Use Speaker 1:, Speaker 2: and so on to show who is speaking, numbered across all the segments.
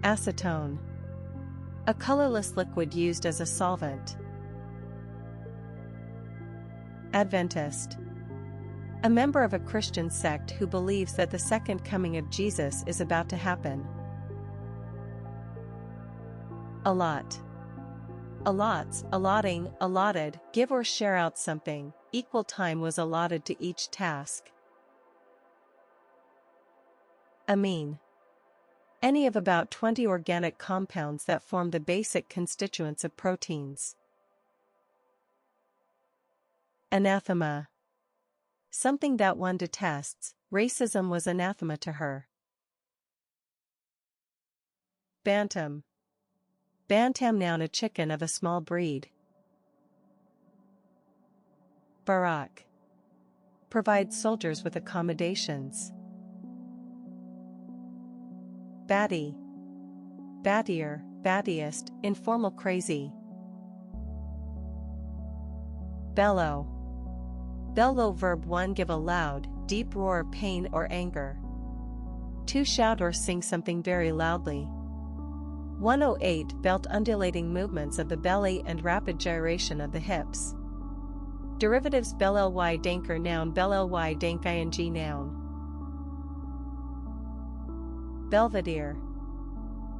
Speaker 1: Acetone. A colorless liquid used as a solvent. Adventist. A member of a Christian sect who believes that the second coming of Jesus is about to happen. Allot. Allots, allotting, allotted, give or share out something, equal time was allotted to each task. Amine. Any of about 20 organic compounds that form the basic constituents of proteins. Anathema. Something that one detests, racism was anathema to her. Bantam. Bantam, noun, a chicken of a small breed. Barak. Provide soldiers with accommodations. Batty. Battier, battiest, informal, crazy. Bellow. Bellow, verb 1, give a loud, deep roar of pain or anger. 2, shout or sing something very loudly. 108, belt, undulating movements of the belly and rapid gyration of the hips. Derivatives: bel ly danker, noun, bel ly dank ing, noun. Belvedere.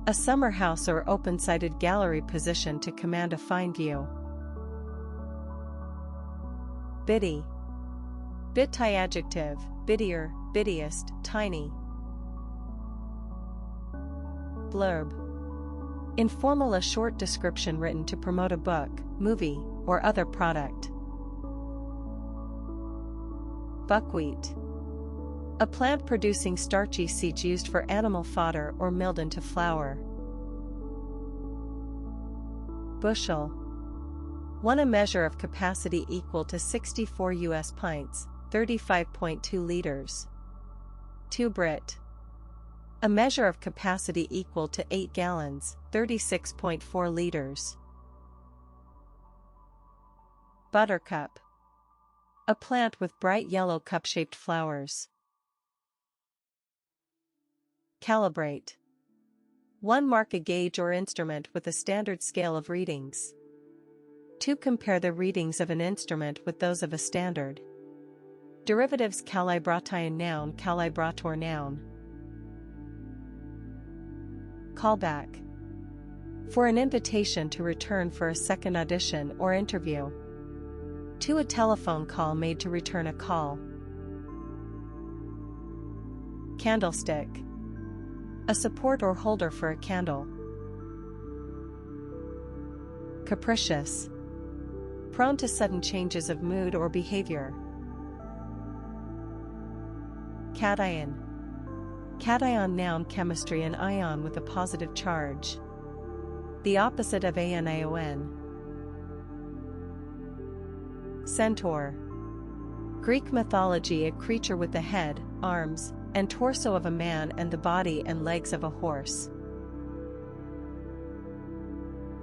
Speaker 1: A summer house or open-sided gallery position to command a fine view. Bitty. Bitty, adjective, bittier, bittiest, tiny. Blurb. Informal, a short description written to promote a book, movie, or other product. Buckwheat. A plant producing starchy seeds used for animal fodder or milled into flour. Bushel. 1, a measure of capacity equal to 64 U.S. pints, 35.2 liters. 2, Brit. A measure of capacity equal to 8 gallons, 36.4 liters. Buttercup. A plant with bright yellow cup-shaped flowers. Calibrate. 1, mark a gauge or instrument with a standard scale of readings. 2, compare the readings of an instrument with those of a standard. Derivatives: calibration, noun, calibrator, noun. Callback. For an invitation to return for a second audition or interview. 2, a telephone call made to return a call. Candlestick. A support or holder for a candle. Capricious. Prone to sudden changes of mood or behavior. Cation. Cation, noun, chemistry, an ion with a positive charge. The opposite of anion. Centaur. Greek mythology, a creature with the head, arms, and torso of a man and the body and legs of a horse.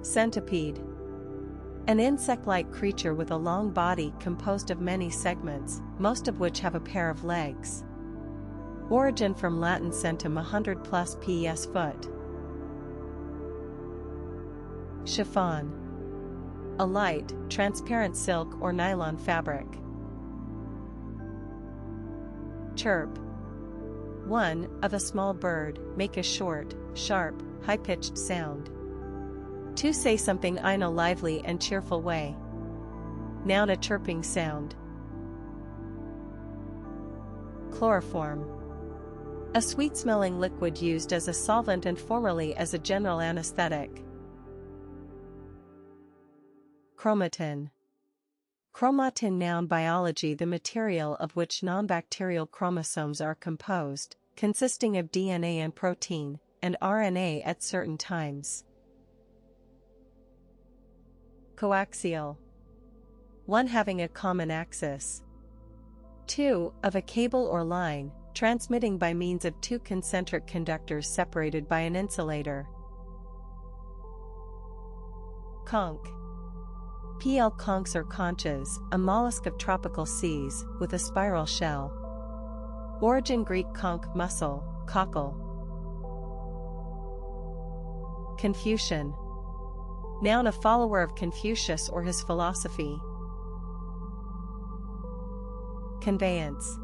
Speaker 1: Centipede. An insect-like creature with a long body composed of many segments, most of which have a pair of legs. Origin from Latin centum, 100 plus pes, foot. Chiffon. A light, transparent silk or nylon fabric. Chirp. 1, of a small bird, make a short, sharp, high-pitched sound. 2, say something in a lively and cheerful way. Noun, a chirping sound. Chloroform. A sweet-smelling liquid used as a solvent and formerly as a general anesthetic. Chromatin. Chromatin, noun, biology, the material of which non-bacterial chromosomes are composed, consisting of DNA and protein, and RNA at certain times. Coaxial. 1, having a common axis. 2, of a cable or line, transmitting by means of 2 concentric conductors separated by an insulator. Conch. PL conchs or conches, a mollusk of tropical seas, with a spiral shell. Origin Greek conch, mussel, cockle. Confucian. Noun, a follower of Confucius or his philosophy. Conveyance.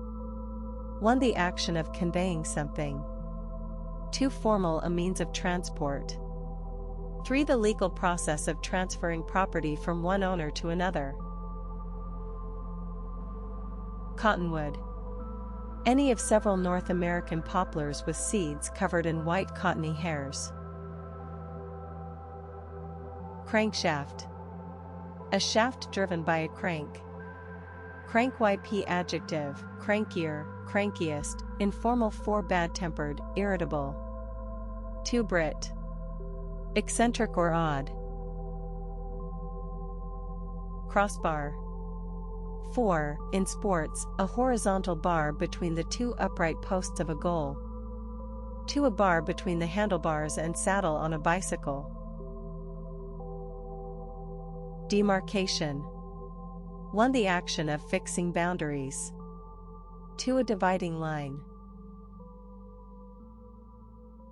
Speaker 1: 1. The action of conveying something. 2. Formal, a means of transport. 3. The legal process of transferring property from one owner to another. Cottonwood. Any of several North American poplars with seeds covered in white cottony hairs. Crankshaft. A shaft driven by a crank. Crank, yp adjective, crankier, crankiest, informal for bad-tempered, irritable. 2. Brit. Eccentric or odd. Crossbar. 4. In sports, a horizontal bar between the two upright posts of a goal. 2. A bar between the handlebars and saddle on a bicycle. Demarcation. 1. The action of fixing boundaries. 2. A dividing line.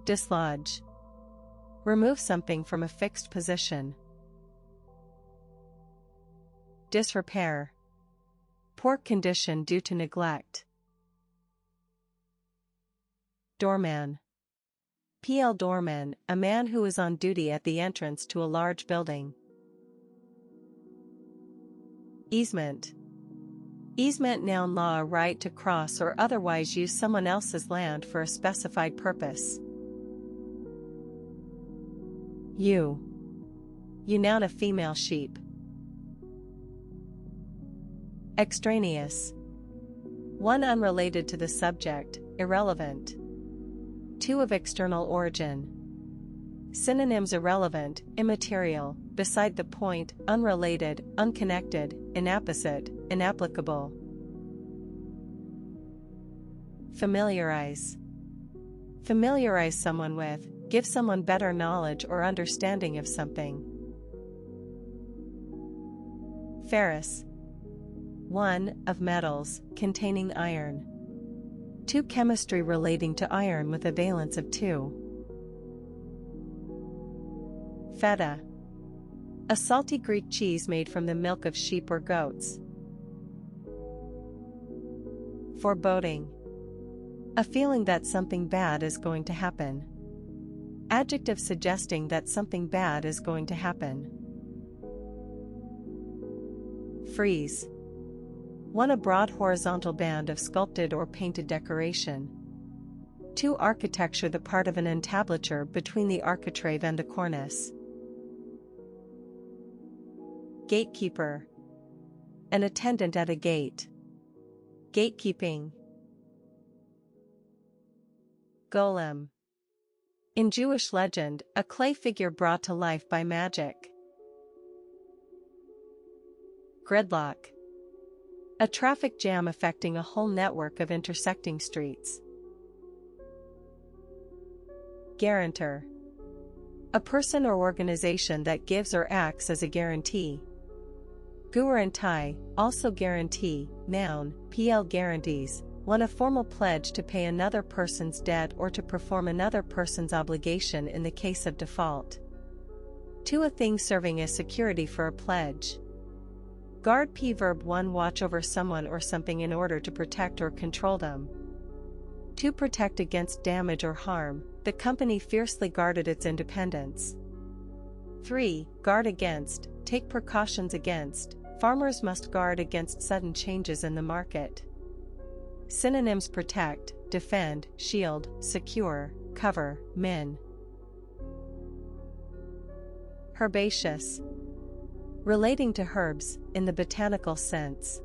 Speaker 1: Dislodge. Remove something from a fixed position. Disrepair. Poor condition due to neglect. Doorman. Doorman, a man who is on duty at the entrance to a large building. Easement. Easement, noun, law, a right to cross or otherwise use someone else's land for a specified purpose. Ewe. Noun, a female sheep. Extraneous. 1. Unrelated to the subject, irrelevant. 2. Of external origin. Synonyms: irrelevant, immaterial, beside the point, unrelated, unconnected, inapposite, inapplicable. Familiarize. Familiarize someone with, give someone better knowledge or understanding of something. Ferrous. 1. Of metals, containing iron. 2. Chemistry relating to iron with a valence of 2. Feta. A salty Greek cheese made from the milk of sheep or goats. Foreboding. A feeling that something bad is going to happen. Adjective suggesting that something bad is going to happen. Frieze. 1. A broad horizontal band of sculpted or painted decoration. 2. Architecture, the part of an entablature between the architrave and the cornice. Gatekeeper. An attendant at a gate. Gatekeeping. Golem. In Jewish legend, a clay figure brought to life by magic. Gridlock. A traffic jam affecting a whole network of intersecting streets. Guarantor. A person or organization that gives or acts as a guarantee. Guarantee, also guarantee, noun, guarantees. 1. A formal pledge to pay another person's debt or to perform another person's obligation in the case of default. 2. A thing serving as security for a pledge. Guard, verb 1. Watch over someone or something in order to protect or control them. 2. Protect against damage or harm. The company fiercely guarded its independence. 3. Guard against, take precautions against. Farmers must guard against sudden changes in the market. Synonyms: protect, defend, shield, secure, cover, min. Herbaceous. Relating to herbs, in the botanical sense.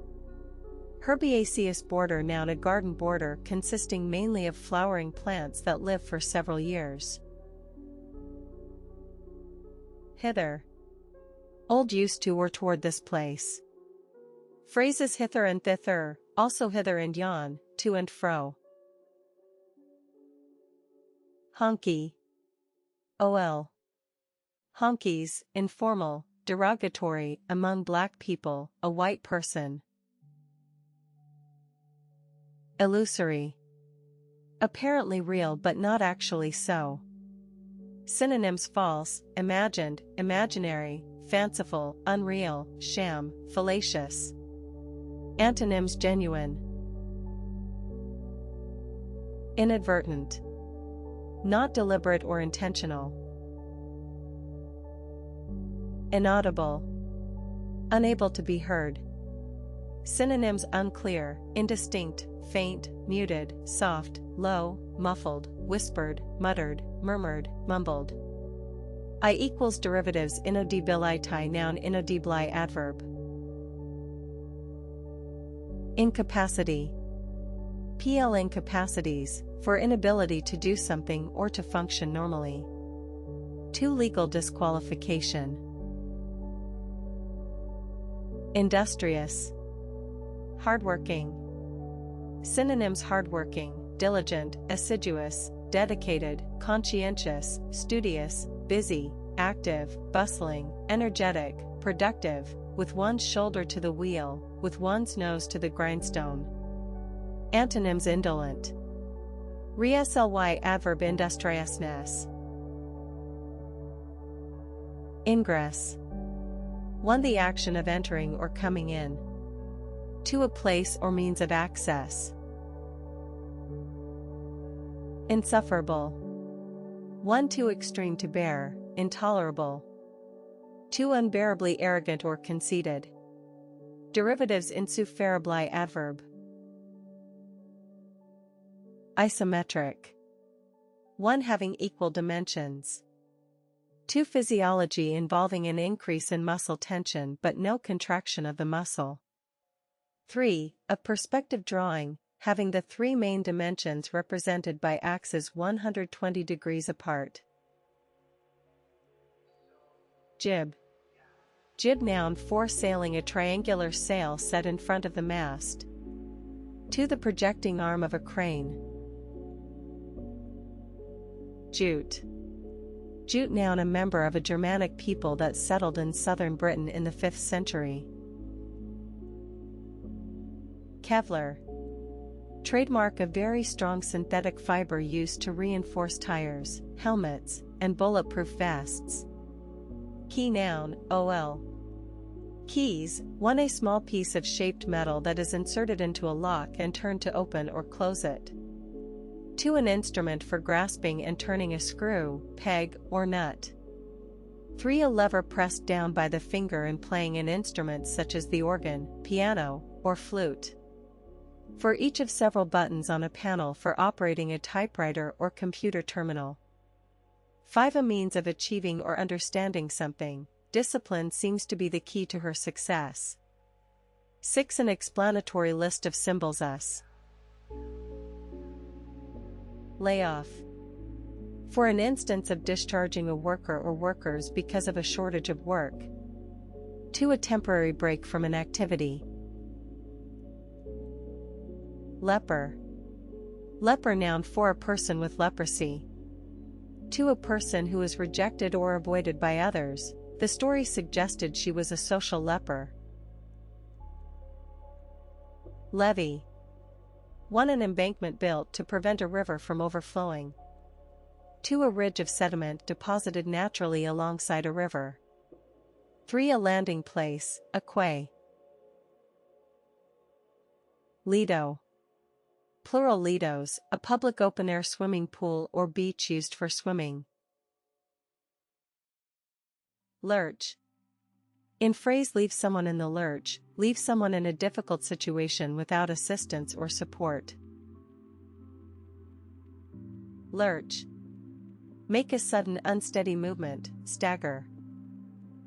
Speaker 1: Herbaceous border, noun, a garden border consisting mainly of flowering plants that live for several years. Hither. Old, used to or toward this place. Phrases hither and thither, also hither and yon, to and fro. Honky. Ol. Honkies, informal, derogatory, among black people, a white person. Illusory. Apparently real but not actually so. Synonyms: false, imagined, imaginary, fanciful, unreal, sham, fallacious. Antonyms: genuine, inadvertent, not deliberate or intentional, inaudible, unable to be heard. Synonyms: unclear, indistinct, faint, muted, soft, low, muffled, whispered, muttered, murmured, mumbled. I equals derivatives: inaudibility noun, inaudibility adverb. Incapacity. PL incapacities, for inability to do something or to function normally. To legal disqualification. Industrious, hardworking. Synonyms: hardworking, diligent, assiduous, dedicated, conscientious, studious, busy, active, bustling, energetic, productive, with one's shoulder to the wheel, with one's nose to the grindstone. Antonyms: indolent. Resly adverb: industriousness. Ingress. One, the action of entering or coming in to a place or means of access. Insufferable. One too extreme to bear, intolerable. Too unbearably arrogant or conceited. Derivatives: insufferably adverb. Isometric. One having equal dimensions. 2, physiology involving an increase in muscle tension but no contraction of the muscle. 3, a perspective drawing, having the three main dimensions represented by axes 120 degrees apart. Jib. Jib noun, foresailing, a triangular sail set in front of the mast. 2, the projecting arm of a crane. Jute. Jute noun, a member of a Germanic people that settled in southern Britain in the 5th century. Kevlar. Trademark, a very strong synthetic fiber used to reinforce tires, helmets, and bulletproof vests. Key noun, OL. Keys, one, a small piece of shaped metal that is inserted into a lock and turned to open or close it. 2, an instrument for grasping and turning a screw, peg, or nut. 3, a lever pressed down by the finger in playing an instrument such as the organ, piano, or flute. For each of several buttons on a panel for operating a typewriter or computer terminal. 5, a means of achieving or understanding something. Discipline seems to be the key to her success. 6, an explanatory list of symbols. Us. Layoff. For an instance of discharging a worker or workers because of a shortage of work. 2, a temporary break from an activity. Leper. Leper noun, for a person with leprosy. 2, a person who is rejected or avoided by others. The story suggested she was a social leper. Levee. 1, an embankment built to prevent a river from overflowing. 2, a ridge of sediment deposited naturally alongside a river. 3, a landing place, a quay. Lido. Plural, lidos, a public open-air swimming pool or beach used for swimming. Lurch. In phrase, leave someone in the lurch, leave someone in a difficult situation without assistance or support. Lurch. Make a sudden unsteady movement, stagger.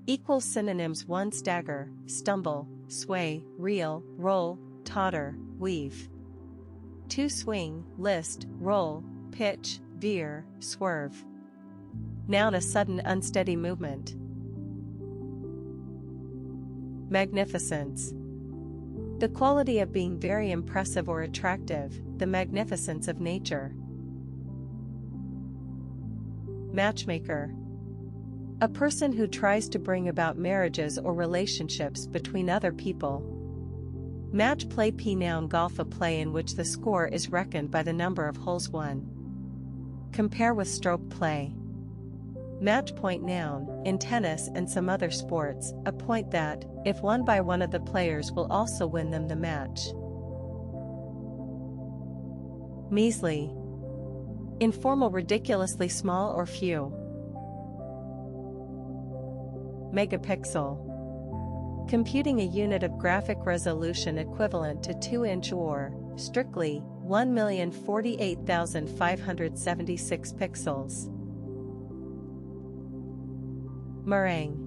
Speaker 1: Equals synonyms: 1, stagger, stumble, sway, reel, roll, totter, weave. 2, swing, list, roll, pitch, veer, swerve. Noun, a sudden unsteady movement. Magnificence. The quality of being very impressive or attractive, the magnificence of nature. Matchmaker. A person who tries to bring about marriages or relationships between other people. Match play. P noun, golf, a play in which the score is reckoned by the number of holes won. Compare with stroke play. Match point noun, in tennis and some other sports, a point that, if won by one of the players, will also win them the match. Measly. Informal, ridiculously small or few. Megapixel. Computing a unit of graphic resolution equivalent to 2-inch or, strictly, 1,048,576 pixels. Meringue.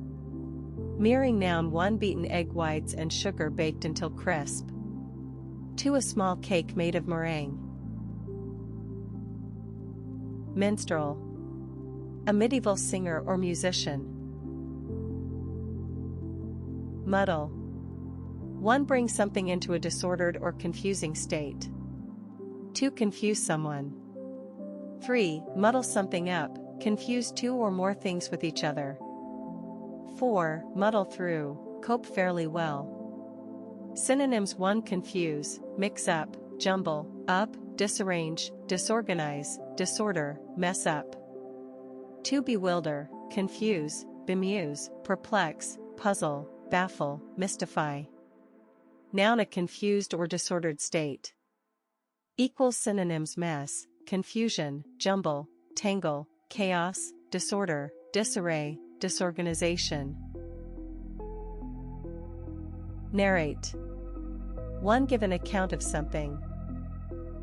Speaker 1: Mirroring noun 1 beaten egg whites and sugar baked until crisp. 2 a small cake made of meringue. Minstrel. A medieval singer or musician. Muddle. 1 brings something into a disordered or confusing state. 2 confuse someone. 3 muddle something up, confuse two or more things with each other. 4 muddle through, cope fairly well. Synonyms: 1 confuse, mix up, jumble, up, disarrange, disorganize, disorder, mess up. 2 bewilder, confuse, bemuse, perplex, puzzle, baffle, mystify. Noun: a confused or disordered state. Equals synonyms: mess, confusion, jumble, tangle, chaos, disorder, disarray, disorganization. Narrate. 1 give an account of something.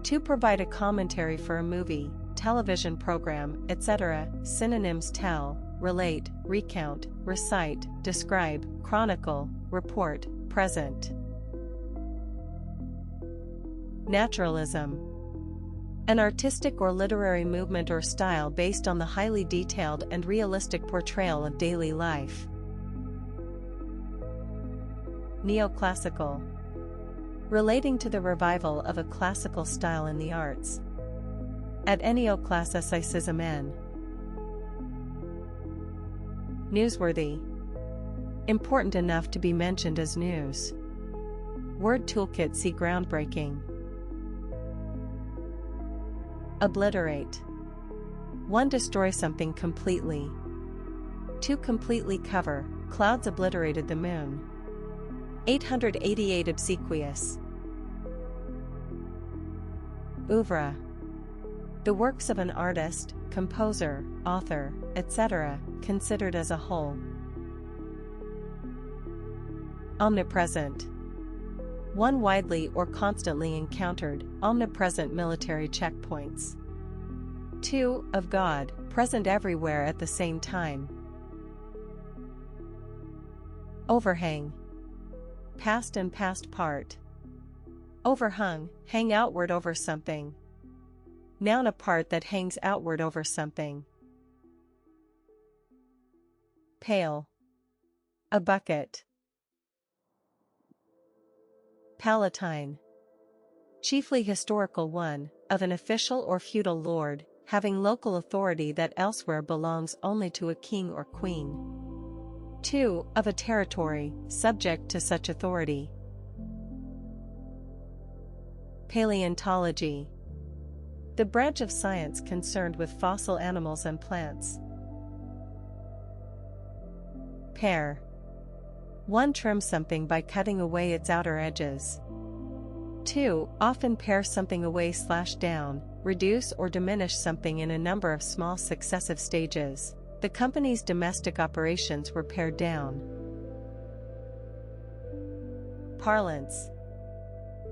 Speaker 1: 2 provide a commentary for a movie, television program, etc. Synonyms: tell, relate, recount, recite, describe, chronicle, report, present. Naturalism. An artistic or literary movement or style based on the highly detailed and realistic portrayal of daily life. Neoclassical. Relating to the revival of a classical style in the arts. Ad neoclassicism. Newsworthy. Important enough to be mentioned as news. Word toolkit: see groundbreaking. Obliterate. 1 destroy something completely. 2 completely cover, clouds obliterated the moon. 888 obsequious. Oeuvre. The works of an artist, composer, author, etc., considered as a whole. Omnipresent. 1 widely or constantly encountered, omnipresent military checkpoints. 2 of God, present everywhere at the same time. Overhang. Past and past part. Overhung, hang outward over something. Noun: a part that hangs outward over something. Pail. A bucket. Palatine. Chiefly historical, one, of an official or feudal lord, having local authority that elsewhere belongs only to a king or queen. 2 of a territory, subject to such authority. Paleontology. The branch of science concerned with fossil animals and plants. Pare. 1 trims something by cutting away its outer edges. 2 often pare something away / down, reduce or diminish something in a number of small successive stages. The company's domestic operations were pared down. Parlance.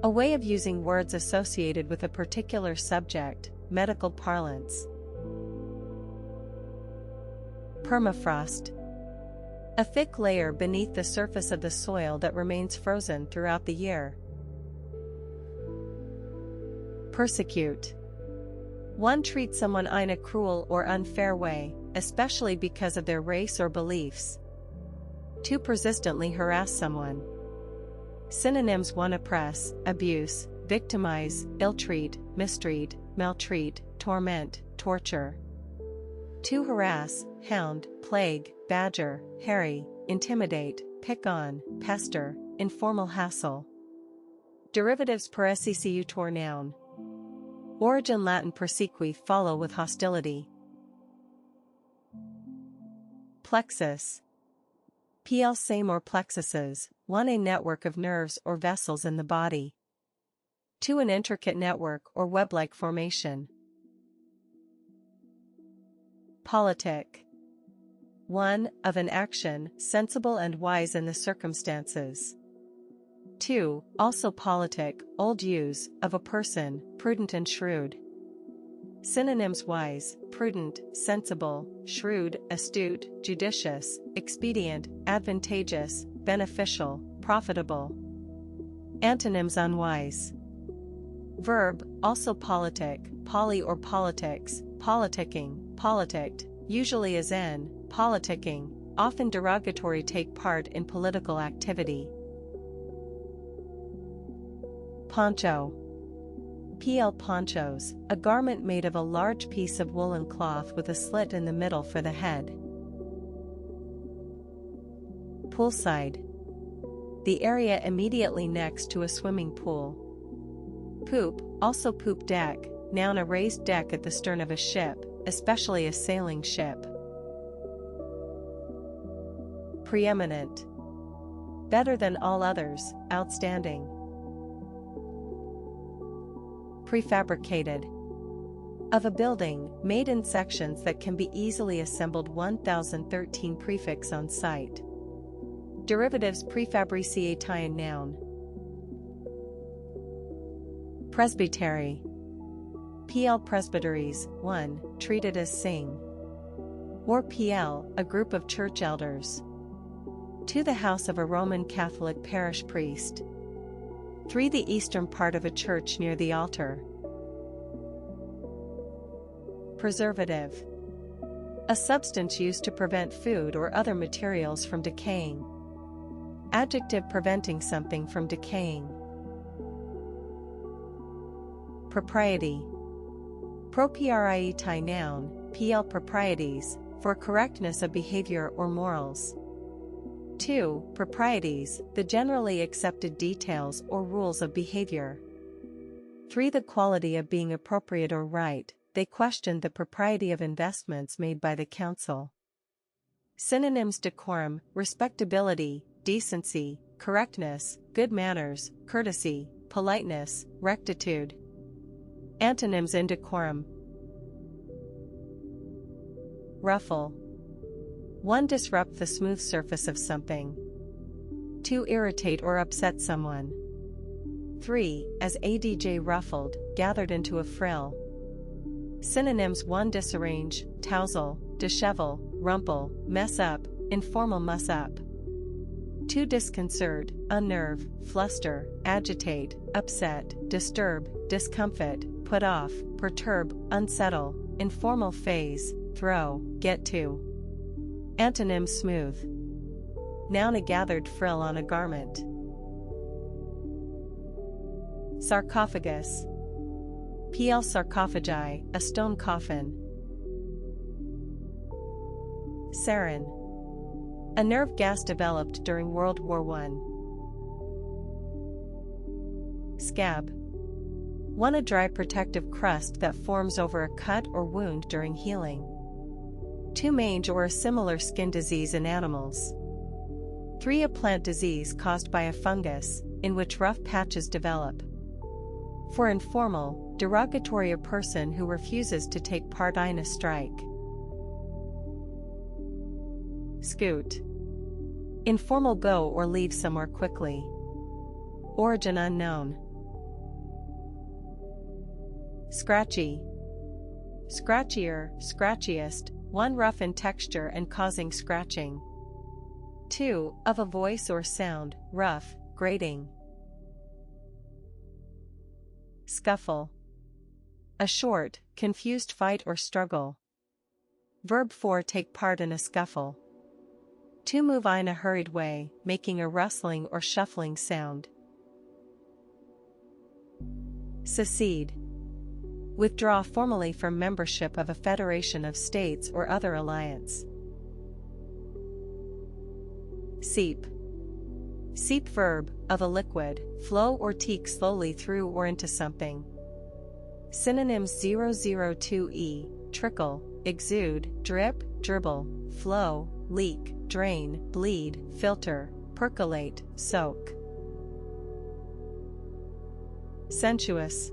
Speaker 1: A way of using words associated with a particular subject, medical parlance. Permafrost. A thick layer beneath the surface of the soil that remains frozen throughout the year. Persecute. 1 treats someone in a cruel or unfair way, especially because of their race or beliefs. 2 persistently harass someone. Synonyms: 1 oppress, abuse, victimize, ill-treat, mistreat, maltreat, torment, torture. 2 harass, hound, plague, badger, harry, intimidate, pick on, pester, informal hassle. Derivatives: persecutor noun. Origin Latin persequi, follow with hostility. Plexus. PL same or plexuses, 1 a network of nerves or vessels in the body. 2 an intricate network or web-like formation. Politic. 1 of an action, sensible and wise in the circumstances. 2 also politic, old use, of a person, prudent and shrewd. Synonyms: wise, prudent, sensible, shrewd, astute, judicious, expedient, advantageous, beneficial, profitable. Antonyms: unwise. Verb, also politic, poly or politics, politicking, politicked, usually as in, politicking, often derogatory, take part in political activity. Poncho. PL ponchos, a garment made of a large piece of woolen cloth with a slit in the middle for the head. Poolside. The area immediately next to a swimming pool. Poop, also poop deck, noun a raised deck at the stern of a ship, especially a sailing ship. Preeminent. Better than all others, outstanding. Prefabricated. Of a building, made in sections that can be easily assembled. 1013 prefix on site. Derivatives: prefabricate noun. Presbytery. PL presbyteries, 1, treated as sing. Or PL, a group of church elders. 2 the house of a Roman Catholic parish priest. 3 the eastern part of a church near the altar. Preservative. A substance used to prevent food or other materials from decaying. Adjective preventing something from decaying. Propriety. Propriety noun, PL proprieties, for correctness of behavior or morals. 2 proprieties, the generally accepted details or rules of behavior. 3 the quality of being appropriate or right, they questioned the propriety of investments made by the council. Synonyms: decorum, respectability, decency, correctness, good manners, courtesy, politeness, rectitude. Antonyms: indecorum. Ruffle. 1 disrupt the smooth surface of something. 2 irritate or upset someone. 3 as adj ruffled, gathered into a frill. Synonyms: 1 disarrange, tousle, dishevel, rumple, mess up, informal muss up. 2 disconcert, unnerve, fluster, agitate, upset, disturb, discomfit, put off, perturb, unsettle, informal phase, throw, get to. Antonyms: smooth. Noun a gathered frill on a garment. Sarcophagus. PL sarcophagi, a stone coffin. Sarin. A nerve gas developed during World War I. Scab. 1 a dry protective crust that forms over a cut or wound during healing. 2 mange or a similar skin disease in animals. 3 a plant disease caused by a fungus, in which rough patches develop. For informal, derogatory, a person who refuses to take part in a strike. Scoot. Informal, go or leave somewhere quickly. Origin unknown. Scratchy. Scratchier, scratchiest, 1 rough in texture and causing scratching. 2 of a voice or sound, rough, grating. Scuffle. A short, confused fight or struggle. Verb 4 take part in a scuffle. 2 move in a hurried way, making a rustling or shuffling sound. Secede. Withdraw formally from membership of a federation of states or other alliance. Seep. Seep verb, of a liquid, flow or teak slowly through or into something. Synonyms: 002e, trickle, exude, drip, dribble, flow, leak, drain, bleed, filter, percolate, soak. Sensuous.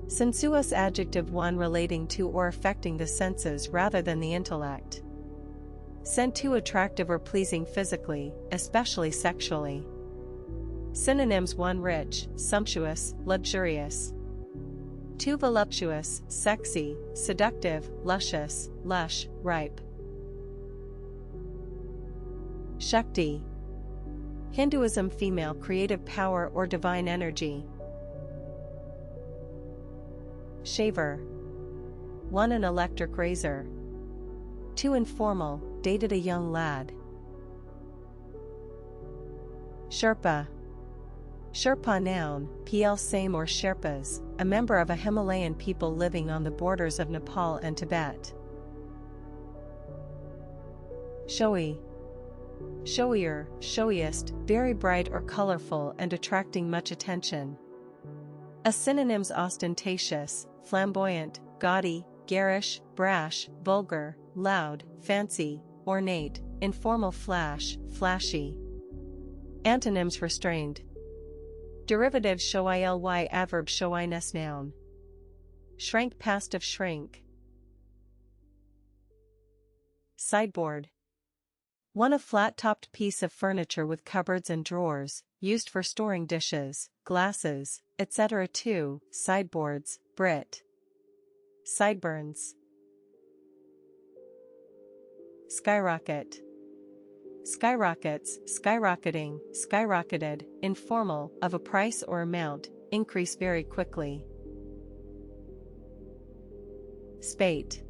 Speaker 1: Sensuous adjective, one relating to or affecting the senses rather than the intellect. Sent to attractive or pleasing physically, especially sexually. Synonyms: 1 rich, sumptuous, luxurious. 2 voluptuous, sexy, seductive, luscious, lush, ripe. Shakti. Hinduism, female creative power or divine energy. Shaver. 1 an electric razor. 2 informal, dated a young lad. Sherpa. Sherpa noun, pl same or Sherpas, a member of a Himalayan people living on the borders of Nepal and Tibet. Showy. Showier, showiest, very bright or colorful and attracting much attention. As synonyms: ostentatious, flamboyant, gaudy, garish, brash, vulgar, loud, fancy, ornate, informal, flash, flashy. Antonyms: restrained. Derivative: shoyly, adverb showiness, noun. Shrank, past of shrink. Sideboard. 1 a flat-topped piece of furniture with cupboards and drawers, used for storing dishes, glasses, etc. 2 sideboards, Brit. Sideburns. Skyrocket. Skyrockets, skyrocketing, skyrocketed, informal, of a price or amount, increase very quickly. Spate.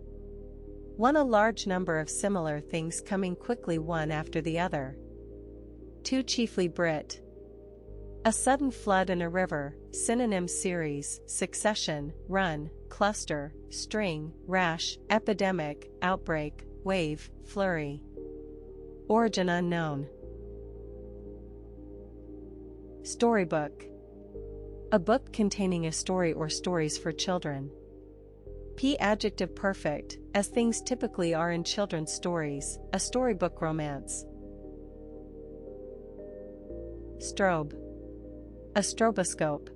Speaker 1: 1 a large number of similar things coming quickly one after the other. 2 chiefly Brit. A sudden flood in a river, synonym: series, succession, run, cluster, string, rash, epidemic, outbreak, wave, flurry. Origin unknown. Storybook. A book containing a story or stories for children. P adjective, perfect, as things typically are in children's stories, a storybook romance. Strobe. A stroboscope.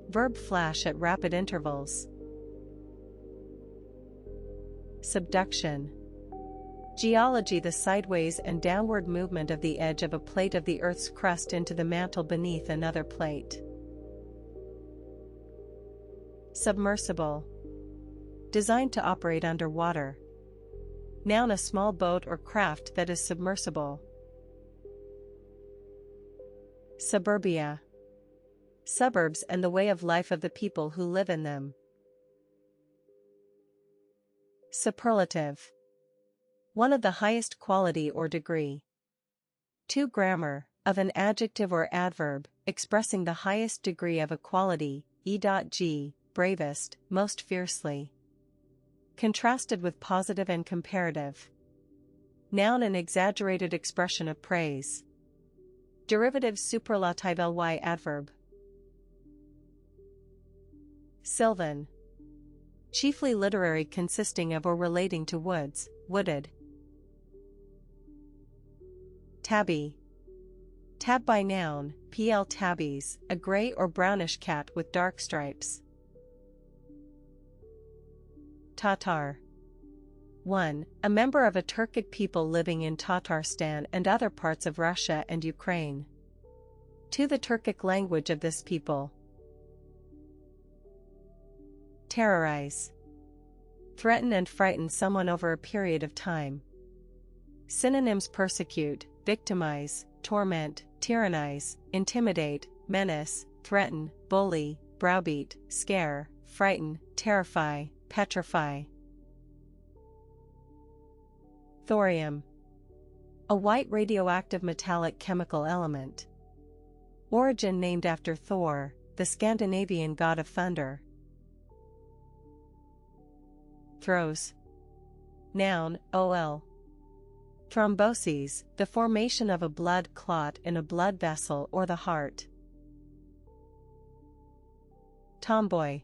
Speaker 1: Verb, flash at rapid intervals. Subduction. Geology, the sideways and downward movement of the edge of a plate of the Earth's crust into the mantle beneath another plate. Submersible. Designed to operate underwater. Noun, a small boat or craft that is submersible. Suburbia. Suburbs and the way of life of the people who live in them. Superlative. 1 of the highest quality or degree. 2 grammar, of an adjective or adverb, expressing the highest degree of a quality, e.g., bravest, most fiercely. Contrasted with positive and comparative. Noun, an exaggerated expression of praise. Derivative: superlative ly, adverb. Sylvan. Chiefly literary, consisting of or relating to woods, wooded. Tabby. Tab by noun, pl tabbies, a gray or brownish cat with dark stripes. Tatar. 1. A member of a Turkic people living in Tatarstan and other parts of Russia and Ukraine. 2. The Turkic language of this people. Terrorize. Threaten and frighten someone over a period of time. Synonyms: persecute, victimize, torment, tyrannize, intimidate, menace, threaten, bully, browbeat, scare, frighten, terrify, petrify. Thorium. A white radioactive metallic chemical element. Origin named after Thor, the Scandinavian god of thunder. Throws. Noun, ol. Thromboses, the formation of a blood clot in a blood vessel or the heart. Tomboy.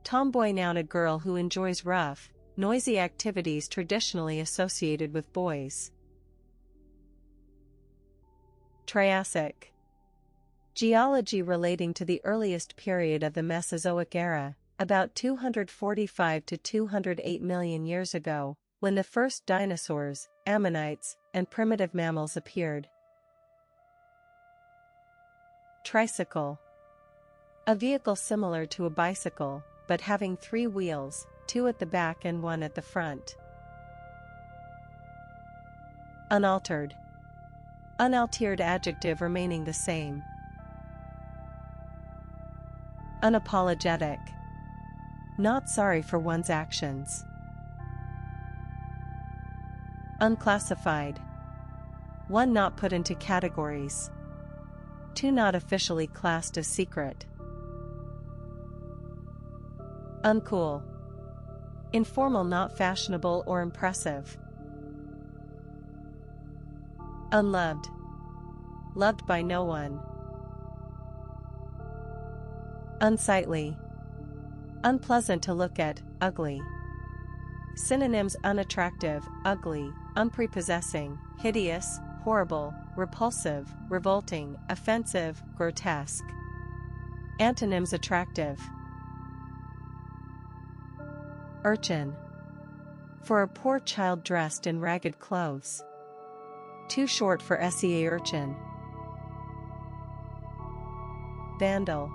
Speaker 1: Tomboy, noun, a girl who enjoys rough, noisy activities traditionally associated with boys. Triassic. Geology relating to the earliest period of the Mesozoic era, about 245 to 208 million years ago, when the first dinosaurs, ammonites, and primitive mammals appeared. Tricycle. A vehicle similar to a bicycle, but having 3 wheels, 2 at the back and 1 at the front. Unaltered. Unaltered adjective remaining the same. Unapologetic. Not sorry for one's actions. Unclassified. One not put into categories. 2 not officially classed as secret. Uncool. Informal, not fashionable or impressive. Unloved. Loved by no one. Unsightly. Unpleasant to look at, ugly. Synonyms: unattractive, ugly, unprepossessing, hideous, horrible, repulsive, revolting, offensive, grotesque. Antonyms: attractive. Urchin. For a poor child dressed in ragged clothes. Too short for sea urchin. Vandal.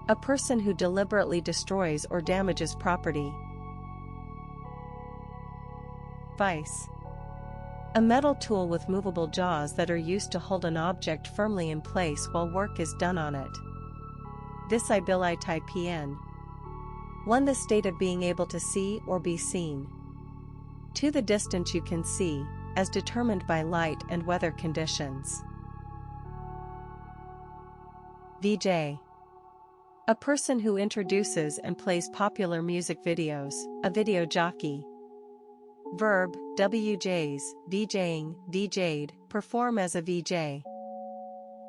Speaker 1: A person who deliberately destroys or damages property. Vise. A metal tool with movable jaws that are used to hold an object firmly in place while work is done on it. Visibilitipn. 1. The state of being able to see or be seen. 2. The distance you can see, as determined by light and weather conditions. VJ. A person who introduces and plays popular music videos, a video jockey. Verb: WJs, VJing, VJ'd, perform as a VJ.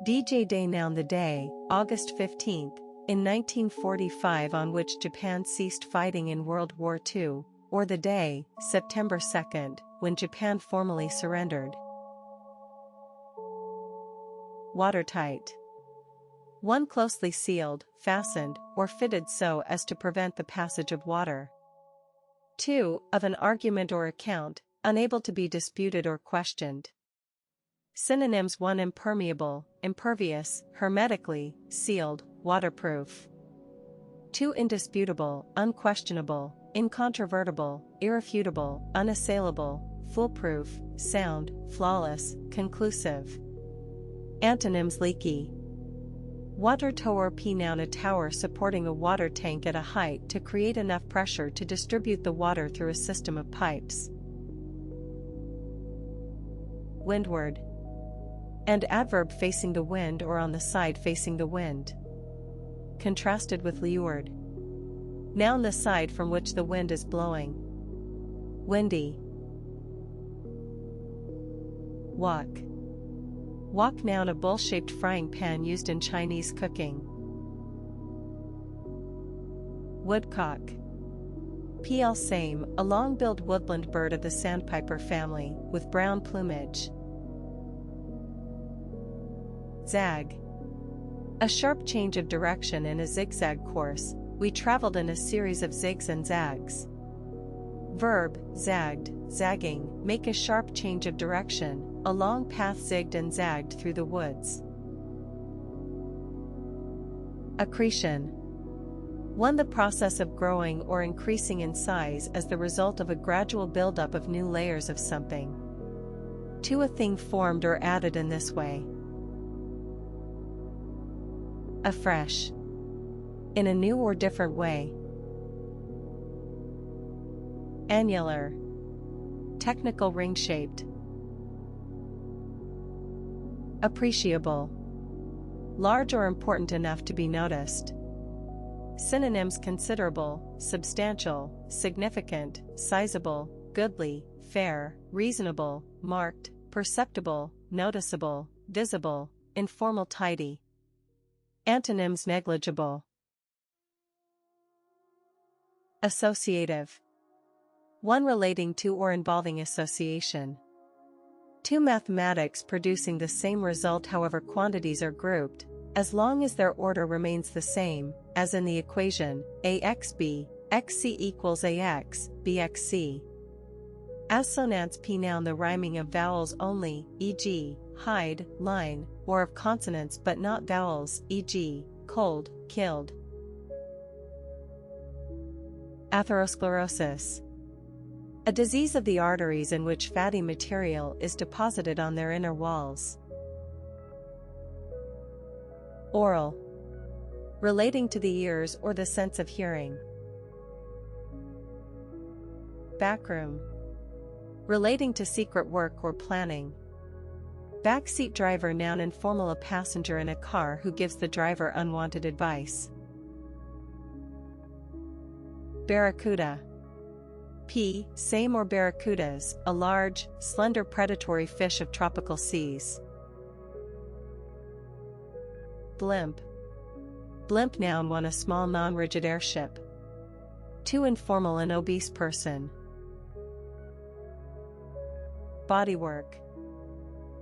Speaker 1: VJ Day. Noun: the day, August 15th, in 1945 on which Japan ceased fighting in World War II, or the day, September 2nd, when Japan formally surrendered. Watertight. 1. Closely sealed, fastened, or fitted so as to prevent the passage of water. 2. Of an argument or account, unable to be disputed or questioned. Synonyms: 1. Impermeable, impervious, hermetically, sealed, waterproof. 2. Indisputable, unquestionable, incontrovertible, irrefutable, unassailable, foolproof, sound, flawless, conclusive. Antonyms: leaky. Water tower. P. Noun: a tower supporting a water tank at a height to create enough pressure to distribute the water through a system of pipes. Windward. And adverb facing the wind or on the side facing the wind. Contrasted with leeward. Noun: the side from which the wind is blowing. Windy. Wok. Wok. Noun: a bowl-shaped frying pan used in Chinese cooking. Woodcock. PL. Same, a long-billed woodland bird of the sandpiper family, with brown plumage. Zag. A sharp change of direction in a zigzag course, we traveled in a series of zigs and zags. Verb: zagged, zagging, make a sharp change of direction, a long path zigged and zagged through the woods. Accretion. 1. The process of growing or increasing in size as the result of a gradual buildup of new layers of something. 2. A thing formed or added in this way. Afresh. In a new or different way. Annular. Technical, ring-shaped. Appreciable. Large or important enough to be noticed. Synonyms: considerable, substantial, significant, sizable, goodly, fair, reasonable, marked, perceptible, noticeable, visible, informal, tidy. Antonyms: negligible. Associative. 1 relating to or involving association. 2 mathematics producing the same result however quantities are grouped, as long as their order remains the same, as in the equation, AXB, XC equals AX, BXC. Assonance P. Noun the rhyming of vowels only, e.g., hide, line, or of consonants but not vowels, e.g., cold, killed. Atherosclerosis. A disease of the arteries in which fatty material is deposited on their inner walls. Oral. Relating to the ears or the sense of hearing. Backroom. Relating to secret work or planning. Backseat driver noun informal a passenger in a car who gives the driver unwanted advice. Barracuda. P. Same or barracudas, a large, slender predatory fish of tropical seas. Blimp. Blimp noun 1 a small non-rigid airship. 2 informal an obese person. Bodywork.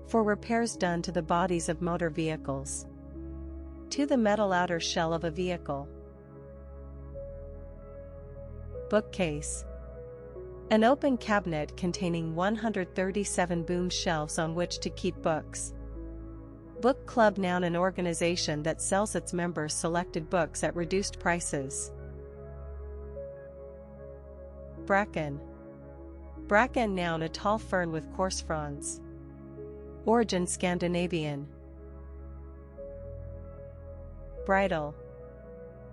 Speaker 1: For repairs done to the bodies of motor vehicles. To the metal outer shell of a vehicle. Bookcase. An open cabinet containing 137 boom shelves on which to keep books. Book club noun an organization that sells its members selected books at reduced prices. Bracken. Bracken noun a tall fern with coarse fronds. Origin Scandinavian. Bridle.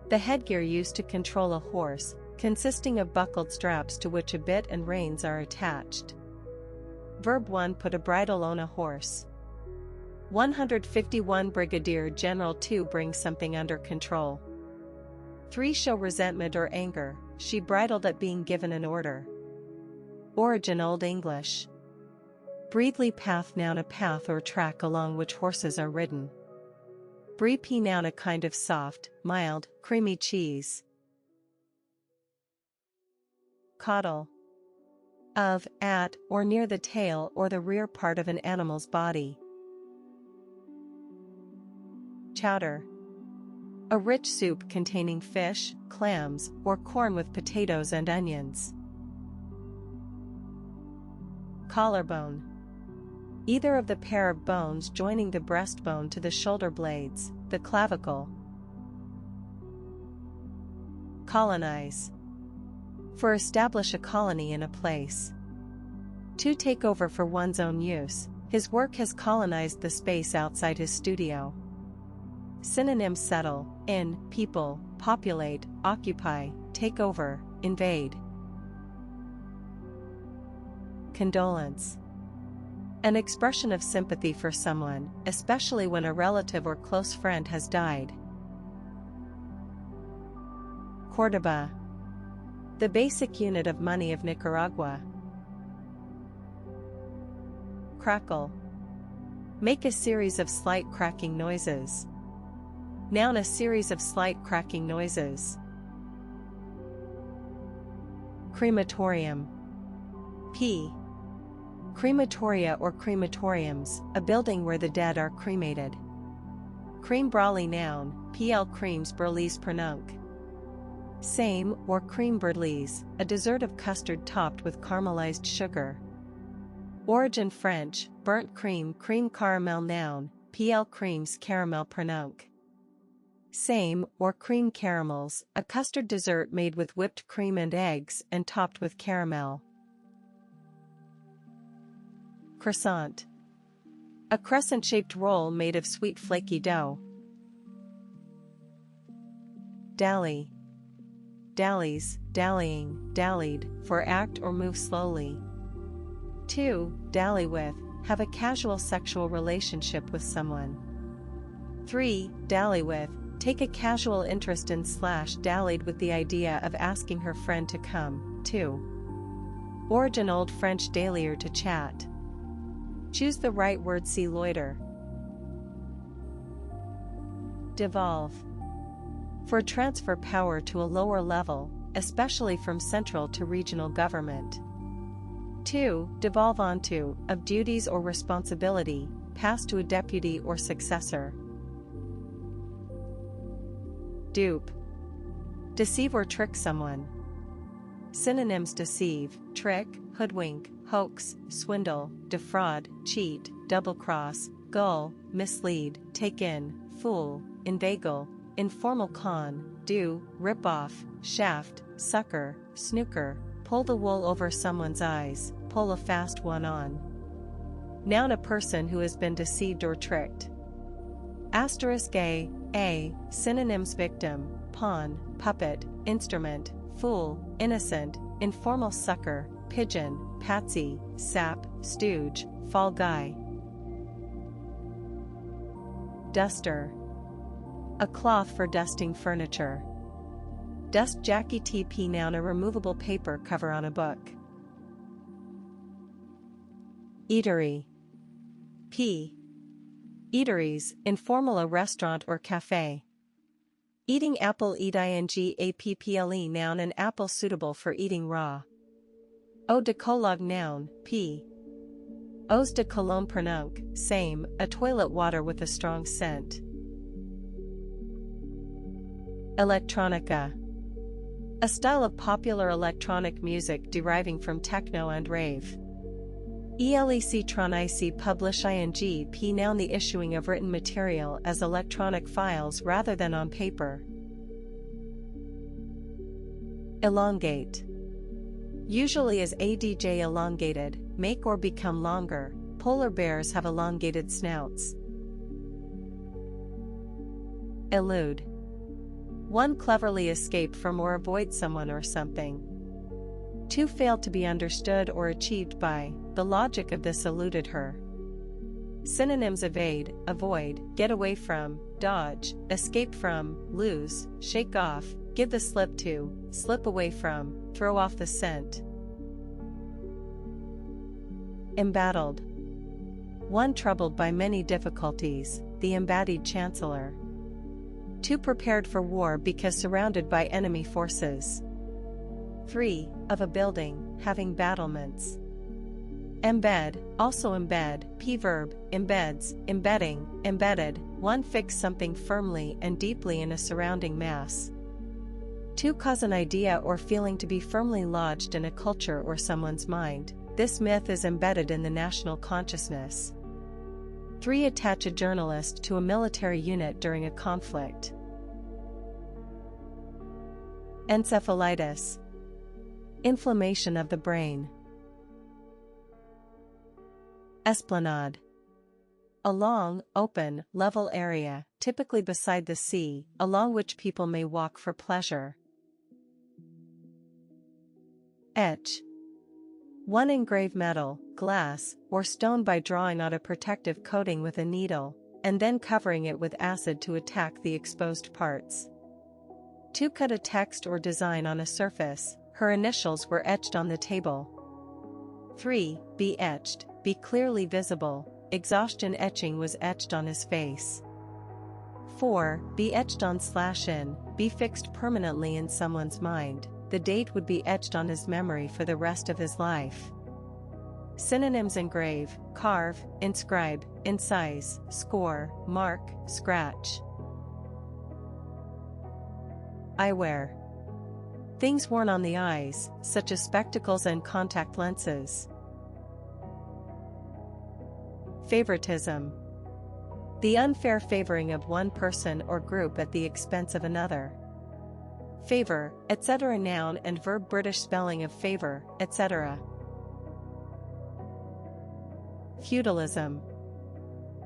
Speaker 1: The headgear used to control a horse, consisting of buckled straps to which a bit and reins are attached. Verb 1 put a bridle on a horse. 151 Brigadier General 2 bring something under control. 3 show resentment or anger, she bridled at being given an order. Origin Old English. Breedley path noun a path or track along which horses are ridden. Brie pea noun a kind of soft, mild, creamy cheese. Caudal. Of, at, or near the tail or the rear part of an animal's body. Chowder. A rich soup containing fish, clams, or corn with potatoes and onions. Collarbone. Either of the pair of bones joining the breastbone to the shoulder blades, the clavicle. Colonize. For establish a colony in a place. To take over for one's own use, his work has colonized the space outside his studio. Synonyms settle, in, people, populate, occupy, take over, invade. Condolence. An expression of sympathy for someone, especially when a relative or close friend has died. Cordoba. The basic unit of money of Nicaragua. Crackle. Make a series of slight cracking noises. Noun a series of slight cracking noises. Crematorium. P. Crematoria or crematoriums, a building where the dead are cremated. Cream brawley noun, pl creams burlees pernunc. Same or cream burlees, a dessert of custard topped with caramelized sugar. Origin French, burnt cream cream caramel noun, pl creams caramel pernunc. Same or cream caramels, a custard dessert made with whipped cream and eggs and topped with caramel. Croissant. A crescent-shaped roll made of sweet flaky dough. Dally. Dallies, dallying, dallied, for act or move slowly. 2. Dally with, have a casual sexual relationship with someone. 3. Dally with, take a casual interest in / dallied with the idea of asking her friend to come. 2. Origin Old French dallier to chat. Choose the right word, see loiter. Devolve. For transfer power to a lower level, especially from central to regional government. 2. Devolve onto, of duties or responsibility, pass to a deputy or successor. Dupe. Deceive or trick someone. Synonyms: deceive, trick, hoodwink, hoax, swindle, defraud, cheat, double-cross, gull, mislead, take in, fool, inveigle, informal con, do, rip off, shaft, sucker, snooker, pull the wool over someone's eyes, pull a fast one on. Noun: a person who has been deceived or tricked. Asterisk A. Synonyms: victim, pawn, puppet, instrument, fool, innocent, informal sucker, pigeon, patsy, sap, stooge, fall guy. Duster. A cloth for dusting furniture. Dust Jackie TP. Noun: a removable paper cover on a book. Eatery. P. Eateries, informal: a restaurant or cafe. Eating apple: eating-apple. Noun: an apple suitable for eating raw. Eau de Cologne. Noun: p. Eau de Cologne. Pronunc: same, a toilet water with a strong scent. Electronica. A style of popular electronic music deriving from techno and rave. Electronic publish ing p. Noun: the issuing of written material as electronic files rather than on paper. Elongate. Usually as adj elongated, make or become longer. Polar bears have elongated snouts. Elude. One cleverly escape from or avoid someone or something. 2. Fail to be understood or achieved by. The logic of this eluded her. Synonyms: evade, avoid, get away from, dodge, escape from, lose, shake off, give the slip to, slip away from, throw off the scent. Embattled. One troubled by many difficulties, the embattled chancellor. 2. Prepared for war because surrounded by enemy forces. 3. Of a building, having battlements. Embed, also embed, p. Verb, embeds, embedding, embedded, one fix something firmly and deeply in a surrounding mass. 2. Cause an idea or feeling to be firmly lodged in a culture or someone's mind. This myth is embedded in the national consciousness. 3. Attach a journalist to a military unit during a conflict. Encephalitis. Inflammation of the brain. Esplanade. A long, open, level area, typically beside the sea, along which people may walk for pleasure. Etch. One engrave metal, glass, or stone by drawing on a protective coating with a needle, and then covering it with acid to attack the exposed parts. 2. Cut a text or design on a surface. Her initials were etched on the table. 3. Be etched, be clearly visible. Exhaustion: etching was etched on his face. 4. Be etched on/in, be fixed permanently in someone's mind. The date would be etched on his memory for the rest of his life. Synonyms: engrave, carve, inscribe, incise, score, mark, scratch. Eyewear. Things worn on the eyes, such as spectacles and contact lenses. Favoritism. The unfair favoring of one person or group at the expense of another. Favor, etc. Noun and verb British spelling of favor, etc. Feudalism.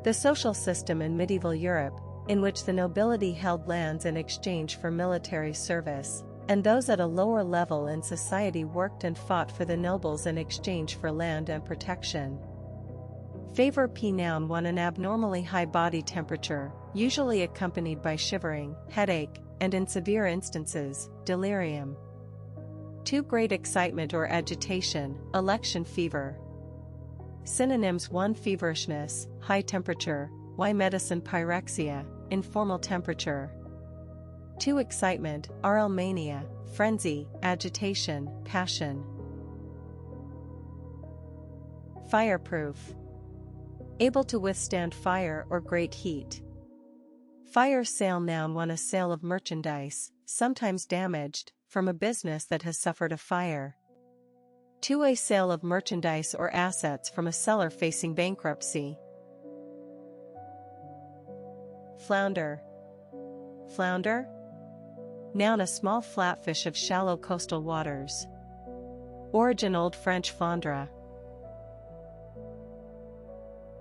Speaker 1: The social system in medieval Europe, in which the nobility held lands in exchange for military service, and those at a lower level in society worked and fought for the nobles in exchange for land and protection. Favor p. Noun: one an abnormally high body temperature, usually accompanied by shivering, headache, and in severe instances, delirium. 2. Great excitement or agitation, election fever. Synonyms: 1. Feverishness, high temperature, medicine pyrexia, informal temperature. 2 excitement, mania, frenzy, agitation, passion. Fireproof. Able to withstand fire or great heat. Fire sale, noun 1, a sale of merchandise, sometimes damaged, from a business that has suffered a fire. 2, a sale of merchandise or assets from a seller facing bankruptcy. Flounder. Flounder? Noun, a small flatfish of shallow coastal waters. Origin, Old French fondre.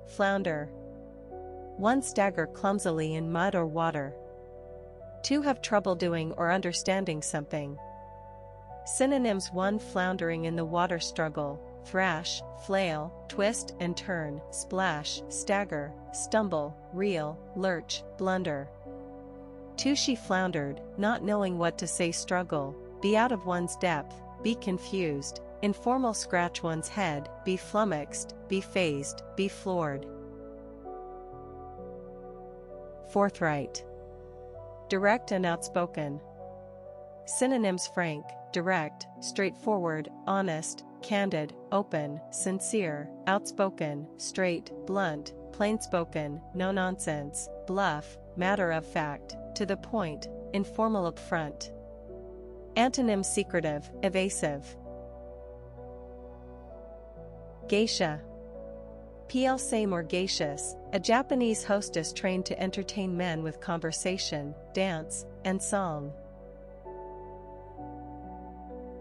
Speaker 1: Flounder. 1, stagger clumsily in mud or water. 2, have trouble doing or understanding something. Synonyms: 1, floundering in the water struggle, thrash, flail, twist and turn, splash, stagger, stumble, reel, lurch, blunder. 2, she floundered, not knowing what to say, struggle, be out of one's depth, be confused, informal, scratch one's head, be flummoxed, be phased, be floored. Forthright. Direct and outspoken. Synonyms: frank, direct, straightforward, honest, candid, open, sincere, outspoken, straight, blunt, plainspoken, no nonsense, bluff, matter of fact, to the point, informal, upfront. Antonyms: secretive, evasive. Geisha. PL more gaseous, a Japanese hostess trained to entertain men with conversation, dance, and song.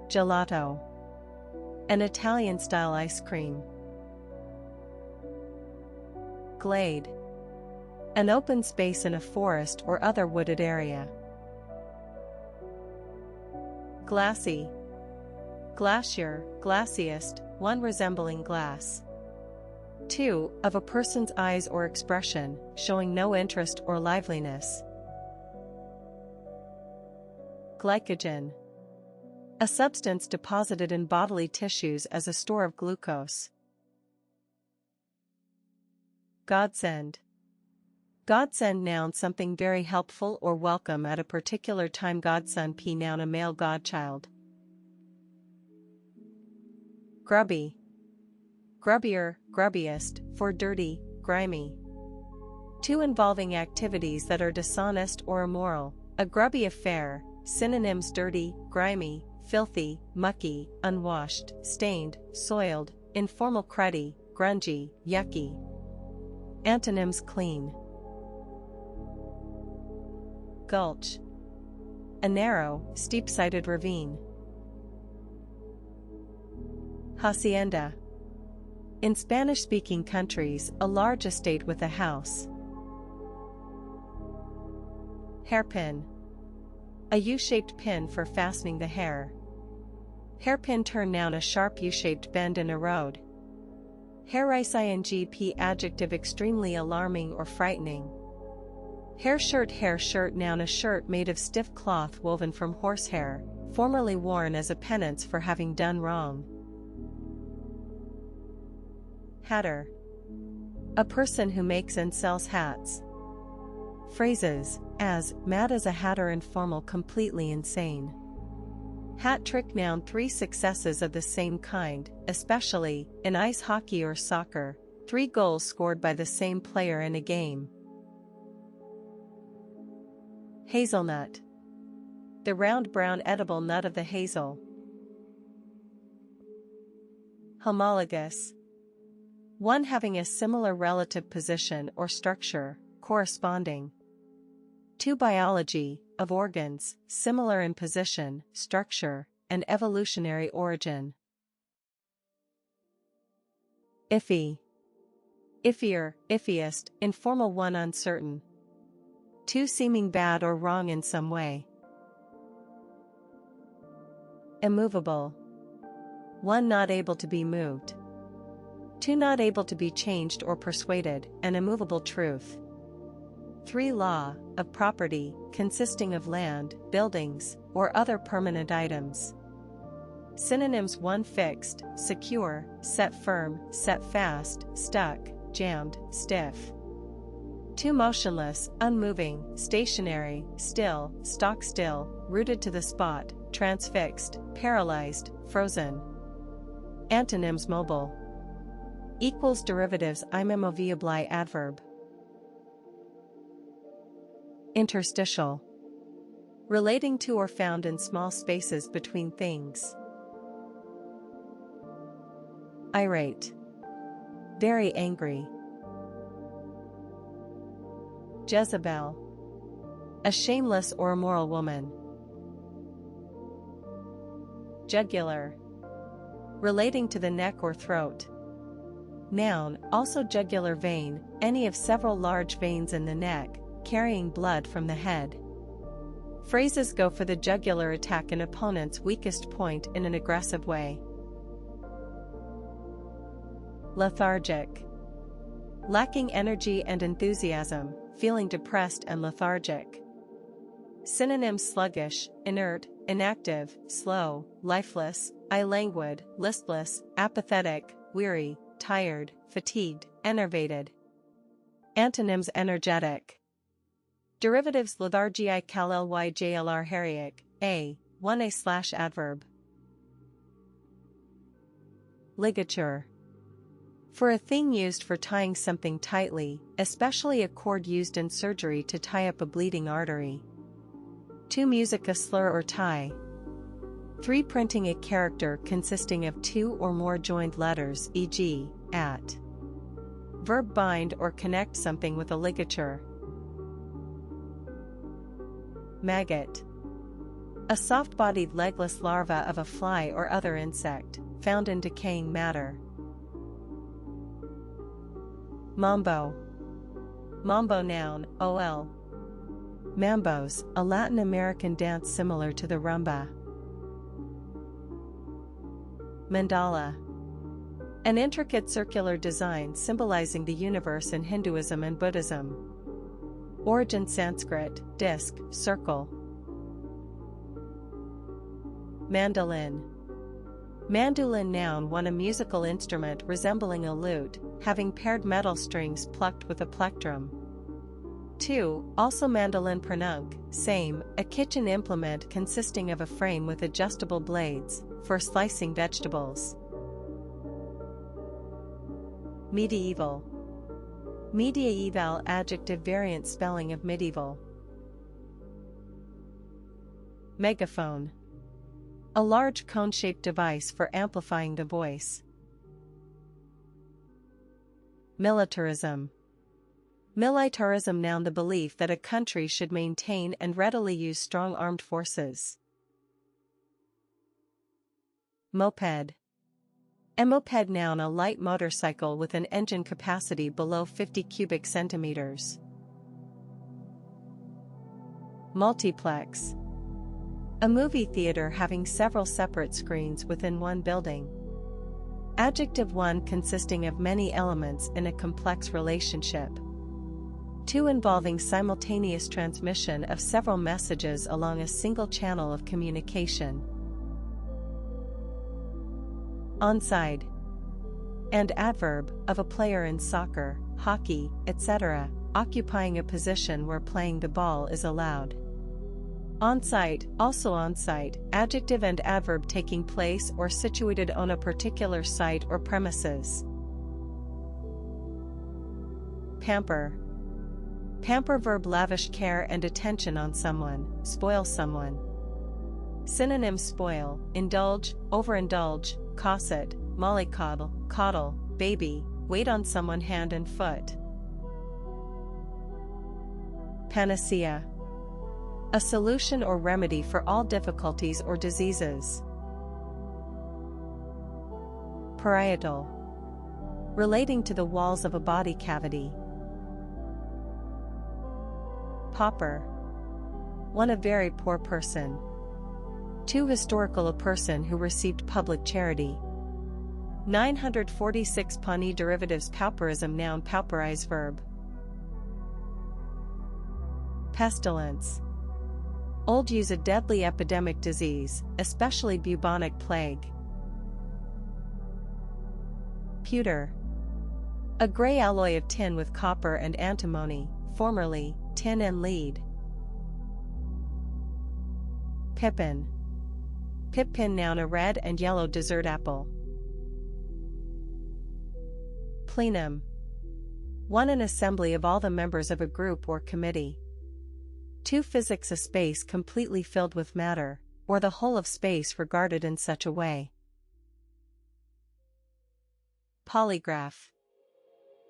Speaker 1: Gelato. An Italian-style ice cream. Glade. An open space in a forest or other wooded area. Glassy. Glacier, glaciest, one resembling glass. 2, of a person's eyes or expression, showing no interest or liveliness. Glycogen. A substance deposited in bodily tissues as a store of glucose. Godsend. Godsend, noun, something very helpful or welcome at a particular time. Godson, p, noun, a male godchild. Grubby. Grubbier, grubbiest, for dirty, grimy. 2, involving activities that are dishonest or immoral, a grubby affair. Synonyms: dirty, grimy, filthy, mucky, unwashed, stained, soiled, informal, cruddy, grungy, yucky. Antonyms: clean. Gulch. A narrow, steep-sided ravine. Hacienda. In Spanish-speaking countries, a large estate with a house. Hairpin. A U-shaped pin for fastening the hair. Hairpin turn, noun, a sharp U-shaped bend in a road. Hairice, ing, adjective, extremely alarming or frightening. Hair shirt, noun, a shirt made of stiff cloth woven from horsehair, formerly worn as a penance for having done wrong. Hatter. A person who makes and sells hats. Phrases, as, mad as a hatter, informal, completely insane. Hat trick, noun, 3 successes of the same kind, especially, in ice hockey or soccer, 3 goals scored by the same player in a game. Hazelnut. The round brown edible nut of the hazel. Homologous. One having a similar relative position or structure, corresponding. 2, biology, of organs, similar in position, structure, and evolutionary origin. Iffy. Iffier, iffiest, informal, one uncertain. 2, seeming bad or wrong in some way. Immovable. 1, not able to be moved. 2, not able to be changed or persuaded, an immovable truth. 3, law, of property, consisting of land, buildings, or other permanent items. Synonyms: 1, fixed, secure, set firm, set fast, stuck, jammed, stiff. Too motionless, unmoving, stationary, still, stock still, rooted to the spot, transfixed, paralyzed, frozen. Antonyms: mobile. Equals derivatives immovably adverb. Interstitial. Relating to or found in small spaces between things. Irate. Very angry. Jezebel. A shameless or immoral woman. Jugular. Relating to the neck or throat. Noun, also jugular vein, any of several large veins in the neck, carrying blood from the head. Phrases go for the jugular, attack an opponent's weakest point in an aggressive way. Lethargic. Lacking energy and enthusiasm, feeling depressed and lethargic. Synonyms: sluggish, inert, inactive, slow, lifeless, languid, listless, apathetic, weary, tired, fatigued, enervated. Antonyms: energetic. Derivatives: lethargiae lyjlr heriac, a, 1a/adverb. Ligature. For a thing used for tying something tightly, especially a cord used in surgery to tie up a bleeding artery. 2 music, a slur or tie. 3 printing a character consisting of 2 or more joined letters, e.g., at. Verb: bind or connect something with a ligature. Maggot. A soft-bodied legless larva of a fly or other insect, found in decaying matter. Mambo. Mambo noun, ol. Mambos, a Latin American dance similar to the rumba. Mandala. An intricate circular design symbolizing the universe in Hinduism and Buddhism. Origin: Sanskrit, disc, circle. Mandolin. Mandolin noun, one, a musical instrument resembling a lute, having paired metal strings plucked with a plectrum. 2. Also mandolin pronunc, same, a kitchen implement consisting of a frame with adjustable blades, for slicing vegetables. Medieval. Medieval, adjective variant spelling of medieval. Megaphone. A large cone-shaped device for amplifying the voice. Militarism. Militarism noun, the belief that a country should maintain and readily use strong armed forces. Moped. A moped noun, a light motorcycle with an engine capacity below 50 cubic centimeters. Multiplex. A movie theater having several separate screens within one building. Adjective: one, consisting of many elements in a complex relationship. 2, involving simultaneous transmission of several messages along a single channel of communication. Onside. And adverb, of a player in soccer, hockey, etc., occupying a position where playing the ball is allowed. On-site, also on-site, adjective and adverb taking place or situated on a particular site or premises. Pamper. Pamper verb, lavish care and attention on someone, spoil someone. Synonyms: spoil, indulge, overindulge, cosset, mollycoddle, coddle, baby, wait on someone hand and foot. Panacea. A solution or remedy for all difficulties or diseases. Parietal. Relating to the walls of a body cavity. Pauper. One, a very poor person. 2, historical, a person who received public charity. 946 Pawnee derivatives: pauperism noun, pauperize verb. Pestilence. Old, use a deadly epidemic disease, especially bubonic plague. Pewter. A gray alloy of tin with copper and antimony, formerly, tin and lead. Pippin. Pippin, noun, a red and yellow dessert apple. Plenum. One, an assembly of all the members of a group or committee. 2, physics, a space completely filled with matter, or the whole of space regarded in such a way. Polygraph.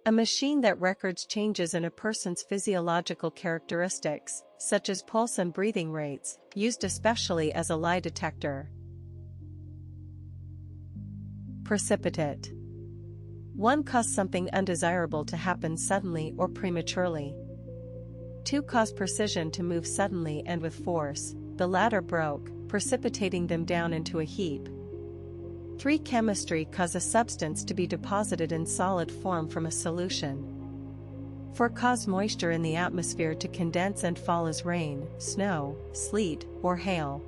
Speaker 1: A machine that records changes in a person's physiological characteristics, such as pulse and breathing rates, used especially as a lie detector. Precipitate. 1, cause something undesirable to happen suddenly or prematurely. 2, cause precision to move suddenly and with force, the latter broke, precipitating them down into a heap. 3, chemistry, cause a substance to be deposited in solid form from a solution. 4, cause moisture in the atmosphere to condense and fall as rain, snow, sleet, or hail.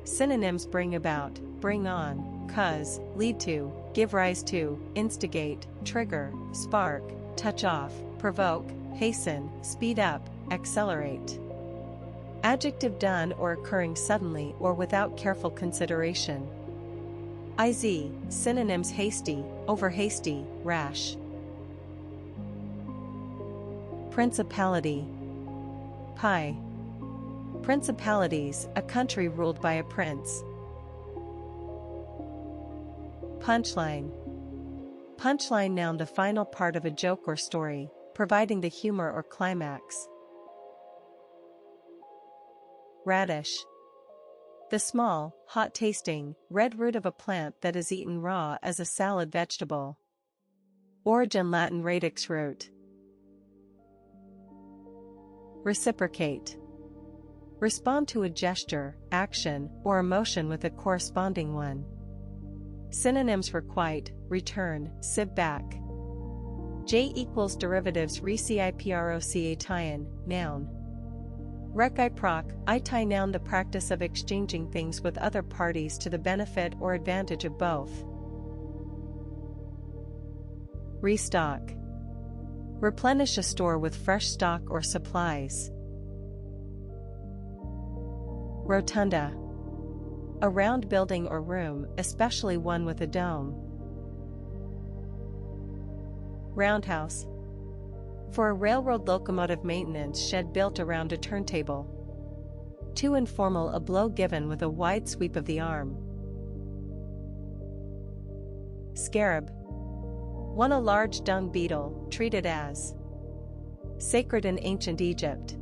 Speaker 1: Synonyms: bring about, bring on, cause, lead to, give rise to, instigate, trigger, spark, touch off, provoke, hasten, speed up, accelerate. Adjective: done or occurring suddenly or without careful consideration. Iz. Synonyms: hasty, over hasty, rash. Principality. Pi. Principalities, a country ruled by a prince. Punchline. Punchline, noun, the final part of a joke or story, providing the humor or climax. Radish. The small, hot-tasting, red root of a plant that is eaten raw as a salad vegetable. Origin: Latin, radix, root. Reciprocate. Respond to a gesture, action, or emotion with a corresponding one. Synonyms: requite, return, sieve back. J equals derivatives: reciprocatian, noun. Reciproc, itai, noun, the practice of exchanging things with other parties to the benefit or advantage of both. Restock. Replenish a store with fresh stock or supplies. Rotunda. A round building or room, especially one with a dome. Roundhouse. For a railroad locomotive maintenance shed built around a turntable. 2, informal, a blow given with a wide sweep of the arm. Scarab. 1, a large dung beetle, treated as sacred in ancient Egypt.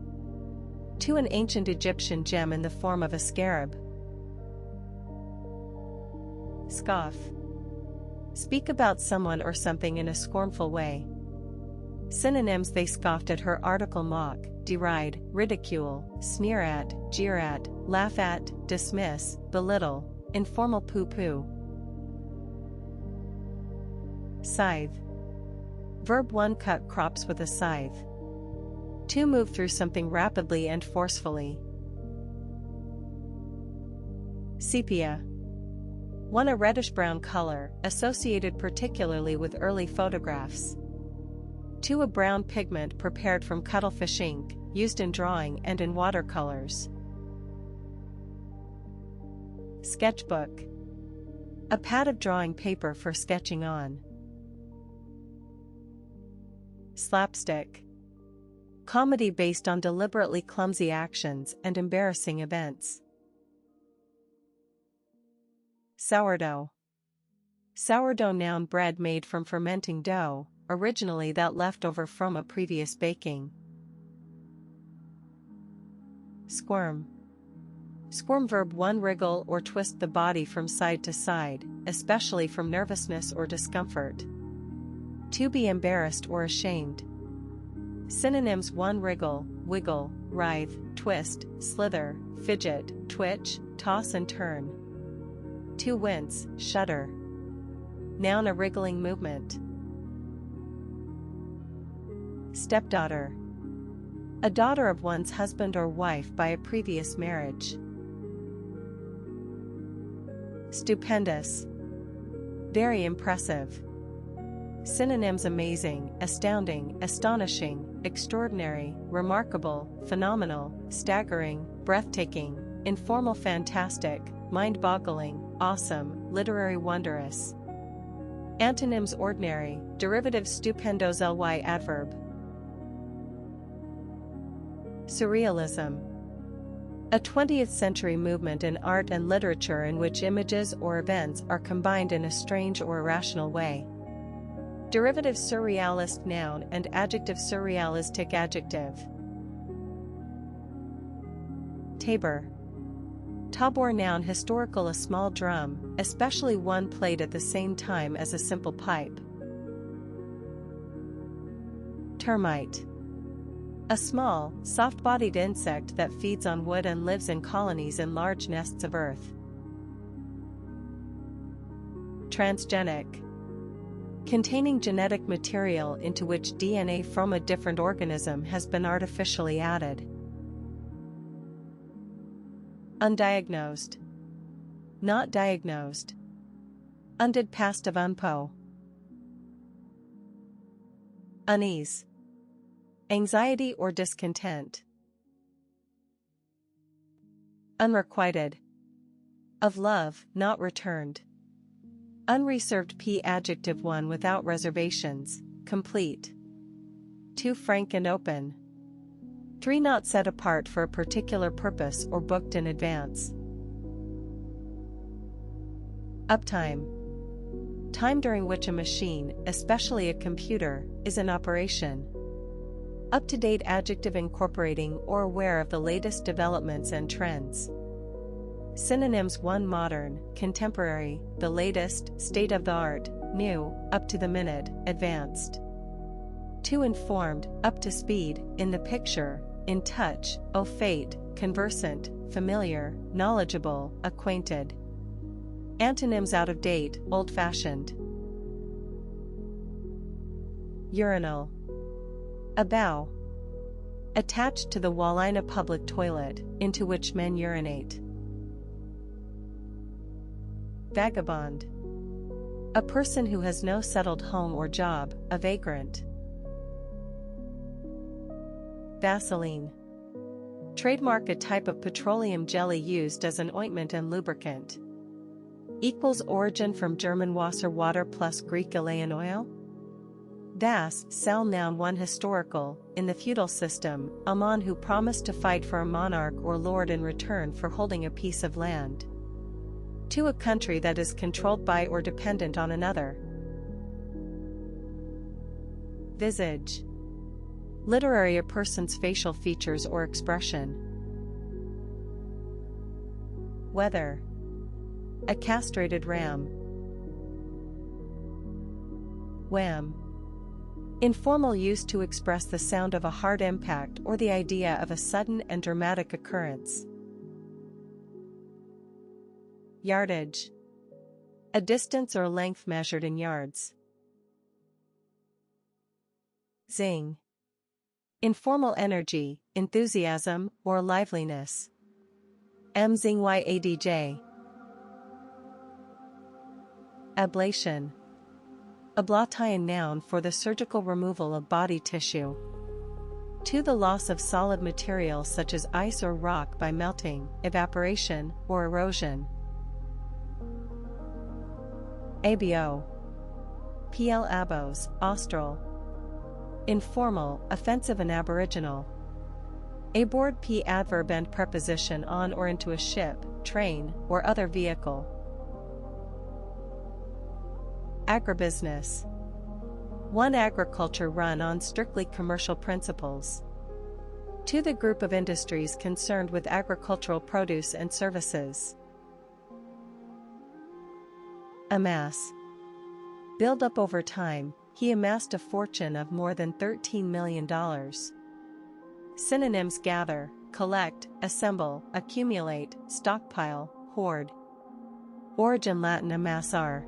Speaker 1: 2, an ancient Egyptian gem in the form of a scarab. Scoff. Speak about someone or something in a scornful way. Synonyms: they scoffed at her article, mock, deride, ridicule, sneer at, jeer at, laugh at, dismiss, belittle, informal pooh-pooh. Scythe. Verb 1, cut crops with a scythe. 2, move through something rapidly and forcefully. Sepia. 1, a reddish-brown color, associated particularly with early photographs. 2, a brown pigment prepared from cuttlefish ink, used in drawing and in watercolors. Sketchbook. A pad of drawing paper for sketching on. Slapstick. Comedy based on deliberately clumsy actions and embarrassing events. Sourdough. Sourdough, noun, bread made from fermenting dough, originally that left over from a previous baking. Squirm. Squirm, verb 1, wriggle or twist the body from side to side, especially from nervousness or discomfort. 2, be embarrassed or ashamed. Synonyms: 1, wriggle, wiggle, writhe, twist, slither, fidget, twitch, toss and turn. 2, wince, shudder. Noun, a wriggling movement. Stepdaughter. A daughter of one's husband or wife by a previous marriage. Stupendous. Very impressive. Synonyms: amazing, astounding, astonishing, extraordinary, remarkable, phenomenal, staggering, breathtaking, informal, fantastic, mind-boggling, awesome, literary, wondrous. Antonyms: ordinary, derivative: stupendous, ly adverb. Surrealism. A 20th century movement in art and literature in which images or events are combined in a strange or irrational way. Derivative: surrealist noun and adjective: surrealistic adjective. Tabor. Tabor noun historical: a small drum, especially one played at the same time as a simple pipe. Termite. A small, soft-bodied insect that feeds on wood and lives in colonies in large nests of earth. Transgenic. Containing genetic material into which DNA from a different organism has been artificially added. Undiagnosed. Not diagnosed. Undid past of unpo. Unease. Anxiety or discontent. Unrequited. Of love, not returned. Unreserved p adjective: one without reservations, complete. 2 frank and open. 3 not set apart for a particular purpose or booked in advance. Uptime. Time during which a machine, especially a computer, is in operation. Up-to-date adjective: incorporating or aware of the latest developments and trends. Synonyms: 1 modern, contemporary, the latest, state-of-the-art, new, up to the minute, advanced. 2 informed, up to speed, in the picture, in touch, au fait, conversant, familiar, knowledgeable, acquainted. Antonyms: out of date, old-fashioned. Urinal. A bow. Attached to the wall in a public toilet, into which men urinate. Vagabond. A person who has no settled home or job, a vagrant. Vaseline. Trademark: a type of petroleum jelly used as an ointment and lubricant. Equals origin from German Wasser water plus Greek Elaean oil. Vas, sell noun 1 historical, in the feudal system, a man who promised to fight for a monarch or lord in return for holding a piece of land. 2 a country that is controlled by or dependent on another. Visage. Literary: a person's facial features or expression. Weather. A castrated ram. Wham. Informal use to express the sound of a hard impact or the idea of a sudden and dramatic occurrence. Yardage. A distance or length measured in yards. Zing. Informal energy, enthusiasm, or liveliness. Mzingyadj. Ablation. Ablatain noun for the surgical removal of body tissue. 2 the loss of solid material such as ice or rock by melting, evaporation, or erosion. Abo. Pl abos, austral. Informal, offensive and aboriginal. Aboard p adverb and preposition on or into a ship, train, or other vehicle. Agribusiness. 1 agriculture run on strictly commercial principles. 2 the group of industries concerned with agricultural produce and services. Amass. Build up over time, he amassed a fortune of more than $13 million. Synonyms: gather, collect, assemble, accumulate, stockpile, hoard. Origin: Latin amassare.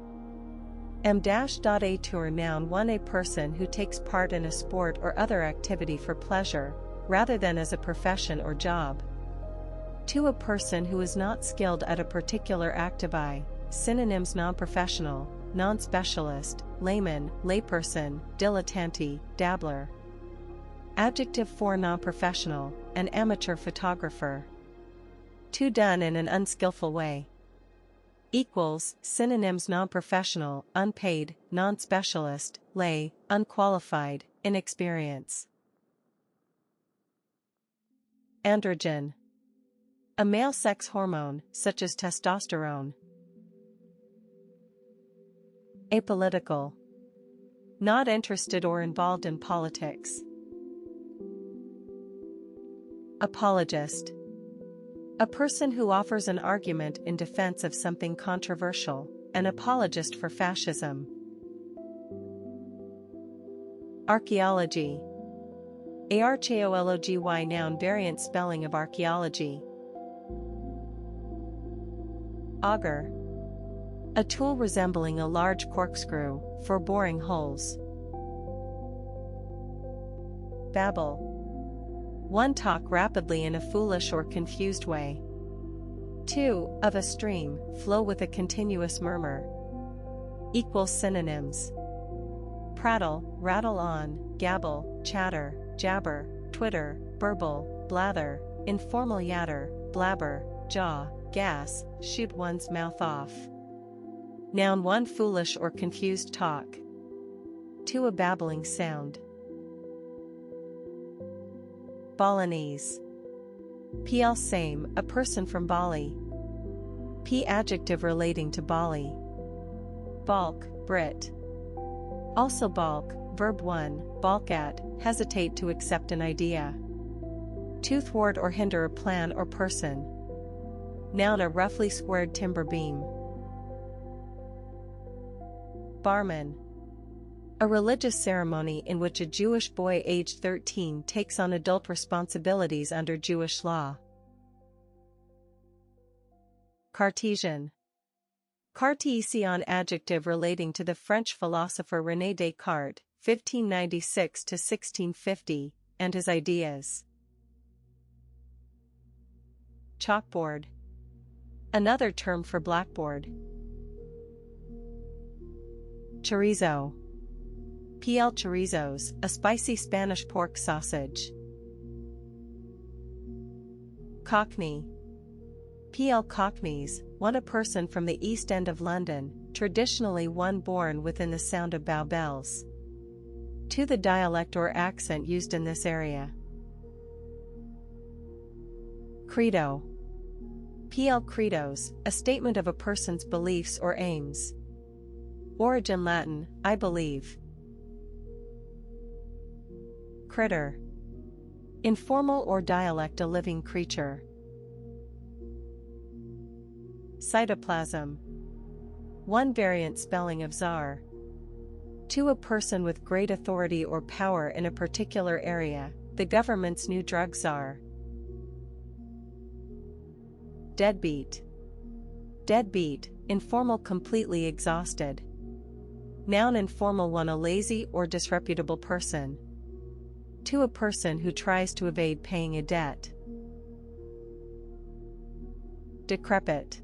Speaker 1: M-a noun 1 a person who takes part in a sport or other activity for pleasure, rather than as a profession or job. 2 a person who is not skilled at a particular activi. Synonyms: non-professional, non-specialist, layman, layperson, dilettante, dabbler. Adjective for non-professional, an amateur photographer. To done in an unskillful way. Equals, synonyms non-professional, unpaid, non-specialist, lay, unqualified, inexperience. Androgen. A male sex hormone, such as testosterone. Apolitical. Not interested or involved in politics. Apologist. A person who offers an argument in defense of something controversial, an apologist for fascism. Archaeology. Archaeology noun variant spelling of archaeology. Auger. A tool resembling a large corkscrew, for boring holes. Babble. One talk rapidly in a foolish or confused way. 2. Of a stream, flow with a continuous murmur. Equals synonyms. Prattle, rattle on, gabble, chatter, jabber, twitter, burble, blather, informal yatter, blabber, jaw, gas, shoot one's mouth off. Noun 1 foolish or confused talk. 2 a babbling sound. Balinese. Pl same, a person from Bali. P adjective relating to Bali. Balk, Brit. Also balk, verb 1, balk at, hesitate to accept an idea. To thwart or hinder a plan or person. Noun a roughly squared timber beam. Barman. A religious ceremony in which a Jewish boy aged 13 takes on adult responsibilities under Jewish law. Cartesian. Cartesian adjective relating to the French philosopher René Descartes, 1596 to 1650, and his ideas. Chalkboard. Another term for blackboard. Chorizo. Pl chorizos, a spicy Spanish pork sausage. Cockney. Pl cockneys, one a person from the East End of London, traditionally one born within the sound of bow bells. To the dialect or accent used in this area. Credo. Pl credos, a statement of a person's beliefs or aims. Origin Latin, I believe. Critter. Informal or dialect a living creature. Cytoplasm. One variant spelling of czar. To a person with great authority or power in a particular area, the government's new drug czar. Deadbeat. Deadbeat, informal completely exhausted. Noun informal one a lazy or disreputable person. To a person who tries to evade paying a debt. Decrepit.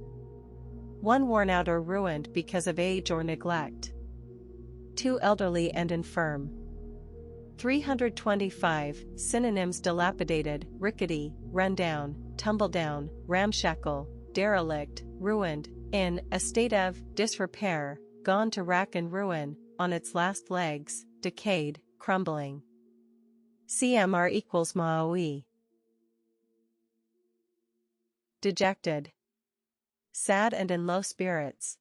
Speaker 1: One worn out or ruined because of age or neglect. To elderly and infirm. 325 synonyms dilapidated, rickety, run down, tumble down, ramshackle, derelict, ruined, in a state of disrepair, gone to rack and ruin, on its last legs, decayed, crumbling. CMR equals Maui. Dejected. Sad and in low spirits.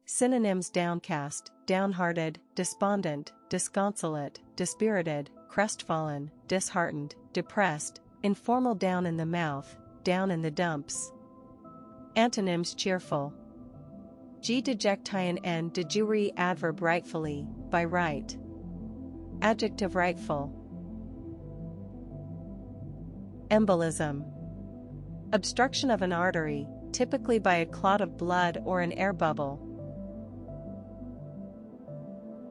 Speaker 1: Synonyms downcast, downhearted, despondent, disconsolate, dispirited, crestfallen, disheartened, depressed, informal down in the mouth, down in the dumps. Antonyms cheerful. G dejectien n de jure adverb rightfully, by right. Adjective rightful. Embolism. Obstruction of an artery, typically by a clot of blood or an air bubble.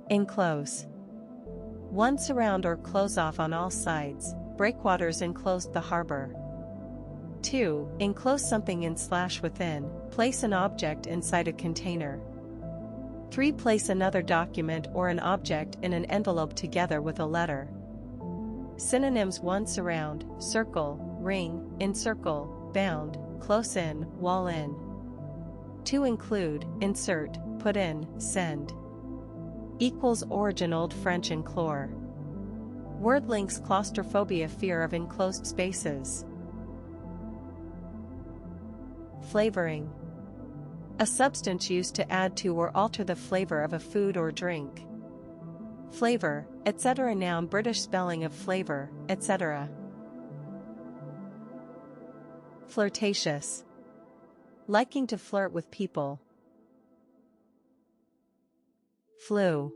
Speaker 1: Enclose. One surround or close off on all sides, breakwaters enclosed the harbor. 2. Enclose something in/within, place an object inside a container. 3. Place another document or an object in an envelope together with a letter. Synonyms: 1. Surround, circle, ring, encircle, bound, close in, wall in. 2. Include, insert, put in, send. Equals origin: Old French enclore. Word links: claustrophobia, fear of enclosed spaces. Flavoring. A substance used to add to or alter the flavor of a food or drink. Flavor, etc. Noun: British spelling of flavor, etc. Flirtatious. Liking to flirt with people. Flue.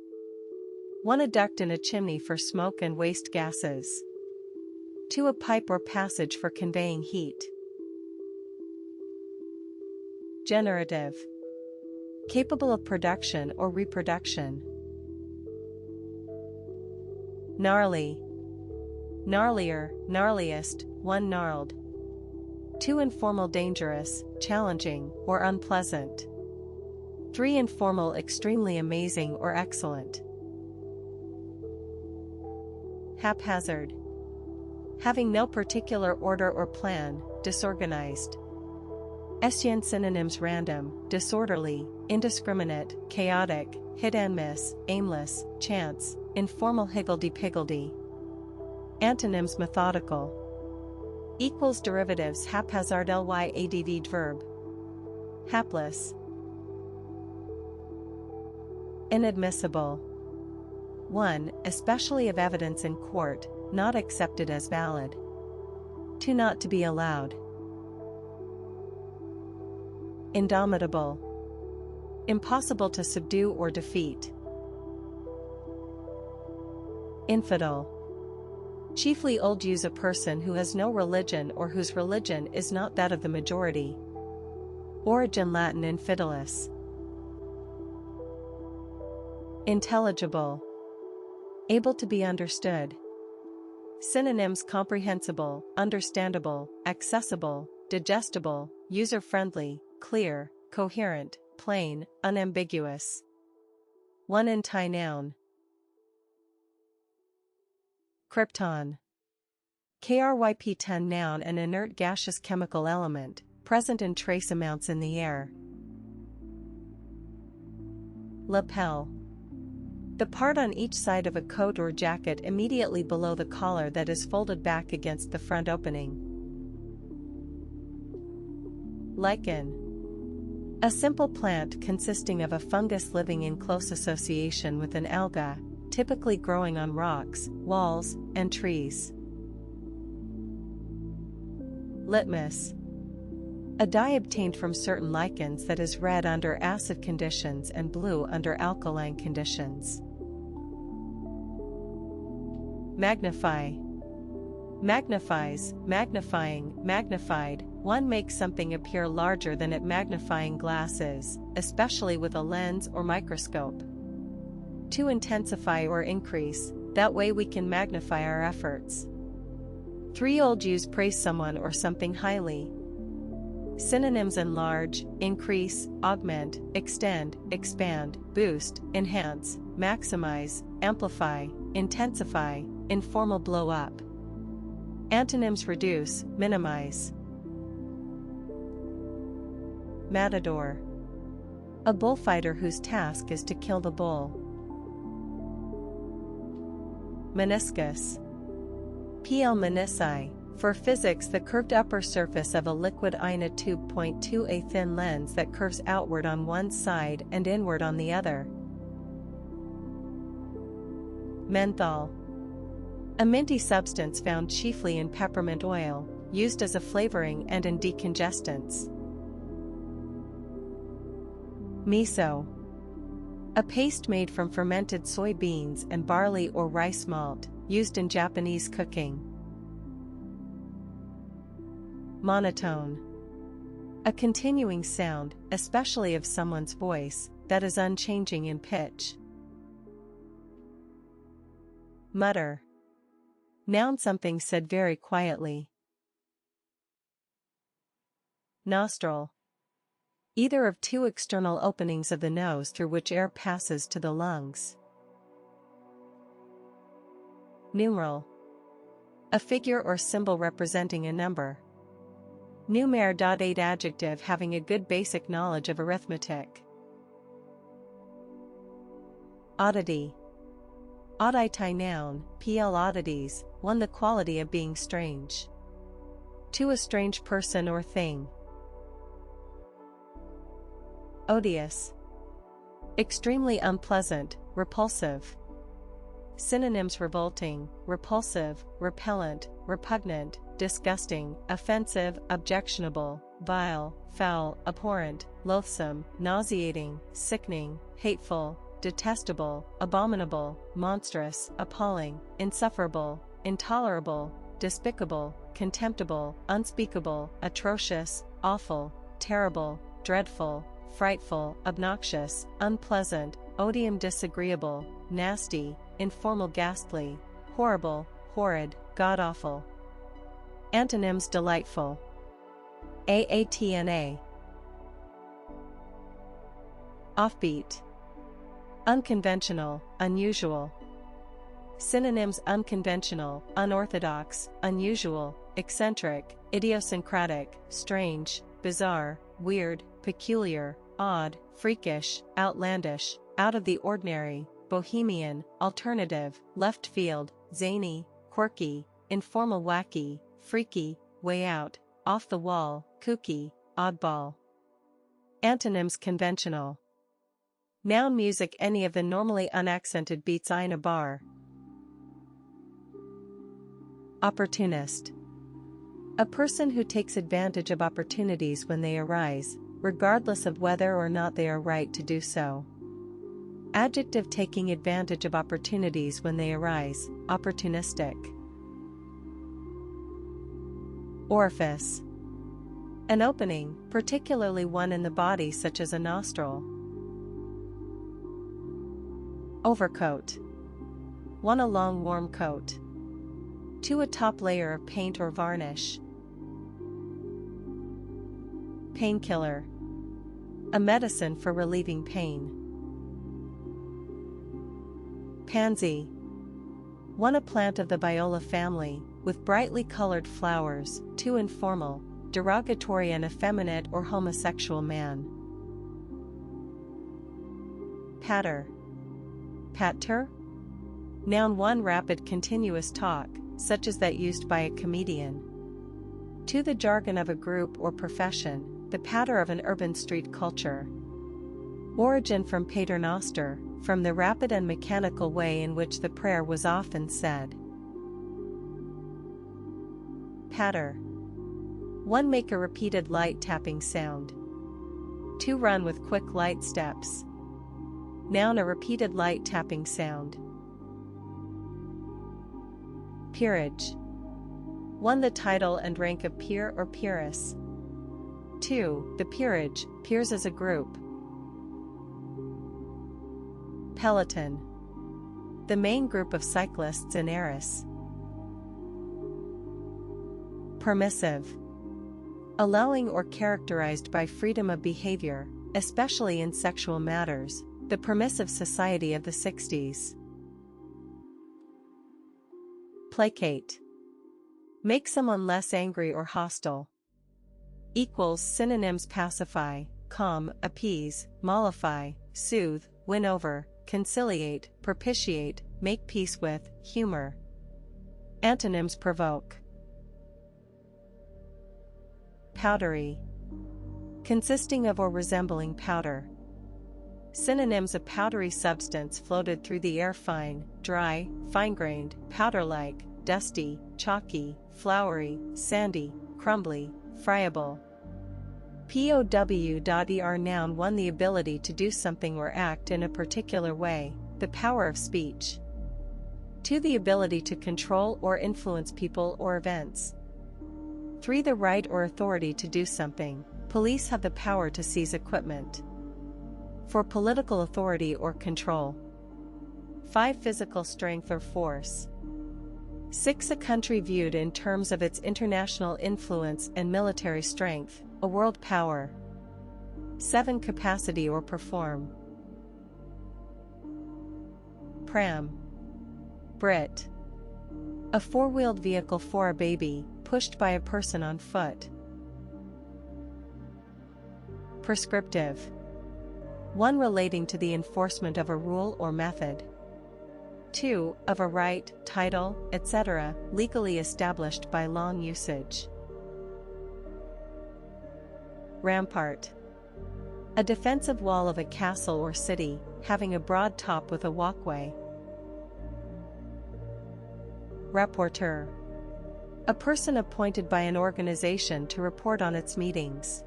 Speaker 1: 1. A duct in a chimney for smoke and waste gases. 2. A pipe or passage for conveying heat. Generative. Capable of production or reproduction. Gnarly. Gnarlier, gnarliest, one gnarled. 2. Informal, dangerous, challenging, or unpleasant. 3. Informal, extremely amazing or excellent. Haphazard. Having no particular order or plan, disorganized. SGN synonyms: random, disorderly, indiscriminate, chaotic, hit and miss, aimless, chance, informal, higgledy-piggledy. Antonyms: methodical. Equals derivatives: haphazard, lyadv verb. Hapless. Inadmissible. 1. Especially of evidence in court, not accepted as valid. 2. Not to be allowed. Indomitable. Impossible to subdue or defeat. Infidel. Chiefly old, use a person who has no religion or whose religion is not that of the majority. Origin: Latin infidelis. Intelligible. Able to be understood. Synonyms: comprehensible, understandable, accessible, digestible, user-friendly, clear, coherent, plain, unambiguous. 1. Anti noun. Krypton. KRYP10 noun: an inert gaseous chemical element, present in trace amounts in the air. Lapel. The part on each side of a coat or jacket immediately below the collar that is folded back against the front opening. Lichen. A simple plant consisting of a fungus living in close association with an alga, typically growing on rocks, walls, and trees. Litmus. A dye obtained from certain lichens that is red under acid conditions and blue under alkaline conditions. Magnify. Magnifies, magnifying, magnified. 1. Makes something appear larger than it. Magnifying glass is, especially with a lens or microscope. 2. Intensify or increase, that way we can magnify our efforts. 3. Old, use, praise someone or something highly. Synonyms: enlarge, increase, augment, extend, expand, boost, enhance, maximize, amplify, intensify, informal, blow up. Antonyms: reduce, minimize. Matador. A bullfighter whose task is to kill the bull. Meniscus. PL menisci. For physics, the curved upper surface of a liquid ina tube. 2. A thin lens that curves outward on one side and inward on the other. Menthol. A minty substance found chiefly in peppermint oil, used as a flavoring and in decongestants. Miso. A paste made from fermented soybeans and barley or rice malt, used in Japanese cooking. Monotone. A continuing sound, especially of someone's voice, that is unchanging in pitch. Mutter. Noun: something said very quietly. Nostril. Either of two external openings of the nose through which air passes to the lungs. Numeral. A figure or symbol representing a number. Numer. 8 Adjective having a good basic knowledge of arithmetic. Oddity. Oddity noun, pl oddities, one the quality of being strange. To a strange person or thing. Odious. Extremely unpleasant, repulsive. Synonyms: revolting, repulsive, repellent, repugnant, disgusting, offensive, objectionable, vile, foul, abhorrent, loathsome, nauseating, sickening, hateful, detestable, abominable, monstrous, appalling, insufferable, intolerable, despicable, contemptible, unspeakable, atrocious, awful, terrible, dreadful, frightful, obnoxious, unpleasant, odium, disagreeable, nasty, informal, ghastly, horrible, horrid, god-awful. Antonyms: delightful. Aatna. Offbeat. Unconventional, unusual. Synonyms: unconventional, unorthodox, unusual, eccentric, idiosyncratic, strange, bizarre, weird, peculiar, odd, freakish, outlandish, out of the ordinary, bohemian, alternative, left field, zany, quirky, informal, wacky, freaky, way out, off the wall, kooky, oddball. Antonyms: conventional. Noun: music, any of the normally unaccented beats in a bar. Opportunist. A person who takes advantage of opportunities when they arise, regardless of whether or not they are right to do so. Adjective: taking advantage of opportunities when they arise, opportunistic. Orifice. An opening, particularly one in the body such as a nostril. Overcoat. One a long warm coat. To a top layer of paint or varnish. Painkiller. A medicine for relieving pain. Pansy. One a plant of the Viola family, with brightly colored flowers, too informal, derogatory, an effeminate or homosexual man. Patter. Patter? Noun: one rapid continuous talk, such as that used by a comedian. To the jargon of a group or profession, the patter of an urban street culture. Origin: from paternoster, from the rapid and mechanical way in which the prayer was often said. Patter. One make a repeated light tapping sound. To run with quick light steps. Noun: a repeated light tapping sound. Peerage. One the title and rank of peer or peeress. 2. The peerage, peers as a group. Peloton. The main group of cyclists in Eris. Permissive. Allowing or characterized by freedom of behavior, especially in sexual matters, the permissive society of the 60s. Placate. Make someone less angry or hostile. Equals synonyms: pacify, calm, appease, mollify, soothe, win over, conciliate, propitiate, make peace with, humor. Antonyms: provoke. Powdery. Consisting of or resembling powder. Synonyms: a powdery substance floated through the air, fine, dry, fine-grained, powder-like, dusty, chalky, floury, sandy, crumbly, friable. POW.ER noun: one the ability to do something or act in a particular way, the power of speech. 2. The ability to control or influence people or events. 3. The right or authority to do something. Police have the power to seize equipment. For political authority or control. 5. Physical strength or force. 6. A country viewed in terms of its international influence and military strength, a world power. 7. Capacity or perform. Pram. Brit. A four-wheeled vehicle for a baby, pushed by a person on foot. Prescriptive. One relating to the enforcement of a rule or method. 2. Of a right, title, etc., legally established by long usage. Rampart. A defensive wall of a castle or city, having a broad top with a walkway. Rapporteur. A person appointed by an organization to report on its meetings.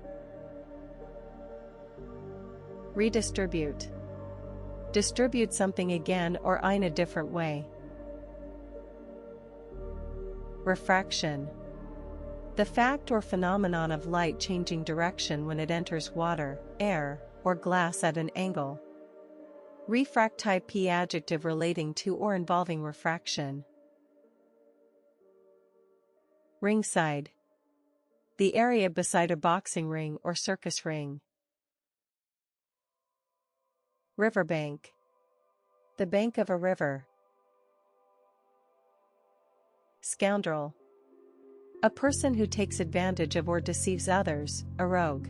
Speaker 1: Redistribute. Distribute something again or in a different way. Refraction. The fact or phenomenon of light changing direction when it enters water, air, or glass at an angle. Refractive p adjective relating to or involving refraction. Ringside. The area beside a boxing ring or circus ring. Riverbank. The bank of a river. Scoundrel. A person who takes advantage of or deceives others, a rogue.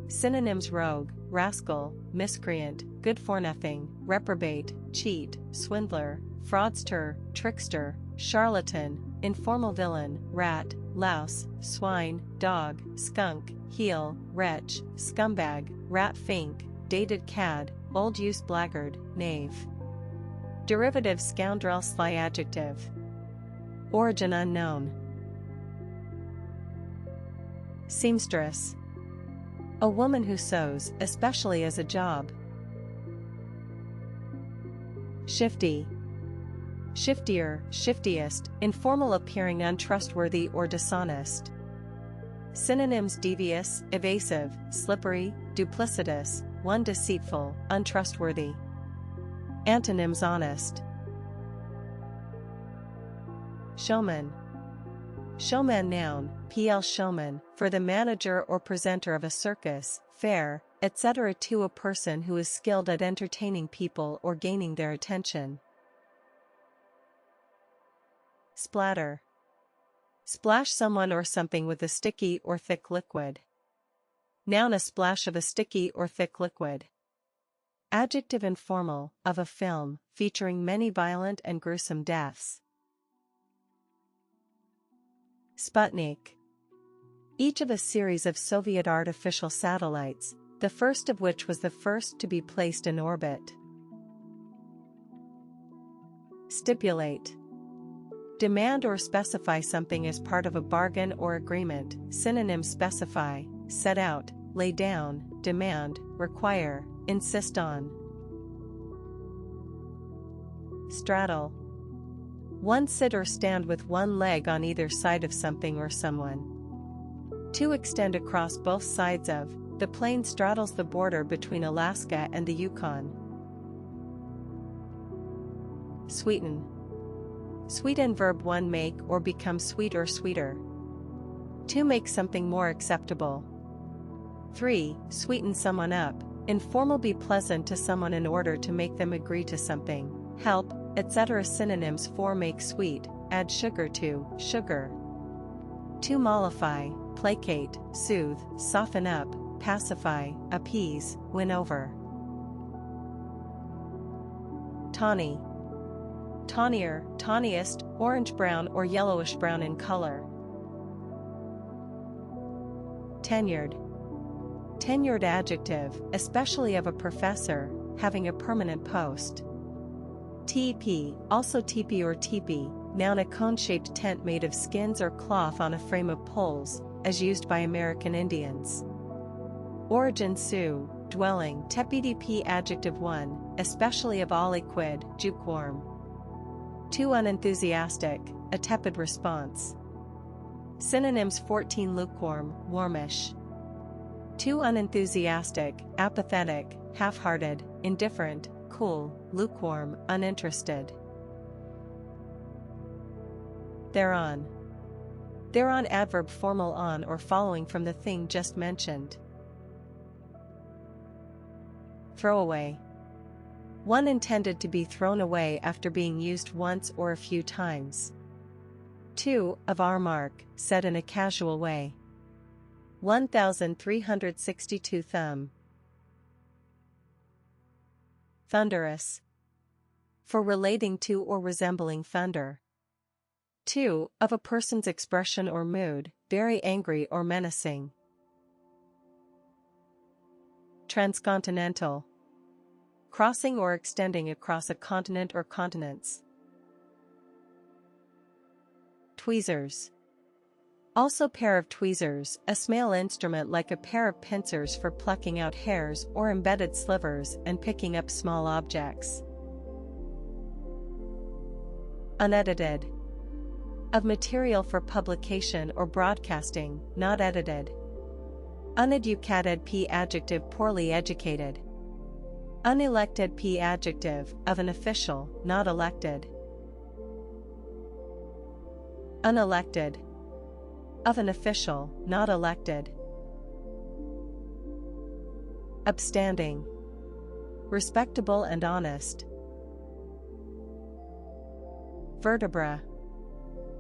Speaker 1: Synonyms: rogue, rascal, miscreant, good for nothing, reprobate, cheat, swindler, fraudster, trickster, charlatan, informal villain, rat, louse, swine, dog, skunk, heel, wretch, scumbag, rat fink, dated cad, old use blackguard, knave. Derivative: scoundrel, sly adjective. Origin unknown. Seamstress. A woman who sews, especially as a job. Shifty. Shiftier, shiftiest, informal, appearing untrustworthy or dishonest. Synonyms: devious, evasive, slippery, duplicitous, one deceitful, untrustworthy. Antonyms: honest. Showman. Showman noun, pl. showman, for the manager or presenter of a circus, fair, etc. to a person who is skilled at entertaining people or gaining their attention. Splatter. Splash someone or something with a sticky or thick liquid. Noun: a splash of a sticky or thick liquid. Adjective: informal, of a film, featuring many violent and gruesome deaths. Sputnik. Each of a series of Soviet artificial satellites, the first of which was the first to be placed in orbit. Stipulate. Demand or specify something as part of a bargain or agreement. Synonyms: specify, set out, lay down, demand, require, insist on. Straddle. One sit or stand with one leg on either side of something or someone. To extend across both sides of. The plane straddles the border between Alaska and the Yukon. Sweeten. Sweeten verb 1 make or become sweet or sweeter. To make something more acceptable. 3. Sweeten someone up. Informal: be pleasant to someone in order to make them agree to something, help, etc. Synonyms for make: sweet, add sugar to, sugar. To mollify, placate, soothe, soften up, pacify, appease, win over. Tawny. Tawnier, tawniest, orange-brown or yellowish-brown in color. Tenured. Tenured adjective, especially of a professor, having a permanent post. Teepee, also teepee or teepee, noun: a cone-shaped tent made of skins or cloth on a frame of poles, as used by American Indians. Origin: Sioux, dwelling. Tepidp adjective 1, especially of all liquid, lukewarm. Too unenthusiastic, a tepid response. Synonyms: 14. Lukewarm, warmish. Too unenthusiastic, apathetic, half-hearted, indifferent, cool, lukewarm, uninterested. Thereon. Thereon adverb formal on or following from the thing just mentioned. Throwaway. One intended to be thrown away after being used once or a few times. 2. Of our mark, said in a casual way. 1362 Thumb. Thunderous. For relating to or resembling thunder. 2. Of a person's expression or mood, very angry or menacing. Transcontinental. Crossing or extending across a continent or continents. Tweezers. Also pair of tweezers, a small instrument like a pair of pincers for plucking out hairs or embedded slivers and picking up small objects. Unedited. Of material for publication or broadcasting, not edited. Uneducated p adjective poorly educated. Unelected p adjective of an official, not elected. Unelected. Of an official, not elected. Upstanding. Respectable and honest. Vertebra.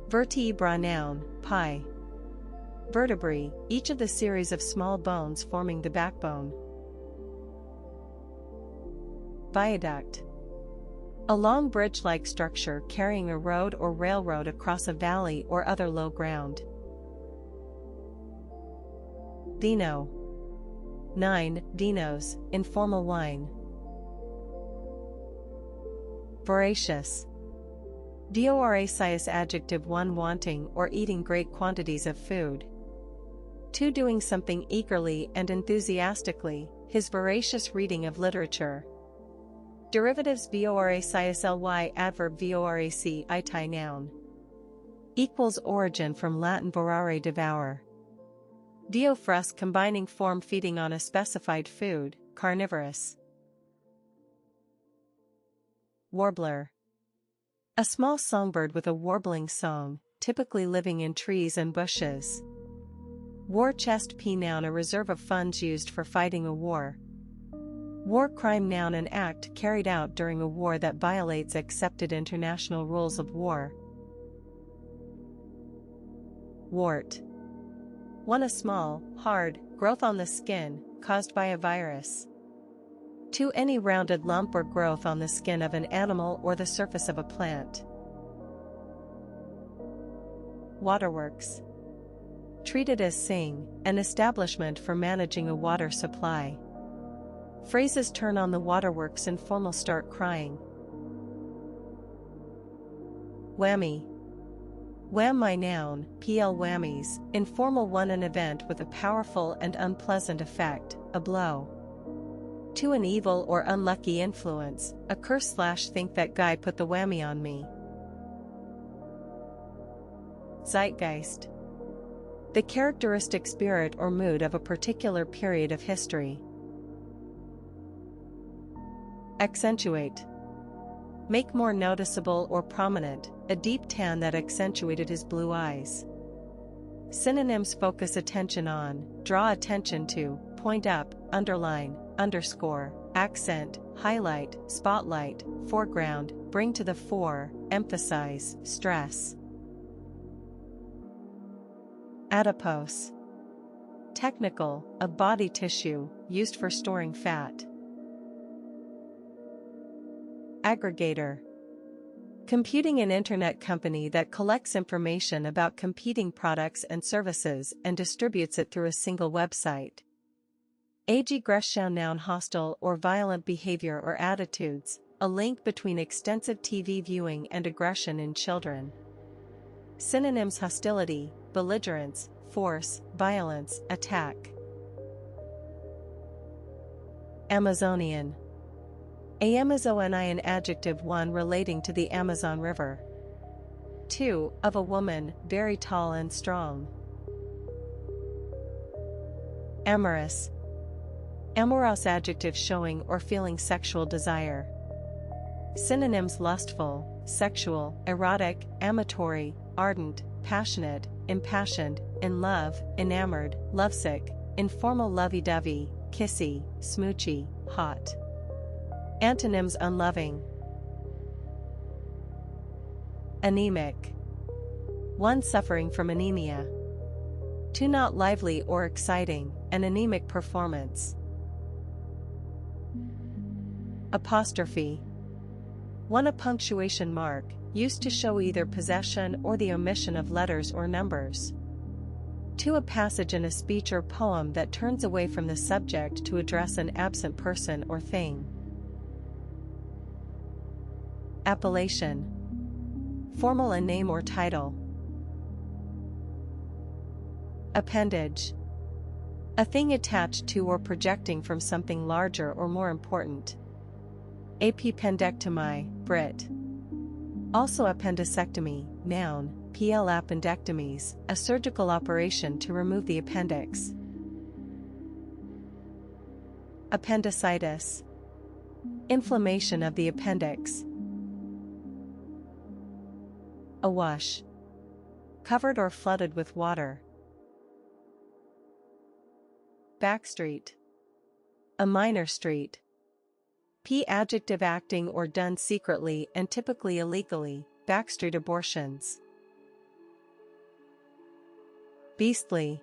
Speaker 1: Vertebra noun, pi. Vertebrae, each of the series of small bones forming the backbone. Viaduct. A long bridge-like structure carrying a road or railroad across a valley or other low ground. Dino. 9. Dinos, informal wine. Voracious. Voracious adjective 1 wanting or eating great quantities of food. 2 doing something eagerly and enthusiastically, his voracious reading of literature. Derivatives voracily adverb vorac iti noun. Equals origin from Latin vorare devour. Diophrus combining form feeding on a specified food, carnivorous. Warbler. A small songbird with a warbling song, typically living in trees and bushes. War chest p noun a reserve of funds used for fighting a war. War crime noun an act carried out during a war that violates accepted international rules of war. Wart. 1. A small, hard, growth on the skin, caused by a virus. 2. Any rounded lump or growth on the skin of an animal or the surface of a plant. Waterworks. Treated as sing, an establishment for managing a water supply. Phrases turn on the waterworks and formal start crying. Whammy. Wham my noun, pl whammies, informal one an event with a powerful and unpleasant effect, a blow. 2. An evil or unlucky influence, a curse/think that guy put the whammy on me. Zeitgeist. The characteristic spirit or mood of a particular period of history. Accentuate. Make more noticeable or prominent, a deep tan that accentuated his blue eyes. Synonyms focus attention on, draw attention to, point up, underline, underscore, accent, highlight, spotlight, foreground, bring to the fore, emphasize, stress. Adipose. Technical, of body tissue, used for storing fat. Aggregator. Computing an internet company that collects information about competing products and services and distributes it through a single website. Aggression noun hostile or violent behavior or attitudes, a link between extensive TV viewing and aggression in children. Synonyms hostility, belligerence, force, violence, attack. Amazonian. Amazonian adjective 1 relating to the Amazon River. 2. Of a woman, very tall and strong. Amorous. Amorous adjective showing or feeling sexual desire. Synonyms lustful, sexual, erotic, amatory, ardent, passionate, impassioned, in love, enamored, lovesick, informal lovey-dovey, kissy, smoochy, hot. Antonyms: unloving, anemic, one suffering from anemia. 2 not lively or exciting, an anemic performance. Apostrophe 1 a punctuation mark, used to show either possession or the omission of letters or numbers. 2 a passage in a speech or poem that turns away from the subject to address an absent person or thing. Appellation formal, a name or title. Appendage a thing attached to or projecting from something larger or more important. Appendectomy, Brit. Also appendicectomy, noun, PL appendectomies, a surgical operation to remove the appendix. Appendicitis, inflammation of the appendix. Awash, covered or flooded with water. Backstreet, a minor street. P adjective acting or done secretly and typically illegally, backstreet abortions. Beastly,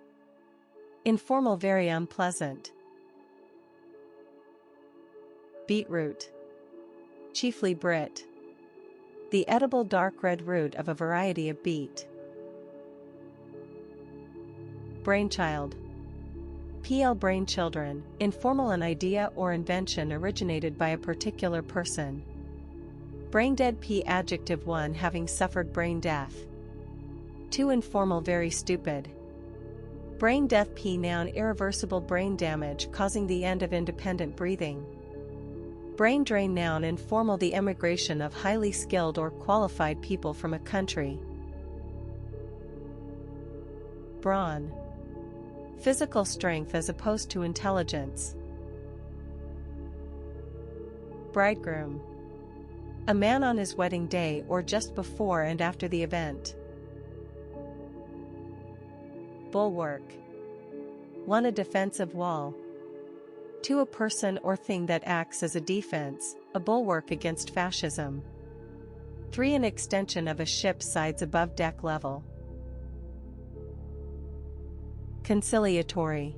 Speaker 1: informal, very unpleasant. Beetroot, chiefly Brit. The edible dark red root of a variety of beet. Brainchild, PL brainchildren, informal, an idea or invention originated by a particular person. Braindead, P adjective 1 having suffered brain death. 2 informal, very stupid. Brain death, P noun, irreversible brain damage causing the end of independent breathing. Brain drain, noun, informal, the emigration of highly skilled or qualified people from a country. Brawn, physical strength as opposed to intelligence. Bridegroom, a man on his wedding day or just before and after the event. Bulwark, 1 a defensive wall. 2 a person or thing that acts as a defense, a bulwark against fascism. 3 an extension of a ship's sides above deck level. Conciliatory,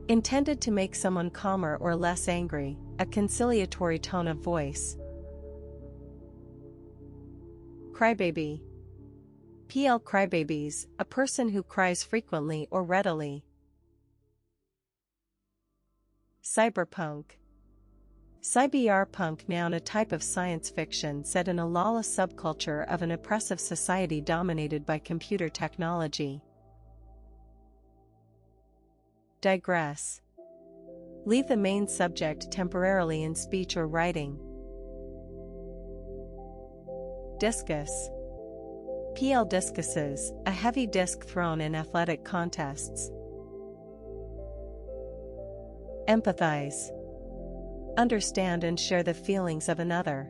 Speaker 1: intended to make someone calmer or less angry, a conciliatory tone of voice. Crybaby, PL crybabies, a person who cries frequently or readily. Cyberpunk, cyberpunk, noun, a type of science fiction set in a lawless subculture of an oppressive society dominated by computer technology. Digress, leave the main subject temporarily in speech or writing. Discus, PL discuses, a heavy disc thrown in athletic contests. Empathize, understand and share the feelings of another.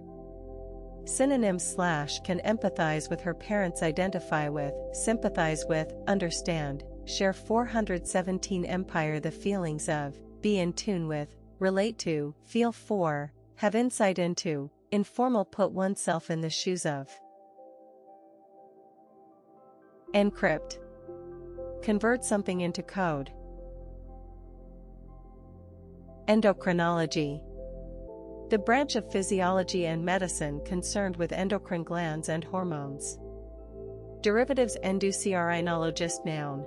Speaker 1: Synonyms: / can empathize with her parents, identify with, sympathize with, understand, share. 417 Empire, the feelings of, be in tune with, relate to, feel for, have insight into, informal, put oneself in the shoes of. Encrypt, convert something into code. Endocrinology, the branch of physiology and medicine concerned with endocrine glands and hormones. Derivatives: endocrinologist, noun.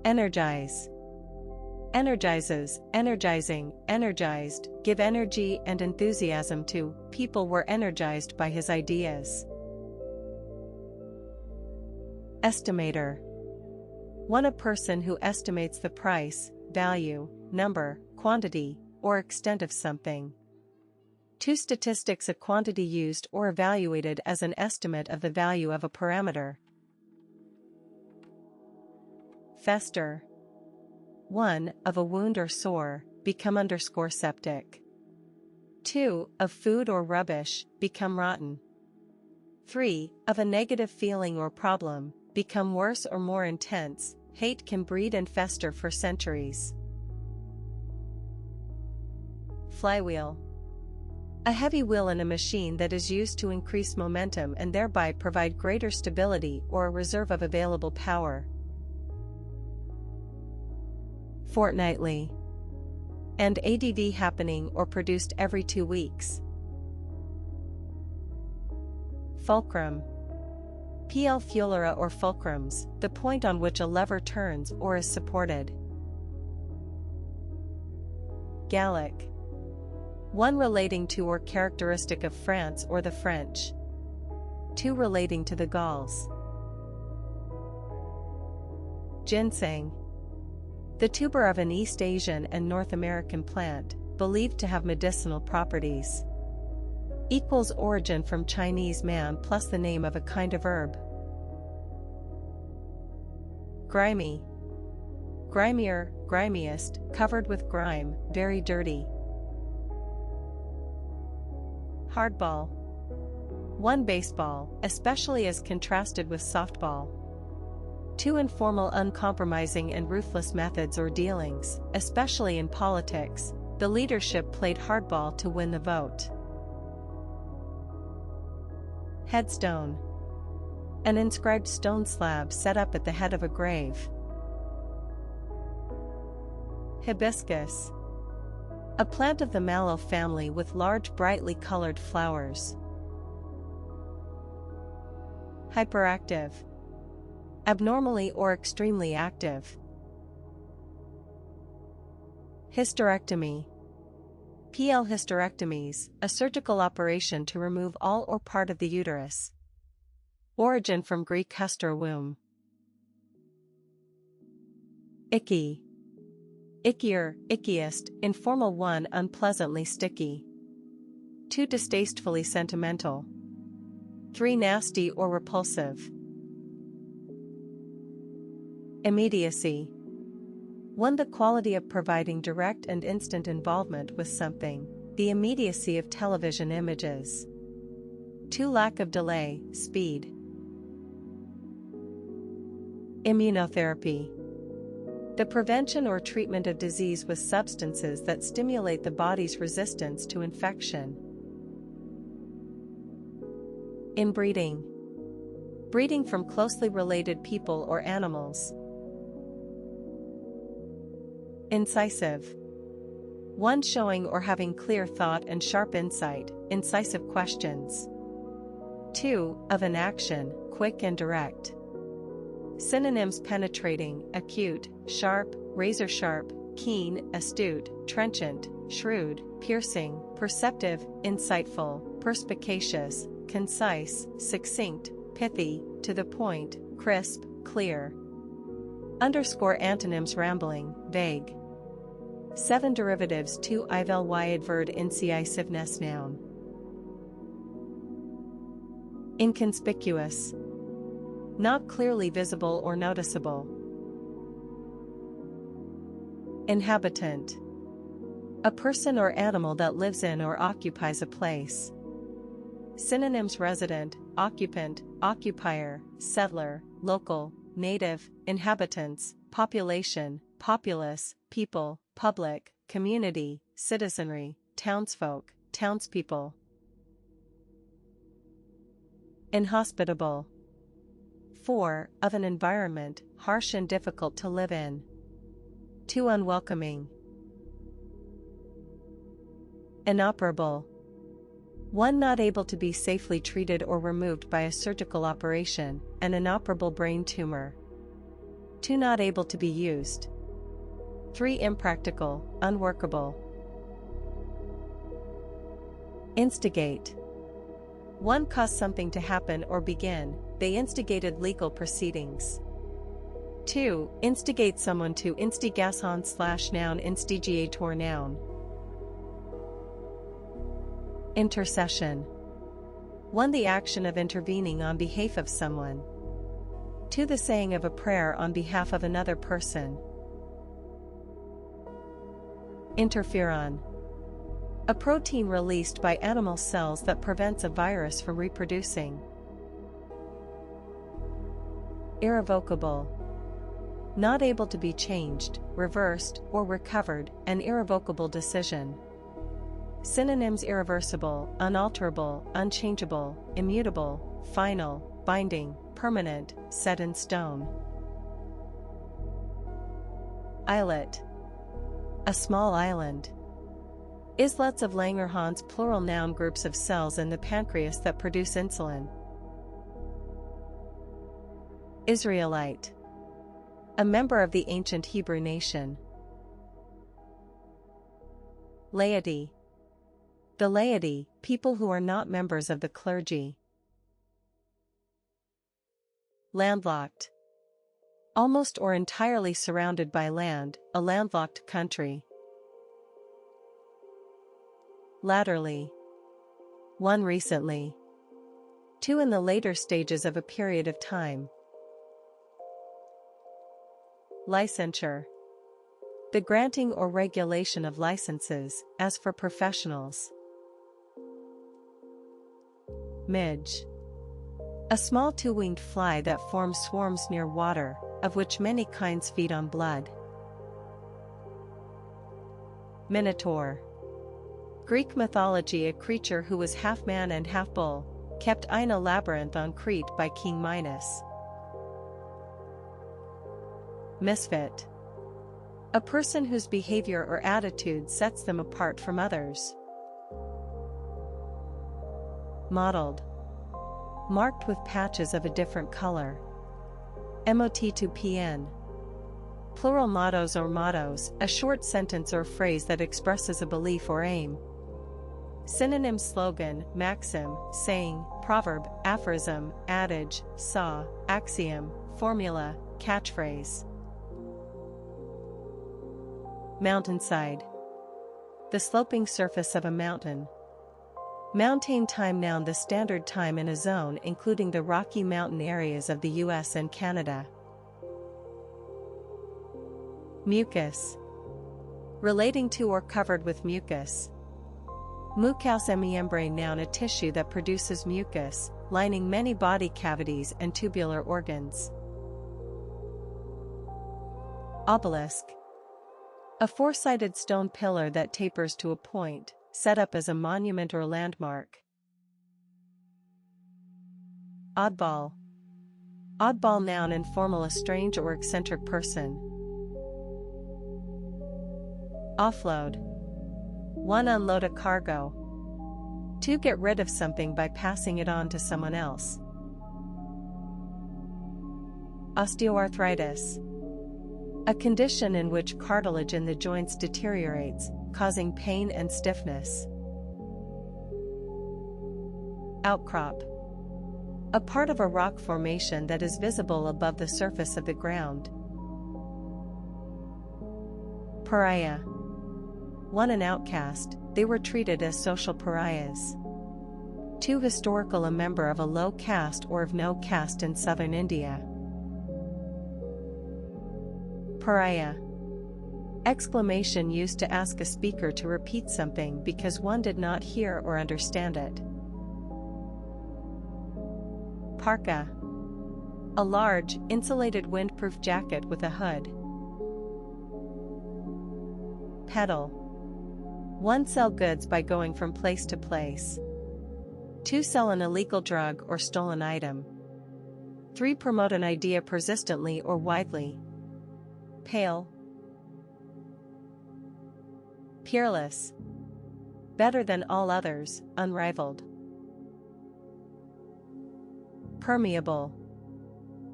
Speaker 1: Energize, energizes, energizing, energized, give energy and enthusiasm to, people were energized by his ideas. Estimator, 1 a person who estimates the price, value, number, quantity, or extent of something. 2 statistics, a quantity used or evaluated as an estimate of the value of a parameter. Fester, 1 of a wound or sore, become _septic. 2 of food or rubbish, become rotten. 3 of a negative feeling or problem, become worse or more intense. Hate can breed and fester for centuries. Flywheel. A heavy wheel in a machine that is used to increase momentum and thereby provide greater stability or a reserve of available power. Fortnightly. And ADV happening or produced every 2 weeks. Fulcrum. PL Fuelera or fulcrums, the point on which a lever turns or is supported. Gallic. One relating to or characteristic of France or the French. Two relating to the Gauls. Ginseng. The tuber of an East Asian and North American plant, believed to have medicinal properties. Equals origin from Chinese man plus the name of a kind of herb. Grimy. Grimier, grimiest, covered with grime, very dirty. Hardball. One baseball, especially as contrasted with softball. Two informal, uncompromising and ruthless methods or dealings, especially in politics. The leadership played hardball to win the vote. Headstone. An inscribed stone slab set up at the head of a grave. Hibiscus. A plant of the mallow family with large brightly colored flowers. Hyperactive. Abnormally or extremely active. Hysterectomy. PL hysterectomies, a surgical operation to remove all or part of the uterus. Origin from Greek hyster, womb. Icky. Ickier, ickiest, informal one, unpleasantly sticky. Two, distastefully sentimental. Three, nasty or repulsive. Immediacy. One, the quality of providing direct and instant involvement with something, the immediacy of television images. Two, lack of delay, speed. Immunotherapy. The prevention or treatment of disease with substances that stimulate the body's resistance to infection. Inbreeding. Breeding from closely related people or animals. Incisive. One showing or having clear thought and sharp insight, incisive questions. Two, of an action, quick and direct. Synonyms: penetrating, acute, sharp, razor sharp, keen, astute, trenchant, shrewd, piercing, perceptive, insightful, perspicacious, concise, succinct, pithy, to the point, crisp, clear. Underscore antonyms: rambling, vague. 7 derivatives. 2 ivel y adverb incisiveness noun. Inconspicuous. Not clearly visible or noticeable. Inhabitant. A person or animal that lives in or occupies a place. Synonyms: resident, occupant, occupier, settler, local, native, inhabitants, population, populace, people, public, community, citizenry, townsfolk, townspeople. Inhospitable. 4, of an environment, harsh and difficult to live in. 2, unwelcoming. Inoperable. 1, not able to be safely treated or removed by a surgical operation, an inoperable brain tumor. 2, not able to be used. 3, impractical, unworkable. Instigate. 1, cause something to happen or begin, they instigated legal proceedings. 2, instigate someone to. Instigation / noun. Instigator noun. Intercession. 1, the action of intervening on behalf of someone. 2, the saying of a prayer on behalf of another person. Interferon. A protein released by animal cells that prevents a virus from reproducing. Irrevocable. Not able to be changed, reversed, or recovered, an irrevocable decision. Synonyms: irreversible, unalterable, unchangeable, immutable, final, binding, permanent, set in stone. Islet. A small island. Islets of Langerhans, plural, noun, groups of cells in the pancreas that produce insulin. Israelite. A member of the ancient Hebrew nation. Laity. The laity, people who are not members of the clergy. Landlocked. Almost or entirely surrounded by land, a landlocked country. Latterly. One recently. Two in the later stages of a period of time. Licensure. The granting or regulation of licenses, as for professionals. Midge. A small two-winged fly that forms swarms near water, of which many kinds feed on blood. Minotaur. Greek mythology, a creature who was half man and half bull, kept in a labyrinth on Crete by King Minos. Misfit. A person whose behavior or attitude sets them apart from others. Mottled. Marked with patches of a different color. Motto-pn. Plural: mottos or mottos, a short sentence or phrase that expresses a belief or aim. Synonyms: slogan, maxim, saying, proverb, aphorism, adage, saw, axiom, formula, catchphrase. Mountainside. The sloping surface of a mountain. Mountain time, noun, the standard time in a zone including the Rocky Mountain areas of the US and Canada. Mucus. Relating to or covered with mucus. Mucosa membrane, noun, a tissue that produces mucus, lining many body cavities and tubular organs. Obelisk. A four-sided stone pillar that tapers to a point, set up as a monument or landmark. Oddball. Oddball, noun, informal, a strange or eccentric person. Offload. One, unload a cargo. Two, get rid of something by passing it on to someone else. Osteoarthritis. A condition in which cartilage in the joints deteriorates, causing pain and stiffness. Outcrop. A part of a rock formation that is visible above the surface of the ground. Pariah. One, an outcast, they were treated as social pariahs. Two, historical, a member of a low caste or of no caste in southern India. Pariah. Exclamation used to ask a speaker to repeat something because one did not hear or understand it. Parka. A large, insulated windproof jacket with a hood. Peddle. One, sell goods by going from place to place. Two, sell an illegal drug or stolen item. Three, promote an idea persistently or widely. Pale. Peerless. Better than all others, unrivaled. Permeable.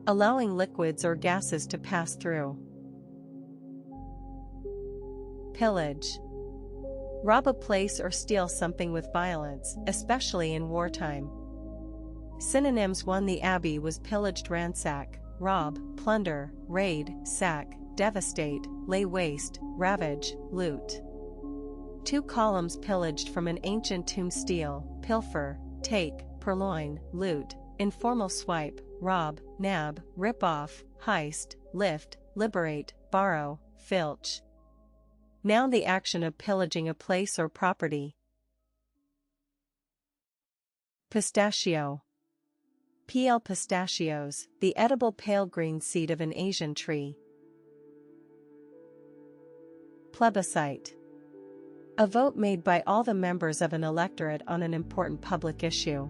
Speaker 1: Allowing liquids or gases to pass through. Pillage. Rob a place or steal something with violence, especially in wartime. Synonyms: 1, the abbey was pillaged, ransack, rob, plunder, raid, sack, devastate, lay waste, ravage, loot. 2, columns pillaged from an ancient tomb, steal, pilfer, take, purloin, loot, informal swipe, rob, nab, rip off, heist, lift, liberate, borrow, filch. Noun, the action of pillaging a place or property. Pistachio. PL pistachios, the edible pale green seed of an Asian tree. Plebiscite. A vote made by all the members of an electorate on an important public issue.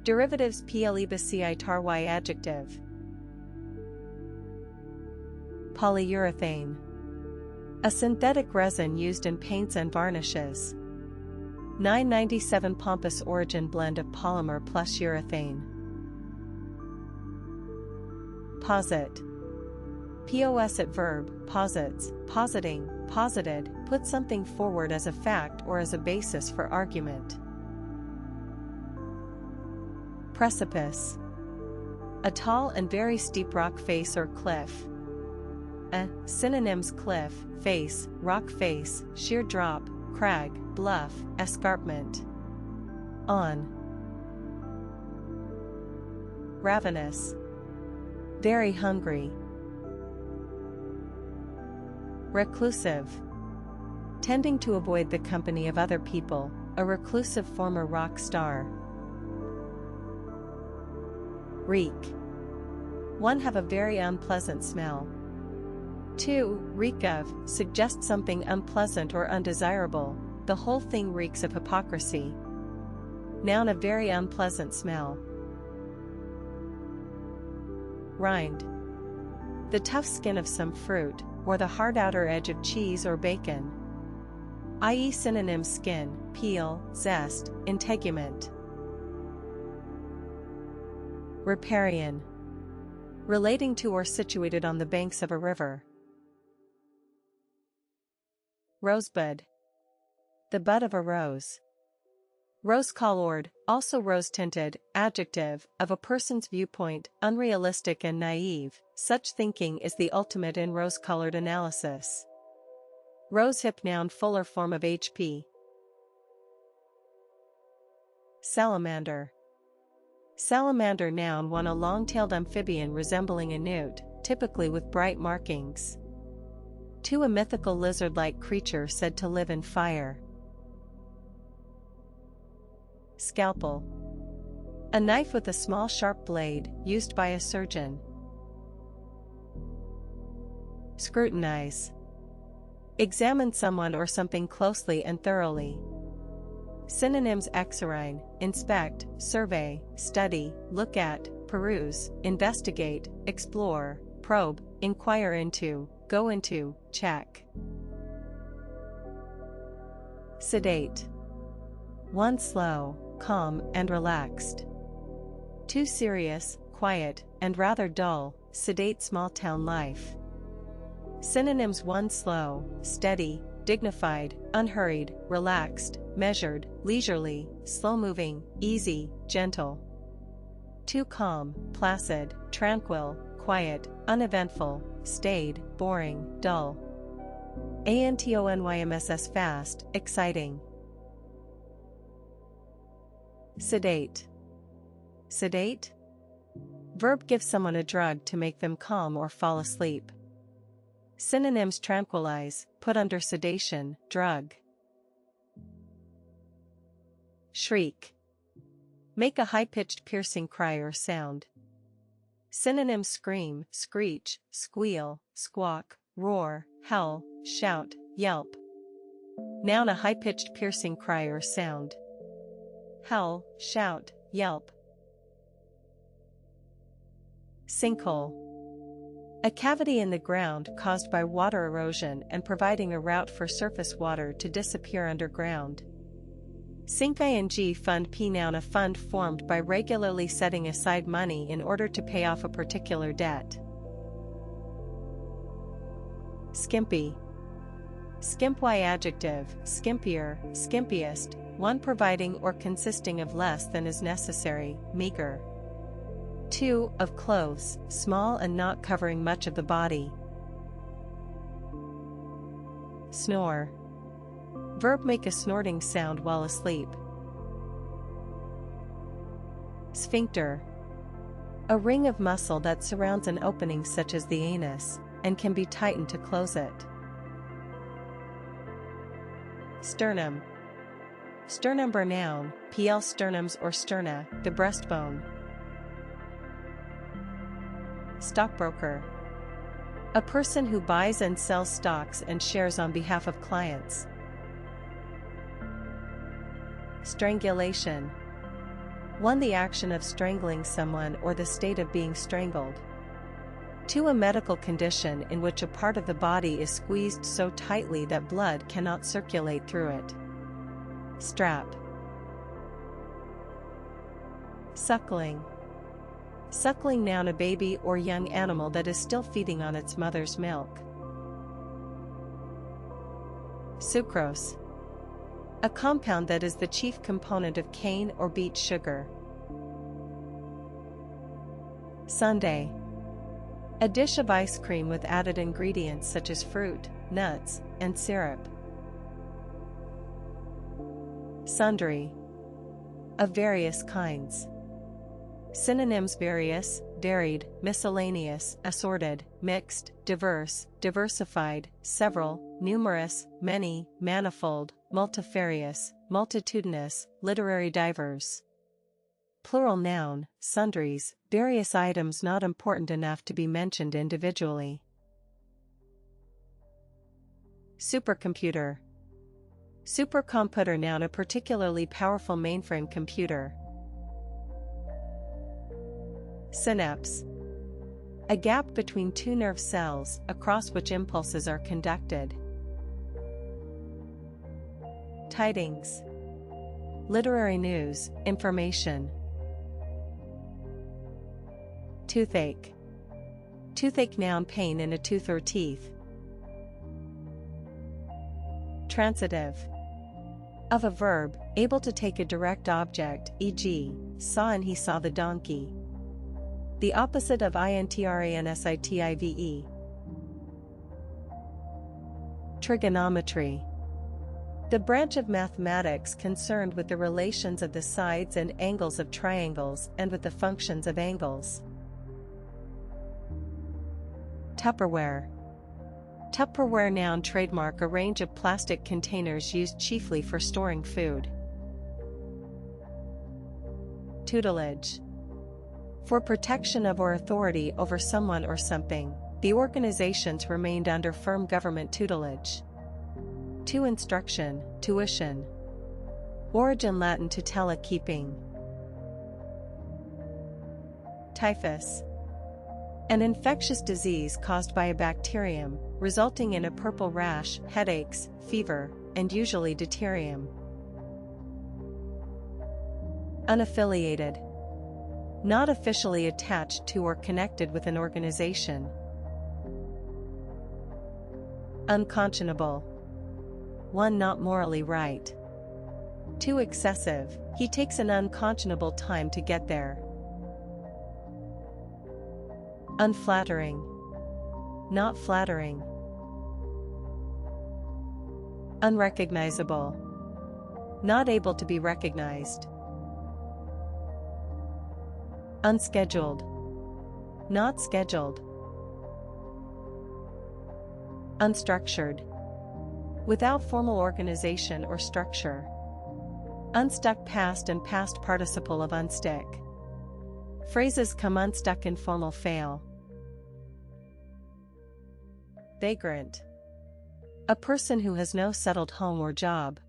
Speaker 1: Derivatives plebiscite tarwy adjective. Polyurethane. A synthetic resin used in paints and varnishes. 997 Pompous origin blend of polymer plus urethane. Posit. Posit verb, posits, positing, posited, put something forward as a fact or as a basis for argument. Precipice. A tall and very steep rock face or cliff. Synonyms: cliff, face, rock face, sheer drop, crag, bluff, escarpment. On. Ravenous. Very hungry. Reclusive. Tending to avoid the company of other people, a reclusive former rock star. Reek. 1. Have a very unpleasant smell. 2. Reek of, suggest something unpleasant or undesirable, the whole thing reeks of hypocrisy. Noun: a very unpleasant smell. Rind. The tough skin of some fruit, or the hard outer edge of cheese or bacon. I.e. synonyms: skin, peel, zest, integument. Riparian. Relating to or situated on the banks of a river. Rosebud. The bud of a rose. Rose-colored, also rose-tinted, adjective, of a person's viewpoint, unrealistic and naive. Such thinking is the ultimate in rose-colored analysis. Rosehip noun fuller form of HP. Salamander. Salamander noun 1. A long-tailed amphibian resembling a newt, typically with bright markings. 2. A mythical lizard-like creature said to live in fire. Scalpel. A knife with a small sharp blade, used by a surgeon. Scrutinize. Examine someone or something closely and thoroughly. Synonyms: exorine, inspect, survey, study, look at, peruse, investigate, explore, probe, inquire into, go into, check. Sedate. 1. Slow, calm, and relaxed. 2. Serious, quiet, and rather dull, sedate small-town life. Synonyms: 1. Slow, steady, dignified, unhurried, relaxed, measured, leisurely, slow-moving, easy, gentle. 2. Calm, placid, tranquil, quiet, uneventful, staid, boring, dull. Antonyms: fast, exciting. Sedate. Sedate? Verb: give someone a drug to make them calm or fall asleep. Synonyms: tranquilize, put under sedation, drug. Shriek. Make a high-pitched piercing cry or sound. Synonyms: scream, screech, squeal, squawk, roar, howl, shout, yelp. Noun: a high-pitched piercing cry or sound. Howl, shout, yelp. Sinkhole. A cavity in the ground caused by water erosion and providing a route for surface water to disappear underground. Sink ing fund p noun: a fund formed by regularly setting aside money in order to pay off a particular debt. Skimpy. Skimp y adjective, skimpier, skimpiest, 1. Providing or consisting of less than is necessary, meager. 2. Of clothes, small and not covering much of the body. Snore. Verb: make a snorting sound while asleep. Sphincter. A ring of muscle that surrounds an opening such as the anus, and can be tightened to close it. Sternum. Sternumber noun, pl sternums or sterna, the breastbone. Stockbroker. A person who buys and sells stocks and shares on behalf of clients. Strangulation. 1. The action of strangling someone or the state of being strangled. 2. A medical condition in which a part of the body is squeezed so tightly that blood cannot circulate through it. Strap. Suckling. Suckling, noun, a baby or young animal that is still feeding on its mother's milk. Sucrose. A compound that is the chief component of cane or beet sugar. Sundae. A dish of ice cream with added ingredients such as fruit, nuts, and syrup. Sundry. Of various kinds. Synonyms: various, varied, miscellaneous, assorted, mixed, diverse, diversified, several, numerous, many, manifold, multifarious, multitudinous, literary, diverse. Plural noun, sundries, various items not important enough to be mentioned individually. Supercomputer. Supercomputer, noun, a particularly powerful mainframe computer. Synapse. A gap between two nerve cells across which impulses are conducted. Tidings. Literary news, information. Toothache. Toothache, noun, pain in a tooth or teeth. Transitive. Of a verb, able to take a direct object, e.g., saw and he saw the donkey. The opposite of intransittive. Trigonometry. The branch of mathematics concerned with the relations of the sides and angles of triangles and with the functions of angles. Tupperware. Tupperware, noun, trademark, a range of plastic containers used chiefly for storing food. Tutelage. For protection of or authority over someone or something, the organizations remained under firm government tutelage. To instruction, tuition. Origin Latin tutela, keeping. Typhus. An infectious disease caused by a bacterium, resulting in a purple rash, headaches, fever, and usually deuterium. Unaffiliated. Not officially attached to or connected with an organization. Unconscionable. 1. Not morally right. 2. Excessive. He takes an unconscionable time to get there. Unflattering. Not flattering. Unrecognizable. Not able to be recognized. Unscheduled. Not scheduled. Unstructured. Without formal organization or structure. Unstuck, past and past participle of unstick. Phrases come unstuck in formal fail. Vagrant. A person who has no settled home or job.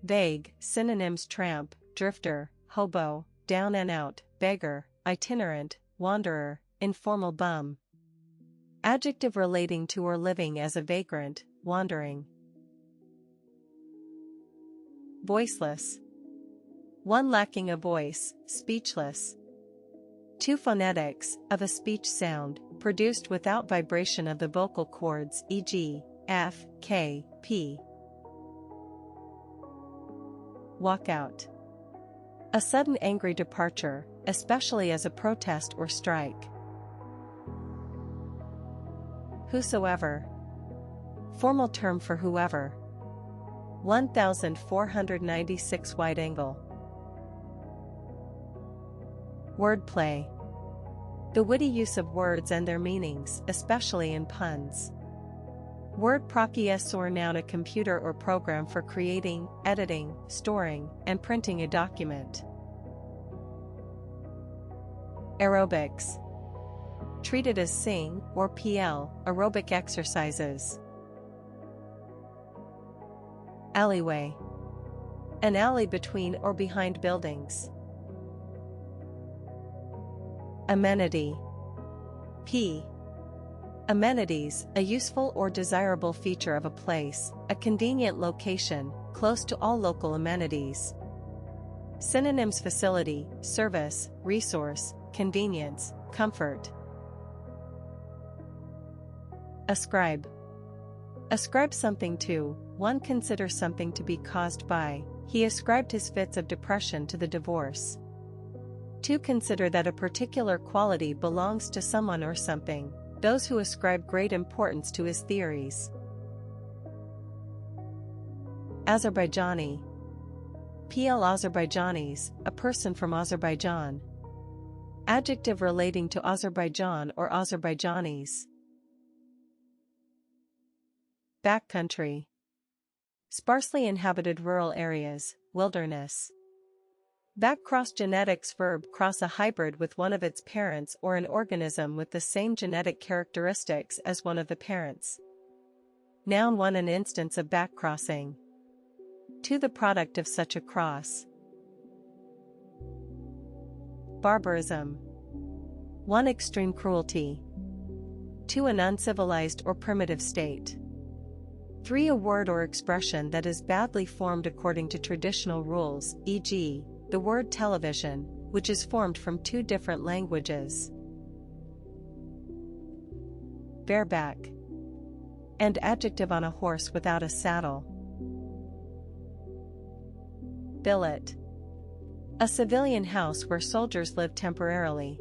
Speaker 1: Vague. Synonyms: tramp, drifter, hobo, down and out, beggar, itinerant, wanderer, informal bum. Adjective relating to or living as a vagrant, wandering. Voiceless. 1. Lacking a voice, speechless. 2. Phonetics, of a speech sound, produced without vibration of the vocal cords, e.g., F, K, P. Walkout. A sudden angry departure, especially as a protest or strike. Whosoever. Formal term for whoever. 1496 wide angle. Wordplay. The witty use of words and their meanings, especially in puns. Word processor, noun, a computer or program for creating, editing, storing, and printing a document. Aerobics. Treated as sing, or PL, aerobic exercises. Alleyway. An alley between or behind buildings. Amenity. P. Amenities, a useful or desirable feature of a place, a convenient location, close to all local amenities. Synonyms: facility, service, resource, convenience, comfort. Ascribe. Ascribe something to, one considers something to be caused by, he ascribed his fits of depression to the divorce. To consider that a particular quality belongs to someone or something, those who ascribe great importance to his theories. Azerbaijani. PL Azerbaijanis, a person from Azerbaijan. Adjective relating to Azerbaijan or Azerbaijanis. Backcountry. Sparsely inhabited rural areas, wilderness. Backcross genetics. Verb: cross a hybrid with one of its parents or an organism with the same genetic characteristics as one of the parents. Noun: one, an instance of backcrossing. To the product of such a cross. Barbarism. One, extreme cruelty. To, an uncivilized or primitive state. 3, a word or expression that is badly formed according to traditional rules, e.g., the word television, which is formed from two different languages. Bareback. And adjective on a horse without a saddle. Billet. A civilian house where soldiers live temporarily.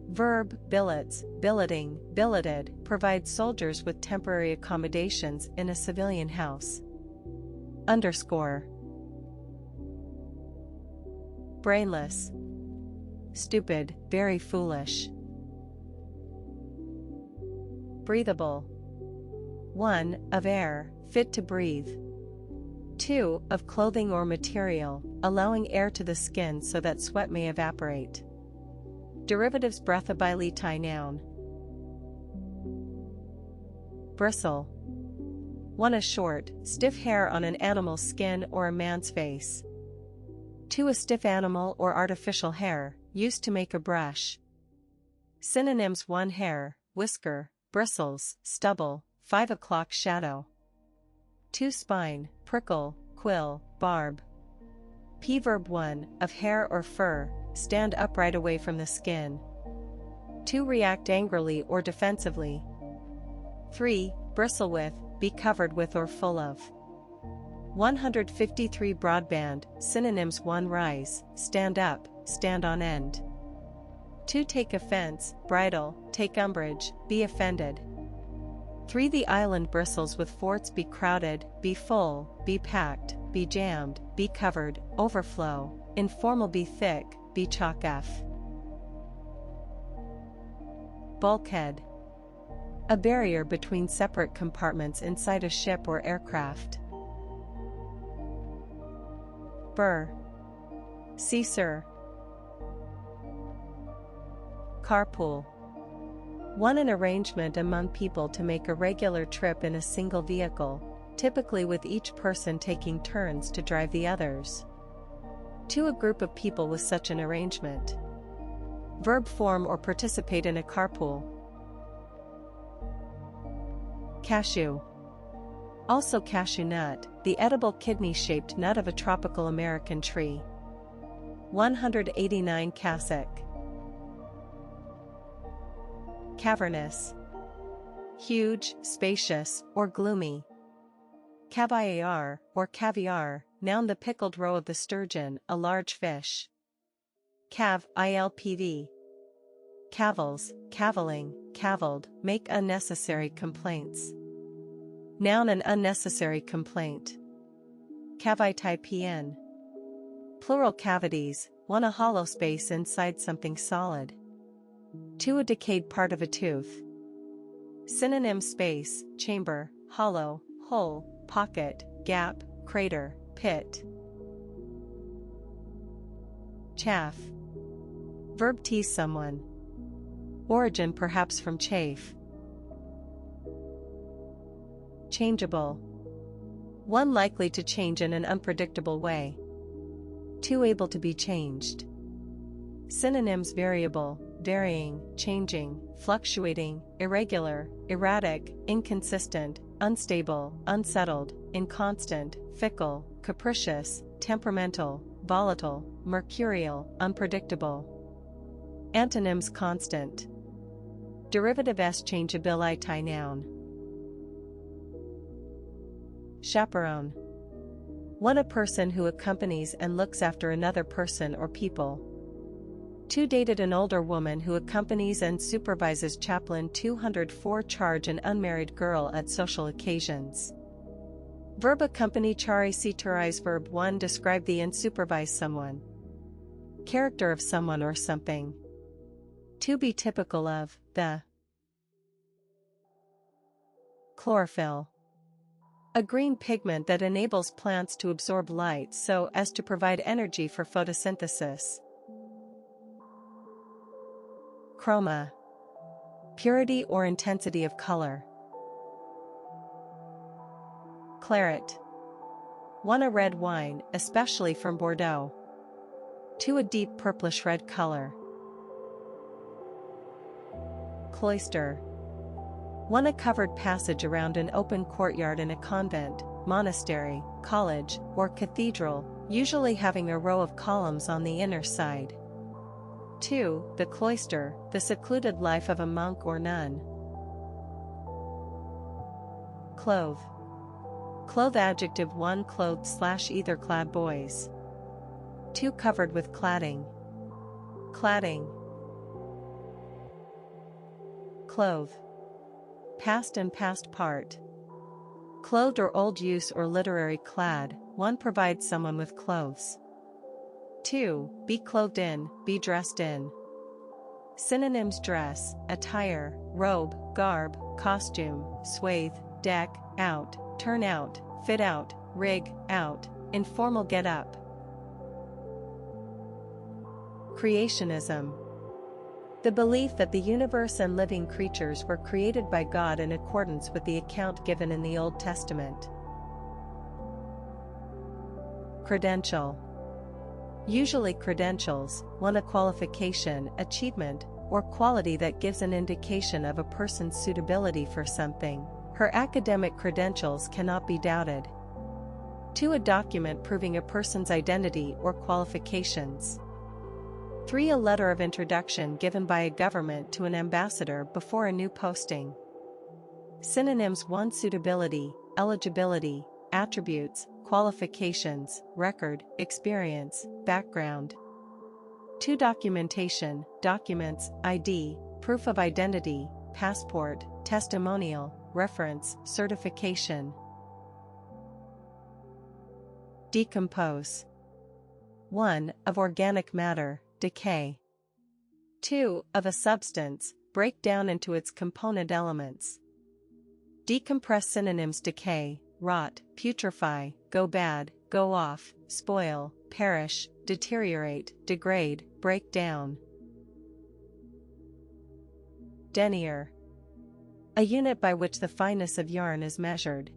Speaker 1: Verb: billets, billeting, billeted, provides soldiers with temporary accommodations in a civilian house. Underscore. Brainless. Stupid, very foolish. Breathable. 1, of air, fit to breathe. 2, of clothing or material, allowing air to the skin so that sweat may evaporate. Derivatives: breathabile noun. Bristle. 1, a short, stiff hair on an animal's skin or a man's face. 2, a stiff animal or artificial hair, used to make a brush. Synonyms: 1, hair, whisker, bristles, stubble, 5 o'clock shadow. 2, spine, prickle, quill, barb. P. Verb: 1, of hair or fur, stand upright away from the skin. 2, react angrily or defensively. 3, bristle with, be covered with or full of. 153 broadband. Synonyms: 1, rise, stand up, stand on end. 2, take offense, bridle, take umbrage, be offended. 3, the island bristles with forts: be crowded, be full, be packed, be jammed, be covered, overflow, informal: be thick, be chock-off. Bulkhead. A barrier between separate compartments inside a ship or aircraft. Burr. See sir. Carpool. 1, an arrangement among people to make a regular trip in a single vehicle, typically with each person taking turns to drive the others. 2, a group of people with such an arrangement. Verb: form or participate in a carpool. Cashew. Also cashew nut, the edible kidney-shaped nut of a tropical American tree. 189 cassock. Cavernous. Huge, spacious, or gloomy. Caviar, or caviar, noun: the pickled roe of the sturgeon, a large fish. Ilpv. Cavils, cavilling, cavilled, make unnecessary complaints. Noun: an unnecessary complaint. Cavitipn. Plural: cavities, 1, a hollow space inside something solid. 2, a decayed part of a tooth. Synonyms: space, chamber, hollow, hole, pocket, gap, crater, pit. Chaff. Verb: tease someone. Origin perhaps from chafe. Changeable. 1 likely to change in an unpredictable way. 2 able to be changed. Synonyms: variable, varying, changing, fluctuating, irregular, erratic, inconsistent, unstable, unsettled, inconstant, fickle, capricious, temperamental, volatile, mercurial, unpredictable. Antonyms: constant. Derivative s changeability noun. Chaperone. 1 a person who accompanies and looks after another person or people. 2 dated an older woman who accompanies and supervises chaplain 204 charge an unmarried girl at social occasions. Verb accompany chari citurize verb 1 describe the and supervise someone. Character of someone or something. 2 be typical of, the. Chlorophyll. A green pigment that enables plants to absorb light so as to provide energy for photosynthesis. Chroma. Purity or intensity of color. Claret. 1 a red wine, especially from Bordeaux. 2 a deep purplish red color. Cloister. 1 a covered passage around an open courtyard in a convent, monastery, college, or cathedral, usually having a row of columns on the inner side. 2 the cloister, the secluded life of a monk or nun. Clothe. Clothe adjective 1 clothed / either clad boys. 2 covered with cladding. Cladding. Clothe. Past and past part. Clothed or old use or literary clad, 1 provides someone with clothes. 2 be clothed in, be dressed in. Synonyms: dress, attire, robe, garb, costume, swathe, deck, out, turn out, fit out, rig, out, informal get up. Creationism. The belief that the universe and living creatures were created by God in accordance with the account given in the Old Testament. Credential. Usually credentials, 1 a qualification, achievement, or quality that gives an indication of a person's suitability for something. Her academic credentials cannot be doubted. 2 a document proving a person's identity or qualifications. 3 a letter of introduction given by a government to an ambassador before a new posting. Synonyms: 1 suitability, eligibility, attributes, qualifications, record, experience, background. 2 documentation, documents, ID, proof of identity, passport, testimonial, reference, certification. Decompose. 1 of organic matter, decay. 2 of a substance, break down into its component elements. Decompress. Synonyms: decay, rot, putrefy, go bad, go off, spoil, perish, deteriorate, degrade, break down. Denier. A unit by which the fineness of yarn is measured.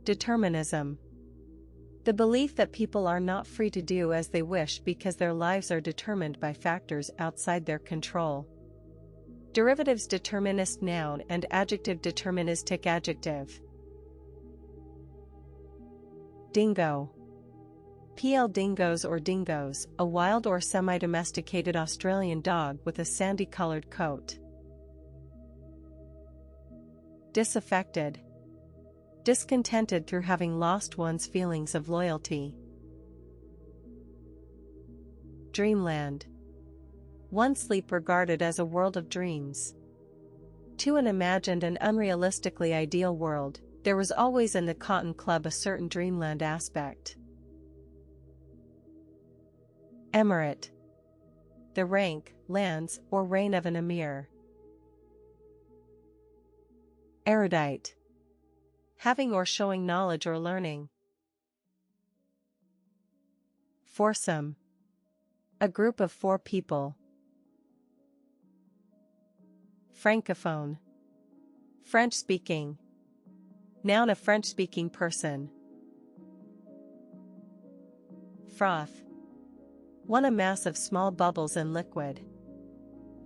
Speaker 1: Determinism. The belief that people are not free to do as they wish because their lives are determined by factors outside their control. Derivatives: determinist noun and adjective deterministic adjective. Dingo. PL dingoes or dingoes, a wild or semi-domesticated Australian dog with a sandy-colored coat. Disaffected. Discontented through having lost one's feelings of loyalty. Dreamland. 1 sleep regarded as a world of dreams. 2 an imagined and unrealistically ideal world, there was always in the Cotton Club a certain dreamland aspect. Emirate. The rank, lands, or reign of an emir. Erudite. Having or showing knowledge or learning. Foursome. A group of 4 people. Francophone. French-speaking. Noun, a French-speaking person. Froth. 1. A mass of small bubbles in liquid.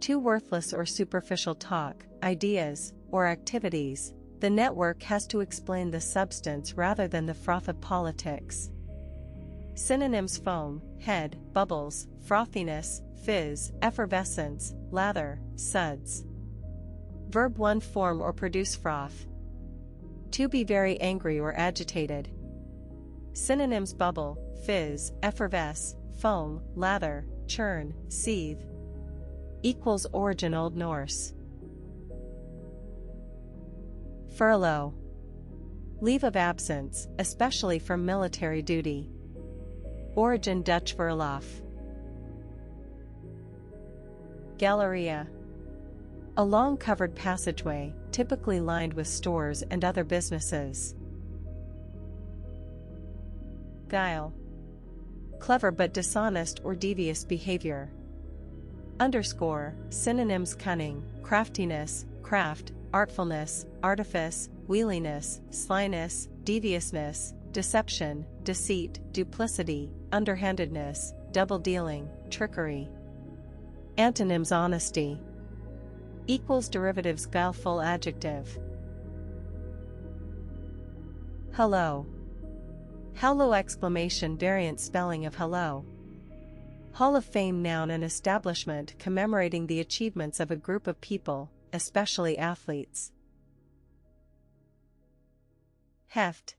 Speaker 1: 2. Worthless or superficial talk, ideas, or activities. The network has to explain the substance rather than the froth of politics. Synonyms: foam, head, bubbles, frothiness, fizz, effervescence, lather, suds. Verb 1. Form or produce froth. 2. Be very angry or agitated. Synonyms: bubble, fizz, effervesce, foam, lather, churn, seethe. Origin: Old Norse. Furlough. Leave of absence, especially from military duty. Origin: Dutch verlof. Galleria. A long covered passageway, typically lined with stores and other businesses. Guile. Clever but dishonest or devious behavior. Underscore. Synonyms: cunning, craftiness, craft, artfulness, artifice, wheeliness, slyness, deviousness, deception, deceit, duplicity, underhandedness, double-dealing, trickery. Antonyms: honesty. Derivatives: guileful adjective. Hello. Hello! Exclamation variant spelling of hello. Hall of Fame noun, an establishment commemorating the achievements of a group of people, especially athletes. Heft.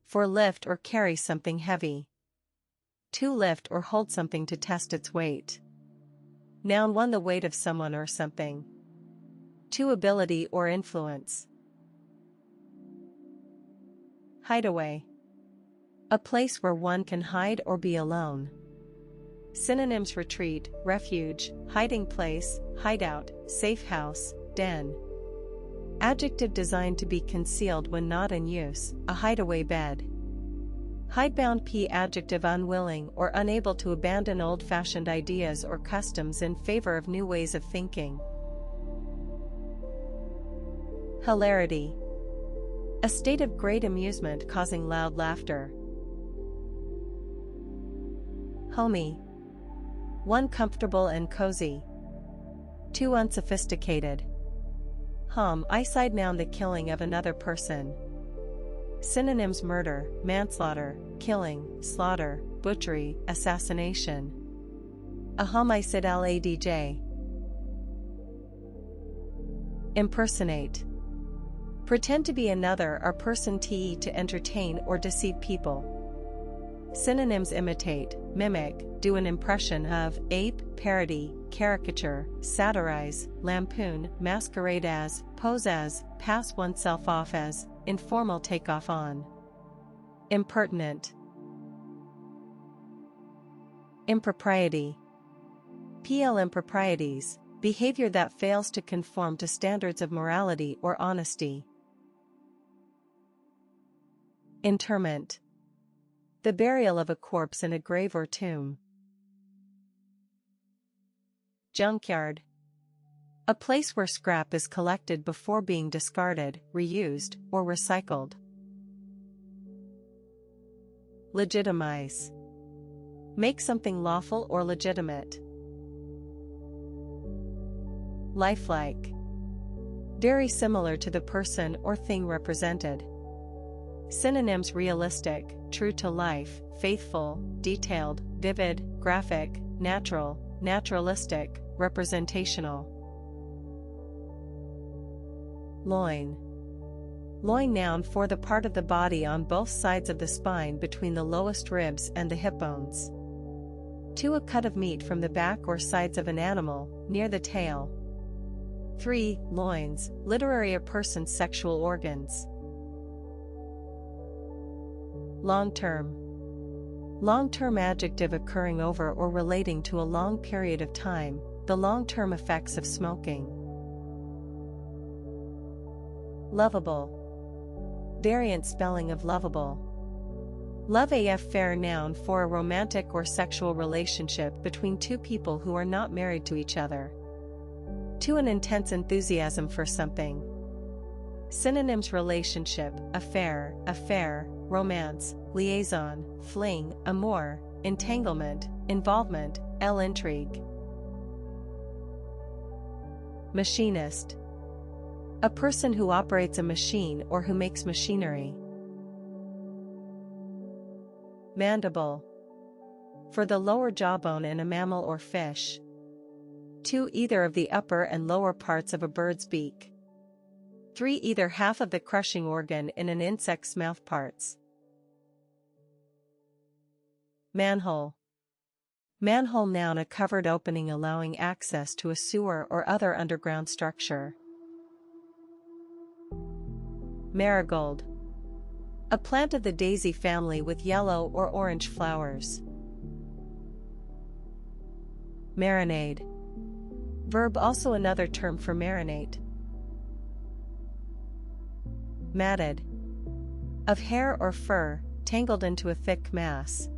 Speaker 1: For lift or carry something heavy. To lift or hold something to test its weight. Noun 1. The weight of someone or something. 2. Ability or influence. Hideaway. A place where one can hide or be alone. Synonyms: retreat, refuge, hiding place, hideout, safe house, den. Adjective: designed to be concealed when not in use, a hideaway bed. Hidebound. Adjective: unwilling or unable to abandon old-fashioned ideas or customs in favor of new ways of thinking. Hilarity. A state of great amusement causing loud laughter. Homey. 1. Comfortable and cozy. 2. Unsophisticated. Homicide. Noun, the killing of another person. Synonyms: murder, manslaughter, killing, slaughter, butchery, assassination. A homicide. Ladj. Impersonate. Pretend to be another or person to entertain or deceive people. Synonyms: imitate, mimic, do an impression of, ape, parody, caricature, satirize, lampoon, masquerade as, pose as, pass oneself off as, informal takeoff on. Impertinent. Impropriety. Improprieties, behavior that fails to conform to standards of morality or honesty. Interment. The burial of a corpse in a grave or tomb. Junkyard. A place where scrap is collected before being discarded, reused, or recycled. Legitimize. Make something lawful or legitimate. Lifelike. Very similar to the person or thing represented. Synonyms: realistic, true to life, faithful, detailed, vivid, graphic, natural, naturalistic, representational. Loin. Loin. Noun, for the part of the body on both sides of the spine between the lowest ribs and the hip bones. 2. A cut of meat from the back or sides of an animal, near the tail. 3. Loins, literary, a person's sexual organs. Long-term. Long-term adjective occurring over or relating to a long period of time, the long-term effects of smoking. Lovable. Variant spelling of lovable. Love af. Fair. Noun, for a romantic or sexual relationship between two people who are not married to each other. 2. An intense enthusiasm for something. Synonyms: relationship, affair, affair, romance, liaison, fling, amour, entanglement, involvement, intrigue. Machinist. A person who operates a machine or who makes machinery. Mandible. For the lower jawbone in a mammal or fish. 2. Either of the upper and lower parts of a bird's beak. 3. Either half of the crushing organ in an insect's mouth parts. Manhole. Manhole, noun, a covered opening allowing access to a sewer or other underground structure. Marigold. A plant of the daisy family with yellow or orange flowers. Marinade. Verb, also another term for marinate. Matted. Of hair or fur, tangled into a thick mass.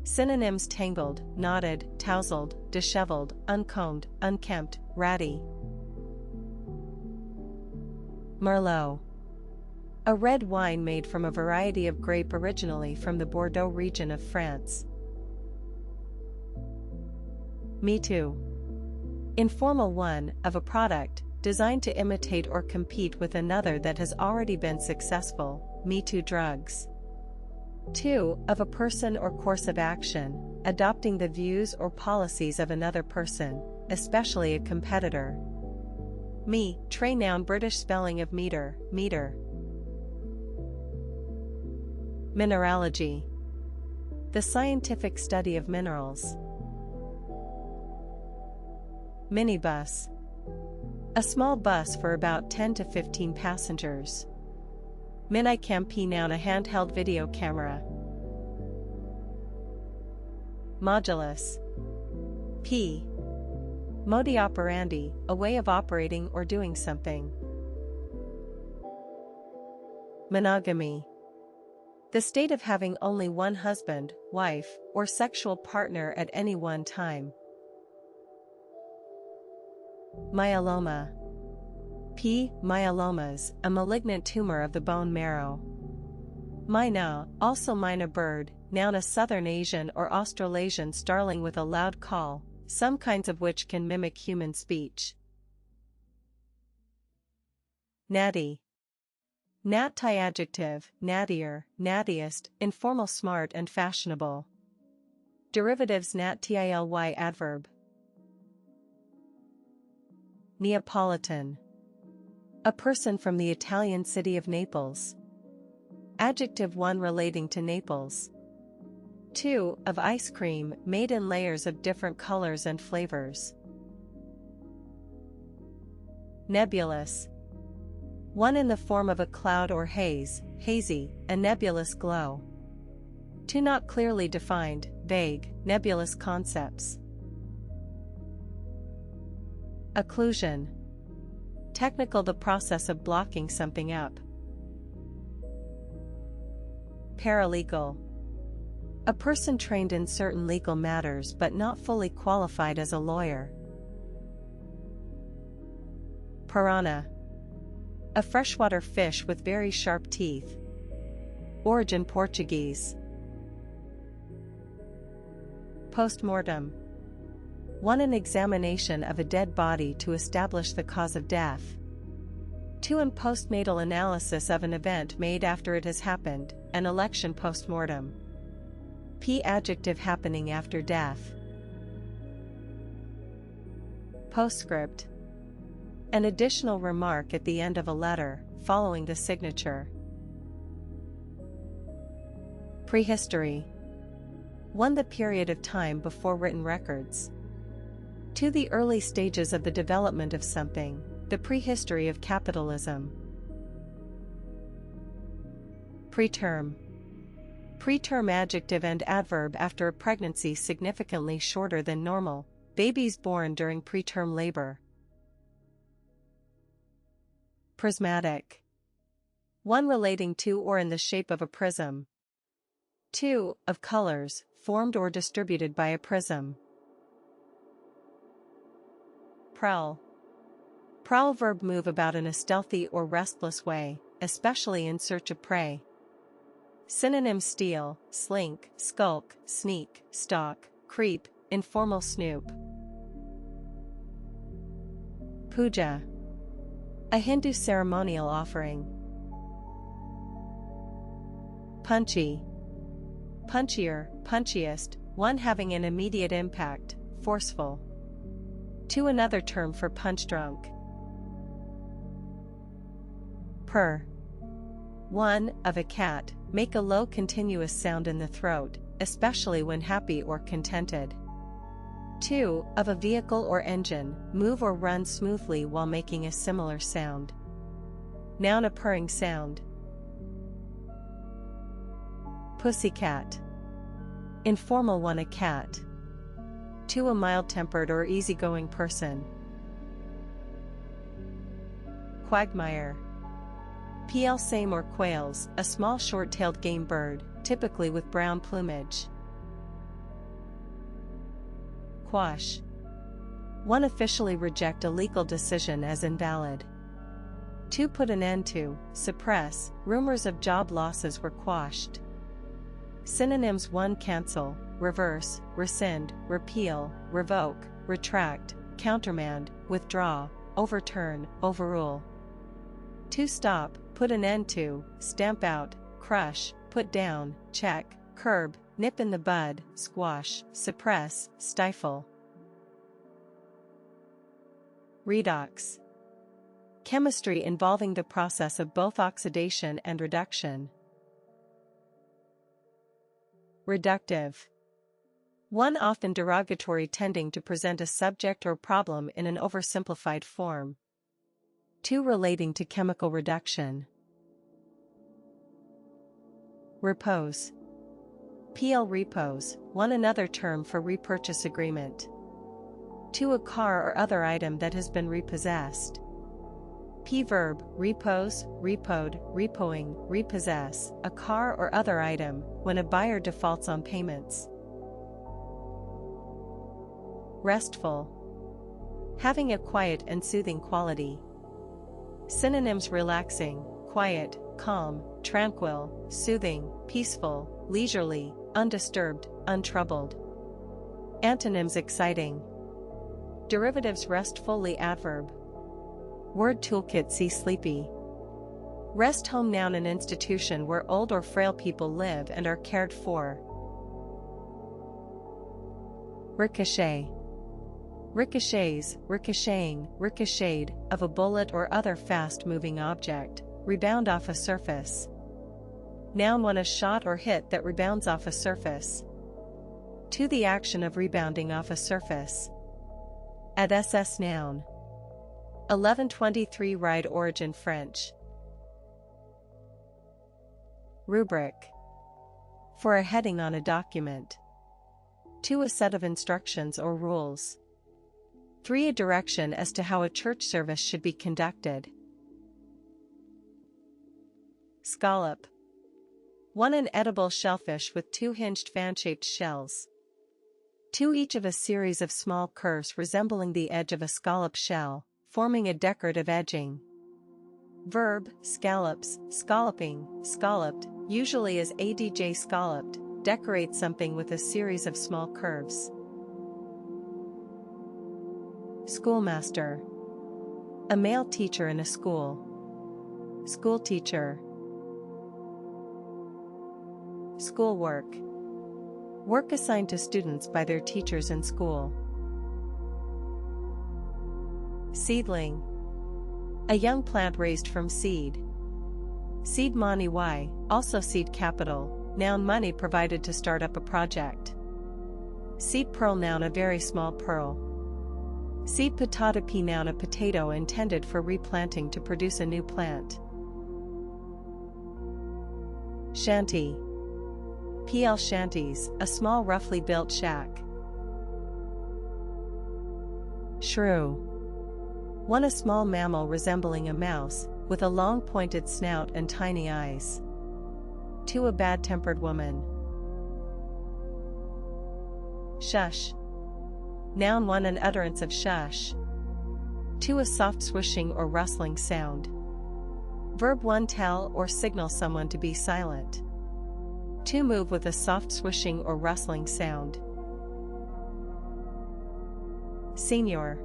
Speaker 1: Synonyms: tangled, knotted, tousled, disheveled, uncombed, unkempt, ratty. Merlot. A red wine made from a variety of grape originally from the Bordeaux region of France. Me Too. Informal one, of a product, designed to imitate or compete with another that has already been successful. Me Too drugs. 2. Of a person or course of action, adopting the views or policies of another person, especially a competitor. Me, tray, noun, British spelling of meter, meter. Mineralogy. The scientific study of minerals. Minibus. A small bus for about 10 to 15 passengers. Minicam, P, noun, a handheld video camera. Modulus. P. Modi operandi, a way of operating or doing something. Monogamy. The state of having only one husband, wife, or sexual partner at any one time. Myeloma. P. Myelomas, a malignant tumor of the bone marrow. Myna, also myna, bird, noun, a southern Asian or Australasian starling with a loud call, some kinds of which can mimic human speech. Natty. Nat-ty adjective, nattier, nattiest, informal, smart and fashionable. Derivatives: nat-tilly adverb. Neapolitan. A person from the Italian city of Naples. Adjective 1, relating to Naples. 2. Of ice cream, made in layers of different colors and flavors. Nebulous. One in the form of a cloud or haze, hazy, a nebulous glow. 2. Not clearly defined, vague, nebulous concepts. Occlusion. Technical, the process of blocking something up. Paralegal. A person trained in certain legal matters but not fully qualified as a lawyer. Piranha. A freshwater fish with very sharp teeth. Origin: Portuguese. Postmortem. One, an examination of a dead body to establish the cause of death. 2. An postnatal analysis of an event made after it has happened, an election postmortem. P. Adjective, happening after death. Postscript. An additional remark at the end of a letter, following the signature. Prehistory. 1. The period of time before written records. 2. The early stages of the development of something, the prehistory of capitalism. Preterm. Preterm, adjective and adverb after a pregnancy significantly shorter than normal, babies born during preterm labor. Prismatic. 1. Relating to or in the shape of a prism. 2. Of colors, formed or distributed by a prism. Prel. Prowl verb move about in a stealthy or restless way, especially in search of prey. Synonyms: steal, slink, skulk, sneak, stalk, creep, informal snoop. Puja. A Hindu ceremonial offering. Punchy. Punchier, punchiest, one having an immediate impact, forceful. To another term for punch drunk. Purr. One, of a cat, make a low continuous sound in the throat, especially when happy or contented. 2, of a vehicle or engine, move or run smoothly while making a similar sound. Noun: a purring sound. Pussycat. Informal one: a cat. 2, a mild-tempered or easygoing person. Quagmire. Same or quails, a small short-tailed game bird, typically with brown plumage. Quash. One, officially reject a legal decision as invalid. 2, put an end to, suppress, rumors of job losses were quashed. Synonyms: 1, cancel, reverse, rescind, repeal, revoke, retract, countermand, withdraw, overturn, overrule. 2, stop, put an end to, stamp out, crush, put down, check, curb, nip in the bud, squash, suppress, stifle. Redox. Chemistry involving the process of both oxidation and reduction. Reductive. One, often derogatory, tending to present a subject or problem in an oversimplified form. 2, relating to chemical reduction. Repose. Repose, one, another term for repurchase agreement. 2, a car or other item that has been repossessed. Verb, repose, repoed, repoing, repossess, a car or other item, when a buyer defaults on payments. Restful. Having a quiet and soothing quality. Synonyms: relaxing, quiet, calm, tranquil, soothing, peaceful, leisurely, undisturbed, untroubled. Antonyms: exciting. Derivatives: restfully, adverb. Word toolkit: see sleepy. Rest home, noun, an institution where old or frail people live and are cared for. Ricochet. Ricochets, ricocheting, ricocheted, of a bullet or other fast-moving object, rebound off a surface. Noun: one, a shot or hit that rebounds off a surface. 2, the action of rebounding off a surface. Ad ss noun. 1123 Ride origin French. Rubric. For a heading on a document. 2, a set of instructions or rules. 3, a direction as to how a church service should be conducted. Scallop. 1, an edible shellfish with 2 hinged fan-shaped shells. 2, each of a series of small curves resembling the edge of a scallop shell, forming a decorative edging. Verb, scallops, scalloping, scalloped, usually as adj scalloped, decorate something with a series of small curves. Schoolmaster. A male teacher in a school. Schoolteacher. Schoolwork. Work assigned to students by their teachers in school. Seedling. A young plant raised from seed. Seed money y, also seed capital, noun, money provided to start up a project. Seed pearl, noun, a very small pearl. Seed patata p, noun, a potato intended for replanting to produce a new plant. Shanty. Shanties, a small roughly built shack. Shrew. 1, a small mammal resembling a mouse, with a long pointed snout and tiny eyes. 2, a bad-tempered woman. Shush. Noun, 1, an utterance of shush. 2. A soft swishing or rustling sound. Verb 1. Tell or signal someone to be silent. 2. Move with a soft swishing or rustling sound. Signor.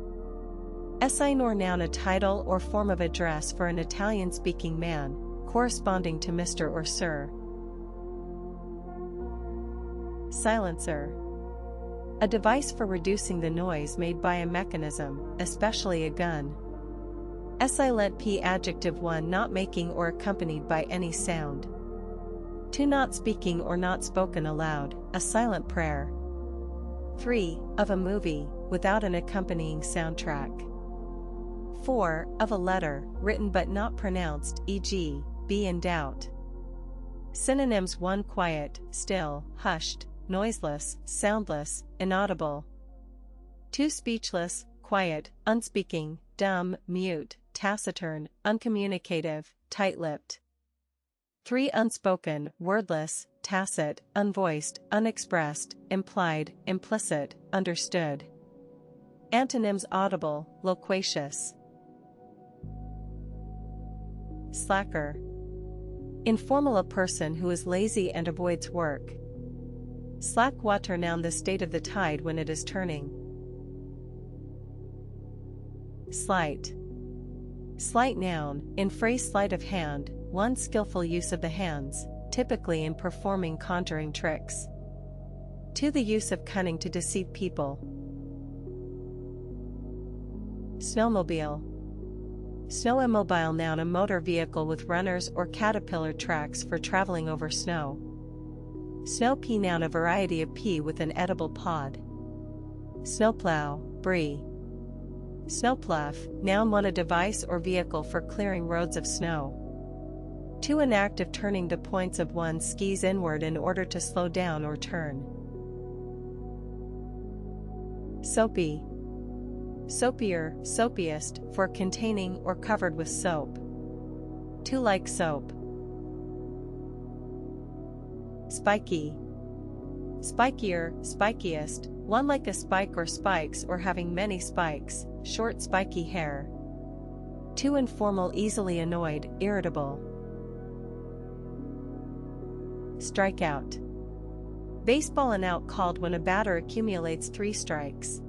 Speaker 1: Signor noun, a title or form of address for an Italian-speaking man, corresponding to Mr. or Sir. Silencer. A device for reducing the noise made by a mechanism, especially a gun. Silent. P. Adjective 1. Not making or accompanied by any sound. 2. Not speaking or not spoken aloud, a silent prayer. 3. Of a movie, without an accompanying soundtrack. 4. Of a letter, written but not pronounced, e.g., be in doubt. Synonyms: 1. Quiet, still, hushed, noiseless, soundless, inaudible. 2. Speechless, quiet, unspeaking, dumb, mute, taciturn, uncommunicative, tight-lipped. 3. Unspoken, wordless, tacit, unvoiced, unexpressed, implied, implicit, understood. Antonyms: audible, loquacious. Slacker. Informal, a person who is lazy and avoids work. Slack water noun, the state of the tide when it is turning. Sleight. Sleight noun, in phrase sleight of hand, one skillful use of the hands, typically in performing conjuring tricks. 2. The use of cunning to deceive people. Snowmobile. Snowmobile noun, a motor vehicle with runners or caterpillar tracks for traveling over snow. Snow pea noun, a variety of pea with an edible pod. Snowplow, brie. Snowplough, noun 1. A device or vehicle for clearing roads of snow. 2. An act of turning the points of one's skis inward in order to slow down or turn. Soapy. Soapier, soapiest, for containing or covered with soap. 2. Like soap. Spiky. Spikier, spikiest, one like a spike or spikes or having many spikes, short spiky hair. 2. Informal, easily annoyed, irritable. Strikeout. Baseball an out called when a batter accumulates 3 strikes.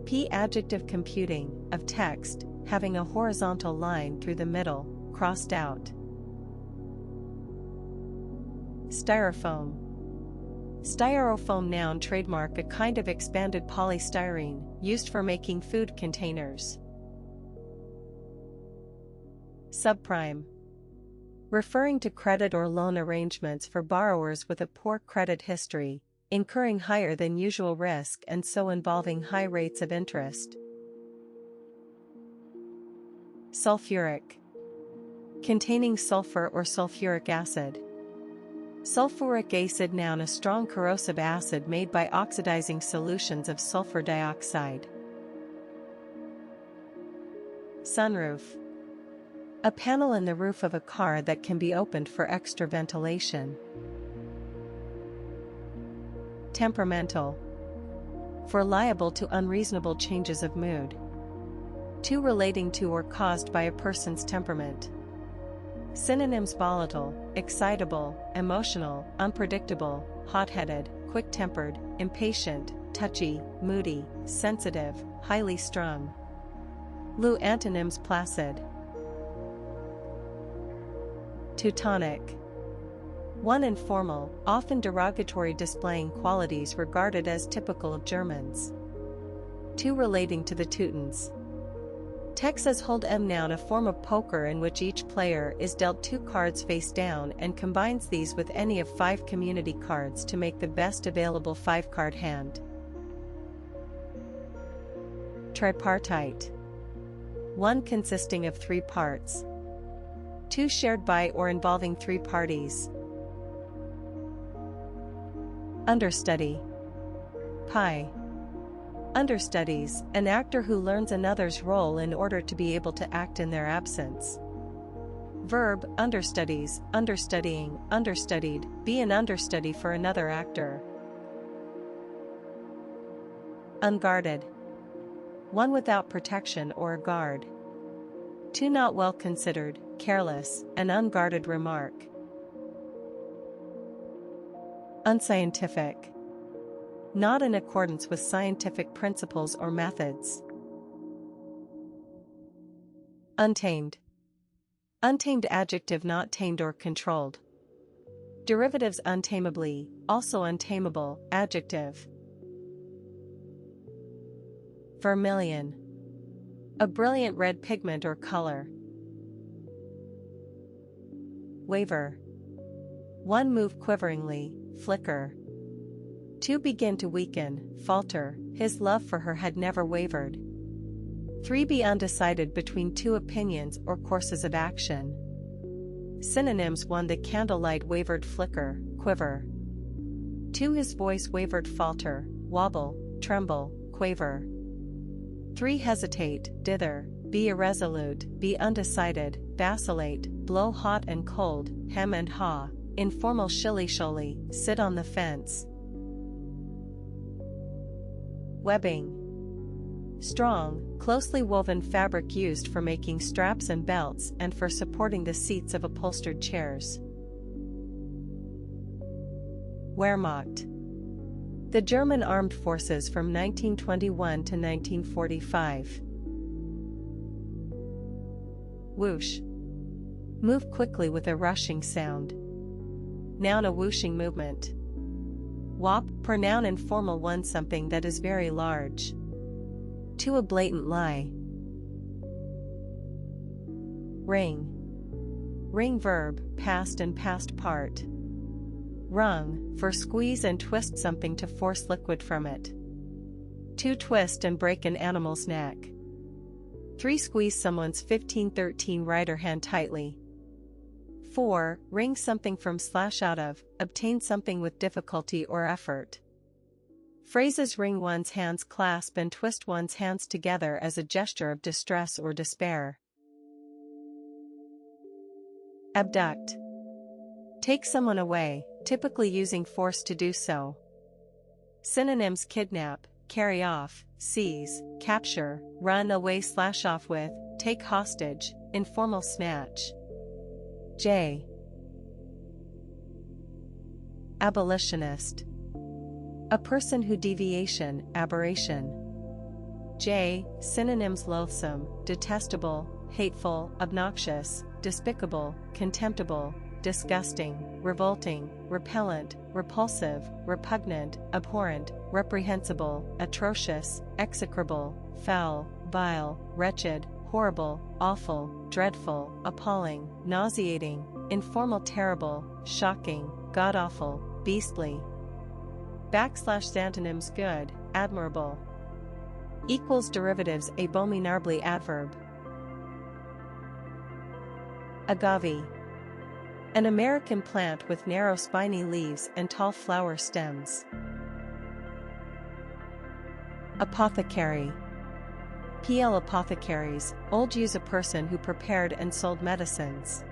Speaker 1: P. Adjective computing, of text, having a horizontal line through the middle, crossed out. Styrofoam. Styrofoam noun, trademark, a kind of expanded polystyrene, used for making food containers. Subprime. Referring to credit or loan arrangements for borrowers with a poor credit history, incurring higher than usual risk and so involving high rates of interest. Sulfuric. Containing sulfur or sulfuric acid. Sulfuric acid noun, a strong corrosive acid made by oxidizing solutions of sulfur dioxide. Sunroof. A panel in the roof of a car that can be opened for extra ventilation. Temperamental. For liable to unreasonable changes of mood. 2. Relating to or caused by a person's temperament. Synonyms: volatile, excitable, emotional, unpredictable, hot-headed, quick-tempered, impatient, touchy, moody, sensitive, highly strung. Lu. Antonyms: placid. Teutonic. 1. Informal, often derogatory, displaying qualities regarded as typical of Germans. 2. Relating to the Teutons. Texas Hold'em noun, a form of poker in which each player is dealt 2 cards face down and combines these with any of 5 community cards to make the best available 5-card hand. Tripartite. 1. Consisting of 3 parts. 2. Shared by or involving 3 parties. Understudy. Pi. Understudies, an actor who learns another's role in order to be able to act in their absence. Verb: understudies, understudying, understudied, be an understudy for another actor. Unguarded. 1 without protection or a guard. 2 not well considered, careless, an unguarded remark. Unscientific. Not in accordance with scientific principles or methods. Untamed. Untamed adjective not tamed or controlled. Derivatives untamably, also untamable, adjective. Vermilion. A brilliant red pigment or color. Waver. 1 move quiveringly, flicker. 2 begin to weaken, falter, his love for her had never wavered. 3 be undecided between 2 opinions or courses of action. Synonyms: 1 the candlelight wavered, flicker, quiver. 2 his voice wavered, falter, wobble, tremble, quaver. 3 hesitate, dither, be irresolute, be undecided, vacillate, blow hot and cold, hem and haw, informal shilly-sholly, sit on the fence. Webbing. Strong, closely woven fabric used for making straps and belts and for supporting the seats of upholstered chairs. Wehrmacht. The German armed forces from 1921 to 1945. Whoosh. Move quickly with a rushing sound. Noun: a whooshing movement. Whop, pronoun informal 1 something that is very large. 2 a blatant lie. Wring. Wring verb, past and past part. Wrung, for squeeze and twist something to force liquid from it. 2 twist and break an animal's neck. 3 squeeze someone's 15-13 rider hand tightly. 4 wring something from / out of, obtain something with difficulty or effort. Phrases: wring one's hands, clasp and twist one's hands together as a gesture of distress or despair. Abduct. Take someone away, typically using force to do so. Synonyms: kidnap, carry off, seize, capture, run away / off with, take hostage, informal snatch. J. Abolitionist. A person who deviation, aberration. J. Synonyms: loathsome, detestable, hateful, obnoxious, despicable, contemptible, disgusting, revolting, repellent, repulsive, repugnant, abhorrent, reprehensible, atrocious, execrable, foul, vile, wretched, horrible, awful, dreadful, appalling, nauseating, informal, terrible, shocking, god-awful, beastly. / antonyms: good, admirable. Equals derivatives: abominably, adverb. Agave. An American plant with narrow spiny leaves and tall flower stems. Apothecary. PL apothecaries, old use a person who prepared and sold medicines.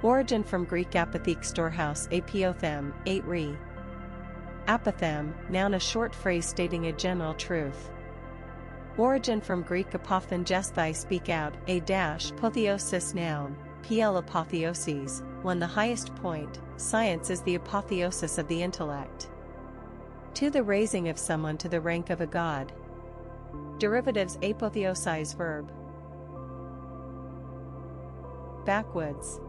Speaker 1: Origin from Greek apotheke storehouse, apothem, 8 re. Apothem, noun: a short phrase stating a general truth. Origin from Greek apothen gesthai, speak out, apotheosis, noun, pl apotheoses, 1 the highest point, science is the apotheosis of the intellect. 2 the raising of someone to the rank of a god. Derivatives: apotheosize verb. Backwoods.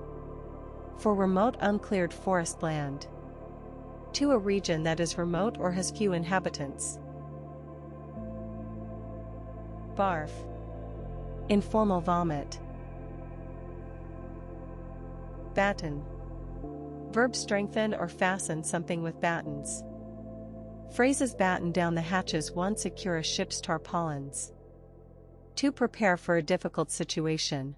Speaker 1: For remote uncleared forest land. To a region that is remote or has few inhabitants. Barf. Informal vomit. Batten. Verb: strengthen or fasten something with battens. Phrases: batten down the hatches, 1 secure a ship's tarpaulins. 2 prepare for a difficult situation.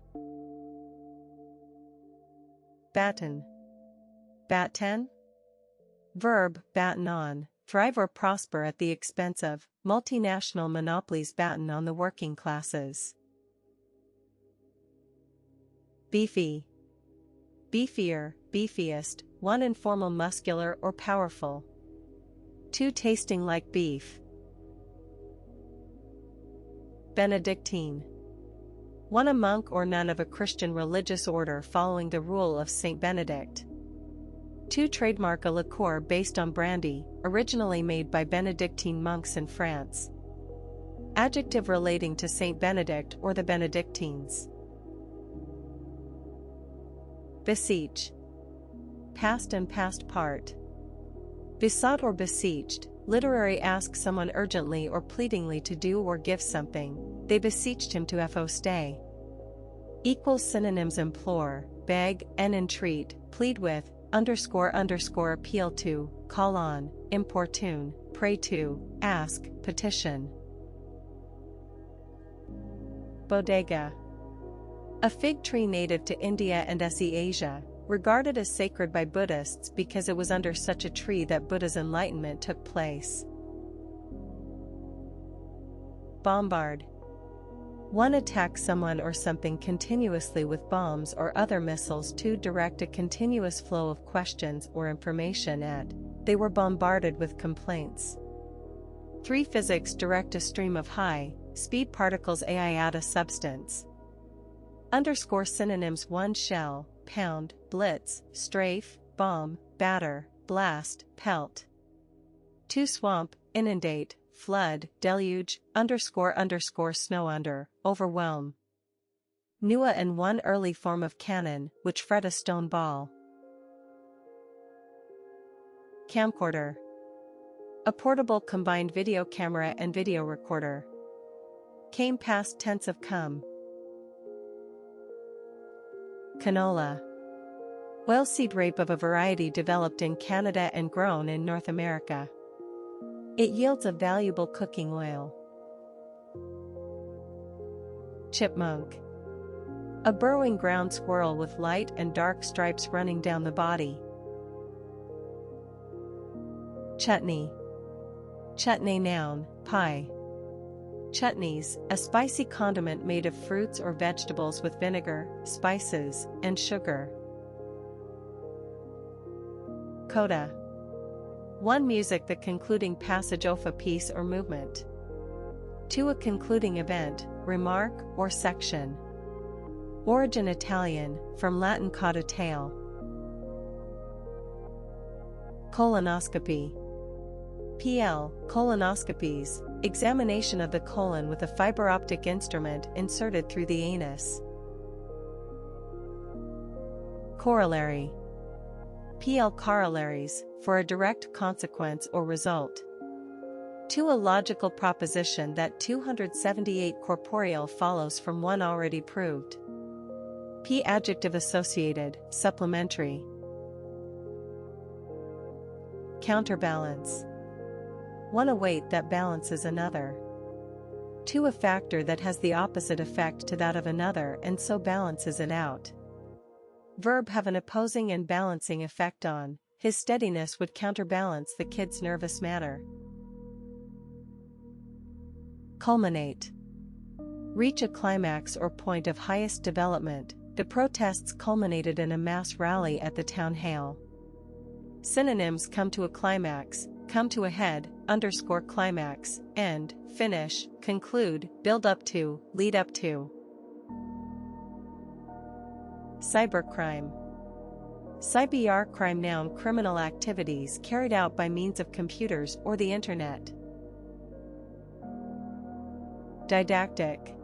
Speaker 1: Batten. Batten. Verb: batten on, thrive or prosper at the expense of, multinational monopolies batten on the working classes. Beefy. Beefier, beefiest, 1 informal, muscular or powerful. 2 tasting like beef. Benedictine. 1. A monk or nun of a Christian religious order following the rule of Saint Benedict. 2. Trademark, a liqueur based on brandy, originally made by Benedictine monks in France. Adjective relating to Saint Benedict or the Benedictines. Beseech. Past and past part. Besought or beseeched, literary, ask someone urgently or pleadingly to do or give something. They beseeched him to stay. Equals synonyms: implore, beg and entreat, plead with, ___, appeal to, call on, importune, pray to, ask, petition. Bodega. A fig tree native to India and Asia, regarded as sacred by Buddhists because it was under such a tree that Buddha's enlightenment took place. Bombard. 1. Attack someone or something continuously with bombs or other missiles. 2. Direct a continuous flow of questions or information at. They were bombarded with complaints. 3. Physics. Direct a stream of high-speed particles at a substance. _ synonyms: 1. Shell, pound, blitz, strafe, bomb, batter, blast, pelt. 2. Swamp, inundate, flood, deluge, __, snow under, overwhelm. Nua, and 1. Early form of cannon, which fred a stone ball. Camcorder. A portable combined video camera and video recorder. Came past tense of come. Canola. Oilseed rape of a variety developed in Canada and grown in North America. It yields a valuable cooking oil. Chipmunk. A burrowing ground squirrel with light and dark stripes running down the body. Chutney. Chutney, noun, pie. Chutneys, a spicy condiment made of fruits or vegetables with vinegar, spices, and sugar. Coda. 1. Music, the concluding passage of a piece or movement. 2. A concluding event, remark, or section. Origin Italian, from Latin coda tail. Colonoscopy. PL, colonoscopies, examination of the colon with a fiber optic instrument inserted through the anus. Corollary. PL, corollaries, for a direct consequence or result. 2. A logical proposition that 278 corporeal follows from one already proved. P. Adjective associated, supplementary. Counterbalance. 1. A weight that balances another. 2. A factor that has the opposite effect to that of another and so balances it out. Verb, have an opposing and balancing effect on. His steadiness would counterbalance the kid's nervous manner. Culminate. Reach a climax or point of highest development. The protests culminated in a mass rally at the town hall. Synonyms: come to a climax, come to a head, _climax, end, finish, conclude, build up to, lead up to. Cybercrime. Cybercrime, noun, criminal activities carried out by means of computers or the internet. Didactic.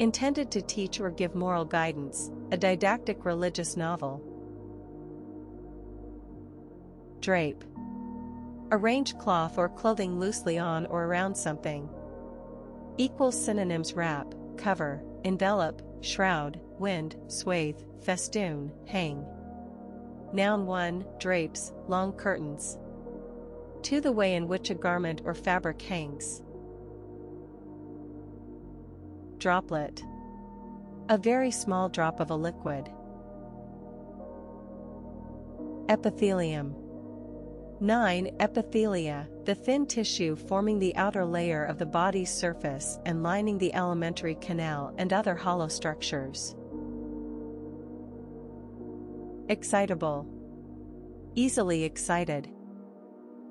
Speaker 1: Intended to teach or give moral guidance, a didactic religious novel. Drape. Arrange cloth or clothing loosely on or around something. Equals synonyms: wrap, cover, envelop, shroud, wind, swathe, festoon, hang. Noun: 1. Drapes, long curtains. 2. The way in which a garment or fabric hangs. Droplet. A very small drop of a liquid. Epithelium. 9. Epithelia, the thin tissue forming the outer layer of the body's surface and lining the alimentary canal and other hollow structures. Excitable. Easily excited.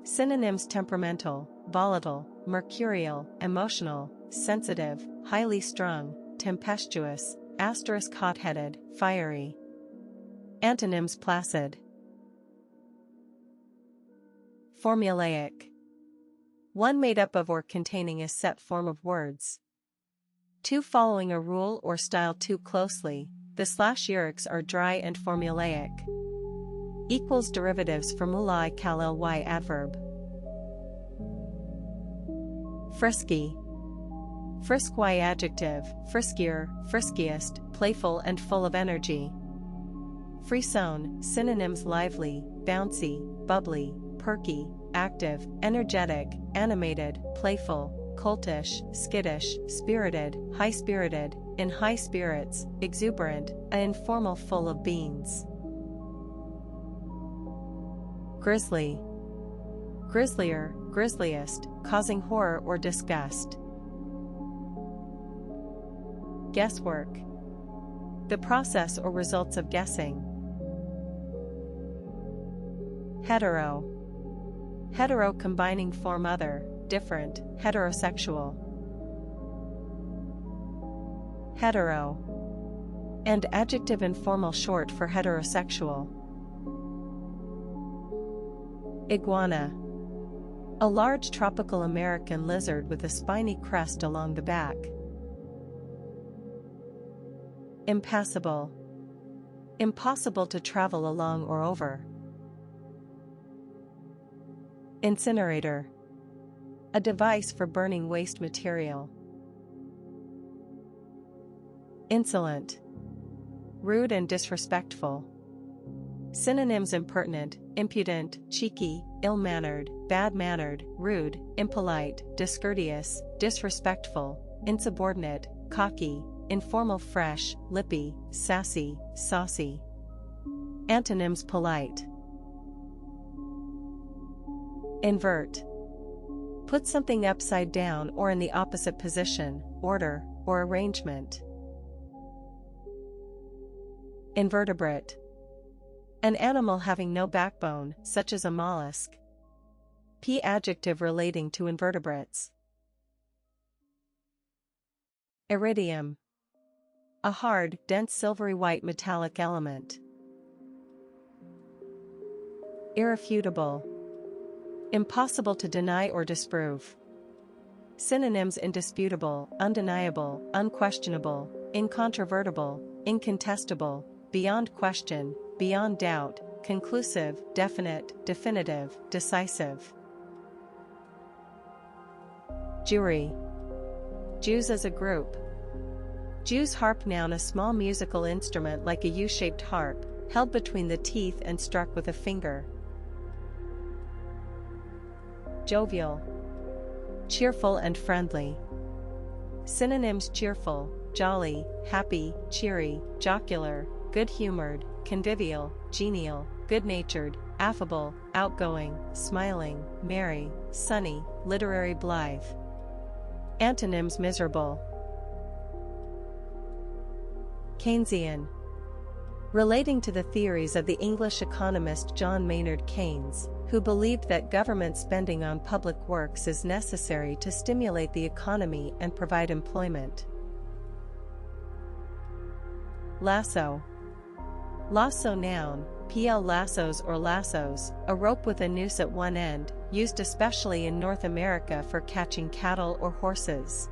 Speaker 1: Synonyms: temperamental, volatile, mercurial, emotional, sensitive, highly strung, tempestuous, hot-headed, fiery. Antonyms: placid. Formulaic. One made up of or containing a set form of words. Two following a rule or style too closely, the /-ierics are dry and formulaic. Equals derivatives for mulai kal ly adverb. Frisky. Frisk-y adjective, friskier, friskiest, playful and full of energy. Frisson, synonyms: lively, bouncy, bubbly, perky, active, energetic, animated, playful, coltish, skittish, spirited, high-spirited, in high spirits, exuberant, a informal, full of beans. Grisly. Grislier, grisliest, causing horror or disgust. Guesswork. The process or results of guessing. Hetero. Hetero combining form other, different, heterosexual. Hetero. And adjective informal short for heterosexual. Iguana. A large tropical American lizard with a spiny crest along the back. Impassable. Impossible to travel along or over. Incinerator. A device for burning waste material. Insolent. Rude and disrespectful. Synonyms: impertinent, impudent, cheeky, ill-mannered, bad-mannered, rude, impolite, discourteous, disrespectful, insubordinate, cocky, informal, fresh, lippy, sassy, saucy. Antonyms: polite. Invert. Put something upside down or in the opposite position, order, or arrangement. Invertebrate. An animal having no backbone, such as a mollusk. P adjective relating to invertebrates. Iridium. A hard, dense silvery white metallic element. Irrefutable. Impossible to deny or disprove. Synonyms: indisputable, undeniable, unquestionable, incontrovertible, incontestable, beyond question, beyond doubt, conclusive, definite, definitive, decisive. Jewry. Jews as a group. Jew's harp, noun, a small musical instrument like a U-shaped harp, held between the teeth and struck with a finger. Jovial. Cheerful and friendly. Synonyms: cheerful, jolly, happy, cheery, jocular, good-humored, convivial, genial, good-natured, affable, outgoing, smiling, merry, sunny, literary, blithe. Antonyms: miserable. Keynesian. Relating to the theories of the English economist John Maynard Keynes, who believed that government spending on public works is necessary to stimulate the economy and provide employment. Lasso. Lasso, noun, pl lassos or lassos, a rope with a noose at one end, used especially in North America for catching cattle or horses.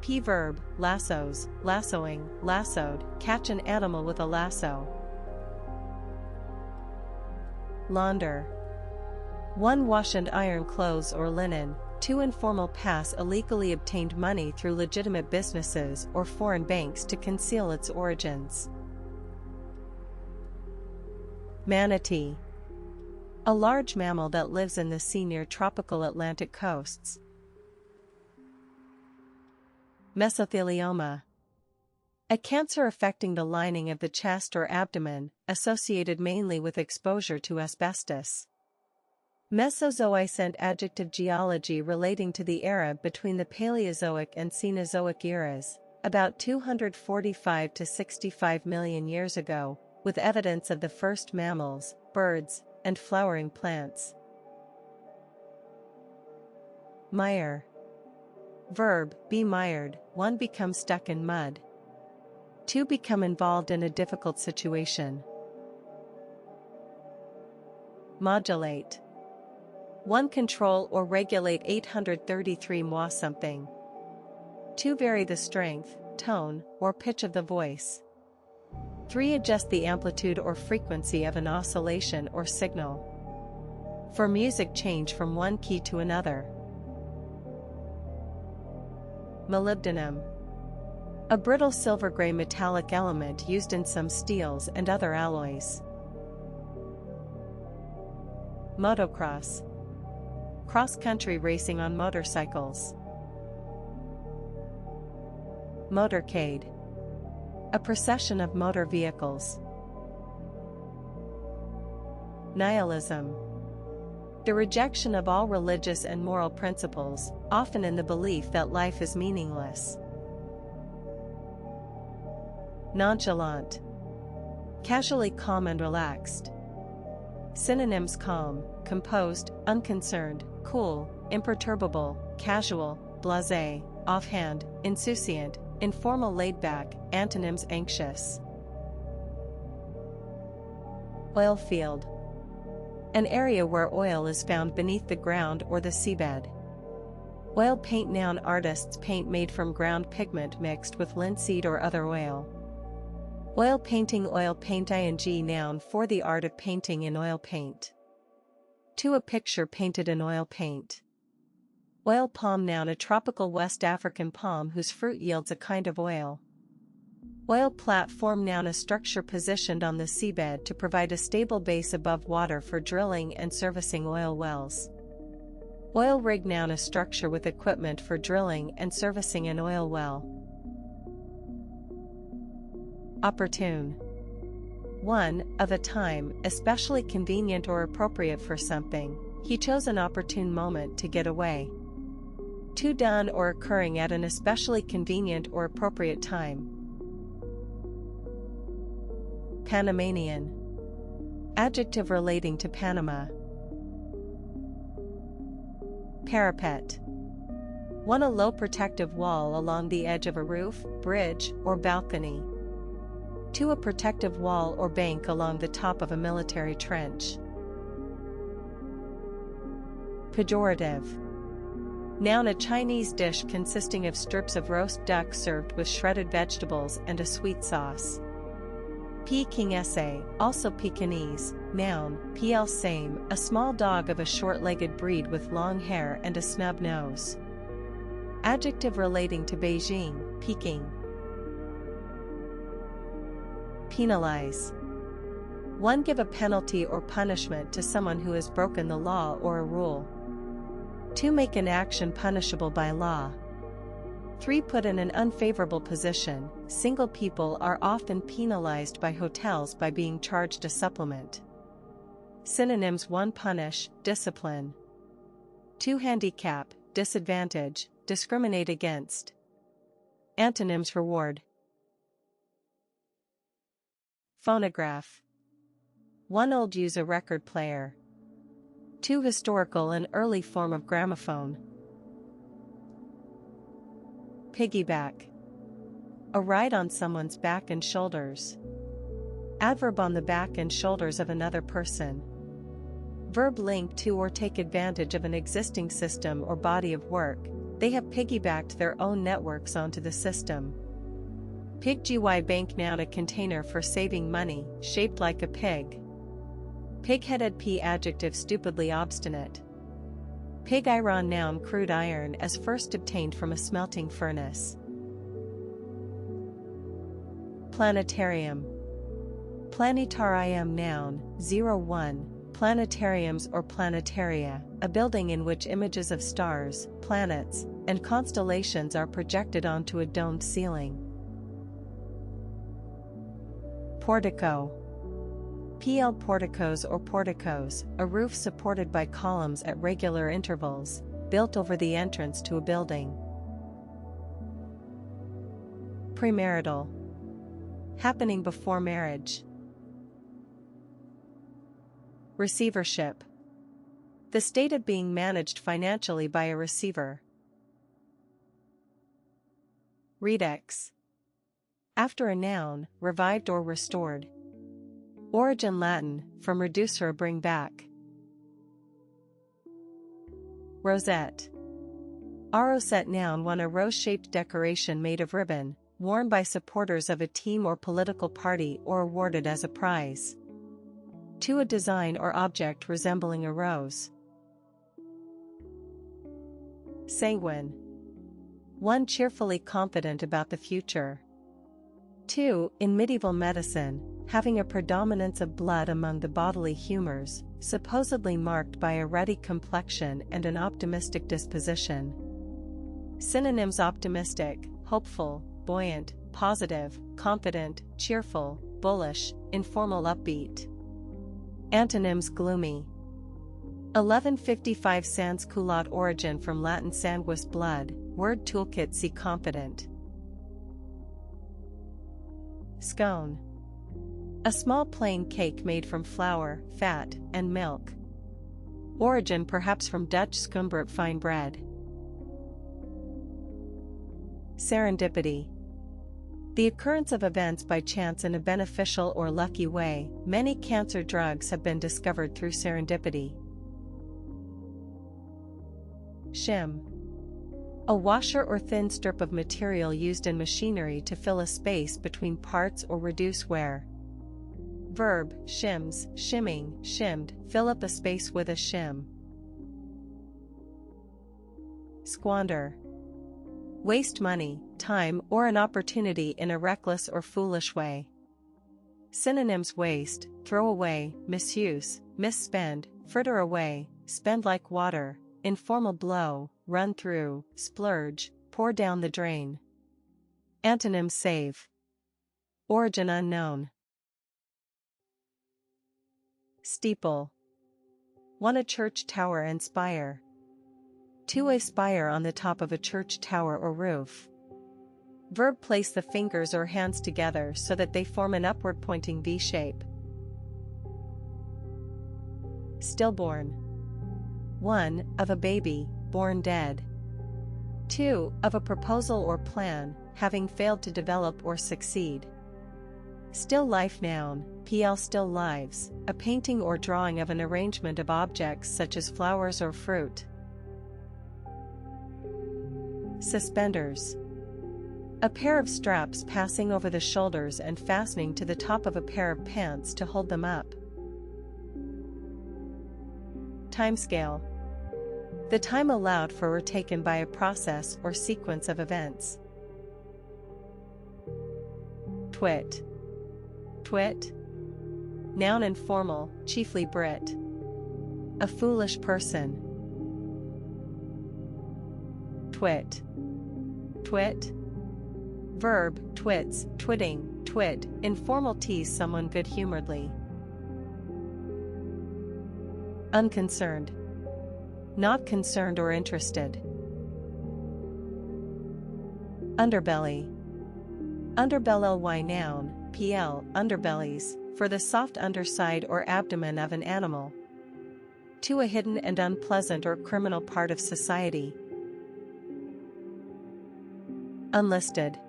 Speaker 1: P verb, lassos, lassoing, lassoed, catch an animal with a lasso. Launder. One, wash and iron clothes or linen. Two, informal, pass illegally obtained money through legitimate businesses or foreign banks to conceal its origins. Manatee. A large mammal that lives in the sea near tropical Atlantic coasts. Mesothelioma. A cancer affecting the lining of the chest or abdomen, associated mainly with exposure to asbestos. Mesozoic adjective, geology relating to the era between the Paleozoic and Cenozoic eras, about 245 to 65 million years ago, with evidence of the first mammals, birds, and flowering plants. Mire. Verb, be mired, 1 become stuck in mud. 2 become involved in a difficult situation. Modulate. 1 control or regulate 833 mwa something. 2 vary the strength, tone, or pitch of the voice. 3 adjust the amplitude or frequency of an oscillation or signal. For music change from one key to another. Molybdenum. A brittle silver-gray metallic element used in some steels and other alloys. Motocross. Cross-country racing on motorcycles. Motorcade. A procession of motor vehicles. Nihilism. The rejection of all religious and moral principles, often in the belief that life is meaningless. Nonchalant. Casually calm and relaxed. Synonyms: calm, composed, unconcerned, cool, imperturbable, casual, blasé, offhand, insouciant, informal, laid-back. Antonyms: anxious. Oil field. An area where oil is found beneath the ground or the seabed. Oil paint. Noun, artists paint made from ground pigment mixed with linseed or other oil. Oil painting. Oil paint. Ing. Noun, for the art of painting in oil paint. To a picture painted in oil paint. Oil palm. Noun, a tropical West African palm whose fruit yields a kind of oil. Oil platform. Noun, a structure positioned on the seabed to provide a stable base above water for drilling and servicing oil wells. Oil rig. Noun, a structure with equipment for drilling and servicing an oil well. Opportune. 1. Of a time, especially convenient or appropriate for something. He chose an opportune moment to get away. 2. Done or occurring at an especially convenient or appropriate time. Panamanian. Adjective relating to Panama. Parapet. 1. A low protective wall along the edge of a roof, bridge, or balcony. 2. A protective wall or bank along the top of a military trench. Pejorative. Noun, a Chinese dish consisting of strips of roast duck served with shredded vegetables and a sweet sauce. Peking essay, also Pekingese. Noun, pl same, a small dog of a short-legged breed with long hair and a snub nose. Adjective relating to Beijing, Peking. Penalize. 1. Give a penalty or punishment to someone who has broken the law or a rule. 2. Make an action punishable by law. 3. Put in an unfavorable position. Single people are often penalized by hotels by being charged a supplement. Synonyms: 1. Punish, discipline. 2. Handicap, disadvantage, discriminate against. Antonyms: reward. Phonograph. 1. Old, use a record player. 2. Historical, an early form of gramophone. Piggyback. A ride on someone's back and shoulders. Adverb, on the back and shoulders of another person. Verb, link to or take advantage of an existing system or body of work. They have piggybacked their own networks onto the system. Piggy bank. Noun, a container for saving money, shaped like a pig. Pig-headed. P. Adjective, stupidly obstinate. Pig iron. Noun, crude iron as first obtained from a smelting furnace. Planetarium. Planetarium. Noun, 01. Planetariums or planetaria, a building in which images of stars, planets, and constellations are projected onto a domed ceiling. Portico. PL. Porticos or porticos, a roof supported by columns at regular intervals, built over the entrance to a building. Premarital. Happening before marriage. Receivership. The state of being managed financially by a receiver. Redux. After a noun, revived or restored. Origin Latin, from reducer bring back. Rosette. A rosette noun one a rose-shaped decoration made of ribbon, worn by supporters of a team or political party or awarded as a prize. 2 a design or object resembling a rose. Sanguine. 1 cheerfully confident about the future. 2 in medieval medicine, having a predominance of blood among the bodily humors, supposedly marked by a ruddy complexion and an optimistic disposition. Synonyms: optimistic, hopeful, buoyant, positive, confident, cheerful, bullish, informal, upbeat. Antonyms: gloomy. 1155 Sans culotte, origin from Latin sanguis, blood, word toolkit, see confident. Scone. A small plain cake made from flour, fat, and milk. Origin perhaps from Dutch skumbrot, fine bread. Serendipity. The occurrence of events by chance in a beneficial or lucky way. Many cancer drugs have been discovered through serendipity. Shim. A washer or thin strip of material used in machinery to fill a space between parts or reduce wear. Verb: shims, shimming, shimmed, fill up a space with a shim. Squander. Waste money, time, or an opportunity in a reckless or foolish way. Synonyms: waste, throw away, misuse, misspend, fritter away, spend like water, informal blow, run through, splurge, pour down the drain. Antonyms: save. Origin unknown. Steeple. 1 a church tower and spire. 2 a spire on the top of a church tower or roof. Verb: place the fingers or hands together so that they form an upward pointing V shape. Stillborn. 1 of a baby, born dead. 2 of a proposal or plan, having failed to develop or succeed. Still life noun, pl still lives, a painting or drawing of an arrangement of objects such as flowers or fruit. Suspenders. A pair of straps passing over the shoulders and fastening to the top of a pair of pants to hold them up. Timescale. The time allowed for or taken by a process or sequence of events. Twit. Twit. Noun informal, chiefly Brit. A foolish person. Twit. Twit. Verb: twits, twitting, twit, informal, tease someone good-humoredly. Unconcerned. Not concerned or interested. Underbelly. Underbelly, noun, pl, underbellies, for the soft underside or abdomen of an animal. 2 a hidden and unpleasant or criminal part of society. Unlisted.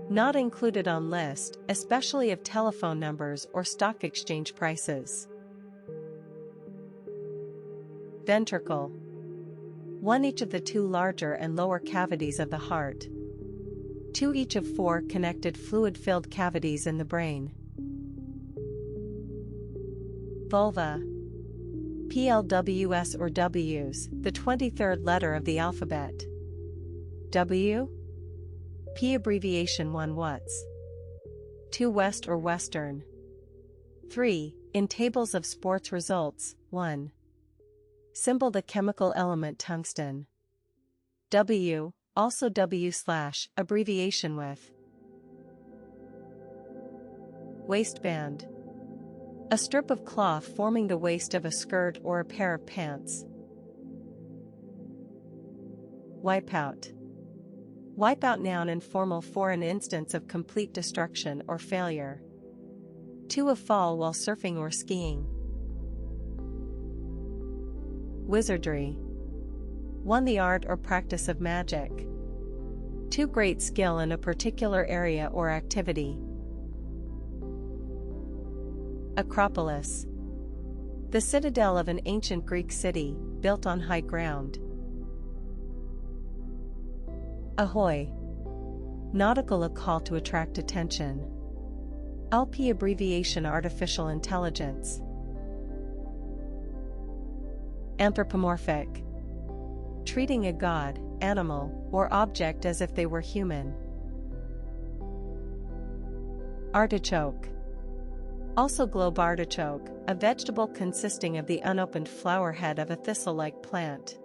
Speaker 1: Not included on list, especially of telephone numbers or stock exchange prices. Ventricle. 1 each of the 2 larger and lower cavities of the heart. 2 each of 4 connected fluid-filled cavities in the brain. Vulva. PLWS or W's, the 23rd letter of the alphabet. W. P abbreviation 1 What's. 2 West or Western. 3. In tables of sports results, 1. Symbol: the chemical element tungsten. W, also W/, abbreviation with. Waistband. A strip of cloth forming the waist of a skirt or a pair of pants. Wipeout. Wipeout, noun informal, for an instance of complete destruction or failure. 2 a fall while surfing or skiing. Wizardry. 1 the art or practice of magic. 2 great skill in a particular area or activity. Acropolis. The citadel of an ancient Greek city, built on high ground. Ahoy. Nautical, a call to attract attention. LP abbreviation, artificial intelligence. Anthropomorphic. Treating a god, animal, or object as if they were human. Artichoke. Also globe artichoke, a vegetable consisting of the unopened flower head of a thistle-like plant.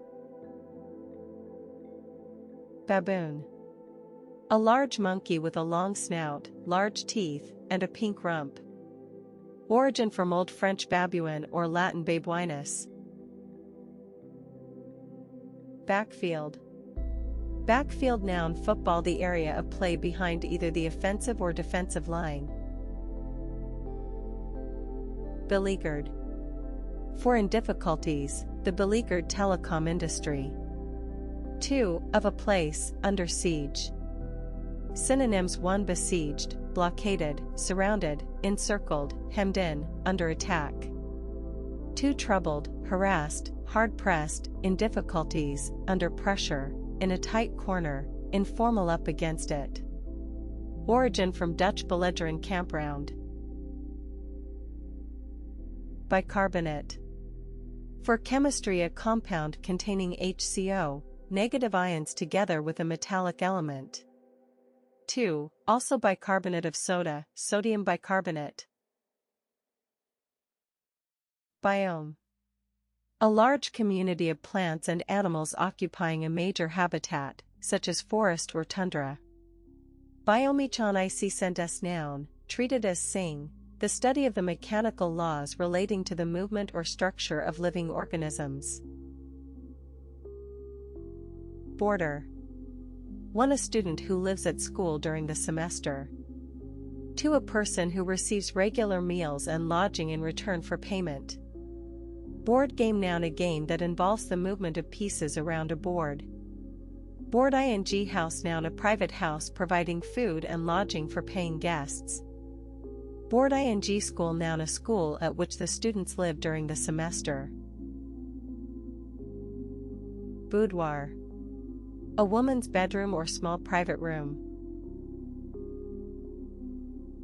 Speaker 1: Baboon. A large monkey with a long snout, large teeth, and a pink rump. Origin from Old French babouin or Latin babuinus. Backfield. Backfield, noun, football, the area of play behind either the offensive or defensive line. Beleaguered. For in difficulties, the beleaguered telecom industry. 2. Of a place, under siege. Synonyms: 1. Besieged, blockaded, surrounded, encircled, hemmed in, under attack. 2. Troubled, harassed, hard-pressed, in difficulties, under pressure, in a tight corner, informal, up against it. Origin from Dutch belligerent campground. Bicarbonate. For chemistry, a compound containing HCO, negative ions together with a metallic element. 2. Also bicarbonate of soda, sodium bicarbonate. Biome. A large community of plants and animals occupying a major habitat, such as forest or tundra. Biomechanics, noun, treated as sing, the study of the mechanical laws relating to the movement or structure of living organisms. Boarder. 1. A student who lives at school during the semester. 2. A person who receives regular meals and lodging in return for payment. Board game, noun, a game that involves the movement of pieces around a board. Board ing house, noun, a private house providing food and lodging for paying guests. Board ing school, noun, a school at which the students live during the semester. Boudoir. A woman's bedroom or small private room.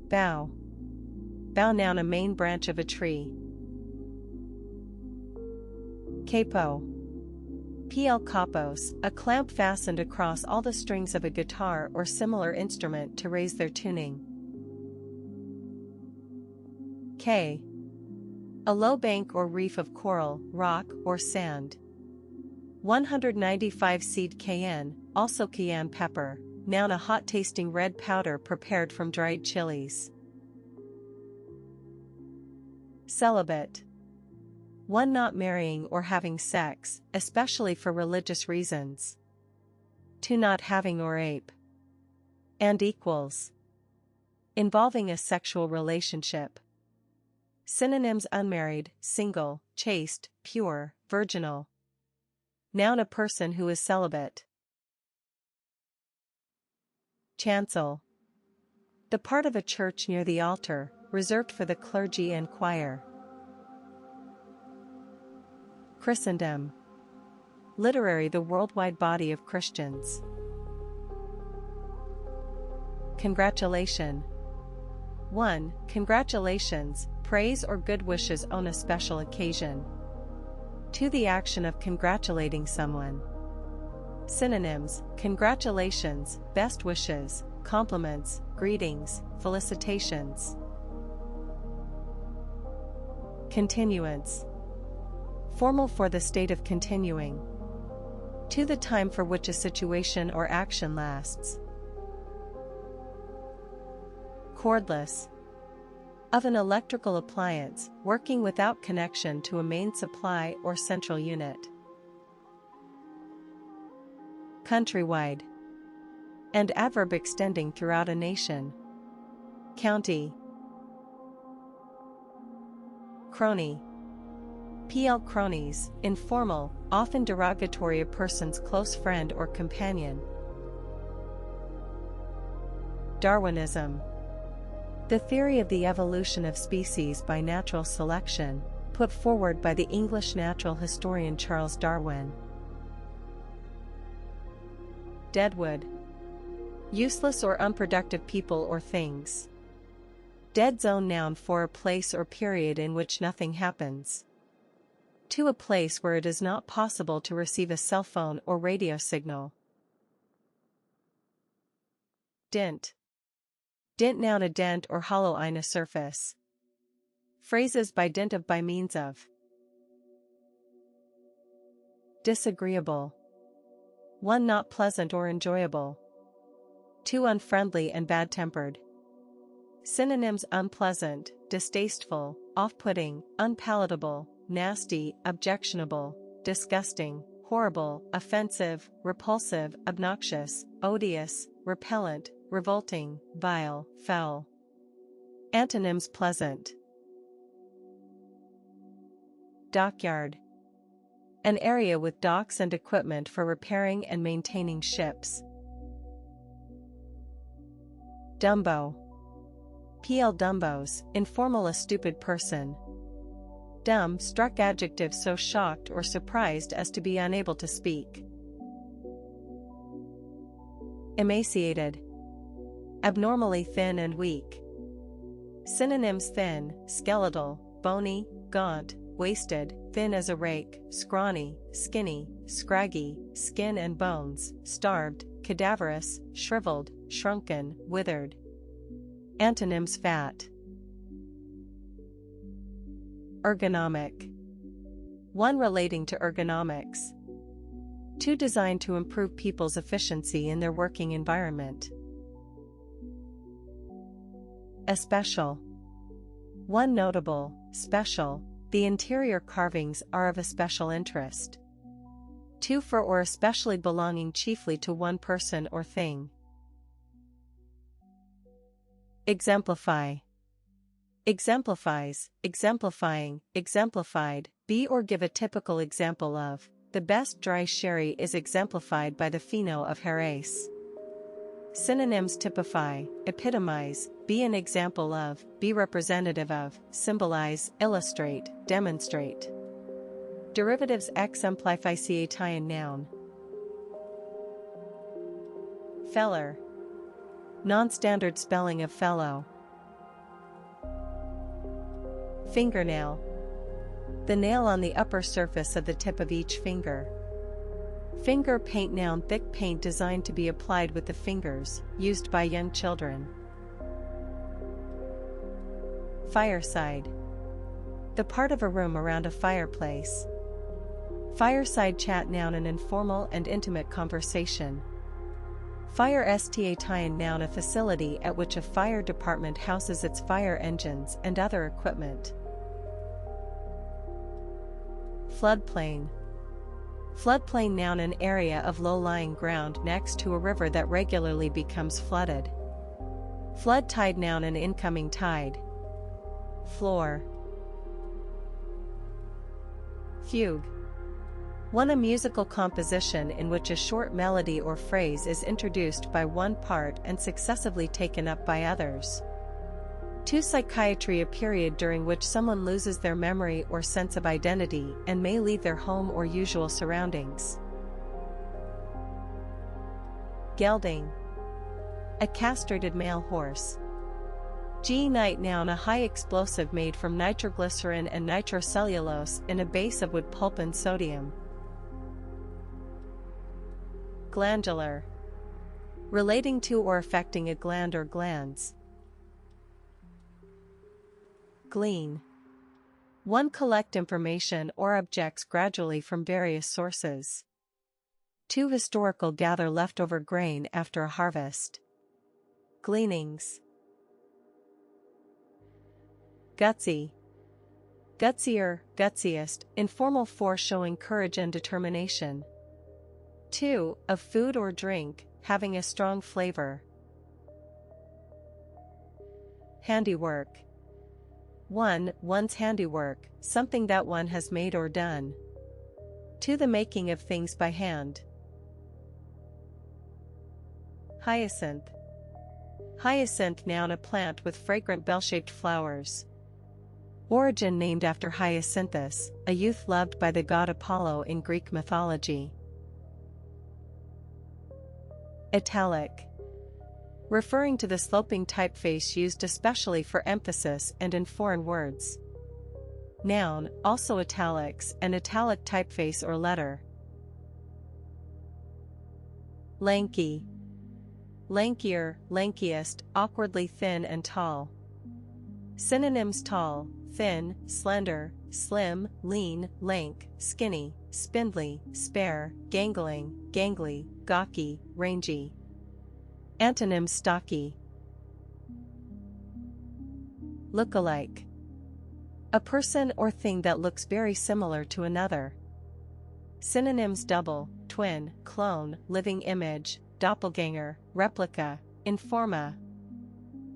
Speaker 1: Bough. Bough, noun, a main branch of a tree. Capo. PL capos, a clamp fastened across all the strings of a guitar or similar instrument to raise their tuning. Cay. A low bank or reef of coral, rock, or sand. 195 seed cayenne, also cayenne pepper, noun, a hot-tasting red powder prepared from dried chilies. Celibate. 1. Not marrying or having sex, especially for religious reasons. 2. Not having or ape. And equals. Involving a sexual relationship. Synonyms: unmarried, single, chaste, pure, virginal. Noun, a person who is celibate. Chancel. The part of a church near the altar, reserved for the clergy and choir. Christendom. Literary, the worldwide body of Christians. Congratulation. 1. Congratulations, praise or good wishes on a special occasion. 2. The action of congratulating someone. Synonyms: congratulations, best wishes, compliments, greetings, felicitations. Continuance. Formal, for the state of continuing. 2. The time for which a situation or action lasts. Cordless. Of an electrical appliance, working without connection to a main supply or central unit. Countrywide. An adverb extending throughout a nation. County. Crony. PL cronies, informal, often derogatory, a person's close friend or companion. Darwinism. The theory of the evolution of species by natural selection, put forward by the English natural historian Charles Darwin. Deadwood. Useless or unproductive people or things. Dead zone, noun for a place or period in which nothing happens. To a place where it is not possible to receive a cell phone or radio signal. Dint. Dint, noun, a dent or hollow in a surface. Phrases by dint of, by means of. Disagreeable. One not pleasant or enjoyable. Two unfriendly and bad-tempered. Synonyms: unpleasant, distasteful, off-putting, unpalatable, nasty, objectionable, disgusting, horrible, offensive, repulsive, obnoxious, odious, repellent, revolting, vile, foul. Antonyms: pleasant. Dockyard. An area with docks and equipment for repairing and maintaining ships. Dumbo. Pl. dumbos, informal, a stupid person. Dumb, struck, adjective, so shocked or surprised as to be unable to speak. Emaciated. Abnormally thin and weak. Synonyms: thin, skeletal, bony, gaunt, wasted, thin as a rake, scrawny, skinny, scraggy, skin and bones, starved, cadaverous, shriveled, shrunken, withered. Antonyms: fat. Ergonomic. One relating to ergonomics. Two designed to improve people's efficiency in their working environment. Especial. One notable, special, the interior carvings are of a special interest. Two for or especially belonging chiefly to one person or thing. Exemplify. Exemplifies, exemplifying, exemplified, be or give a typical example of. The best dry sherry is exemplified by the Fino of Jerez. Synonyms: typify, epitomize, be an example of, be representative of, symbolize, illustrate, demonstrate. Derivatives: exemplification, noun. Feller. Non-standard spelling of fellow. Fingernail. The nail on the upper surface of the tip of each finger. Finger paint, noun, thick paint designed to be applied with the fingers, used by young children. Fireside. The part of a room around a fireplace. Fireside chat, noun, an informal and intimate conversation. Fire station, noun, a facility at which a fire department houses its fire engines and other equipment. Floodplain. Floodplain, noun, an area of low-lying ground next to a river that regularly becomes flooded. Flood tide, noun, an incoming tide. Floor. Fugue. One, a musical composition in which a short melody or phrase is introduced by one part and successively taken up by others. Two, psychiatry, a period during which someone loses their memory or sense of identity and may leave their home or usual surroundings. Gelding. A castrated male horse. G-nite, noun, a high explosive made from nitroglycerin and nitrocellulose in a base of wood pulp and sodium. Glandular. Relating to or affecting a gland or glands. Glean. One, collect information or objects gradually from various sources. Two, historical, gather leftover grain after a harvest. Gleanings. Gutsy. Gutsier, gutsiest, informal for showing courage and determination. Two, of food or drink, having a strong flavor. Handiwork. One, one's handiwork, something that one has made or done. Two, the making of things by hand. Hyacinth. Hyacinth noun a plant with fragrant bell-shaped flowers. Origin named after Hyacinthus, a youth loved by the god Apollo in Greek mythology. Italic. Referring to the sloping typeface used especially for emphasis and in foreign words. Noun, also italics, an italic typeface or letter. Lanky. Lankier, lankiest, awkwardly thin and tall. Synonyms: tall, thin, slender, slim, lean, lank, skinny, spindly, spare, gangling, gangly, gawky, rangy. Antonyms: stocky. Look-alike. A person or thing that looks very similar to another. Synonyms: double, twin, clone, living image, doppelganger, replica, informa.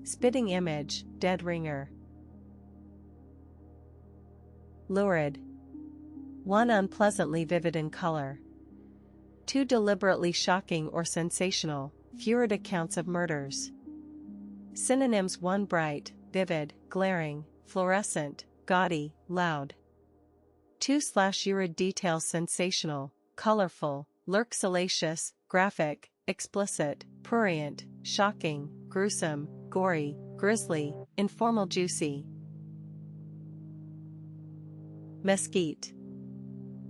Speaker 1: Spitting image, dead ringer. Lurid. One unpleasantly vivid in color. Two deliberately shocking or sensational, lurid accounts of murders. Synonyms: one bright, vivid, glaring, fluorescent, gaudy, loud. Two/lurid detail: sensational, colorful, lurk, salacious, graphic, explicit, prurient, shocking, gruesome, gory, grisly, informal, juicy. Mesquite.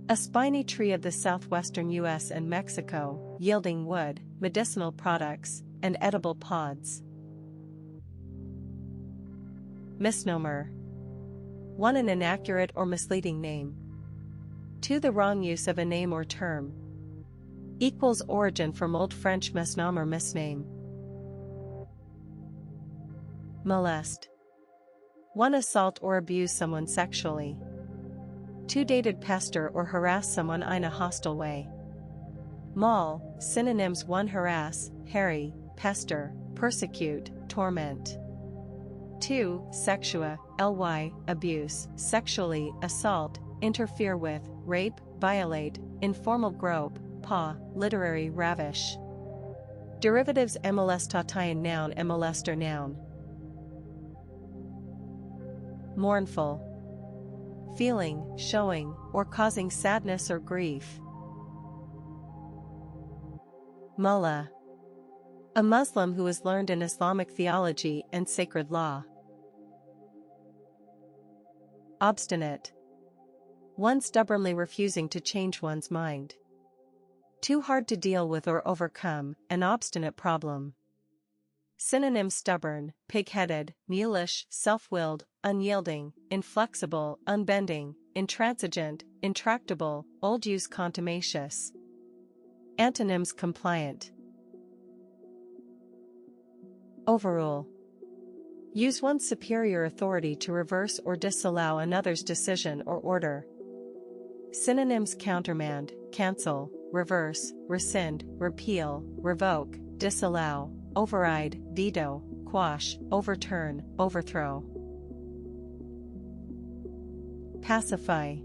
Speaker 1: A spiny tree of the southwestern U.S. and Mexico, yielding wood, medicinal products, and edible pods. Misnomer. One, an inaccurate or misleading name. Two, the wrong use of a name or term. Equals origin from Old French misnomer, misname. Molest. One, assault or abuse someone sexually. Two, dated pester or harass someone in a hostile way. Maul. Synonyms: one, harass, harry, pester, persecute, torment. Two, sexua, ly, abuse, sexually, assault, interfere with, rape, violate, informal grope, paw, literary, ravish. Derivatives: emolestatian noun, emolester noun. Mournful. Feeling, showing, or causing sadness or grief. Mullah. A Muslim who is learned in Islamic theology and sacred law. Obstinate. One stubbornly refusing to change one's mind. Too hard to deal with or overcome, an obstinate problem. Synonyms: stubborn, pig-headed, mulish, self-willed, unyielding, inflexible, unbending, intransigent, intractable, old use, contumacious. Antonyms: compliant. Overrule. Use one's superior authority to reverse or disallow another's decision or order. Synonyms: countermand, cancel, reverse, rescind, repeal, revoke, disallow, override, veto, quash, overturn, overthrow. Pacify.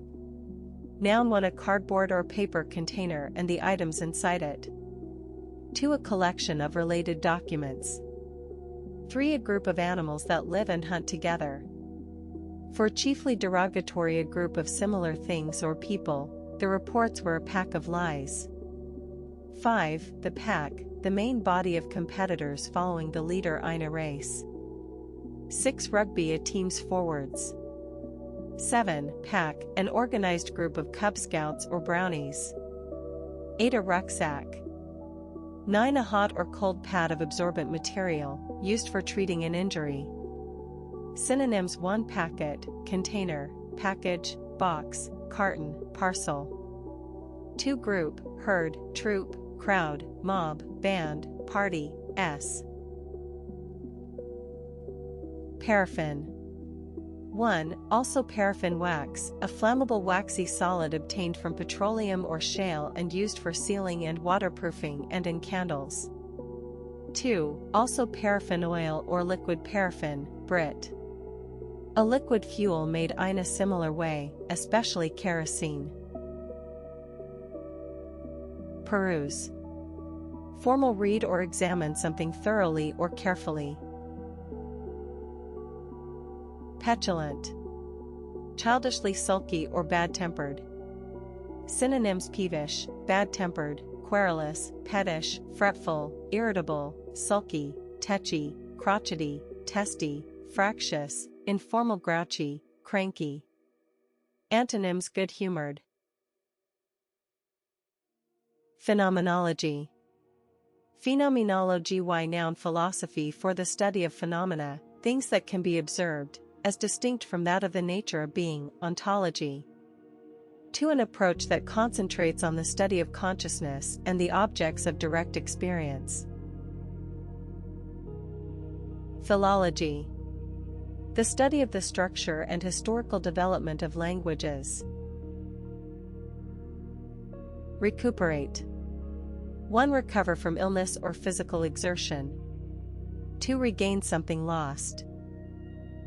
Speaker 1: Noun: one, a cardboard or paper container and the items inside it. Two, a collection of related documents. Three, a group of animals that live and hunt together. For chiefly derogatory, a group of similar things or people, the reports were a pack of lies. 5, the pack, the main body of competitors following the leader in a race. 6, rugby, a team's forwards. 7, pack, an organized group of Cub Scouts or Brownies. 8, a rucksack. 9, a hot or cold pad of absorbent material, used for treating an injury. Synonyms: 1, packet, container, package, box, carton, parcel. 2, group, herd, troop, crowd, mob, band, party, s. Paraffin. 1, also paraffin wax, a flammable waxy solid obtained from petroleum or shale and used for sealing and waterproofing and in candles. 2, also paraffin oil or liquid paraffin, Brit. A liquid fuel made in a similar way, especially kerosene. Peruse. Informal read or examine something thoroughly or carefully. Petulant. Childishly sulky or bad-tempered. Synonyms: peevish, bad-tempered, querulous, pettish, fretful, irritable, sulky, tetchy, crotchety, testy, fractious, informal, grouchy, cranky. Antonyms: good-humored. Phenomenology. Phenomenology. Noun: philosophy for the study of phenomena, things that can be observed, as distinct from that of the nature of being. Ontology. To an approach that concentrates on the study of consciousness and the objects of direct experience. Philology. The study of the structure and historical development of languages. Recuperate. 1. Recover from illness or physical exertion. 2. Regain something lost.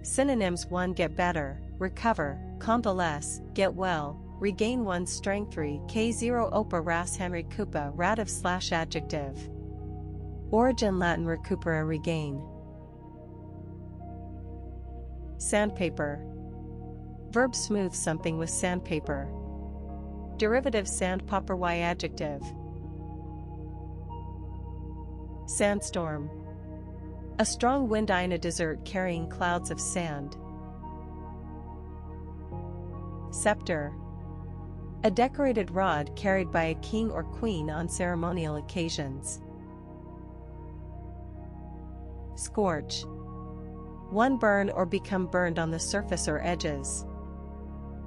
Speaker 1: Synonyms: 1. Get better, recover, convalesce, get well, regain one's strength. 3. K0 Opa ras Henry Kupa radiv / adjective. Origin: Latin recupera, regain. Sandpaper. Verb: smooth something with sandpaper. Derivative: sandpaper. Y adjective. Sandstorm. A strong wind in a desert carrying clouds of sand. Scepter. A decorated rod carried by a king or queen on ceremonial occasions. Scorch. 1. Burn or become burned on the surface or edges.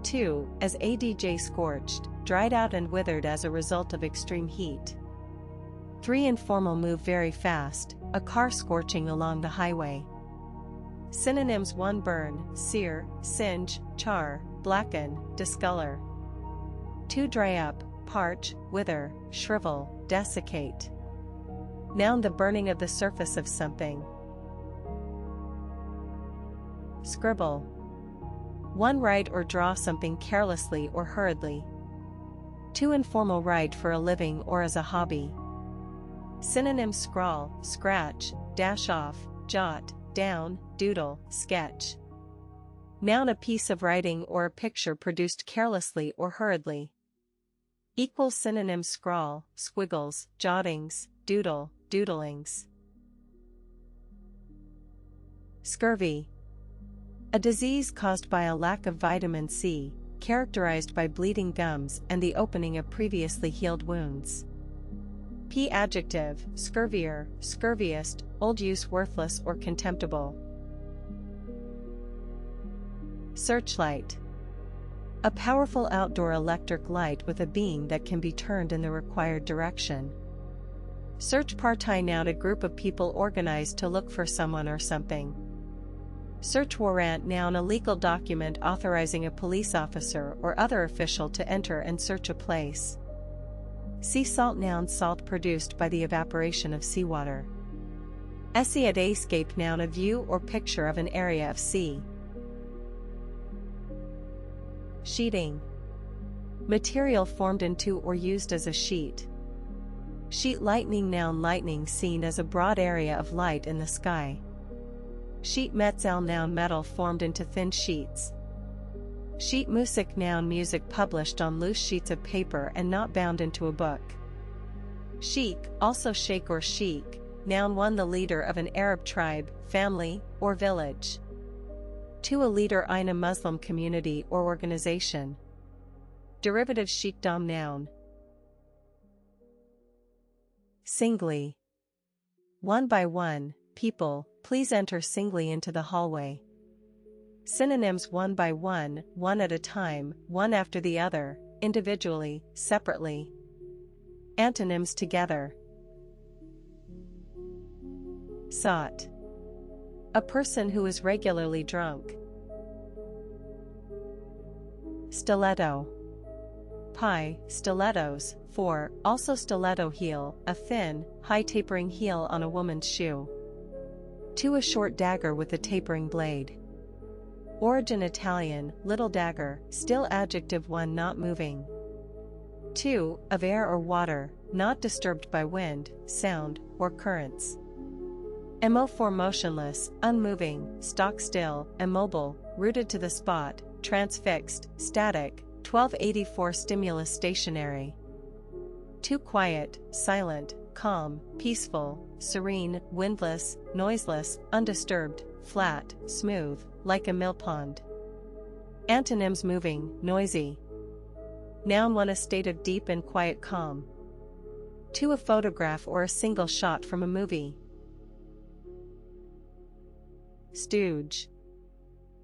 Speaker 1: 2. As adj scorched, dried out and withered as a result of extreme heat. 3. Informal: move very fast, a car scorching along the highway. Synonyms: 1. Burn, sear, singe, char, blacken, discolor. 2. Dry up, parch, wither, shrivel, desiccate. Noun: the burning of the surface of something. Scribble. 1. Write or draw something carelessly or hurriedly. 2. Informal: write for a living or as a hobby. Synonyms: scrawl, scratch, dash off, jot, down, doodle, sketch. Noun: a piece of writing or a picture produced carelessly or hurriedly. Synonyms: scrawl, squiggles, jottings, doodle, doodlings. Scurvy. A disease caused by a lack of vitamin C, characterized by bleeding gums and the opening of previously healed wounds. P adjective: scurvier, scurviest, old use, worthless or contemptible. Searchlight. A powerful outdoor electric light with a beam that can be turned in the required direction. Search party. Noun: a group of people organized to look for someone or something. Search warrant. Noun: a legal document authorizing a police officer or other official to enter and search a place. Sea salt. Noun: salt produced by the evaporation of seawater. Escape. Noun: a view or picture of an area of sea. Sheeting. Material formed into or used as a sheet. Sheet lightning. Noun: lightning seen as a broad area of light in the sky. Sheet metal. Noun: metal formed into thin sheets. Sheet music. Noun: music published on loose sheets of paper and not bound into a book. Sheikh, also sheikh or sheik, noun: 1. The leader of an Arab tribe, family, or village. 2. A leader in a Muslim community or organization. Derivative: sheikhdom. Noun. Singly. 1 by 1, people, please enter singly into the hallway. Synonyms: 1 by 1, one at a time, one after the other, individually, separately. Antonyms: together. Sot. A person who is regularly drunk. Stiletto. Pi, stilettos, 4, also stiletto heel, a thin, high tapering heel on a woman's shoe. 2. A short dagger with a tapering blade. Origin: Italian, little dagger, still adjective 1 not moving. 2. Of air or water, not disturbed by wind, sound, or currents. Mo for motionless, unmoving, stock still, immobile, rooted to the spot, transfixed, static, 1284 stimulus stationary. 2. Quiet, silent, calm, peaceful, serene, windless, noiseless, undisturbed, flat, smooth, like a millpond. Antonyms: moving, noisy. Noun 1. A state of deep and quiet calm. 2. A photograph or a single shot from a movie. Stooge.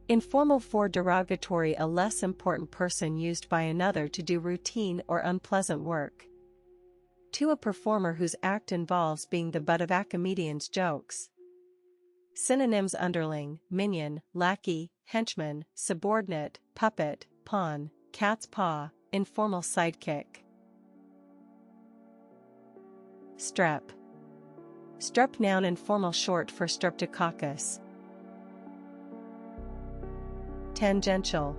Speaker 1: Informal for derogatory, a less important person used by another to do routine or unpleasant work. 2. A performer whose act involves being the butt of a comedian's jokes. Synonyms: underling, minion, lackey, henchman, subordinate, puppet, pawn, cat's paw, informal sidekick. Strep. Strep noun, informal short for streptococcus. Tangential.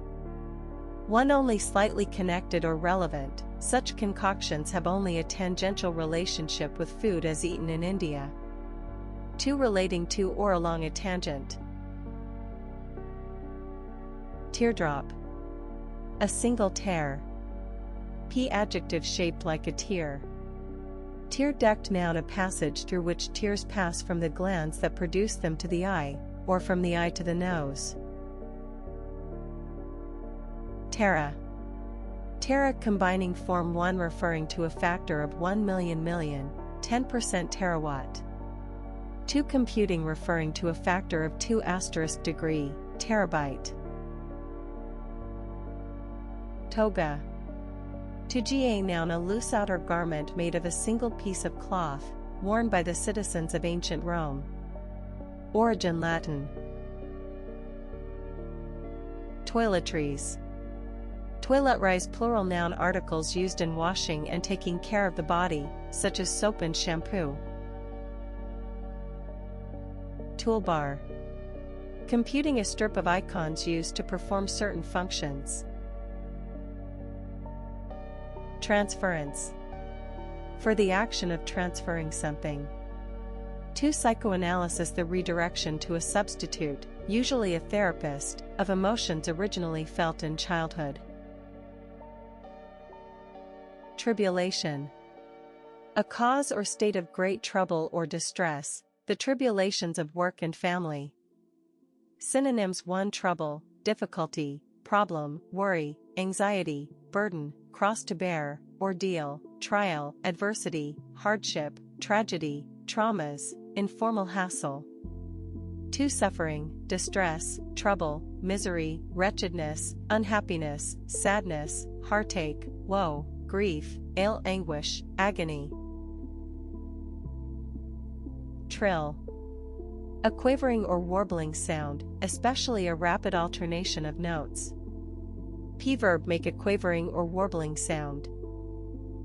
Speaker 1: 1. Only slightly connected or relevant, such concoctions have only a tangential relationship with food as eaten in India. 2. Relating to or along a tangent. Teardrop. A single tear. P. Adjective shaped like a tear. Tear duct noun, a passage through which tears pass from the glands that produce them to the eye, or from the eye to the nose. Tera. Tera combining form 1 referring to a factor of 1 million million, 10% terawatt. 2. Computing referring to a factor of 2 asterisk degree, terabyte. Toga. Tugia noun, a loose outer garment made of a single piece of cloth, worn by the citizens of ancient Rome. Origin Latin. Toiletries. Toiletries plural noun, articles used in washing and taking care of the body, such as soap and shampoo. Toolbar. Computing, a strip of icons used to perform certain functions. Transference. For the action of transferring something. 2. Psychoanalysis, the redirection to a substitute, usually a therapist, of emotions originally felt in childhood. Tribulation. A cause or state of great trouble or distress, the tribulations of work and family. Synonyms: 1. Trouble, difficulty, problem, worry, anxiety, burden, cross to bear, ordeal, trial, adversity, hardship, tragedy, traumas, informal hassle. 2. Suffering, distress, trouble, misery, wretchedness, unhappiness, sadness, heartache, woe, grief, ail, anguish, agony. Trill. A quavering or warbling sound, especially a rapid alternation of notes. P-verb, make a quavering or warbling sound.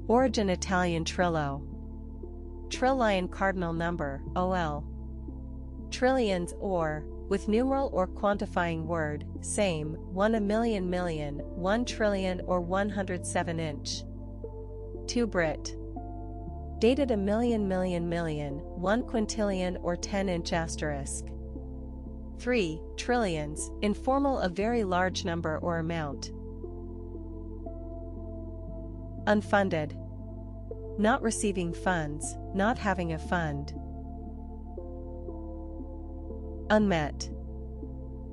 Speaker 1: Origin Italian trillo. Trillion cardinal number, OL. Trillions or, with numeral or quantifying word, same, 1 a million million, 1 trillion or 107 inch. 2. Brit. Dated a million million million, 1 quintillion or 10 inch asterisk. 3. Trillions, informal, a very large number or amount. Unfunded. Not receiving funds, not having a fund. Unmet.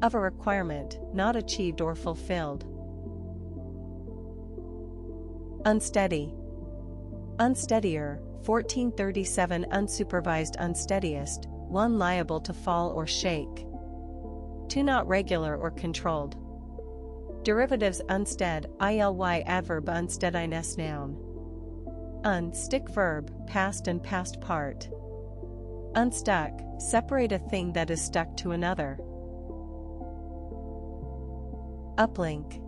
Speaker 1: Of a requirement, not achieved or fulfilled. Unsteady. Unsteadier, 1437. Unsupervised, unsteadiest, one liable to fall or shake. 2. Not regular or controlled. Derivatives: unstead, ILY adverb, unsteadiness noun. Unstick verb, past and past part. Unstuck, separate a thing that is stuck to another. Uplink.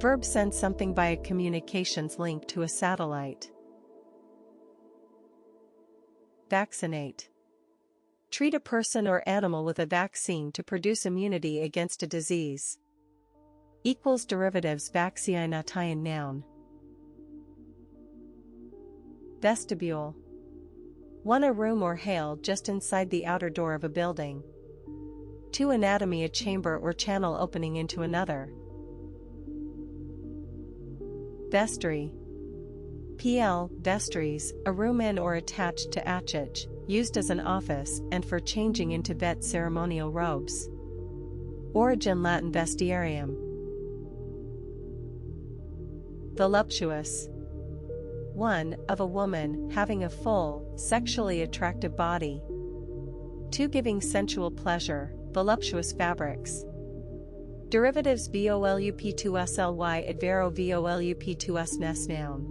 Speaker 1: Verb, send something by a communications link to a satellite. Vaccinate. Treat a person or animal with a vaccine to produce immunity against a disease. Derivatives: vaccinatation noun. Vestibule. 1. A room or hale just inside the outer door of a building. 2. Anatomy. A chamber or channel opening into another. Vestry. PL. Vestries, a room in or attached to atchich, used as an office and for changing into vet ceremonial robes. Origin Latin vestiarium. Voluptuous. 1. Of a woman, having a full, sexually attractive body. 2. Giving sensual pleasure, voluptuous fabrics. Derivatives VOLUP2SLY advero VOLUP2S nes noun.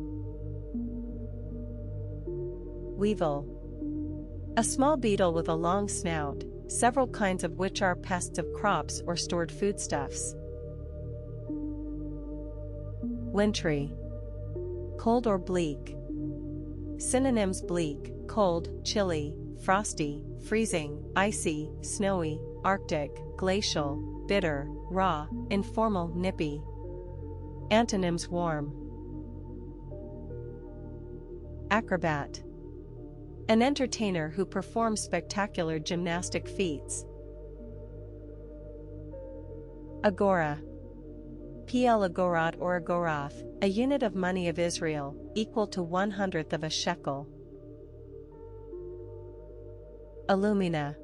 Speaker 1: Weevil. A small beetle with a long snout, several kinds of which are pests of crops or stored foodstuffs. Wintry. Cold or bleak. Synonyms: bleak, cold, chilly, frosty, freezing, icy, snowy, arctic, glacial, bitter, raw, informal, nippy. Antonyms: warm. Acrobat. An entertainer who performs spectacular gymnastic feats. Agora. PL agorot or agorath, a unit of money of Israel, equal to 1/100th of a shekel. Alumina.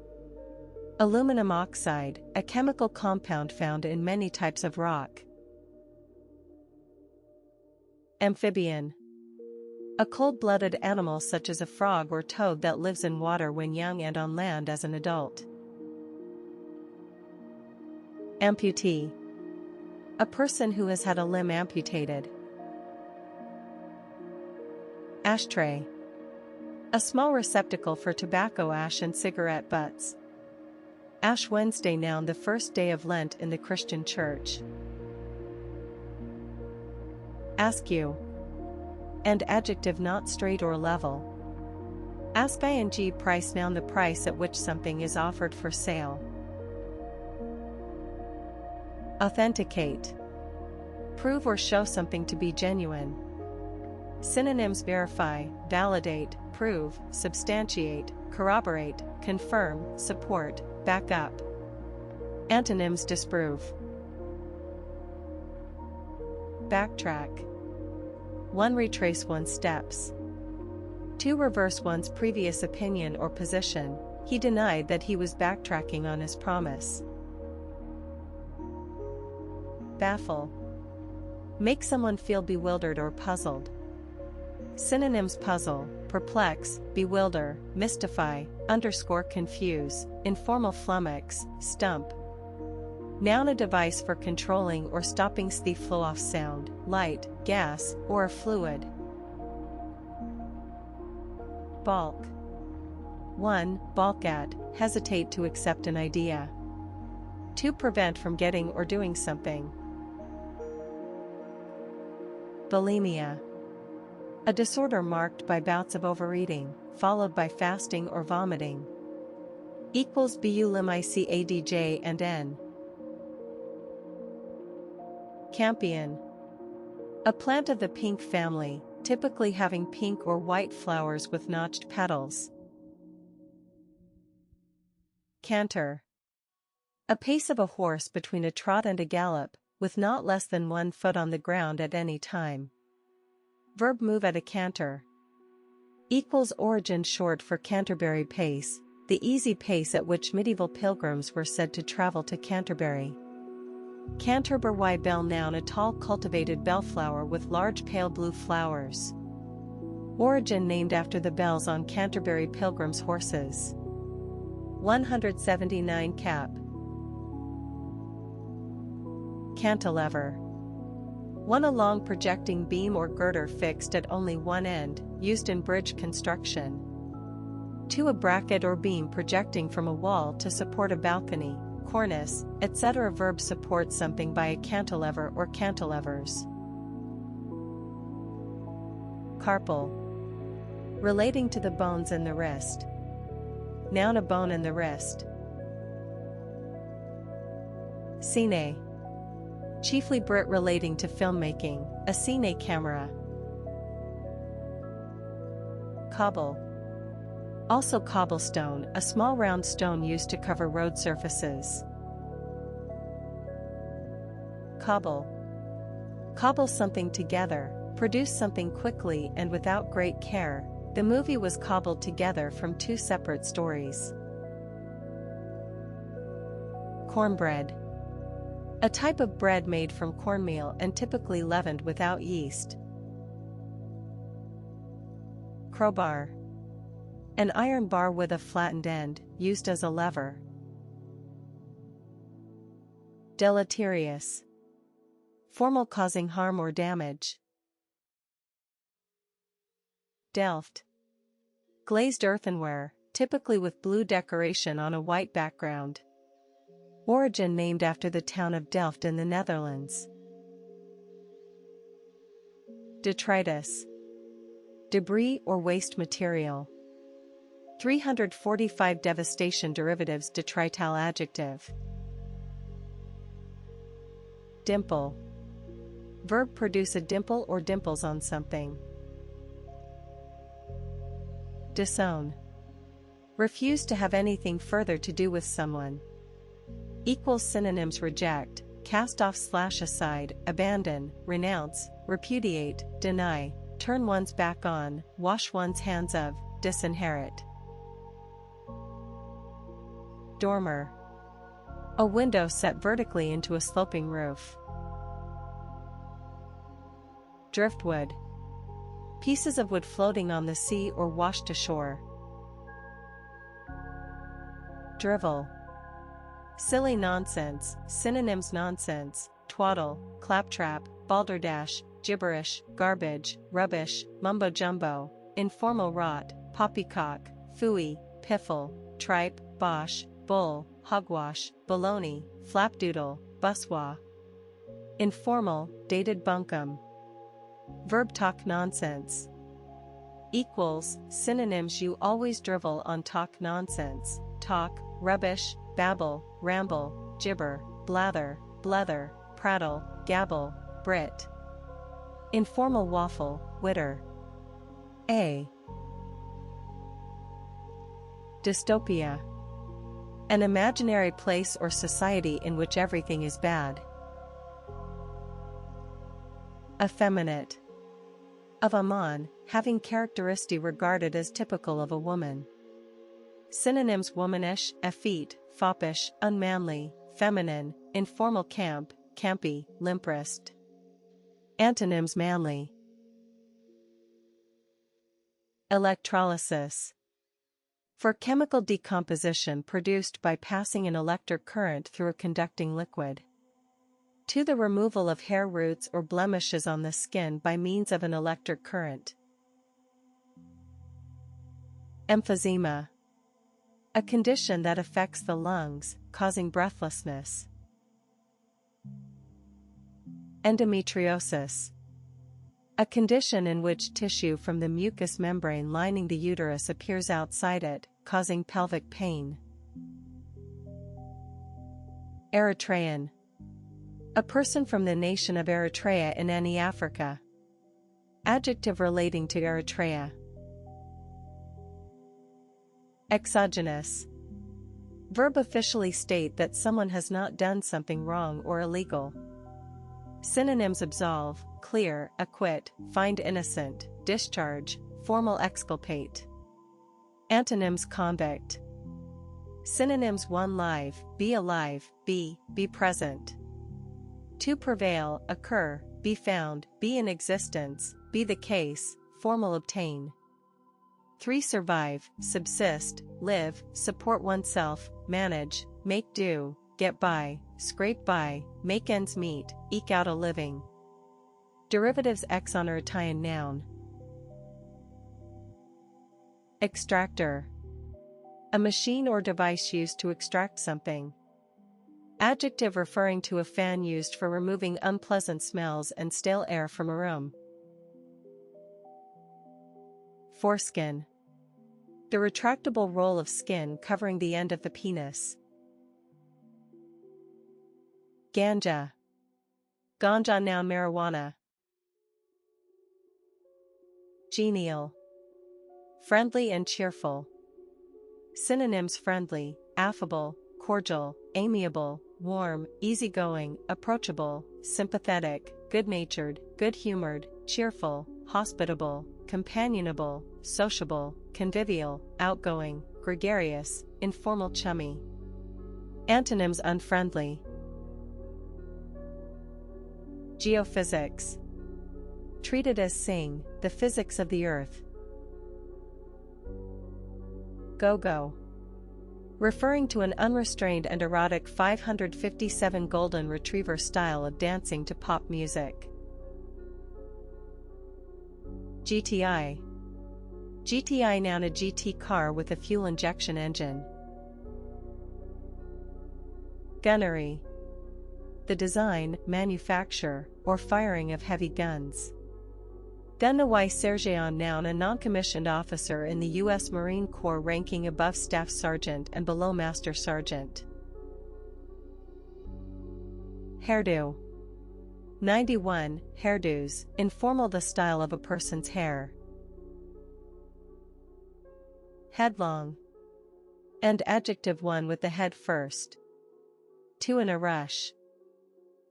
Speaker 1: Aluminum oxide, a chemical compound found in many types of rock. Amphibian. A cold-blooded animal such as a frog or toad that lives in water when young and on land as an adult. Amputee. A person who has had a limb amputated. Ashtray. A small receptacle for tobacco ash and cigarette butts. Ash Wednesday, noun, the first day of Lent in the Christian Church. Askew. And adjective not straight or level. Ask ing price, noun, the price at which something is offered for sale. Authenticate. Prove or show something to be genuine. Synonyms: verify, validate, prove, substantiate, corroborate, confirm, support, back up. Antonyms: disprove. Backtrack. 1. Retrace one's steps. 2. Reverse one's previous opinion or position. He denied that he was backtracking on his promise. Baffle. Make someone feel bewildered or puzzled. Synonyms: puzzle, perplex, bewilder, mystify, confuse, informal flummox, stump. Noun: a device for controlling or stopping the flow of sound, light, gas, or a fluid. Balk. 1. Balk at, hesitate to accept an idea. 2. Prevent from getting or doing something. Bulimia. A disorder marked by bouts of overeating, followed by fasting or vomiting. Bulimicadj and N. Campion. A plant of the pink family, typically having pink or white flowers with notched petals. Canter. A pace of a horse between a trot and a gallop, with not less than 1 foot on the ground at any time. Verb: move at a canter. Origin short for Canterbury pace, the easy pace at which medieval pilgrims were said to travel to Canterbury. Canterbury bell, noun, a tall cultivated bellflower with large pale blue flowers. Origin named after the bells on Canterbury pilgrims' horses. 179 Cap. Cantilever. 1. A long projecting beam or girder fixed at only one end, used in bridge construction. 2. A bracket or beam projecting from a wall to support a balcony, cornice, etc. Verb: support something by a cantilever or cantilevers. Carpal. Relating to the bones in the wrist. Noun: a bone in the wrist. Cine. Chiefly Brit relating to filmmaking, a cine camera. Cobble. Also cobblestone, a small round stone used to cover road surfaces. Cobble. Cobble something together, produce something quickly and without great care. The movie was cobbled together from two separate stories. Cornbread. A type of bread made from cornmeal and typically leavened without yeast. Crowbar. An iron bar with a flattened end, used as a lever. Deleterious. Formal causing harm or damage. Delft. Glazed earthenware, typically with blue decoration on a white background. Origin named after the town of Delft in the Netherlands. Detritus. Debris or waste material. 345 devastation derivatives detrital adjective. Dimple. Verb produce a dimple or dimples on something. Disown. Refuse to have anything further to do with someone. Equals synonyms: reject, cast off / aside, abandon, renounce, repudiate, deny, turn one's back on, wash one's hands of, disinherit. Dormer. A window set vertically into a sloping roof. Driftwood. Pieces of wood floating on the sea or washed ashore. Drivel. Silly nonsense, synonyms: nonsense, twaddle, claptrap, balderdash, gibberish, garbage, rubbish, mumbo-jumbo, informal rot, poppycock, phooey, piffle, tripe, bosh, bull, hogwash, baloney, flapdoodle, buswa. Informal, dated bunkum. Verb talk nonsense. Equals, synonyms: you always drivel on, talk nonsense, talk, rubbish, babble, ramble, gibber, blather, blether, prattle, gabble, Brit. Informal waffle, witter. A. Dystopia. An imaginary place or society in which everything is bad. Effeminate. Of a man, having characteristic regarded as typical of a woman. Synonyms: womanish, effete, foppish, unmanly, feminine, informal camp, campy, limp-wrist. Antonyms: manly. Electrolysis. For chemical decomposition produced by passing an electric current through a conducting liquid. To the removal of hair roots or blemishes on the skin by means of an electric current. Emphysema. A condition that affects the lungs, causing breathlessness. Endometriosis. A condition in which tissue from the mucous membrane lining the uterus appears outside it, causing pelvic pain. Eritrean. A person from the nation of Eritrea in any Africa. Adjective relating to Eritrea. Exogenous. Verb officially state that someone has not done something wrong or illegal. Synonyms: absolve, clear, acquit, find innocent, discharge, formal exculpate. Antonyms: convict. Synonyms: one live, be alive, be present. To prevail, occur, be found, be in existence, be the case, formal obtain. 3 survive, subsist, live, support oneself, manage, make do, get by, scrape by, make ends meet, eke out a living. Derivatives: exoneritarian noun. Extractor. A machine or device used to extract something. Adjective referring to a fan used for removing unpleasant smells and stale air from a room. Foreskin. The retractable roll of skin covering the end of the penis. Ganja. Ganja, noun, marijuana. Genial. friendly and cheerful. Synonyms: friendly, affable, cordial, amiable, warm, easygoing, approachable, sympathetic, good-natured, good-humored, cheerful, hospitable, companionable, sociable, convivial, outgoing, gregarious, informal, chummy. Antonyms: unfriendly. Geophysics. Treated as seeing the physics of the earth. Go-go. Referring to an unrestrained and erotic 557 golden retriever style of dancing to pop music. GTI. GTI, noun, a GT car with a fuel injection engine. Gunnery. The design, manufacture, or firing of heavy guns. Gunnery sergeant, noun, a non-commissioned officer in the U.S. Marine Corps ranking above Staff Sergeant and below Master Sergeant. Hairdo. 91. Hairdos, informal, the style of a person's hair. Headlong. And adjective, one with the head first. 2. In a rush.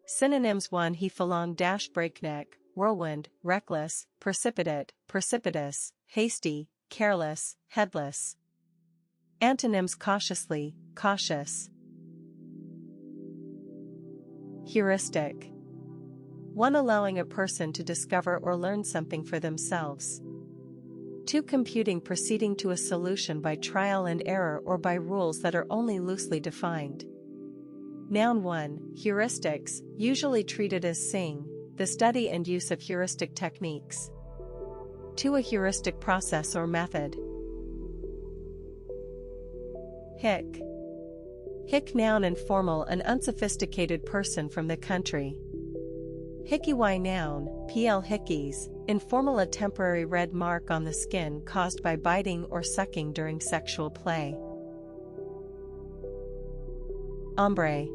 Speaker 1: Synonyms: 1. Headlong -- breakneck, whirlwind, reckless, precipitate, precipitous, hasty, careless, headless. Antonyms: cautiously, cautious. Heuristic. 1. Allowing a person to discover or learn something for themselves. 2. Computing, proceeding to a solution by trial and error or by rules that are only loosely defined. Noun. 1. Heuristics, usually treated as seeing the study and use of heuristic techniques. 2. A heuristic process or method. Hick. Hick, noun, informal, an unsophisticated person from the country. Hickey, noun, pl. hickeys, informal, a temporary red mark on the skin caused by biting or sucking during sexual play. Hombre.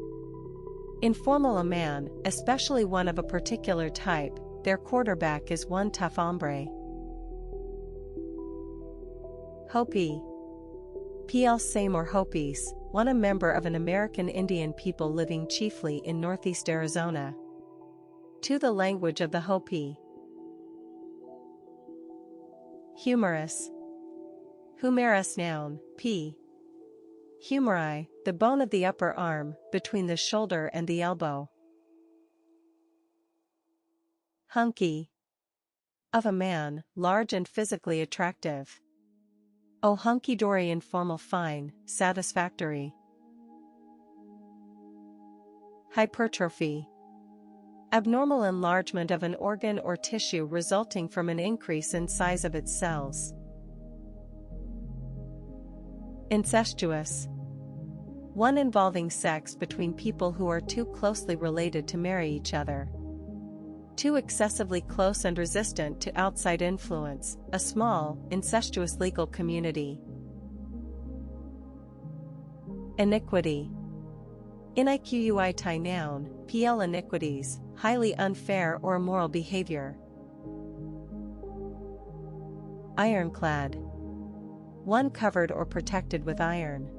Speaker 1: Informal, a man, especially one of a particular type. Their quarterback is one tough hombre. Hopi. Pl. same or Hopis, one, a member of an American Indian people living chiefly in northeast Arizona. 2. The language of the Hopi. Humerus. Humerus, noun, p. Humeri, the bone of the upper arm, between the shoulder and the elbow. Hunky. Of a man, large and physically attractive. Oh, hunky-dory, informal, fine, satisfactory. Hypertrophy. Abnormal enlargement of an organ or tissue resulting from an increase in size of its cells. Incestuous. 1. Involving sex between people who are too closely related to marry each other. 2. Excessively close and resistant to outside influence, a small, incestuous legal community. Iniquity. Iniquity, noun, pl. iniquities, highly unfair or immoral behavior. Ironclad. 1. Covered or protected with iron.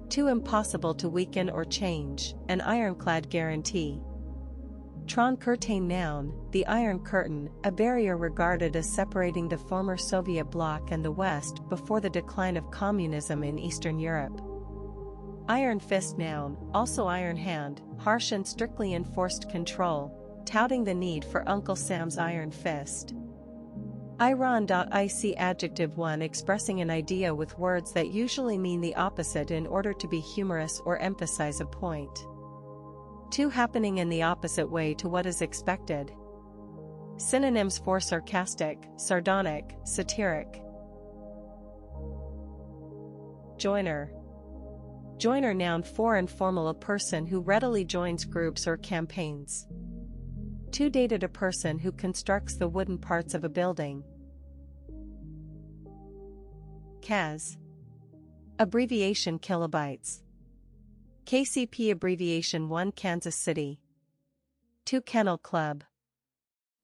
Speaker 1: 2. Impossible to weaken or change, an ironclad guarantee. Tron curtain, noun, the Iron Curtain, a barrier regarded as separating the former Soviet bloc and the West before the decline of communism in Eastern Europe. Iron fist, noun, also iron hand, harsh and strictly enforced control, touting the need for Uncle Sam's iron fist. Iron.ic, adjective, 1. Expressing an idea with words that usually mean the opposite in order to be humorous or emphasize a point. 2. Happening in the opposite way to what is expected. Synonyms for sarcastic, sardonic, satiric. Joiner. Joiner, noun, 4. Informal, a person who readily joins groups or campaigns. 2. Dated, a person who constructs the wooden parts of a building. KAZ. Abbreviation, kilobytes. KCP, abbreviation, 1. Kansas City. 2. Kennel Club.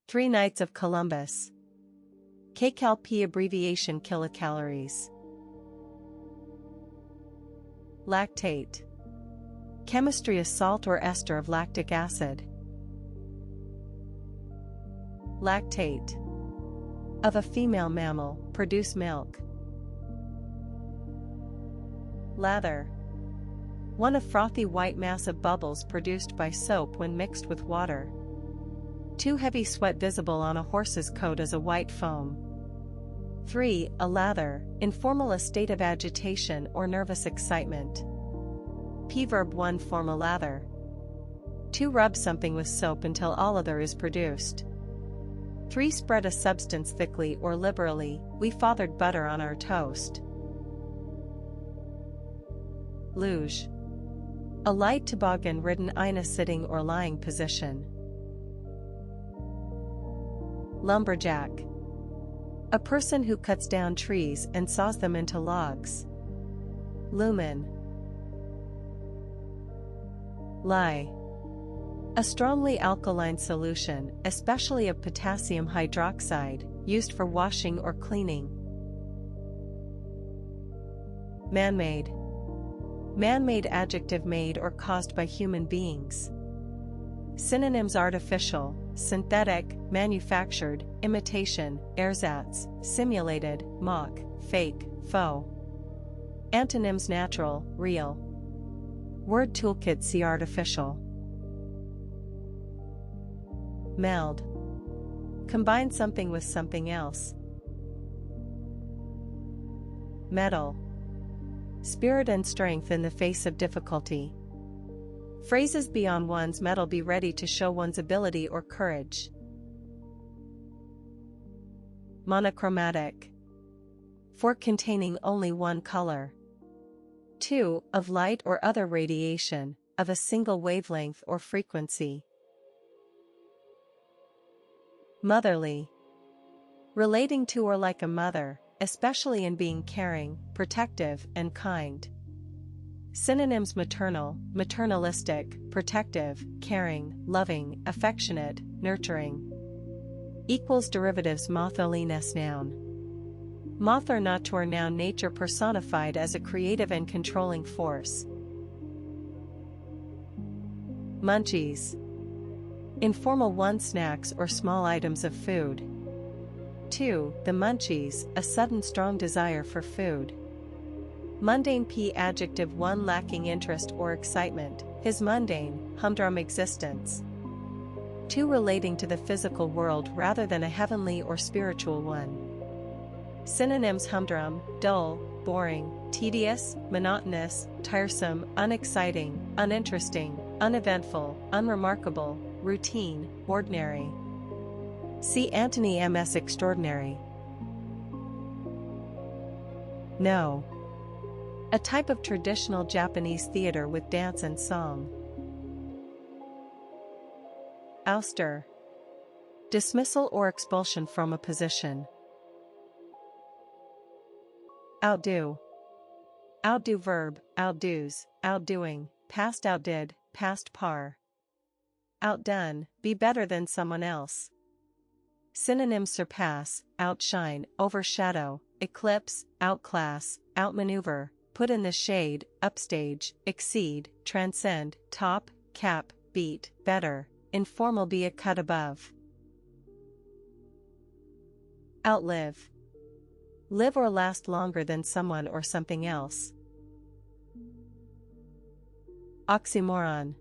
Speaker 1: 3. Knights of Columbus. kcal abbreviation kilocalories. Lactate. Chemistry is salt or ester of lactic acid. Lactate. Of a female mammal, produce milk. Lather. One, a frothy white mass of bubbles produced by soap when mixed with water. 2, heavy sweat visible on a horse's coat as a white foam. 3, a lather, informal, a state of agitation or nervous excitement. Verb 1, form a lather. 2, rub something with soap until all other is produced. 3, spread a substance thickly or liberally, we fathered butter on our toast. Luge. A light toboggan ridden in a sitting or lying position. Lumberjack. A person who cuts down trees and saws them into logs. Lumen. Lye. A strongly alkaline solution, especially of potassium hydroxide, used for washing or cleaning. Man-made. Man-made, adjective, made or caused by human beings. Synonyms: artificial, synthetic, manufactured, imitation, ersatz, simulated, mock, fake, faux. Antonyms: natural, real. Word toolkit, see artificial. Meld. Combine something with something else. Metal. Spirit and strength in the face of difficulty. Phrases: beyond one's mettle, be ready to show one's ability or courage. Monochromatic. For containing only one color. 2, of light or other radiation, of a single wavelength or frequency. Motherly. Relating to or like a mother, especially in being caring, protective, and kind. Synonyms: maternal, maternalistic, protective, caring, loving, affectionate, nurturing. Derivatives: mothliness, noun. Moth or natur, noun, nature personified as a creative and controlling force. Munchies. Informal: 1, snacks or small items of food. 2, the munchies, a sudden strong desire for food. Mundane, adjective 1, lacking interest or excitement, his mundane, humdrum existence. 2, relating to the physical world rather than a heavenly or spiritual one. Synonyms: humdrum, dull, boring, tedious, monotonous, tiresome, unexciting, uninteresting, uneventful, unremarkable, routine, ordinary. See Antony MS. Extraordinary. No. A type of traditional Japanese theater with dance and song. Ouster. Dismissal or expulsion from a position. Outdo. Outdo verb, outdoes, outdoing, past outdid, past par. Outdone, be better than someone else. Synonyms: surpass, outshine, overshadow, eclipse, outclass, outmaneuver, put in the shade, upstage, exceed, transcend, top, cap, beat, better, informal, be a cut above. Outlive. Live or last longer than someone or something else. Oxymoron.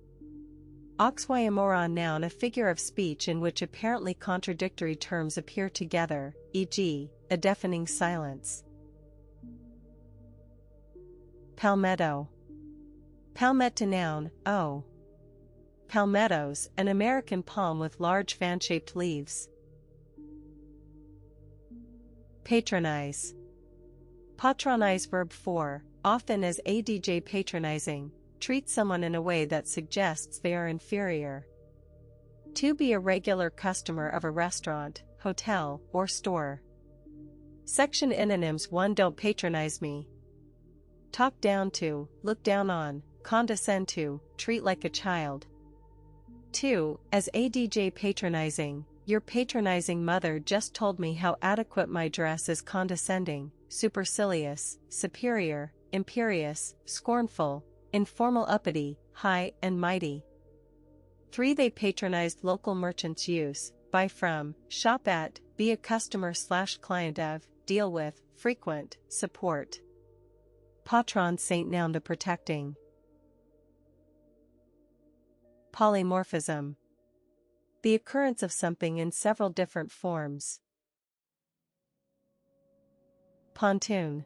Speaker 1: Oxymoron, noun, a figure of speech in which apparently contradictory terms appear together, e.g., a deafening silence. Palmetto. Palmetto, noun, o. Palmettos, an American palm with large fan-shaped leaves. Patronize. Patronize, verb 4, often as adj, patronizing, treat someone in a way that suggests they are inferior. To be a regular customer of a restaurant, hotel, or store. Section Synonyms: 1, don't patronize me. Talk down to, look down on, condescend to, treat like a child. 2, as adj, patronizing, Your patronizing mother just told me how adequate my dress is. Condescending, supercilious, superior, imperious, scornful, informal, uppity, high and mighty. 3. They patronized local merchants. Use, buy from, shop at, be a customer/client of, deal with, frequent, support. Patron saint noun to protecting. Polymorphism. The occurrence of something in several different forms. Pontoon.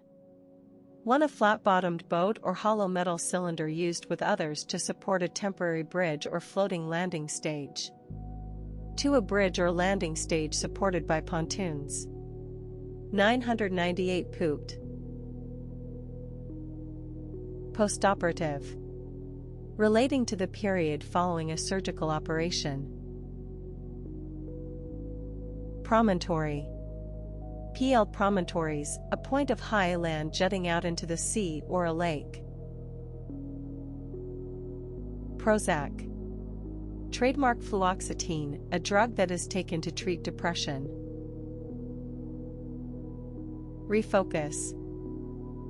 Speaker 1: 1. A flat-bottomed boat or hollow metal cylinder used with others to support a temporary bridge or floating landing stage. 2. A bridge or landing stage supported by pontoons. 998. Pooped. Postoperative. Relating to the period following a surgical operation. Promontory. Promontories, a point of high land jutting out into the sea or a lake. Prozac. Trademark fluoxetine, a drug that is taken to treat depression. Refocus.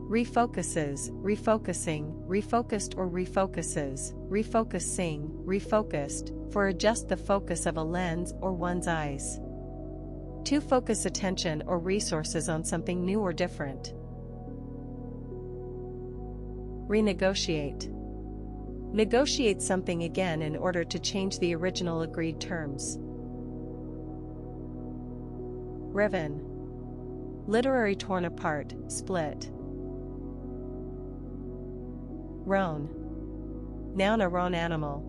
Speaker 1: Refocuses, refocusing, refocused or refocuses, refocusing, refocused, for adjust the focus of a lens or one's eyes. To focus attention or resources on something new or different. Renegotiate. Negotiate something again in order to change the original agreed terms. Riven. Literary torn apart, split. Roan. Noun a roan animal.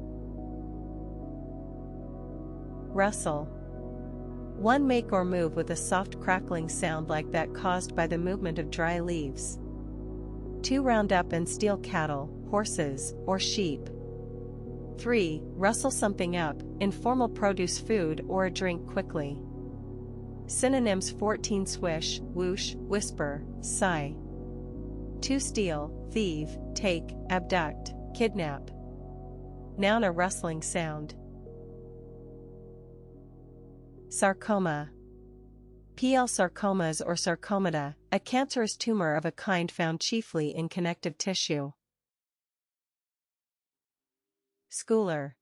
Speaker 1: Rustle. One make or move with a soft crackling sound like that caused by the movement of dry leaves. 2. Round up and steal cattle, horses, or sheep. 3. Rustle something up, informal produce, food or a drink quickly. Synonyms: 14. Swish, whoosh, whisper, sigh. 2. Steal, thieve, take, abduct, kidnap. Noun a rustling sound. Sarcoma. Sarcomas or sarcomata, a cancerous tumor of a kind found chiefly in connective tissue. Schooler.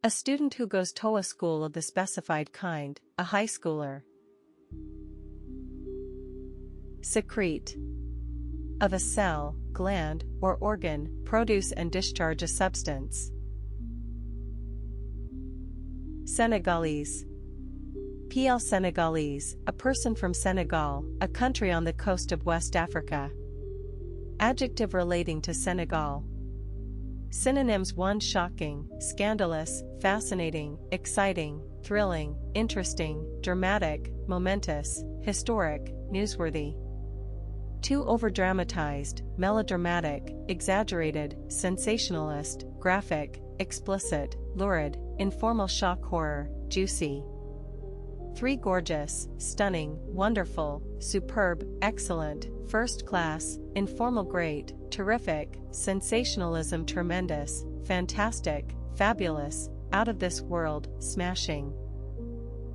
Speaker 1: A student who goes to a school of the specified kind, a high schooler. Secrete. Of a cell, gland, or organ, produce and discharge a substance. Senegalese. Senegalese, a person from Senegal, a country on the coast of West Africa. Adjective relating to Senegal. Synonyms: 1. Shocking, scandalous, fascinating, exciting, thrilling, interesting, dramatic, momentous, historic, newsworthy. 2. Overdramatized, melodramatic, exaggerated, sensationalist, graphic, explicit, lurid, informal, shock, horror, juicy. 3. Gorgeous, stunning, wonderful, superb, excellent, first class, informal, great, terrific, sensationalism, tremendous, fantastic, fabulous, out of this world, smashing.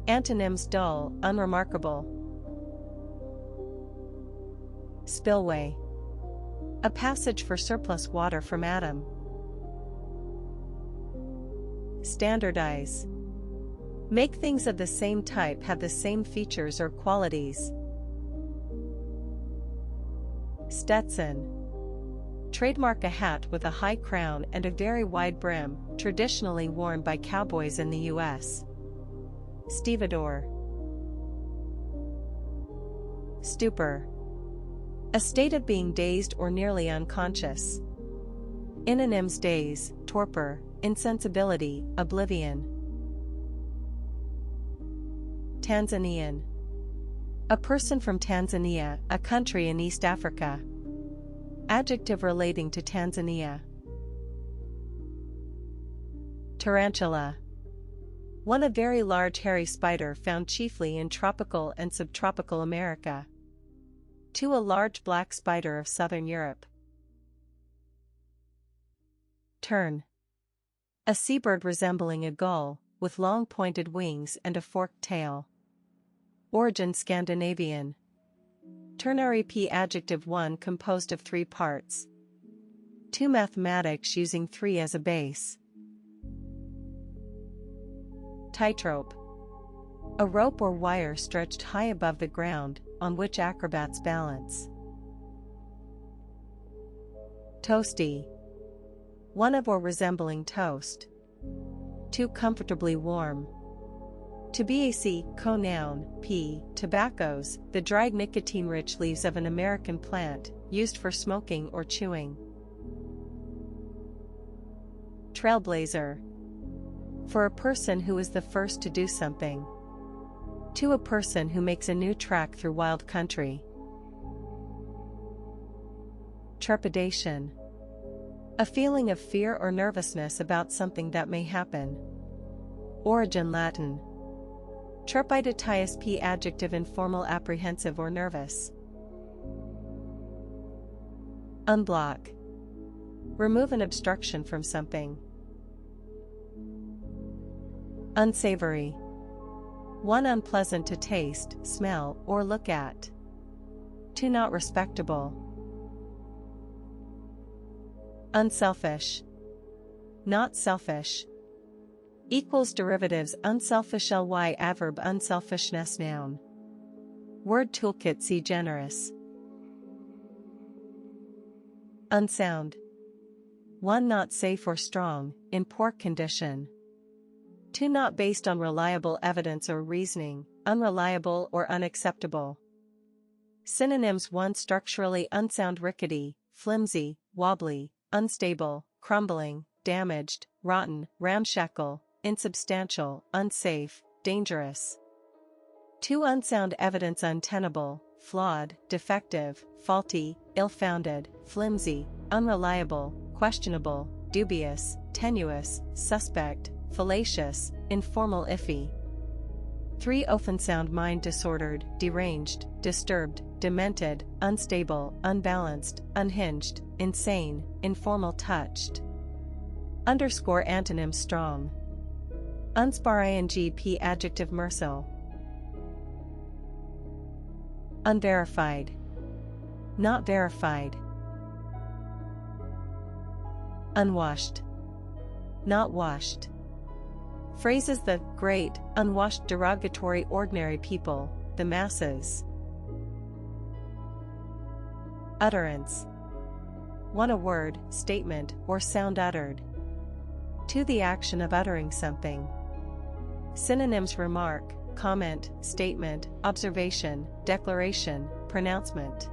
Speaker 1: Antonyms: dull, unremarkable. Spillway. A passage for surplus water from Adam. Standardize. Make things of the same type have the same features or qualities. Stetson. Trademark, a hat with a high crown and a very wide brim, traditionally worn by cowboys in the U.S. Stevedore. Stupor. A state of being dazed or nearly unconscious. Synonyms: daze, torpor, insensibility, oblivion. Tanzanian. A person from Tanzania, a country in East Africa. Adjective relating to Tanzania. Tarantula. 1. A very large hairy spider found chiefly in tropical and subtropical America. 2. A large black spider of southern Europe. Tern. A seabird resembling a gull, with long pointed wings and a forked tail. Origin Scandinavian. Ternary P adjective 1 composed of 3 parts. 2 mathematics using 3 as a base. Tightrope. A rope or wire stretched high above the ground, on which acrobats balance. Toasty. One of or resembling toast. Too comfortably warm. To bac, co-noun, p, tobaccos, the dried nicotine-rich leaves of an American plant, used for smoking or chewing. Trailblazer. For a person who is the first to do something. To a person who makes a new track through wild country. Trepidation. A feeling of fear or nervousness about something that may happen. Origin Latin. Trepidatius P adjective informal apprehensive or nervous. Unblock. Remove an obstruction from something. Unsavory. One unpleasant to taste, smell, or look at. Two not respectable. Unselfish. Not selfish. Equals derivatives unselfish ly adverb unselfishness noun. Word toolkit see generous. Unsound. One not safe or strong, in poor condition. Two not based on reliable evidence or reasoning, unreliable or unacceptable. Synonyms: 1 structurally unsound, rickety, flimsy, wobbly, unstable, crumbling, damaged, rotten, ramshackle, insubstantial, unsafe, dangerous. 2 unsound evidence: untenable, flawed, defective, faulty, ill-founded, flimsy, unreliable, questionable, dubious, tenuous, suspect, fallacious, informal, iffy. 3 often sound: mind disordered, deranged, disturbed, demented, unstable, unbalanced, unhinged, insane, informal, touched. Underscore antonym: strong. Unspar ing p adjective mercil. Unverified. Not verified. Unwashed. Not washed. Phrases: the great, unwashed, derogatory, ordinary people, the masses. Utterance. 1 a word, statement, or sound uttered. 2 the action of uttering something. Synonyms: remark, comment, statement, observation, declaration, pronouncement.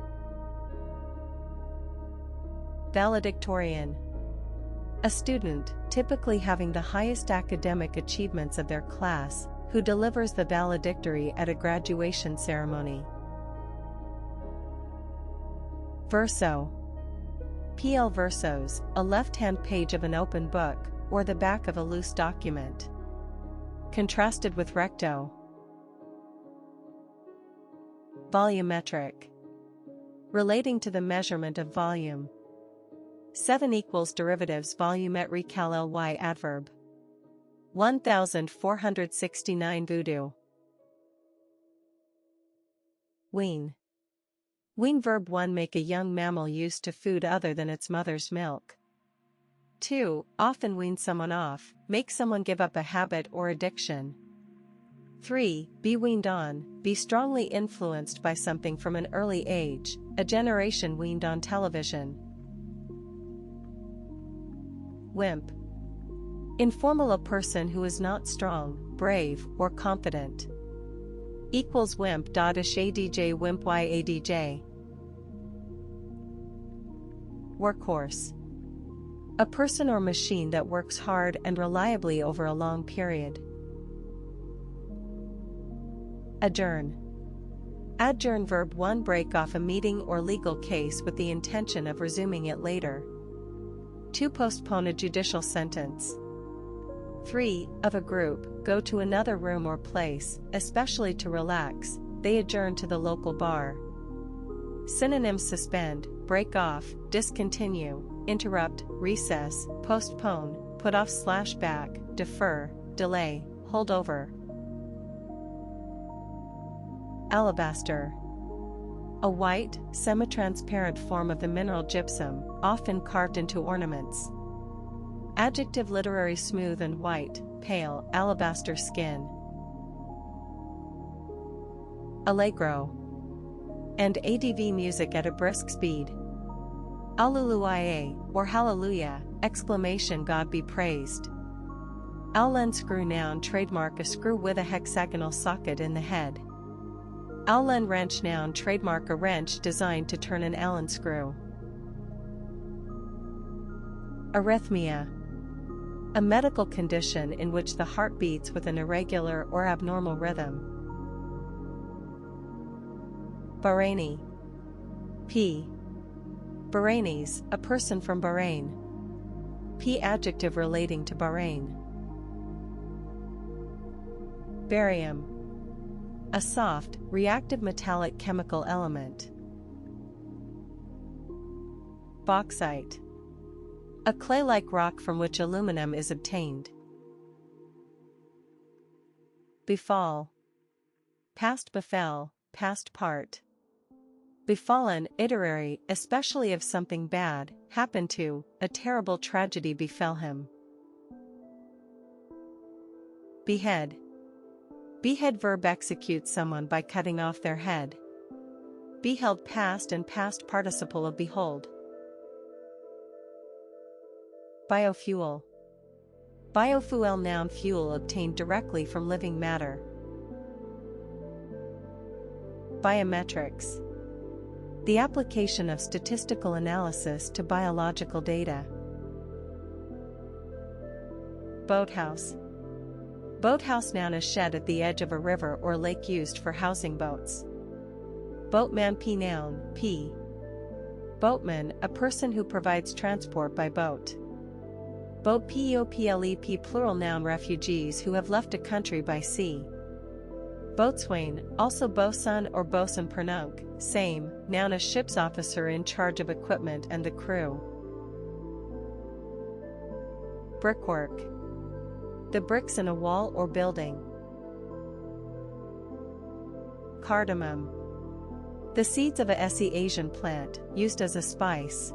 Speaker 1: Valedictorian. A student, typically having the highest academic achievements of their class, who delivers the valedictory at a graduation ceremony. Verso. PL versos, a left-hand page of an open book, or the back of a loose document. Contrasted with recto. Volumetric. Relating to the measurement of volume. 7 equals derivatives volumetric ly adverb. 1469 voodoo. Wean. Wean verb 1 make a young mammal used to food other than its mother's milk. 2 often wean someone off, make someone give up a habit or addiction. 3 be weaned on, be strongly influenced by something from an early age, a generation weaned on television. Wimp. Informal: a person who is not strong, brave, or confident. Equals wimp. Adj wimp yadj. Workhorse. A person or machine that works hard and reliably over a long period. Adjourn. Adjourn verb 1 break off a meeting or legal case with the intention of resuming it later. 2 postpone a judicial sentence. 3 of a group, go to another room or place, especially to relax, they adjourn to the local bar. Synonyms: suspend, break off, discontinue, interrupt, recess, postpone, put off / back, defer, delay. hold over. Alabaster. A white, semi-transparent form of the mineral gypsum, often carved into ornaments. Adjective literary smooth and white, pale, alabaster skin. Allegro. And ADV music at a brisk speed. Alluluia, or hallelujah, exclamation God be praised. Allen screw noun trademark a screw with a hexagonal socket in the head. Allen wrench noun trademark a wrench designed to turn an Allen screw. Arrhythmia. A medical condition in which the heart beats with an irregular or abnormal rhythm. Bahraini. P. Bahrainis, a person from Bahrain. P. Adjective relating to Bahrain. Barium. A soft, reactive metallic chemical element. Bauxite. A clay-like rock from which aluminum is obtained. Befall. Past befell, past part. Befallen, iterary, especially if something bad happened to, a terrible tragedy befell him. Behead. Behead verb execute someone by cutting off their head. Beheld past and past participle of behold. Biofuel. Biofuel noun fuel obtained directly from living matter. Biometrics. The application of statistical analysis to biological data. Boathouse. Boathouse noun a shed at the edge of a river or lake used for housing boats. Boatman p noun, p. Boatman, a person who provides transport by boat. Boat POPLEP plural noun refugees who have left a country by sea. Boatswain, also bosun or bosun pernunc, same, noun a ship's officer in charge of equipment and the crew. Brickwork. The bricks in a wall or building. Cardamom. The seeds of a Asian plant, used as a spice.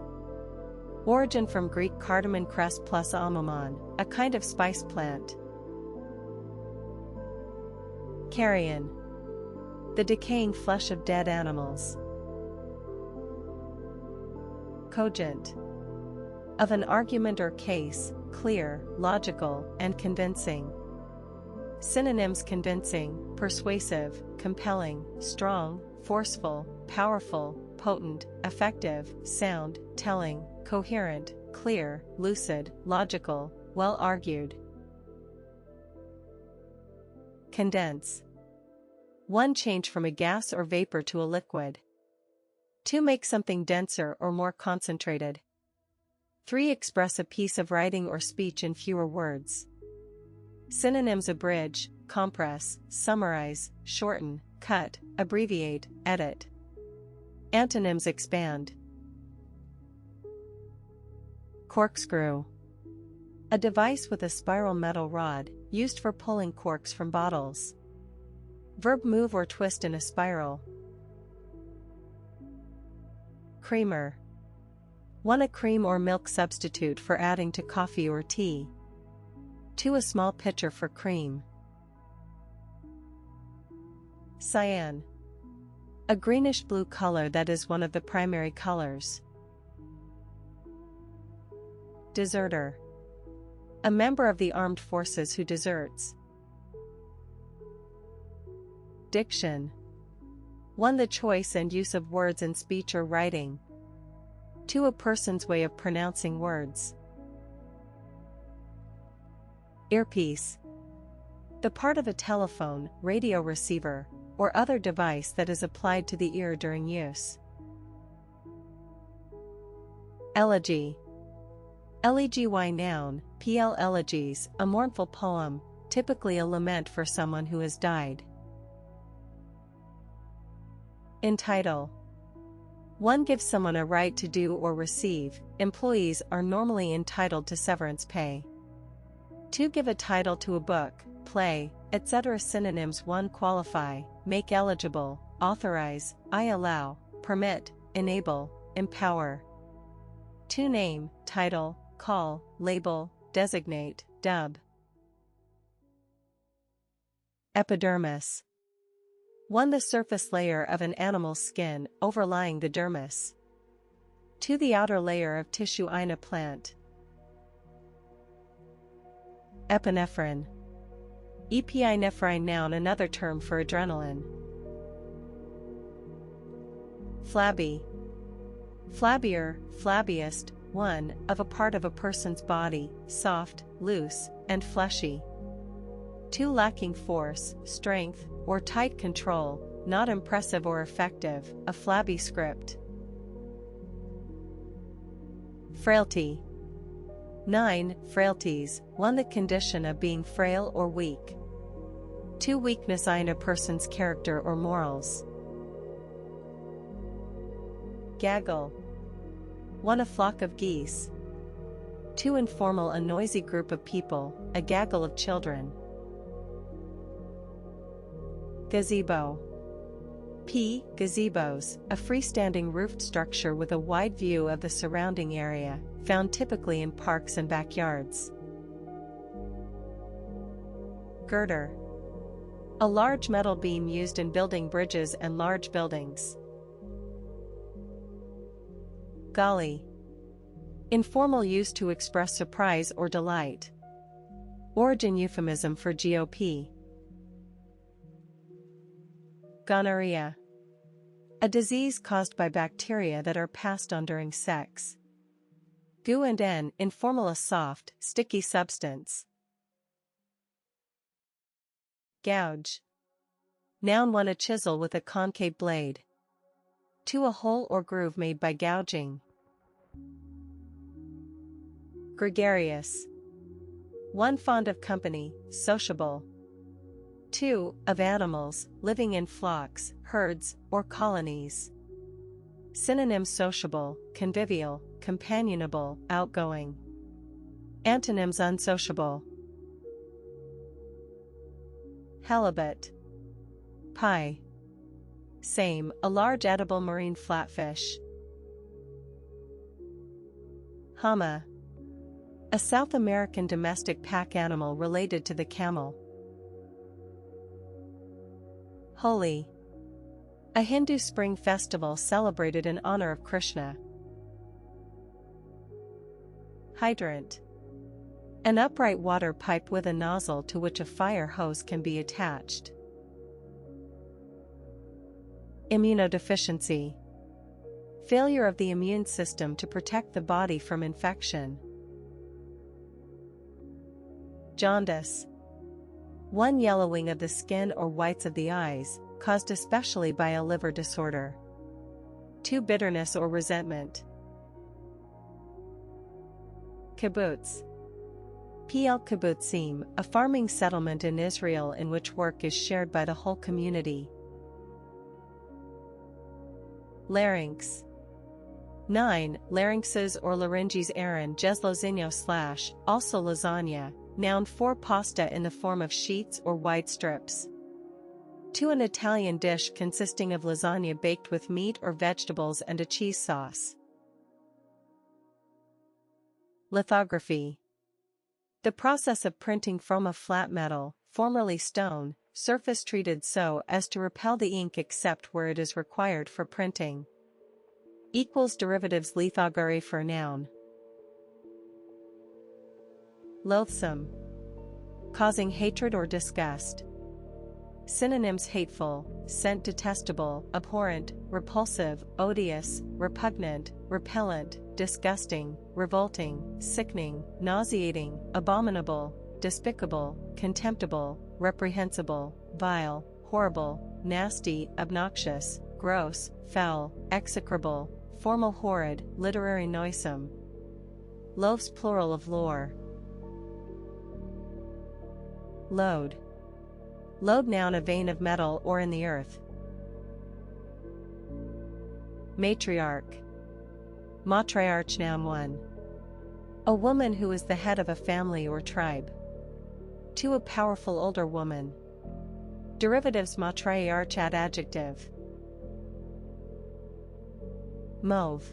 Speaker 1: Origin from Greek cardamom cress plus almamon, a kind of spice plant. Carrion. The decaying flesh of dead animals. Cogent. Of an argument or case, clear, logical, and convincing. Synonyms: convincing, persuasive, compelling, strong, forceful, powerful, potent, effective, sound, telling, coherent, clear, lucid, logical, well argued. Condense. 1. Change from a gas or vapor to a liquid. 2. Make something denser or more concentrated. 3. Express a piece of writing or speech in fewer words. Synonyms: abridge, compress, summarize, shorten, cut, abbreviate, edit. Antonyms: expand. Corkscrew. A device with a spiral metal rod, used for pulling corks from bottles. Verb: move or twist in a spiral. Creamer. 1. A cream or milk substitute for adding to coffee or tea. 2. A small pitcher for cream. Cyan. A greenish-blue color that is one of the primary colors. Deserter. A member of the armed forces who deserts. Diction. 1. The choice and use of words in speech or writing. 2. A person's way of pronouncing words. Earpiece. The part of a telephone, radio receiver, or other device that is applied to the ear during use. Elegy. Elegy noun, pl elegies, a mournful poem, typically a lament for someone who has died. Entitle. 1. Gives someone a right to do or receive. Employees are normally entitled to severance pay. 2. Give a title to a book, play, etc. Synonyms: 1. Qualify, make eligible, authorize, I allow, permit, enable, empower. 2. Name, title, call, label, designate, dub. Epidermis. 1. The surface layer of an animal's skin, overlying the dermis. 2. The outer layer of tissue in a plant. Epinephrine. Epinephrine, noun, another term for adrenaline. Flabby. Flabbier, flabbiest, one, of a part of a person's body, soft, loose, and fleshy. 2. Lacking force, strength, or tight control, not impressive or effective, a flabby script. Frailty. 9. Frailties, 1. The condition of being frail or weak. 2. Weakness in a person's character or morals. Gaggle. 1. A flock of geese. 2. Informal, a noisy group of people, a gaggle of children. Gazebo. P. Gazebos, a freestanding roofed structure with a wide view of the surrounding area, found typically in parks and backyards. Girder. A large metal beam used in building bridges and large buildings. Golly. Informal use to express surprise or delight. Origin euphemism for GOP. Gonorrhea. A disease caused by bacteria that are passed on during sex. Goo and N, informal, a soft, sticky substance. Gouge. Noun 1. A chisel with a concave blade. 2. A hole or groove made by gouging. Gregarious. 1. Fond of company, sociable. 2. Of animals, living in flocks, herds, or colonies. Synonyms: sociable, convivial, companionable, outgoing. Antonyms: unsociable. Halibut. Pie. Same, a large edible marine flatfish. Hama. A South American domestic pack animal related to the camel. Holi. A Hindu spring festival celebrated in honor of Krishna. Hydrant. An upright water pipe with a nozzle to which a fire hose can be attached. Immunodeficiency. Failure of the immune system to protect the body from infection. Jaundice. 1. Yellowing of the skin or whites of the eyes, caused especially by a liver disorder. 2. Bitterness or resentment. Kibbutz. PL Kibbutzim, a farming settlement in Israel in which work is shared by the whole community. Larynx. 9. Larynxes or larynges aaron jeslozinho / also lasagna, noun 4. Pasta in the form of sheets or wide strips. 2. An Italian dish consisting of lasagna baked with meat or vegetables and a cheese sauce. Lithography. The process of printing from a flat metal, formerly stone, surface treated so as to repel the ink except where it is required for printing. Derivatives lithography for noun. Loathsome. Causing hatred or disgust. Synonyms: hateful, scent, detestable, abhorrent, repulsive, odious, repugnant, repellent, disgusting, revolting, sickening, nauseating, abominable, despicable, contemptible, reprehensible, vile, horrible, nasty, obnoxious, gross, foul, execrable, formal, horrid, literary, noisome. Loaves plural of lore. Lode. Lode noun a vein of metal or in the earth. Matriarch. Matriarch noun 1. A woman who is the head of a family or tribe. 2. A powerful older woman. Derivatives matriarchat adjective. Mauve.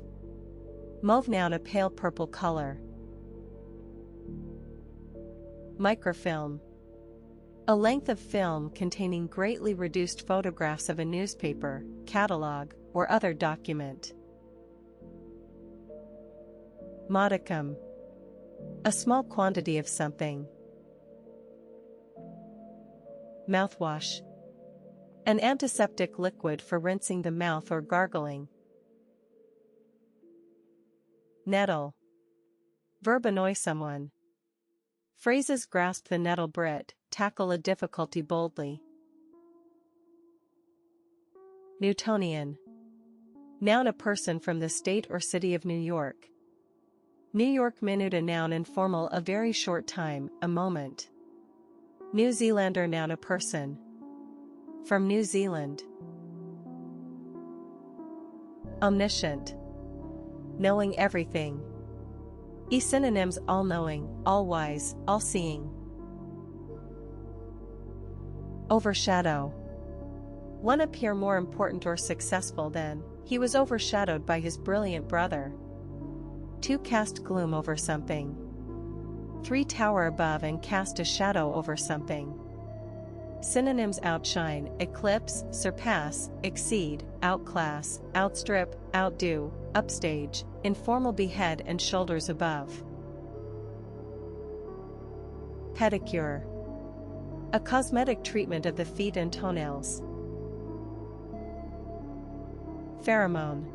Speaker 1: Mauve noun a pale purple color. Microfilm. A length of film containing greatly reduced photographs of a newspaper, catalog, or other document. Modicum. A small quantity of something. Mouthwash. An antiseptic liquid for rinsing the mouth or gargling. Nettle. Verb annoy someone. Phrases grasp the nettle brit, tackle a difficulty boldly. Newtonian. Noun a person from the state or city of New York. New York minute a noun informal a very short time, a moment. New Zealander noun a person. From New Zealand. Omniscient. Knowing everything. Synonyms all-knowing, all-wise, all-seeing. Overshadow. One appear more important or successful than, he was overshadowed by his brilliant brother. 2. Cast gloom over something. 3. Tower above and cast a shadow over something. Synonyms outshine, eclipse, surpass, exceed, outclass, outstrip, outdo, upstage, informal be head and shoulders above. Pedicure. A cosmetic treatment of the feet and toenails. Pheromone.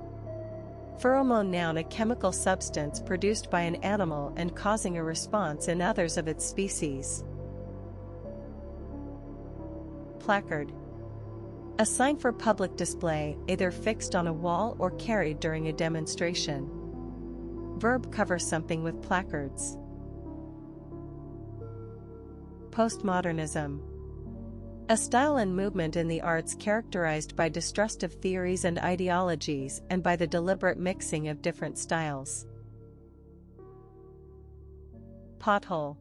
Speaker 1: Pheromone noun a chemical substance produced by an animal and causing a response in others of its species. Placard. A sign for public display, either fixed on a wall or carried during a demonstration. Verb cover something with placards. Postmodernism. A style and movement in the arts characterized by distrust of theories and ideologies and by the deliberate mixing of different styles. Pothole.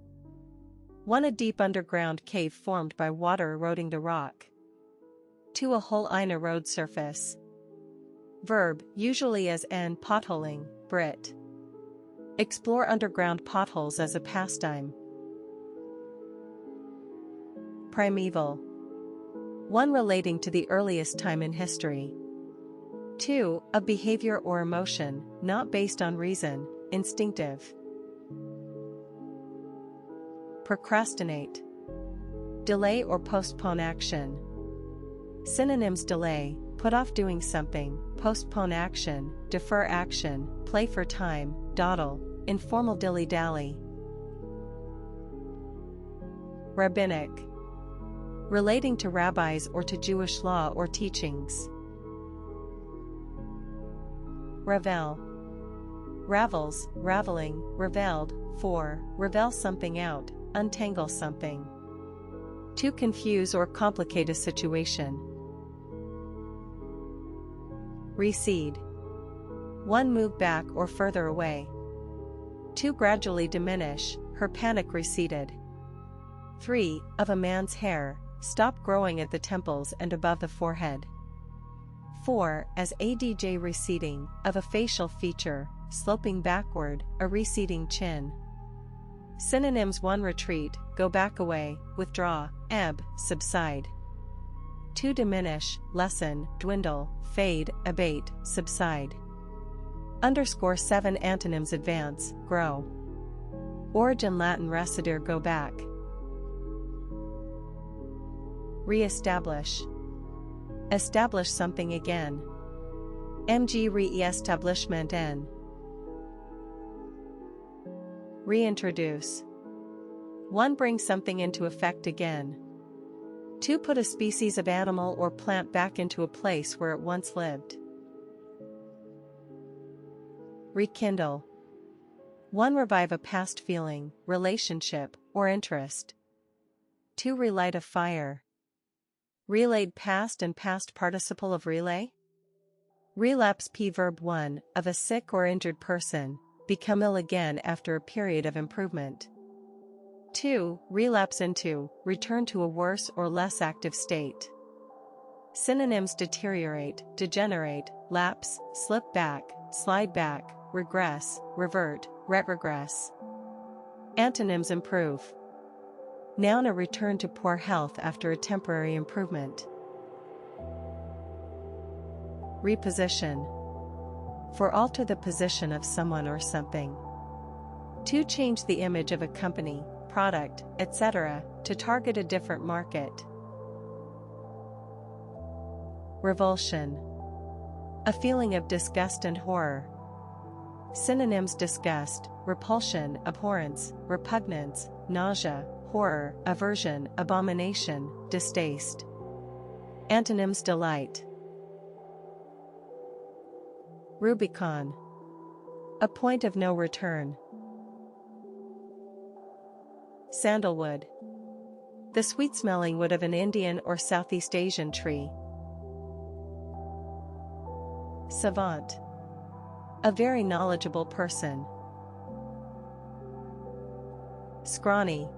Speaker 1: 1. A deep underground cave formed by water eroding the rock. 2. A hole in a road surface. Verb, usually as n potholing, Brit. Explore underground potholes as a pastime. Primeval. 1. Relating to the earliest time in history. 2. A behavior or emotion, not based on reason, instinctive. Procrastinate. Delay or postpone action. Synonyms delay, put off doing something, postpone action, defer action, play for time, dawdle, informal dilly-dally. Rabbinic. Relating to rabbis or to Jewish law or teachings. Ravel. Ravels, raveling, raveled, 4. Ravel something out, untangle something. To confuse or complicate a situation. Recede. 1. Move back or further away. 2. Gradually diminish, her panic receded. 3. Of a man's hair, stop growing at the temples and above the forehead. 4. As adj receding, of a facial feature, sloping backward, a receding chin. Synonyms 1. Retreat, go back away, withdraw, ebb, subside. 2. Diminish, lessen, dwindle, fade, abate, subside. _7 Antonyms advance, grow. Origin Latin recedere go back. Re-establish. Establish something again. Mg re-establishment n. Reintroduce. 1. Bring something into effect again. 2. Put a species of animal or plant back into a place where it once lived. Rekindle. 1. Revive a past feeling, relationship, or interest. 2. Relight a fire. Relayed past and past participle of relay. Relapse p. Verb 1. Of a sick or injured person, become ill again after a period of improvement. 2. Relapse into, return to a worse or less active state. Synonyms: deteriorate, degenerate, lapse, slip back, slide back, regress, revert, retrogress. Antonyms: improve. Noun: a return to poor health after a temporary improvement. Reposition. For alter the position of someone or something. To change the image of a company, product, etc., to target a different market. Revulsion. A feeling of disgust and horror. Synonyms: disgust, repulsion, abhorrence, repugnance, nausea, horror, aversion, abomination, distaste. Antonyms: delight. Rubicon. A point of no return. Sandalwood. The sweet-smelling wood of an Indian or Southeast Asian tree. Savant. A very knowledgeable person. Scrawny.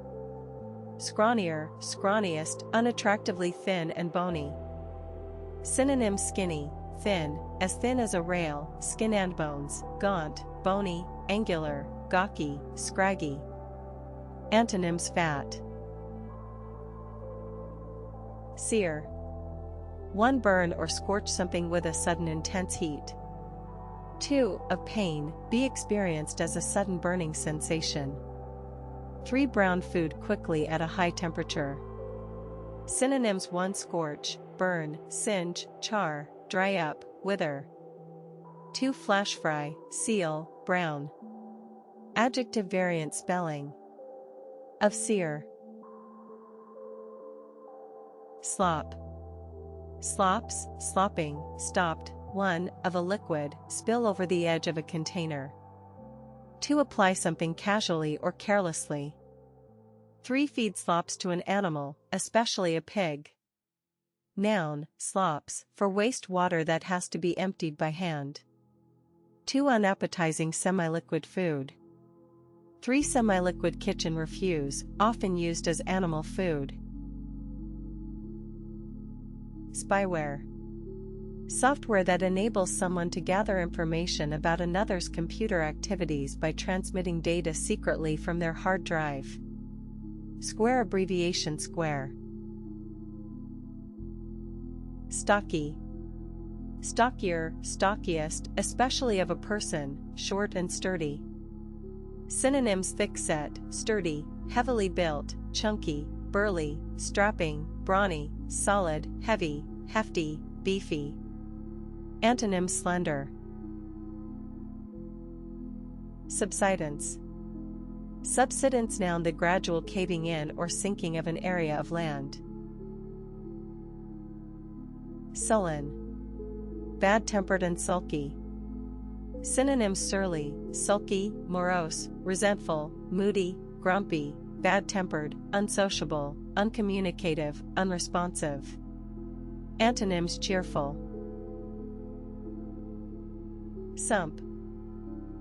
Speaker 1: Scrawnier, scrawniest, unattractively thin and bony. Synonyms: skinny, thin as a rail, skin and bones, gaunt, bony, angular, gawky, scraggy. Antonyms: fat. Sear. One burn or scorch something with a sudden intense heat. 2. Of pain, be experienced as a sudden burning sensation. 3. Brown food quickly at a high temperature. Synonyms: 1. Scorch, burn, singe, char, dry up, wither. 2. Flash fry, seal, brown. Adjective variant spelling. Of sear. Slop. Slops, slopping, stopped. 1. Of a liquid, spill over the edge of a container. 2. Apply something casually or carelessly. 3. Feed slops to an animal, especially a pig. Noun: slops, for waste water that has to be emptied by hand. 2. Unappetizing semi-liquid food. 3. Semi-liquid kitchen refuse, often used as animal food. Spyware. Software that enables someone to gather information about another's computer activities by transmitting data secretly from their hard drive. Square abbreviation: square. Stocky. Stockier, stockiest, especially of a person, short and sturdy. Synonyms: thick-set, sturdy, heavily built, chunky, burly, strapping, brawny, solid, heavy, hefty, beefy. Antonyms: slender. Subsidence. Subsidence noun: the gradual caving in or sinking of an area of land. Sullen. Bad-tempered and sulky. Synonyms: surly, sulky, morose, resentful, moody, grumpy, bad-tempered, unsociable, uncommunicative, unresponsive. Antonyms: cheerful. Sump.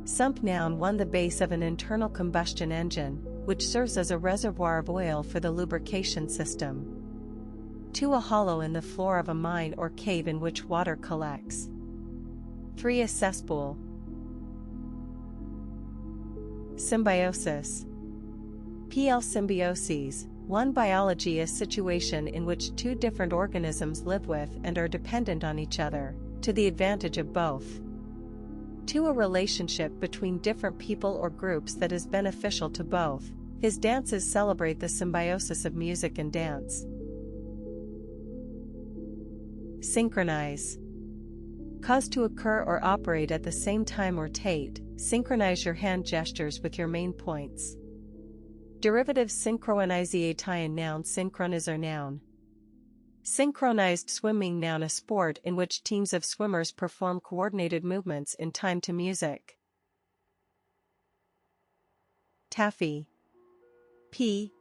Speaker 1: Sump noun: one, the base of an internal combustion engine, which serves as a reservoir of oil for the lubrication system. 2. A hollow in the floor of a mine or cave in which water collects. 3. A cesspool. Symbiosis. Symbioses. 1. Biology is situation in which two different organisms live with and are dependent on each other, to the advantage of both. 2. A relationship between different people or groups that is beneficial to both. His dances celebrate the symbiosis of music and dance. Synchronize. Cause to occur or operate at the same time or tate. Synchronize your hand gestures with your main points. Derivative: synchronization noun: synchronizer noun. Synchronized swimming noun: a sport in which teams of swimmers perform coordinated movements in time to music. Taffy.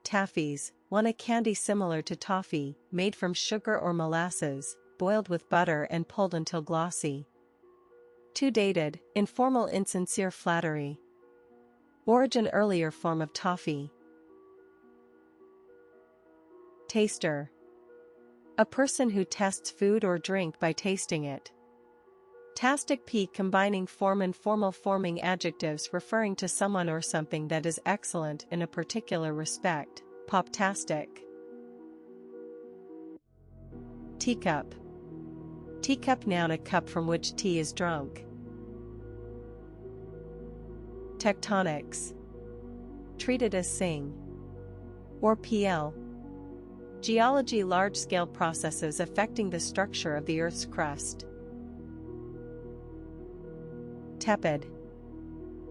Speaker 1: Taffies, 1. A candy similar to toffee, made from sugar or molasses, boiled with butter and pulled until glossy. 2. Dated, informal, insincere flattery. Origin: earlier form of toffee. Taster. A person who tests food or drink by tasting it. Tastic p combining form and formal forming adjectives referring to someone or something that is excellent in a particular respect. Poptastic. Teacup. Teacup noun a cup from which tea is drunk. Tectonics. Treated as sing. Or pl. Geology large-scale processes affecting the structure of the Earth's crust. Tepid.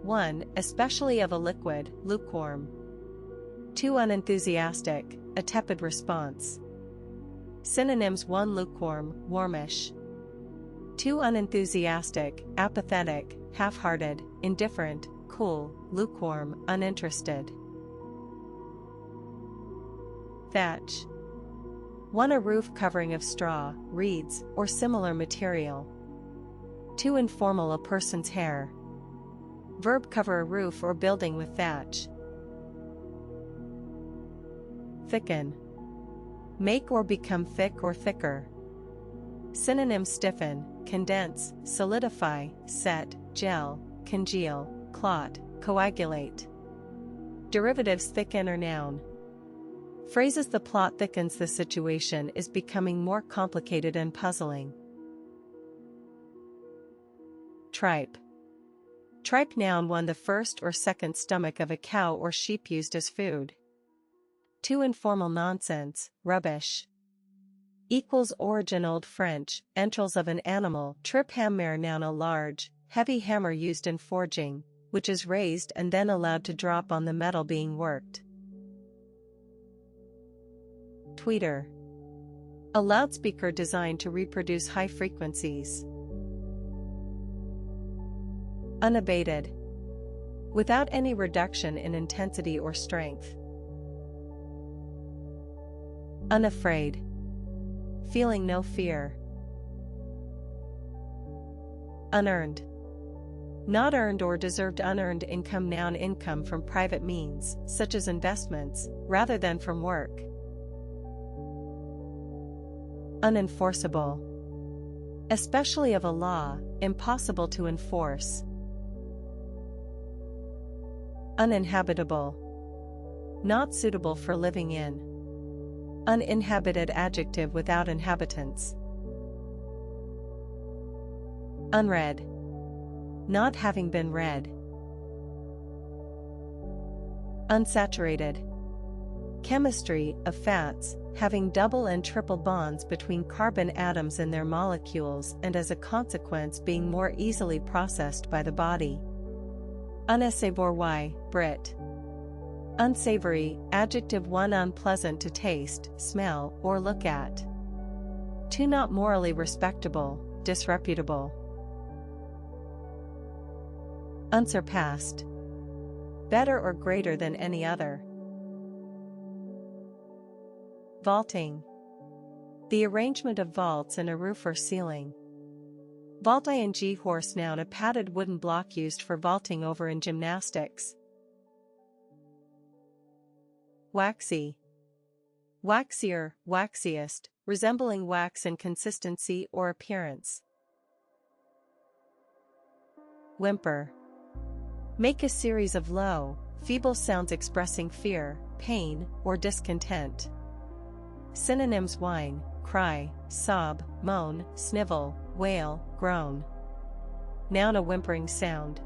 Speaker 1: 1. Especially of a liquid, lukewarm. 2. Unenthusiastic, a tepid response. Synonyms: 1. Lukewarm, warmish. 2. Unenthusiastic, apathetic, half-hearted, indifferent, cool, lukewarm, uninterested. Thatch. 1. A roof covering of straw, reeds, or similar material. 2. Informal, a person's hair. Verb: cover a roof or building with thatch. Thicken. Make or become thick or thicker. Synonyms: stiffen, condense, solidify, set, gel, congeal, clot, coagulate. Derivatives: thicken or noun. Phrases: the plot thickens, the situation is becoming more complicated and puzzling. Tripe. Tripe noun: 1. The first or second stomach of a cow or sheep used as food. 2. Informal nonsense, rubbish. Equals origin: Old French, entrails of an animal. Trip hammer noun: a large, heavy hammer used in forging, which is raised and then allowed to drop on the metal being worked. Tweeter. A loudspeaker designed to reproduce high frequencies. Unabated. Without any reduction in intensity or strength. Unafraid. Feeling no fear. Unearned. Not earned or deserved. Unearned income noun: income from private means, such as investments, rather than from work. Unenforceable. Especially of a law, impossible to enforce. Uninhabitable. Not suitable for living in. Uninhabited, adjective without inhabitants. Unread. Not having been read. Unsaturated. Chemistry of fats, having double and triple bonds between carbon atoms in their molecules and as a consequence being more easily processed by the body. Unsavory, Brit. Unsavory, adjective 1. Unpleasant to taste, smell, or look at. 2. Not morally respectable, disreputable. Unsurpassed. Better or greater than any other. Vaulting. The arrangement of vaults in a roof or ceiling. Vault ing horse noun: a padded wooden block used for vaulting over in gymnastics. Waxy. Waxier, waxiest, resembling wax in consistency or appearance. Whimper. Make a series of low, feeble sounds expressing fear, pain, or discontent. Synonyms: whine, cry, sob, moan, snivel, wail, groan. Noun: a whimpering sound.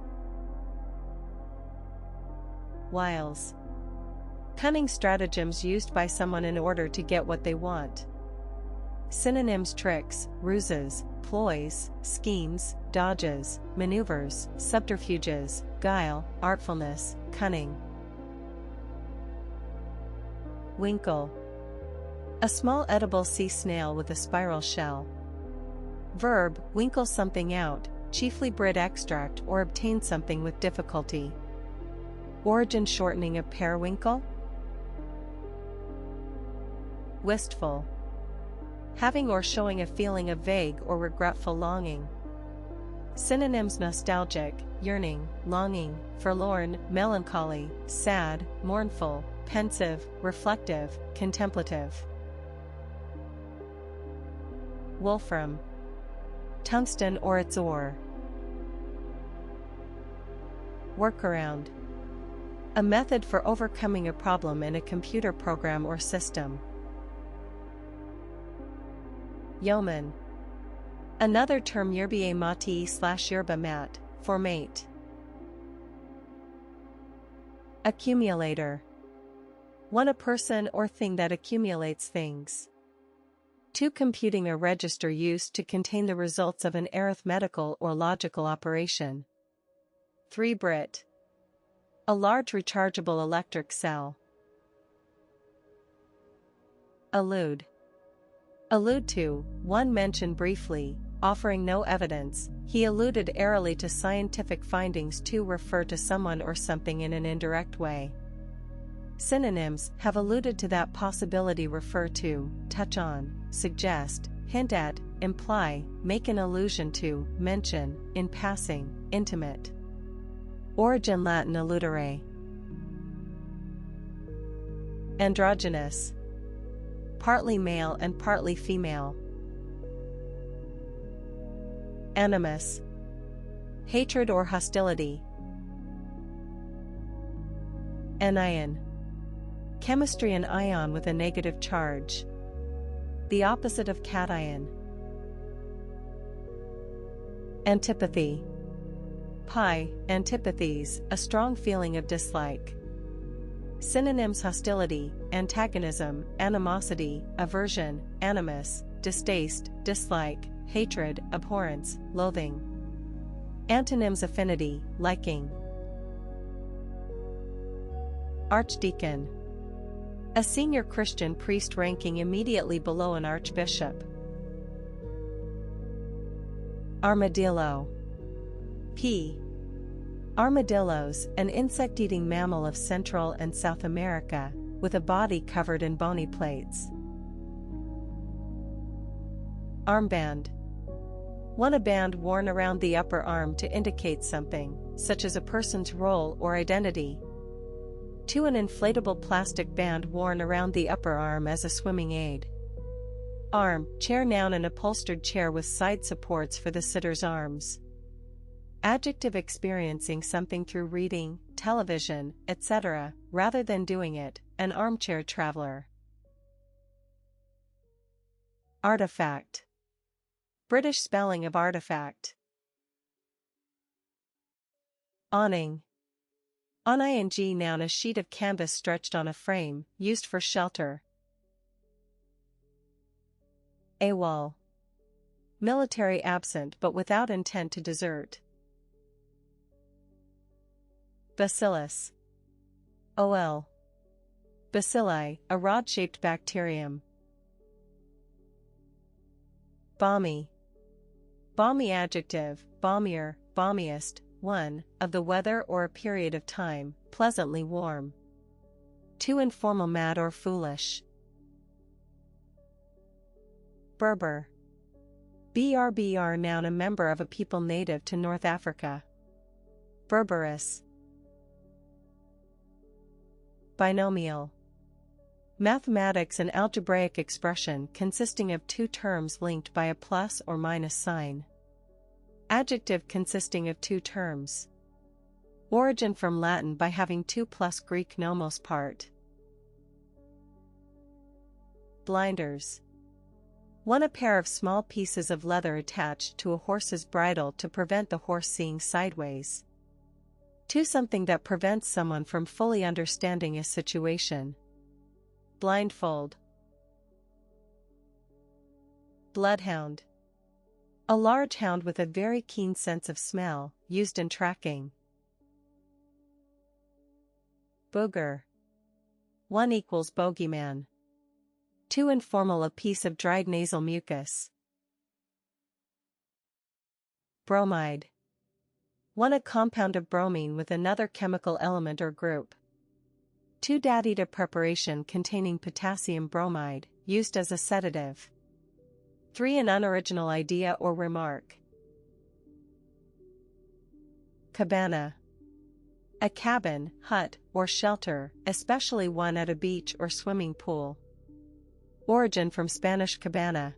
Speaker 1: Wiles. Cunning stratagems used by someone in order to get what they want. Synonyms: tricks, ruses, ploys, schemes, dodges, maneuvers, subterfuges, guile, artfulness, cunning. Winkle. A small edible sea snail with a spiral shell. Verb: winkle something out, chiefly Brit extract or obtain something with difficulty. Origin: shortening of periwinkle. Wistful. Having or showing a feeling of vague or regretful longing. Synonyms: nostalgic, yearning, longing, forlorn, melancholy, sad, mournful, pensive, reflective, contemplative. wolfram, tungsten or its ore. Workaround. A method for overcoming a problem in a computer program or system. Yeoman. Another term yerba mate/yerba mat, for mate. Accumulator. 1. A person or thing that accumulates things. 2. Computing a register used to contain the results of an arithmetical or logical operation. 3. Brit. A large rechargeable electric cell. Allude. Allude to, 1. Mention briefly, offering no evidence, he alluded airily to scientific findings. 2. Refer to someone or something in an indirect way. Synonyms: have alluded to that possibility, refer to, touch on, suggest, hint at, imply, make an allusion to, mention, in passing, intimate. Origin: Latin alludere. Androgynous. Partly male and partly female. Animus. Hatred or hostility. Anion. Chemistry: an ion with a negative charge. The opposite of cation. Antipathy. Antipathies, a strong feeling of dislike. Synonyms: hostility, antagonism, animosity, aversion, animus, distaste, dislike, hatred, abhorrence, loathing. Antonyms: affinity, liking. Archdeacon. A senior Christian priest ranking immediately below an archbishop. Armadillo. P. Armadillos, an insect-eating mammal of Central and South America, with a body covered in bony plates. Armband. 1. A band worn around the upper arm to indicate something, such as a person's role or identity. 2. An inflatable plastic band worn around the upper arm as a swimming aid. Arm, chair. Noun: an upholstered chair with side supports for the sitter's arms. Adjective: experiencing something through reading, television, etc., rather than doing it, an armchair traveler. Artifact. British spelling of artifact. Awning. Awning. Noun: a sheet of canvas stretched on a frame, used for shelter. AWOL. Military absent but without intent to desert. Bacillus. OL. Bacilli, a rod-shaped bacterium. Balmy. Balmy adjective, balmier, balmiest, 1, of the weather or a period of time, pleasantly warm. 2. Informal, mad or foolish. Berber. Brbr. Noun: a member of a people native to North Africa. Berberis. Binomial. Mathematics: an algebraic expression consisting of two terms linked by a plus or minus sign. Adjective: consisting of two terms. Origin: from Latin by having two plus Greek nomos part. Blinders. 1. A pair of small pieces of leather attached to a horse's bridle to prevent the horse seeing sideways. 2. Something that prevents someone from fully understanding a situation. Blindfold. Bloodhound. A large hound with a very keen sense of smell, used in tracking. Booger. 1 equals bogeyman. 2. Informal, a piece of dried nasal mucus. Bromide. 1. A compound of bromine with another chemical element or group. 2. Data preparation containing potassium bromide, used as a sedative. 3. An unoriginal idea or remark. Cabana. A cabin, hut, or shelter, especially one at a beach or swimming pool. Origin: from Spanish cabana.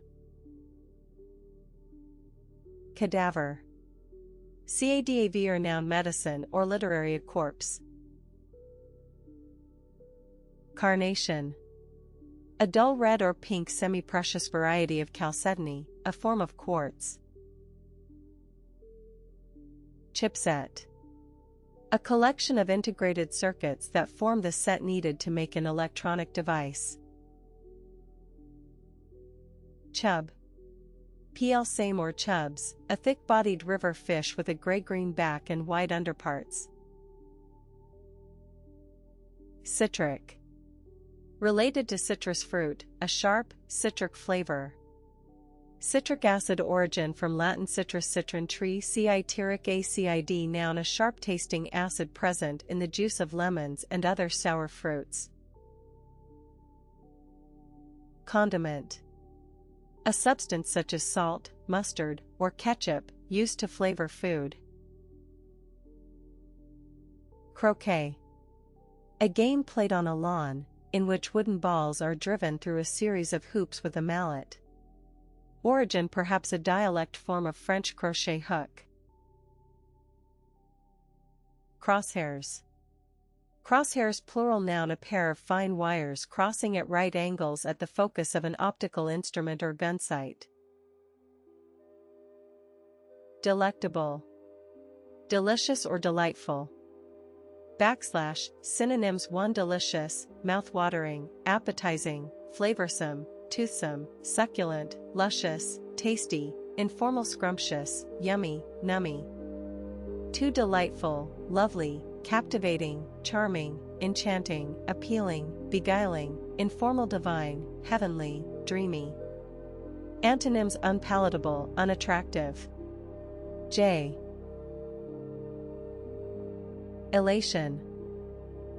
Speaker 1: cadaver. Cadaver noun medicine or literary corpse. Carnation. A dull red or pink semi-precious variety of chalcedony, a form of quartz. Chipset. A collection of integrated circuits that form the set needed to make an electronic device. Chub. Pl. same or chubs, a thick-bodied river fish with a gray-green back and white underparts. Citric. Related to citrus fruit, a sharp, citric flavor. Citric acid origin from Latin citrus citron tree citric acid noun a sharp-tasting acid present in the juice of lemons and other sour fruits. Condiment. A substance such as salt, mustard, or ketchup, used to flavor food. Croquet. A game played on a lawn, in which wooden balls are driven through a series of hoops with a mallet. Origin perhaps a dialect form of French crochet hook. Crosshairs. Crosshairs plural noun a pair of fine wires crossing at right angles at the focus of an optical instrument or gun sight. Delectable. Delicious or delightful. / synonyms 1 delicious, mouth-watering, appetizing, flavorsome, toothsome, succulent, luscious, tasty, informal scrumptious, yummy, nummy. 2 delightful, lovely, captivating, charming, enchanting, appealing, beguiling, informal divine, heavenly, dreamy. Antonyms unpalatable, unattractive. J. Elation.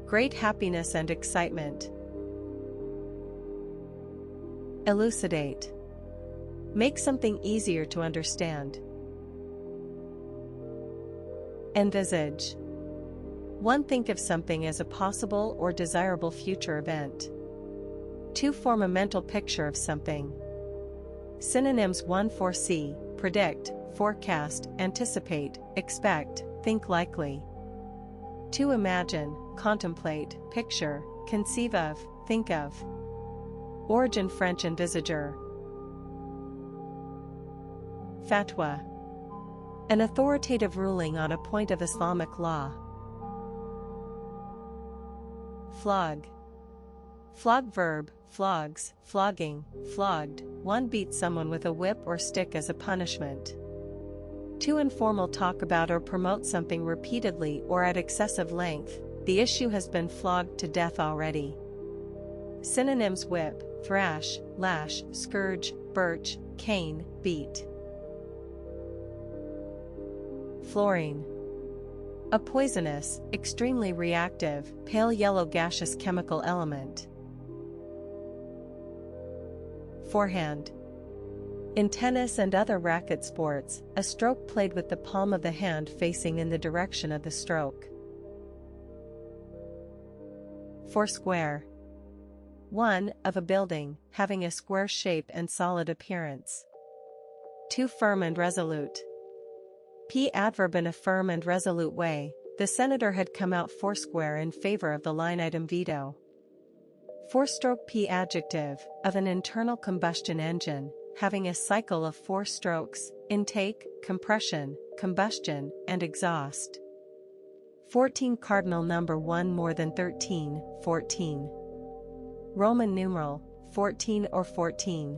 Speaker 1: Great happiness and excitement. Elucidate. Make something easier to understand. Envisage. One think of something as a possible or desirable future event. To form a mental picture of something. Synonyms 1 foresee, predict, forecast, anticipate, expect, think likely. To imagine, contemplate, picture, conceive of, think of. Origin French envisager. Fatwa. An authoritative ruling on a point of Islamic law. Flog. Flog verb, flogs, flogging, flogged, one beats someone with a whip or stick as a punishment. To informal talk about or promote something repeatedly or at excessive length, the issue has been flogged to death already. Synonyms whip, thrash, lash, scourge, birch, cane, beat. Fluorine. A poisonous, extremely reactive, pale yellow gaseous chemical element. Forehand. In tennis and other racket sports, a stroke played with the palm of the hand facing in the direction of the stroke. Foursquare. One, of a building, having a square shape and solid appearance. Too firm and resolute. P adverb in a firm and resolute way, the senator had come out foursquare in favor of the line-item veto. Four-stroke P adjective, of an internal combustion engine, having a cycle of 4 strokes, intake, compression, combustion, and exhaust. 14 cardinal number 1 more than 13, 14. Roman numeral, 14 or 14.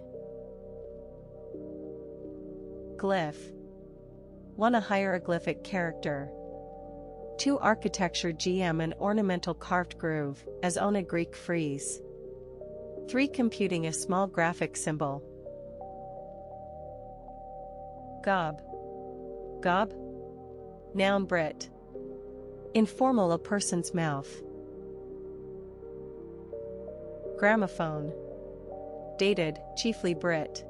Speaker 1: Glyph. 1 a hieroglyphic character. 2 architecture GM an ornamental carved groove, as on a Greek frieze. 3 computing a small graphic symbol. Gob. Gob? Noun Brit. Informal a person's mouth. Gramophone. Dated, chiefly Brit.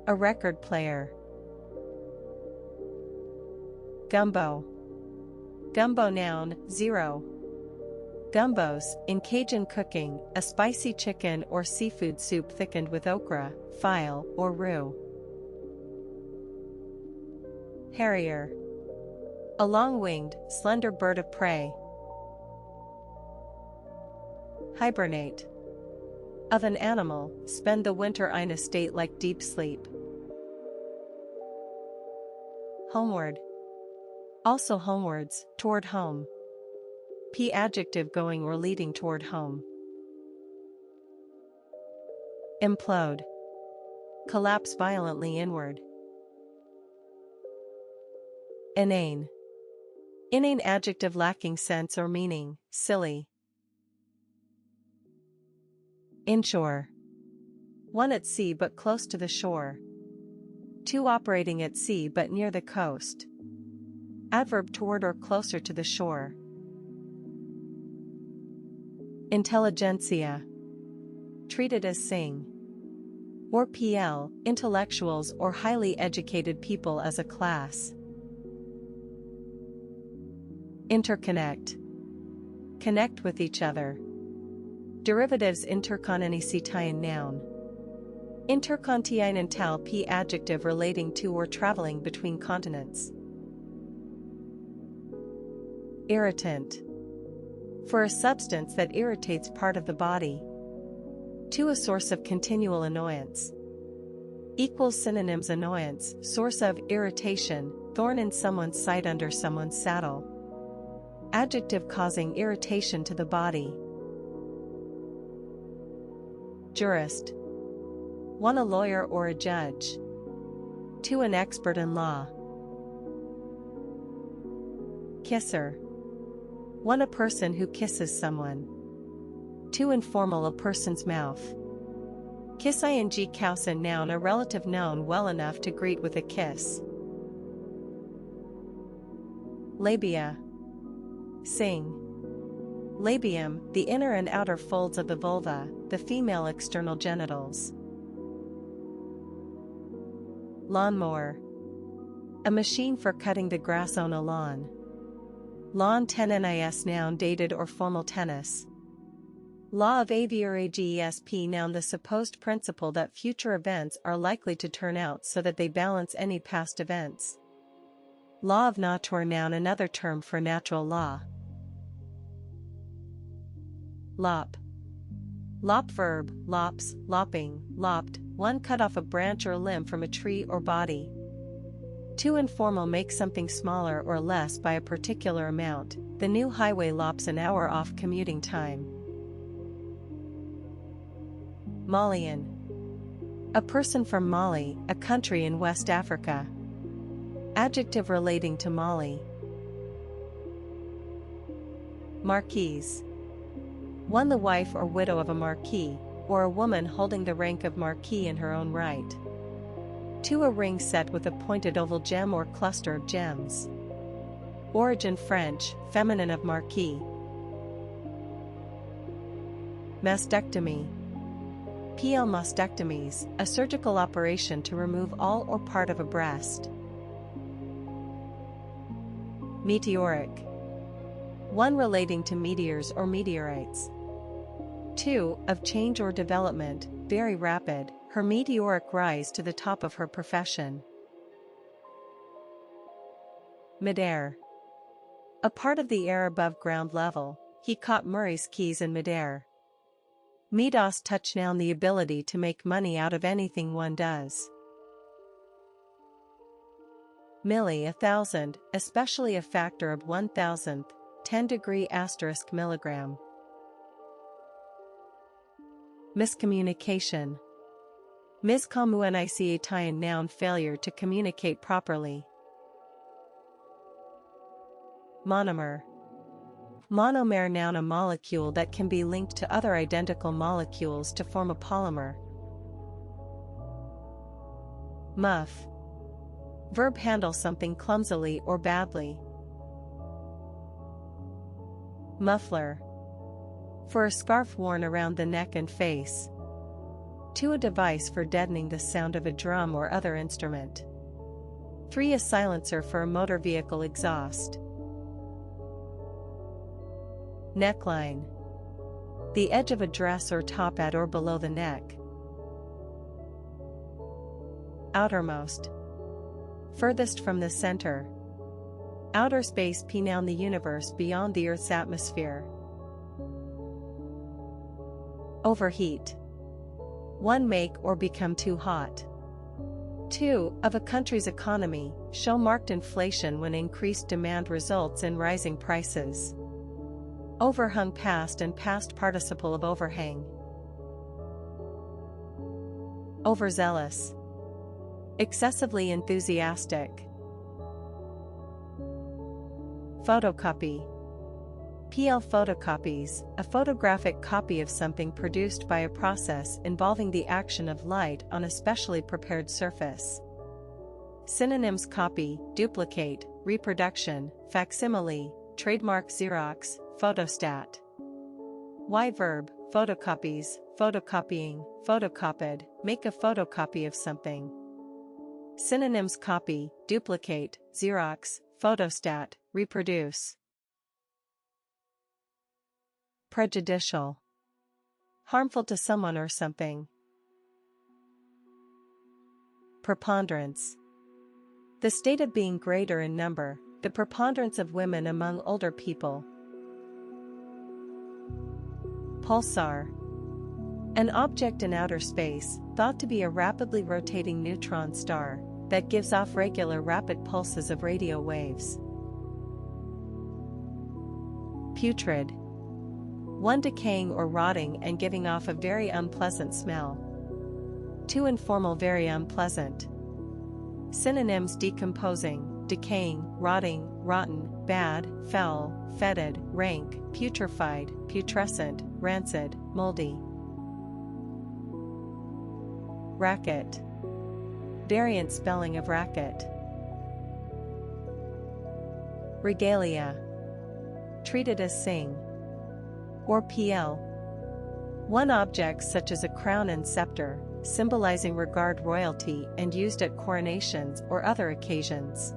Speaker 1: A record player. Gumbo. Gumbo noun, 0. Gumbos, in Cajun cooking, a spicy chicken or seafood soup thickened with okra, file, or roux. Harrier. A long-winged, slender bird of prey. Hibernate. Of an animal, spend the winter in a state like deep sleep. Homeward. Also homewards, toward home. P adjective going or leading toward home. Implode. Collapse violently inward. Inane. Inane adjective lacking sense or meaning, silly. Inshore. One at sea but close to the shore. Two operating at sea but near the coast. Adverb toward or closer to the shore. Intelligentsia. Treated as sing. Or PL, intellectuals or highly educated people as a class. Interconnect. Connect with each other. Derivatives intercontinenticitian noun. Intercontinental P adjective relating to or traveling between continents. Irritant. For a substance that irritates part of the body. To a source of continual annoyance. Equals synonyms: annoyance, source of, irritation, thorn in someone's side, under someone's saddle. Adjective causing irritation to the body. Jurist. One a lawyer or a judge. Two an expert in law. Kisser. One a person who kisses someone. Two informal a person's mouth. Kiss ing kausen noun a relative known well enough to greet with a kiss. Labia. Sing. Labium, the inner and outer folds of the vulva, the female external genitals. Lawnmower. A machine for cutting the grass on a lawn. Lawn tennis noun dated or formal tennis. Law of agesp noun the supposed principle that future events are likely to turn out so that they balance any past events. Law of natur noun another term for natural law. Lop. Lop verb, lops, lopping, lopped, one cut off a branch or limb from a tree or body. Two informal make something smaller or less by a particular amount, the new highway lops an hour off commuting time. Malian. A person from Mali, a country in West Africa. Adjective relating to Mali. Marquise. One the wife or widow of a marquis, or a woman holding the rank of marquis in her own right. Two a ring set with a pointed oval gem or cluster of gems. Origin French, feminine of marquis. Mastectomy. PL mastectomies, a surgical operation to remove all or part of a breast. Meteoric. One relating to meteors or meteorites. Two, of change or development, very rapid, her meteoric rise to the top of her profession. Midair. A part of the air above ground level, he caught Murray's keys in midair. Midas touch noun the ability to make money out of anything one does. Milli 1,000, especially a factor of 1,000th, 10° asterisk milligram. Miscommunication. Miscommunication noun failure to communicate properly. Monomer. Monomer noun a molecule that can be linked to other identical molecules to form a polymer. Muff. Verb handle something clumsily or badly. Muffler. For a scarf worn around the neck and face. Two a device for deadening the sound of a drum or other instrument. Three a silencer for a motor vehicle exhaust. Neckline. The edge of a dress or top at or below the neck. Outermost. furthest from the center. Outer space p. Noun, the universe beyond the Earth's atmosphere. Overheat. 1. Make or become too hot. 2. Of a country's economy, show marked inflation when increased demand results in rising prices. Overhang, past and past participle of overhang. Overzealous. Excessively enthusiastic. Photocopy. PL photocopies, a photographic copy of something produced by a process involving the action of light on a specially prepared surface. Synonyms: copy, duplicate, reproduction, facsimile, trademark, Xerox, photostat. Y verb, photocopies, photocopying, photocopied, make a photocopy of something. Synonyms: copy, duplicate, Xerox, photostat, reproduce. Prejudicial. Harmful to someone or something. Preponderance. The state of being greater in number, the preponderance of women among older people. Pulsar. An object in outer space, thought to be a rapidly rotating neutron star, that gives off regular rapid pulses of radio waves. Putrid. One decaying or rotting and giving off a very unpleasant smell. Too informal, very unpleasant. Synonyms: decomposing, decaying, rotting, rotten, bad, foul, fetid, rank, putrefied, putrescent, rancid, moldy. Racket. Variant spelling of racket. Regalia. Treated as sing. Or PL. One object such as a crown and scepter, symbolizing regard, royalty, and used at coronations or other occasions.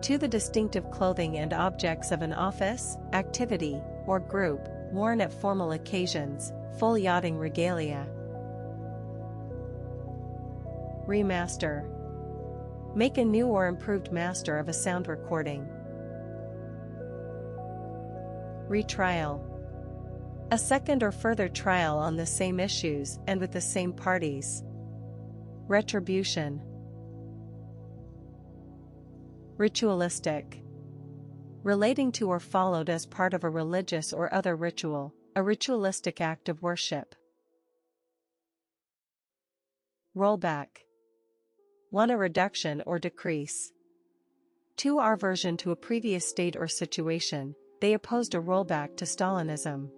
Speaker 1: 2. The distinctive clothing and objects of an office, activity, or group, worn at formal occasions, full yachting regalia. Remaster. Make a new or improved master of a sound recording. Retrial. A second or further trial on the same issues and with the same parties. Retribution. Ritualistic. Relating to or followed as part of a religious or other ritual, a ritualistic act of worship. Rollback. 1. A reduction or decrease. 2. Our version to a previous state or situation, they opposed a rollback to Stalinism.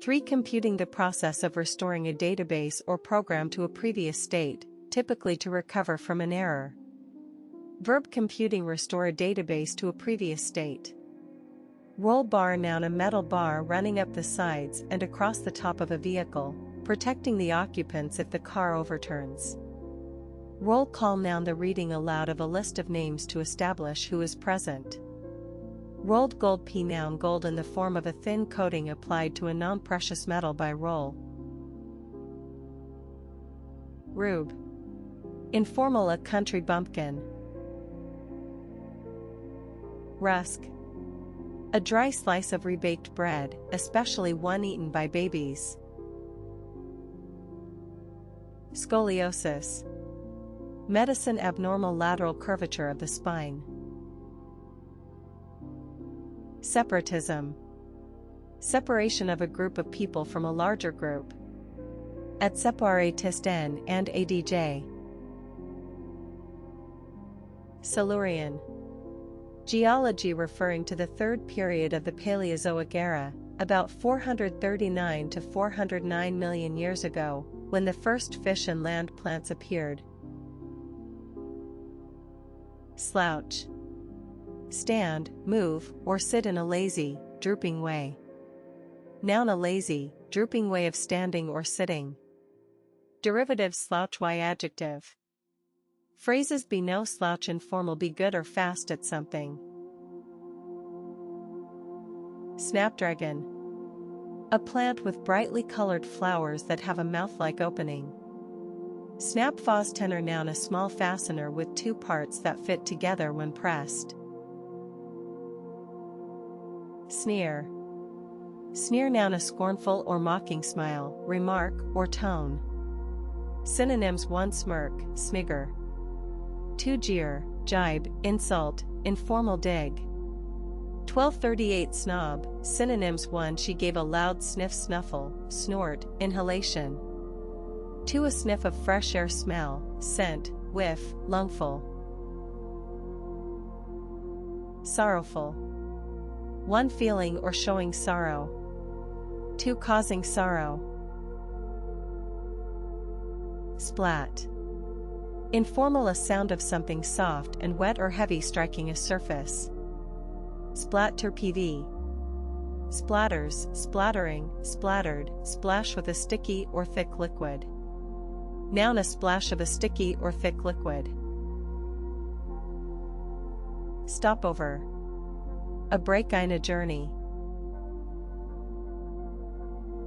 Speaker 1: 3. Computing, the process of restoring a database or program to a previous state, typically to recover from an error. Verb: computing, restore a database to a previous state. Roll bar, noun, a metal bar running up the sides and across the top of a vehicle, protecting the occupants if the car overturns. Roll call, noun, the reading aloud of a list of names to establish who is present. Rolled gold p. Noun, gold in the form of a thin coating applied to a non-precious metal by roll. Rube. Informal, a country bumpkin. Rusk. A dry slice of rebaked bread, especially one eaten by babies. Scoliosis. Medicine: abnormal lateral curvature of the spine. Separatism. Separation of a group of people from a larger group. At separatisten and adj. Silurian. Geology referring to the third period of the Paleozoic era, about 439 to 409 million years ago, when the first fish and land plants appeared. Slouch. Stand, move, or sit in a lazy, drooping way. Noun: a lazy, drooping way of standing or sitting. Derivative: slouch. Y adjective. Phrases: be no slouch, informal, be good or fast at something. Snapdragon. A plant with brightly colored flowers that have a mouth-like opening. Snap fas tenor noun a small fastener with two parts that fit together when pressed. Sneer. Sneer noun a scornful or mocking smile, remark, or tone. Synonyms: 1 smirk, snigger. 2 jeer, jibe, insult, informal dig. 1238 snob. Synonyms: 1 she gave a loud sniff, snuffle, snort, inhalation. 2 a sniff of fresh air, smell, scent, whiff, lungful. Sorrowful. 1 feeling or showing sorrow. 2 causing sorrow. Splat. Informal a sound of something soft and wet or heavy striking a surface. Splatter PV. Splatters, splattering, splattered, splash with a sticky or thick liquid. Noun a splash of a sticky or thick liquid. Stopover. A break in a journey.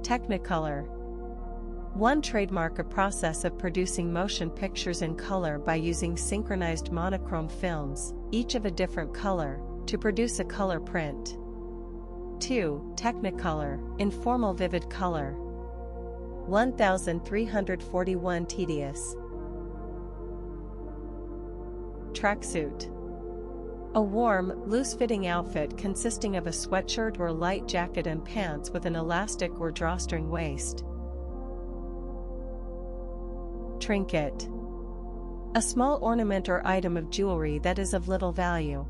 Speaker 1: Technicolor. 1 trademark a process of producing motion pictures in color by using synchronized monochrome films, each of a different color, to produce a color print. 2 Technicolor, informal vivid color. 1341 tedious. Tracksuit. A warm, loose-fitting outfit consisting of a sweatshirt or light jacket and pants with an elastic or drawstring waist. Trinket. A small ornament or item of jewelry that is of little value.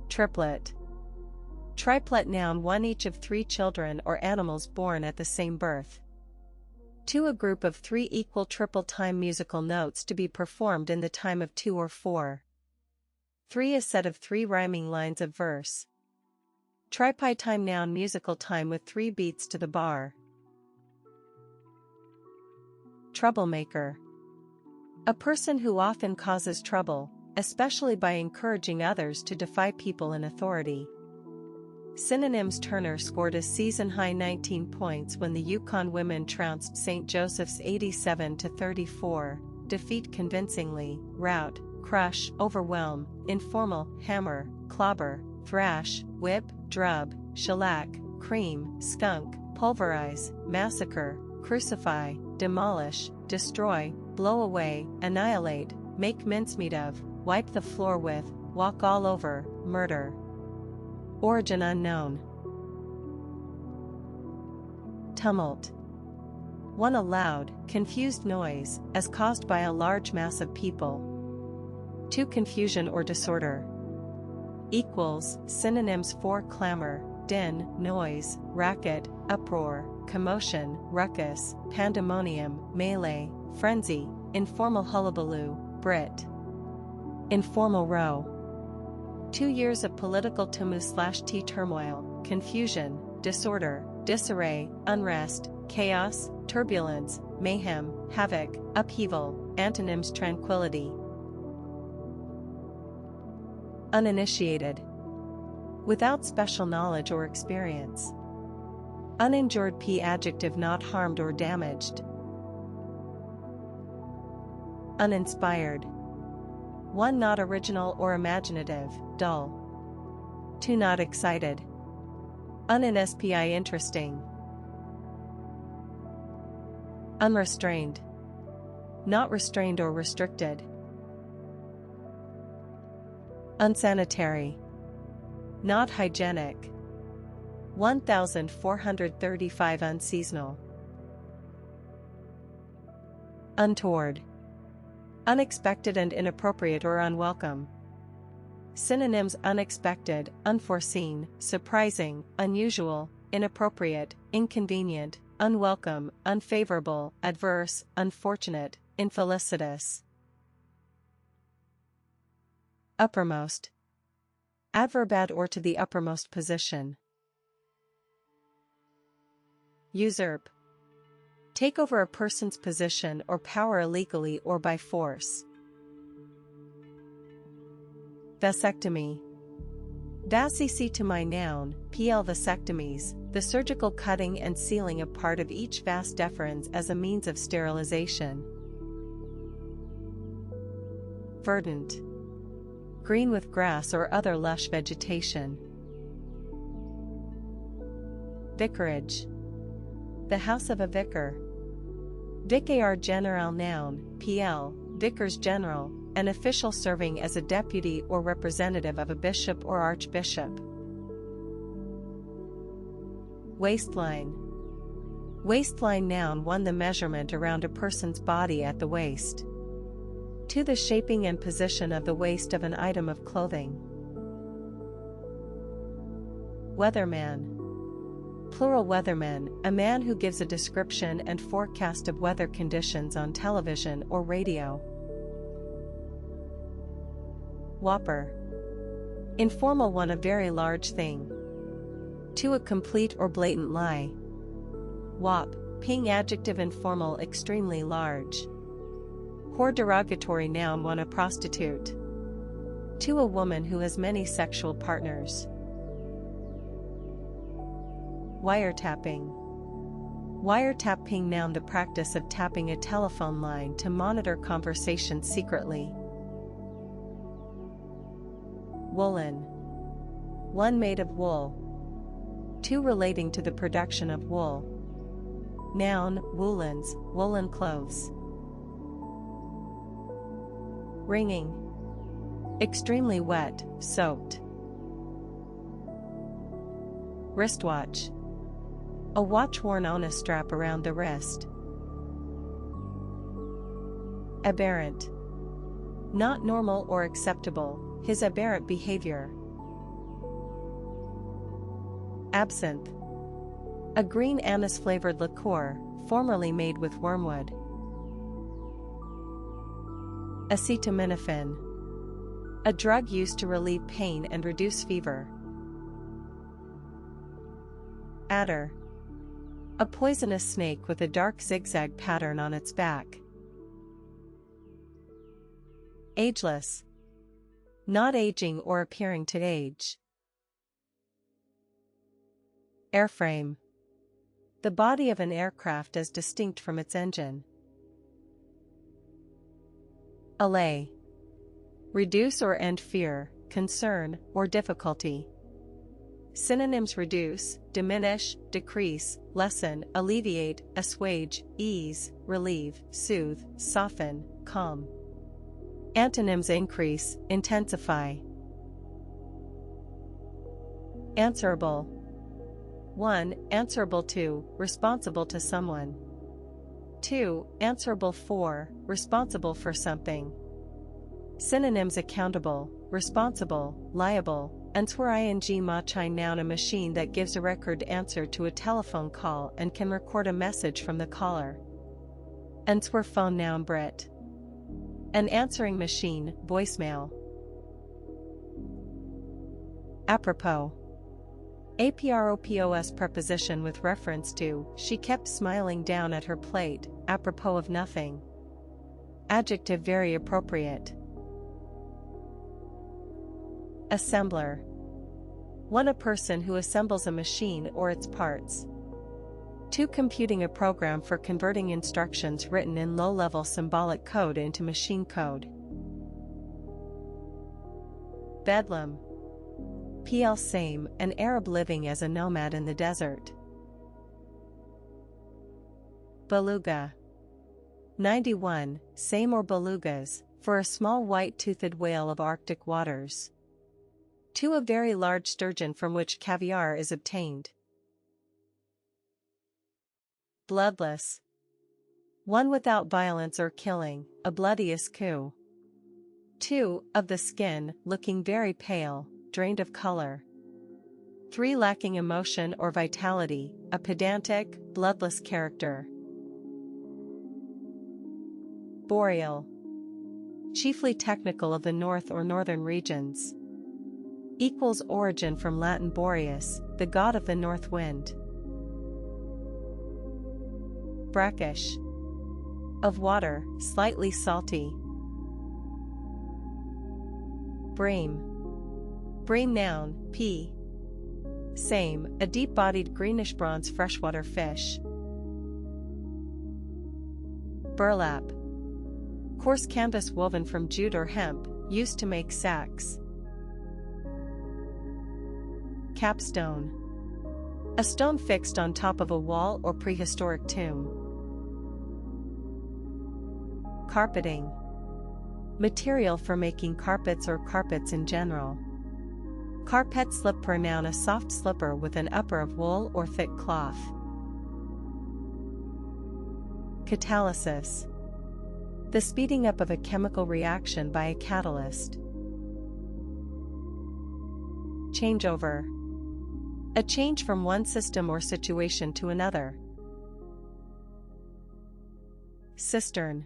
Speaker 1: Triplet. Triplet noun 1 each of 3 children or animals born at the same birth. 2 a group of 3 equal triple time musical notes to be performed in the time of 2 or 4. 3 a set of 3 rhyming lines of verse. Tripie time noun musical time with 3 beats to the bar. Troublemaker. A person who often causes trouble, especially by encouraging others to defy people in authority. Synonyms: Turner scored a season-high 19 points when the Yukon women trounced St. Joseph's 87-34, defeat convincingly, rout, crush, overwhelm, informal, hammer, clobber, thrash, whip, drub, shellac, cream, skunk, pulverize, massacre, crucify, demolish, destroy, blow away, annihilate, make mincemeat of, wipe the floor with, walk all over, murder. Origin unknown. Tumult. 1 a loud, confused noise, as caused by a large mass of people. 2 confusion or disorder. Equals, synonyms for clamor, din, noise, racket, uproar, commotion, ruckus, pandemonium, melee, frenzy, informal hullabaloo, Brit. Informal row. 2 years of political tumult/tea turmoil, confusion, disorder, disarray, unrest, chaos, turbulence, mayhem, havoc, upheaval. Antonyms: tranquility. Uninitiated. Without special knowledge or experience. Uninjured p adjective not harmed or damaged. Uninspired. 1 not original or imaginative, dull. 2 not excited. Uninspi interesting. Unrestrained. Not restrained or restricted. Unsanitary. Not hygienic. 1435 unseasonal. Untoward. Unexpected and inappropriate or unwelcome. Synonyms: unexpected, unforeseen, surprising, unusual, inappropriate, inconvenient, unwelcome, unfavorable, adverse, unfortunate, infelicitous. Uppermost. Adverb ad or to the uppermost position. Usurp. Take over a person's position or power illegally or by force. Vasectomy. Vasectomy noun, pl. Vasectomies, the surgical cutting and sealing of part of each vas deferens as a means of sterilization. Verdant. Green with grass or other lush vegetation. Vicarage. The house of a vicar. Vicar general noun, pl. Vicars general, an official serving as a deputy or representative of a bishop or archbishop. Waistline. Waistline noun 1. The measurement around a person's body at the waist. 2. The shaping and position of the waist of an item of clothing. Weatherman. Plural weatherman, a man who gives a description and forecast of weather conditions on television or radio. Whopper. Informal 1. A very large thing. 2. A complete or blatant lie. Whop, ping adjective informal extremely large. Whore derogatory noun 1. A prostitute. 2. A woman who has many sexual partners. Wiretapping. Wiretapping noun the practice of tapping a telephone line to monitor conversations secretly. Woolen. 1. Made of wool. 2. Relating to the production of wool. Noun, woolens, woolen clothes. Wringing. Extremely wet, soaked. Wristwatch. A watch worn on a strap around the wrist. Aberrant. Not normal or acceptable, his aberrant behavior. Absinthe. A green anise-flavored liqueur, formerly made with wormwood. Acetaminophen. A drug used to relieve pain and reduce fever. Adder. A poisonous snake with a dark zigzag pattern on its back. Ageless. Not aging or appearing to age. Airframe. The body of an aircraft as distinct from its engine. Allay. Reduce or end fear, concern, or difficulty. Synonyms: reduce, diminish, decrease, lessen, alleviate, assuage, ease, relieve, soothe, soften, calm. Antonyms: increase, intensify. Answerable. 1. Answerable to, responsible to someone. 2. Answerable for, responsible for something. Synonyms: accountable, responsible, liable. Answer ing machine noun a machine that gives a record answer to a telephone call and can record a message from the caller. Answer phone noun Brit. An answering machine, voicemail. Apropos. Apropos preposition with reference to, she kept smiling down at her plate, apropos of nothing. Adjective very appropriate. Assembler. 1. A person who assembles a machine or its parts. 2. Computing a program for converting instructions written in low-level symbolic code into machine code. Bedlam. pl. Same, an Arab living as a nomad in the desert. Beluga. 91, same or belugas, for a small white-toothed whale of Arctic waters. 2. A very large sturgeon from which caviar is obtained. Bloodless. 1. Without violence or killing, a bloodiest coup. 2. Of the skin, looking very pale, drained of color. 3. Lacking emotion or vitality, a pedantic, bloodless character. Boreal. Chiefly technical of the north or northern regions. Equals origin from Latin Boreas, the god of the north wind. Brackish. Of water, slightly salty. Bream. Bream noun, p. Same, a deep-bodied greenish-bronze freshwater fish. Burlap. Coarse canvas woven from jute or hemp, used to make sacks. Capstone. A stone fixed on top of a wall or prehistoric tomb. Carpeting. Material for making carpets or carpets in general. Carpet slipper noun, a soft slipper with an upper of wool or thick cloth. Catalysis. The speeding up of a chemical reaction by a catalyst. Changeover. A change from one system or situation to another. Cistern.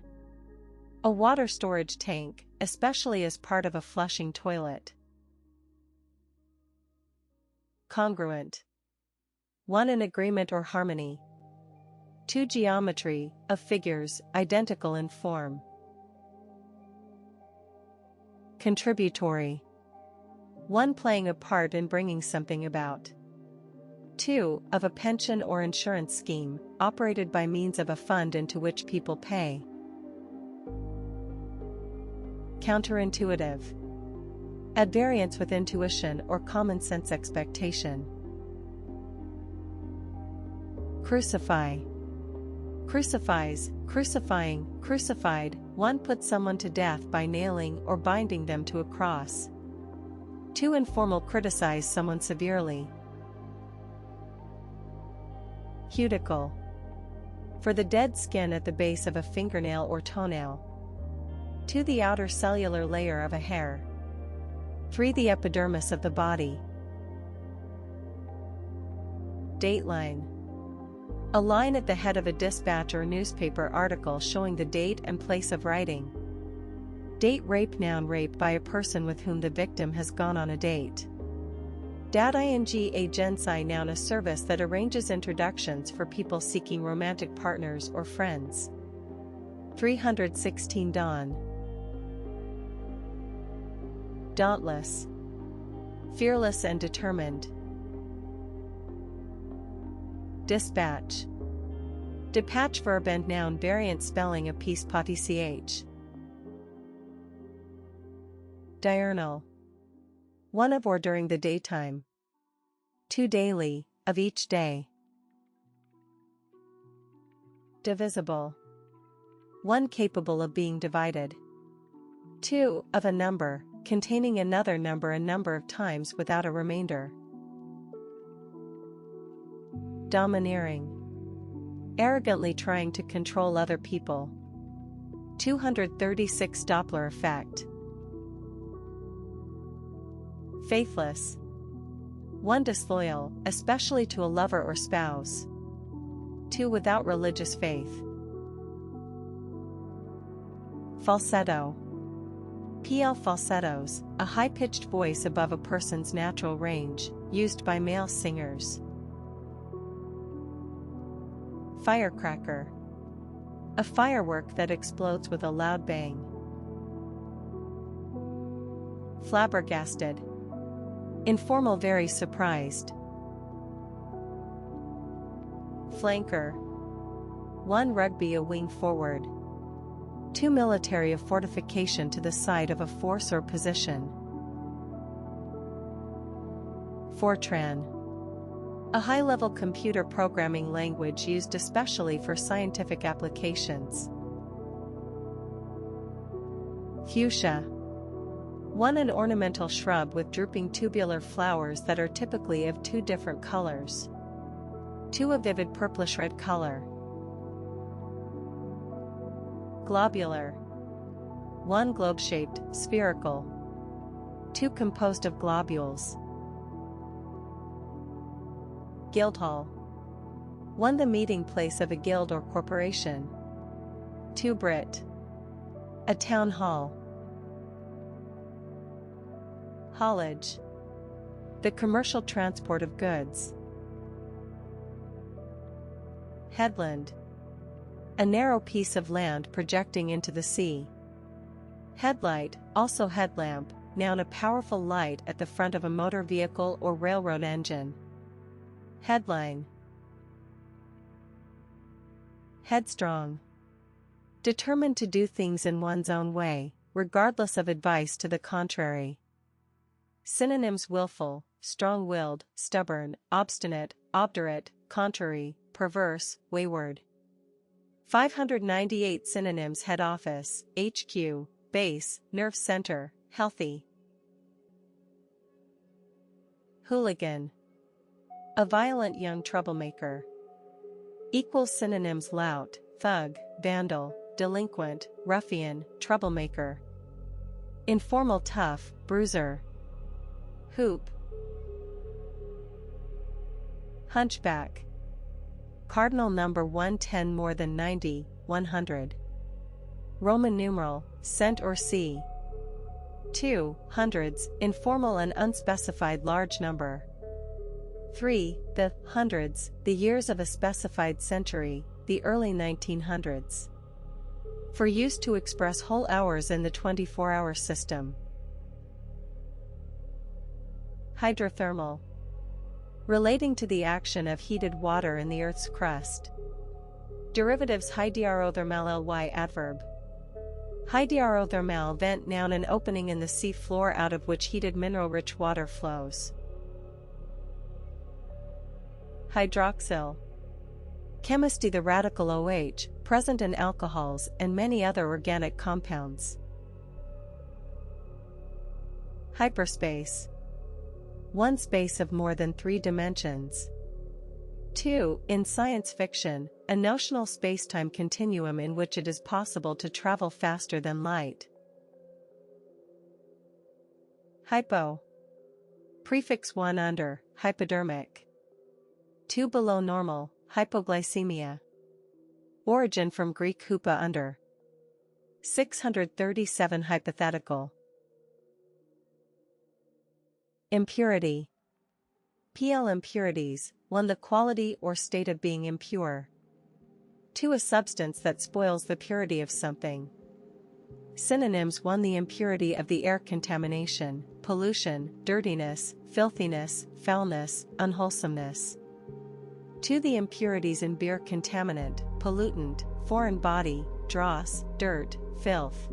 Speaker 1: A water storage tank, especially as part of a flushing toilet. Congruent. One in agreement or harmony. Two, geometry, of figures, identical in form. Contributory. One playing a part in bringing something about. Two, of a pension or insurance scheme, operated by means of a fund into which people pay. Counterintuitive. At variance with intuition or common sense expectation. Crucify. Crucifies, crucifying, crucified, one puts someone to death by nailing or binding them to a cross. To informal, criticize someone severely. Cuticle. For the dead skin at the base of a fingernail or toenail. 2, the outer cellular layer of a hair. 3, the epidermis of the body. Dateline. A line at the head of a dispatch or newspaper article showing the date and place of writing. Date rape noun, rape by a person with whom the victim has gone on a date. Dat ing agency noun, a service that arranges introductions for people seeking romantic partners or friends. 316 Dawn. Dauntless. Fearless and determined. Dispatch. Dispatch verb and noun, variant spelling of piece potty ch. Diurnal. One of or during the daytime. 2, daily, of each day. Divisible. One capable of being divided. 2, of a number, containing another number a number of times without a remainder. Domineering. Arrogantly trying to control other people. 236 Doppler effect. Faithless. One disloyal, especially to a lover or spouse. 2, without religious faith. Falsetto. PL falsettos, a high-pitched voice above a person's natural range, used by male singers. Firecracker. A firework that explodes with a loud bang. Flabbergasted. Informal, very surprised. Flanker. One rugby, a wing forward. 2, military, of fortification to the side of a force or position. Fortran. A high-level computer programming language used especially for scientific applications. Fuchsia. One, an ornamental shrub with drooping tubular flowers that are typically of 2 different colors. 2, a vivid purplish red color. Globular. 1, globe-shaped, spherical. 2, composed of globules. Guildhall. 1, the meeting place of a guild or corporation. 2, Brit. A town hall. Haulage. The commercial transport of goods. Headland. A narrow piece of land projecting into the sea. Headlight, also headlamp, noun a powerful light at the front of a motor vehicle or railroad engine. Headline. Headstrong. Determined to do things in one's own way, regardless of advice to the contrary. Synonyms: willful, strong-willed, stubborn, obstinate, obdurate, contrary, perverse, wayward. 598 synonyms: head office, HQ, base, nerve center, healthy. Hooligan. A violent young troublemaker. Equals synonyms: lout, thug, vandal, delinquent, ruffian, troublemaker. Informal tough, bruiser. Hoop. Hunchback. Cardinal number 110 more than 90, 100. Roman numeral, cent or c. 2. Hundreds, informal and unspecified large number. 3. The hundreds, the years of a specified century, the early 1900s. For use to express whole hours in the 24-hour system. Hydrothermal. Relating to the action of heated water in the Earth's crust. Derivatives: hydrothermal ly adverb. Hydrothermal vent noun an opening in the sea floor out of which heated mineral-rich water flows. Hydroxyl. Chemistry: the radical OH, present in alcohols and many other organic compounds. Hyperspace. One space of more than 3 dimensions. 2. In science fiction, a notional spacetime continuum in which it is possible to travel faster than light. Hypo. Prefix 1 under, hypodermic. 2 below normal, hypoglycemia. Origin from Greek hupa under. 637 hypothetical. Impurity. PL impurities, 1 the quality or state of being impure. 2 a substance that spoils the purity of something. Synonyms: 1 the impurity of the air, contamination, pollution, dirtiness, filthiness, foulness, unwholesomeness. 2 the impurities in beer, contaminant, pollutant, foreign body, dross, dirt, filth.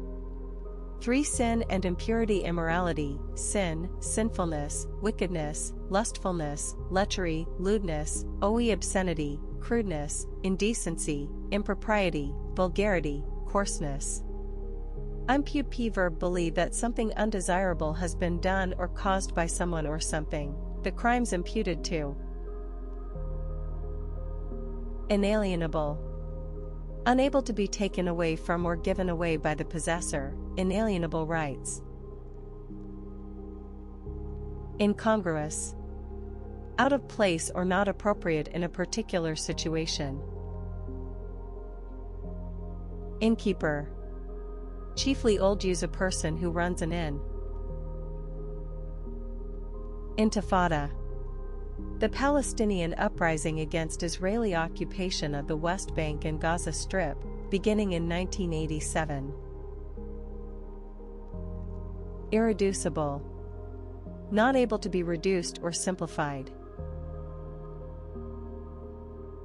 Speaker 1: 3 sin and impurity, immorality, sin, sinfulness, wickedness, lustfulness, lechery, lewdness, obscenity, crudeness, indecency, impropriety, vulgarity, coarseness. Impute verb: believe that something undesirable has been done or caused by someone or something, the crimes imputed to. Inalienable. Unable to be taken away from or given away by the possessor, inalienable rights. Incongruous. Out of place or not appropriate in a particular situation. Innkeeper. Chiefly old use a person who runs an inn. Intifada. The Palestinian uprising against Israeli occupation of the West Bank and Gaza Strip, beginning in 1987. Irreducible. Not able to be reduced or simplified.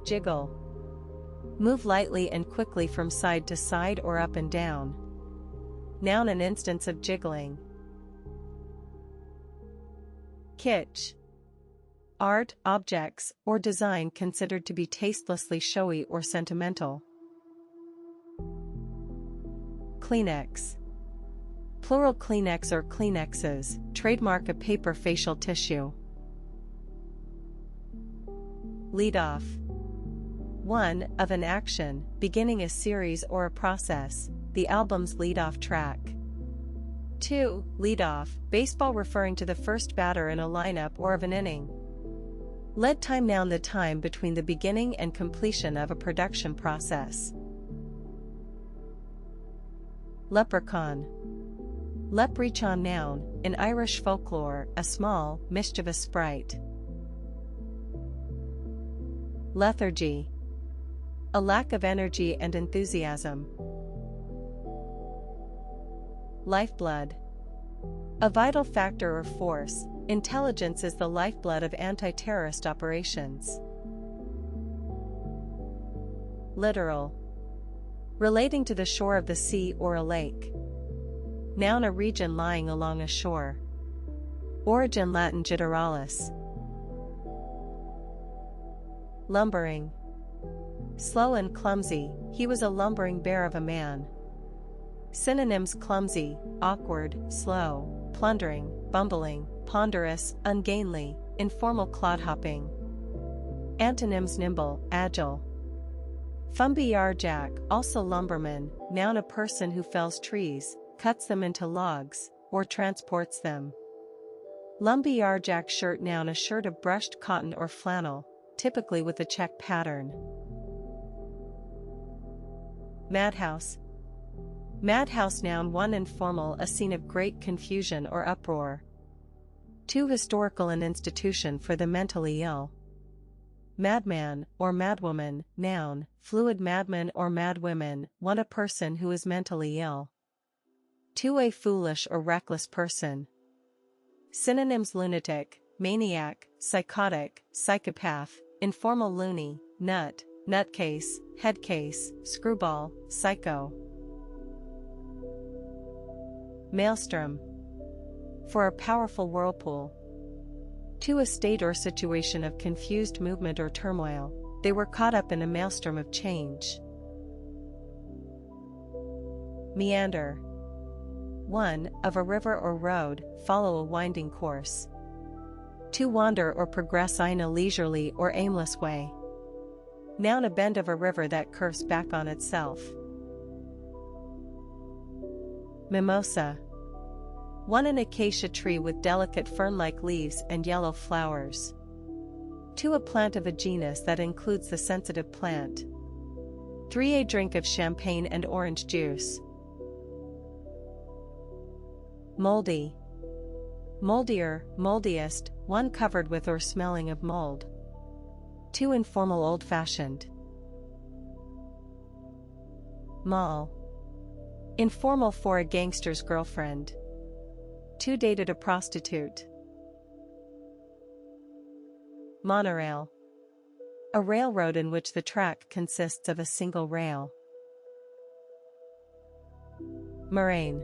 Speaker 1: Jiggle. Move lightly and quickly from side to side or up and down. Noun an instance of jiggling. Kitsch. Art, objects, or design considered to be tastelessly showy or sentimental. Kleenex. Plural Kleenex or Kleenexes, trademark of paper facial tissue. Lead off. 1. Of an action, beginning a series or a process, the album's lead-off track. 2. Lead off, baseball referring to the first batter in a lineup or of an inning. Lead time noun the time between the beginning and completion of a production process. Leprechaun. Leprechaun noun, in Irish folklore, a small, mischievous sprite. Lethargy. A lack of energy and enthusiasm. Lifeblood. A vital factor or force, intelligence is the lifeblood of anti-terrorist operations. Littoral. Relating to the shore of the sea or a lake. Noun, a region lying along a shore. Origin Latin gitteralis. Lumbering. Slow and clumsy, he was a lumbering bear of a man. Synonyms: clumsy, awkward, slow, plundering, bumbling, ponderous, ungainly, informal clodhopping. Antonyms: nimble, agile. Fumbi-yarjak, also lumberman, noun, a person who fells trees, cuts them into logs, or transports them. Lumbi-yarjak shirt, noun, a shirt of brushed cotton or flannel, typically with a check pattern. Madhouse. Madhouse, noun, 1 informal, a scene of great confusion or uproar. 2 historical, an institution for the mentally ill. Madman, or madwoman, noun, fluid madmen or madwomen, 1 a person who is mentally ill. 2 a foolish or reckless person. Synonyms: lunatic, maniac, psychotic, psychopath, informal loony, nut, nutcase, headcase, screwball, psycho. Maelstrom. For a powerful whirlpool. To a state or situation of confused movement or turmoil, they were caught up in a maelstrom of change. Meander. 1. Of a river or road, follow a winding course. To wander or progress in a leisurely or aimless way. Noun, a bend of a river that curves back on itself. Mimosa. 1 an acacia tree with delicate fern-like leaves and yellow flowers. 2 a plant of a genus that includes the sensitive plant. 3 a drink of champagne and orange juice. Moldy. Moldier, moldiest, 1 covered with or smelling of mold. 2 informal, old-fashioned. Moll. Informal for a gangster's girlfriend. 2 dated a prostitute. Monorail. A railroad in which the track consists of a single rail. Moraine.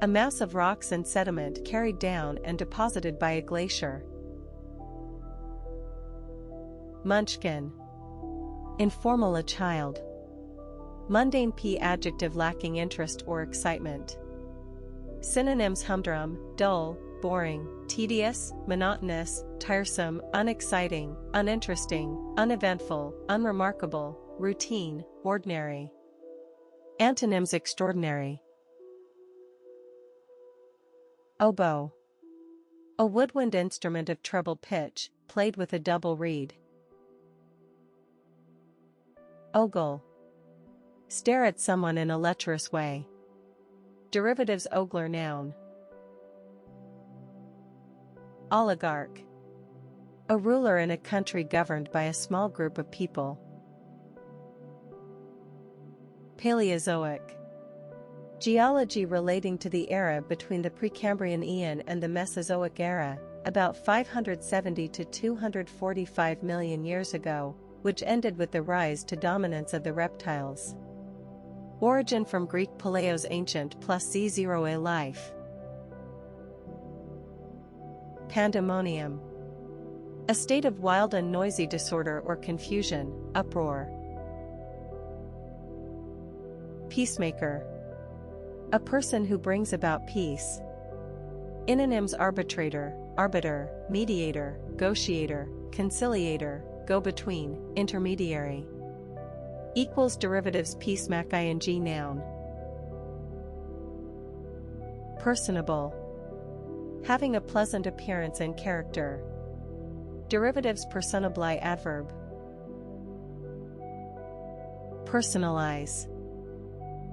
Speaker 1: A mass of rocks and sediment carried down and deposited by a glacier. Munchkin. Informal, a child. Mundane, p adjective lacking interest or excitement. Synonyms: humdrum, dull, boring, tedious, monotonous, tiresome, unexciting, uninteresting, uneventful, unremarkable, routine, ordinary. Antonyms: extraordinary. Oboe. A woodwind instrument of treble pitch, played with a double reed. Ogle. Stare at someone in a lecherous way. Derivatives: ogler, noun. Oligarch. A ruler in a country governed by a small group of people. Paleozoic. Geology relating to the era between the Precambrian Eon and the Mesozoic era, about 570 to 245 million years ago, which ended with the rise to dominance of the reptiles. Origin from Greek paleos, ancient, plus z0a, life. Pandemonium. A state of wild and noisy disorder or confusion, uproar. Peacemaker. A person who brings about peace. Synonyms: arbitrator, arbiter, mediator, negotiator, conciliator, go-between, intermediary. Derivatives: peacemac, ing, noun. Personable. Having a pleasant appearance and character. Derivatives: personably, adverb. Personalize.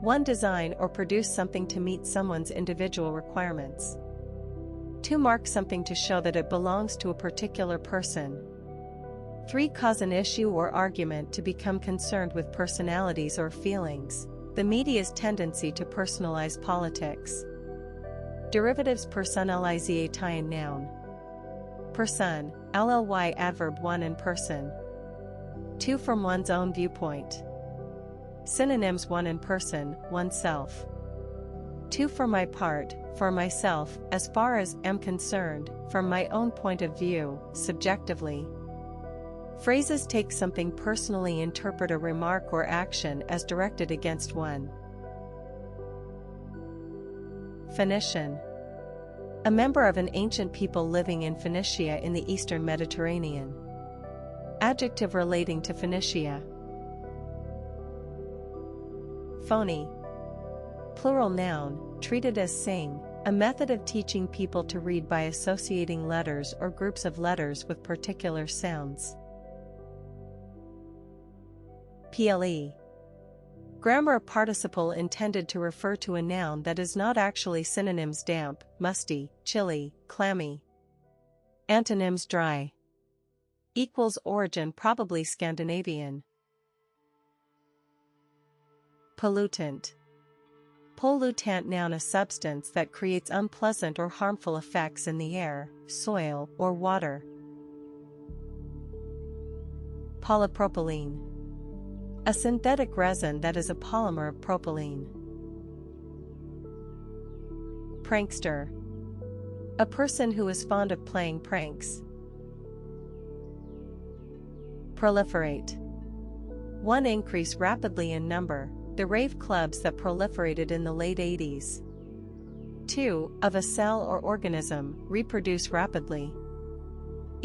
Speaker 1: One design or produce something to meet someone's individual requirements. To mark something to show that it belongs to a particular person. 3 cause an issue or argument to become concerned with personalities or feelings. The media's tendency to personalize politics. Derivatives personalization noun. Person, lly adverb 1 in person. 2 from one's own viewpoint. Synonyms 1 in person, oneself. 2 for my part, for myself, as far as am concerned, from my own point of view, subjectively. Phrases take something personally, interpret a remark or action as directed against one. Phoenician. A member of an ancient people living in Phoenicia in the eastern Mediterranean. Adjective relating to Phoenicia. Phony. Plural noun, treated as sing, a method of teaching people to read by associating letters or groups of letters with particular sounds. PLE. Grammar participle intended to refer to a noun that is not actually synonyms damp, musty, chilly, clammy. Antonyms dry. Equals origin probably Scandinavian. Pollutant. Pollutant noun, a substance that creates unpleasant or harmful effects in the air, soil, or water. Polypropylene. A synthetic resin that is a polymer of propylene. Prankster. A person who is fond of playing pranks. Proliferate. One, increase rapidly in number, the rave clubs that proliferated in the late 80s. 2, of a cell or organism, reproduce rapidly.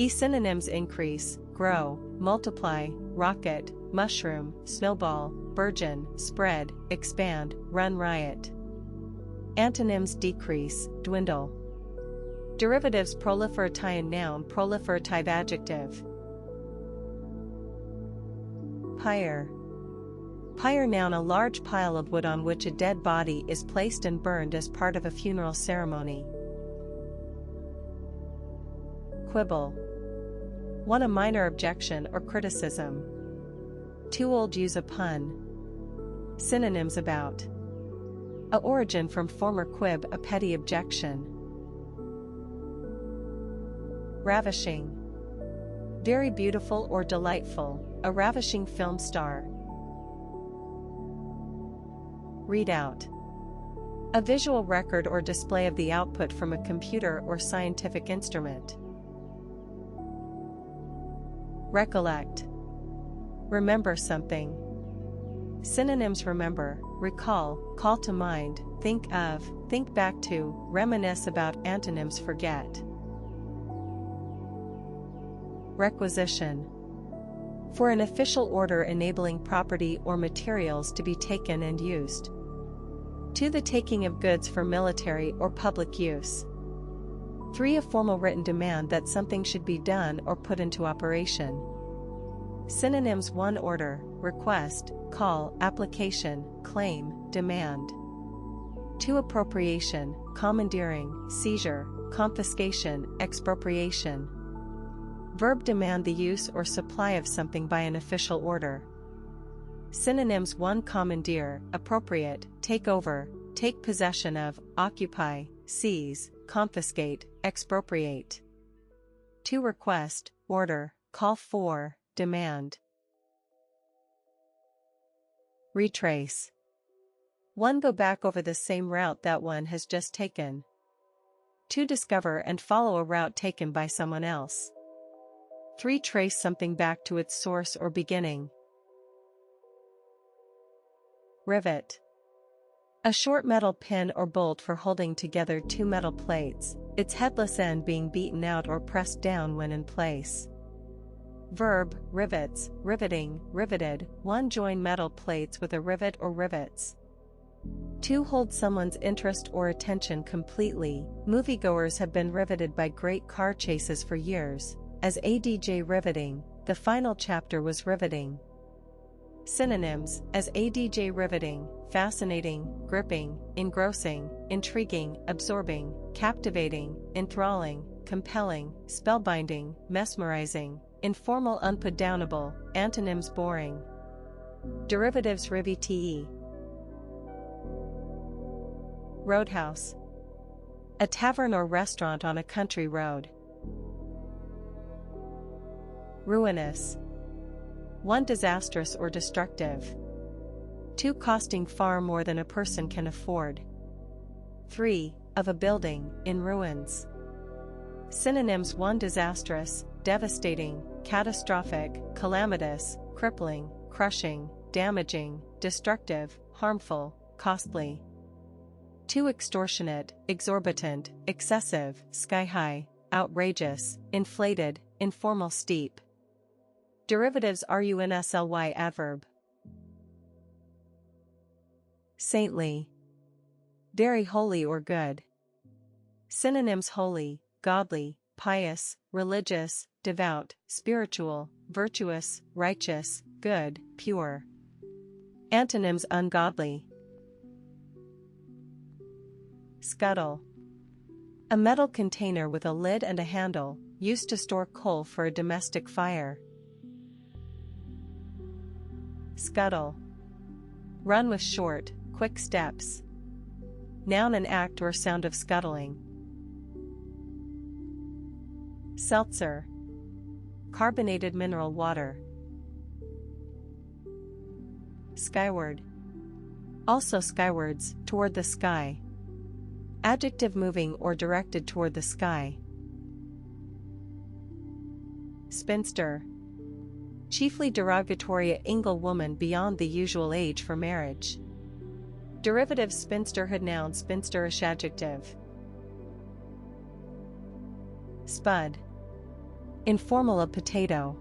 Speaker 1: Synonyms increase, grow, multiply, rocket, mushroom, snowball, burgeon, spread, expand, run riot. Antonyms decrease, dwindle. Derivatives proliferative noun, proliferative adjective. Pyre. Pyre noun, a large pile of wood on which a dead body is placed and burned as part of a funeral ceremony. Quibble. 1, a minor objection or criticism. 2, old, use a pun. Synonyms about. A, origin from former quib, a petty objection. Ravishing. Very beautiful or delightful, a ravishing film star. Readout. A visual record or display of the output from a computer or scientific instrument. Recollect. Remember something. Synonyms remember, recall, call to mind, think of, think back to, reminisce about. Antonyms forget. Requisition. For an official order enabling property or materials to be taken and used. 2, the taking of goods for military or public use. 3, a formal written demand that something should be done or put into operation. Synonyms 1, order, request, call, application, claim, demand. 2, appropriation, commandeering, seizure, confiscation, expropriation. Verb, demand the use or supply of something by an official order. Synonyms 1, commandeer, appropriate, take over, take possession of, occupy, seize, confiscate, expropriate. 2, request, order, call for, demand. Retrace. 1, go back over the same route that one has just taken. 2, discover and follow a route taken by someone else. 3, trace something back to its source or beginning. Rivet. A short metal pin or bolt for holding together 2 metal plates, its headless end being beaten out or pressed down when in place. Verb, rivets, riveting, riveted. 1, join metal plates with a rivet or rivets. 2, hold someone's interest or attention completely. Moviegoers have been riveted by great car chases for years. As ADJ riveting, the final chapter was riveting. Synonyms, as ADJ riveting, fascinating, gripping, engrossing, intriguing, absorbing, captivating, enthralling, compelling, spellbinding, mesmerizing, informal, unputdownable. Antonyms boring. Derivatives rivete. Roadhouse. A tavern or restaurant on a country road. Ruinous. 1 disastrous or destructive. 2 costing far more than a person can afford. 3 of a building, in ruins. Synonyms: 1 disastrous, devastating, catastrophic, calamitous, crippling, crushing, damaging, destructive, harmful, costly. 2 extortionate, exorbitant, excessive, sky-high, outrageous, inflated, informal, steep. Derivatives: runsly adverb. Saintly. Very holy or good. Synonyms: holy, godly, pious, religious, devout, spiritual, virtuous, righteous, good, pure. Antonyms: ungodly. Scuttle. A metal container with a lid and a handle, used to store coal for a domestic fire. Scuttle. Run with short, quick steps. Noun: an act or sound of scuttling. Seltzer. Carbonated mineral water. Skyward. Also skywards, toward the sky. Adjective: moving or directed toward the sky. Spinster. Chiefly derogatory, a single woman beyond the usual age for marriage. Derivative: spinsterhood. Noun: spinsterish adjective. Spud. Informal, a potato.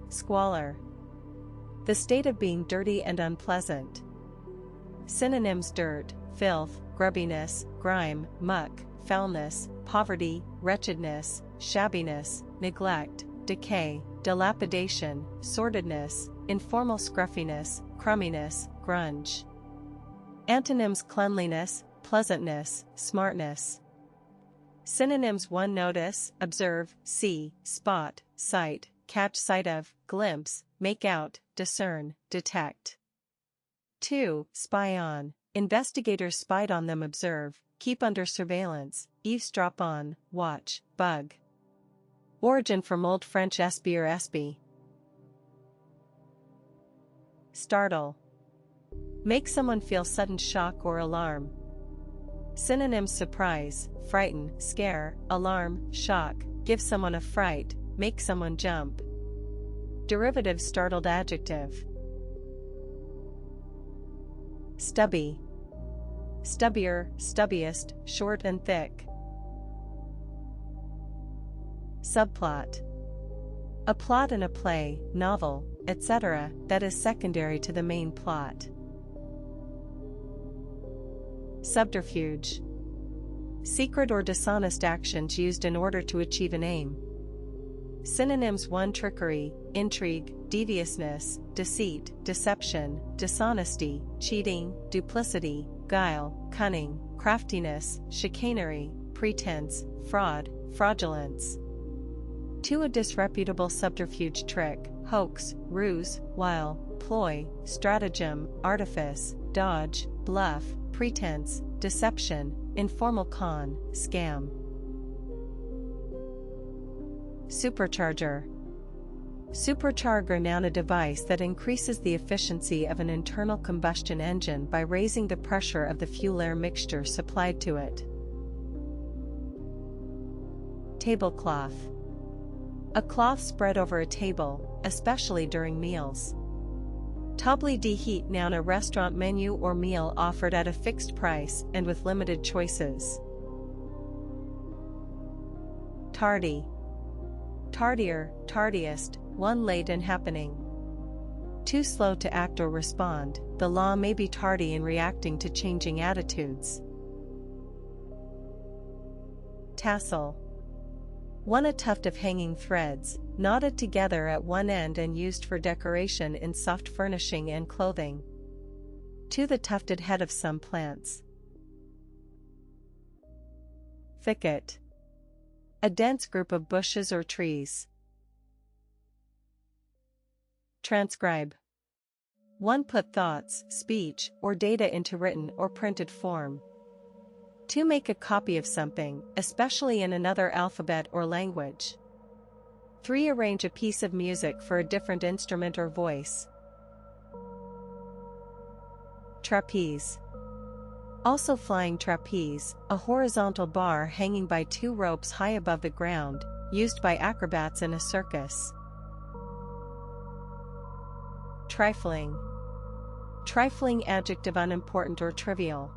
Speaker 1: Squalor. The state of being dirty and unpleasant. Synonyms: dirt, filth, grubbiness, grime, muck, foulness, poverty, wretchedness, shabbiness, neglect, decay, dilapidation, sordidness, informal, scruffiness, crumminess, grunge. Antonyms: cleanliness, pleasantness, smartness. Synonyms: 1 notice, observe, see, spot, sight, catch sight of, glimpse, make out, discern, detect. 2 spy on. Investigators spied on them. Observe, keep under surveillance, eavesdrop on, watch, bug. Origin: from Old French espier, espy. Startle. Make someone feel sudden shock or alarm. Synonyms: surprise, frighten, scare, alarm, shock, give someone a fright, make someone jump. Derivative: startled adjective. Stubby. Stubbier, stubbiest, short and thick. Subplot. A plot in a play, novel, etc., that is secondary to the main plot. Subterfuge. Secret or dishonest actions used in order to achieve an aim. Synonyms: 1 trickery, intrigue, deviousness, deceit, deception, dishonesty, cheating, duplicity, guile, cunning, craftiness, chicanery, pretense, fraud, fraudulence. 2 a disreputable subterfuge, trick, hoax, ruse, wile, ploy, stratagem, artifice, dodge, bluff, pretense, deception, informal, con, scam. Supercharger. Supercharger. Noun: a device that increases the efficiency of an internal combustion engine by raising the pressure of the fuel-air mixture supplied to it. Tablecloth. A cloth spread over a table, especially during meals. Table d'hôte. Noun: a restaurant menu or meal offered at a fixed price and with limited choices. Tardy. Tardier, tardiest, one late in happening. Too slow to act or respond, the law may be tardy in reacting to changing attitudes. Tassel. 1 a tuft of hanging threads, knotted together at one end and used for decoration in soft furnishing and clothing. 2 the tufted head of some plants. Thicket. A dense group of bushes or trees. Transcribe. 1 put thoughts, speech, or data into written or printed form. To make a copy of something, especially in another alphabet or language. 3. Arrange a piece of music for a different instrument or voice. Trapeze. Also flying trapeze, a horizontal bar hanging by 2 ropes high above the ground, used by acrobats in a circus. Trifling. Trifling adjective unimportant or trivial.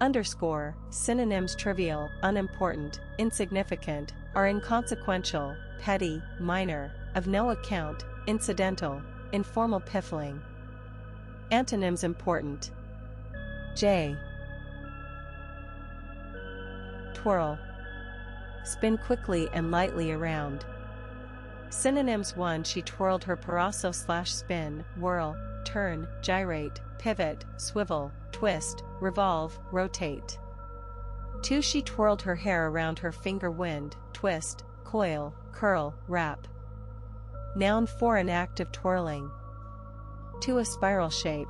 Speaker 1: Underscore, synonyms trivial, unimportant, insignificant, are inconsequential, petty, minor, of no account, incidental, informal piffling. Antonyms important. J. Twirl. Spin quickly and lightly around. Synonyms 1. She twirled her paraso/spin, whirl, turn, gyrate, pivot, swivel, twist, revolve, rotate. 2. She twirled her hair around her finger, wind, twist, coil, curl, wrap. Noun 4. An act of twirling. 2. A spiral shape.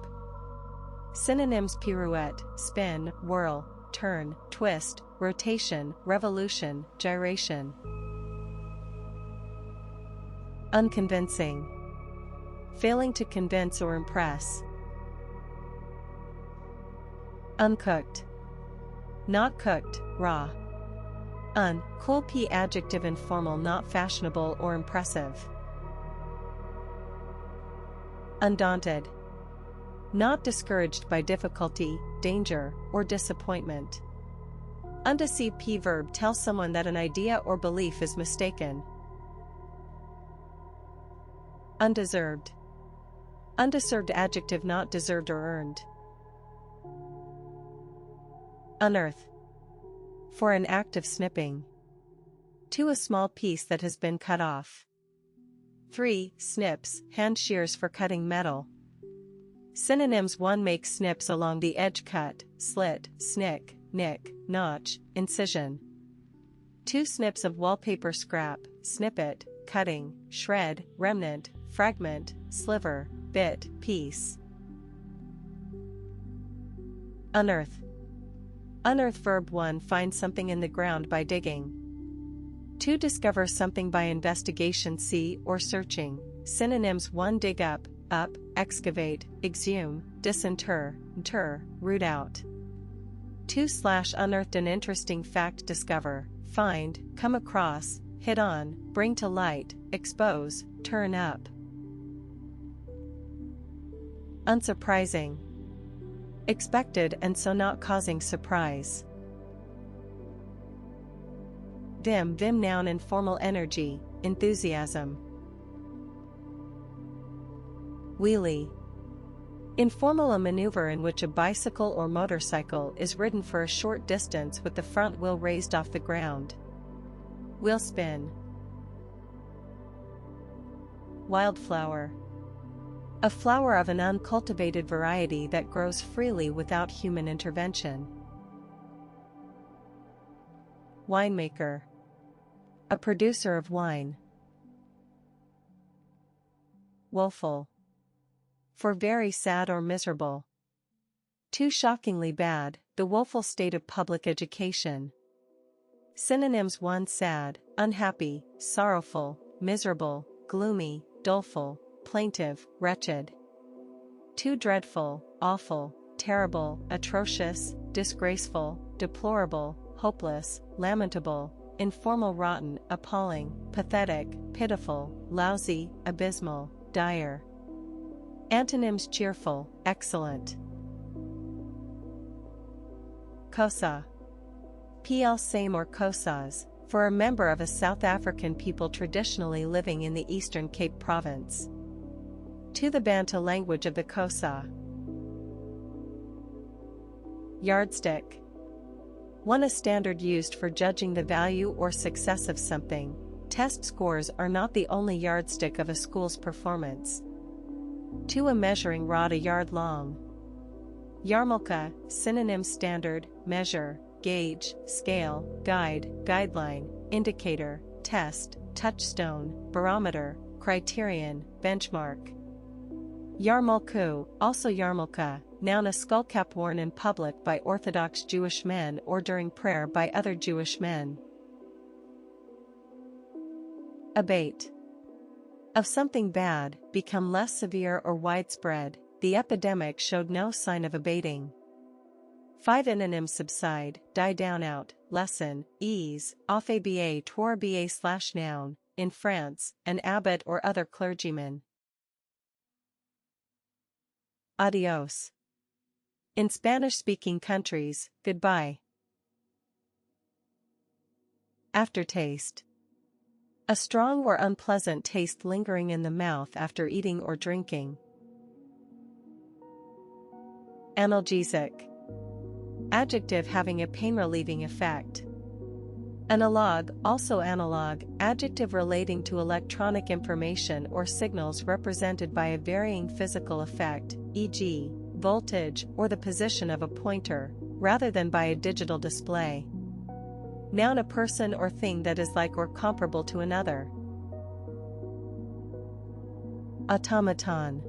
Speaker 1: Synonyms pirouette, spin, whirl, turn, twist, rotation, revolution, gyration. Unconvincing. Failing to convince or impress. Uncooked. Not cooked, raw. Cool p adjective informal, not fashionable or impressive. Undaunted. Not discouraged by difficulty, danger, or disappointment. Undeceive p verb tells someone that an idea or belief is mistaken. Undeserved. Undeserved adjective, not deserved or earned. Unearth. For an act of snipping. 2. A small piece that has been cut off. 3. Snips, hand shears for cutting metal. Synonyms 1. Make snips along the edge, cut, slit, snick, nick, notch, incision. 2. Snips of wallpaper, scrap, snippet, cutting, shred, remnant, fragment, sliver, bit, piece. Unearth. Unearth verb 1. Find something in the ground by digging. 2. Discover something by investigation, see, or searching. Synonyms 1. Dig up, excavate, exhume, disinter, inter, root out. 2. Unearthed an interesting fact, discover, find, come across, hit on, bring to light, expose, turn up. Unsurprising. Expected and so not causing surprise. Vim noun informal energy, enthusiasm. Wheelie. Informal, a maneuver in which a bicycle or motorcycle is ridden for a short distance with the front wheel raised off the ground. Wheel spin. Wildflower. A flower of an uncultivated variety that grows freely without human intervention. Winemaker. A producer of wine. Woeful. For very sad or miserable. 2. Shockingly bad, the woeful state of public education. Synonyms 1. Sad, unhappy, sorrowful, miserable, gloomy, doleful, plaintive, wretched. 2. Dreadful, awful, terrible, atrocious, disgraceful, deplorable, hopeless, lamentable, informal, rotten, appalling, pathetic, pitiful, lousy, abysmal, dire. Antonyms cheerful, excellent. Xhosa. PL same or Xhosas, for a member of a South African people traditionally living in the Eastern Cape Province. To the Bantu language of the Xhosa. Yardstick. 1. A standard used for judging the value or success of something. Test scores are not the only yardstick of a school's performance. 2. A measuring rod, a yard long. Yarmulke, synonym standard, measure, gauge, scale, guide, guideline, indicator, test, touchstone, barometer, criterion, benchmark. Yarmulke, also yarmulke, noun a skullcap worn in public by Orthodox Jewish men or during prayer by other Jewish men. Abate. Of something bad, become less severe or widespread, the epidemic showed no sign of abating. 5 Synonyms: subside, die down, out, lessen, ease, affaibler, tourber / noun, in France, an abbot or other clergyman. Adios. In Spanish-speaking countries, goodbye. Aftertaste. A strong or unpleasant taste lingering in the mouth after eating or drinking. Analgesic. Adjective having a pain-relieving effect. Analog, also analog, adjective relating to electronic information or signals represented by a varying physical effect, e.g., voltage or the position of a pointer, rather than by a digital display. Noun a person or thing that is like or comparable to another. Automaton.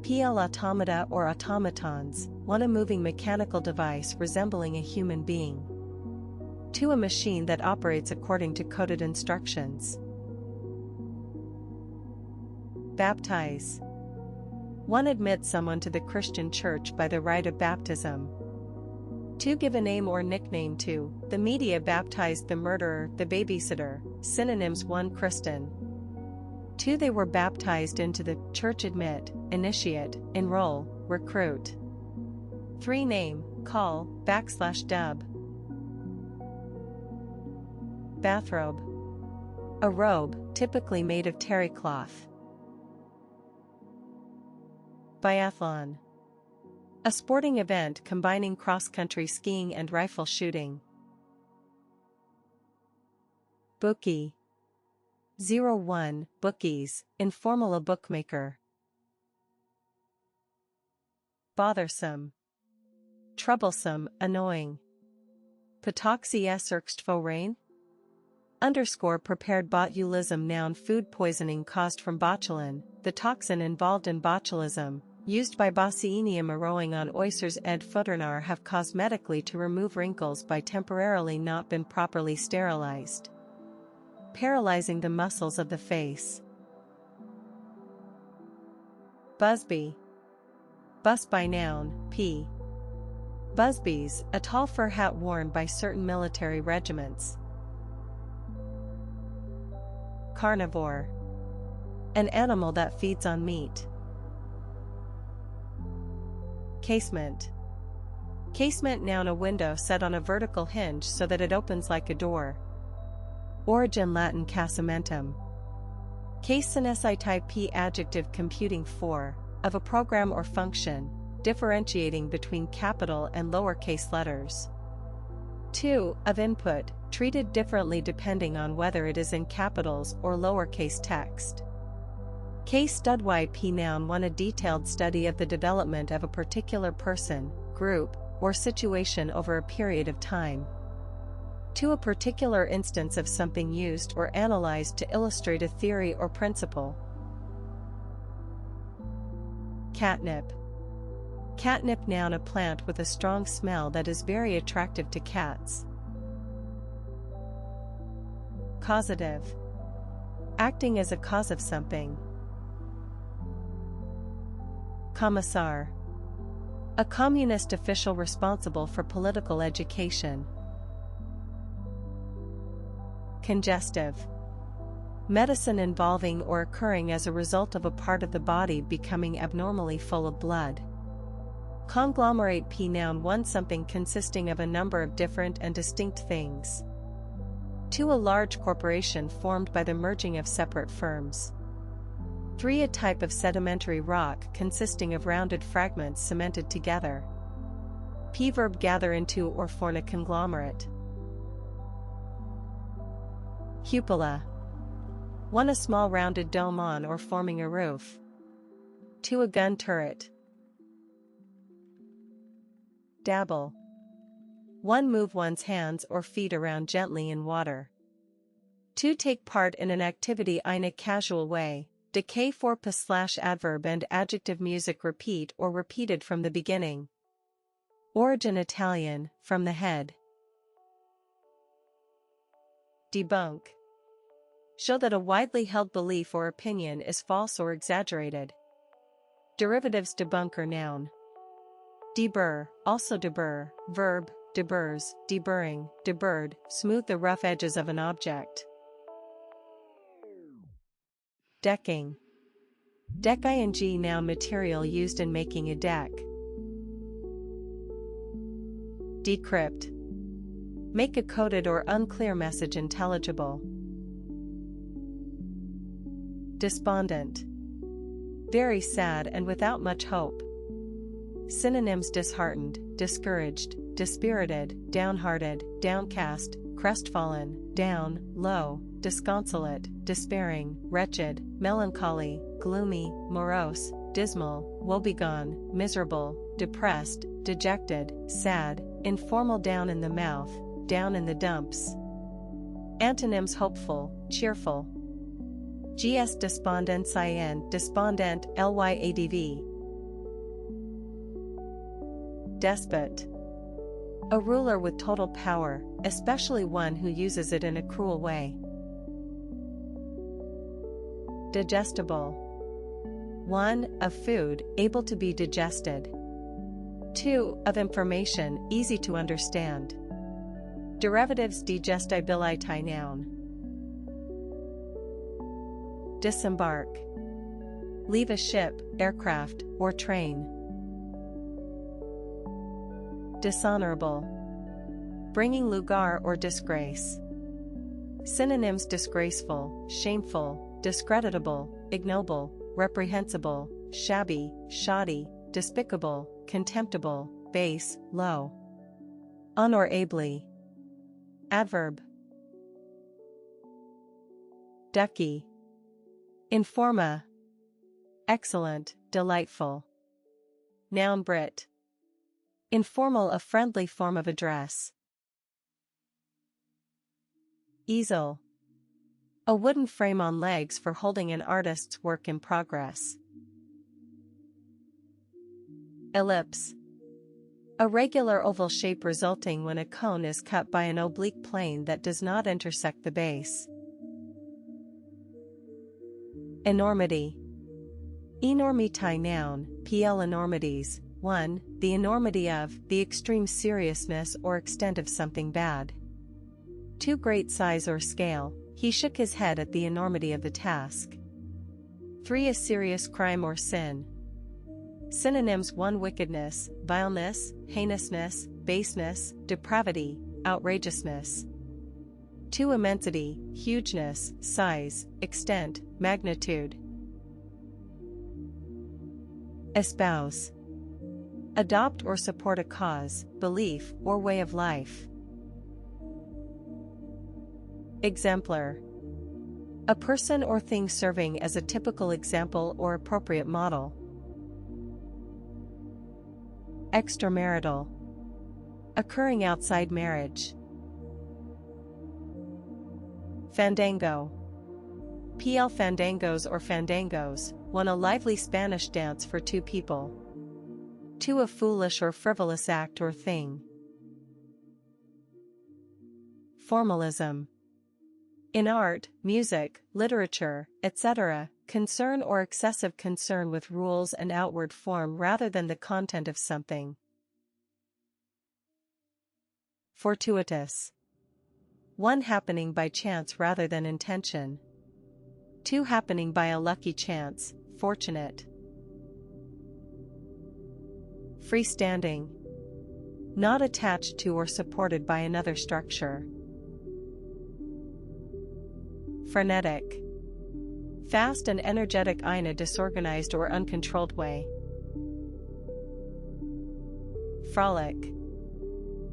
Speaker 1: PL automata or automatons, one a moving mechanical device resembling a human being. 2 a machine that operates according to coded instructions. Baptize. 1 admit someone to the Christian church by the rite of baptism. 2 give a name or nickname to, the media baptized the murderer, the babysitter. Synonyms: 1 Christian. 2 they were baptized into the church. Admit, initiate, enroll, recruit. 3 name, call, / dub. Bathrobe. A robe, typically made of terry cloth. Biathlon. A sporting event combining cross-country skiing and rifle shooting. Bookie. 01 Bookies, informal a bookmaker. Bothersome. Troublesome, annoying. Potoxy erst vor rain? Underscore prepared botulism noun food poisoning caused from botulin, the toxin involved in botulism, used by Boscinia rowing on oysters. Ed Futternar have cosmetically to remove wrinkles by temporarily not been properly sterilized. Paralyzing the muscles of the face. Busby. Busby noun, p. Busbies, a tall fur hat worn by certain military regiments. Carnivore. An animal that feeds on meat. Casement. Casement noun a window set on a vertical hinge so that it opens like a door. Origin Latin casamentum. Case sinesi type p adjective computing for, of a program or function, differentiating between capital and lowercase letters. 2 of input, treated differently depending on whether it is in capitals or lowercase text. Case stud yp noun 1 a detailed study of the development of a particular person, group, or situation over a period of time. 2 a particular instance of something used or analyzed to illustrate a theory or principle. Catnip. Catnip noun a plant with a strong smell that is very attractive to cats. Causative. Acting as a cause of something. Commissar. A communist official responsible for political education. Congestive. Medicine involving or occurring as a result of a part of the body becoming abnormally full of blood. Conglomerate p noun 1 something consisting of a number of different and distinct things. 2 a large corporation formed by the merging of separate firms. 3 a type of sedimentary rock consisting of rounded fragments cemented together. P verb gather into or form a conglomerate. Cupola. 1 a small rounded dome on or forming a roof. 2 a gun turret. Dabble. 1 move one's hands or feet around gently in water. 2 take part in an activity in a casual way, Decay for /adverb and adjective music repeat or repeated from the beginning. Origin Italian, from the head. Debunk. Show that a widely held belief or opinion is false or exaggerated. Derivatives debunker noun. Deburr, also deburr, verb, deburrs, deburring, deburred, smooth the rough edges of an object. Decking. Deck ing noun material used in making a deck. Decrypt. Make a coded or unclear message intelligible. Despondent. Very sad and without much hope. Synonyms: disheartened, discouraged, dispirited, downhearted, downcast, crestfallen, down, low, disconsolate, despairing, wretched, melancholy, gloomy, morose, dismal, woebegone, miserable, depressed, dejected, sad, informal, down in the mouth, down in the dumps. Antonyms: hopeful, cheerful. Gs despondence in, despondent, lyadv. Despot. A ruler with total power, especially one who uses it in a cruel way. Digestible. 1. Of food, able to be digested. 2. Of information, easy to understand. Derivatives: digestibility noun. Disembark. Leave a ship, aircraft, or train. Dishonorable. Bringing lugar or disgrace. Synonyms: disgraceful, shameful, discreditable, ignoble, reprehensible, shabby, shoddy, despicable, contemptible, base, low. Honorably. Adverb. Ducky. Informa. Excellent, delightful. Noun: Brit. Informal, a friendly form of address. Easel. A wooden frame on legs for holding an artist's work in progress. Ellipse. A regular oval shape resulting when a cone is cut by an oblique plane that does not intersect the base. Enormity. Enormity noun, pl enormities. 1. The enormity of, the extreme seriousness or extent of something bad. 2. Great size or scale, he shook his head at the enormity of the task. 3. A serious crime or sin. Synonyms: 1. Wickedness, vileness, heinousness, baseness, depravity, outrageousness. 2. Immensity, hugeness, size, extent, magnitude. Espouse. Adopt or support a cause, belief, or way of life. Exemplar. A person or thing serving as a typical example or appropriate model. Extramarital. Occurring outside marriage. Fandango. PL fandangos or fandangos, one a lively Spanish dance for two people. 2. A foolish or frivolous act or thing. Formalism. In art, music, literature, etc., concern or excessive concern with rules and outward form rather than the content of something. Fortuitous. 1. Happening by chance rather than intention. 2. Happening by a lucky chance, fortunate. Freestanding. Not attached to or supported by another structure. Frenetic. Fast and energetic in a disorganized or uncontrolled way. Frolic.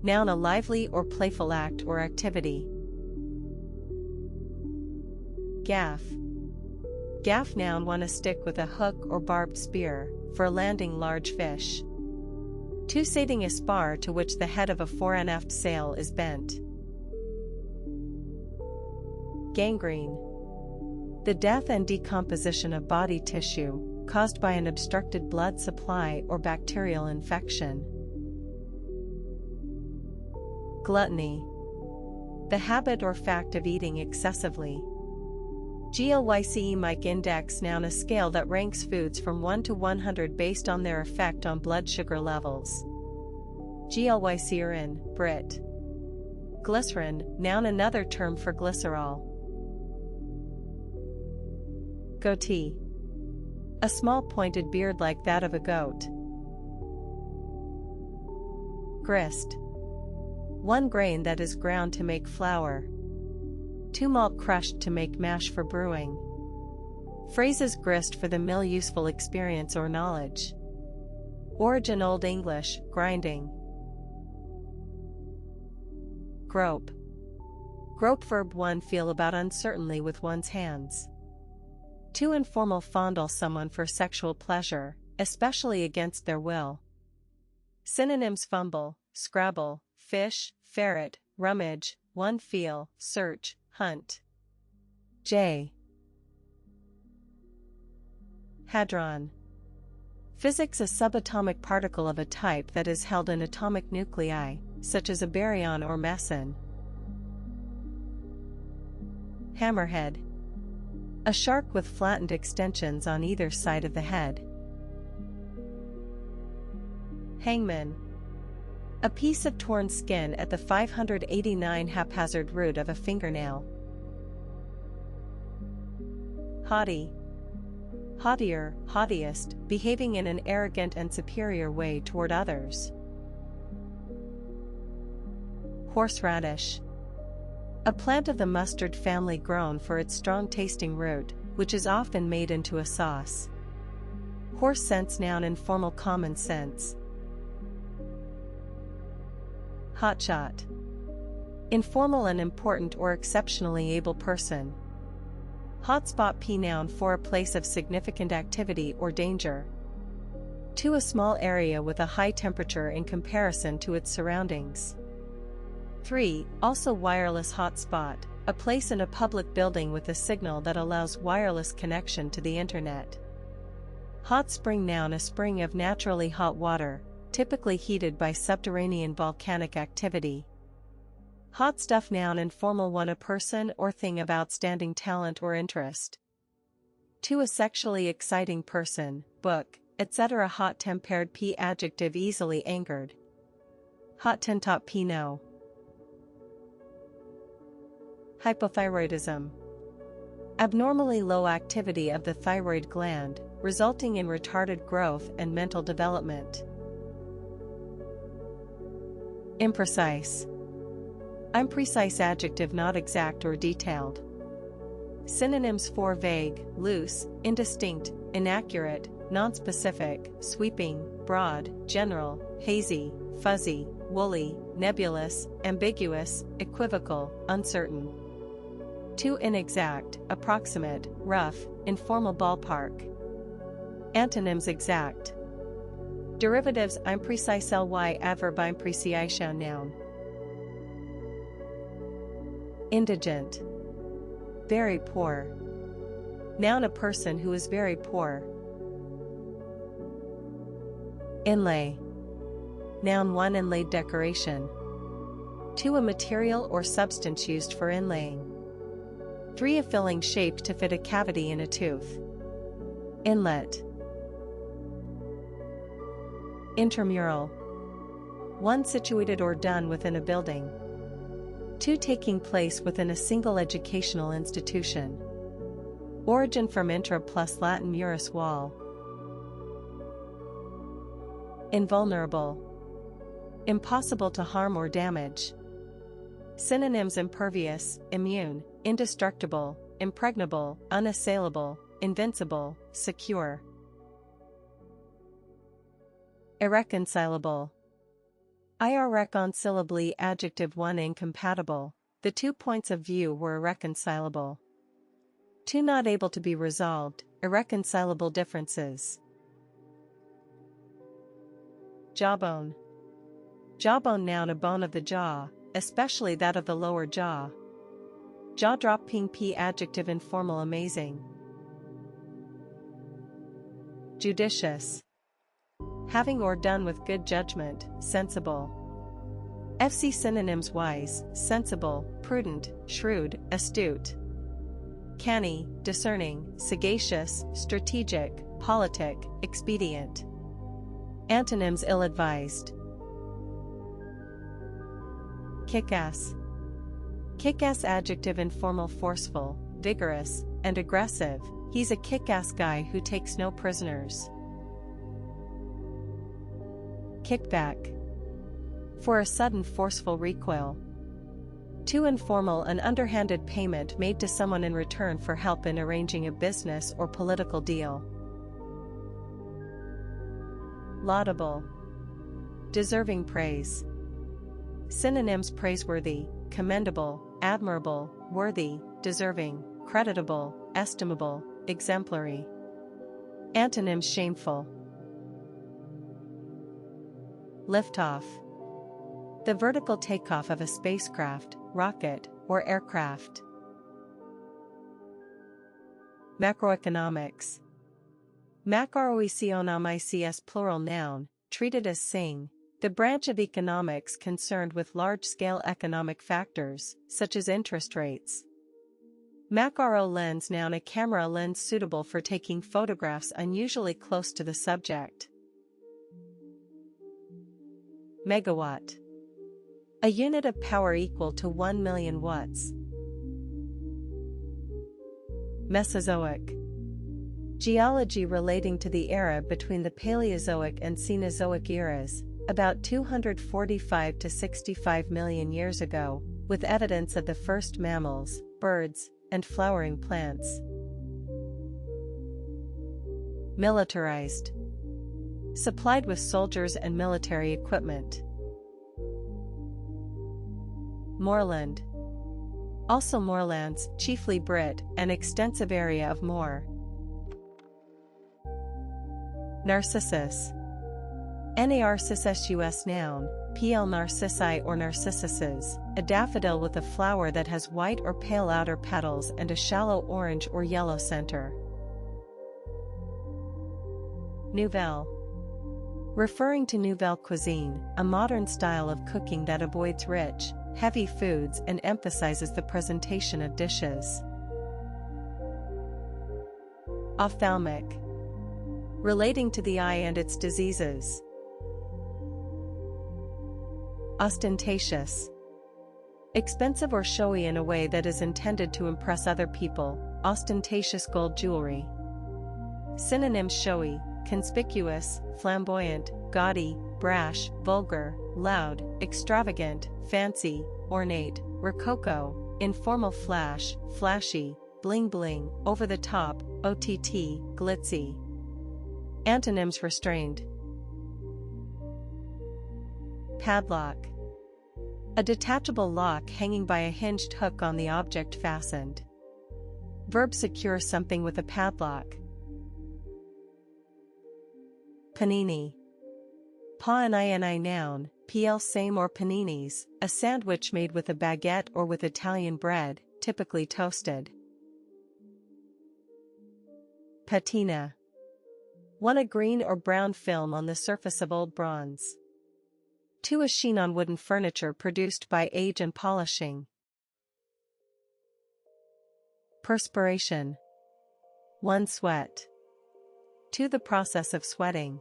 Speaker 1: Noun, a lively or playful act or activity. Gaff. Gaff noun, one a stick with a hook or barbed spear, for landing large fish. 2. Sailing a spar to which the head of a fore and aft sail is bent. Gangrene. The death and decomposition of body tissue, caused by an obstructed blood supply or bacterial infection. Gluttony. The habit or fact of eating excessively. Glycemic index, noun, a scale that ranks foods from 1 to 100 based on their effect on blood sugar levels. Glycerin, Brit. Glycerin, noun, another term for glycerol. Goatee. A small pointed beard like that of a goat. Grist. 1 grain that is ground to make flour. 2 malt crushed to make mash for brewing. Phrases grist for the mill, useful experience or knowledge. Origin Old English, grinding. Grope. Grope verb 1 feel about uncertainly with one's hands. 2 informal fondle someone for sexual pleasure, especially against their will. Synonyms: fumble, scrabble, fish, ferret, rummage, 1 feel, search, hunt. J. Hadron. Physics: a subatomic particle of a type that is held in atomic nuclei, such as a baryon or meson. Hammerhead. A shark with flattened extensions on either side of the head. Hangman. A piece of torn skin at the 589 haphazard root of a fingernail. Haughty. Haughtier, haughtiest, behaving in an arrogant and superior way toward others. Horseradish. A plant of the mustard family grown for its strong-tasting root, which is often made into a sauce. Horse sense, noun, informal common sense. Hotshot. Informal and important or exceptionally able person. Hotspot, p noun, for a place of significant activity or danger. 2 a small area with a high temperature in comparison to its surroundings. 3 also wireless hotspot, a place in a public building with a signal that allows wireless connection to the internet. Hot spring, noun, a spring of naturally hot water, typically heated by subterranean volcanic activity. Hot stuff, noun, informal 1 a person or thing of outstanding talent or interest. 2 a sexually exciting person, book, etc. Hot-tempered, p adjective, easily angered. Hottentot, p no. Hypothyroidism. Abnormally low activity of the thyroid gland, resulting in retarded growth and mental development. Imprecise. Imprecise adjective, not exact or detailed. Synonyms for vague, loose, indistinct, inaccurate, nonspecific, sweeping, broad, general, hazy, fuzzy, woolly, nebulous, ambiguous, equivocal, uncertain. 2 inexact, approximate, rough, informal ballpark. Antonyms: exact. Derivatives: imprecise ly adverb imprecise noun. Indigent. Very poor. Noun, a person who is very poor. Inlay. Noun, 1 inlaid decoration. 2 a material or substance used for inlaying. 3 a filling shaped to fit a cavity in a tooth. Inlet. Intramural. 1 situated or done within a building. 2 taking place within a single educational institution. Origin from intra plus Latin muris, wall. Invulnerable. Impossible to harm or damage. Synonyms: impervious, immune, indestructible, impregnable, unassailable, invincible, secure. Irreconcilable. Irreconcilably adjective, 1 incompatible, the 2 points of view were irreconcilable. 2 not able to be resolved, irreconcilable differences. Jawbone. Jawbone, noun, a bone of the jaw, especially that of the lower jaw. Jaw-dropping. P adjective informal amazing. Judicious. Having or done with good judgment, sensible. FC synonyms: wise, sensible, prudent, shrewd, astute. Canny, discerning, sagacious, strategic, politic, expedient. Antonyms: ill-advised. Kick-ass. Kick-ass adjective informal forceful, vigorous, and aggressive. He's a kick-ass guy who takes no prisoners. Kickback. For a sudden forceful recoil. Too informal, an underhanded payment made to someone in return for help in arranging a business or political deal. Laudable. Deserving praise. Synonyms: praiseworthy, commendable, admirable, worthy, deserving, creditable, estimable, exemplary. Antonyms: shameful. Liftoff. The vertical takeoff of a spacecraft, rocket, or aircraft. Macroeconomics. Macroeconomics plural noun, treated as sing, the branch of economics concerned with large-scale economic factors, such as interest rates. Macro lens noun, a camera lens suitable for taking photographs unusually close to the subject. Megawatt. A unit of power equal to 1 million watts. Mesozoic. Geology relating to the era between the Paleozoic and Cenozoic eras, about 245 to 65 million years ago, with evidence of the first mammals, birds, and flowering plants. Militarized. Supplied with soldiers and military equipment. Moorland. Also moorlands, chiefly Brit, an extensive area of moor. Narcissus. Narcissus noun, pl narcissi or narcissuses, a daffodil with a flower that has white or pale outer petals and a shallow orange or yellow center. Nouvelle. Referring to nouvelle cuisine, a modern style of cooking that avoids rich, heavy foods and emphasizes the presentation of dishes. Ophthalmic. Relating to the eye and its diseases. Ostentatious. Expensive or showy in a way that is intended to impress other people, ostentatious gold jewelry. Synonyms: showy, conspicuous, flamboyant, gaudy, brash, vulgar, loud, extravagant, fancy, ornate, rococo, informal, flash, flashy, bling bling, over the top, OTT, glitzy. Antonyms: restrained. Padlock. A detachable lock hanging by a hinged hook on the object fastened. Verb: secure something with a padlock. Panini. Pa-N-I-N-I noun, pl same or paninis, a sandwich made with a baguette or with Italian bread, typically toasted. Patina. One, a green or brown film on the surface of old bronze. Two, a sheen on wooden furniture produced by age and polishing. Perspiration. One, sweat. Two, the process of sweating.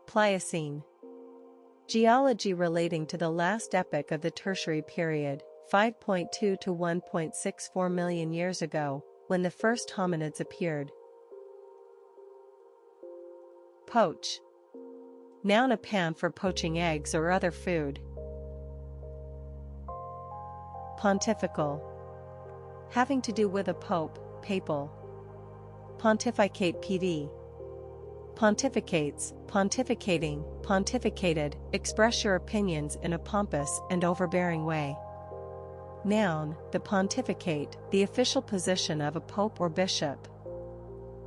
Speaker 1: Pliocene. Geology relating to the last epoch of the Tertiary period, 5.2 to 1.64 million years ago, when the first hominids appeared. Poach. Noun, a pan for poaching eggs or other food. Pontifical. Having to do with a pope, papal. Pontificate. Pd. Pontificates, pontificating, pontificated, express your opinions in a pompous and overbearing way. Noun, the pontificate, the official position of a pope or bishop.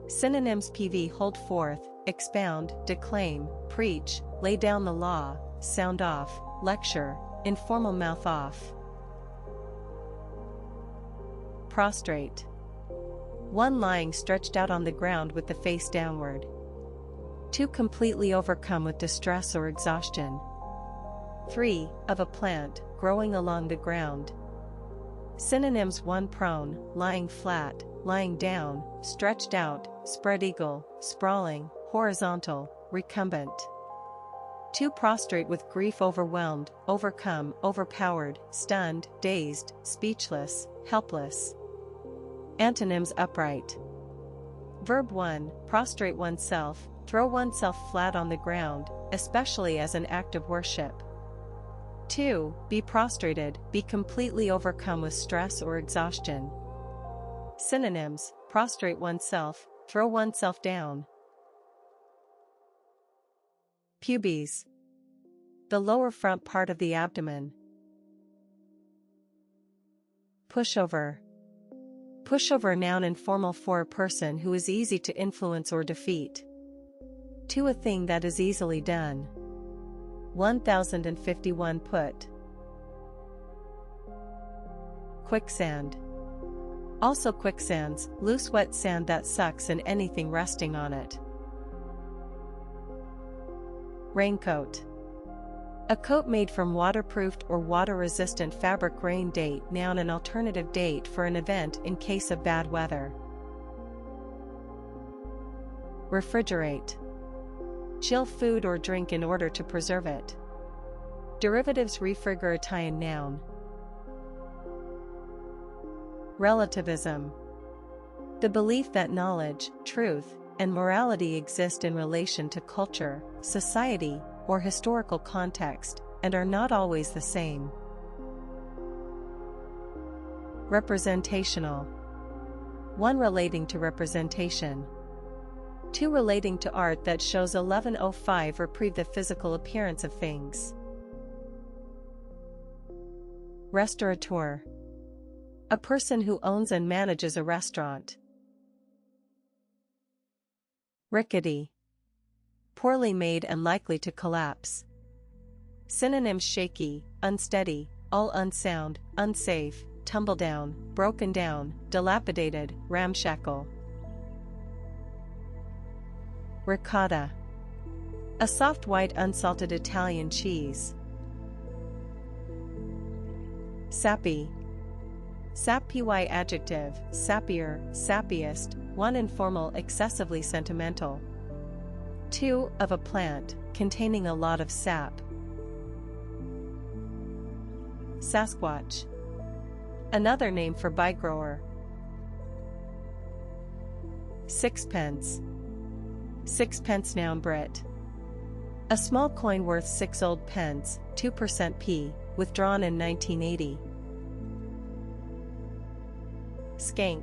Speaker 1: Synonyms: pv, hold forth, expound, declaim, preach, lay down the law, sound off, lecture, informal, mouth off. prostrate. 1 lying stretched out on the ground with the face downward. 2 completely overcome with distress or exhaustion. 3 of a plant, growing along the ground. Synonyms: 1 prone, lying flat, lying down, stretched out, spread eagle, sprawling, horizontal, recumbent. 2 prostrate with grief, overwhelmed, overcome, overpowered, stunned, dazed, speechless, helpless. Antonyms: upright. Verb 1, prostrate oneself, throw oneself flat on the ground, especially as an act of worship. 2, be prostrated, be completely overcome with stress or exhaustion. Synonyms: prostrate oneself, throw oneself down. Pubes. The lower front part of the abdomen. Pushover. Pushover, noun, informal for a person who is easy to influence or defeat. To a thing that is easily done. 1051 put. Quicksand. Also quicksands, loose wet sand that sucks in anything resting on it. Raincoat. A coat made from waterproofed or water-resistant fabric. Rain date, noun, an alternative date for an event in case of bad weather. Refrigerate. Chill food or drink in order to preserve it. Derivatives: refrigeratine, noun. Relativism. The belief that knowledge, truth, and morality exist in relation to culture, society, or historical context, and are not always the same. Representational. 1 relating to representation. 2 relating to art that shows. 1105 reprieve the physical appearance of things. Restaurateur. A person who owns and manages a restaurant. Rickety. Poorly made and likely to collapse. Synonyms: shaky, unsteady, all unsound, unsafe, tumble down, broken down, dilapidated, ramshackle. Ricotta. A soft white unsalted Italian cheese. Sappy. Sappy adjective, sappier, sappiest, 1 informal, excessively sentimental. 2 of a plant, containing a lot of sap. Sasquatch. Another name for bygrower. Sixpence. Sixpence, noun, Brit. A small coin worth 6 old pence, 2% p, withdrawn in 1980. Skank.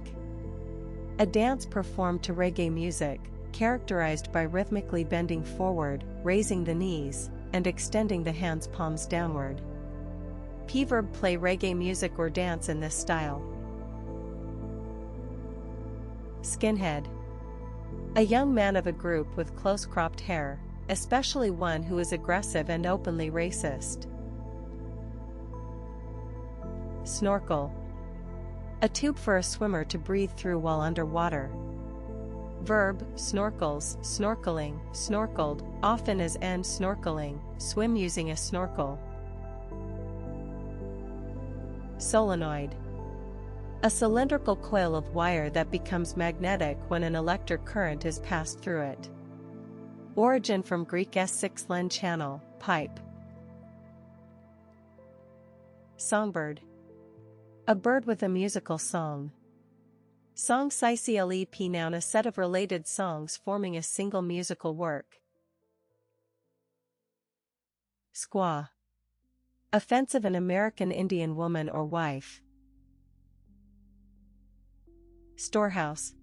Speaker 1: A dance performed to reggae music, characterized by rhythmically bending forward, raising the knees, and extending the hands palms downward. P-verb: play reggae music or dance in this style. Skinhead. A young man of a group with close-cropped hair, especially one who is aggressive and openly racist. Snorkel. A tube for a swimmer to breathe through while underwater. Verb: snorkels, snorkeling, snorkeled, often as and snorkeling, swim using a snorkel. Solenoid. A cylindrical coil of wire that becomes magnetic when an electric current is passed through it. Origin from Greek s6 len channel, pipe. Songbird. A bird with a musical song. Song CICLEP, noun, a set of related songs forming a single musical work. Squaw. Offensive, an American Indian woman or wife. Storehouse.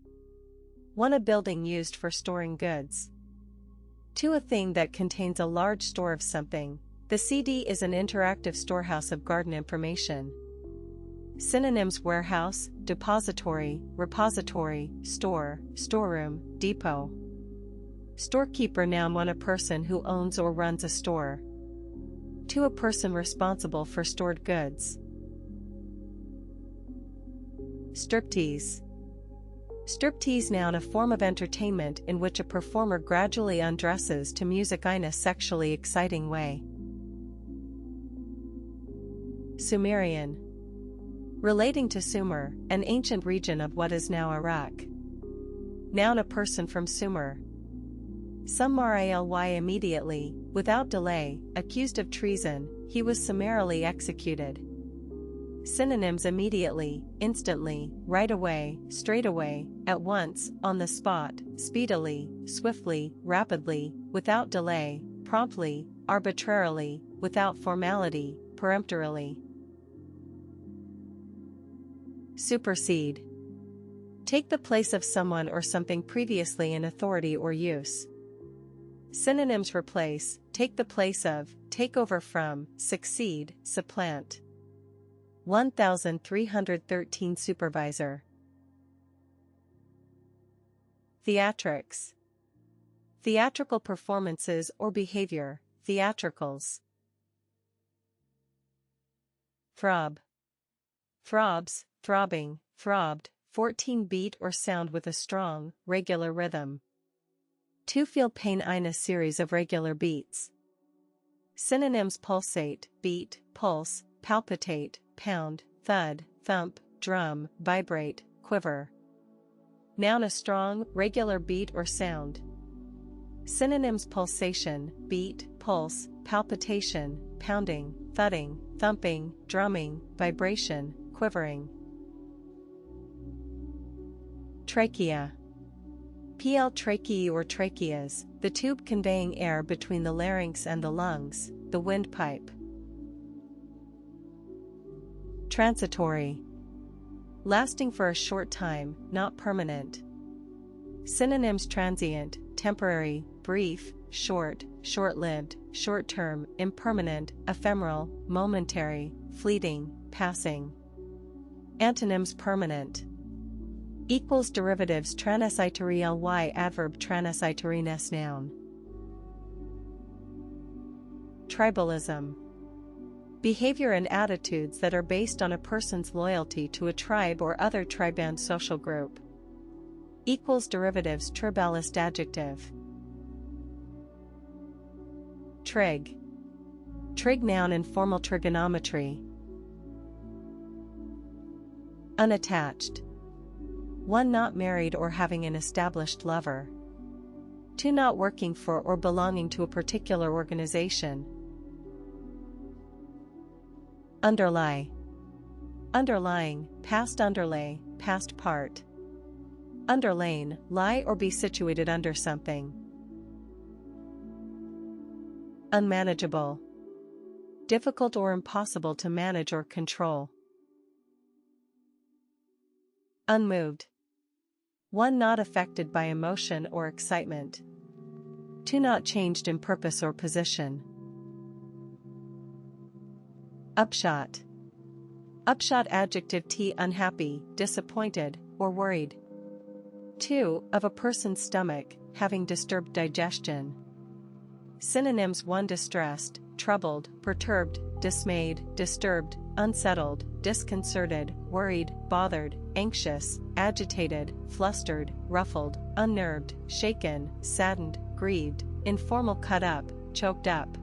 Speaker 1: 1 a building used for storing goods. 2 a thing that contains a large store of something. The CD is an interactive storehouse of garden information. Synonyms: warehouse, depository, repository, store, storeroom, depot. Storekeeper, noun, 1 a person who owns or runs a store. 2 a person responsible for stored goods. Striptease. Striptease, noun, a form of entertainment in which a performer gradually undresses to music in a sexually exciting way. Sumerian. Relating to Sumer, an ancient region of what is now Iraq. Noun, a person from Sumer. Summarily, immediately, without delay, accused of treason, he was summarily executed. Synonyms: immediately, instantly, right away, straight away, at once, on the spot, speedily, swiftly, rapidly, without delay, promptly, arbitrarily, without formality, peremptorily. Supersede. Take the place of someone or something previously in authority or use. Synonyms: replace, take the place of, take over from, succeed, supplant. 1313 Supervisor. Theatrics. Theatrical performances or behavior, theatricals. Throb. Throbs, throbbing, throbbed, 14 beat or sound with a strong, regular rhythm. To feel pain in a series of regular beats. Synonyms: pulsate, beat, pulse, palpitate, pound, thud, thump, drum, vibrate, quiver. Noun, a strong, regular beat or sound. Synonyms: pulsation, beat, pulse, palpitation, pounding, thudding, thumping, drumming, vibration, quivering. Trachea. Tracheae or tracheas, the tube conveying air between the larynx and the lungs, the windpipe. Transitory. Lasting for a short time, not permanent. Synonyms: transient, temporary, brief, short, short-lived, short-term, impermanent, ephemeral, momentary, fleeting, passing. Antonyms: permanent. Derivatives: transitory adverb, transitoriness noun. Tribalism. Behavior and attitudes that are based on a person's loyalty to a tribe or other tribe and social group. Derivatives: tribalist adjective. Trig. Trig noun in formal trigonometry. Unattached. One not married or having an established lover. Two not working for or belonging to a particular organization. Underlie. Underlying, past underlay, past part. Underlain, lie or be situated under something. Unmanageable. Difficult or impossible to manage or control. Unmoved. One not affected by emotion or excitement. Two not changed in purpose or position. Upshot. Upshot adjective unhappy, disappointed, or worried. Two, of a person's stomach, having disturbed digestion. Synonyms: one distressed, troubled, perturbed, dismayed, disturbed, unsettled, disconcerted, worried, bothered, anxious, agitated, flustered, ruffled, unnerved, shaken, saddened, grieved, informal, cut up, choked up.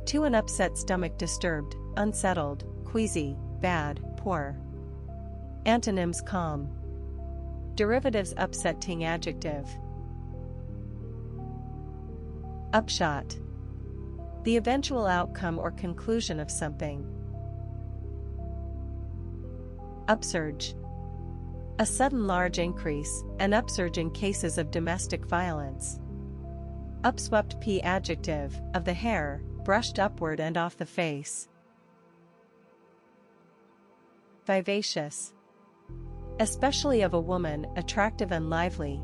Speaker 1: Two, an upset stomach, disturbed, unsettled, queasy, bad, poor. Antonyms: calm. Derivatives: upsetting adjective. Upshot. The eventual outcome or conclusion of something. Upsurge. A sudden large increase, an upsurge in cases of domestic violence. Upswept adjective, of the hair, brushed upward and off the face. Vivacious. Especially of a woman, attractive and lively.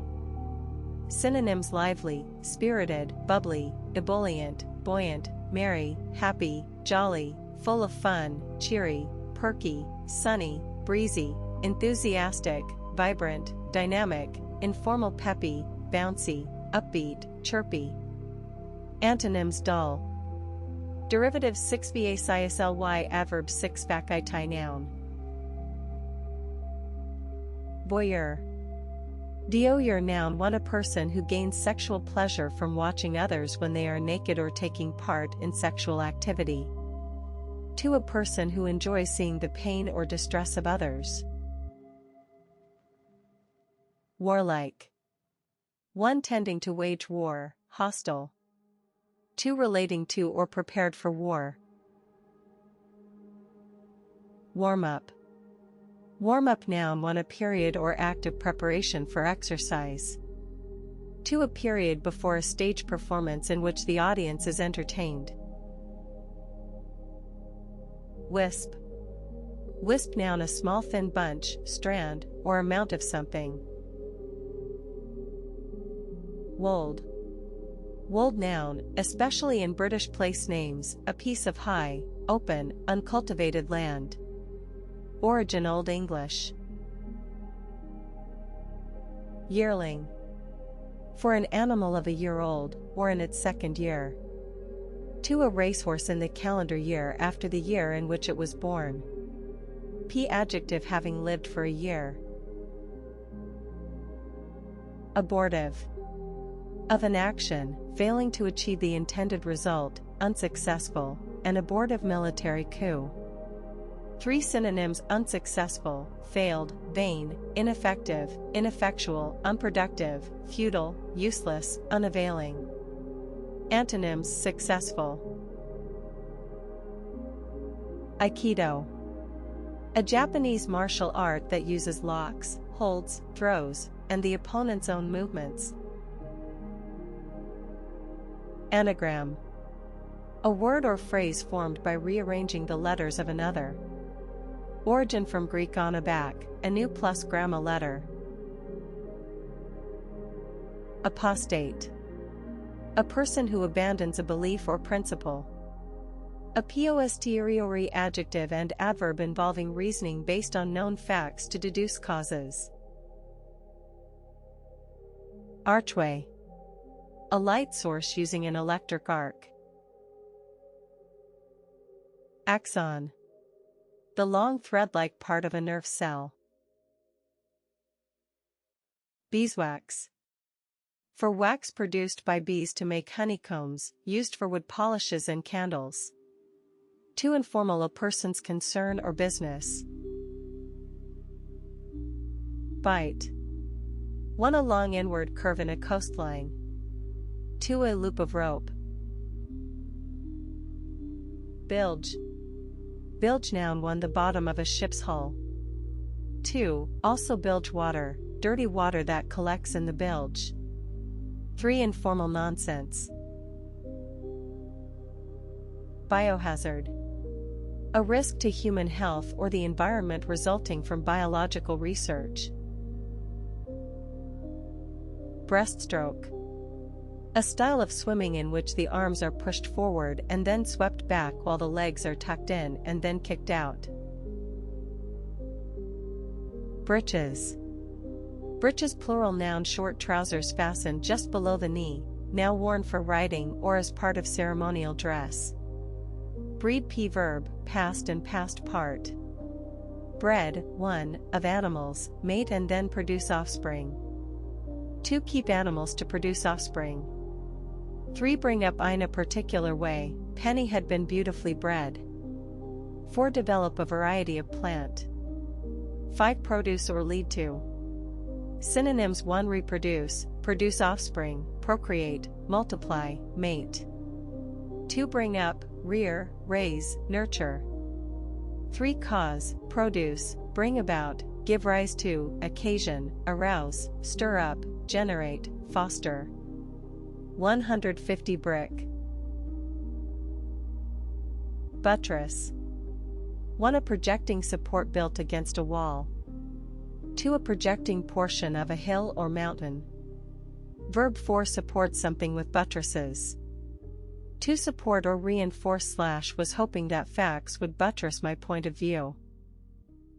Speaker 1: Synonyms: lively, spirited, bubbly, ebullient, buoyant, merry, happy, jolly, full of fun, cheery, perky, sunny, breezy, enthusiastic, vibrant, dynamic, informal, peppy, bouncy, upbeat, chirpy. Antonyms: dull. Derivatives: 6 vasisly adverb 6 vacitai noun. Voyeur. Voyeur noun 1 a person who gains sexual pleasure from watching others when they are naked or taking part in sexual activity. 2 a person who enjoys seeing the pain or distress of others. Warlike. 1 tending to wage war, hostile. 2 relating to or prepared for war. Warm-up. Warm-up noun 1 a period or act of preparation for exercise. 2 a period before a stage performance in which the audience is entertained. Wisp. Wisp noun a small thin bunch, strand, or amount of something. Wold. Wold noun, especially in British place names, a piece of high, open, uncultivated land. Origin Old English. Yearling. For an animal of a year old, or in its second year. 2 a racehorse in the calendar year after the year in which it was born. P adjective having lived for a year. Abortive. Of an action, failing to achieve the intended result, unsuccessful, an abortive military coup. 3 synonyms: unsuccessful, failed, vain, ineffective, ineffectual, unproductive, futile, useless, unavailing. Antonyms: successful. Aikido. A Japanese martial art that uses locks, holds, throws, and the opponent's own movements. Anagram. A word or phrase formed by rearranging the letters of another. Origin from Greek anabac, a new plus gramma letter. Apostate. A person who abandons a belief or principle. A posteriori adjective and adverb involving reasoning based on known facts to deduce causes. Archway. A light source using an electric arc. Axon. The long thread-like part of a nerve cell. Beeswax. For wax produced by bees to make honeycombs, used for wood polishes and candles. Too informal a person's concern or business. Bight. 1 a long inward curve in a coastline. 2 a loop of rope. Bilge. Bilge noun 1 the bottom of a ship's hull. 2 also bilge water, dirty water that collects in the bilge. 3 informal nonsense. Biohazard. A risk to human health or the environment resulting from biological research. Breaststroke. A style of swimming in which the arms are pushed forward and then swept back while the legs are tucked in and then kicked out. Breeches. Breeches plural noun short trousers fastened just below the knee, now worn for riding or as part of ceremonial dress. Breed P verb, past and past part. Bred, 1, of animals, mate and then produce offspring. 2 keep animals to produce offspring. 3 bring up in a particular way, Penny had been beautifully bred. 4 develop a variety of plant. 5 produce or lead to. Synonyms: 1 reproduce, produce offspring, procreate, multiply, mate. 2 bring up, rear, raise, nurture. 3 cause, produce, bring about, give rise to, occasion, arouse, stir up, generate, foster. 150 brick. Buttress. 1 a projecting support built against a wall. 2 a projecting portion of a hill or mountain. Verb 4 support something with buttresses. To support or reinforce / was hoping that facts would buttress my point of view.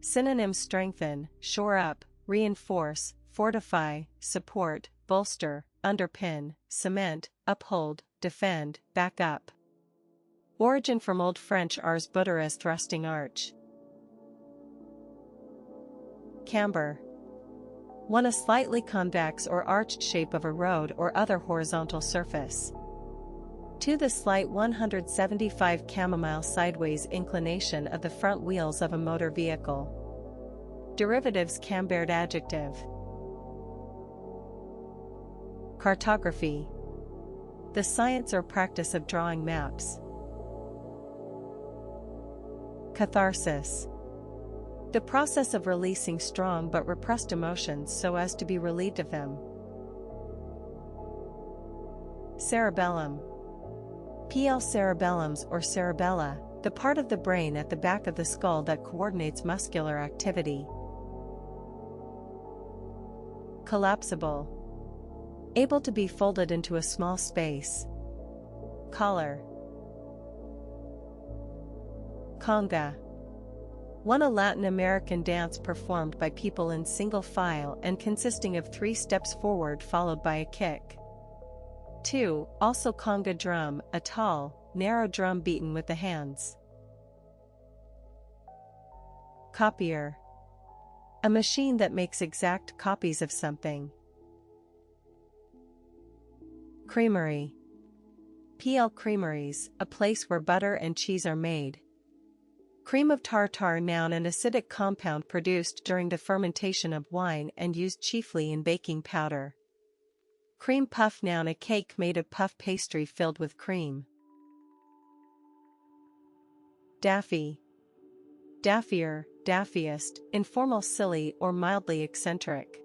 Speaker 1: Synonyms: strengthen, shore up, reinforce, fortify, support, bolster, underpin, cement, uphold, defend, back up. Origin from Old French ars butteres thrusting arch. Camber. 1. A slightly convex or arched shape of a road or other horizontal surface. 2. The slight 175 chamomile sideways inclination of the front wheels of a motor vehicle. Derivatives. Cambered adjective. Cartography. The science or practice of drawing maps. Catharsis. The process of releasing strong but repressed emotions so as to be relieved of them. Cerebellum. Cerebellums or cerebella, the part of the brain at the back of the skull that coordinates muscular activity. Collapsible. Able to be folded into a small space. Collar. Conga. 1. A Latin American dance performed by people in single file and consisting of 3 steps forward followed by a kick. 2. Also conga drum, a tall, narrow drum beaten with the hands. Copier. A machine that makes exact copies of something. Creamery. Creameries, a place where butter and cheese are made. Cream of tartar, noun, an acidic compound produced during the fermentation of wine and used chiefly in baking powder. Cream puff, noun, a cake made of puff pastry filled with cream. Daffy. Daffier, daffiest, informal, silly or mildly eccentric.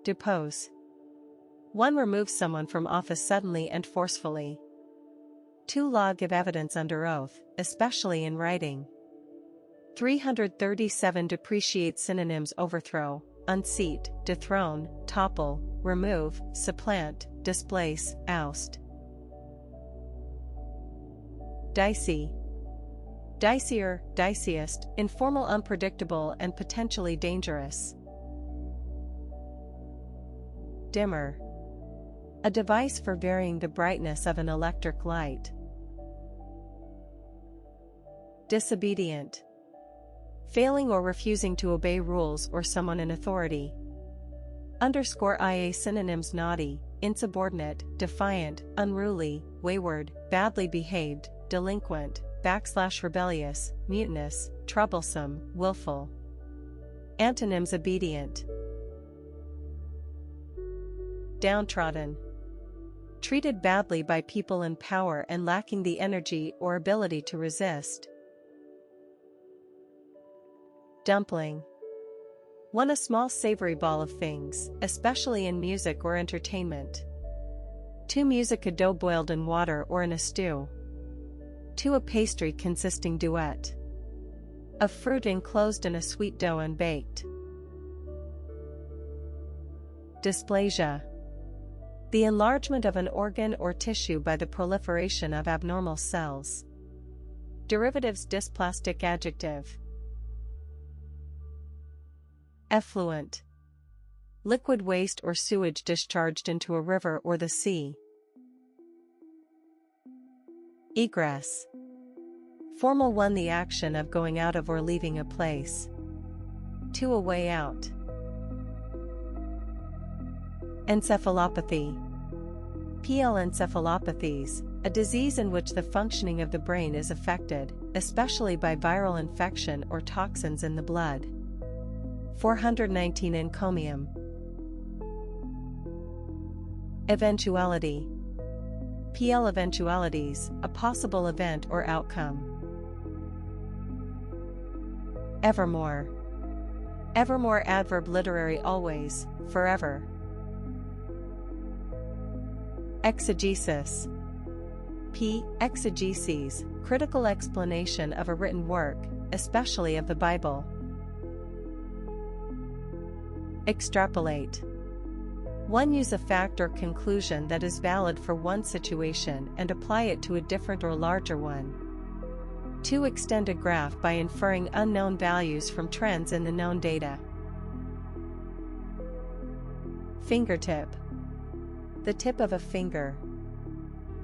Speaker 1: Depose. 1. Remove someone from office suddenly and forcefully. 2. Law. Give evidence under oath, especially in writing. 337. Depreciate. Synonyms: overthrow, unseat, dethrone, topple, remove, supplant, displace, oust. Dicey. Dicier, diciest, informal, unpredictable and potentially dangerous. Dimmer. A device for varying the brightness of an electric light. Disobedient. Failing or refusing to obey rules or someone in authority. _ia. Synonyms: naughty, insubordinate, defiant, unruly, wayward, badly behaved, delinquent, / rebellious, mutinous, troublesome, willful. Antonyms: obedient. Downtrodden. Treated badly by people in power and lacking the energy or ability to resist. Dumpling. 1. A small savory ball of things, especially in music or entertainment. 2. Music. A dough boiled in water or in a stew. 2. A pastry consisting duet of fruit enclosed in a sweet dough and baked. Dysplasia. The enlargement of an organ or tissue by the proliferation of abnormal cells. Derivatives: dysplastic adjective. Effluent. Liquid waste or sewage discharged into a river or the sea. Egress. Formal 1. The action of going out of or leaving a place. 2. A way out. Encephalopathy. Encephalopathies, a disease in which the functioning of the brain is affected, especially by viral infection or toxins in the blood. 419. Encomium. Eventuality. Eventualities, a possible event or outcome. Evermore. Evermore. Adverb: literary, always, forever. Exegesis. Exegesis, critical explanation of a written work, especially of the Bible. Extrapolate. 1. Use a fact or conclusion that is valid for one situation and apply it to a different or larger one. 2. Extend a graph by inferring unknown values from trends in the known data. Fingertip. The tip of a finger.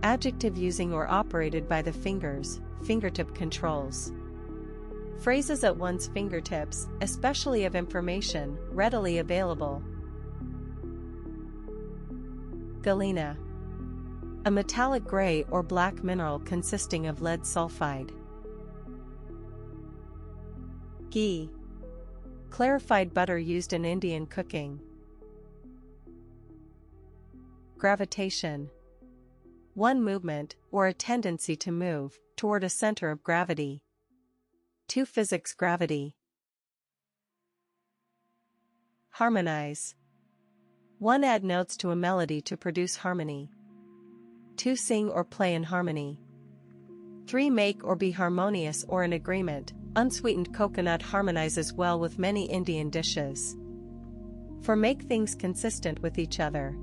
Speaker 1: Adjective using or operated by the fingers, fingertip controls. Phrases at one's fingertips, especially of information readily available. Galena. A metallic gray or black mineral consisting of lead sulfide. Ghee. Clarified butter used in Indian cooking. Gravitation. One movement, or a tendency to move, toward a center of gravity. 2 Physics gravity. Harmonize. 1 Add notes to a melody to produce harmony. 2 Sing or play in harmony. 3 Make or be harmonious or in agreement. Unsweetened coconut harmonizes well with many Indian dishes. 4 Make things consistent with each other.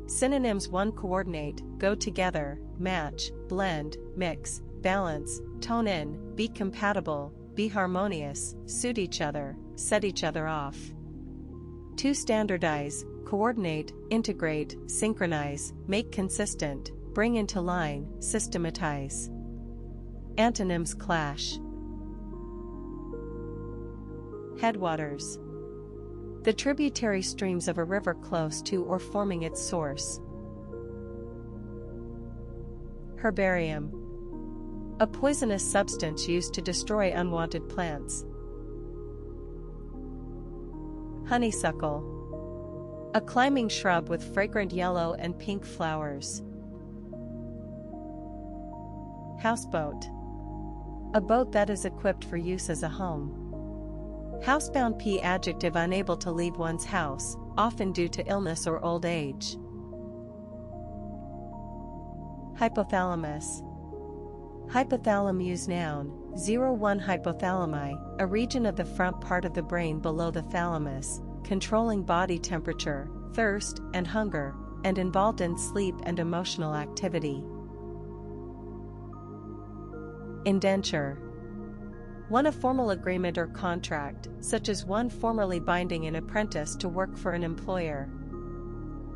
Speaker 1: Synonyms: 1 Coordinate, go together, match, blend, mix, balance, tone in, be compatible, be harmonious, suit each other, set each other off. 2 Standardize, coordinate, integrate, synchronize, make consistent, bring into line, systematize. Antonyms: clash. Headwaters. The tributary streams of a river close to or forming its source. Herbarium. A poisonous substance used to destroy unwanted plants. Honeysuckle. A climbing shrub with fragrant yellow and pink flowers. Houseboat. A boat that is equipped for use as a home. Housebound. P adjective, unable to leave one's house, often due to illness or old age. Hypothalamus. Hypothalamus noun, 01 Hypothalami, a region of the front part of the brain below the thalamus, controlling body temperature, thirst, and hunger, and involved in sleep and emotional activity. Indenture. 1 A formal agreement or contract, such as one formerly binding an apprentice to work for an employer.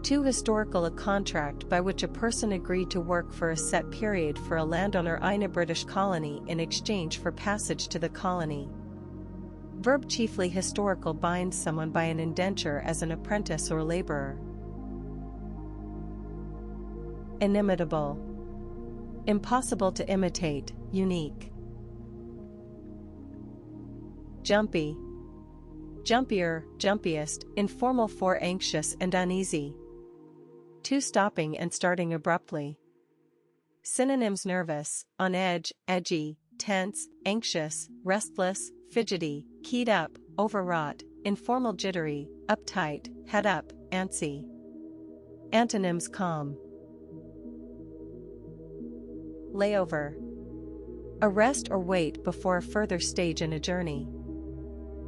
Speaker 1: 2 Historical. A contract by which a person agreed to work for a set period for a landowner in a British colony in exchange for passage to the colony. Verb chiefly historical, binds someone by an indenture as an apprentice or laborer. Inimitable. Impossible to imitate, unique. Jumpy. Jumpier, jumpiest, informal for anxious and uneasy. 2 Stopping and starting abruptly. Synonyms: nervous, on edge, edgy, tense, anxious, restless, fidgety, keyed up, overwrought, informal, jittery, uptight, head up, antsy. Antonyms: calm. Layover. A rest or wait before a further stage in a journey.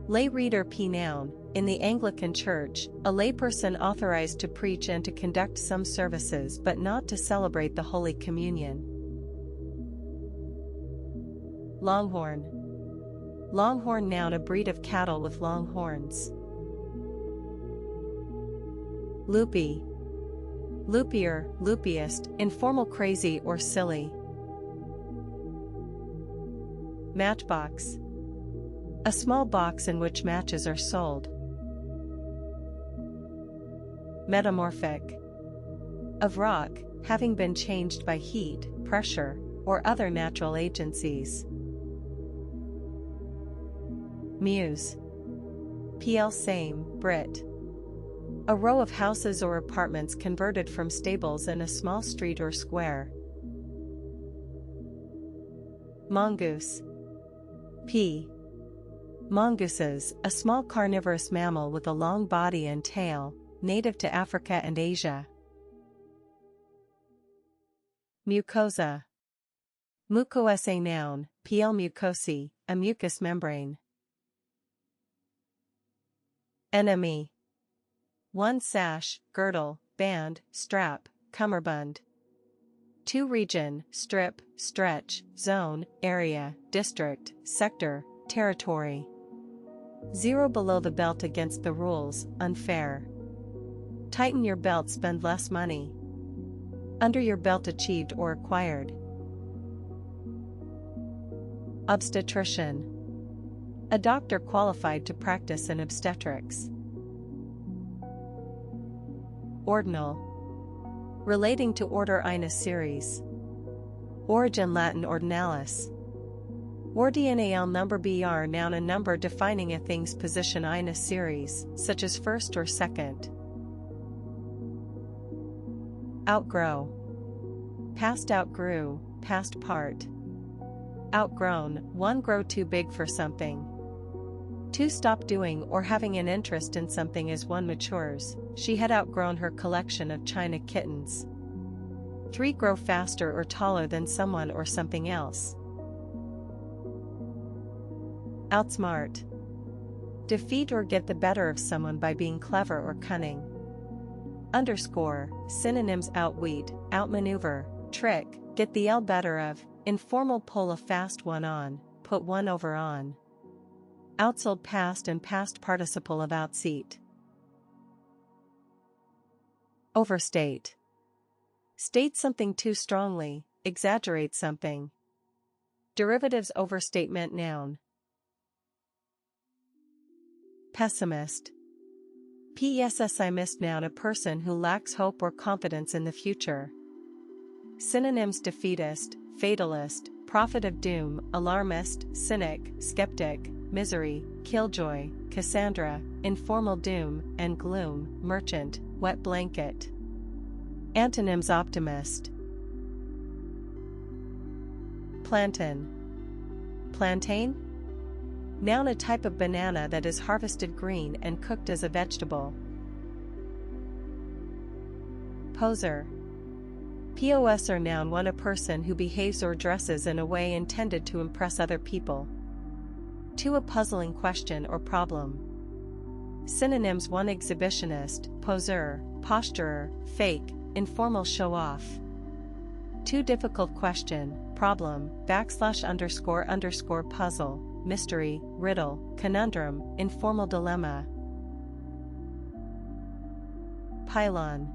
Speaker 1: Lay reader. P noun, in the Anglican Church, a layperson authorized to preach and to conduct some services but not to celebrate the Holy Communion. Longhorn. Longhorn noun, a breed of cattle with long horns. Loopy. Loopier, loopiest, informal, crazy or silly. Matchbox. A small box in which matches are sold. Metamorphic. Of rock, having been changed by heat, pressure, or other natural agencies. Mews. PL same, Brit. A row of houses or apartments converted from stables in a small street or square. Mongoose. P. Mongooses, a small carnivorous mammal with a long body and tail, native to Africa and Asia. Mucosa. Mucosa noun, PL mucosae, a mucous membrane. Enemy. 1 Sash, girdle, band, strap, cummerbund. 2 Region, strip, stretch, zone, area, district, sector, territory. 0 Below the belt, against the rules, unfair. Tighten your belt, spend less money. Under your belt, achieved or acquired. Obstetrician. A doctor qualified to practice in obstetrics. Ordinal. Relating to order Ina series. Origin Latin ordinalis. Ordinal number br noun a number defining a thing's position in a series, such as first or second. Outgrow. Past outgrew, past part. Outgrown, one grow too big for something. To stop doing or having an interest in something as one matures, she had outgrown her collection of china kittens. 3 grow faster or taller than someone or something else. Outsmart. Defeat or get the better of someone by being clever or cunning. Underscore, synonyms: outwit, outmaneuver, trick, get the better of, informal, pull a fast one on, put one over on. Outsold, past and past participle of outseat. Overstate. State something too strongly, exaggerate something. Derivatives: overstatement noun. Pessimist. Pessimist noun a person who lacks hope or confidence in the future. Synonyms: defeatist, fatalist, prophet of doom, alarmist, cynic, skeptic, misery, killjoy, Cassandra, informal, doom and gloom, merchant, wet blanket. Antonyms: optimist. Plantain. Plantain? Noun a type of banana that is harvested green and cooked as a vegetable. Poser. Poser noun one a person who behaves or dresses in a way intended to impress other people. To a puzzling question or problem. Synonyms: one exhibitionist, poser, posturer, fake, informal, show off. Too difficult question, problem, ___ puzzle, mystery, riddle, conundrum, informal, dilemma. Pylon.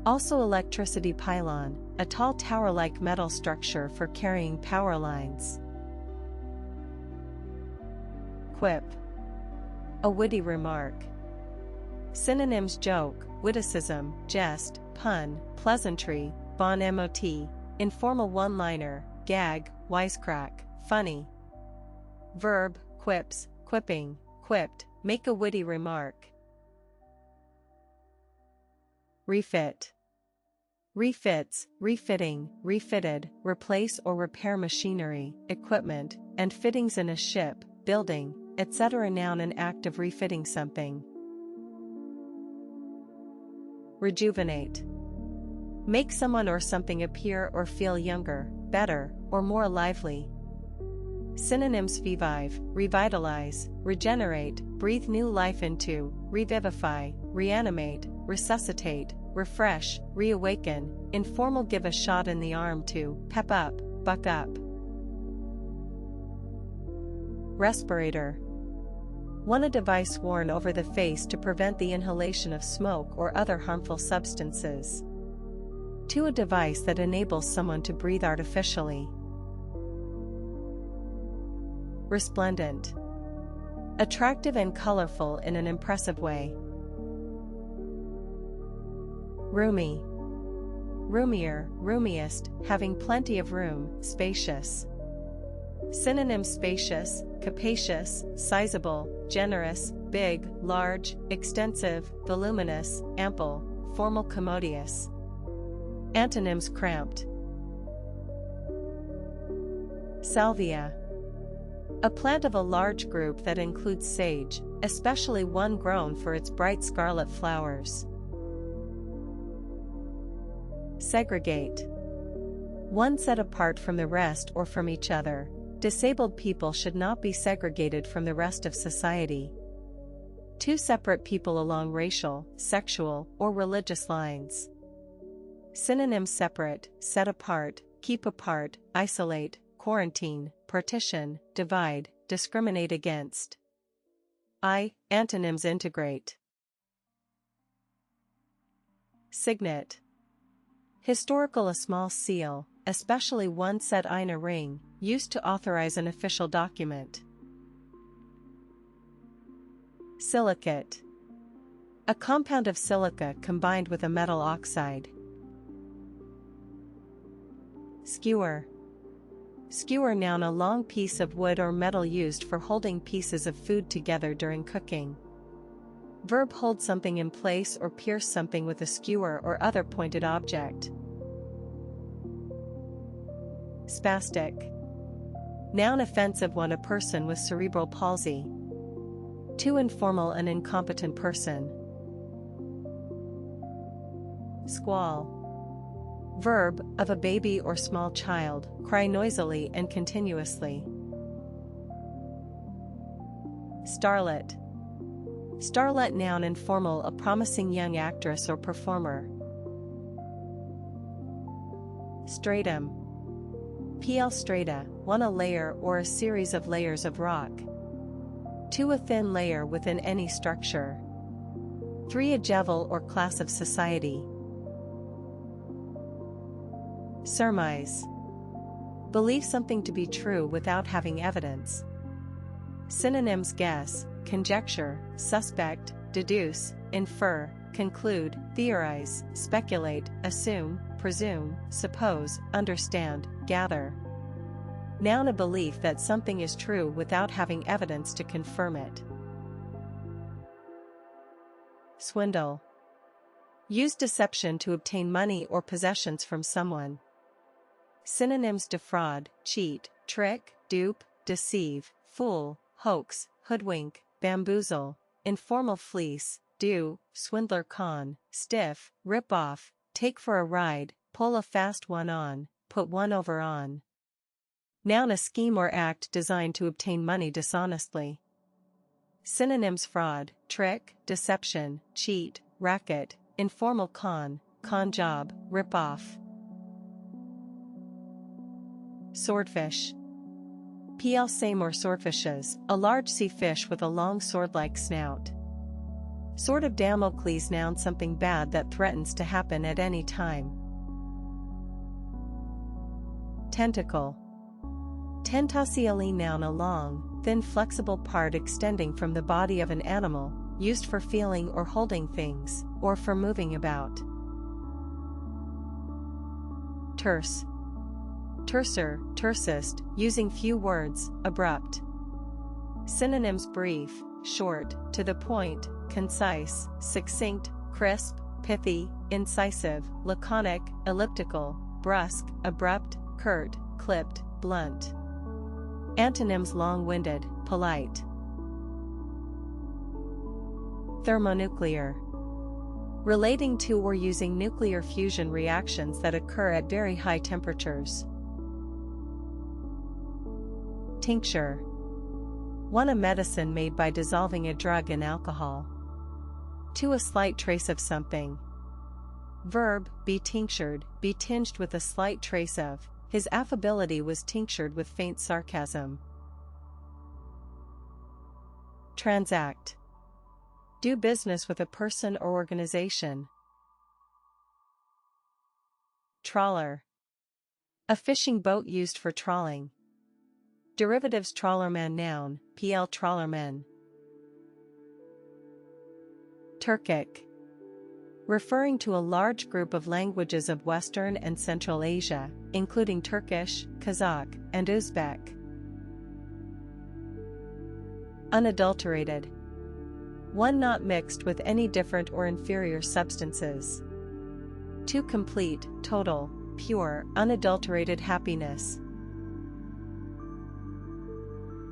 Speaker 1: Also electricity pylon, a tall tower-like metal structure for carrying power lines. Quip. A witty remark. Synonyms: joke, witticism, jest, pun, pleasantry, bon mot, informal, one-liner, gag, wisecrack, funny. Verb: quips, quipping, quipped, make a witty remark. Refit. Refits, refitting, refitted, replace or repair machinery, equipment, and fittings in a ship, building, etc. Noun an act of refitting something. Rejuvenate. Make someone or something appear or feel younger, better, or more lively. Synonyms: revive, revitalize, regenerate, breathe new life into, revivify, reanimate, resuscitate, refresh, reawaken, informal, give a shot in the arm to, pep up, buck up. Respirator. One a device worn over the face to prevent the inhalation of smoke or other harmful substances. To a device that enables someone to breathe artificially. Resplendent. Attractive and colorful in an impressive way. Roomy. Roomier, roomiest, having plenty of room, spacious. Synonyms: spacious, capacious, sizable, generous, big, large, extensive, voluminous, ample, formal, commodious. Antonyms: cramped. Salvia. A plant of a large group that includes sage, especially one grown for its bright scarlet flowers. Segregate. One set apart from the rest or from each other. Disabled people should not be segregated from the rest of society. Two separate people along racial, sexual, or religious lines. Synonyms: separate, set apart, keep apart, isolate, quarantine, partition, divide, discriminate against. Antonyms: integrate. Signet. Historical, a small seal, especially one set in a ring, used to authorize an official document. Silicate. A compound of silica combined with a metal oxide. Skewer. Skewer, noun, a long piece of wood or metal used for holding pieces of food together during cooking. Verb, hold something in place or pierce something with a skewer or other pointed object. Spastic. Noun, offensive one, a person with cerebral palsy. Too informal, an incompetent person. Squall. Verb, of a baby or small child, cry noisily and continuously. Starlet. Starlet, noun, informal, a promising young actress or performer. Stratum. PL strata, one, a layer or a series of layers of rock. 2, a thin layer within any structure. 3, a level or class of society. Surmise. Believe something to be true without having evidence. Synonyms: guess, conjecture, suspect, deduce, infer, conclude, theorize, speculate, assume, presume, suppose, understand, gather. Noun, a belief that something is true without having evidence to confirm it. Swindle. Use deception to obtain money or possessions from someone. Synonyms: defraud, cheat, trick, dupe, deceive, fool, hoax, hoodwink, bamboozle, informal fleece, do, swindler, con, stiff, rip off, take for a ride, pull a fast one on, put one over on. Noun, a scheme or act designed to obtain money dishonestly. Synonyms: fraud, trick, deception, cheat, racket, informal con job, rip off. Swordfish. PL same or swordfishes, a large sea fish with a long sword-like snout. Sword of Damocles, noun, something bad that threatens to happen at any time. Tentacle. Tentacially, noun, a long, thin, flexible part extending from the body of an animal, used for feeling or holding things, or for moving about. Terse. Terser, tersest, using few words, abrupt. Synonyms: brief, short, to the point, concise, succinct, crisp, pithy, incisive, laconic, elliptical, brusque, abrupt, curt, clipped, blunt. Antonyms: long-winded, polite. Thermonuclear. Relating to or using nuclear fusion reactions that occur at very high temperatures. Tincture. 1, a medicine made by dissolving a drug in alcohol. 2, a slight trace of something. Verb, be tinctured, be tinged with a slight trace of. His affability was tinctured with faint sarcasm. Transact. Do business with a person or organization. Trawler. A fishing boat used for trawling. Derivatives: trawlerman, noun, PL trawlermen. Turkic. Referring to a large group of languages of Western and Central Asia, including Turkish, Kazakh, and Uzbek. Unadulterated. 1, not mixed with any different or inferior substances. 2, complete, total, pure, unadulterated happiness.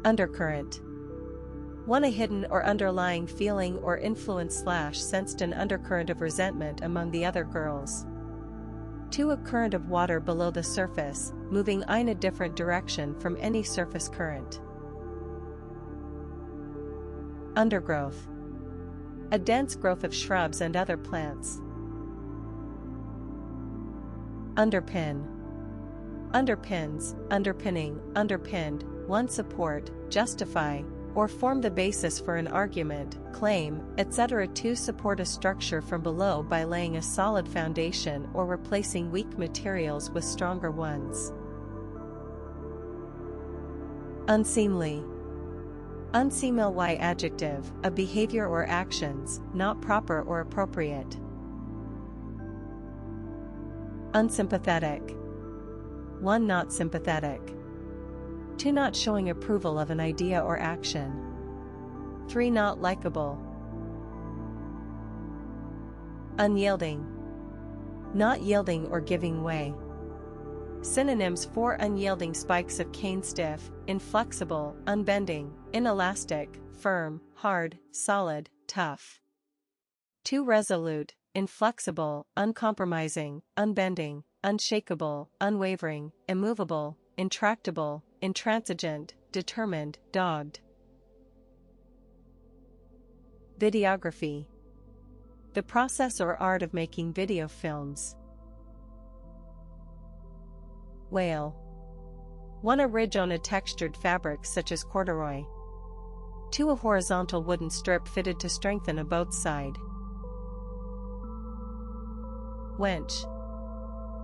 Speaker 1: Undercurrent. 1, a hidden or underlying feeling or influence / sensed an undercurrent of resentment among the other girls. 2, a current of water below the surface, moving in a different direction from any surface current. Undergrowth. A dense growth of shrubs and other plants. Underpin. Underpins, underpinning, underpinned, 1, support, justify, or form the basis for an argument, claim, etc. 2, support a structure from below by laying a solid foundation or replacing weak materials with stronger ones. Unseemly. Unseemly adjective, a behavior or actions, not proper or appropriate. Unsympathetic. 1 not sympathetic. 2 not showing approval of an idea or action. 3 not likable. Unyielding. Not yielding or giving way. Synonyms for unyielding: spikes of cane: stiff, inflexible, unbending, inelastic, firm, hard, solid, tough. 2 resolute, inflexible, uncompromising, unbending, unshakable, unwavering, immovable, intractable, intransigent, determined, dogged. Videography. The process or art of making video films. Wale. 1 a ridge on a textured fabric such as corduroy. 2 a horizontal wooden strip fitted to strengthen a boat's side. Wench.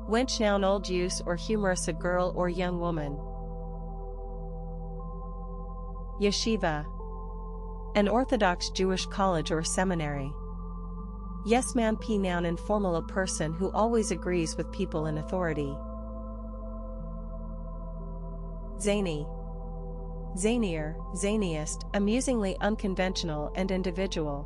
Speaker 1: Wench noun old use or humorous, a girl or young woman. Yeshiva. An Orthodox Jewish college or seminary. Yes man p noun informal, a person who always agrees with people in authority. Zany. Zanier, zaniest, amusingly unconventional and individual.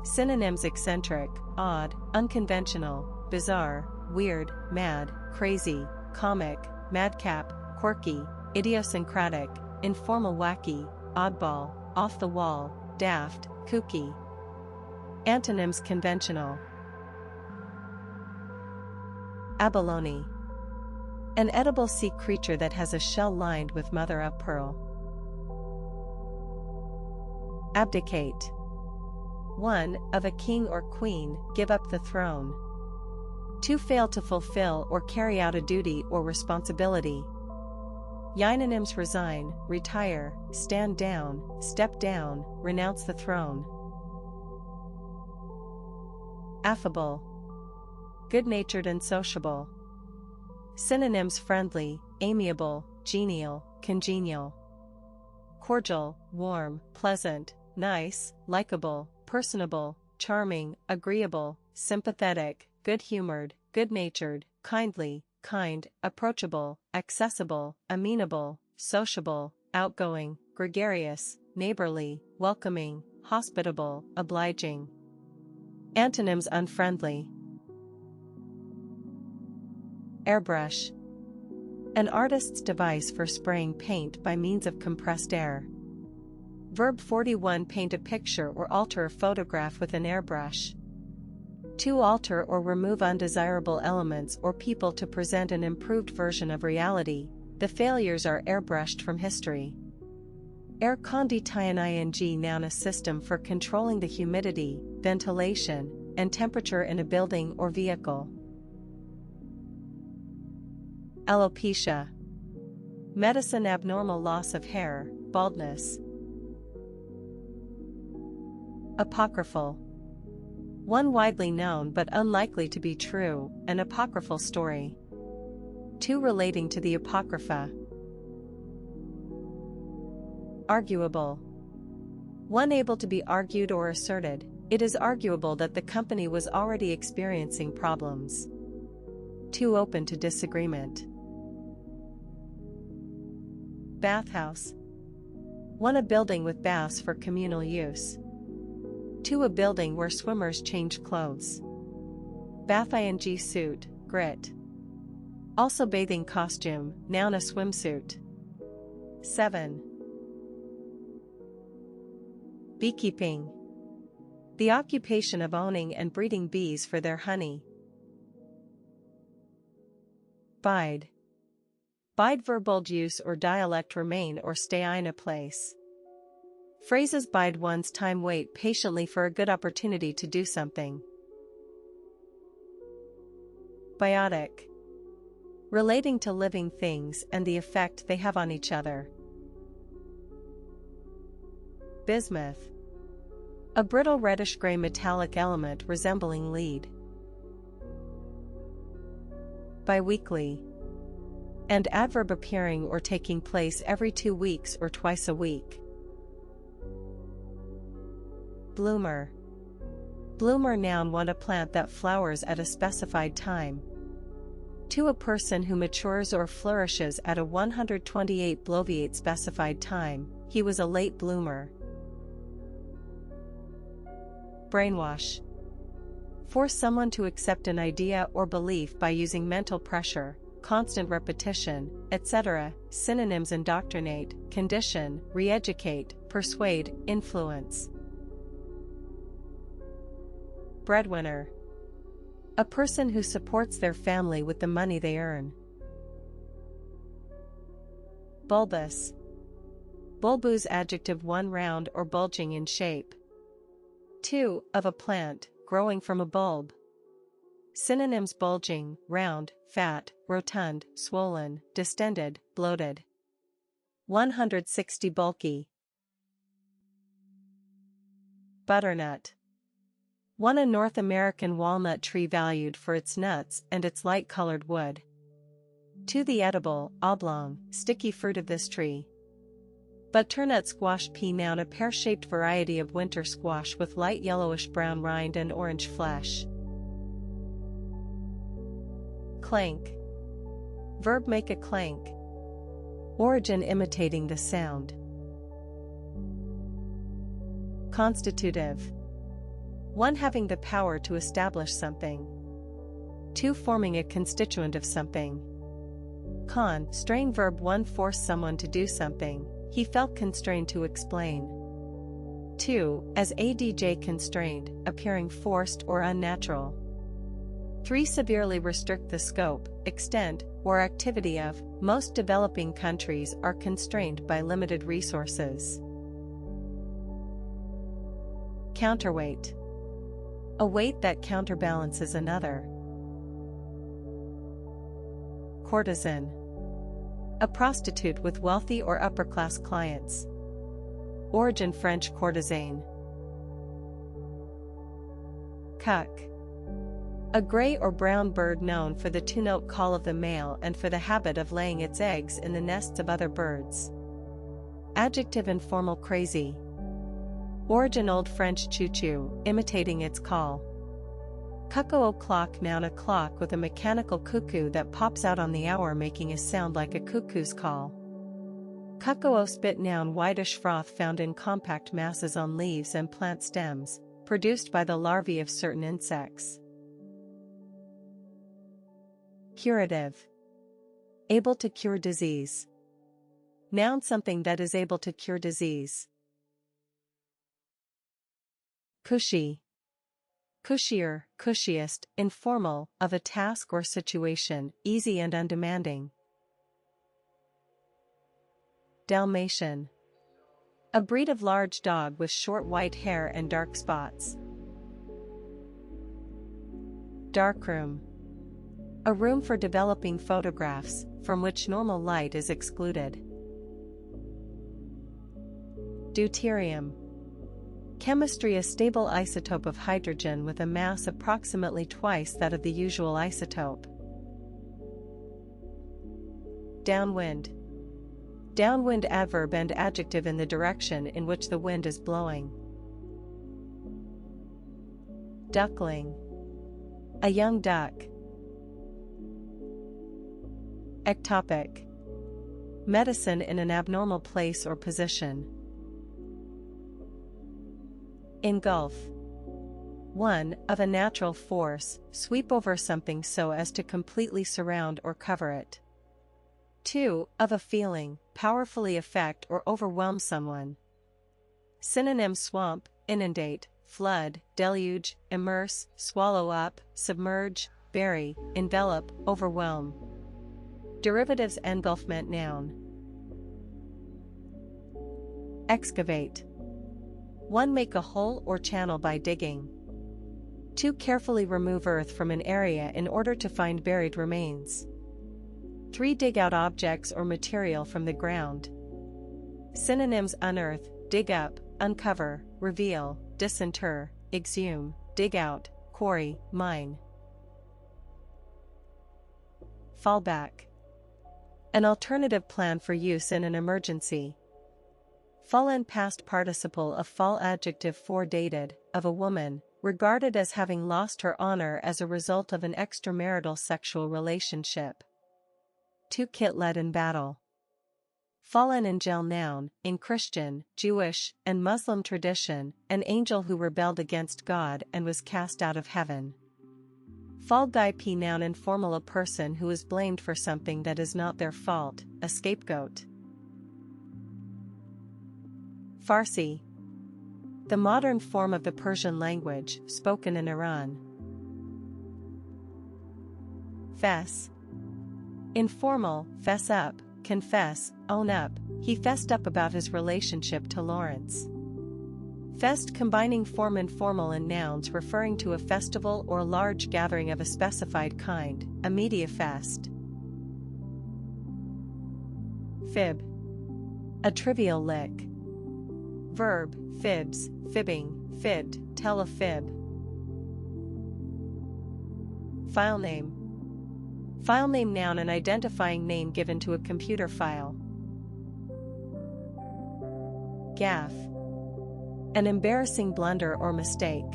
Speaker 1: Synonyms: eccentric, odd, unconventional, bizarre, weird, mad, crazy, comic, madcap, quirky, idiosyncratic, informal, wacky, oddball, off the wall, daft, kooky. Antonyms: conventional. Abalone. An edible sea creature that has a shell lined with mother of pearl. Abdicate. 1 of a king or queen, give up the throne. 2 fail to fulfill or carry out a duty or responsibility. Synonyms: resign, retire, stand down, step down, renounce the throne. Affable. Good-natured and sociable. Synonyms: friendly, amiable, genial, congenial. Cordial, warm, pleasant, nice, likable, personable, charming, agreeable, sympathetic, good-humored, good-natured, kindly, kind, approachable, accessible, amenable, sociable, outgoing, gregarious, neighborly, welcoming, hospitable, obliging. Antonyms: unfriendly. Airbrush. An artist's device for spraying paint by means of compressed air. Verb 41 paint a picture or alter a photograph with an airbrush. 2 alter or remove undesirable elements or people to present an improved version of reality. The failures are airbrushed from history. Air condition ing noun, a system for controlling the humidity, ventilation, and temperature in a building or vehicle. Alopecia. Medicine: abnormal loss of hair, baldness. Apocryphal. 1 widely known but unlikely to be true, an apocryphal story. 2 relating to the Apocrypha. Arguable. 1 able to be argued or asserted. It is arguable that the company was already experiencing problems. 2 open to disagreement. Bathhouse. 1 a building with baths for communal use. 2 a building where swimmers change clothes. Bath ing suit, grit. Also bathing costume, noun a swimsuit. 7. Beekeeping. The occupation of owning and breeding bees for their honey. Bide. Bide verb use or dialect: remain or stay in a place. Phrases: bide one's time, wait patiently for a good opportunity to do something. Biotic. Relating to living things and the effect they have on each other. Bismuth. A brittle reddish-gray metallic element resembling lead. Biweekly. An adverb appearing or taking place every 2 weeks or twice a week. Bloomer. Bloomer noun 1 a plant that flowers at a specified time. 2 a person who matures or flourishes at a 128 bloviate specified time, he was a late bloomer. Brainwash. Force someone to accept an idea or belief by using mental pressure, constant repetition, etc. Synonyms: indoctrinate, condition, re-educate, persuade, influence. Breadwinner. A person who supports their family with the money they earn. Bulbous. Bulbous adjective 1 round or bulging in shape. 2 of a plant, growing from a bulb. Synonyms: bulging, round, fat, rotund, swollen, distended, bloated. 160 bulky. Butternut. 1 a North American walnut tree valued for its nuts and its light-colored wood. 2 the edible, oblong, sticky fruit of this tree. Butternut squash pea noun a pear-shaped variety of winter squash with light yellowish-brown rind and orange flesh. Clank. Verb make a clank. Origin imitating the sound. Constitutive. 1 having the power to establish something. 2 forming a constituent of something. Constrain verb 1 force someone to do something, he felt constrained to explain. 2 as adj constrained, appearing forced or unnatural. 3 severely restrict the scope, extent, or activity of. Most developing countries are constrained by limited resources. Counterweight. A weight that counterbalances another. Courtesan. A prostitute with wealthy or upper-class clients. Origin French courtisane. Cuck. A gray or brown bird known for the two-note call of the male and for the habit of laying its eggs in the nests of other birds. Adjective informal crazy. Origin Old French choo-choo, imitating its call. Cuckoo clock noun a clock with a mechanical cuckoo that pops out on the hour making a sound like a cuckoo's call. Cuckoo spit noun whitish froth found in compact masses on leaves and plant stems, produced by the larvae of certain insects. Curative. Able to cure disease. Noun something that is able to cure disease. Cushy. Cushier, cushiest, informal, of a task or situation, easy and undemanding. Dalmatian. A breed of large dog with short white hair and dark spots. Darkroom. A room for developing photographs, from which normal light is excluded. Deuterium. Chemistry: a stable isotope of hydrogen with a mass approximately twice that of the usual isotope. Downwind. Downwind adverb and adjective in the direction in which the wind is blowing. Duckling. A young duck. Ectopic. Medicine in an abnormal place or position. Engulf. 1 of a natural force, sweep over something so as to completely surround or cover it. 2 of a feeling, powerfully affect or overwhelm someone. Synonym: swamp, inundate, flood, deluge, immerse, swallow up, submerge, bury, envelop, overwhelm. Derivatives: engulfment noun. Excavate. 1 make a hole or channel by digging. 2 carefully remove earth from an area in order to find buried remains. 3 dig out objects or material from the ground. Synonyms: unearth, dig up, uncover, reveal, disinter, exhume, dig out, quarry, mine. Fallback. An alternative plan for use in an emergency. Fallen past participle of fall adjective for dated, of a woman, regarded as having lost her honor as a result of an extramarital sexual relationship. To kit led in battle. Fallen angel noun, in Christian, Jewish, and Muslim tradition, an angel who rebelled against God and was cast out of heaven. Fall guy p noun informal a person who is blamed for something that is not their fault, a scapegoat. Farsi. The modern form of the Persian language, spoken in Iran. Fess. Informal, fess up, confess, own up. He fessed up about his relationship to Lawrence. Fest combining form informal and nouns referring to a festival or large gathering of a specified kind, a media fest. Fib. A trivial lick. Verb, fibs, fibbing, fibbed, tell a fib. File name. File name noun, an identifying name given to a computer file. Gaffe. An embarrassing blunder or mistake.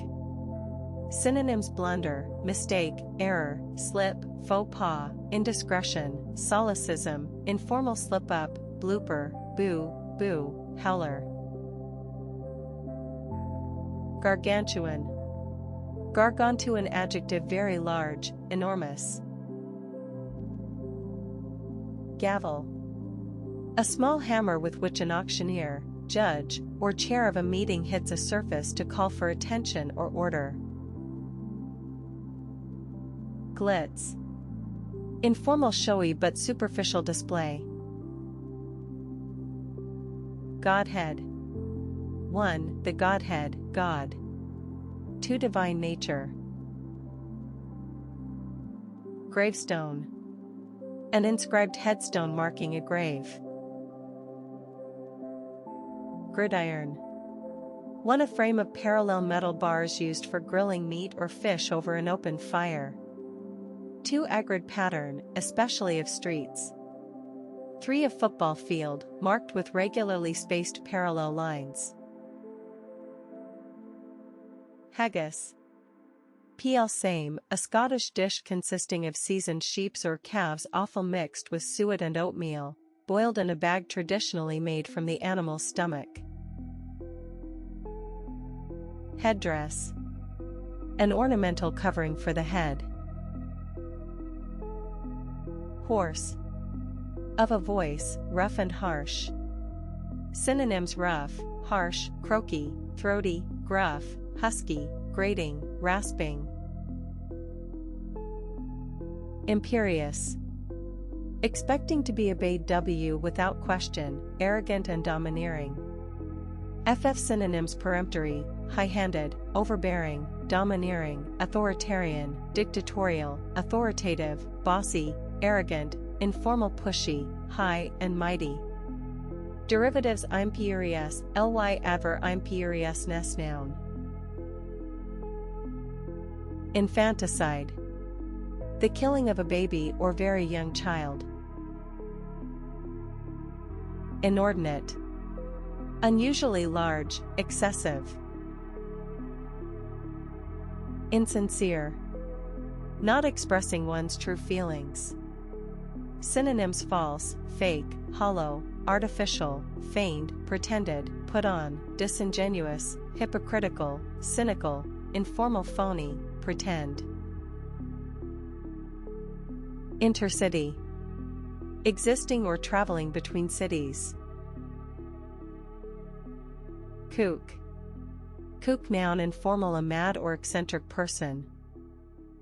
Speaker 1: Synonyms: blunder, mistake, error, slip, faux pas, indiscretion, solecism, informal slip-up, blooper, boo, howler. Gargantuan. Gargantuan adjective, very large, enormous. Gavel. A small hammer with which an auctioneer, judge, or chair of a meeting hits a surface to call for attention or order. Glitz. Informal, showy but superficial display. Godhead. 1. The Godhead, God. 2. Divine nature. Gravestone. An inscribed headstone marking a grave. Gridiron. One, a frame of parallel metal bars used for grilling meat or fish over an open fire. 2. Agrid pattern, especially of streets. 3. A football field, marked with regularly spaced parallel lines. Haggis. PL same, a Scottish dish consisting of seasoned sheep's or calves offal mixed with suet and oatmeal, boiled in a bag traditionally made from the animal's stomach. Headdress. An ornamental covering for the head. Hoarse. Of a voice, rough and harsh. Synonyms: rough, harsh, croaky, throaty, gruff, husky, grating, rasping. Imperious. Expecting to be obeyed without question, arrogant and domineering. FF synonyms: peremptory, high-handed, overbearing, domineering, authoritarian, dictatorial, authoritative, bossy, arrogant, informal, pushy, high and mighty. Derivatives: imperious, ly adver imperious ness noun. Infanticide. The killing of a baby or very young child. Inordinate. Unusually large, excessive. Insincere. Not expressing one's true feelings. Synonyms: false, fake, hollow, artificial, feigned, pretended, put on, disingenuous, hypocritical, cynical, informal, phony, pretend. Intercity. Existing or traveling between cities. Kook. Kook noun, informal, a mad or eccentric person.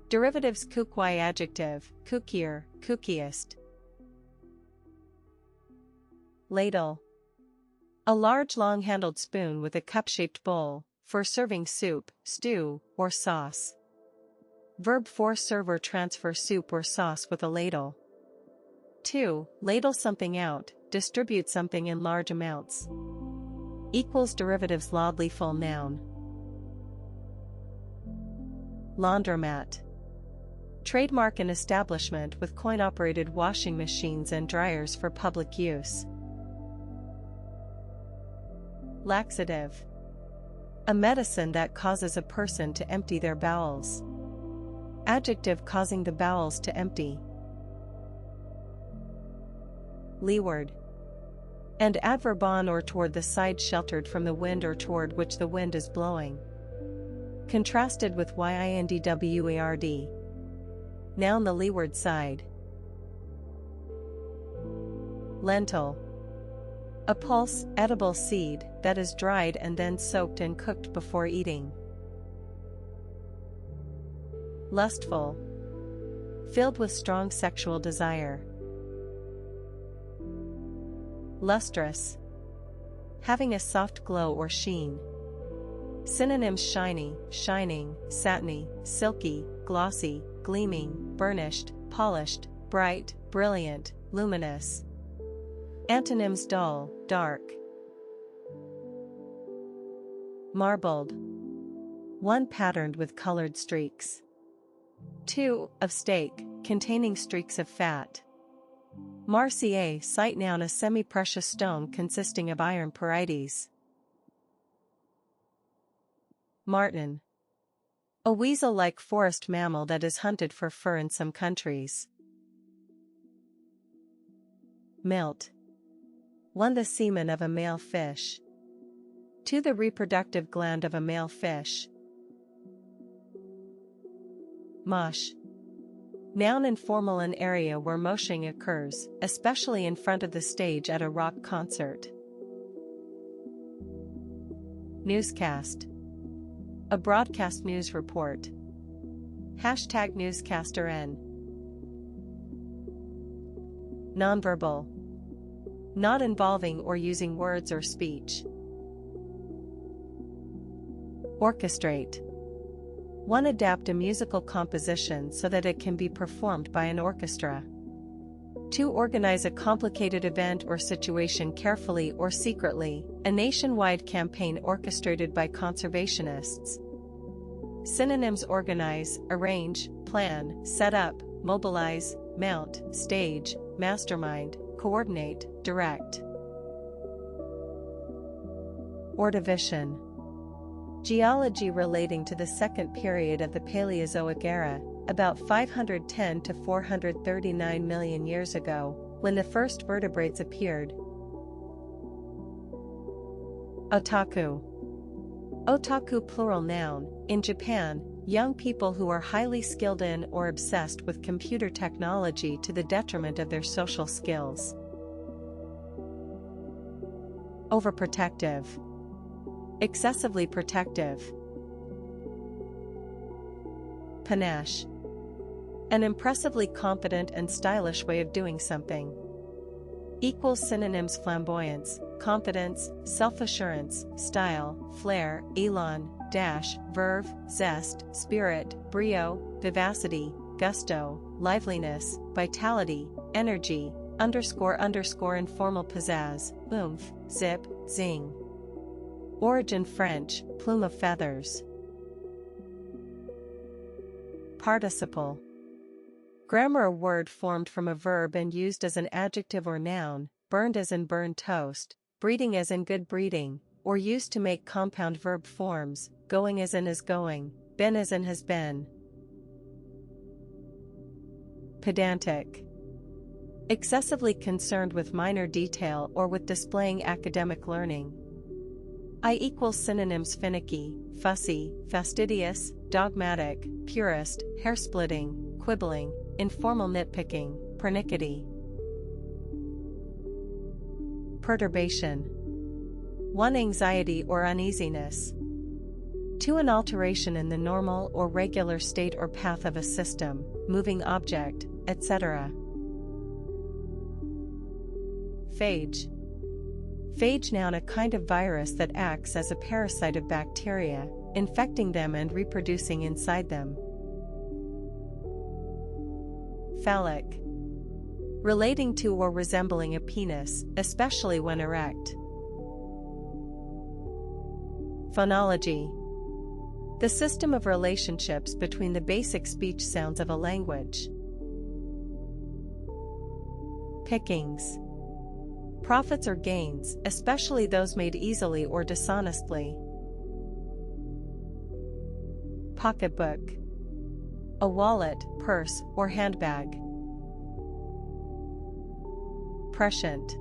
Speaker 1: Derivatives: kooky adjective, kookier, kookiest. Ladle. A large long-handled spoon with a cup-shaped bowl, for serving soup, stew, or sauce. Verb: for serve or transfer soup or sauce with a ladle. 2. Ladle something out, distribute something in large amounts. Equals derivatives: loudly full noun. Laundromat. Trademark, an establishment with coin-operated washing machines and dryers for public use. Laxative. A medicine that causes a person to empty their bowels. Adjective causing the bowels to empty. Leeward. And adverb on or toward the side sheltered from the wind or toward which the wind is blowing. Contrasted with windward. Noun the leeward side. Lentil. A pulse, edible seed that is dried and then soaked and cooked before eating. Lustful. Filled with strong sexual desire. Lustrous. Having a soft glow or sheen. Synonyms: shiny, shining, satiny, silky, glossy, gleaming, burnished, polished, bright, brilliant, luminous. Antonyms: dull, dark. Marbled. One patterned with colored streaks. 2. Of steak, containing streaks of fat. Marcier, site noun, a semi-precious stone consisting of iron pyrites. Marten. A weasel-like forest mammal that is hunted for fur in some countries. Milt. 1. The semen of a male fish. 2. The reproductive gland of a male fish. Mosh. Noun, informal, an area where moshing occurs, especially in front of the stage at a rock concert. Newscast. A broadcast news report. Hashtag newscaster_n. Nonverbal. Not involving or using words or speech. Orchestrate. 1. Adapt a musical composition so that it can be performed by an orchestra. 2. Organize a complicated event or situation carefully or secretly, a nationwide campaign orchestrated by conservationists. Synonyms: organize, arrange, plan, set up, mobilize, mount, stage, mastermind, coordinate, direct. Ordovician. Geology relating to the second period of the Paleozoic era, about 510 to 439 million years ago, when the first vertebrates appeared. Otaku. Otaku plural noun, in Japan, young people who are highly skilled in or obsessed with computer technology to the detriment of their social skills. Overprotective. Excessively protective. Panache. An impressively confident and stylish way of doing something. Equals synonyms: flamboyance, confidence, self-assurance, style, flair, elan, dash, verve, zest, spirit, brio, vivacity, gusto, liveliness, vitality, energy, informal pizzazz, oomph, zip, zing. Origin French, plume of feathers. Participle. Grammar: a word formed from a verb and used as an adjective or noun, burned as in burn toast, breeding as in good breeding, or used to make compound verb forms, going as in is going, been as in has been. Pedantic. Excessively concerned with minor detail or with displaying academic learning. Synonyms: finicky, fussy, fastidious, dogmatic, purist, hair-splitting, quibbling, informal nitpicking, pernickety. Perturbation. 1. Anxiety or uneasiness. 2. An alteration in the normal or regular state or path of a system, moving object, etc. Phage. Phage noun, a kind of virus that acts as a parasite of bacteria, infecting them and reproducing inside them. Phallic. Relating to or resembling a penis, especially when erect. Phonology. The system of relationships between the basic speech sounds of a language. Pickings. Profits or gains, especially those made easily or dishonestly. Pocketbook. A wallet, purse, or handbag. Prescient.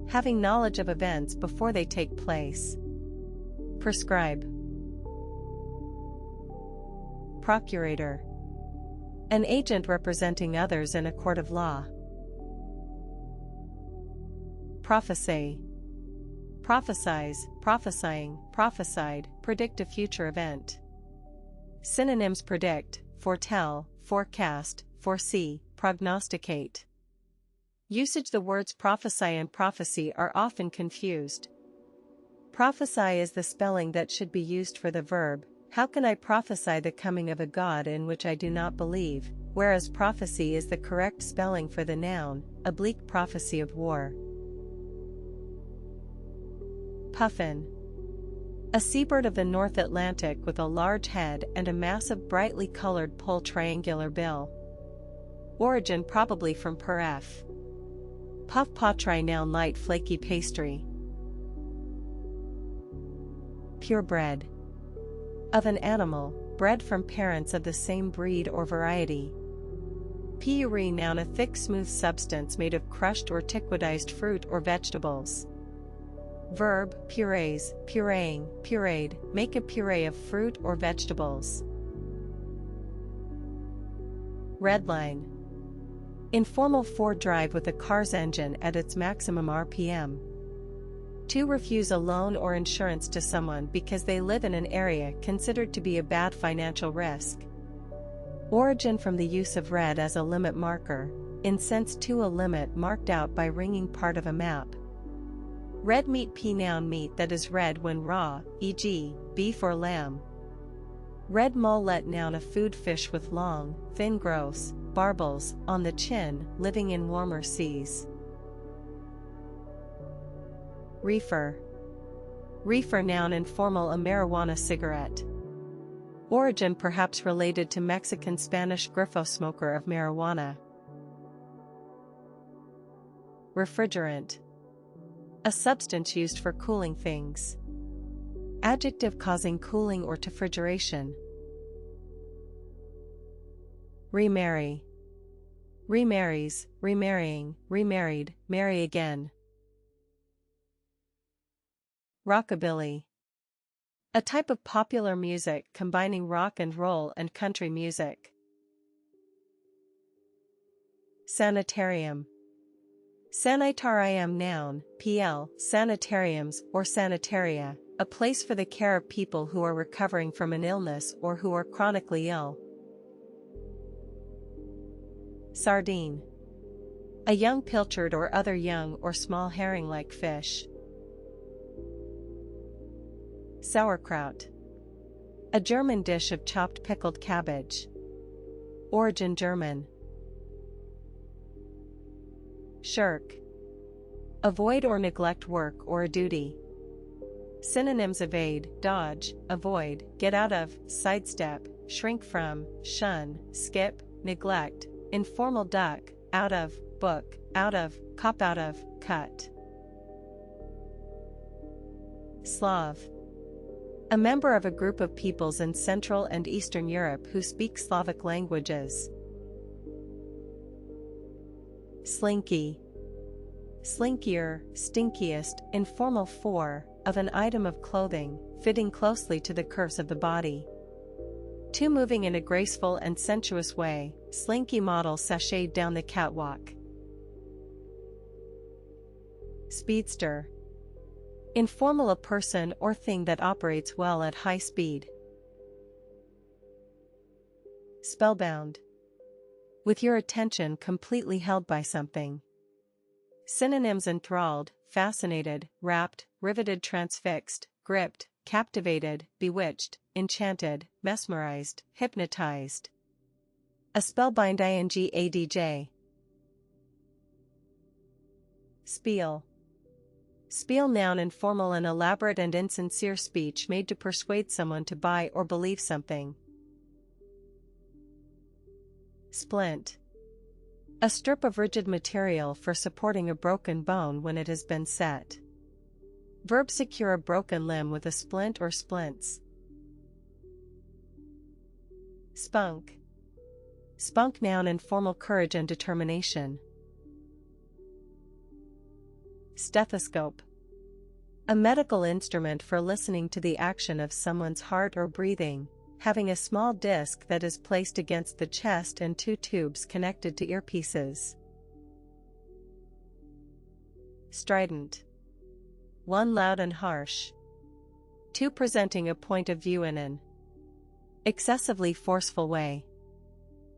Speaker 1: Having knowledge of events before they take place. Prescribe. Procurator. An agent representing others in a court of law. Prophecy. Prophesize, prophesying, prophesied, predict a future event. Synonyms: predict, foretell, forecast, foresee, prognosticate. Usage: the words prophesy and prophecy are often confused. Prophesy is the spelling that should be used for the verb, "How can I prophesy the coming of a God in which I do not believe?" Whereas prophecy is the correct spelling for the noun, "a bleak prophecy of war." Puffin. A seabird of the North Atlantic with a large head and a massive brightly colored pole triangular bill. Origin probably from perf. Puff potry, noun, light flaky pastry. Purebred. Of an animal, bred from parents of the same breed or variety. Puree, noun, a thick smooth substance made of crushed or liquidized fruit or vegetables. Verb: purees, pureeing, pureed, make a puree of fruit or vegetables. Redline. Informal Ford drive with a car's engine at its maximum RPM. To refuse a loan or insurance to someone because they live in an area considered to be a bad financial risk. Origin from the use of red as a limit marker, in sense to a limit marked out by ringing part of a map. Red meat, p, noun, meat that is red when raw, e.g., beef or lamb. Red mullet, noun, a food fish with long, thin growths, barbels, on the chin, living in warmer seas. Reefer. Reefer, noun, informal, a marijuana cigarette. Origin perhaps related to Mexican-Spanish grifo, smoker of marijuana. Refrigerant. A substance used for cooling things. Adjective causing cooling or refrigeration. Remarry. Remarries, remarrying, remarried, marry again. Rockabilly. A type of popular music combining rock and roll and country music. Sanitarium. Sanitarium, noun, pl, sanitariums or sanitaria, a place for the care of people who are recovering from an illness or who are chronically ill. Sardine. A young pilchard or other young or small herring-like fish. Sauerkraut. A German dish of chopped pickled cabbage. Origin German. Shirk. Avoid or neglect work or a duty. Synonyms: evade, dodge, avoid, get out of, sidestep, shrink from, shun, skip, neglect, informal duck, out of, book, out of, cop out of, cut. Slav. A member of a group of peoples in Central and Eastern Europe who speak Slavic languages. Slinky. Slinkier, stinkiest, informal for, of an item of clothing, fitting closely to the curves of the body. Two moving in a graceful and sensuous way, slinky model sashayed down the catwalk. Speedster. Informal, a person or thing that operates well at high speed. Spellbound. With your attention completely held by something. Synonyms: enthralled, fascinated, rapt, riveted, transfixed, gripped, captivated, bewitched, enchanted, mesmerized, hypnotized. A spellbind, adj. Spiel. Spiel, noun, informal and elaborate and insincere speech made to persuade someone to buy or believe something. Splint. A strip of rigid material for supporting a broken bone when it has been set. Verb secure a broken limb with a splint or splints. Spunk. Spunk noun informal courage and determination. Stethoscope. A medical instrument for listening to the action of someone's heart or breathing, having a small disc that is placed against the chest and two tubes connected to earpieces. Strident. One loud and harsh. Two presenting a point of view in an excessively forceful way.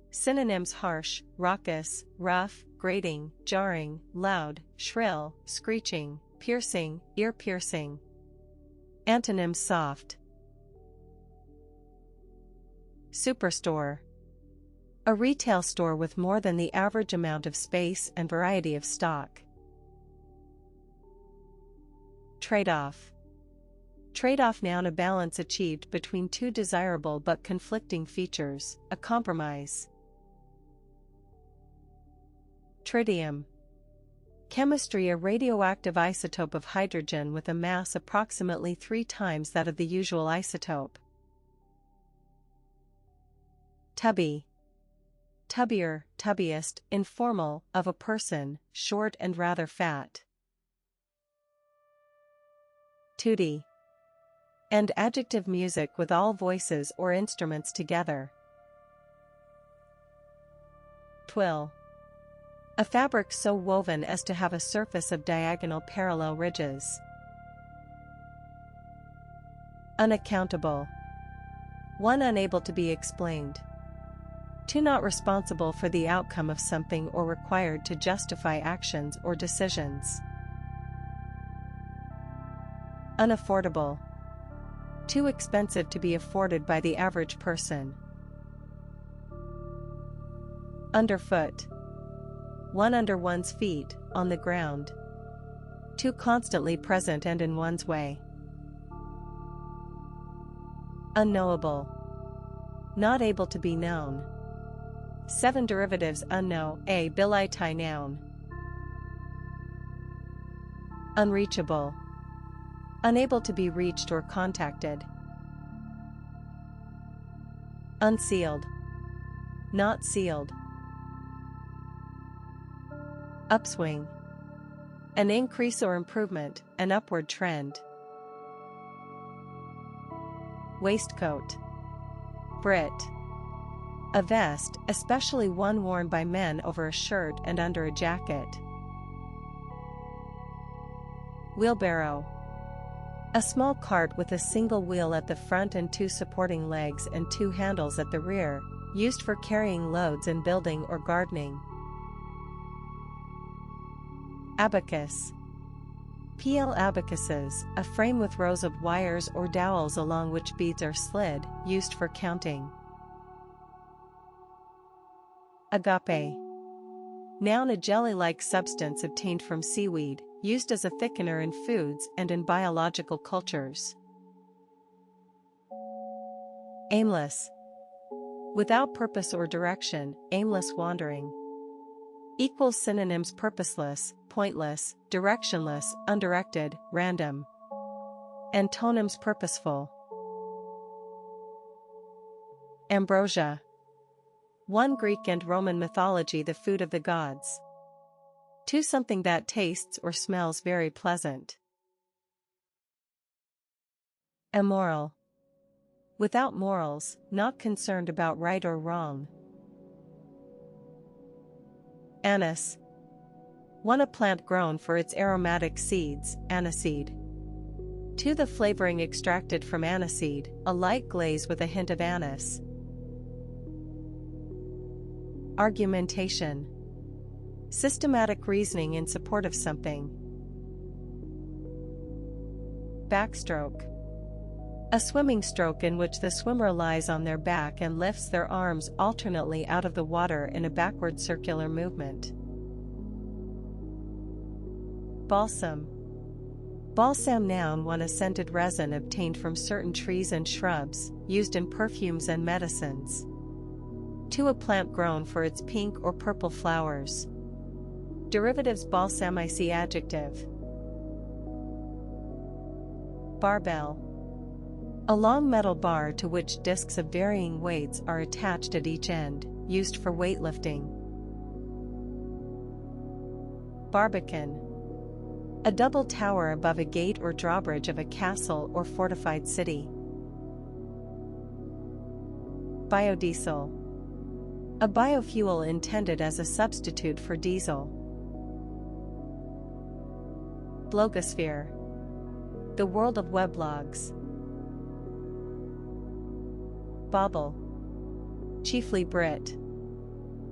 Speaker 1: Synonyms: harsh, raucous, rough, grating, jarring, loud, shrill, screeching, piercing, ear-piercing. Antonyms: soft. Superstore. A retail store with more than the average amount of space and variety of stock. Trade-off. Trade-off noun a balance achieved between two desirable but conflicting features, a compromise. Tritium. Chemistry a radioactive isotope of hydrogen with a mass approximately 3 times that of the usual isotope. Tubby. Tubbier, tubbiest, informal, of a person, short and rather fat. Tutti. And adjective music with all voices or instruments together. Twill. A fabric so woven as to have a surface of diagonal parallel ridges. Unaccountable. One unable to be explained. Two not responsible for the outcome of something or required to justify actions or decisions. Unaffordable. Too expensive to be afforded by the average person. Underfoot. One under one's feet, on the ground. Too constantly present and in one's way. Unknowable. Not able to be known. 7 derivatives unknown, a bilitai noun. Unreachable. Unable to be reached or contacted. Unsealed. Not sealed. Upswing. An increase or improvement, an upward trend. Waistcoat. Brit. A vest, especially one worn by men over a shirt and under a jacket. Wheelbarrow. A small cart with a single wheel at the front and 2 supporting legs and 2 handles at the rear, used for carrying loads in building or gardening. Abacus. PL abacuses, a frame with rows of wires or dowels along which beads are slid, used for counting. Agape. Noun a jelly-like substance obtained from seaweed, used as a thickener in foods and in biological cultures. Aimless. Without purpose or direction, aimless wandering. Equals synonyms: purposeless, pointless, directionless, undirected, random. Antonyms: purposeful. Ambrosia. One Greek and Roman mythology the food of the gods. 2 something that tastes or smells very pleasant. Immoral. Without morals, not concerned about right or wrong. Anise. One a plant grown for its aromatic seeds, aniseed. 2 the flavoring extracted from aniseed, a light glaze with a hint of anise. Argumentation. Systematic reasoning in support of something. Backstroke. A swimming stroke in which the swimmer lies on their back and lifts their arms alternately out of the water in a backward circular movement. Balsam. Balsam noun one a scented resin obtained from certain trees and shrubs, used in perfumes and medicines. 2. A plant grown for its pink or purple flowers. Derivatives: balsamic adjective. Barbell. A long metal bar to which discs of varying weights are attached at each end, used for weightlifting. Barbican. A double tower above a gate or drawbridge of a castle or fortified city. Biodiesel. A biofuel intended as a substitute for diesel. Blogosphere. The world of weblogs. Bauble. Chiefly Brit.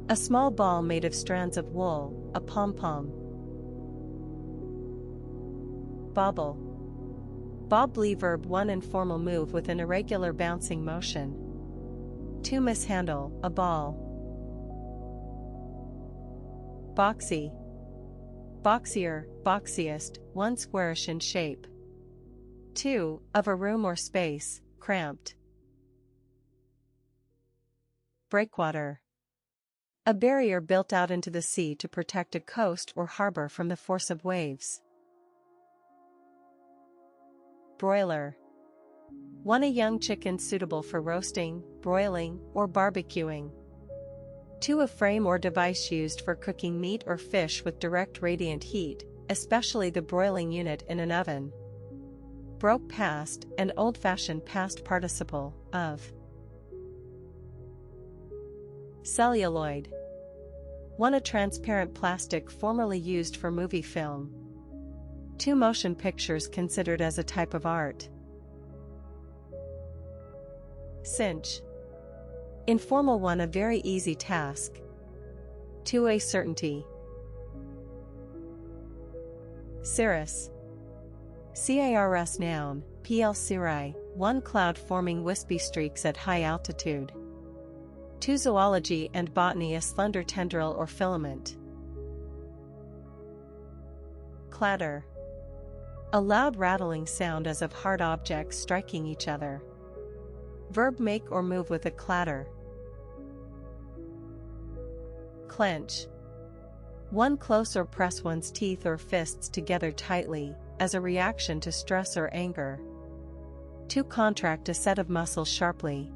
Speaker 1: A small ball made of strands of wool, a pom-pom. Bobble. Bobbly, verb 1, informal move with an irregular bouncing motion. 2. Mishandle, a ball. Boxy. Boxier, boxiest, one squarish in shape. 2. Of a room or space, cramped. Breakwater. A barrier built out into the sea to protect a coast or harbor from the force of waves. Broiler. 1. A young chicken suitable for roasting, broiling, or barbecuing. 2. A frame or device used for cooking meat or fish with direct radiant heat, especially the broiling unit in an oven. Broke past, an old-fashioned past participle, of. Celluloid. 1. A transparent plastic formerly used for movie film. 2. Motion pictures considered as a type of art. Cinch. Informal 1. A very easy task. 2. A certainty. Cirrus. Cars noun, pl cirri, 1. Cloud forming wispy streaks at high altitude. 2. Zoology and botany, a slender tendril or filament. Clatter. A loud rattling sound as of hard objects striking each other. Verb make or move with a clatter. Clench. 1. Close or press one's teeth or fists together tightly, as a reaction to stress or anger. 2. Contract a set of muscles sharply.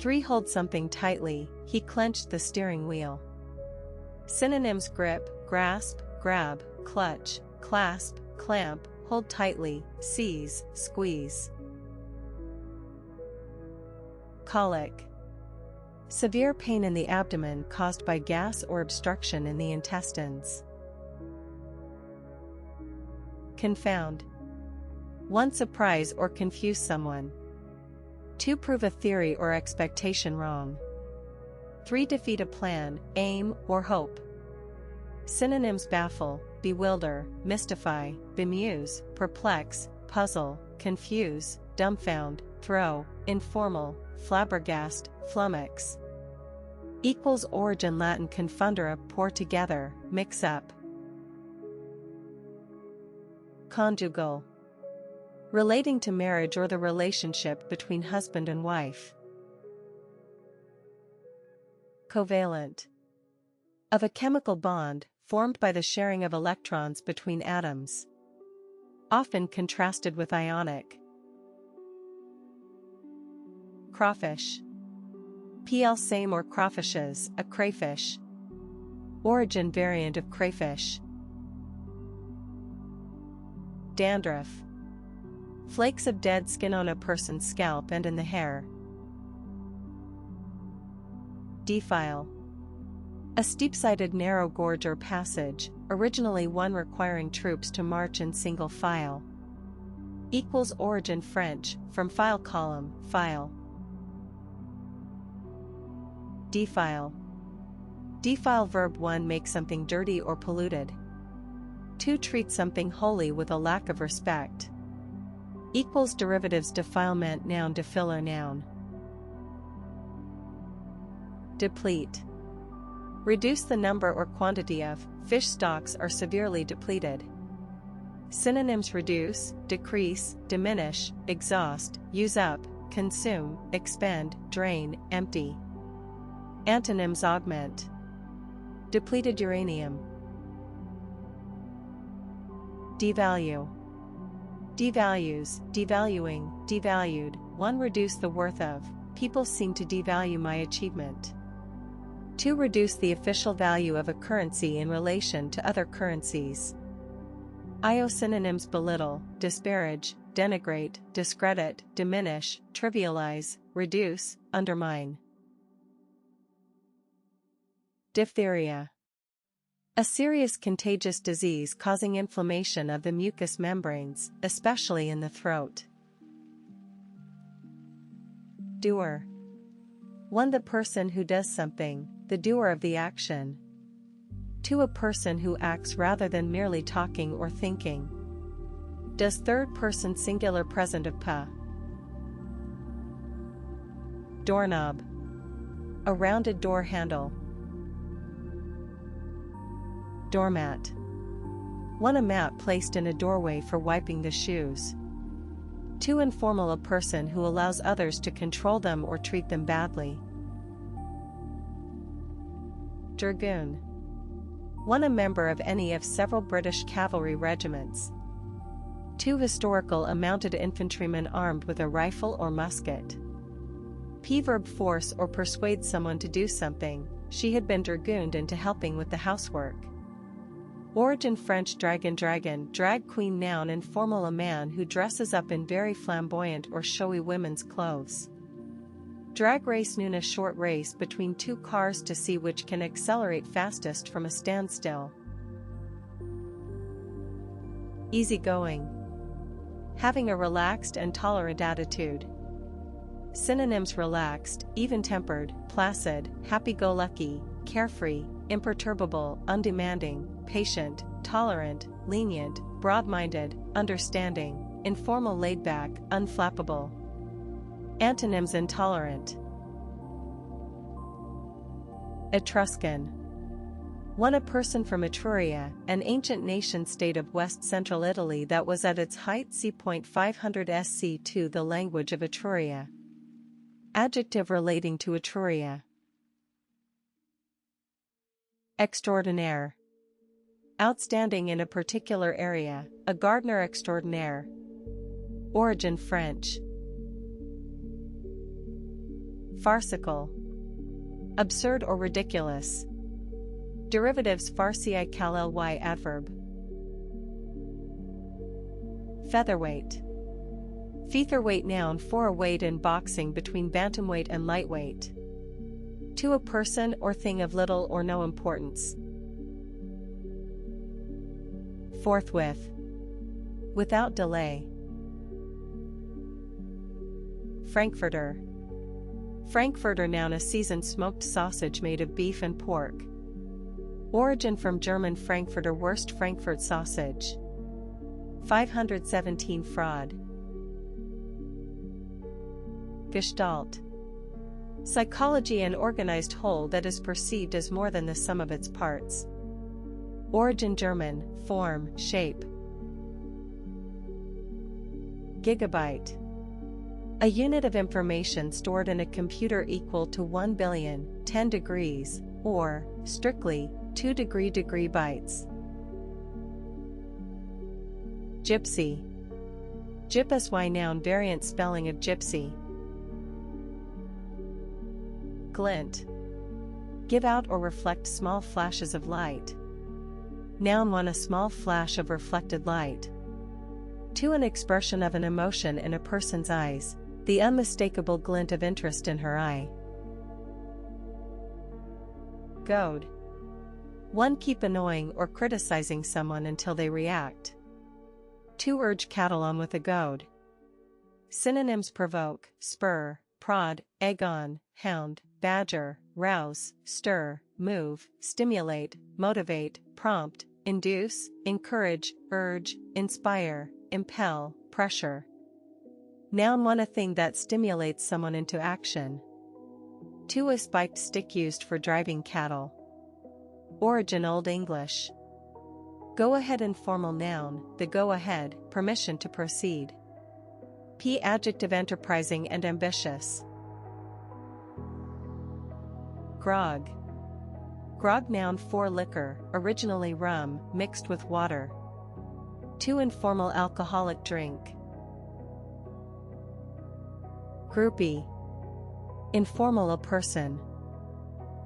Speaker 1: 3. Hold something tightly, he clenched the steering wheel. Synonyms: grip, grasp, grab, clutch, clasp, clamp, hold tightly, seize, squeeze. Colic. Severe pain in the abdomen caused by gas or obstruction in the intestines. Confound. 1. Surprise or confuse someone. 2. Prove a theory or expectation wrong. 3. Defeat a plan, aim, or hope. Synonyms: baffle, bewilder, mystify, bemuse, perplex, puzzle, confuse, dumbfound, throw, informal, flabbergast, flummox. Origin: Latin confundere, pour together, mix up. Conjugal. Relating to marriage or the relationship between husband and wife. Covalent. Of a chemical bond, formed by the sharing of electrons between atoms. Often contrasted with ionic. Crawfish. Pl same or crawfishes, a crayfish. Origin: variant of crayfish. Dandruff. Flakes of dead skin on a person's scalp and in the hair. Defile. A steep-sided narrow gorge or passage, originally one requiring troops to march in single file. Origin: French, from file column, file. Defile. Defile verb 1. Make something dirty or polluted. 2. Treat something holy with a lack of respect. Derivatives: defilement, noun, defile, noun. Deplete. Reduce the number or quantity of fish stocks are severely depleted. Synonyms: reduce, decrease, diminish, exhaust, use up, consume, expend, drain, empty. Antonyms: augment, depleted uranium. Devalue, devalues, devaluing, devalued. 1. Reduce the worth of. People seem to devalue my achievement. 2. Reduce the official value of a currency in relation to other currencies. IO synonyms: belittle, disparage, denigrate, discredit, diminish, trivialize, reduce, undermine. Diphtheria, a serious contagious disease causing inflammation of the mucous membranes, especially in the throat. Doer. 1. The person who does something, the doer of the action. 2. A person who acts rather than merely talking or thinking. Does third person singular present of pa. Doorknob, a rounded door handle. Doormat. 1. A mat placed in a doorway for wiping the shoes. 2. Informal, a person who allows others to control them or treat them badly. Dragoon. 1. A member of any of several British cavalry regiments. 2. Historical, a mounted infantryman armed with a rifle or musket. P. Verb: force or persuade someone to do something. She had been dragooned into helping with the housework. Origin: French dragon, drag queen. Noun: informal, a man who dresses up in very flamboyant or showy women's clothes. Drag race: noon, a short race between two cars to see which can accelerate fastest from a standstill. Easygoing, having a relaxed and tolerant attitude. Synonyms: relaxed, even-tempered, placid, happy-go-lucky, carefree, imperturbable, undemanding, patient, tolerant, lenient, broad-minded, understanding, informal, laid-back, unflappable. Antonyms: intolerant. Etruscan. 1. A person from Etruria, an ancient nation-state of west-central Italy that was at its height c. 500 SC. 2. The language of Etruria. Adjective relating to Etruria. Extraordinaire, outstanding in a particular area, a gardener extraordinaire. Origin: French. Farcical, absurd or ridiculous. Derivatives: farci cal ly, adverb. Featherweight. Featherweight, noun, for a weight in boxing between bantamweight and lightweight. 2. A person or thing of little or no importance. Forthwith, without delay. Frankfurter. Frankfurter, noun, a seasoned smoked sausage made of beef and pork. Origin: from German Frankfurter Wurst, Frankfurt sausage. 517 Fraud. Gestalt, psychology, an organized whole that is perceived as more than the sum of its parts. Origin: German, form, shape. Gigabyte, a unit of information stored in a computer equal to 1 billion, 10 degrees, or, strictly, 2 degree bytes. Gypsy. Gypsy, noun, variant spelling of gypsy. Glint, give out or reflect small flashes of light. Noun: 1. A small flash of reflected light. 2. An expression of an emotion in a person's eyes, the unmistakable glint of interest in her eye. Goad. 1. Keep annoying or criticizing someone until they react. 2. Urge cattle on with a goad. Synonyms: provoke, spur, prod, egg on, hound, badger, rouse, stir, move, stimulate, motivate, prompt, induce, encourage, urge, inspire, impel, pressure. Noun: 1. A thing that stimulates someone into action. 2. A spiked stick used for driving cattle. Origin: Old English. Go ahead, informal, noun, the go ahead, permission to proceed. P. Adjective: enterprising and ambitious. Grog. Grog noun 4 liquor, originally rum, mixed with water. 2 informal alcoholic drink. Groupie. Informal a person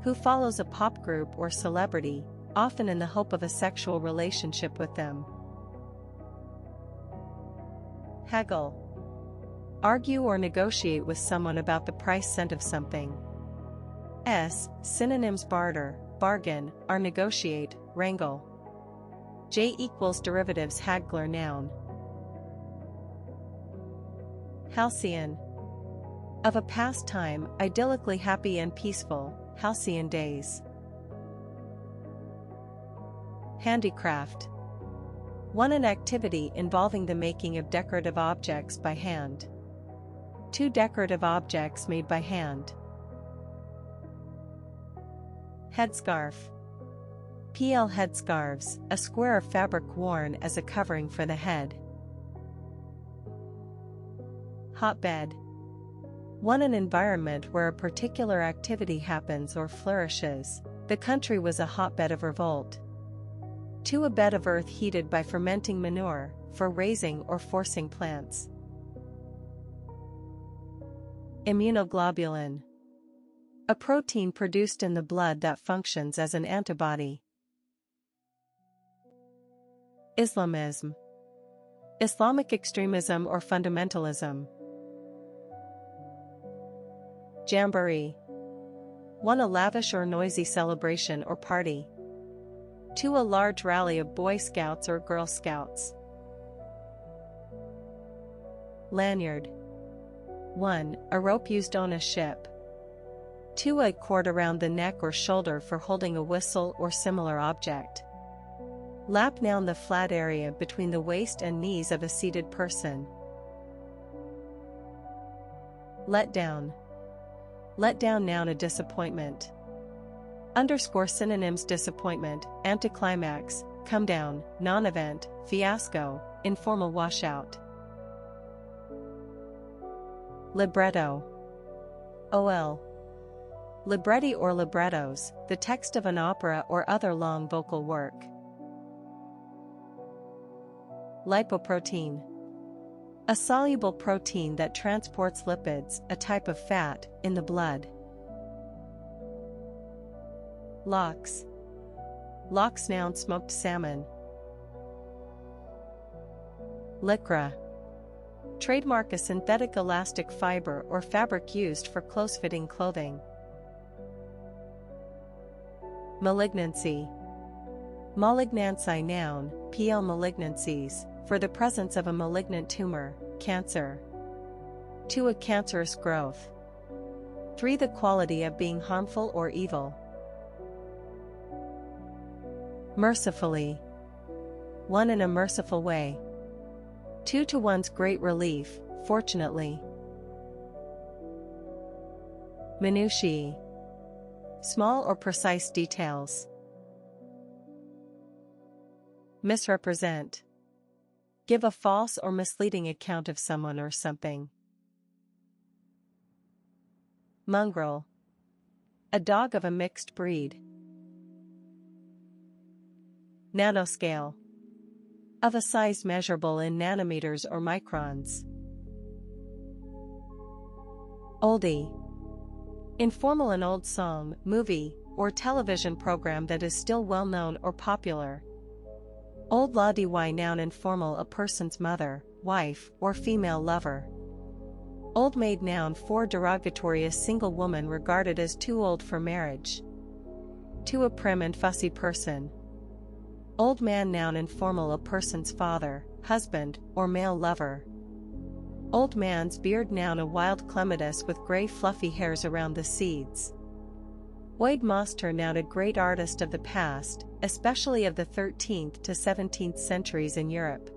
Speaker 1: who follows a pop group or celebrity, often in the hope of a sexual relationship with them. Haggle. Argue or negotiate with someone about the price cent of something. Synonyms barter, bargain, are negotiate, wrangle. J equals derivatives haggler noun. Halcyon. Of a past time, idyllically happy and peaceful, halcyon days. Handicraft. An activity involving the making of decorative objects by hand. 2 decorative objects made by hand. Headscarf. PL headscarves, a square of fabric worn as a covering for the head. Hotbed. An environment where a particular activity happens or flourishes. The country was a hotbed of revolt. 2 a bed of earth heated by fermenting manure, for raising or forcing plants. Immunoglobulin. A protein produced in the blood that functions as an antibody. Islamism. Islamic extremism or fundamentalism. Jamboree. A lavish or noisy celebration or party. 2 a large rally of Boy Scouts or Girl Scouts. Lanyard. 1 a rope used on a ship. 2 a cord around the neck or shoulder for holding a whistle or similar object. Lap noun the flat area between the waist and knees of a seated person. Let down. Let down noun a disappointment. Underscore synonyms disappointment, anticlimax, come down, non-event, fiasco, informal washout. Libretto. OL. Libretti or librettos, the text of an opera or other long vocal work. Lipoprotein. A soluble protein that transports lipids, a type of fat, in the blood. Lox. Lox noun smoked salmon. Lycra. Trademark a synthetic elastic fiber or fabric used for close-fitting clothing. Malignancy. Malignancy noun, PL malignancies, for the presence of a malignant tumor, cancer. 2 a cancerous growth. 3 the quality of being harmful or evil. Mercifully. 1 in a merciful way. 2 to one's great relief, fortunately. Minutiae. Small or precise details. Misrepresent. Give a false or misleading account of someone or something. Mongrel. A dog of a mixed breed. Nanoscale. Of a size measurable in nanometers or microns. Oldie. Informal an old song, movie, or television program that is still well known or popular. Old la dy noun informal a person's mother, wife, or female lover. Old maid noun for derogatory a single woman regarded as too old for marriage. 2 a prim and fussy person. Old man noun informal a person's father, husband, or male lover. Old man's beard noun a wild clematis with gray fluffy hairs around the seeds. Oid Master noun a great artist of the past, especially of the 13th to 17th centuries in Europe.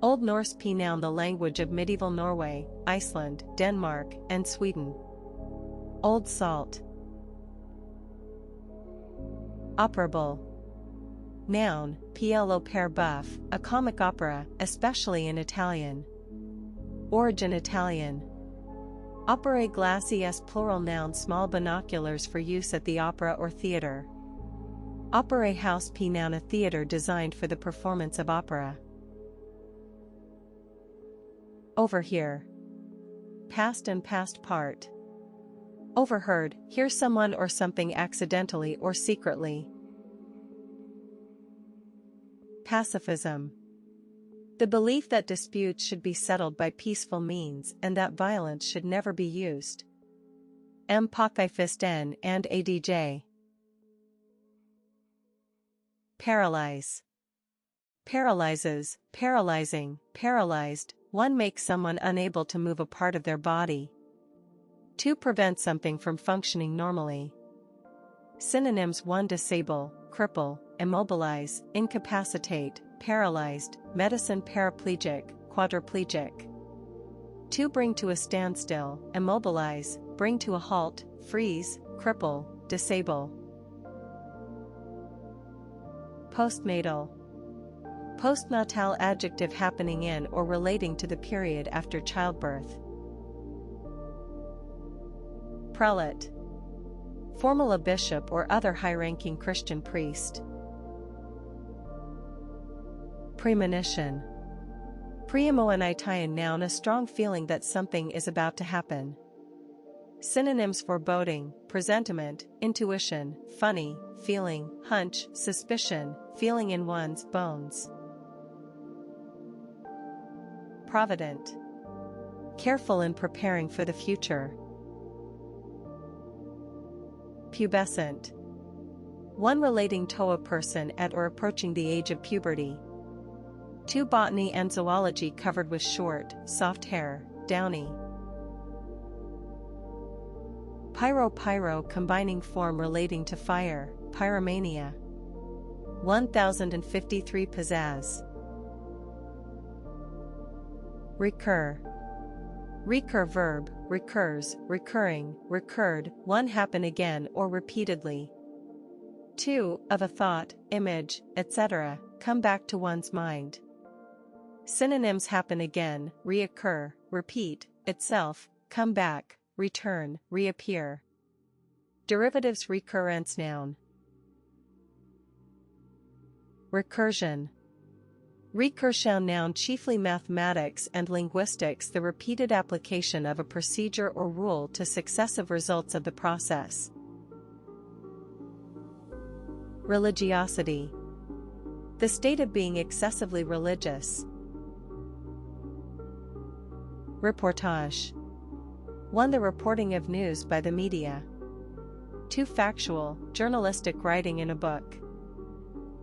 Speaker 1: Old Norse P noun the language of medieval Norway, Iceland, Denmark, and Sweden. Old Salt. Operable. Noun, PL opere buff, a comic opera, especially in Italian. Origin Italian. Operae glacies plural noun small binoculars for use at the opera or theater. Operae house p noun a theater designed for the performance of opera. Overhear. Past and past part. Overheard, hear someone or something accidentally or secretly. Pacifism. The belief that disputes should be settled by peaceful means and that violence should never be used. M. Pacifisten and ADJ. Paralyze. Paralyzes, paralyzing, paralyzed, one makes someone unable to move a part of their body. To prevent something from functioning normally. Synonyms: 1. Disable, cripple, immobilize, incapacitate, paralyzed, medicine paraplegic, quadriplegic. To bring to a standstill, immobilize, bring to a halt, freeze, cripple, disable. Postnatal. Postnatal adjective happening in or relating to the period after childbirth. Prelate. Formal a bishop or other high-ranking Christian priest. Premonition. Preemoenitian noun a strong feeling that something is about to happen. Synonyms: foreboding, presentiment, intuition, funny, feeling, hunch, suspicion, feeling in one's bones. Provident. Careful in preparing for the future. Pubescent. One relating to a person at or approaching the age of puberty. To botany and zoology covered with short, soft hair, downy. Pyro combining form relating to fire, pyromania. 1053 pizzazz. Recur. Recur verb, recurs, recurring, recurred, one happen again or repeatedly. 2. Of a thought, image, etc., come back to one's mind. Synonyms: happen again, reoccur, repeat, itself, come back, return, reappear. Derivatives: recurrence noun. Recursion. Recursion noun chiefly mathematics and linguistics, the repeated application of a procedure or rule to successive results of the process. Religiosity. The state of being excessively religious. Reportage. 1. The reporting of news by the media. 2. Factual, journalistic writing in a book.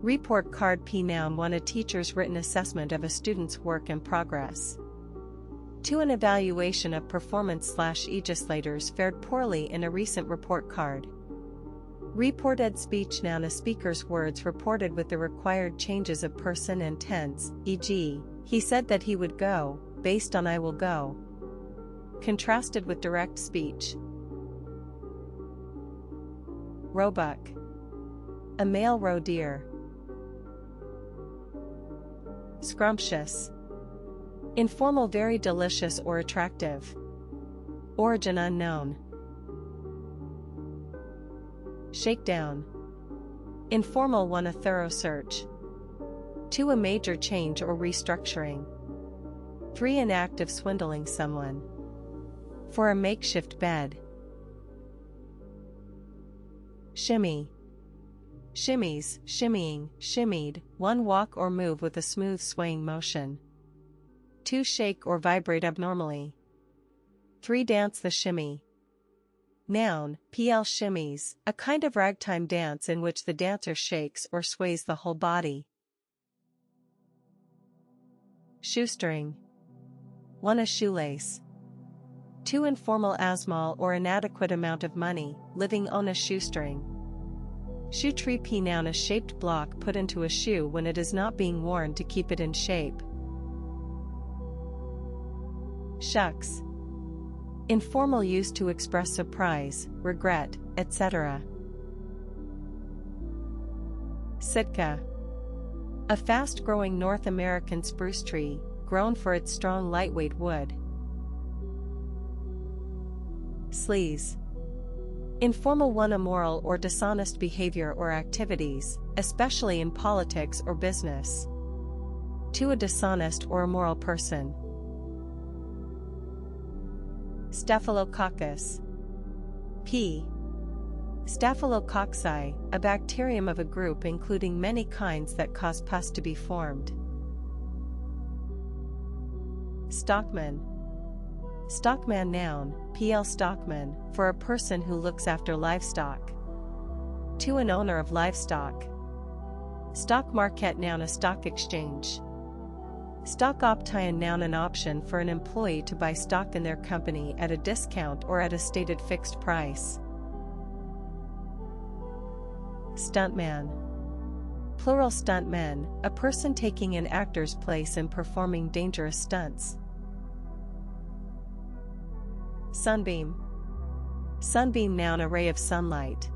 Speaker 1: Report card p noun 1. A teacher's written assessment of a student's work in progress. 2. An evaluation of performance/legislators fared poorly in a recent report card. Reported speech noun. A speaker's words reported with the required changes of person and tense, e.g., he said that he would go, based on I will go. Contrasted with direct speech. Roebuck. A male roe deer. Scrumptious. Informal, very delicious or attractive. Origin unknown. Shakedown. Informal 1. A thorough search. 2. A major change or restructuring. 3. An act of swindling someone. 4. A makeshift bed. Shimmy. Shimmies, shimmying, shimmied, 1. Walk or move with a smooth swaying motion. 2. Shake or vibrate abnormally. 3. Dance the shimmy. Noun, pl shimmies, a kind of ragtime dance in which the dancer shakes or sways the whole body. Shoestring. 1. A shoelace. 2. Informal asmal or inadequate amount of money, living on a shoestring. Shoe tree p noun. A shaped block put into a shoe when it is not being worn to keep it in shape. Shucks. Informal used to express surprise, regret, etc. Sitka. A fast-growing North American spruce tree, grown for its strong lightweight wood. Sleaze. Informal one immoral or dishonest behavior or activities, especially in politics or business. 2 a dishonest or immoral person. Staphylococcus. P. Staphylococci, a bacterium of a group including many kinds that cause pus to be formed. Stockman. Stockman noun, pl. stockman, for a person who looks after livestock. 2 an owner of livestock. Stock market noun, a stock exchange. Stock option noun, an option for an employee to buy stock in their company at a discount or at a stated fixed price. Stuntman. Plural stuntmen, a person taking an actor's place in performing dangerous stunts. Sunbeam. Sunbeam noun, a ray of sunlight.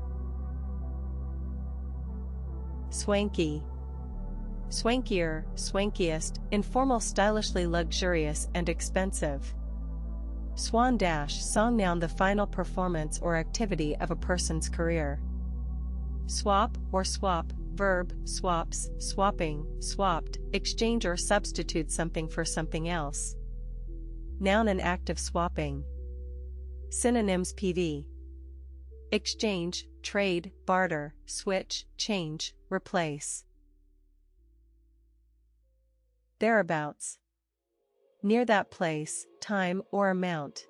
Speaker 1: Swanky. Swankier, swankiest, informal, stylishly luxurious and expensive. Swan dash, song noun, the final performance or activity of a person's career. Swap or swap, verb, swaps, swapping, swapped, exchange or substitute something for something else. Noun, an act of swapping. Synonyms: PV. Exchange, trade, barter, switch, change, replace. Thereabouts. Near that place, time or amount.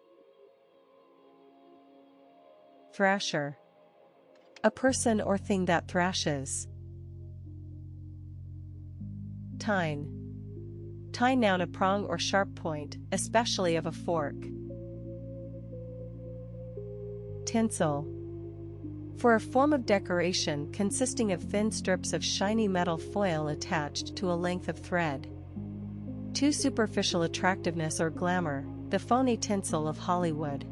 Speaker 1: Thrasher. A person or thing that thrashes. Tine. Tine noun, a prong or sharp point, especially of a fork. Tinsel. For a form of decoration consisting of thin strips of shiny metal foil attached to a length of thread. 2 superficial attractiveness or glamour, the phony tinsel of Hollywood.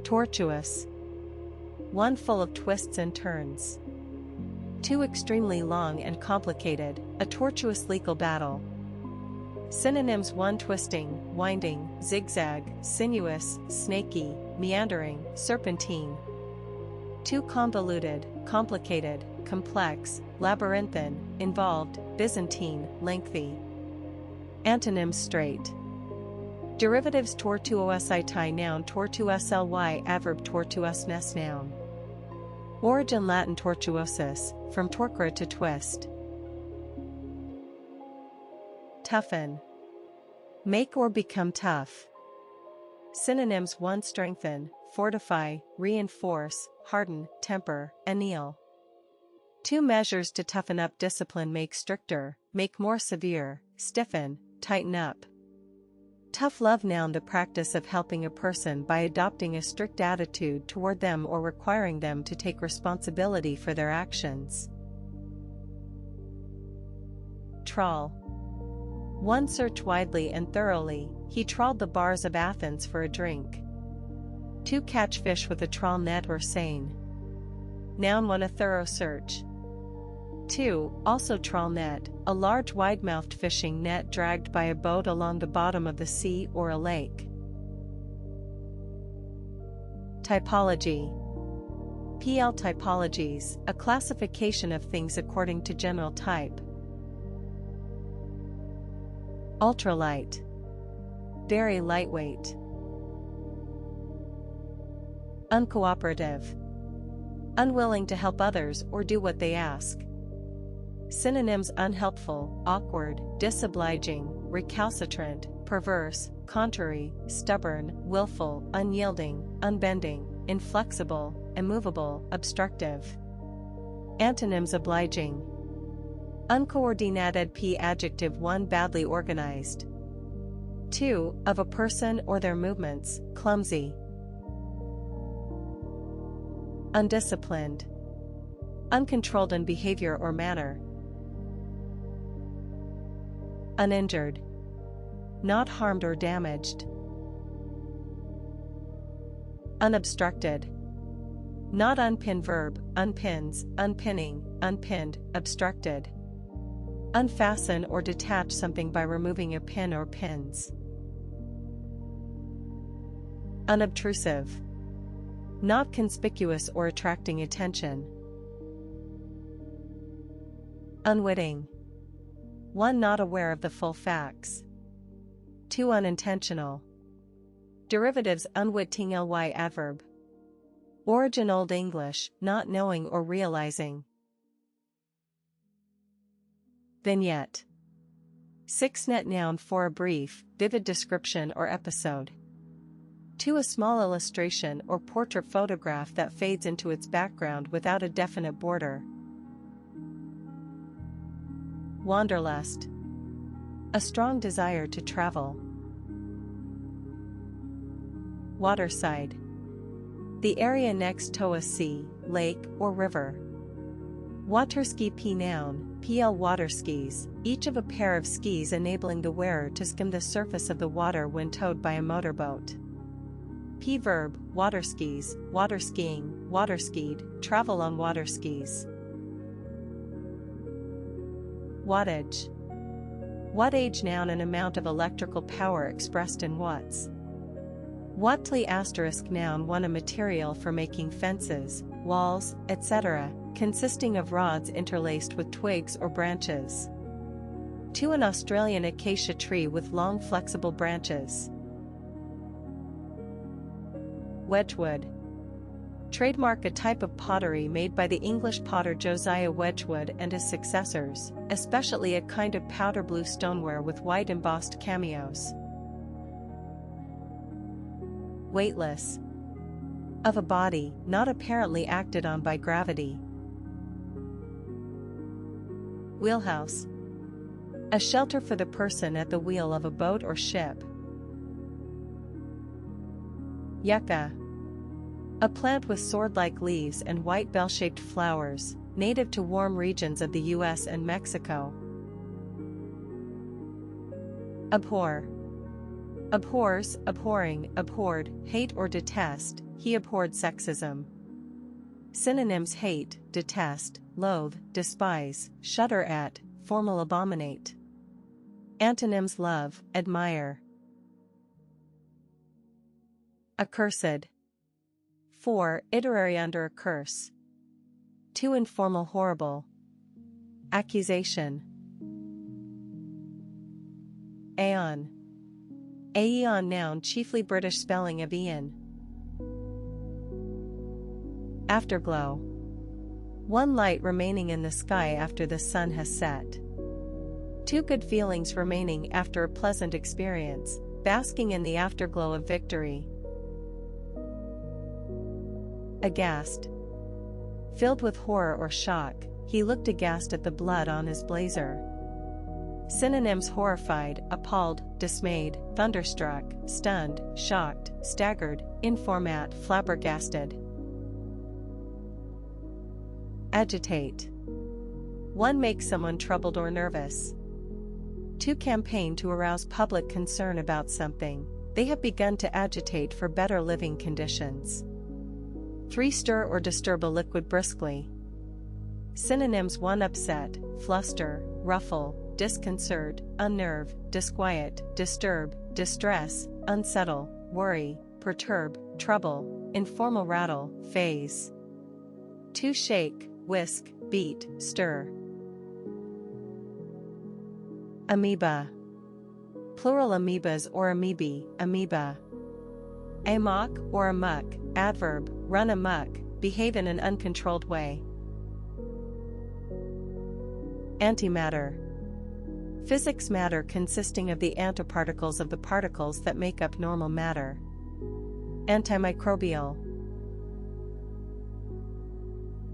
Speaker 1: Tortuous. One full of twists and turns. 2 extremely long and complicated, a tortuous legal battle. Synonyms: 1 twisting, winding, zigzag, sinuous, snaky, meandering, serpentine. 2 convoluted, complicated, complex, labyrinthine, involved, Byzantine, lengthy. Antonyms: straight. Derivatives: tortuousity noun, tortuosly adverb, tortuousness noun. Origin: Latin tortuosus, from torquere to twist. Toughen. Make or become tough. Synonyms: 1 strengthen, fortify, reinforce, harden, temper, anneal. 2 measures to toughen up, discipline, make stricter, make more severe, stiffen, tighten up. Tough love noun, the practice of helping a person by adopting a strict attitude toward them or requiring them to take responsibility for their actions. Trawl. 1 search widely and thoroughly, he trawled the bars of Athens for a drink. 2 catch fish with a trawl net or seine. Noun: 1 a thorough search. 2 also trawl net, a large wide-mouthed fishing net dragged by a boat along the bottom of the sea or a lake. Typology. PL. Typologies, a classification of things according to general type. Ultralight. Very lightweight. Uncooperative. Unwilling to help others or do what they ask. Synonyms: unhelpful, awkward, disobliging, recalcitrant, perverse, contrary, stubborn, willful, unyielding, unbending, inflexible, immovable, obstructive. Antonyms: obliging. Uncoordinated. P. Adjective: 1 badly organized. 2 of a person or their movements, clumsy. Undisciplined. Uncontrolled in behavior or manner. Uninjured. Not harmed or damaged. Unobstructed. Not unpin. Verb: unpins, unpinning, unpinned, obstructed. Unfasten or detach something by removing a pin or pins. Unobtrusive. Not conspicuous or attracting attention. Unwitting. One not aware of the full facts. 2 unintentional. Derivatives unwitting ly adverb. Origin Old English, not knowing or realizing. Vignette. 6 net noun for a brief, vivid description or episode. 2 a small illustration or portrait photograph that fades into its background without a definite border. Wanderlust. A strong desire to travel. Waterside. The area next to a sea, lake, or river. Waterski p noun, pl water skis, each of a pair of skis enabling the wearer to skim the surface of the water when towed by a motorboat. P verb, water skis, water skiing, water skied, travel on water skis. Wattage. Wattage noun an amount of electrical power expressed in watts. Wattly * noun one a material for making fences, walls, etc., consisting of rods interlaced with twigs or branches. 2 an Australian acacia tree with long flexible branches. Wedgwood. Trademark a type of pottery made by the English potter Josiah Wedgwood and his successors, especially a kind of powder blue stoneware with white embossed cameos. Weightless. Of a body, not apparently acted on by gravity. Wheelhouse. A shelter for the person at the wheel of a boat or ship. Yucca. A plant with sword-like leaves and white bell-shaped flowers, native to warm regions of the US and Mexico. Abhor. Abhors, abhorring, abhorred, hate or detest, he abhorred sexism. Synonyms hate, detest, loathe, despise, shudder at, formal abominate. Antonyms love, admire. Accursed. 4 iterary under a curse. 2 informal horrible. Accusation. Aeon. Aeon noun chiefly British spelling of Ian. Afterglow. One light remaining in the sky after the sun has set. 2 good feelings remaining after a pleasant experience, basking in the afterglow of victory. Aghast. Filled with horror or shock, he looked aghast at the blood on his blazer. Synonyms horrified, appalled, dismayed, thunderstruck, stunned, shocked, staggered, informat, flabbergasted. Agitate. One makes someone troubled or nervous. 2 campaign to arouse public concern about something, they have begun to agitate for better living conditions. 3 stir or disturb a liquid briskly. Synonyms 1 upset, fluster, ruffle, disconcert, unnerve, disquiet, disturb, distress, unsettle, worry, perturb, trouble, informal rattle, phase. 2 shake, whisk, beat, stir. Amoeba. Plural amoebas or amoebae, amoeba. Amok or amuck, adverb, run amok, behave in an uncontrolled way. Antimatter. Physics matter consisting of the antiparticles of the particles that make up normal matter. Antimicrobial.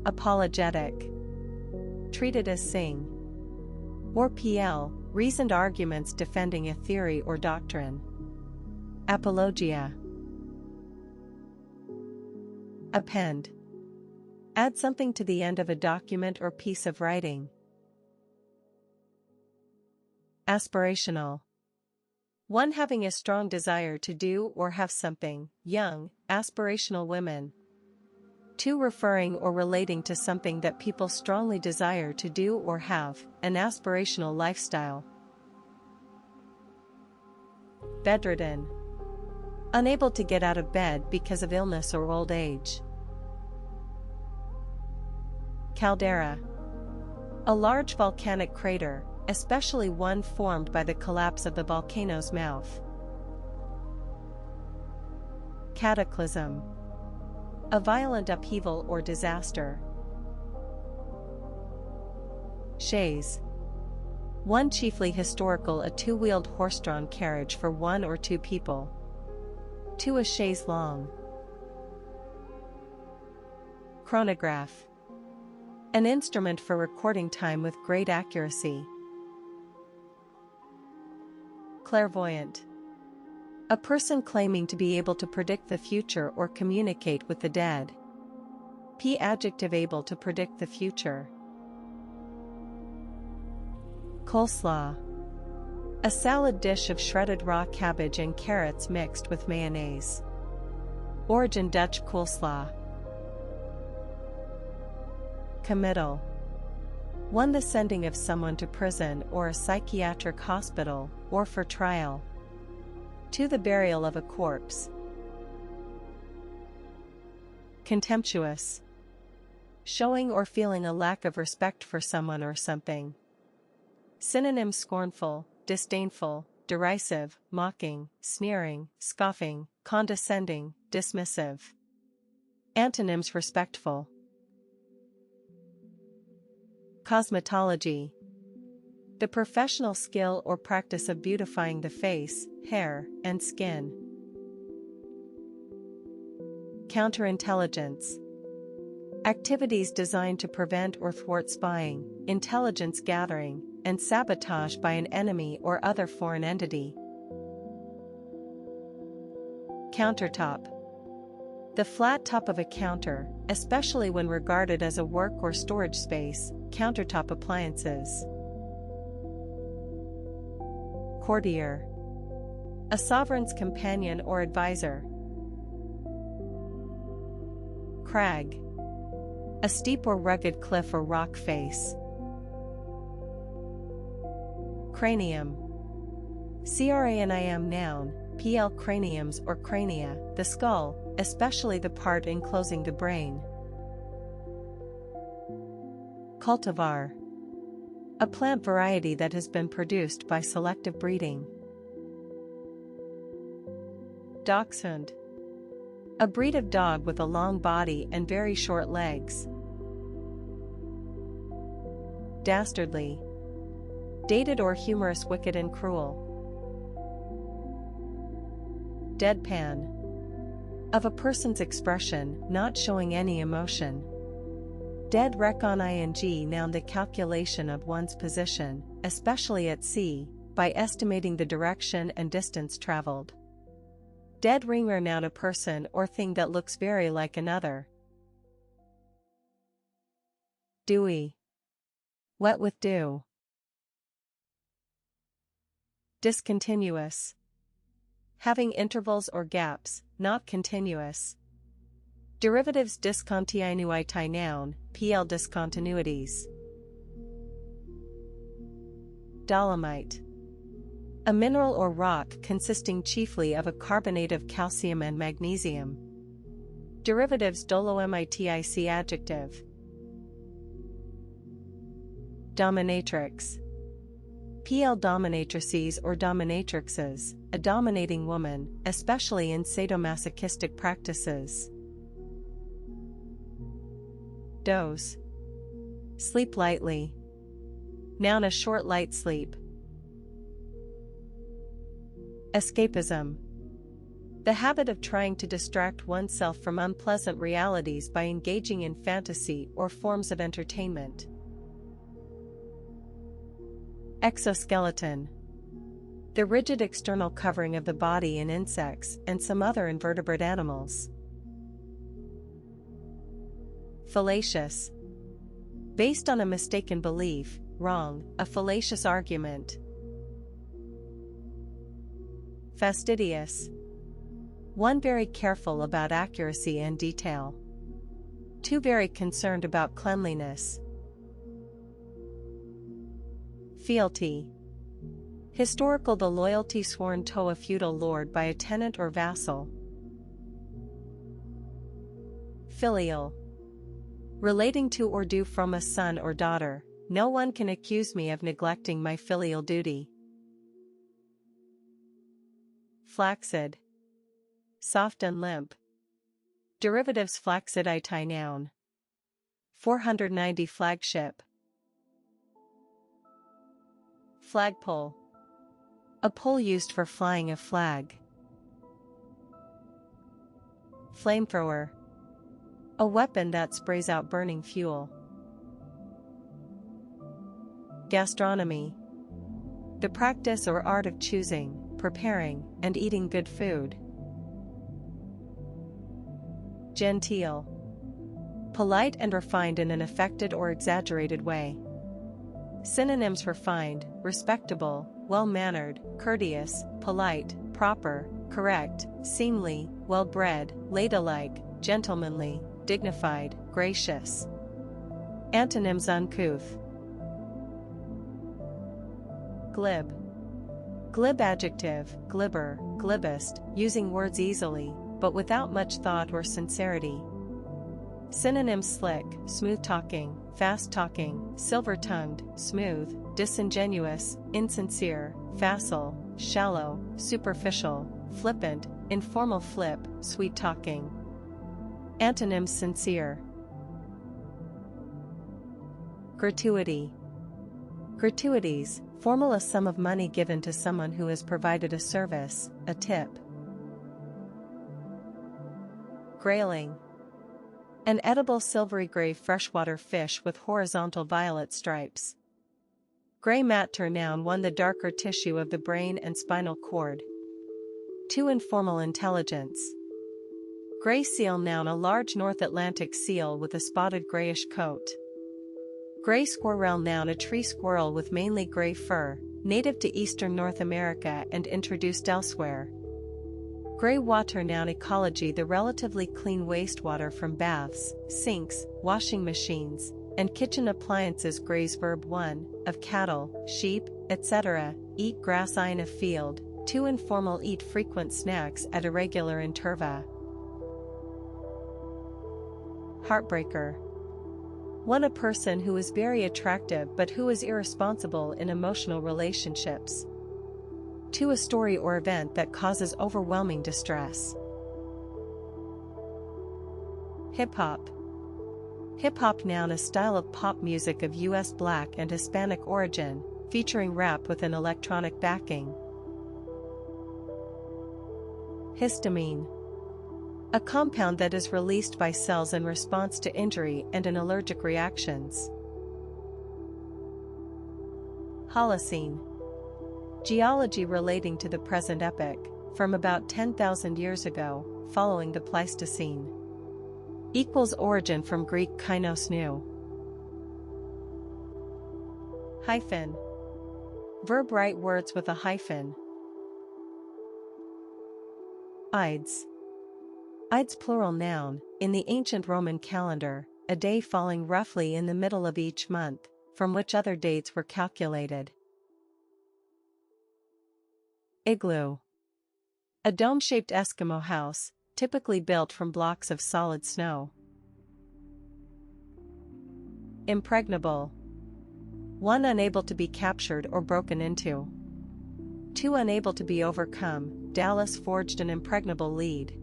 Speaker 1: Apologetic. Treated as sing. Or PL, reasoned arguments defending a theory or doctrine. Apologia. Append. Add something to the end of a document or piece of writing. Aspirational. One having a strong desire to do or have something, young, aspirational women. 2 referring or relating to something that people strongly desire to do or have, an aspirational lifestyle. Bedridden. Unable to get out of bed because of illness or old age. Caldera. A large volcanic crater, especially one formed by the collapse of the volcano's mouth. Cataclysm. A violent upheaval or disaster. Chaise. One chiefly historical, a two-wheeled horse-drawn carriage for one or two people. To a chaise long. Chronograph. An instrument for recording time with great accuracy. Clairvoyant. A person claiming to be able to predict the future or communicate with the dead. P adjective, able to predict the future. Coleslaw. A salad dish of shredded raw cabbage and carrots mixed with mayonnaise. Origin Dutch coleslaw. Committal. One, the sending of someone to prison or a psychiatric hospital, or for trial. To, the burial of a corpse. Contemptuous. Showing or feeling a lack of respect for someone or something. Synonyms: scornful, disdainful, derisive, mocking, sneering, scoffing, condescending, dismissive. Antonyms: respectful. Cosmetology. The professional skill or practice of beautifying the face, hair, and skin. Counterintelligence. Activities designed to prevent or thwart spying, intelligence gathering, and sabotage by an enemy or other foreign entity. Countertop. The flat top of a counter, especially when regarded as a work or storage space. Countertop appliances. Courtier. A sovereign's companion or advisor. Crag. A steep or rugged cliff or rock face. Cranium. Cranium, noun, pl, craniums or crania, the skull, especially the part enclosing the brain. Cultivar. A plant variety that has been produced by selective breeding. Dachshund. A breed of dog with a long body and very short legs. Dastardly. Dated or humorous, wicked and cruel. Deadpan. Of a person's expression, not showing any emotion. Dead recon ing, noun, the calculation of one's position, especially at sea, by estimating the direction and distance traveled. Dead ringer, noun, a person or thing that looks very like another. Dewy. Wet with dew. Discontinuous. Having intervals or gaps, not continuous. Derivatives: discontinuity, noun, pl, discontinuities. Dolomite. A mineral or rock consisting chiefly of a carbonate of calcium and magnesium. Derivatives: dolomitic, adjective. Dominatrix. PL, dominatrices or dominatrixes, a dominating woman, especially in sadomasochistic practices. Doze. Sleep lightly. Noun, a short light sleep. Escapism. The habit of trying to distract oneself from unpleasant realities by engaging in fantasy or forms of entertainment. Exoskeleton. The rigid external covering of the body in insects and some other invertebrate animals. Fallacious. Based on a mistaken belief, wrong, a fallacious argument. Fastidious. One very careful about accuracy and detail. Two very concerned about cleanliness. Fealty. Historical, the loyalty sworn to a feudal lord by a tenant or vassal. Filial. Relating to or due from a son or daughter. No one can accuse me of neglecting my filial duty. Flaccid. Soft and limp. Derivatives: flaccid iti noun. 490 flagship. Flagpole. A pole used for flying a flag. Flamethrower. A weapon that sprays out burning fuel. Gastronomy. The practice or art of choosing, preparing, and eating good food. Genteel. Polite and refined in an affected or exaggerated way. Synonyms: refined, respectable, well-mannered, courteous, polite, proper, correct, seemly, well-bred, ladylike, gentlemanly, dignified, gracious. Antonyms: uncouth. Glib. Glib adjective, glibber, glibbest, using words easily, but without much thought or sincerity. Synonyms: slick, smooth-talking, fast-talking, silver-tongued, smooth, disingenuous, insincere, facile, shallow, superficial, flippant, informal, flip, sweet-talking. Antonyms: sincere. Gratuity. Gratuities, formal: a sum of money given to someone who has provided a service, a tip. Grayling. An edible silvery gray freshwater fish with horizontal violet stripes. Gray matter, noun: one, the darker tissue of the brain and spinal cord. 2. Informal intelligence. Gray seal, noun: a large North Atlantic seal with a spotted grayish coat. Gray squirrel, noun: a tree squirrel with mainly gray fur, native to eastern North America and introduced elsewhere. Gray water, noun: ecology: the relatively clean wastewater from baths, sinks, washing machines, and kitchen appliances. Graze, verb 1, of cattle, sheep, etc., eat grass in a field. 2. Informal: eat frequent snacks at irregular interva. Heartbreaker. 1. A person who is very attractive but who is irresponsible in emotional relationships. 2. A story or event that causes overwhelming distress. Hip-hop. Hip-hop, noun: a style of pop music of U.S. Black and Hispanic origin, featuring rap with an electronic backing. Histamine. A compound that is released by cells in response to injury and in allergic reactions. Holocene. Geology relating to the present epoch, from about 10,000 years ago, following the Pleistocene. Origin from Greek kainos new. Hyphen. Verb: write words with a hyphen. Ides. Ides plural, noun: in the ancient Roman calendar, a day falling roughly in the middle of each month, from which other dates were calculated. Igloo. A dome-shaped Eskimo house, typically built from blocks of solid snow. Impregnable. 1. Unable to be captured or broken into. 2. Unable to be overcome. Dallas forged an impregnable lead.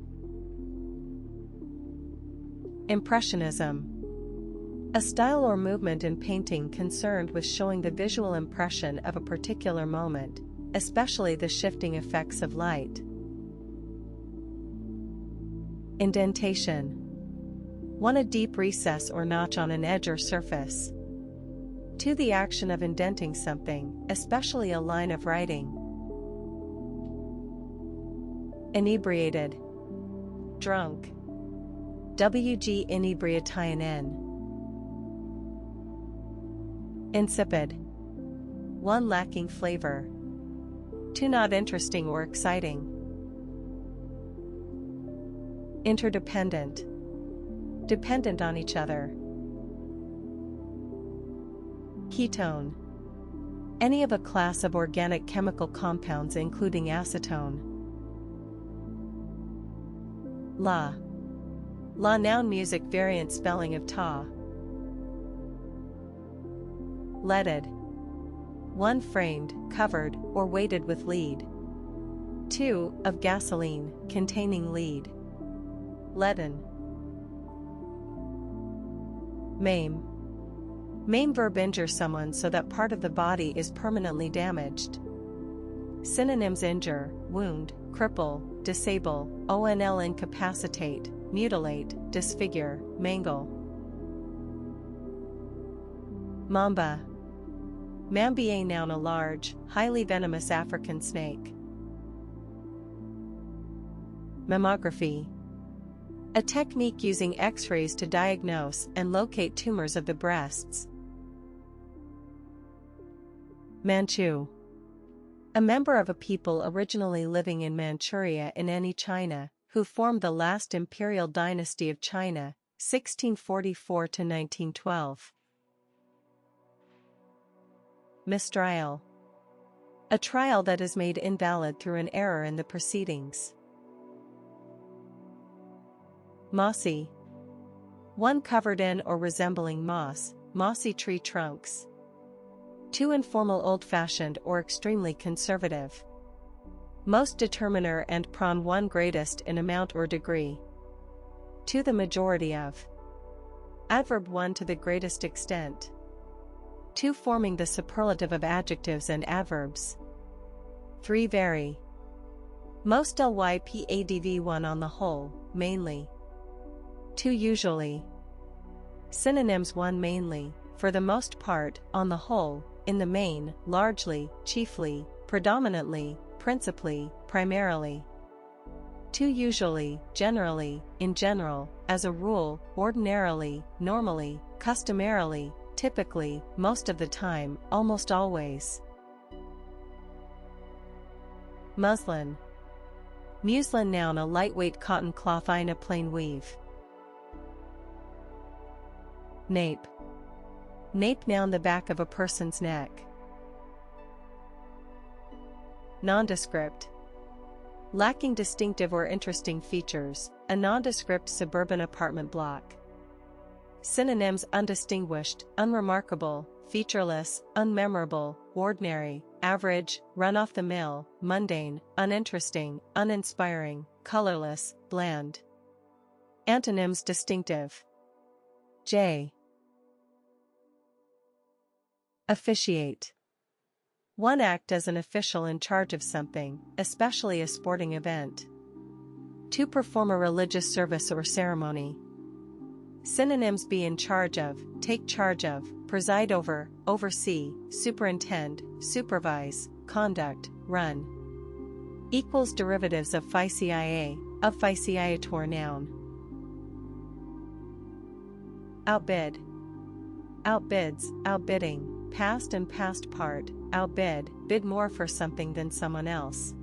Speaker 1: Impressionism. A style or movement in painting concerned with showing the visual impression of a particular moment, especially the shifting effects of light. Indentation. 1. A deep recess or notch on an edge or surface. 2. The action of indenting something, especially a line of writing. Inebriated. Drunk. WG inebriationen. Insipid. 1. Lacking flavor. 2. Not interesting or exciting. Interdependent. Dependent on each other. Ketone. Any of a class of organic chemical compounds including acetone. La. La noun music variant spelling of ta. Leaded. 1 framed, covered, or weighted with lead. 2 of gasoline, containing lead. Leaden. Maim. Maim verb injure someone so that part of the body is permanently damaged. Synonyms injure, wound, cripple, disable, onl incapacitate, mutilate, disfigure, mangle. Mamba. Mambier noun a large, highly venomous African snake. Mammography. A technique using X-rays to diagnose and locate tumors of the breasts. Manchu. A member of a people originally living in Manchuria in Annie, China, who formed the last imperial dynasty of China, 1644 to 1912. Mistrial. A trial that is made invalid through an error in the proceedings. Mossy. One covered in or resembling moss, mossy tree trunks. Too informal, old-fashioned or extremely conservative. Most determiner and pron one greatest in amount or degree. To the majority of. Adverb 1 to the greatest extent. 2 forming the superlative of adjectives and adverbs. 3 very. Most lypadv 1 on the whole, mainly. 2 usually. Synonyms 1 mainly, for the most part, on the whole, in the main, largely, chiefly, predominantly, principally, primarily. 2 usually, generally, in general, as a rule, ordinarily, normally, customarily, typically, most of the time, almost always. Muslin. Muslin noun a lightweight cotton cloth in a plain weave. Nape. Nape noun the back of a person's neck. Nondescript. Lacking distinctive or interesting features, a nondescript suburban apartment block. Synonyms undistinguished, unremarkable, featureless, unmemorable, ordinary, average, run-off-the-mill, mundane, uninteresting, uninspiring, colorless, bland. Antonyms distinctive. J. Officiate. One act as an official in charge of something, especially a sporting event. To perform a religious service or ceremony. Synonyms be in charge of, take charge of, preside over, oversee, superintend, supervise, conduct, run. Equals derivatives of officiae, of officiator noun. Outbid. Outbids, outbidding. Past and past part, outbid, bid more for something than someone else.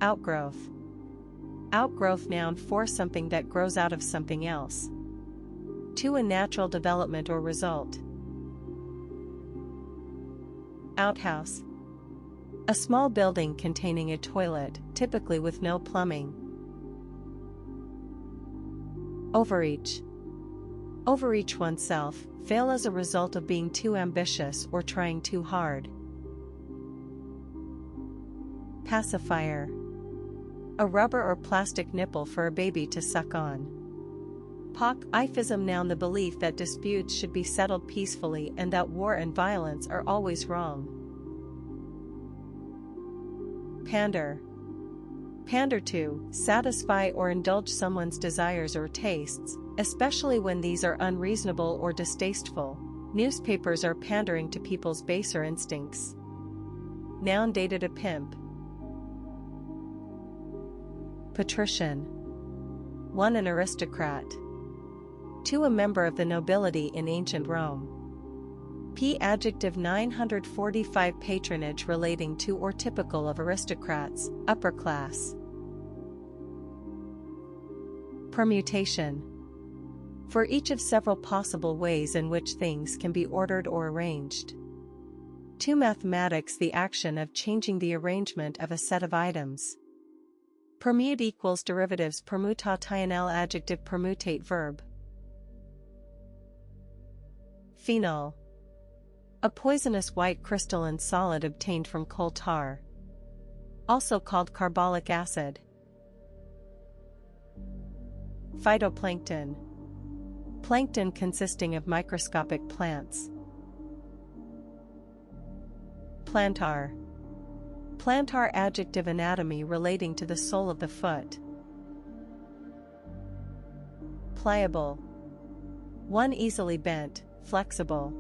Speaker 1: Outgrowth. Outgrowth noun for something that grows out of something else. To a natural development or result. Outhouse. A small building containing a toilet, typically with no plumbing. Overreach. Overreach oneself, fail as a result of being too ambitious or trying too hard. Pacifier. A rubber or plastic nipple for a baby to suck on. Pacifism noun the belief that disputes should be settled peacefully and that war and violence are always wrong. Pander. Pander to, satisfy or indulge someone's desires or tastes, especially when these are unreasonable or distasteful. Newspapers are pandering to people's baser instincts. Noun dated a pimp. Patrician. 1 an aristocrat. 2 a member of the nobility in ancient Rome. P adjective 945 patronage relating to or typical of aristocrats, upper class. Permutation. For each of several possible ways in which things can be ordered or arranged. 2. Mathematics, the action of changing the arrangement of a set of items. Permute equals derivatives permutatio adjective permutate verb. Phenol. A poisonous white crystalline solid obtained from coal tar. Also called carbolic acid. Phytoplankton. Plankton consisting of microscopic plants. Plantar. Plantar adjective anatomy relating to the sole of the foot. Pliable. 1 easily bent, flexible.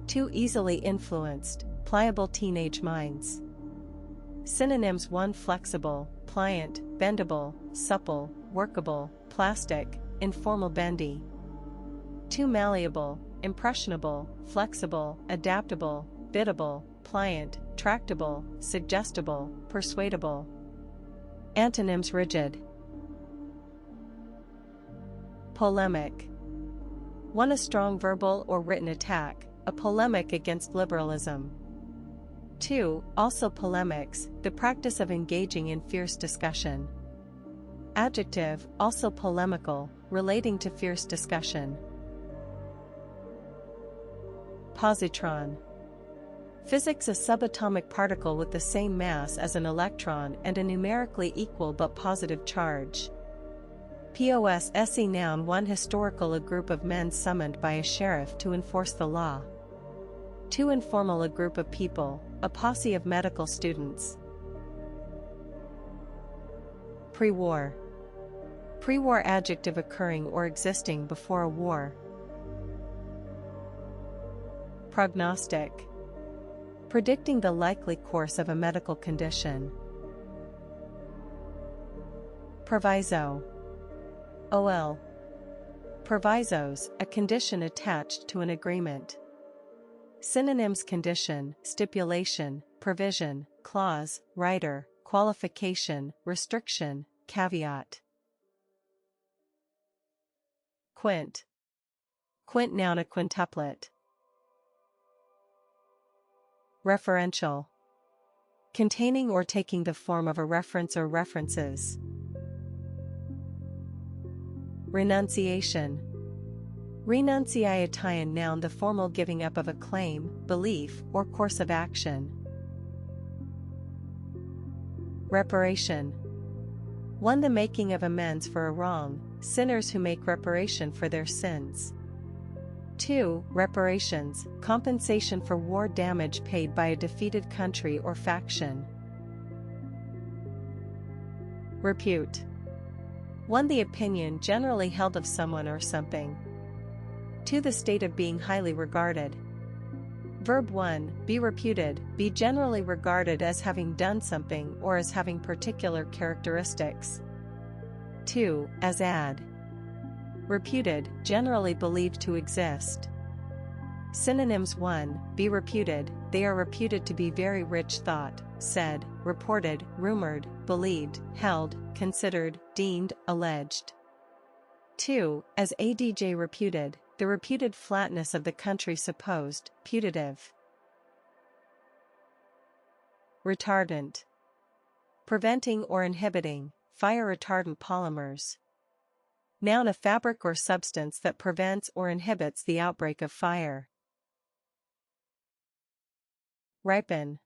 Speaker 1: 2 easily influenced, pliable teenage minds. Synonyms: 1 flexible, pliant, bendable, supple, workable, plastic, informal, bendy. 2 malleable, impressionable, flexible, adaptable, biddable, pliant, tractable, suggestible, persuadable. Antonyms: rigid. Polemic. 1 a strong verbal or written attack, a polemic against liberalism. 2 also polemics, the practice of engaging in fierce discussion. Adjective, also polemical, relating to fierce discussion. Positron. Physics: a subatomic particle with the same mass as an electron and a numerically equal but positive charge. Posse noun: 1 historical, a group of men summoned by a sheriff to enforce the law. 2 informal, a group of people, a posse of medical students. Pre-war. Pre-war adjective occurring or existing before a war. Prognostic. Predicting the likely course of a medical condition. Proviso. OL. Provisos, a condition attached to an agreement. Synonyms: condition, stipulation, provision, clause, rider, qualification, restriction, caveat. Quint. Quint noun: a quintuplet. Referential. Containing or taking the form of a reference or references. Renunciation. Renunciation noun: the formal giving up of a claim, belief, or course of action. Reparation. 1 the making of amends for a wrong, sinners who make reparation for their sins. 2 reparations, compensation for war damage paid by a defeated country or faction. Repute. 1 the opinion generally held of someone or something. 2 the state of being highly regarded. Verb 1, be reputed, be generally regarded as having done something or as having particular characteristics. 2 as add. Reputed, generally believed to exist. Synonyms: 1, be reputed, they are reputed to be very rich, thought, said, reported, rumored, believed, held, considered, deemed, alleged. 2 as adj. Reputed, the reputed flatness of the country supposed, putative. Retardant. Preventing or inhibiting, fire retardant polymers. Noun: a fabric or substance that prevents or inhibits the outbreak of fire. Ripen.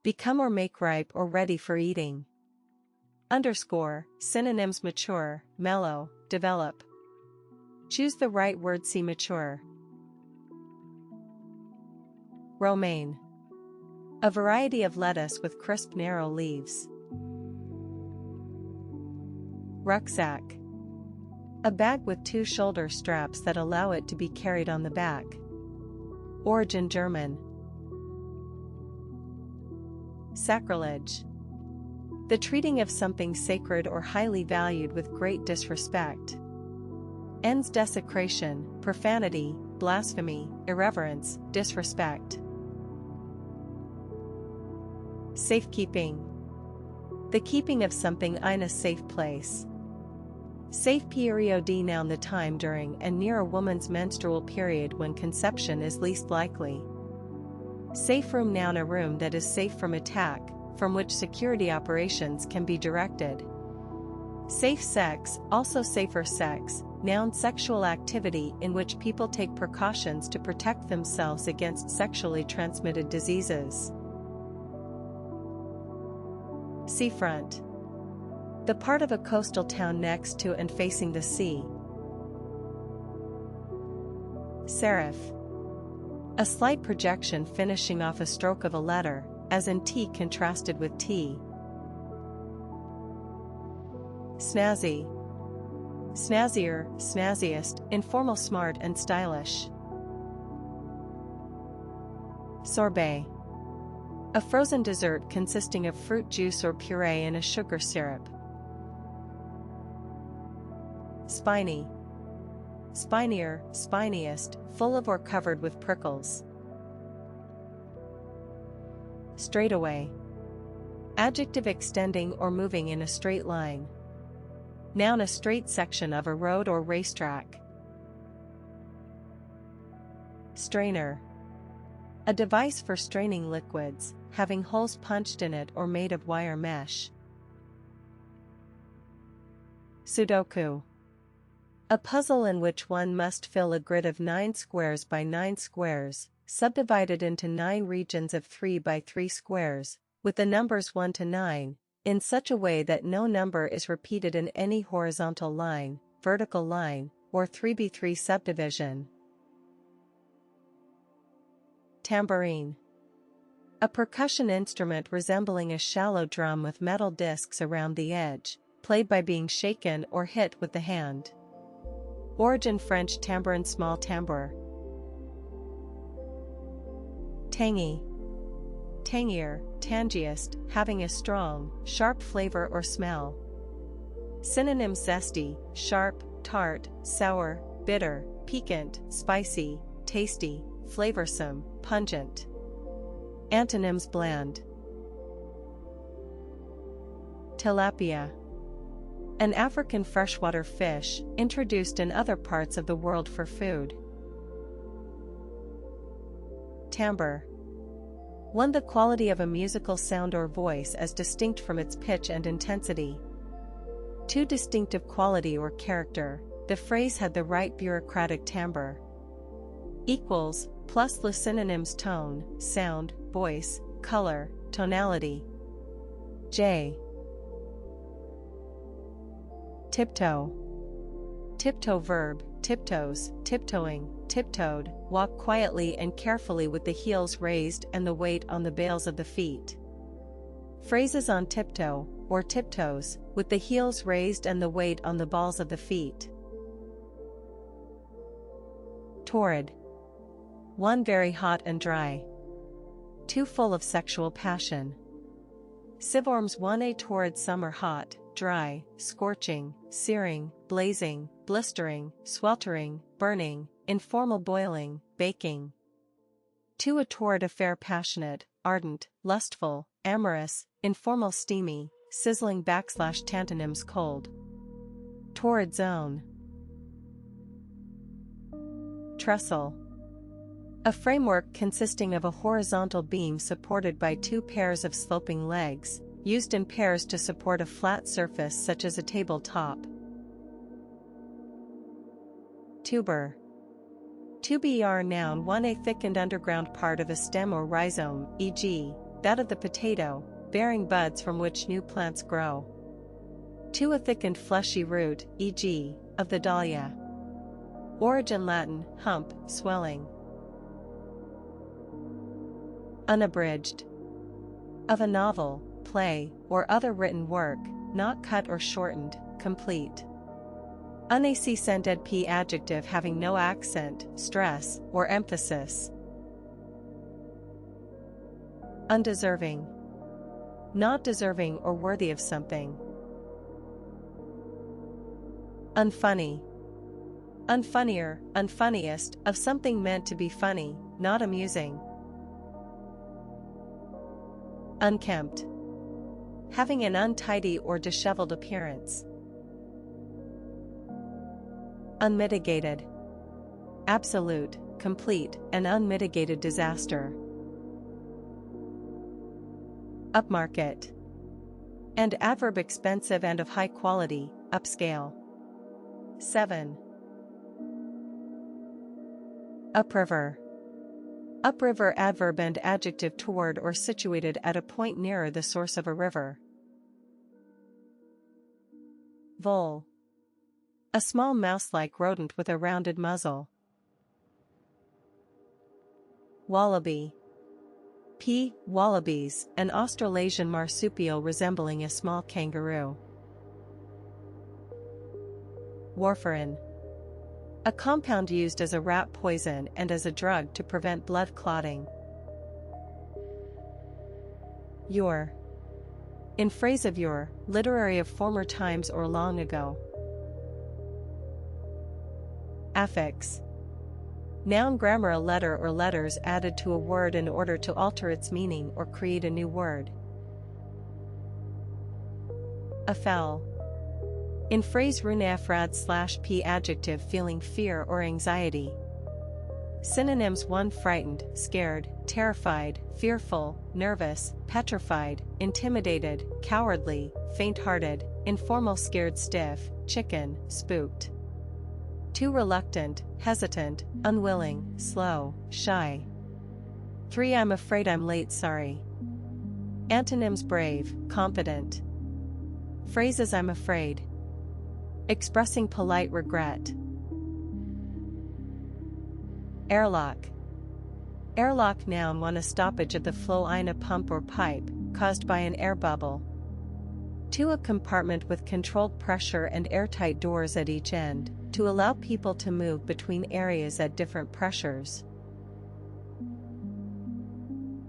Speaker 1: Become or make ripe or ready for eating. Underscore, synonyms: mature, mellow, develop. Choose the right word, see mature. Romaine. A variety of lettuce with crisp narrow leaves. Rucksack. A bag with 2 shoulder straps that allow it to be carried on the back. Origin: German. Sacrilege. The treating of something sacred or highly valued with great disrespect. Ends: desecration, profanity, blasphemy, irreverence, disrespect. Safekeeping. The keeping of something in a safe place. Safe period noun the time during and near a woman's menstrual period when conception is least likely. Safe room noun a room that is safe from attack, from which security operations can be directed. Safe sex, also safer sex, noun sexual activity in which people take precautions to protect themselves against sexually transmitted diseases. Seafront. The part of a coastal town next to and facing the sea. Serif. A slight projection finishing off a stroke of a letter, as in T contrasted with T. Snazzy. Snazzier, snazziest, informal, smart and stylish. Sorbet. A frozen dessert consisting of fruit juice or puree in a sugar syrup. Spiny. Spinier, spiniest, full of or covered with prickles. Straightaway. Adjective extending or moving in a straight line. Noun a straight section of a road or racetrack. Strainer. A device for straining liquids, having holes punched in it or made of wire mesh. Sudoku. A puzzle in which one must fill a grid of 9 squares by 9 squares, subdivided into 9 regions of 3 by 3 squares, with the numbers 1 to 9, in such a way that no number is repeated in any horizontal line, vertical line, or 3x3 subdivision. Tambourine. A percussion instrument resembling a shallow drum with metal discs around the edge, played by being shaken or hit with the hand. Origin French tambourin, small tambour. Tangy. Tangier, tangiest, having a strong, sharp flavor or smell. Synonyms: zesty, sharp, tart, sour, bitter, piquant, spicy, tasty, flavorsome, pungent. Antonyms: bland. Tilapia. An African freshwater fish, introduced in other parts of the world for food. Timbre. One, the quality of a musical sound or voice as distinct from its pitch and intensity. 2, distinctive quality or character, the phrase had the right bureaucratic timbre. Equals, plus the synonyms tone, sound, voice, color, tonality. J. Tiptoe. Tiptoe verb, tiptoes, tiptoeing, tiptoed, walk quietly and carefully with the heels raised and the weight on the bales of the feet. Phrases on tiptoe, or tiptoes, with the heels raised and the weight on the balls of the feet. Torrid. 1, very hot and dry. 2, full of sexual passion. Sivorms: 1, a torrid summer, hot, dry, scorching, searing, blazing, blistering, sweltering, burning, informal, boiling, baking. 2, a torrid affair, passionate, ardent, lustful, amorous, informal, steamy, sizzling / tantonyms: cold. Torrid zone. Trestle. A framework consisting of a horizontal beam supported by 2 pairs of sloping legs, used in pairs to support a flat surface such as a tabletop. Tuber. Tuber noun: 1, a thickened underground part of a stem or rhizome, e.g., that of the potato, bearing buds from which new plants grow. 2, a thickened fleshy root, e.g., of the dahlia. Origin Latin: hump, swelling. Unabridged. Of a novel, play, or other written work, not cut or shortened, complete. Unaccent p adjective having no accent, stress, or emphasis. Undeserving. Not deserving or worthy of something. Unfunny. Unfunnier, unfunniest, of something meant to be funny, not amusing. Unkempt. Having an untidy or disheveled appearance. Unmitigated. Absolute, complete, and unmitigated disaster. Upmarket. And adverb expensive and of high quality, upscale. 7. Upriver. Upriver adverb and adjective toward or situated at a point nearer the source of a river. Vole. A small mouse-like rodent with a rounded muzzle. Wallaby. Wallabies, an Australasian marsupial resembling a small kangaroo. Warfarin. A compound used as a rat poison and as a drug to prevent blood clotting. Yore. In phrase of yore, literary of former times or long ago. Affix. Noun grammar, a letter or letters added to a word in order to alter its meaning or create a new word. Afoul. In phrase runefrad/p adjective feeling fear or anxiety. Synonyms: 1 frightened, scared, terrified, fearful, nervous, petrified, intimidated, cowardly, faint-hearted, informal, scared, stiff, chicken, spooked. 2 reluctant, hesitant, unwilling, slow, shy. 3 I'm afraid I'm late, sorry. Antonyms: brave, confident. Phrases: I'm afraid. Expressing polite regret. Airlock. Airlock noun: 1 a stoppage of the flow in a pump or pipe, caused by an air bubble. 2 a compartment with controlled pressure and airtight doors at each end, to allow people to move between areas at different pressures.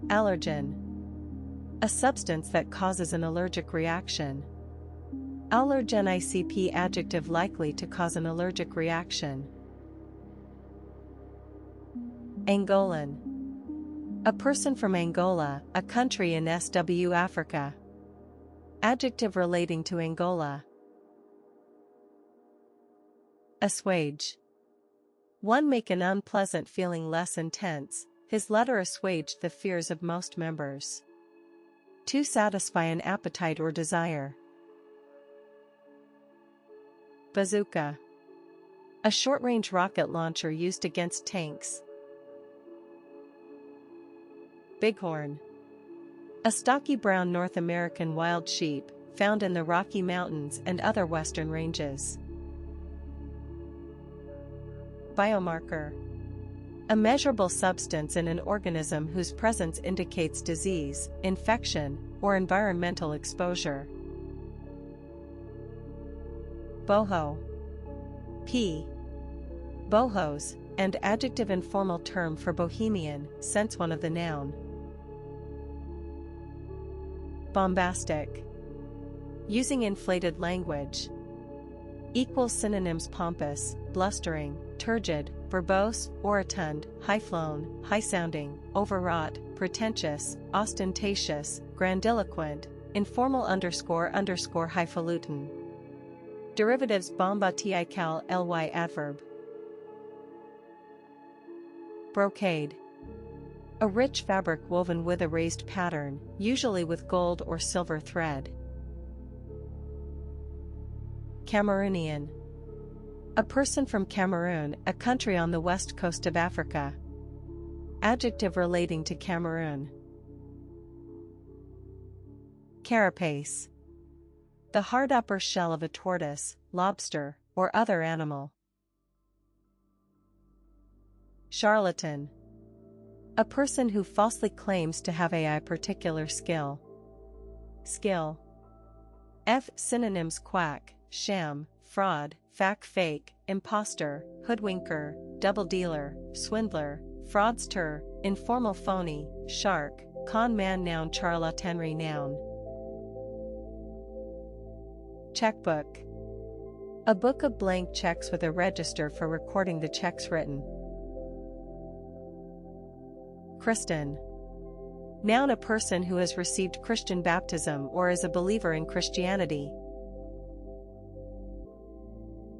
Speaker 1: Allergen. A substance that causes an allergic reaction. Allergen ICP adjective likely to cause an allergic reaction. Angolan. A person from Angola, a country in SW Africa. Adjective relating to Angola. Assuage. 1 make an unpleasant feeling less intense, his letter assuaged the fears of most members. 2 satisfy an appetite or desire. Bazooka. A short-range rocket launcher used against tanks. Bighorn. A stocky brown North American wild sheep, found in the Rocky Mountains and other western ranges. Biomarker. A measurable substance in an organism whose presence indicates disease, infection, or environmental exposure. Boho. Bohos, and adjective informal term for bohemian, sense 1 of the noun. Bombastic. Using inflated language. Equals synonyms: pompous, blustering, turgid, verbose, orotund, high-flown, high-sounding, overwrought, pretentious, ostentatious, grandiloquent, informal __ highfalutin. Derivatives: bomba tikal ly adverb. Brocade. A rich fabric woven with a raised pattern, usually with gold or silver thread. Cameroonian. A person from Cameroon, a country on the west coast of Africa. Adjective relating to Cameroon. Carapace. The hard upper shell of a tortoise, lobster, or other animal. Charlatan. A person who falsely claims to have a particular skill. Skill. Synonyms: quack, sham, fraud, fake, imposter, hoodwinker, double dealer, swindler, fraudster, informal phony, shark, con man noun, charlatanry noun. Checkbook. A book of blank checks with a register for recording the checks written. Christian. Noun: a person who has received Christian baptism or is a believer in Christianity.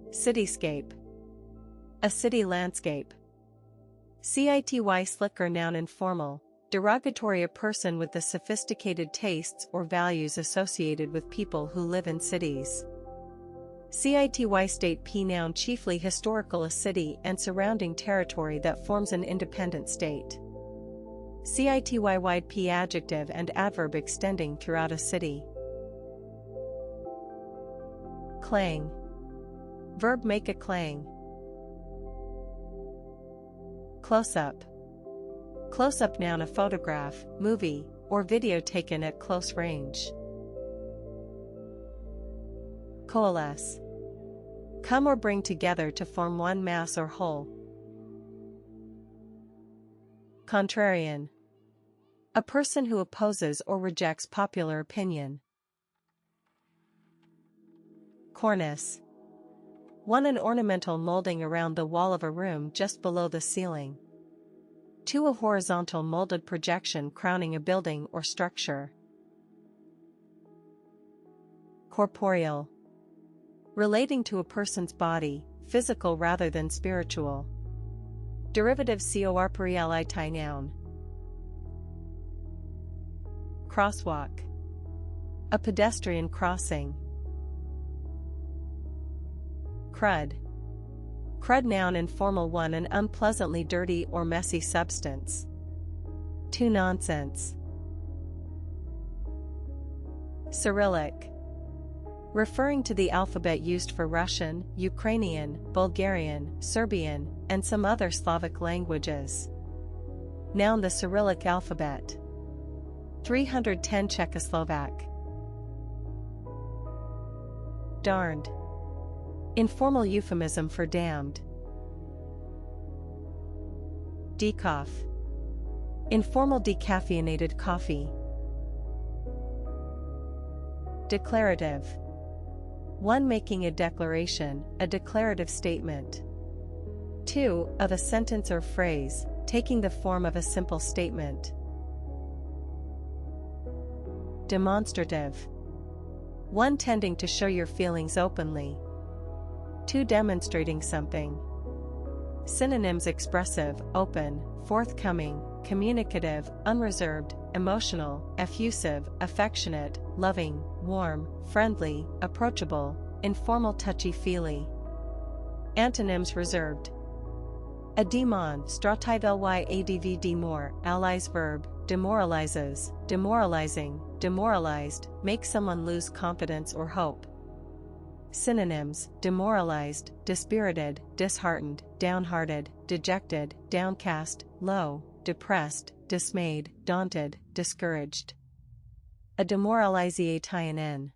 Speaker 1: Cityscape. A city landscape. City slicker noun informal, derogatory a person with the sophisticated tastes or values associated with people who live in cities. City state p noun chiefly historical a city and surrounding territory that forms an independent state. City wide p adjective and adverb extending throughout a city. Clang. Verb make a clang. Close-up. Close-up noun a photograph, movie, or video taken at close range. Coalesce. Come or bring together to form one mass or whole. Contrarian. A person who opposes or rejects popular opinion. Cornice. An ornamental molding around the wall of a room just below the ceiling. A horizontal molded projection crowning a building or structure. Corporeal. Relating to a person's body, physical rather than spiritual. Derivative corporeality noun. Crosswalk. A pedestrian crossing. Crud. Crud noun informal one an unpleasantly dirty or messy substance. Nonsense. Cyrillic. Referring to the alphabet used for Russian, Ukrainian, Bulgarian, Serbian, and some other Slavic languages. Noun the Cyrillic alphabet. 310 Czechoslovak. Darned. Informal euphemism for damned. Decoff. Informal decaffeinated coffee. Declarative. One making a declaration, a declarative statement. 2. Of a sentence or phrase, taking the form of a simple statement. Demonstrative. One tending to show your feelings openly. 2. Demonstrating something. Synonyms expressive, open, forthcoming, communicative, unreserved, emotional, effusive, affectionate, loving, warm, friendly, approachable, informal touchy-feely. Antonyms reserved. A demon, stratively demor, allies verb, demoralizes, demoralizing, demoralized, make someone lose confidence or hope. Synonyms, demoralized, dispirited, disheartened, downhearted, dejected, downcast, low, depressed, dismayed, daunted, discouraged. A demoralization.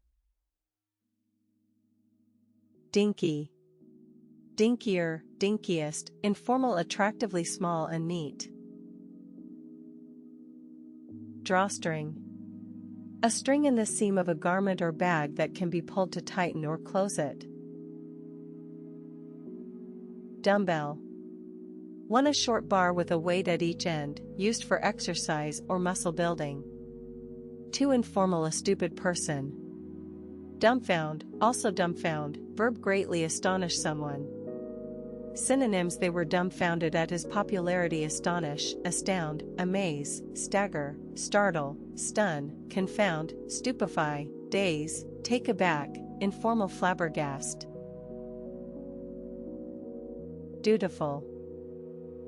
Speaker 1: Dinky. Dinkier, dinkiest, informal attractively small and neat. Drawstring. A string in the seam of a garment or bag that can be pulled to tighten or close it. Dumbbell. One a short bar with a weight at each end, used for exercise or muscle building. 2. Informal a stupid person. Dumbfound, also dumbfound, verb greatly astonish someone. Synonyms they were dumbfounded at his popularity astonish, astound, amaze, stagger, startle, stun, confound, stupefy, daze, take aback, informal flabbergast. Dutiful.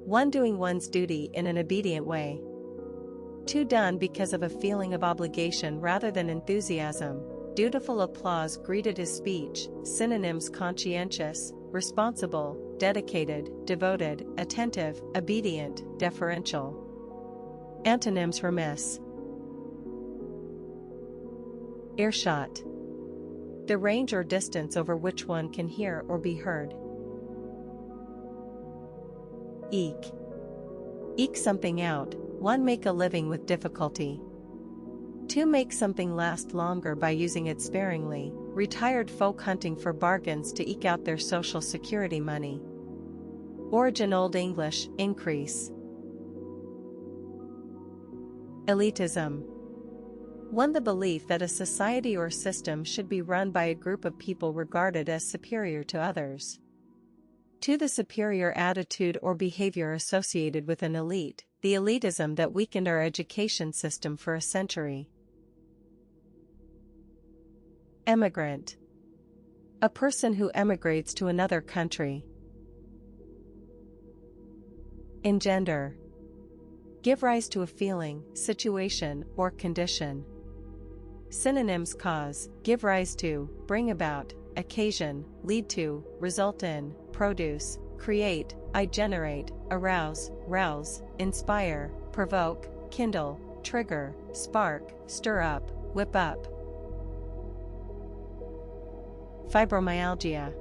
Speaker 1: One doing one's duty in an obedient way. 2. Done because of a feeling of obligation rather than enthusiasm. Dutiful applause greeted his speech. Synonyms conscientious, responsible, dedicated, devoted, attentive, obedient, deferential. Antonyms remiss. Earshot. The range or distance over which one can hear or be heard. Eke. Eke something out, one make a living with difficulty. 2. Make something last longer by using it sparingly, retired folk hunting for bargains to eke out their social security money. Origin Old English, increase. Elitism. One the belief that a society or system should be run by a group of people regarded as superior to others. 2. The superior attitude or behavior associated with an elite, the elitism that weakened our education system for a century. Emigrant. A person who emigrates to another country. Engender. Give rise to a feeling, situation, or condition. Synonyms: cause, give rise to, bring about, occasion, lead to, result in, produce, create, generate, arouse, rouse, inspire, provoke, kindle, trigger, spark, stir up, whip up. Fibromyalgia.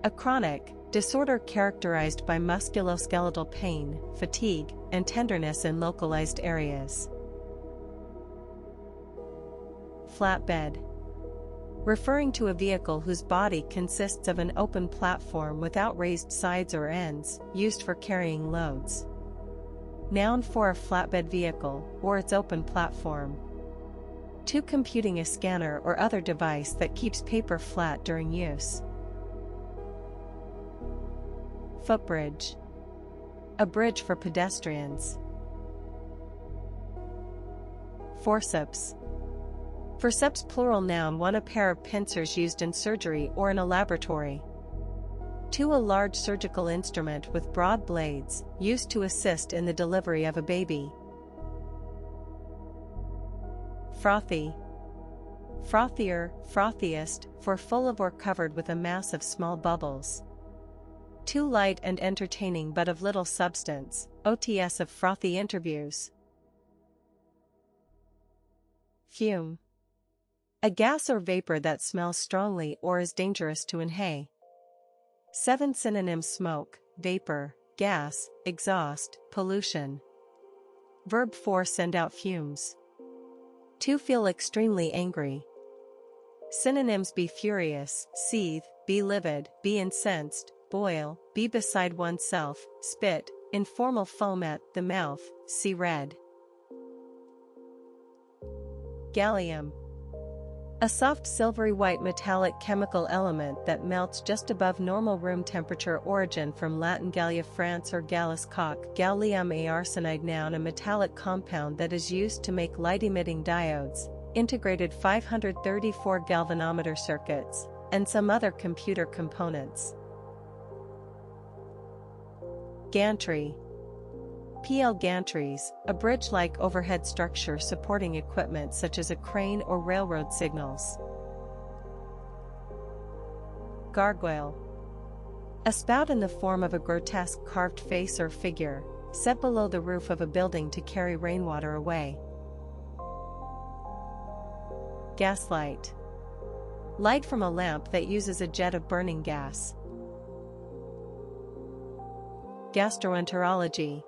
Speaker 1: A chronic disorder characterized by musculoskeletal pain, fatigue, and tenderness in localized areas. Flatbed. Referring to a vehicle whose body consists of an open platform without raised sides or ends, used for carrying loads. Noun for a flatbed vehicle, or its open platform. 2. Computing a scanner or other device that keeps paper flat during use. Footbridge. A bridge for pedestrians. Forceps. Forceps plural noun 1. A pair of pincers used in surgery or in a laboratory. 2. A large surgical instrument with broad blades, used to assist in the delivery of a baby. Frothy. Frothier, frothiest, for full of or covered with a mass of small bubbles. 2. Light and entertaining but of little substance, OTS of frothy interviews. Fume. A gas or vapor that smells strongly or is dangerous to inhale. 7. Synonyms: smoke, vapor, gas, exhaust, pollution. Verb 4. Send out fumes. 2. Feel extremely angry. Synonyms: be furious, seethe, be livid, be incensed, boil, be beside oneself, spit, informal foam at the mouth, see red. Gallium. A soft silvery white metallic chemical element that melts just above normal room temperature. Origin from Latin gallia France or gallus coque. Gallium arsenide. Noun a metallic compound that is used to make light-emitting diodes, integrated 534 galvanometer circuits, and some other computer components. Gantry. PL gantries, a bridge-like overhead structure supporting equipment such as a crane or railroad signals. Gargoyle. A spout in the form of a grotesque carved face or figure, set below the roof of a building to carry rainwater away. Gaslight. Light from a lamp that uses a jet of burning gas. Gastroenterology.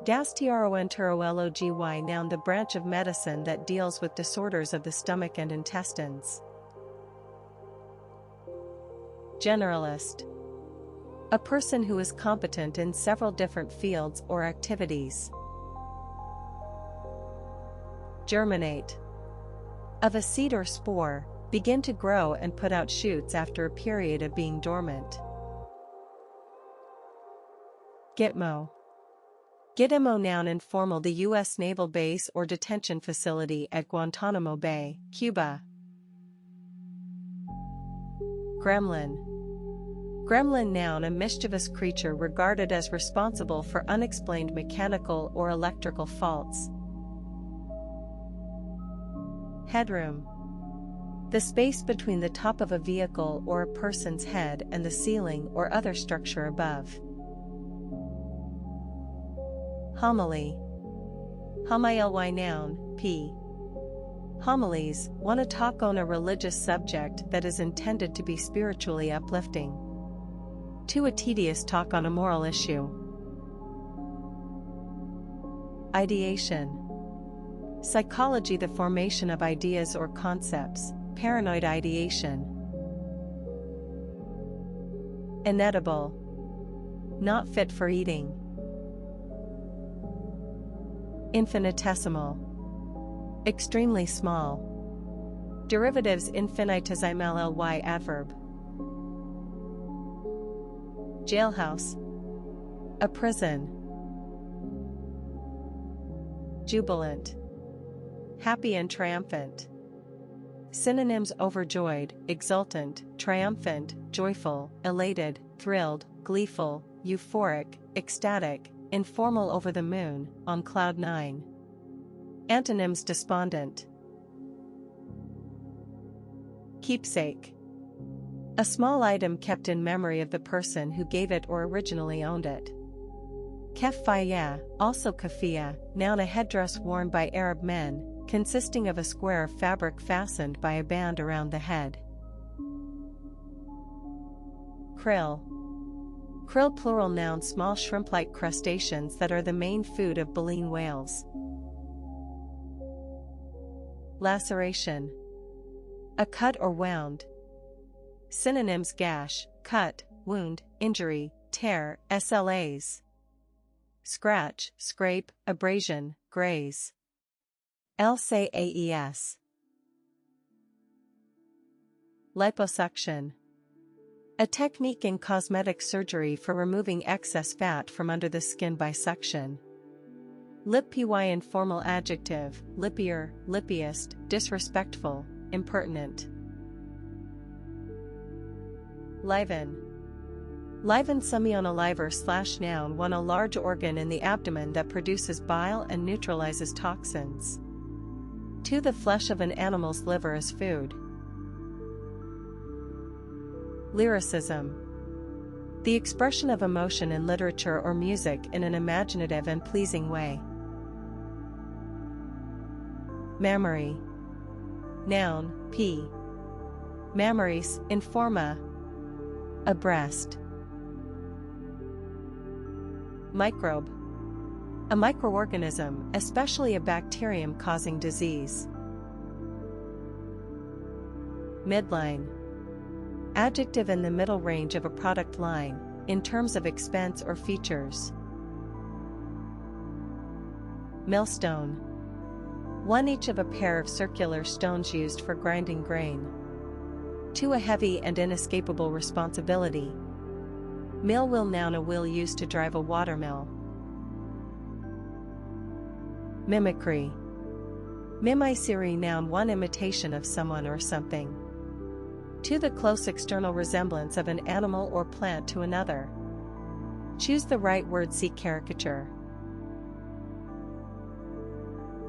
Speaker 1: Gastroenterology. Noun the branch of medicine that deals with disorders of the stomach and intestines. Generalist. A person who is competent in several different fields or activities. Germinate. Of a seed or spore, begin to grow and put out shoots after a period of being dormant. Gitmo. Gitmo. Noun informal the U.S. naval base or detention facility at Guantanamo Bay, Cuba. Gremlin. Gremlin. Noun a mischievous creature regarded as responsible for unexplained mechanical or electrical faults. Headroom. The space between the top of a vehicle or a person's head and the ceiling or other structure above. Homily. Homily. Noun, p. Homilies, one a talk on a religious subject that is intended to be spiritually uplifting. 2. A tedious talk on a moral issue. Ideation. Psychology the formation of ideas or concepts, paranoid ideation. Inedible. Not fit for eating. Infinitesimal. Extremely small. Derivatives infinitesimal ly adverb. Jailhouse. A prison. Jubilant. Happy and triumphant. Synonyms: overjoyed, exultant, triumphant, joyful, elated, thrilled, gleeful, euphoric, ecstatic, informal, over the moon, on cloud nine. Antonyms: despondent. Keepsake. A small item kept in memory of the person who gave it or originally owned it. Keffiyeh, also kafiyeh, noun, a headdress worn by Arab men, consisting of a square of fabric fastened by a band around the head. Krill. Krill, plural, noun, small shrimp-like crustaceans that are the main food of baleen whales. Laceration. A cut or wound. Synonyms: gash, cut, wound, injury, tear, SLAs. Scratch, scrape, abrasion, graze. LCAES. Liposuction. A technique in cosmetic surgery for removing excess fat from under the skin by suction. Lippy, informal adjective, lippier, lippiest, disrespectful, impertinent. Liven. Liven, summation, a liver / noun, one, a large organ in the abdomen that produces bile and neutralizes toxins. 2. The flesh of an animal's liver as food. Lyricism. The expression of emotion in literature or music in an imaginative and pleasing way. Mammary. Noun, p. Mammaries, in forma. A breast. Microbe. A microorganism, especially a bacterium causing disease. Midline. Adjective in the middle range of a product line, in terms of expense or features. Millstone. One each of a pair of circular stones used for grinding grain. 2. A heavy and inescapable responsibility. Mill wheel, noun, a wheel used to drive a watermill. Mimicry. Mimicry, noun, one imitation of someone or something. 2. The close external resemblance of an animal or plant to another. Choose the right word, see caricature.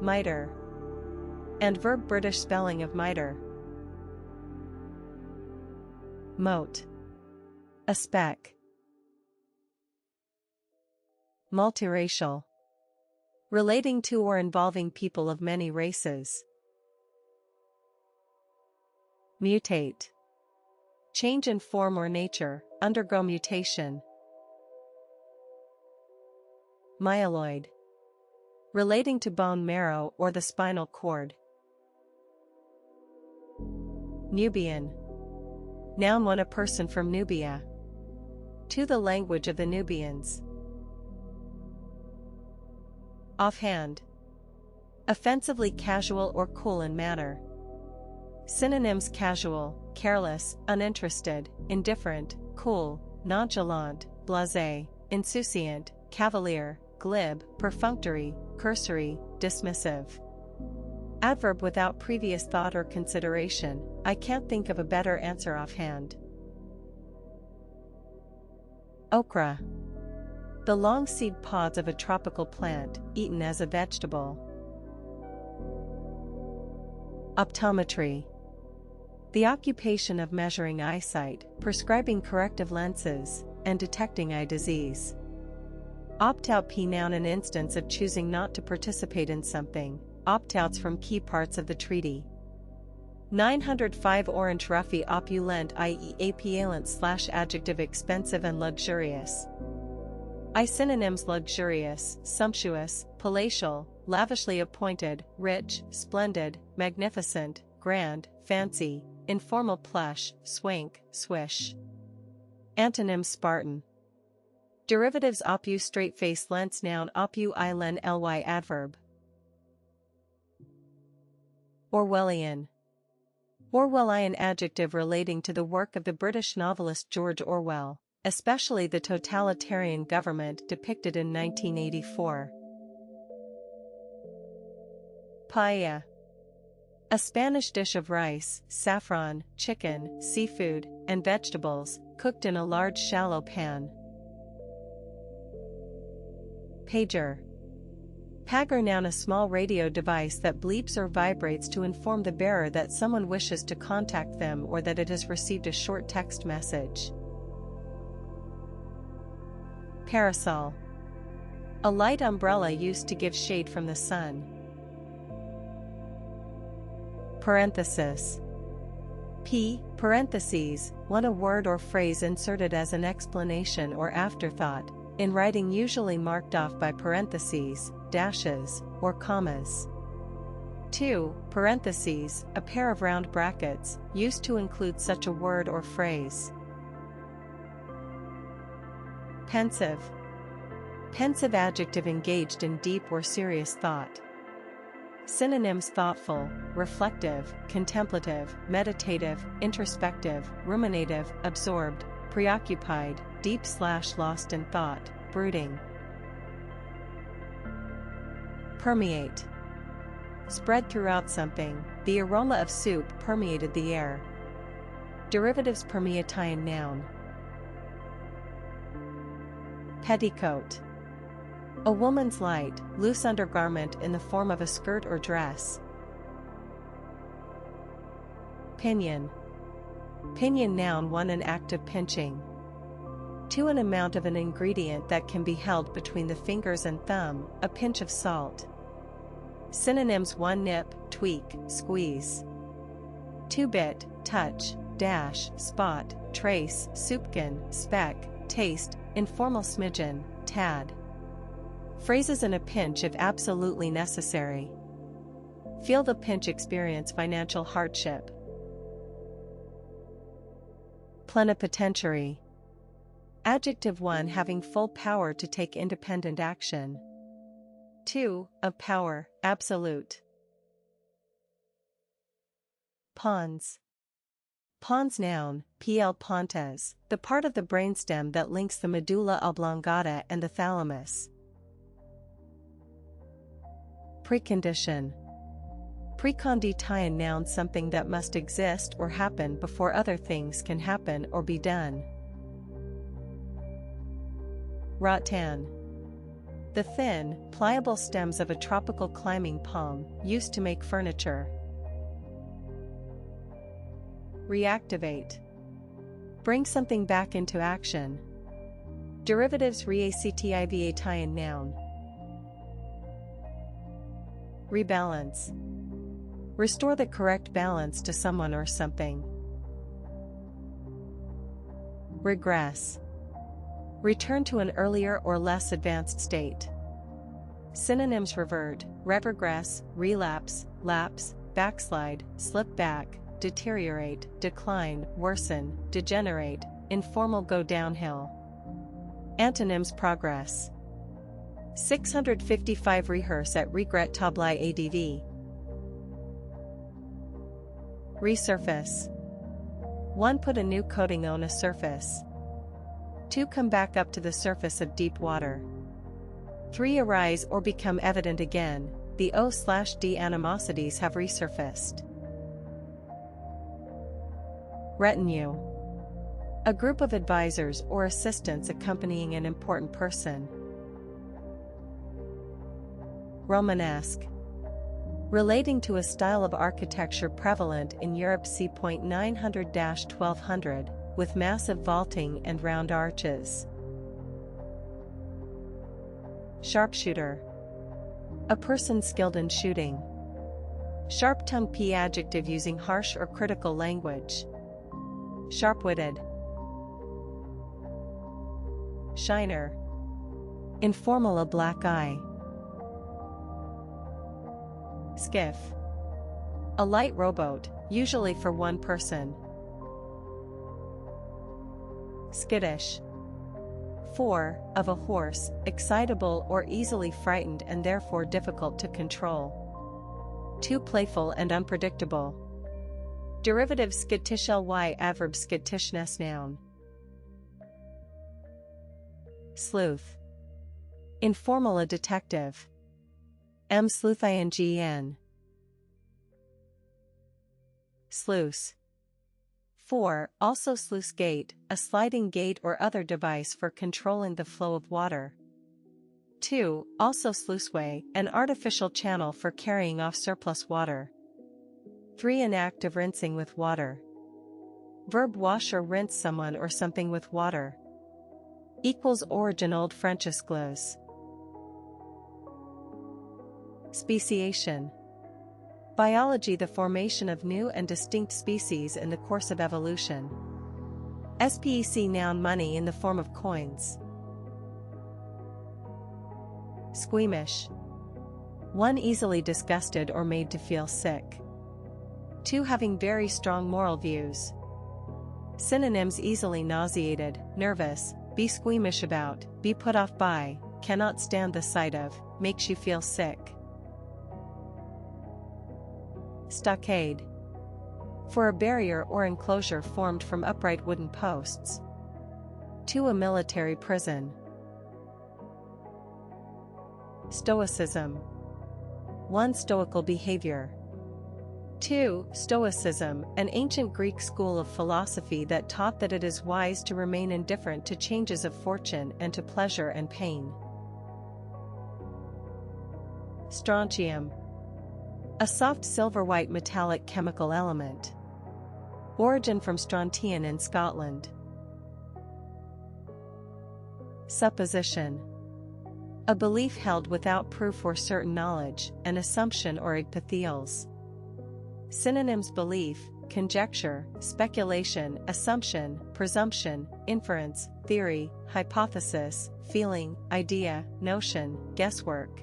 Speaker 1: Miter. And verb, British spelling of miter. Mote. A speck. Multiracial. Relating to or involving people of many races. Mutate. Change in form or nature, undergo mutation. Myeloid. Relating to bone marrow or the spinal cord. Nubian. Noun, one, a person from Nubia. 2. The language of the Nubians. Offhand. Offensively casual or cool in manner. Synonyms: casual, careless, uninterested, indifferent, cool, nonchalant, blasé, insouciant, cavalier, glib, perfunctory, cursory, dismissive. Adverb without previous thought or consideration. I can't think of a better answer offhand. Okra. The long seed pods of a tropical plant, eaten as a vegetable. Optometry. The occupation of measuring eyesight, prescribing corrective lenses, and detecting eye disease. Opt-out, p, noun, an instance of choosing not to participate in something. Opt-outs from key parts of the treaty. 905 Orange roughy opulent, i.e. opulent / adjective, expensive and luxurious. I synonyms: luxurious, sumptuous, palatial, lavishly appointed, rich, splendid, magnificent, grand, fancy, informal, plush, swank, swish. Antonyms: Spartan. Derivatives: opu, straight-faced, lens, noun, opu I len ly, adverb. Orwellian. Orwellian, adjective relating to the work of the British novelist George Orwell, especially the totalitarian government depicted in 1984. Paella. A Spanish dish of rice, saffron, chicken, seafood, and vegetables, cooked in a large shallow pan. Pager. Pager, noun, a small radio device that bleeps or vibrates to inform the bearer that someone wishes to contact them or that it has received a short text message. Parasol. A light umbrella used to give shade from the sun. Parenthesis. Parentheses, one a word or phrase inserted as an explanation or afterthought, in writing usually marked off by parentheses, dashes, or commas. 2. Parentheses, a pair of round brackets, used to include such a word or phrase. Pensive. Pensive, adjective engaged in deep or serious thought. Synonyms: thoughtful, reflective, contemplative, meditative, introspective, ruminative, absorbed, preoccupied, deep/lost in thought, brooding. Permeate. Spread throughout something, the aroma of soup permeated the air. Derivatives: permeatine noun. Petticoat. A woman's light, loose undergarment in the form of a skirt or dress. Pinion. Pinion noun, one an act of pinching. 2. An amount of an ingredient that can be held between the fingers and thumb, a pinch of salt. Synonyms: 1 nip, tweak, squeeze. 2 bit, touch, dash, spot, trace, soupçon, speck, taste, informal smidgen, tad. Phrases: in a pinch if absolutely necessary. Feel the pinch, experience financial hardship. Plenipotentiary. Adjective: 1 having full power to take independent action. 2. Of power, absolute. Pons. Pons noun, pons, the part of the brainstem that links the medulla oblongata and the thalamus. Precondition. Precondition noun, something that must exist or happen before other things can happen or be done. Rattan. The thin, pliable stems of a tropical climbing palm, used to make furniture. Reactivate. Bring something back into action. Derivatives: reactivate noun. Rebalance. Restore the correct balance to someone or something. Regress. Return to an earlier or less advanced state. Synonyms: revert, retrogress, relapse, lapse, backslide, slip back, deteriorate, decline, worsen, degenerate, informal, go downhill. Antonyms: progress. 655 Rehearse at regret-table adv. Resurface. 1 Put a new coating on a surface. 2 Come back up to the surface of deep water. 3 Arise or become evident again, the O/D animosities have resurfaced. Retinue. A group of advisors or assistants accompanying an important person. Romanesque. Relating to a style of architecture prevalent in Europe c. 900-1200, with massive vaulting and round arches. Sharpshooter. A person skilled in shooting. Sharp-tongued adjective using harsh or critical language. Sharp-witted. Shiner. Informal, a black eye. Skiff. A light rowboat, usually for one person. Skittish. 4. Of a horse, excitable or easily frightened and therefore difficult to control. 2 Playful and unpredictable. Derivative: skittish, ly, adverb: skittishness noun. Sleuth. Informal a detective. Sleuthin. Sluice. 4. Also sluice gate, a sliding gate or other device for controlling the flow of water. 2. Also sluiceway, an artificial channel for carrying off surplus water. 3. An act of rinsing with water. Verb wash or rinse someone or something with water. Equals origin Old French esclose. Speciation. Biology, the formation of new and distinct species in the course of evolution. Spec noun money in the form of coins. Squeamish. 1. Easily disgusted or made to feel sick. 2. Having very strong moral views. Synonyms: easily nauseated, nervous, be squeamish about, be put off by, cannot stand the sight of, makes you feel sick. Stockade. For a barrier or enclosure formed from upright wooden posts. 2. A military prison. Stoicism. 1. Stoical behavior. 2. Stoicism, an ancient Greek school of philosophy that taught that it is wise to remain indifferent to changes of fortune and to pleasure and pain. Strontium. A soft silver-white metallic chemical element. Origin from Strontian in Scotland. Supposition. A belief held without proof or certain knowledge, an assumption or hypothesis. Synonyms: belief, conjecture, speculation, assumption, presumption, inference, theory, hypothesis, feeling, idea, notion, guesswork.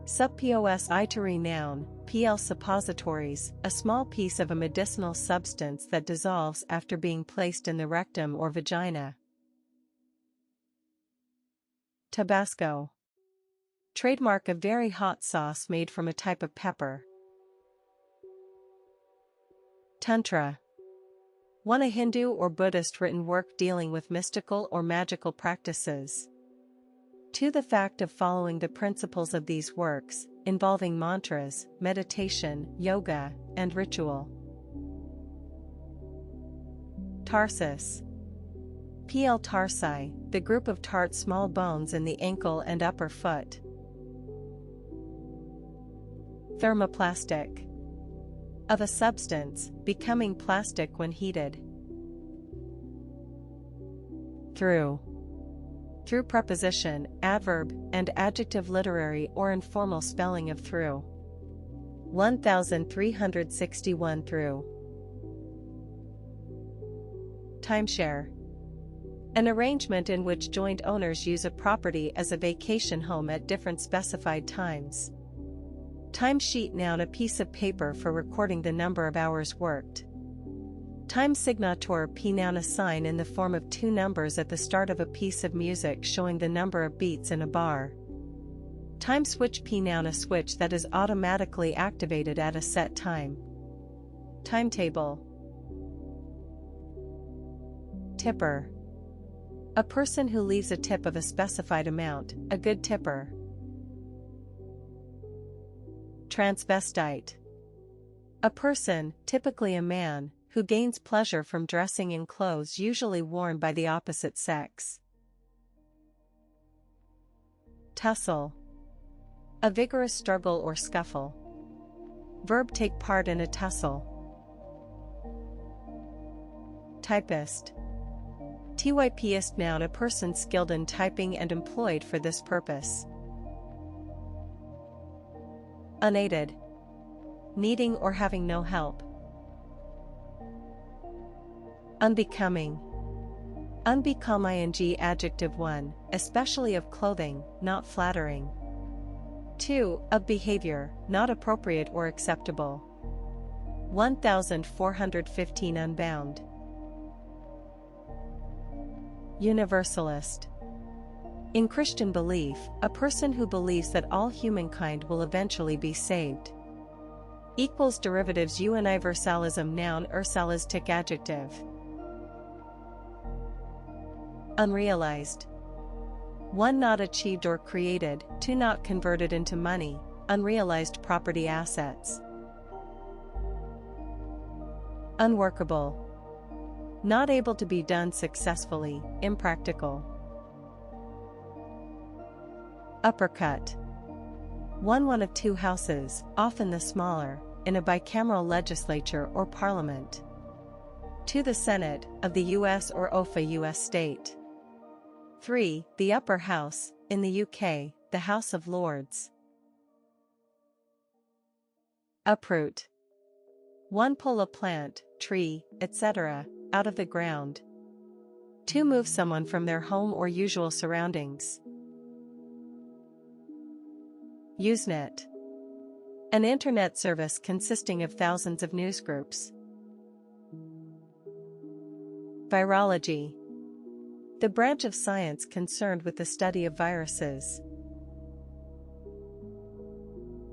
Speaker 1: Suppository noun, pl. suppositories, a small piece of a medicinal substance that dissolves after being placed in the rectum or vagina. Tabasco. Trademark, a very hot sauce made from a type of pepper. Tantra. 1. A Hindu or Buddhist written work dealing with mystical or magical practices. 2. The fact of following the principles of these works, involving mantras, meditation, yoga, and ritual. Tarsus. Pl. tarsi, the group of tart small bones in the ankle and upper foot. Thermoplastic. Of a substance, becoming plastic when heated. Through. Through preposition, adverb, and adjective, literary or informal spelling of through. 1361 through. Timeshare. An arrangement in which joint owners use a property as a vacation home at different specified times. Timesheet noun, a piece of paper for recording the number of hours worked. Time signature p noun, a sign in the form of 2 numbers at the start of a piece of music showing the number of beats in a bar. Time switch p noun, a switch that is automatically activated at a set time. Timetable. Tipper. A person who leaves a tip of a specified amount, a good tipper. Transvestite. A person, typically a man, who gains pleasure from dressing in clothes usually worn by the opposite sex. Tussle. A vigorous struggle or scuffle. Verb, take part in a tussle. Typist. Typist noun, a person skilled in typing and employed for this purpose. Unaided. Needing or having no help. Unbecoming. Unbecome ing adjective 1, especially of clothing, not flattering. 2. Of behavior, not appropriate or acceptable. 1415 unbound. Universalist. In Christian belief, a person who believes that all humankind will eventually be saved. Equals derivatives universalism noun ursalistic adjective. Unrealized. 1 not achieved or created, 2 not converted into money, unrealized property assets. Unworkable. Not able to be done successfully, impractical. Uppercut. One of two houses, often the smaller, in a bicameral legislature or parliament. 2 the Senate, of the US or OFA US state. 3 the upper house, in the UK, the House of Lords. Uproot. 1 pull a plant, tree, etc., out of the ground. 2 move someone from their home or usual surroundings. Usenet. An internet service consisting of thousands of newsgroups. Virology. The branch of science concerned with the study of viruses.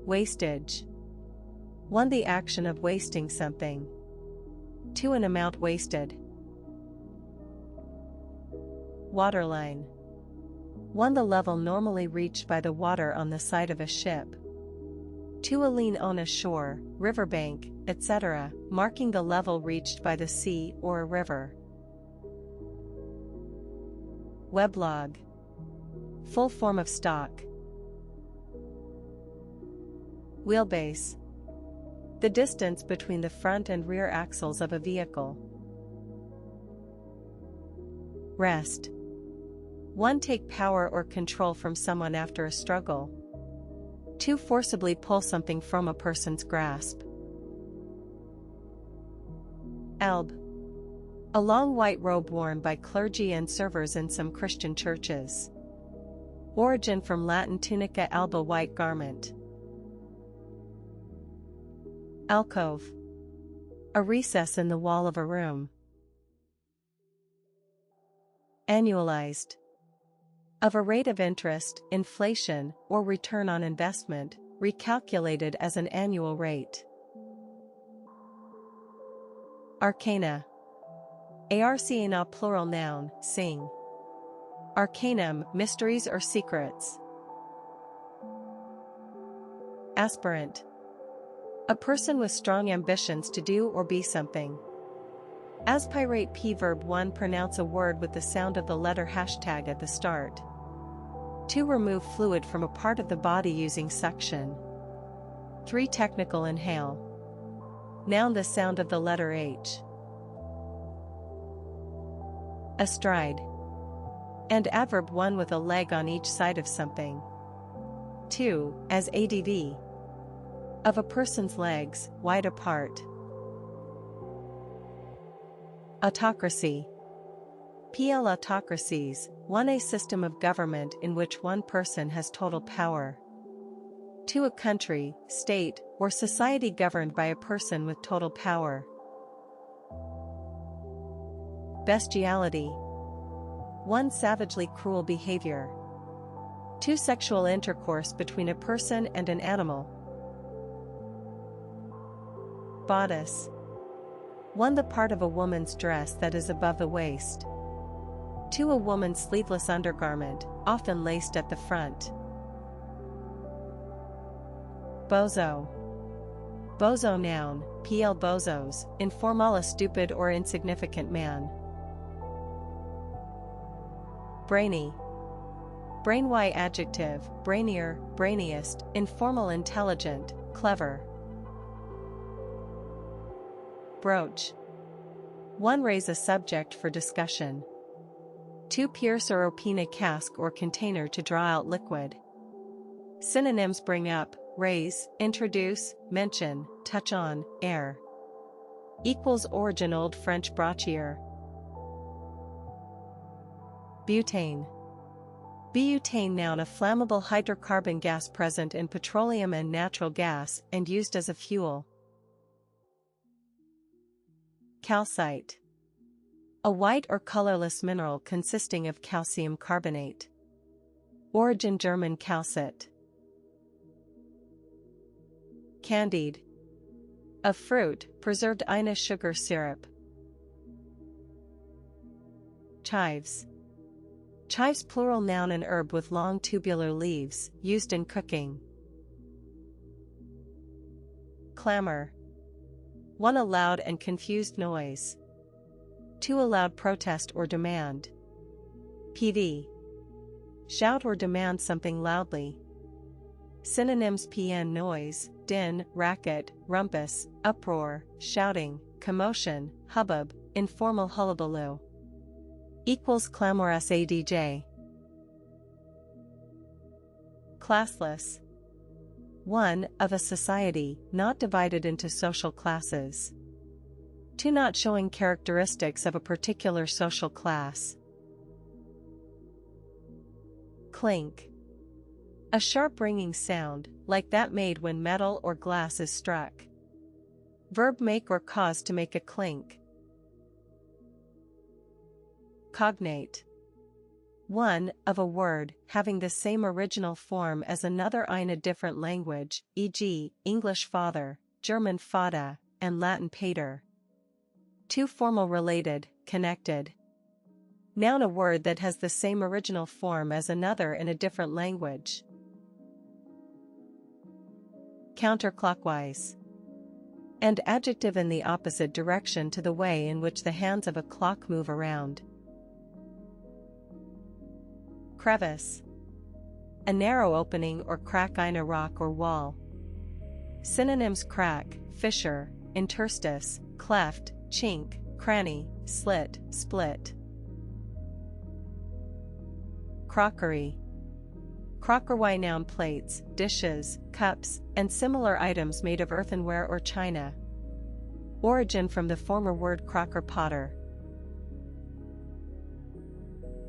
Speaker 1: Wastage. 1 the action of wasting something. 2 an amount wasted. Waterline. 1 the level normally reached by the water on the side of a ship. 2 a lean on a shore, riverbank, etc., marking the level reached by the sea or a river. Weblog. Full form of stock. Wheelbase. The distance between the front and rear axles of a vehicle. Wrest. 1 take power or control from someone after a struggle. 2 forcibly pull something from a person's grasp. Alb. A long white robe worn by clergy and servers in some Christian churches. Origin from Latin tunica alba, white garment. Alcove. A recess in the wall of a room. Annualized. Of a rate of interest, inflation, or return on investment, recalculated as an annual rate. Arcana. Arcana plural noun, sing. Arcanum, mysteries or secrets. Aspirant. A person with strong ambitions to do or be something. Aspirate. P verb 1 pronounce a word with the sound of the letter hashtag at the start. 2 remove fluid from a part of the body using suction. 3 technical inhale. Noun the sound of the letter H. Astride. And adverb 1 with a leg on each side of something. 2 as adv. Of a person's legs, wide apart. Autocracy. PL autocracies, 1 a system of government in which one person has total power. 2 a country, state, or society governed by a person with total power. Bestiality. 1 savagely cruel behavior. 2 sexual intercourse between a person and an animal. Bodice. 1 the part of a woman's dress that is above the waist. 2 a woman's sleeveless undergarment, often laced at the front. Bozo. Bozo noun, pl bozos, informal a stupid or insignificant man. Brainy. Brain y adjective, brainier, brainiest, informal intelligent, clever. Broach. 1 raise a subject for discussion. 2 pierce or open a cask or container to draw out liquid. Synonyms bring up, raise, introduce, mention, touch on, air. Equals origin Old French brachir. Butane. Butane noun a flammable hydrocarbon gas present in petroleum and natural gas and used as a fuel. Calcite. A white or colorless mineral consisting of calcium carbonate. Origin German calcit. Candied. A fruit, preserved Ina sugar syrup. Chives. Chives plural noun an herb with long tubular leaves, used in cooking. Clamor. 1. A loud and confused noise. 2. A loud protest or demand. PD. Shout or demand something loudly. Synonyms: pn noise, din, racket, rumpus, uproar, shouting, commotion, hubbub, informal hullabaloo. Equals clamorous adj. Classless. 1. Of a society, not divided into social classes. 2. Not showing characteristics of a particular social class. Clink. A sharp ringing sound, like that made when metal or glass is struck. Verb make or cause to make a clink. Cognate. 1. Of a word, having the same original form as another in a different language, e.g., English father, German Vater, and Latin pater. 2. Formal related, connected. Noun a word that has the same original form as another in a different language. Counterclockwise. And adjective in the opposite direction to the way in which the hands of a clock move around. Crevice. A narrow opening or crack in a rock or wall. Synonyms: crack, fissure, interstice, cleft, chink, cranny, slit, split. Crockery. Crockery noun plates, dishes, cups, and similar items made of earthenware or china. Origin from the former word crocker potter.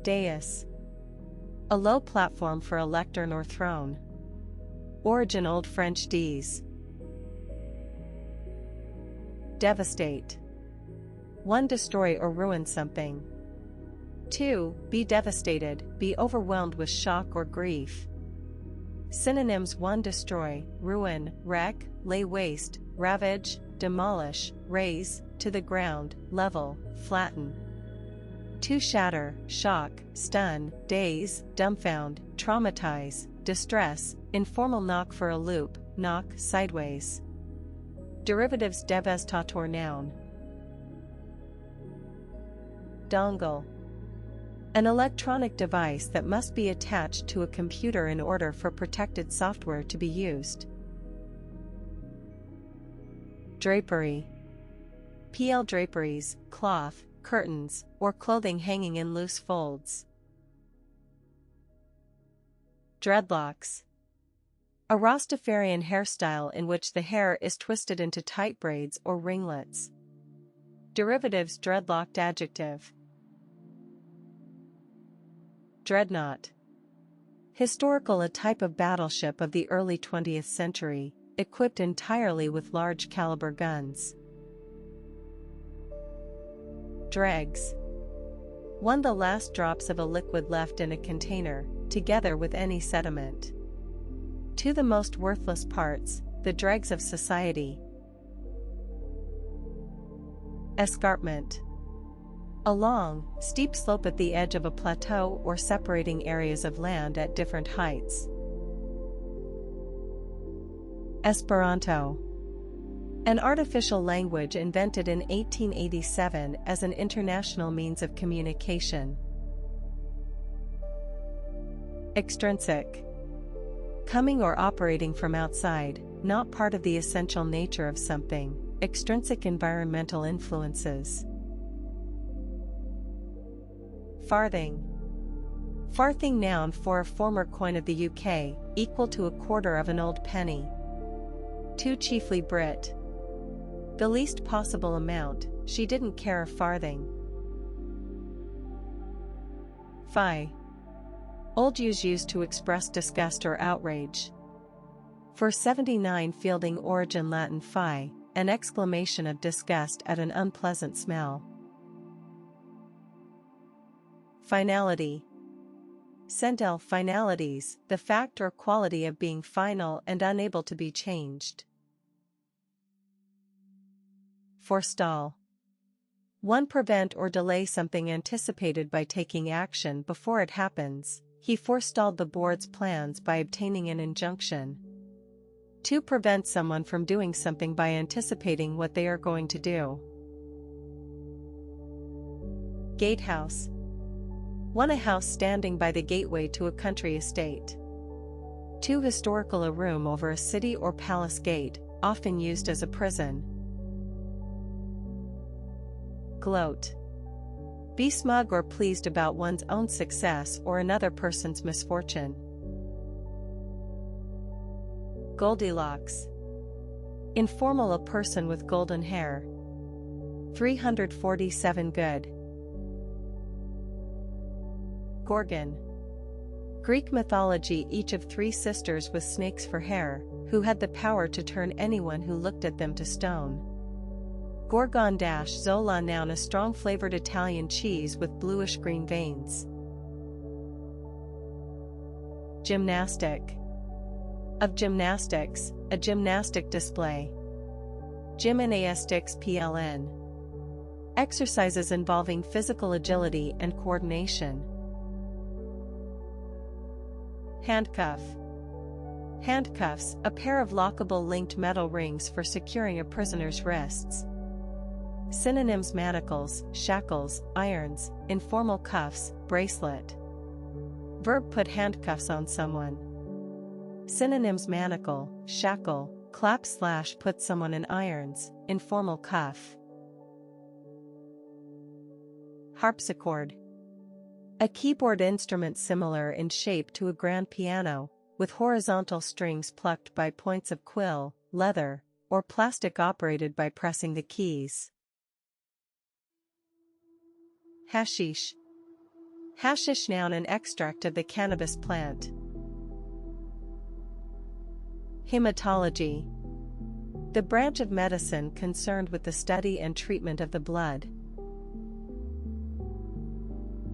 Speaker 1: Dais. A low platform for a lectern or throne. Origin Old French des. Devastate. 1. Destroy or ruin something. 2. Be devastated, be overwhelmed with shock or grief. Synonyms: 1. Destroy, ruin, wreck, lay waste, ravage, demolish, raze, to the ground, level, flatten. 2. Shatter, shock, stun, daze, dumbfound, traumatize, distress, informal knock for a loop, knock sideways. Derivatives: devastator noun. Dongle. An electronic device that must be attached to a computer in order for protected software to be used. Drapery. PL draperies, cloth, curtains, or clothing hanging in loose folds. Dreadlocks. A Rastafarian hairstyle in which the hair is twisted into tight braids or ringlets. Derivatives: dreadlocked adjective. Dreadnought. Historical, a type of battleship of the early 20th century, equipped entirely with large caliber guns. Dregs. 1. The last drops of a liquid left in a container, together with any sediment. 2. The most worthless parts, the dregs of society. Escarpment. A long, steep slope at the edge of a plateau or separating areas of land at different heights. Esperanto. An artificial language invented in 1887 as an international means of communication. Extrinsic. Coming or operating from outside, not part of the essential nature of something. Extrinsic environmental influences. Farthing. Farthing noun for a former coin of the UK, equal to a quarter of an old penny. 2. Chiefly Brit. The least possible amount, she didn't care a farthing. Fie. Old used to express disgust or outrage. For 79 Fielding origin Latin fie, an exclamation of disgust at an unpleasant smell. Finality. Centel finalities, the fact or quality of being final and unable to be changed. Forestall. 1. Prevent or delay something anticipated by taking action before it happens. He forestalled the board's plans by obtaining an injunction. 2. Prevent someone from doing something by anticipating what they are going to do. Gatehouse. 1. A house standing by the gateway to a country estate. 2. Historical. A room over a city or palace gate, often used as a prison. Gloat. Be smug or pleased about one's own success or another person's misfortune. Goldilocks. Informal. A person with golden hair. 347. Good. Gorgon. Greek mythology. Each of 3 sisters with snakes for hair, who had the power to turn anyone who looked at them to stone. Gorgonzola. Noun. A strong flavored Italian cheese with bluish-green veins. Gymnastic. Of gymnastics, a gymnastic display. Gymnastics. PLN. Exercises involving physical agility and coordination. Handcuff. Handcuffs, a pair of lockable linked metal rings for securing a prisoner's wrists. Synonyms: manacles, shackles, irons, informal cuffs, bracelet. Verb: put handcuffs on someone. Synonyms: manacle, shackle, clap / put someone in irons, informal cuff. Harpsichord. A keyboard instrument similar in shape to a grand piano, with horizontal strings plucked by points of quill, leather, or plastic operated by pressing the keys. Hashish. Hashish. Noun. An extract of the cannabis plant. Hematology. The branch of medicine concerned with the study and treatment of the blood.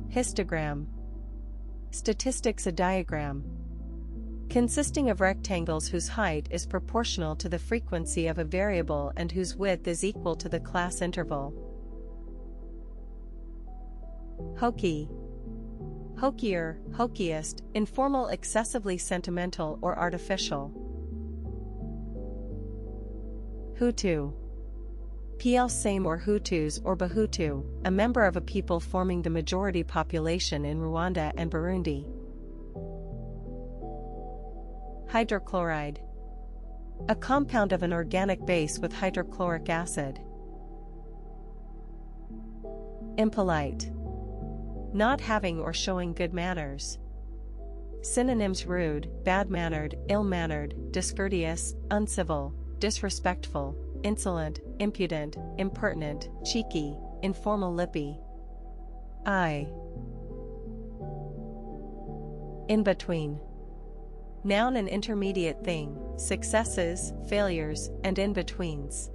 Speaker 1: Histogram. Statistics. A diagram consisting of rectangles whose height is proportional to the frequency of a variable and whose width is equal to the class interval. Hokey. Hokier, hokiest, informal, excessively sentimental or artificial. Hutu. PL. Same or Hutus or Bahutu, a member of a people forming the majority population in Rwanda and Burundi. Hydrochloride. A compound of an organic base with hydrochloric acid. Impolite. Not having or showing good manners. Synonyms: rude, bad-mannered, ill-mannered, discourteous, uncivil, disrespectful, insolent, impudent, impertinent, cheeky, informal, lippy. In between. Noun. An intermediate thing, successes, failures, and in-betweens.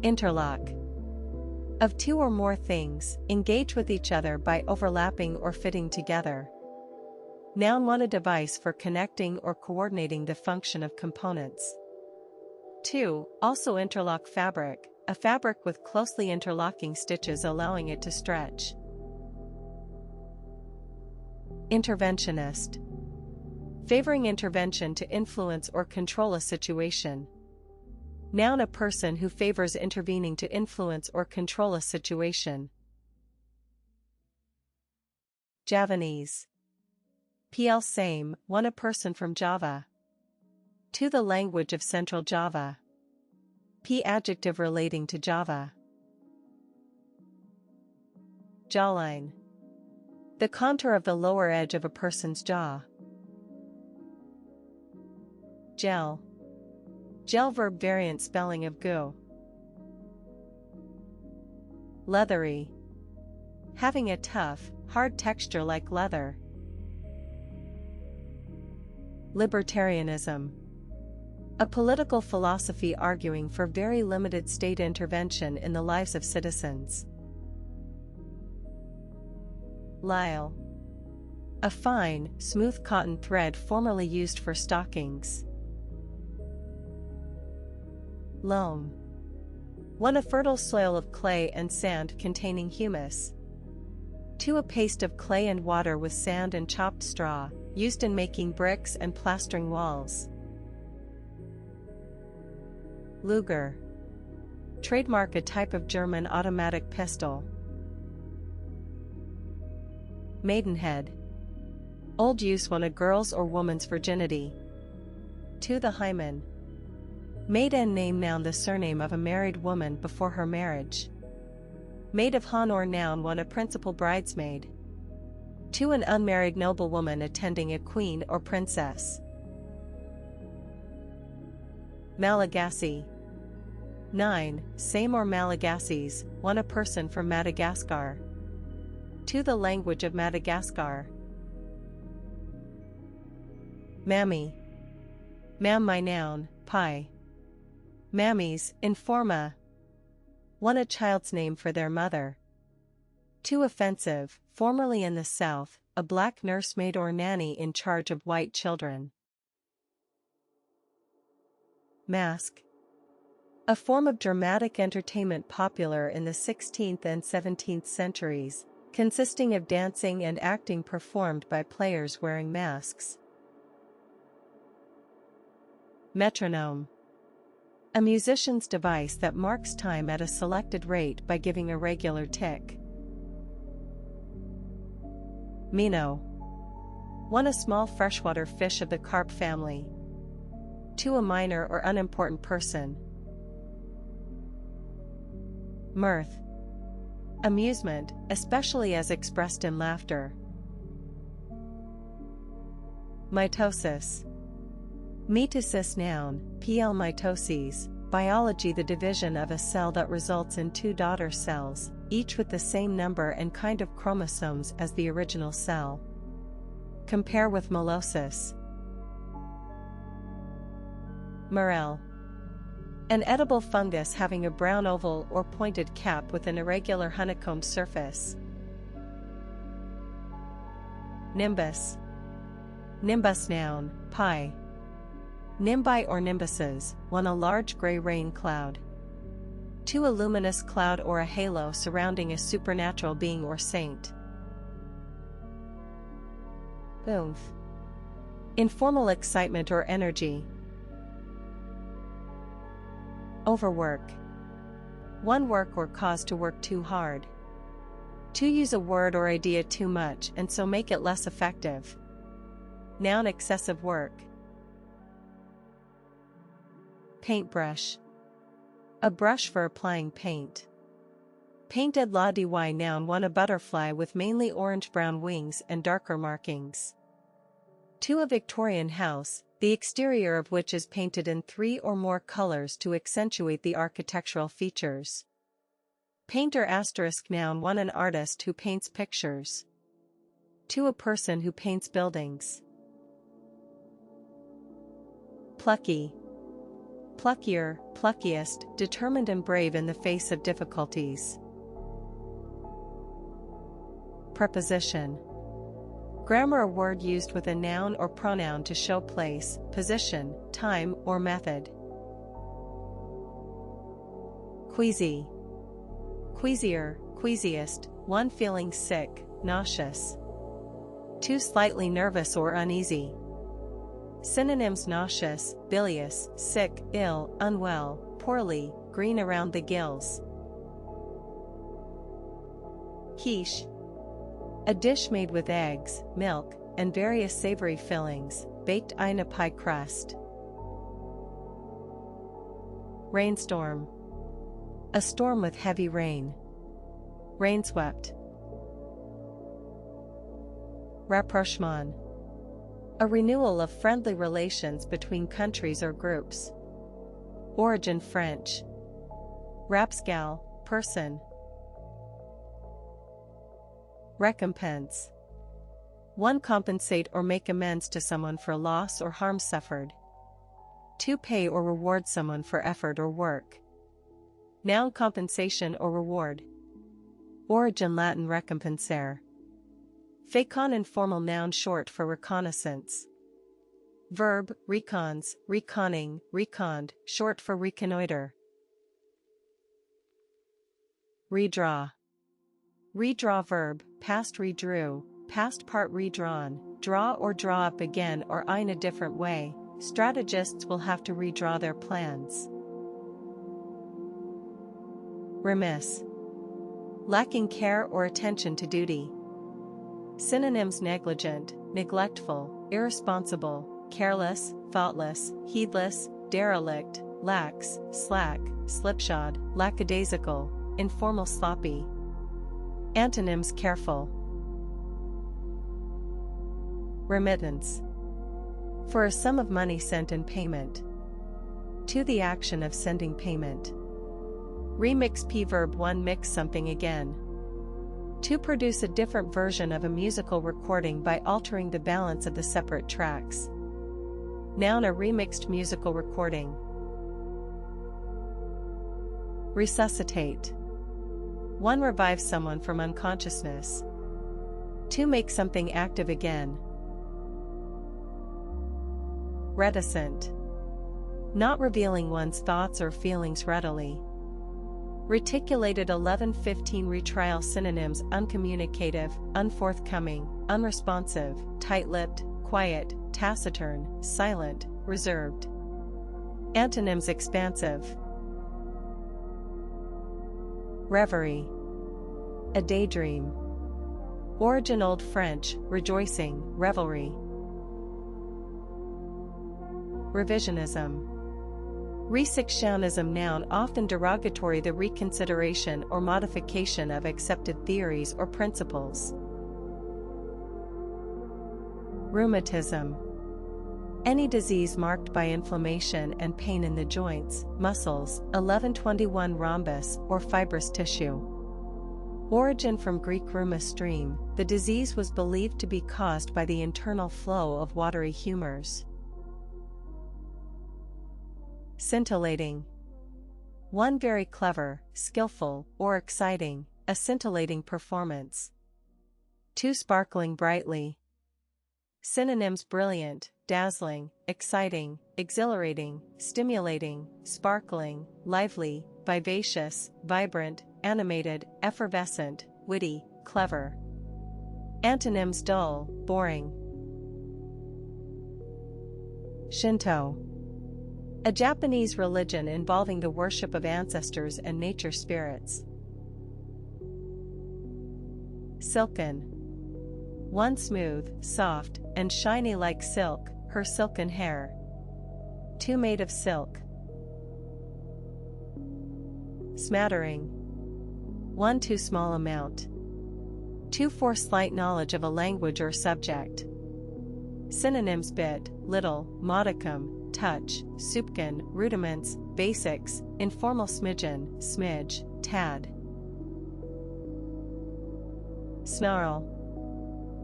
Speaker 1: Interlock. Of 2 or more things, engage with each other by overlapping or fitting together. Noun. 1. A device for connecting or coordinating the function of components. 2. Also interlock fabric, a fabric with closely interlocking stitches allowing it to stretch. Interventionist. Favoring intervention to influence or control a situation. Noun. A person who favors intervening to influence or control a situation. Javanese. PL. Same. 1. A person from Java. 2. The language of Central Java. P. Adjective relating to Java. Jawline. The contour of the lower edge of a person's jaw. Gel. Gel. Verb variant spelling of goo. Leathery. Having a tough, hard texture like leather. Libertarianism. A political philosophy arguing for very limited state intervention in the lives of citizens. Lisle. A fine, smooth cotton thread formerly used for stockings. Loam. 1. A fertile soil of clay and sand containing humus. 2. A paste of clay and water with sand and chopped straw, used in making bricks and plastering walls. Luger. Trademark, a type of German automatic pistol. Maidenhead. Old use when a girl's or woman's virginity. 2. The hymen. Maiden name, noun, the surname of a married woman before her marriage. Maid of honor, noun, one, a principal bridesmaid. 2. An unmarried noblewoman attending a queen or princess. Malagasy. 9. Same or Malagasys, 1. A person from Madagascar. 2. The language of Madagascar. Mammy. Mam, my noun, pi. Mammies, in forma. 1. A child's name for their mother. 2. Offensive, formerly in the South, a black nursemaid or nanny in charge of white children. Mask. A form of dramatic entertainment popular in the 16th and 17th centuries, consisting of dancing and acting performed by players wearing masks. Metronome. A musician's device that marks time at a selected rate by giving a regular tick. Minnow. 1. A small freshwater fish of the carp family. 2. A minor or unimportant person. Mirth. Amusement, especially as expressed in laughter. Mitosis. Mitosis, noun, pl, mitoses, biology, the division of a cell that results in 2 daughter cells, each with the same number and kind of chromosomes as the original cell. Compare with meiosis. Morel. An edible fungus having a brown oval or pointed cap with an irregular honeycombed surface. Nimbus. Nimbus, noun, pi. Nimbi or nimbuses, 1. A large gray rain cloud. 2. A luminous cloud or a halo surrounding a supernatural being or saint. Oomph. Informal excitement or energy. Overwork. 1. Work or cause to work too hard. 2. Use a word or idea too much and so make it less effective. Noun, excessive work. Paintbrush. A brush for applying paint. Painted, la dy, noun, 1. A butterfly with mainly orange-brown wings and darker markings. 2. A Victorian house, the exterior of which is painted in 3 or more colors to accentuate the architectural features. Painter, asterisk, noun, 1. An artist who paints pictures. 2. A person who paints buildings. Plucky. Pluckier, pluckiest, determined and brave in the face of difficulties. Preposition. Grammar, a word used with a noun or pronoun to show place, position, time, or method. Queasy. Queasier, queasiest, 1. Feeling sick, nauseous. 2. Slightly nervous or uneasy. Synonyms: nauseous, bilious, sick, ill, unwell, poorly, green around the gills. Quiche. A dish made with eggs, milk, and various savory fillings, baked in a pie crust. Rainstorm. A storm with heavy rain. Rainswept. Rapprochement. A renewal of friendly relations between countries or groups. Origin French. Rapscal, person. Recompense. 1. Compensate or make amends to someone for loss or harm suffered. 2. Pay or reward someone for effort or work. Noun, compensation or reward. Origin Latin recompensare. Facon, informal noun short for reconnaissance. Verb, recons, reconning, reconned, short for reconnoiter. Redraw. Redraw verb, past redrew, past part redrawn, draw or draw up again or in a different way. Strategists will have to redraw their plans. Remiss. Lacking care or attention to duty. Synonyms: negligent, neglectful, irresponsible, careless, thoughtless, heedless, derelict, lax, slack, slipshod, lackadaisical, informal, sloppy. Antonyms: careful. Remittance. For a sum of money sent in payment. To the action of sending payment. Remix. P verb 1 mix something again. To produce a different version of a musical recording by altering the balance of the separate tracks. Noun: a remixed musical recording. Resuscitate. One revives someone from unconsciousness. To make something active again. Reticent. Not revealing one's thoughts or feelings readily. Reticulated. 1115 Retrial. Synonyms: uncommunicative, unforthcoming, unresponsive, tight-lipped, quiet, taciturn, silent, reserved. Antonyms: expansive. Reverie. A daydream. Origin: Old French, rejoicing, revelry. Revisionism. Resekshanism. Noun, often derogatory, the reconsideration or modification of accepted theories or principles. Rheumatism. Any disease marked by inflammation and pain in the joints, muscles. 1121 Rhombus, or fibrous tissue. Origin: from Greek rheuma, stream. The disease was believed to be caused by the internal flow of watery humors. Scintillating. One very clever, skillful, or exciting, a scintillating performance. Two sparkling brightly. Synonyms: brilliant, dazzling, exciting, exhilarating, stimulating, sparkling, lively, vivacious, vibrant, animated, effervescent, witty, clever. Antonyms: dull, boring. Shinto. A Japanese religion involving the worship of ancestors and nature spirits. Silken. One smooth, soft, and shiny like silk, her silken hair. Two made of silk. Smattering. One too small amount. Two for slight knowledge of a language or subject. Synonyms: bit, little, modicum, touch, soupçon, rudiments, basics, informal, smidgen, smidge, tad. Snarl.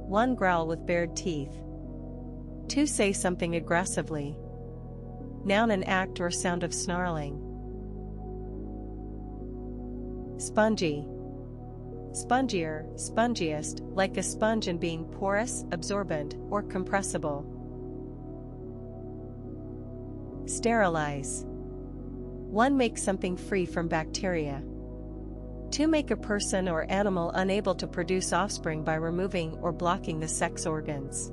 Speaker 1: One growl with bared teeth. To say something aggressively. Noun, an act or sound of snarling. Spongy. Spongier, spongiest, like a sponge in being porous, absorbent, or compressible. Sterilize. One makes something free from bacteria. To make a person or animal unable to produce offspring by removing or blocking the sex organs.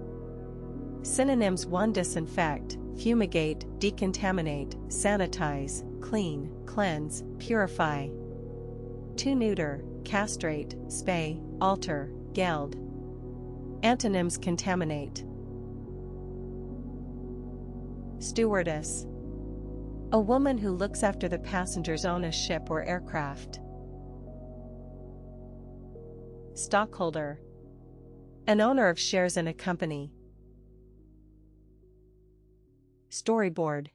Speaker 1: Synonyms: one disinfect, fumigate, decontaminate, sanitize, clean, cleanse, purify. To neuter, castrate, spay, alter, geld. Antonyms: contaminate. Stewardess. A woman who looks after the passengers on a ship or aircraft. Stockholder. An owner of shares in a company. Storyboard.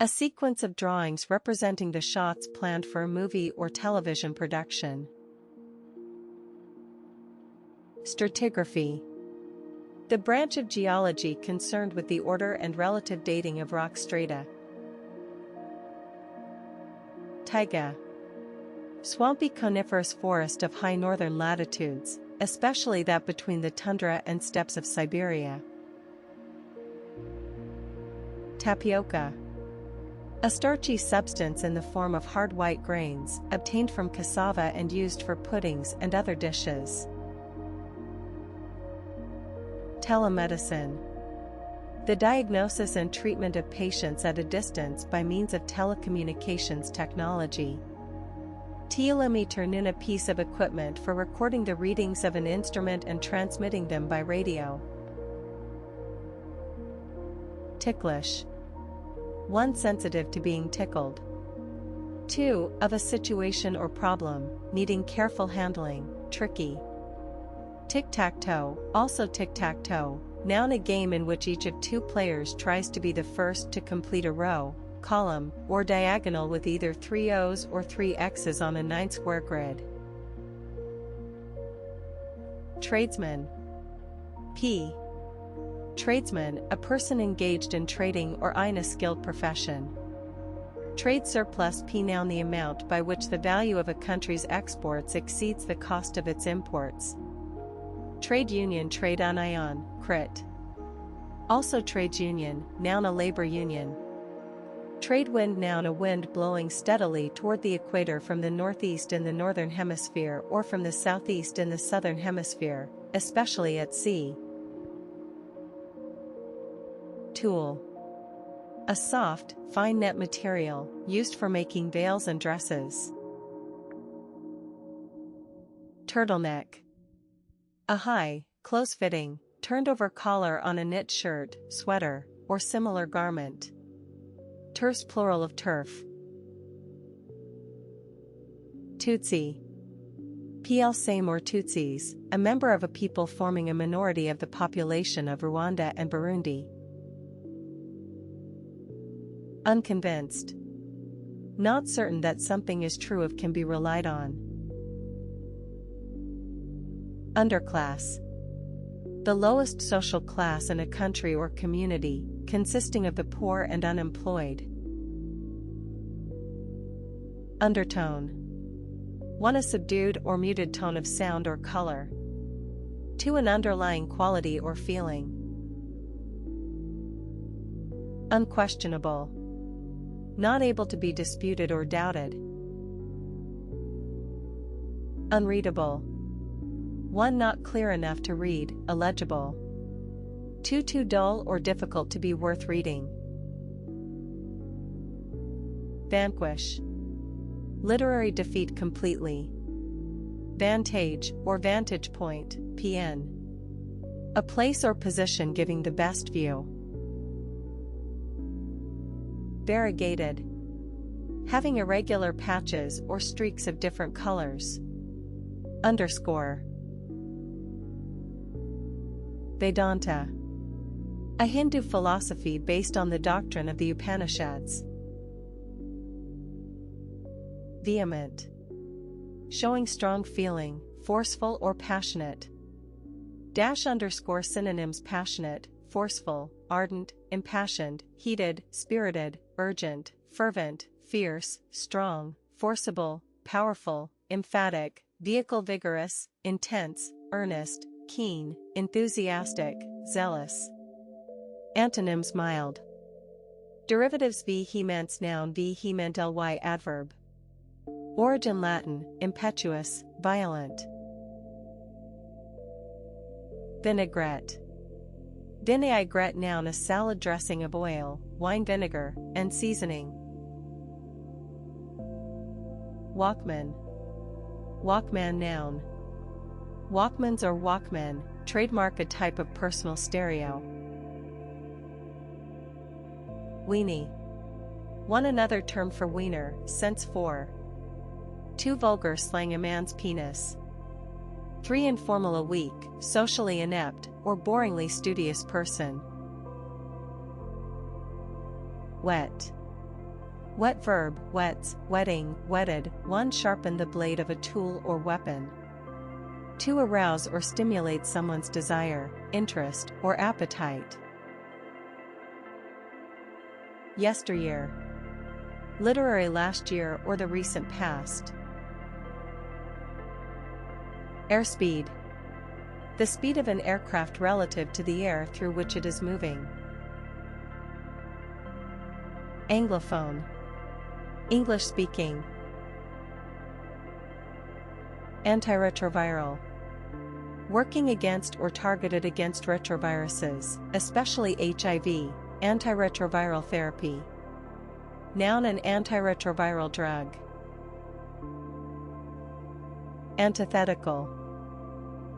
Speaker 1: A sequence of drawings representing the shots planned for a movie or television production. Stratigraphy. The branch of geology concerned with the order and relative dating of rock strata. Taiga. Swampy coniferous forest of high northern latitudes, especially that between the tundra and steppes of Siberia. Tapioca. A starchy substance in the form of hard white grains, obtained from cassava and used for puddings and other dishes. Telemedicine. The diagnosis and treatment of patients at a distance by means of telecommunications technology. Telemeter in a piece of equipment for recording the readings of an instrument and transmitting them by radio. Ticklish. 1. Sensitive to being tickled. 2. Of a situation or problem, needing careful handling, tricky. Tic-tac-toe, also tic-tac-toe, noun a game in which each of two players tries to be the first to complete a row, column, or diagonal with either 3 O's or 3 X's on a 9-square grid. Tradesman. P. Tradesman, a person engaged in trading or in a skilled profession. Trade surplus. P. Noun the amount by which the value of a country's exports exceeds the cost of its imports. Trade union. Trade union, crit. Also trades union, noun a labor union. Trade wind. Noun a wind blowing steadily toward the equator from the northeast in the northern hemisphere or from the southeast in the southern hemisphere, especially at sea. Tool. A soft, fine net material, used for making veils and dresses. Turtleneck. A high, close-fitting, turned-over collar on a knit shirt, sweater, or similar garment. Terse plural of turf. Tutsi. PL same or Tutsis, a member of a people forming a minority of the population of Rwanda and Burundi. Unconvinced. Not certain that something is true of can be relied on. Underclass. The lowest social class in a country or community, consisting of the poor and unemployed. Undertone. 1. A subdued or muted tone of sound or color. 2. An underlying quality or feeling. Unquestionable. Not able to be disputed or doubted. Unreadable. 1. Not clear enough to read, illegible. 2. Too dull or difficult to be worth reading. Vanquish. Literary defeat completely. Vantage, or vantage point, PN. A place or position giving the best view. Variegated. Having irregular patches or streaks of different colors. Underscore. Vedanta. A Hindu philosophy based on the doctrine of the Upanishads. Vehement. Showing strong feeling, forceful or passionate. _ synonyms: passionate, forceful, ardent, impassioned, heated, spirited, urgent, fervent, fierce, strong, forcible, powerful, emphatic, vehicle, vigorous, intense, earnest, keen, enthusiastic, zealous. Antonyms: mild. Derivatives: vehemence noun, vehement ly adverb. Origin Latin, impetuous, violent. Vinaigrette. Vinaigrette noun, a salad dressing of oil, wine vinegar, and seasoning. Walkman. Walkman noun. Walkmans or Walkmen, trademark a type of personal stereo. Weenie. One another term for wiener, sense for. 2. Vulgar slang, a man's penis. 3. Informal, a weak, socially inept, or boringly studious person. Wet. Wet verb, wets, wetting, wetted. 1. Sharpen the blade of a tool or weapon. 2. Arouse or stimulate someone's desire, interest, or appetite. Yesteryear. Literary last year or the recent past. Airspeed. The speed of an aircraft relative to the air through which it is moving. Anglophone. English speaking. Antiretroviral. Working against or targeted against retroviruses, especially HIV, antiretroviral therapy. Noun, an antiretroviral drug. Antithetical.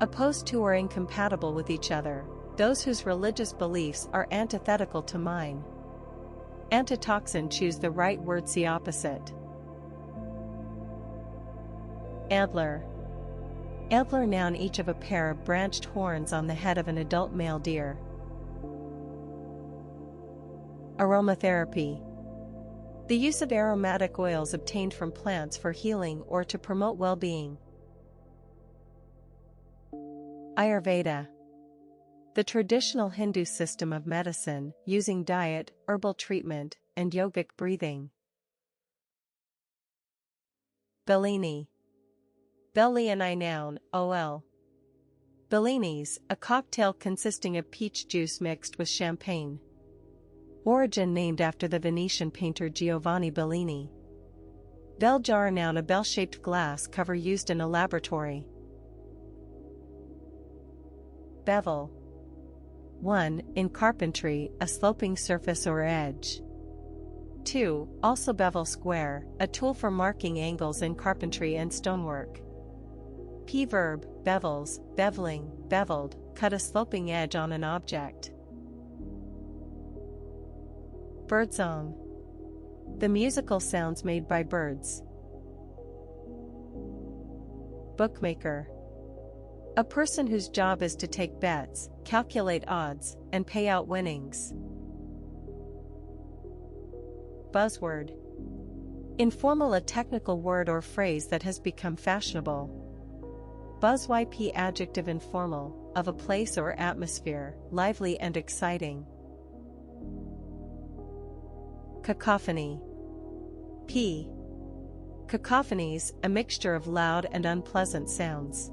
Speaker 1: Opposed to or incompatible with each other, those whose religious beliefs are antithetical to mine. Antitoxin, choose the right word, see opposite. Antler. Antler, noun, each of a pair of branched horns on the head of an adult male deer. Aromatherapy. The use of aromatic oils obtained from plants for healing or to promote well-being. Ayurveda. The traditional Hindu system of medicine, using diet, herbal treatment, and yogic breathing. Bellini. Bellini, noun, ol. Bellinis, a cocktail consisting of peach juice mixed with champagne. Origin named after the Venetian painter Giovanni Bellini. Bell jar, noun, a bell-shaped glass cover used in a laboratory. Bevel. 1. In carpentry, a sloping surface or edge. 2. Also bevel square, a tool for marking angles in carpentry and stonework. P verb, bevels, beveling, beveled, cut a sloping edge on an object. Birdsong. The musical sounds made by birds. Bookmaker. A person whose job is to take bets, calculate odds, and pay out winnings. Buzzword. Informal, a technical word or phrase that has become fashionable. Buzz-yp, adjective, informal, of a place or atmosphere, lively and exciting. Cacophony. P. Cacophonies, a mixture of loud and unpleasant sounds.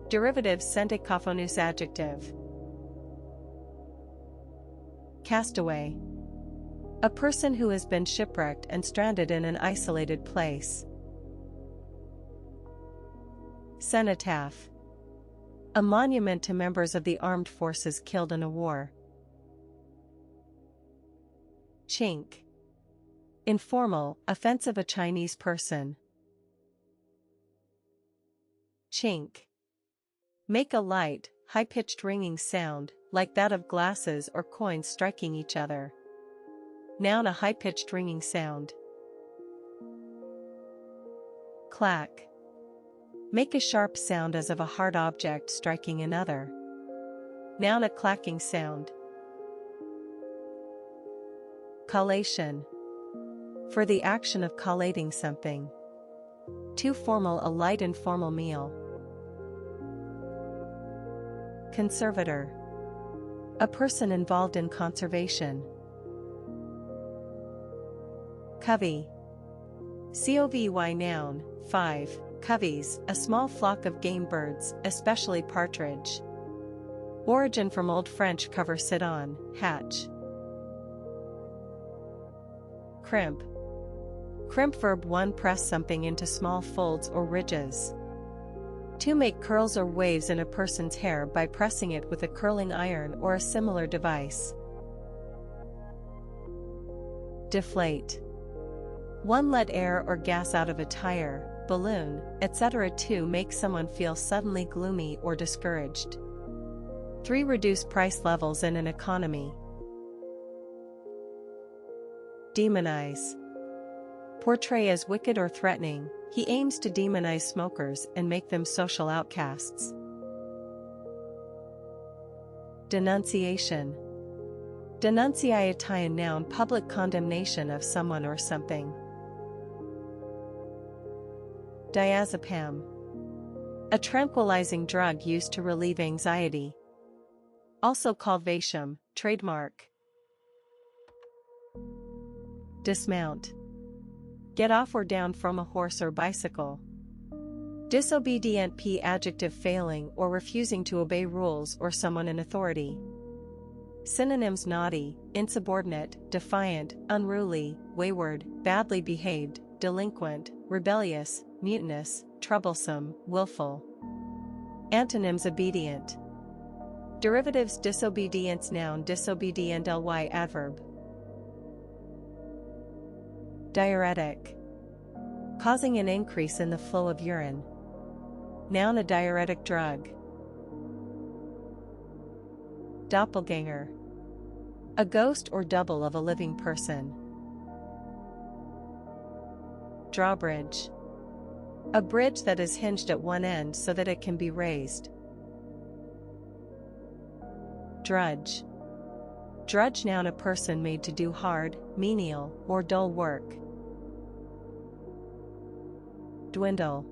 Speaker 1: Derivative, cacophonous, adjective. Castaway. A person who has been shipwrecked and stranded in an isolated place. Cenotaph. A monument to members of the armed forces killed in a war. Chink. Informal, offensive, a Chinese person. Chink. Make a light, high-pitched ringing sound, like that of glasses or coins striking each other. Noun, a high-pitched ringing sound. Clack. Make a sharp sound as of a hard object striking another. Noun, a clacking sound. Collation. For the action of collating something. Too formal, a light informal meal. Conservator. A person involved in conservation. Covey. Covey, noun, 5. Coveys, a small flock of game birds, especially partridge. Origin from Old French cover, sit on, hatch. Crimp. Crimp, verb 1, press something into small folds or ridges. To make curls or waves in a person's hair by pressing it with a curling iron or a similar device. Deflate. 1. Let air or gas out of a tire, balloon, etc. 2. Make someone feel suddenly gloomy or discouraged. 3. Reduce price levels in an economy. Demonize. Portray as wicked or threatening, he aims to demonize smokers and make them social outcasts. Denunciation. Denunciation, noun, public condemnation of someone or something. Diazepam. A tranquilizing drug used to relieve anxiety. Also called Valium, trademark. Dismount. Get off or down from a horse or bicycle. Disobedient, p. adjective, failing or refusing to obey rules or someone in authority. Synonyms: naughty, insubordinate, defiant, unruly, wayward, badly behaved, delinquent, rebellious, mutinous, troublesome, willful. Antonyms: obedient. Derivatives: disobedience noun, disobedient ly adverb. Diuretic. Causing an increase in the flow of urine. Noun, a diuretic drug. Doppelganger. A ghost or double of a living person. Drawbridge. A bridge that is hinged at one end so that it can be raised. Drudge. Drudge, noun, a person made to do hard, menial, or dull work. Dwindle.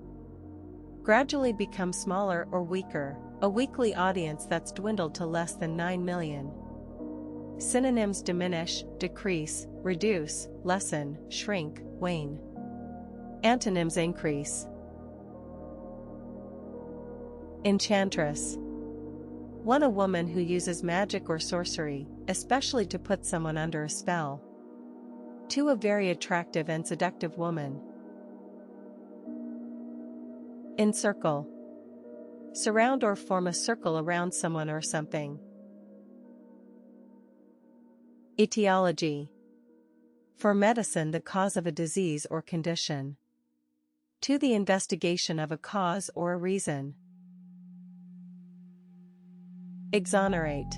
Speaker 1: Gradually become smaller or weaker, a weekly audience that's dwindled to less than 9 million. Synonyms: diminish, decrease, reduce, lessen, shrink, wane. Antonyms: increase. Enchantress. One, a woman who uses magic or sorcery, especially to put someone under a spell. 2, a very attractive and seductive woman. Encircle. Surround or form a circle around someone or something. Etiology. For medicine, the cause of a disease or condition. 2, the investigation of a cause or a reason. Exonerate.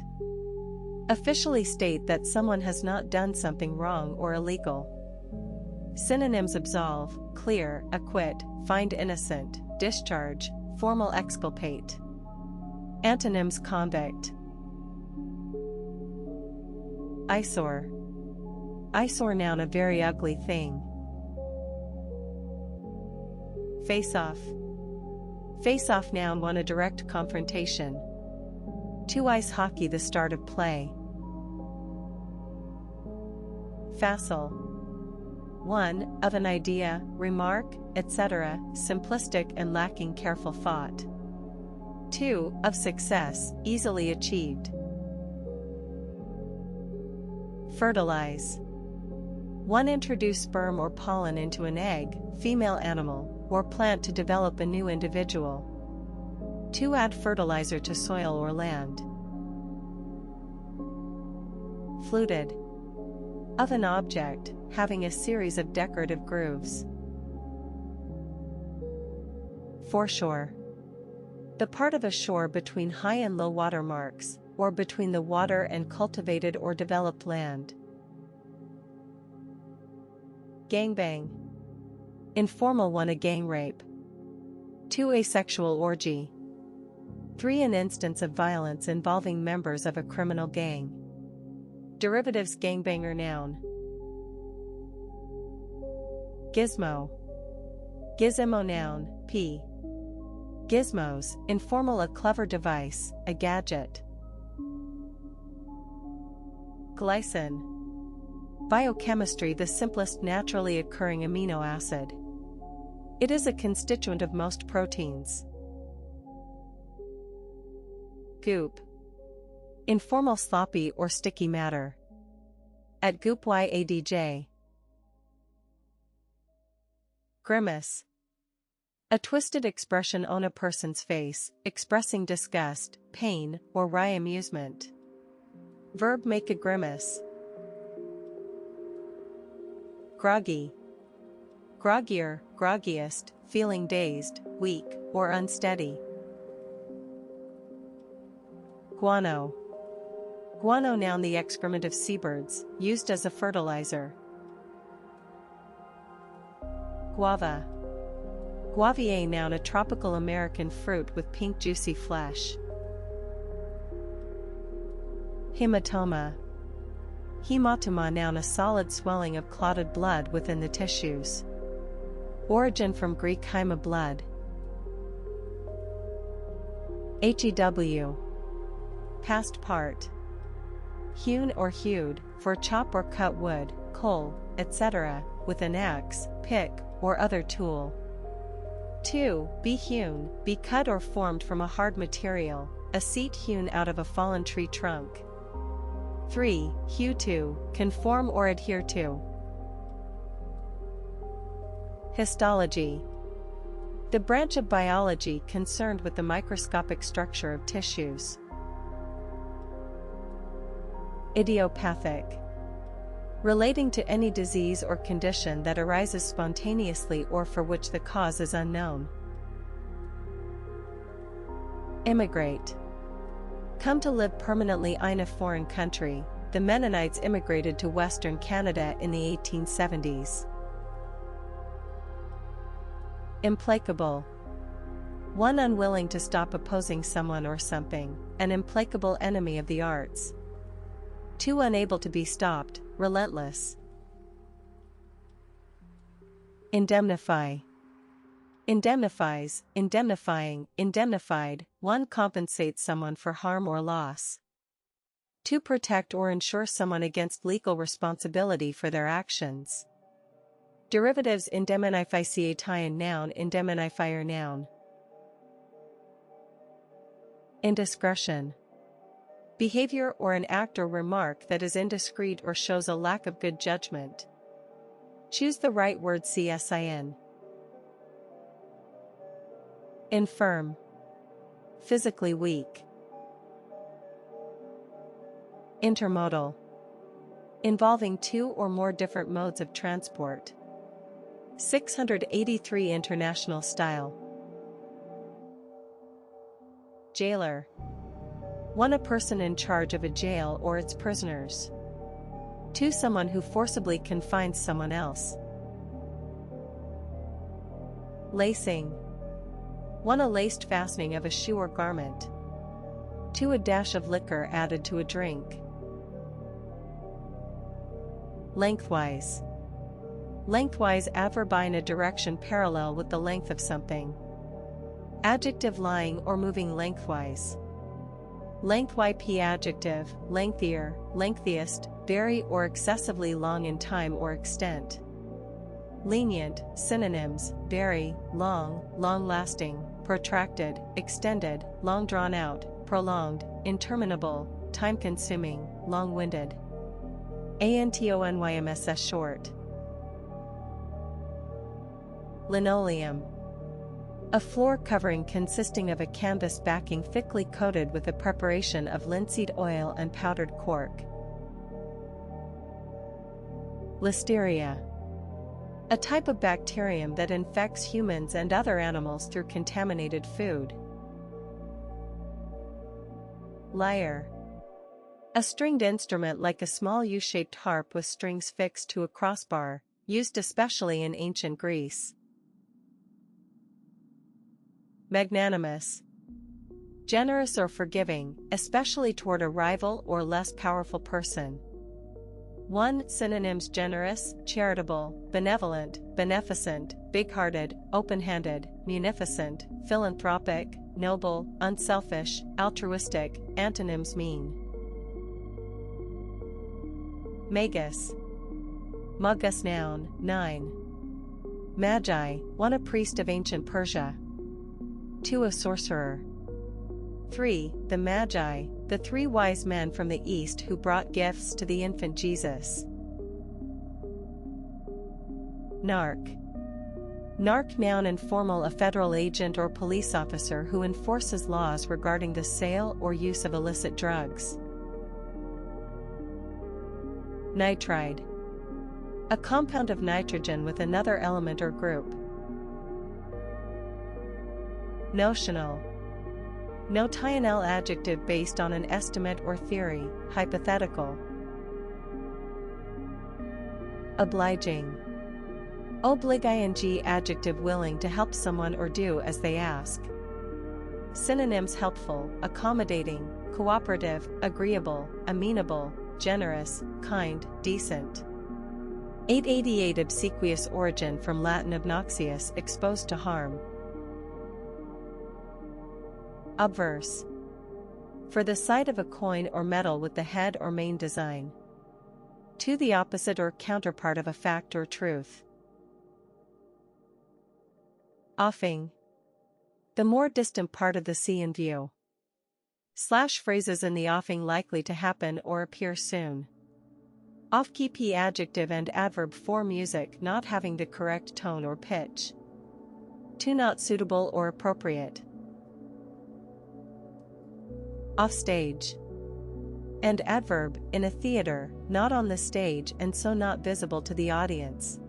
Speaker 1: Officially state that someone has not done something wrong or illegal. Synonyms: absolve, clear, acquit, find innocent, discharge, formal exculpate. Antonyms: convict. Eyesore. Eyesore, noun, a very ugly thing. Face-off. Face-off, noun, 1, a direct confrontation. 2, ice hockey, the start of play. Facile. 1, of an idea, remark, etc., simplistic and lacking careful thought. 2, of success, easily achieved. Fertilize. 1, introduce sperm or pollen into an egg, female animal, or plant to develop a new individual. 2, add fertilizer to soil or land. Fluted. Of an object, having a series of decorative grooves. Foreshore. The part of a shore between high and low water marks, or between the water and cultivated or developed land. Gangbang. Informal 1, a gang rape. 2, a sexual orgy. 3, an instance of violence involving members of a criminal gang. Derivatives: gangbanger noun. Gizmo. Gizmo noun, p. Gizmos, informal, a clever device, a gadget. Glycine. Biochemistry, the simplest naturally occurring amino acid. It is a constituent of most proteins. Goop. Informal, sloppy or sticky matter. At goop yadj. Grimace. A twisted expression on a person's face, expressing disgust, pain, or wry amusement. Verb: make a grimace. Groggy. Groggier, groggiest, feeling dazed, weak, or unsteady. Guano. Guano noun, the excrement of seabirds, used as a fertilizer. Guava. Guavier noun, a tropical American fruit with pink juicy flesh. Hematoma. Hematoma noun, a solid swelling of clotted blood within the tissues. Origin from Greek haima, blood. Hew. Past part. Hewn or hewed, for chop or cut wood, coal, etc., with an axe, pick, or other tool. 2. Be hewn, be cut or formed from a hard material, a seat hewn out of a fallen tree trunk. 3. Hew to, conform or adhere to. Histology. The branch of biology concerned with the microscopic structure of tissues. Idiopathic. Relating to any disease or condition that arises spontaneously or for which the cause is unknown. Immigrate. Come to live permanently in a foreign country. The Mennonites immigrated to Western Canada in the 1870s. Implacable. One unwilling to stop opposing someone or something, an implacable enemy of the arts. Two unable to be stopped, relentless. Indemnify. Indemnifies, indemnifying, indemnified, one compensates someone for harm or loss. To protect or insure someone against legal responsibility for their actions. Derivatives indemnification noun indemnifier noun. Indiscretion. Behavior or an act or remark that is indiscreet or shows a lack of good judgment. Choose the right word CSIN. Infirm. Physically weak. Intermodal. Involving two or more different modes of transport. 683 International style. Jailer. One, a person in charge of a jail or its prisoners. Two, someone who forcibly confines someone else. Lacing. One, a laced fastening of a shoe or garment. Two, a dash of liquor added to a drink. Lengthwise. Lengthwise, adverb in a direction parallel with the length of something. Adjective, lying or moving lengthwise. Lengthwise, adjective, lengthier, lengthiest, very or excessively long in time or extent. Lenient, synonyms, very, long, long-lasting, protracted, extended, long drawn out, prolonged, interminable, time-consuming, long-winded. Antonyms short. Linoleum. A floor covering consisting of a canvas backing thickly coated with a preparation of linseed oil and powdered cork. Listeria. A type of bacterium that infects humans and other animals through contaminated food. Lyre. A stringed instrument like a small U-shaped harp with strings fixed to a crossbar, used especially in ancient Greece. Magnanimous. Generous or forgiving, especially toward a rival or less powerful person. 1. Synonyms: generous, charitable, benevolent, beneficent, big-hearted, open-handed, munificent, philanthropic, noble, unselfish, altruistic. Antonyms: mean. Magus. Magus noun, 9. Magi, one, a priest of ancient Persia. 2. A sorcerer. 3. The Magi, the three wise men from the east who brought gifts to the infant Jesus. Narc. Narc noun, informal, a federal agent or police officer who enforces laws regarding the sale or use of illicit drugs. Nitride. A compound of nitrogen with another element or group. Notional. Notional, adjective based on an estimate or theory, hypothetical. Obliging. Obliging, adjective willing to help someone or do as they ask. Synonyms: helpful, accommodating, cooperative, agreeable, amenable, generous, kind, decent. 888 Obsequious, origin from Latin obnoxious, exposed to harm. Obverse. For the side of a coin or metal with the head or main design. To the opposite or counterpart of a fact or truth. Offing. The more distant part of the sea in view. Slash phrases in the offing likely to happen or appear soon. Off-key p adjective and adverb for music not having the correct tone or pitch. To not suitable or appropriate. Offstage. And adverb, in a theater, not on the stage and so not visible to the audience.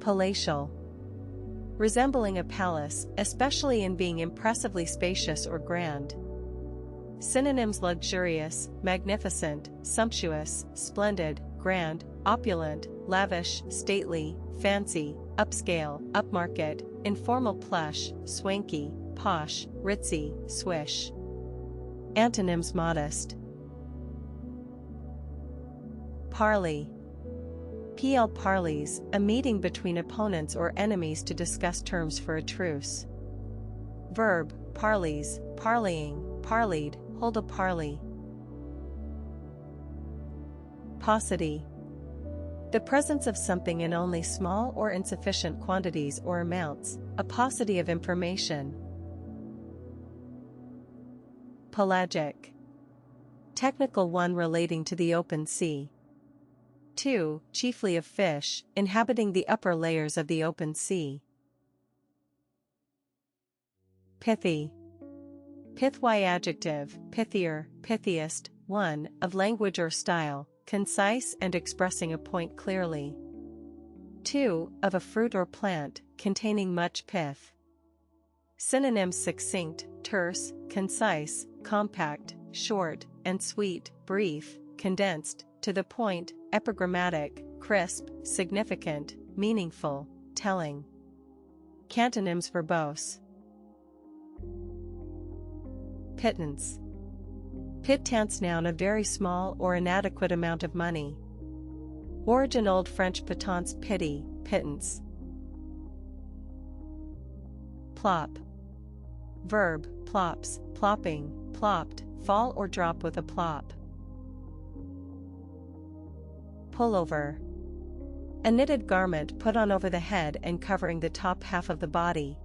Speaker 1: Palatial. Resembling a palace, especially in being impressively spacious or grand. Synonyms: luxurious, magnificent, sumptuous, splendid, grand, opulent, lavish, stately, fancy, upscale, upmarket, informal, plush, swanky, posh, ritzy, swish. Antonyms: modest. Parley. PL parleys, a meeting between opponents or enemies to discuss terms for a truce. Verb, parleys, parleying, parleyed, hold a parley. Paucity. The presence of something in only small or insufficient quantities or amounts, a paucity of information. Pelagic. Technical one relating to the open sea. 2. Chiefly of fish, inhabiting the upper layers of the open sea. Pithy. Pithwy adjective, pithier, pithiest, 1, of language or style, concise and expressing a point clearly. 2. Of a fruit or plant, containing much pith. Synonyms: succinct, terse, concise, compact, short, and sweet, brief, condensed, to the point, epigrammatic, crisp, significant, meaningful, telling. Antonyms: verbose. Pittance. Pittance, noun, a very small or inadequate amount of money. Origin: Old French pitance, pity, pittance. Plop. Verb, plops, plopping, plopped, fall or drop with a plop. Pullover. A knitted garment put on over the head and covering the top half of the body.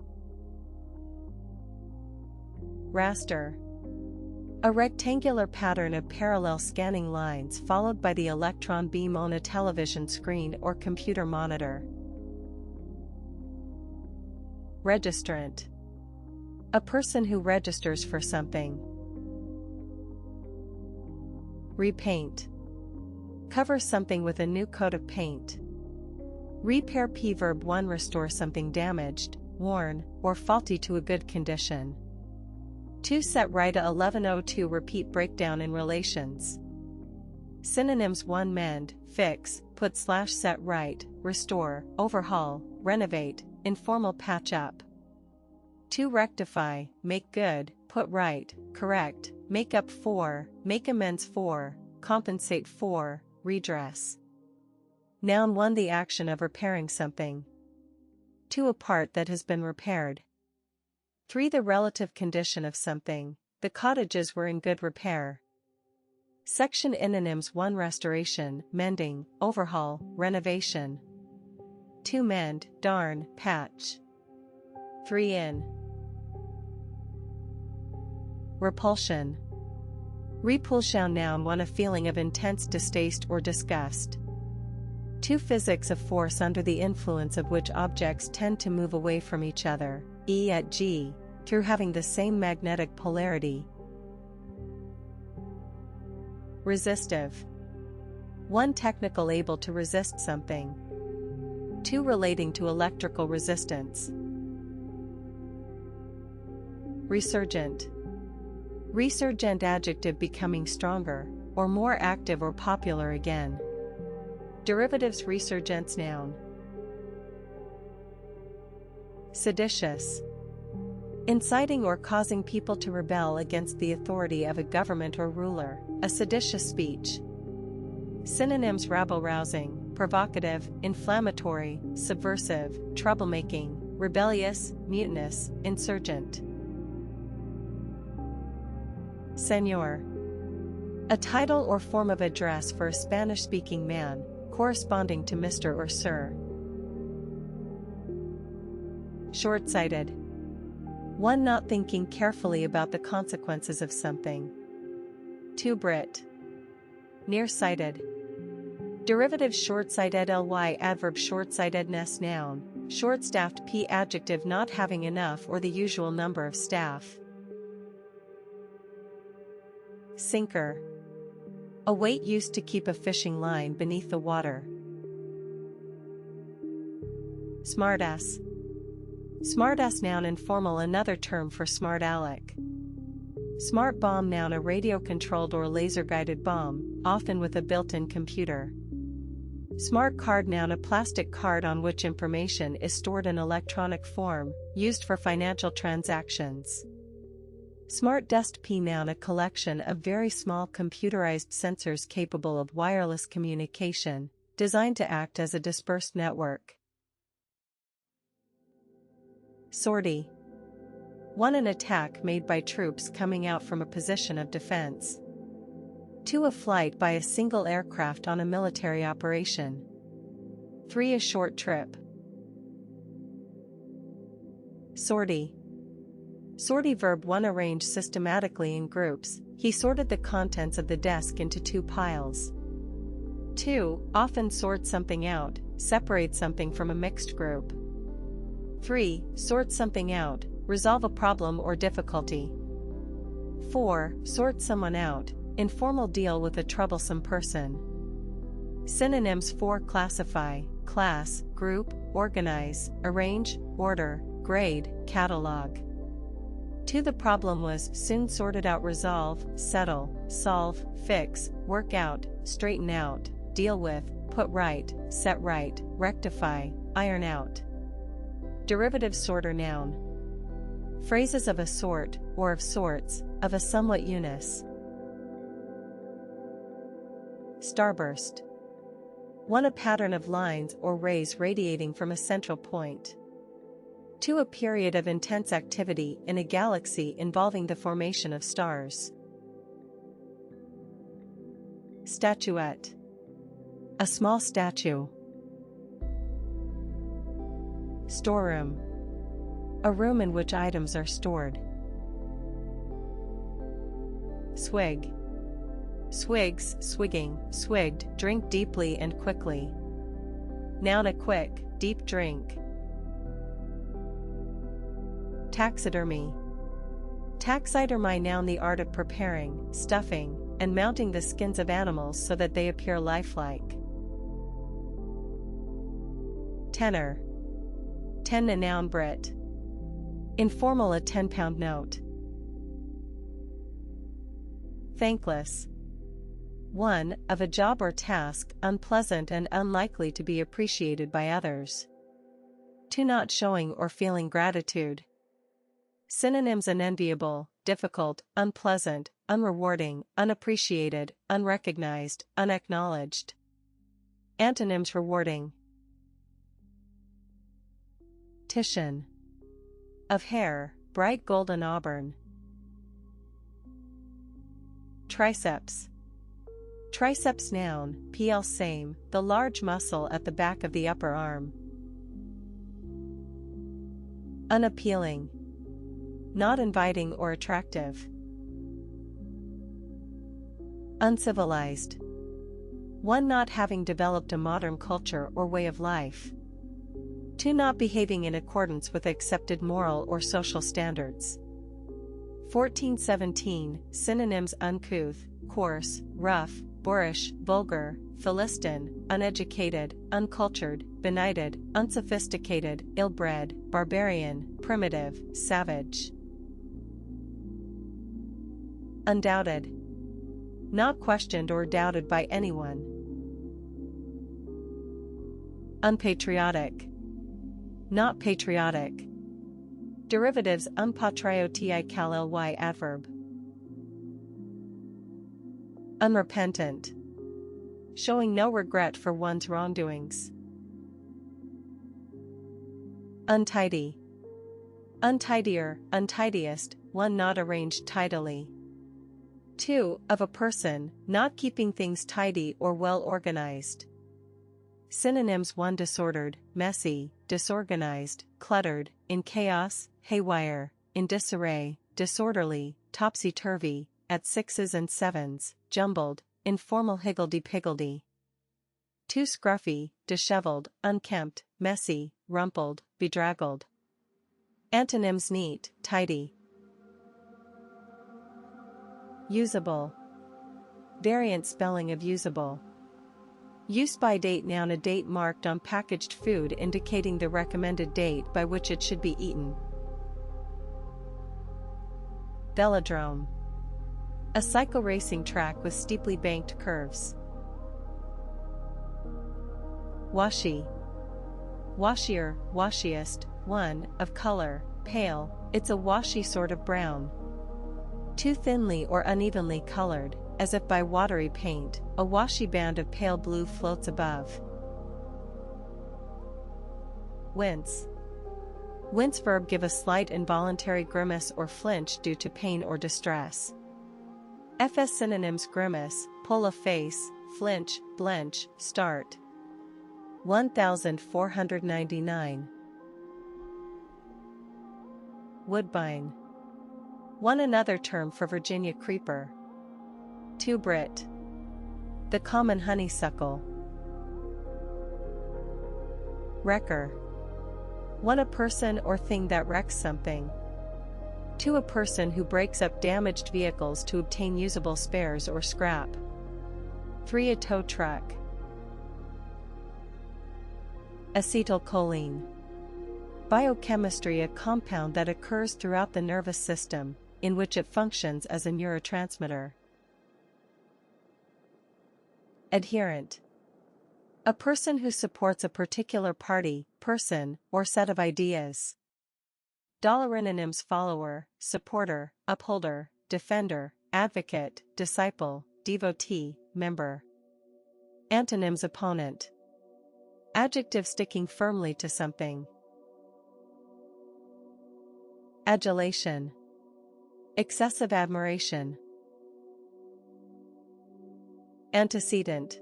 Speaker 1: Raster. A rectangular pattern of parallel scanning lines followed by the electron beam on a television screen or computer monitor. Registrant. A person who registers for something. Repaint. Cover something with a new coat of paint. Repair p verb 1 restore something damaged, worn, or faulty to a good condition. 2 set right a 1102 repeat breakdown in relations. Synonyms: 1 mend, fix, put slash set right, restore, overhaul, renovate, informal patch up. 2 rectify, make good, put right, correct, make up for, make amends for, compensate for, redress. Noun: 1 the action of repairing something. 2 a part that has been repaired. 3 the relative condition of something, the cottages were in good repair. Section Synonyms: 1 restoration, mending, overhaul, renovation. 2 mend, darn, patch. 3 in. Repulsion. Repulsion, noun, 1 a feeling of intense distaste or disgust. 2 physics, a force under the influence of which objects tend to move away from each other, E at G, through having the same magnetic polarity. Resistive. 1 technical, able to resist something. 2 relating to electrical resistance. Resurgent. Resurgent adjective, becoming stronger, or more active or popular again. Derivatives: resurgence, noun. Seditious. Inciting or causing people to rebel against the authority of a government or ruler, a seditious speech. Synonyms: rabble-rousing, provocative, inflammatory, subversive, troublemaking, rebellious, mutinous, insurgent. Señor. A title or form of address for a Spanish-speaking man, corresponding to Mr. or Sir. Short-sighted. 1 not thinking carefully about the consequences of something. 2 Brit. Nearsighted. Derivative short-sighted. Ly adverb short-sightedness. Noun, short-staffed. P adjective not having enough or the usual number of staff. Sinker. A weight used to keep a fishing line beneath the water. Smartass. Smartass. Noun, informal, another term for smart aleck. Smart bomb. Noun, a radio-controlled or laser-guided bomb, often with a built-in computer. Smart card. Noun, a plastic card on which information is stored in electronic form, used for financial transactions. Smart desk. P noun, a collection of very small computerized sensors capable of wireless communication, designed to act as a dispersed network. Sortie. 1 an attack made by troops coming out from a position of defense. 2 a flight by a single aircraft on a military operation. 3 a short trip. Sortie. Sortie verb. 1 arrange systematically in groups. He sorted the contents of the desk into 2 piles. 2 often sort something out, separate something from a mixed group. 3 sort something out, resolve a problem or difficulty. 4 sort someone out, informal, deal with a troublesome person. Synonyms for classify: class, group, organize, arrange, order, grade, catalog. 2 the problem was soon sorted out. Resolve, settle, solve, fix, work out, straighten out, deal with, put right, set right, rectify, iron out. Derivative sorter. Noun. Phrases of a sort, or of sorts, of a somewhat unus. Starburst. 1 a pattern of lines or rays radiating from a central point. 2 a period of intense activity in a galaxy involving the formation of stars. Statuette. A small statue. Storeroom. A room in which items are stored. Swig. Swigs, swigging, swigged, drink deeply and quickly. Noun, a quick, deep drink. Taxidermy. Taxidermy. Noun, the art of preparing, stuffing, and mounting the skins of animals so that they appear lifelike. Tenor. Ten a noun. Brit. Informal, a £10 note. Thankless. 1 of a job or task, unpleasant and unlikely to be appreciated by others. 2 not showing or feeling gratitude. Synonyms: unenviable, difficult, unpleasant, unrewarding, unappreciated, unrecognized, unacknowledged. Antonyms: rewarding. Titian. Of hair, bright golden auburn. Triceps. Triceps. Noun, pl. same, the large muscle at the back of the upper arm. Unappealing. Not inviting or attractive. Uncivilized. 1 not having developed a modern culture or way of life. 2 not behaving in accordance with accepted moral or social standards. 1417. Synonyms: uncouth, coarse, rough, boorish, vulgar, Philistine, uneducated, uncultured, benighted, unsophisticated, ill-bred, barbarian, primitive, savage. Undoubted. Not questioned or doubted by anyone. Unpatriotic. Not patriotic. Derivatives: unpatriotic, ly adverb. Unrepentant. Showing no regret for one's wrongdoings. Untidy. Untidier, untidiest, 1 not arranged tidily. 2 of a person, not keeping things tidy or well organized. Synonyms: 1 disordered, messy, disorganized, cluttered, in chaos, haywire, in disarray, disorderly, topsy-turvy, at sixes and sevens, jumbled, informal higgledy-piggledy. Too scruffy, disheveled, unkempt, messy, rumpled, bedraggled. Antonyms: neat, tidy. Usable. Variant spelling of usable. Use by date noun, a date marked on packaged food indicating the recommended date by which it should be eaten. Velodrome. A cycle racing track with steeply banked curves. Washy. Washier, washiest, one, of color, pale, it's a washy sort of brown. Too thinly or unevenly colored, as if by watery paint, a washy band of pale blue floats above. Wince. Wince verb, give a slight involuntary grimace or flinch due to pain or distress. FS synonyms: grimace, pull a face, flinch, blench, start. 1499. Woodbine. One another term for Virginia creeper. Tuebrit. The common honeysuckle. Wrecker. One, a person or thing that wrecks something. Two, a person who breaks up damaged vehicles to obtain usable spares or scrap. Three, a tow truck. Acetylcholine. Biochemistry, a compound that occurs throughout the nervous system, in which it functions as a neurotransmitter. Adherent. A person who supports a particular party, person, or set of ideas. Synonyms: follower, supporter, upholder, defender, advocate, disciple, devotee, member. Antonyms: opponent. Adjective, sticking firmly to something. Adulation. Excessive admiration. Antecedent.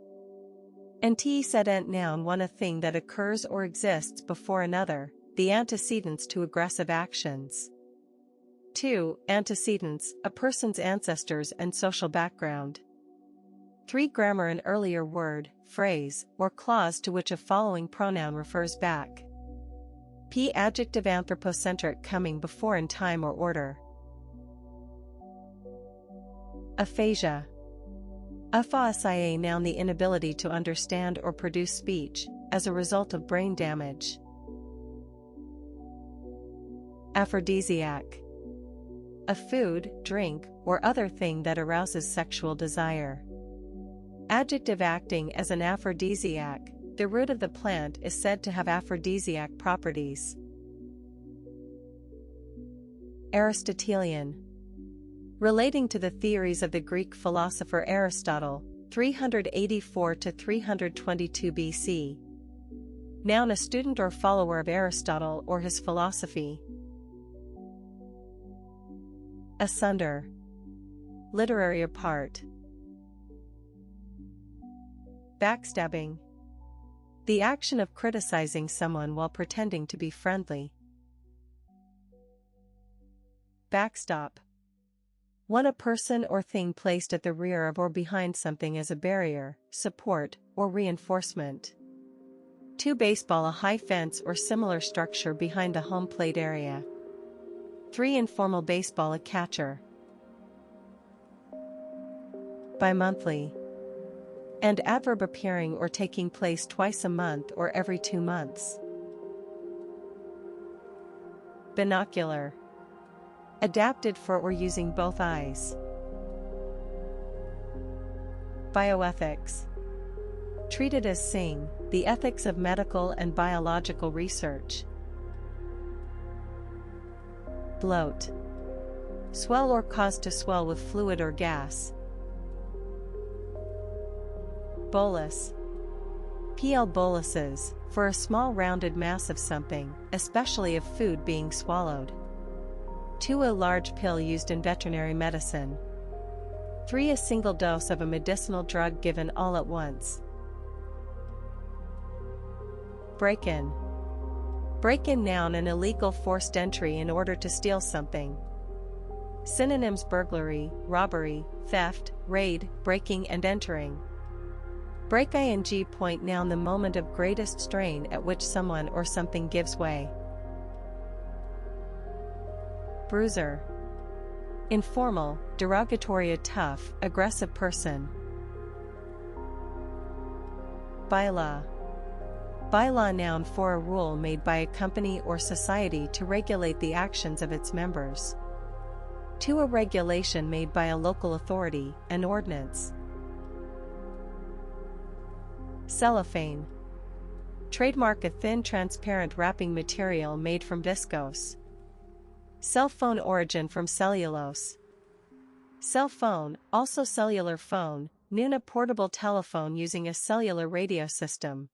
Speaker 1: Antecedent noun, one, a thing that occurs or exists before another, the antecedents to aggressive actions. 2. Antecedents, a person's ancestors and social background. 3. Grammar, an earlier word, phrase, or clause to which a following pronoun refers back. P. Adjective, anthropocentric, coming before in time or order. Aphasia. Aphasia noun, the inability to understand or produce speech, as a result of brain damage. Aphrodisiac. A food, drink, or other thing that arouses sexual desire. Adjective, acting as an aphrodisiac, the root of the plant is said to have aphrodisiac properties. Aristotelian. Relating to the theories of the Greek philosopher Aristotle, 384 to 322 BC. Noun, a student or follower of Aristotle or his philosophy. Asunder. Literary apart. Backstabbing. The action of criticizing someone while pretending to be friendly. Backstop. One, a person or thing placed at the rear of or behind something as a barrier, support, or reinforcement. 2. Baseball, a high fence or similar structure behind the home plate area. 3. Informal baseball, a catcher. Bimonthly. And adverb, appearing or taking place twice a month or every 2 months. Binocular. Adapted for or using both eyes. Bioethics. Treated as seeing, the ethics of medical and biological research. Bloat. Swell or cause to swell with fluid or gas. Bolus. Boluses, for a small rounded mass of something, especially of food being swallowed. 2. A large pill used in veterinary medicine. 3. A single dose of a medicinal drug given all at once. Break-in. Break-in noun, an illegal forced entry in order to steal something. Synonyms: burglary, robbery, theft, raid, breaking and entering. Break ing point noun, the moment of greatest strain at which someone or something gives way. Bruiser. Informal, derogatory, a tough, aggressive person. Bylaw. Bylaw noun, for a rule made by a company or society to regulate the actions of its members. To a regulation made by a local authority, an ordinance. Cellophane. Trademark, a thin transparent wrapping material made from viscose. Cell phone, origin from cellulose. Cell phone, also cellular phone, noun, a portable telephone using a cellular radio system.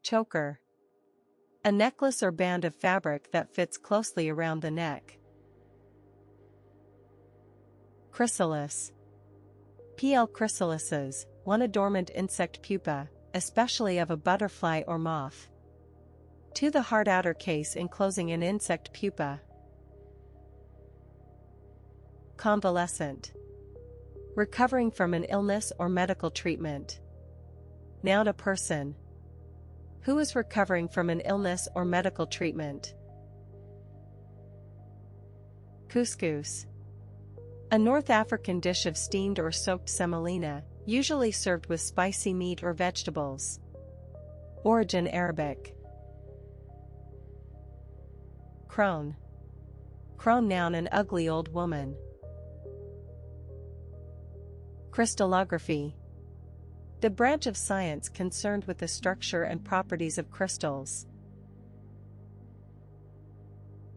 Speaker 1: Choker. A necklace or band of fabric that fits closely around the neck. Chrysalis. Chrysalises, one, a dormant insect pupa, especially of a butterfly or moth. To the hard outer case enclosing an insect pupa. Convalescent. Recovering from an illness or medical treatment. Noun, a person who is recovering from an illness or medical treatment. Couscous. A North African dish of steamed or soaked semolina, usually served with spicy meat or vegetables. Origin Arabic. Crone. Crone noun, an ugly old woman. Crystallography. The branch of science concerned with the structure and properties of crystals.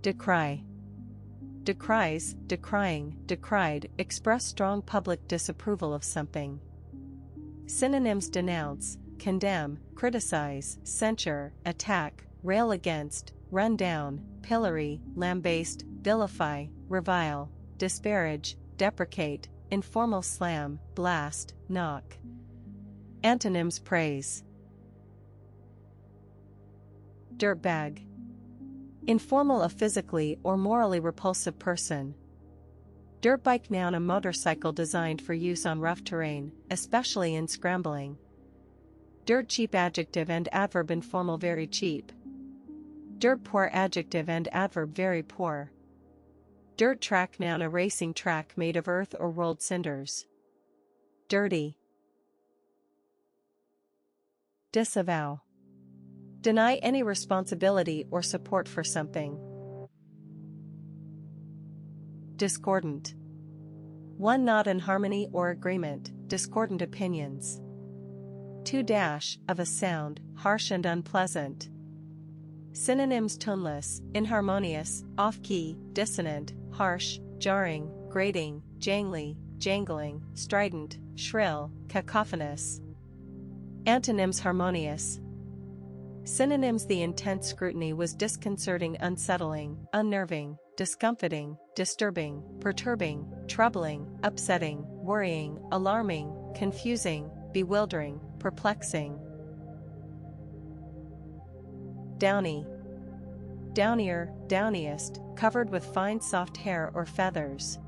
Speaker 1: Decry. Decries, decrying, decried, express strong public disapproval of something. Synonyms: denounce, condemn, criticize, censure, attack, rail against, run down, pillory, lambaste, vilify, revile, disparage, deprecate, informal slam, blast, knock. Antonyms: praise. Dirtbag. Informal, a physically or morally repulsive person. Dirtbike noun, a motorcycle designed for use on rough terrain, especially in scrambling. Dirt cheap, adjective and adverb, informal, very cheap. Dirt poor, adjective and adverb, very poor. Dirt track noun, a racing track made of earth or rolled cinders. Dirty. Disavow. Deny any responsibility or support for something. Discordant. One not in harmony or agreement, discordant opinions. Of a sound, harsh and unpleasant. Synonyms: toneless, inharmonious, off-key, dissonant, harsh, jarring, grating, jangly, jangling, strident, shrill, cacophonous. Antonyms: harmonious. Synonyms: the intense scrutiny was disconcerting, unsettling, unnerving, discomfiting, disturbing, perturbing, troubling, upsetting, worrying, alarming, confusing, bewildering, perplexing. Downy. Downier, downiest, covered with fine soft hair or feathers.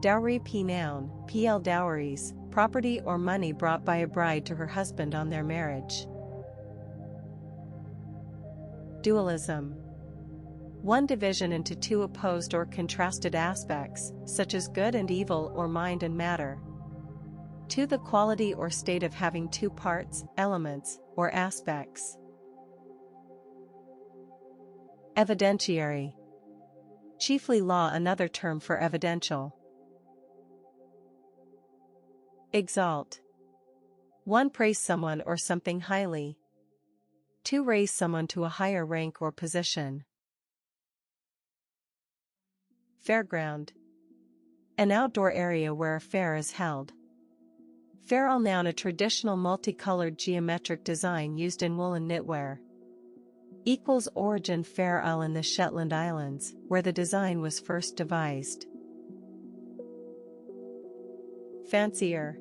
Speaker 1: Dowry, noun, pl dowries, property or money brought by a bride to her husband on their marriage. Dualism. One division into two opposed or contrasted aspects, such as good and evil or mind and matter. To the quality or state of having two parts, elements, or aspects. Evidentiary. Chiefly law, another term for evidential. Exalt. One praise someone or something highly. To raise someone to a higher rank or position. Fairground. An outdoor area where a fair is held. Ferrule noun, a traditional multicolored geometric design used in woolen knitwear. Origin: Fair Isle in the Shetland Islands, where the design was first devised. Fancier.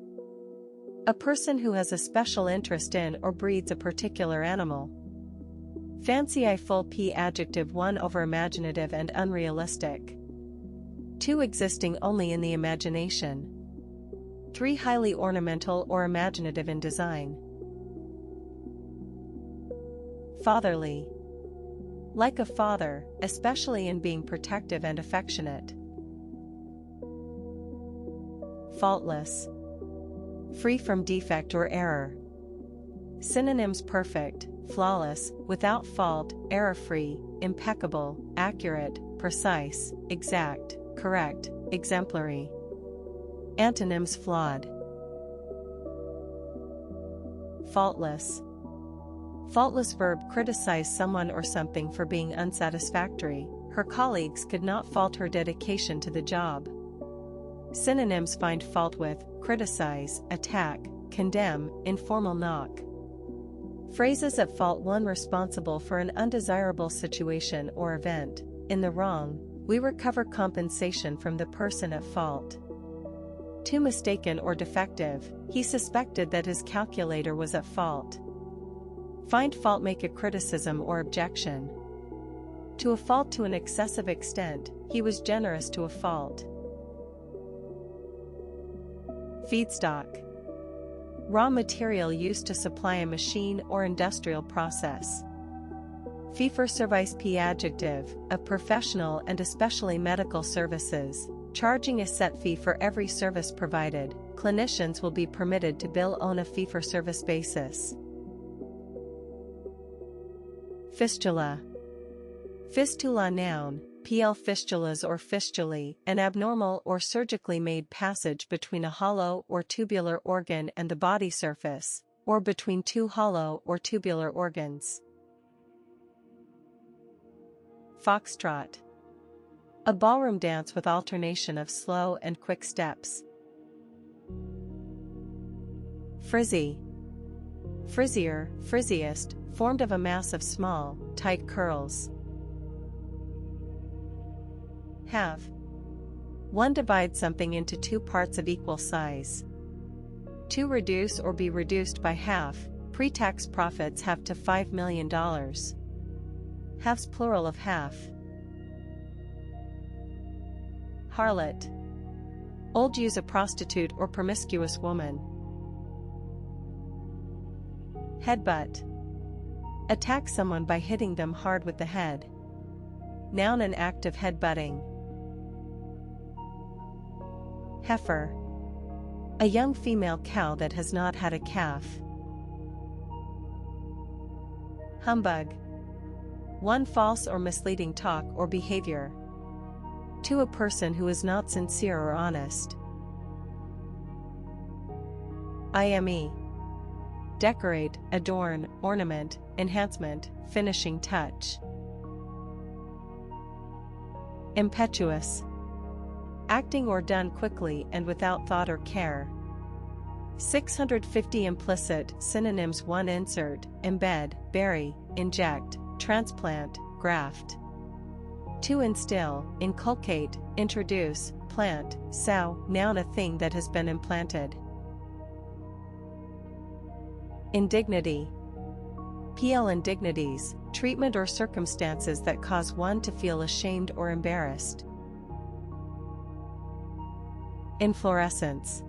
Speaker 1: A person who has a special interest in or breeds a particular animal. Fancy I full P adjective 1 over imaginative and unrealistic. 2 existing only in the imagination. 3 highly ornamental or imaginative in design. Fatherly. Like a father, especially in being protective and affectionate. Faultless. Free from defect or error. Synonyms: perfect, flawless, without fault, error-free, impeccable, accurate, precise, exact, correct, exemplary. Antonyms: flawed. Faultless. Faultless verb: criticize someone or something for being unsatisfactory. Her colleagues could not fault her dedication to the job. Synonyms: find fault with, criticize, attack, condemn, informal knock. Phrases at fault: 1 responsible for an undesirable situation or event. In the wrong, we recover compensation from the person at fault. 2 mistaken or defective, he suspected that his calculator was at fault. Find fault: make a criticism or objection. To a fault: to an excessive extent, he was generous to a fault. Feedstock. Raw material used to supply a machine or industrial process. Fee-for-service P adjective, of professional and especially medical services, charging a set fee for every service provided. Clinicians will be permitted to bill on a fee-for-service basis. Fistula. Fistula noun, PL fistulas or fistulae, an abnormal or surgically made passage between a hollow or tubular organ and the body surface, or between 2 hollow or tubular organs. Foxtrot. A ballroom dance with alternation of slow and quick steps. Frizzy. Frizzier, frizziest, formed of a mass of small, tight curls. Halve. 1 divides something into 2 parts of equal size. 2 reduce or be reduced by half. Pre-tax profits have to $5 million. Halves plural of half. Harlot. Old use a prostitute or promiscuous woman. Headbutt. Attack someone by hitting them hard with the head. Noun, an act of headbutting. Heifer. A young female cow that has not had a calf. Humbug. 1 false or misleading talk or behavior. To a person who is not sincere or honest. IME. Decorate, adorn, ornament, enhancement, finishing touch. Impetuous. Acting or done quickly and without thought or care. 650 implicit synonyms: 1 insert, embed, bury, inject, transplant, graft. 2 instill, inculcate, introduce, plant, sow, noun, a thing that has been implanted. Indignity. PL indignities, treatment or circumstances that cause one to feel ashamed or embarrassed. Inflorescence.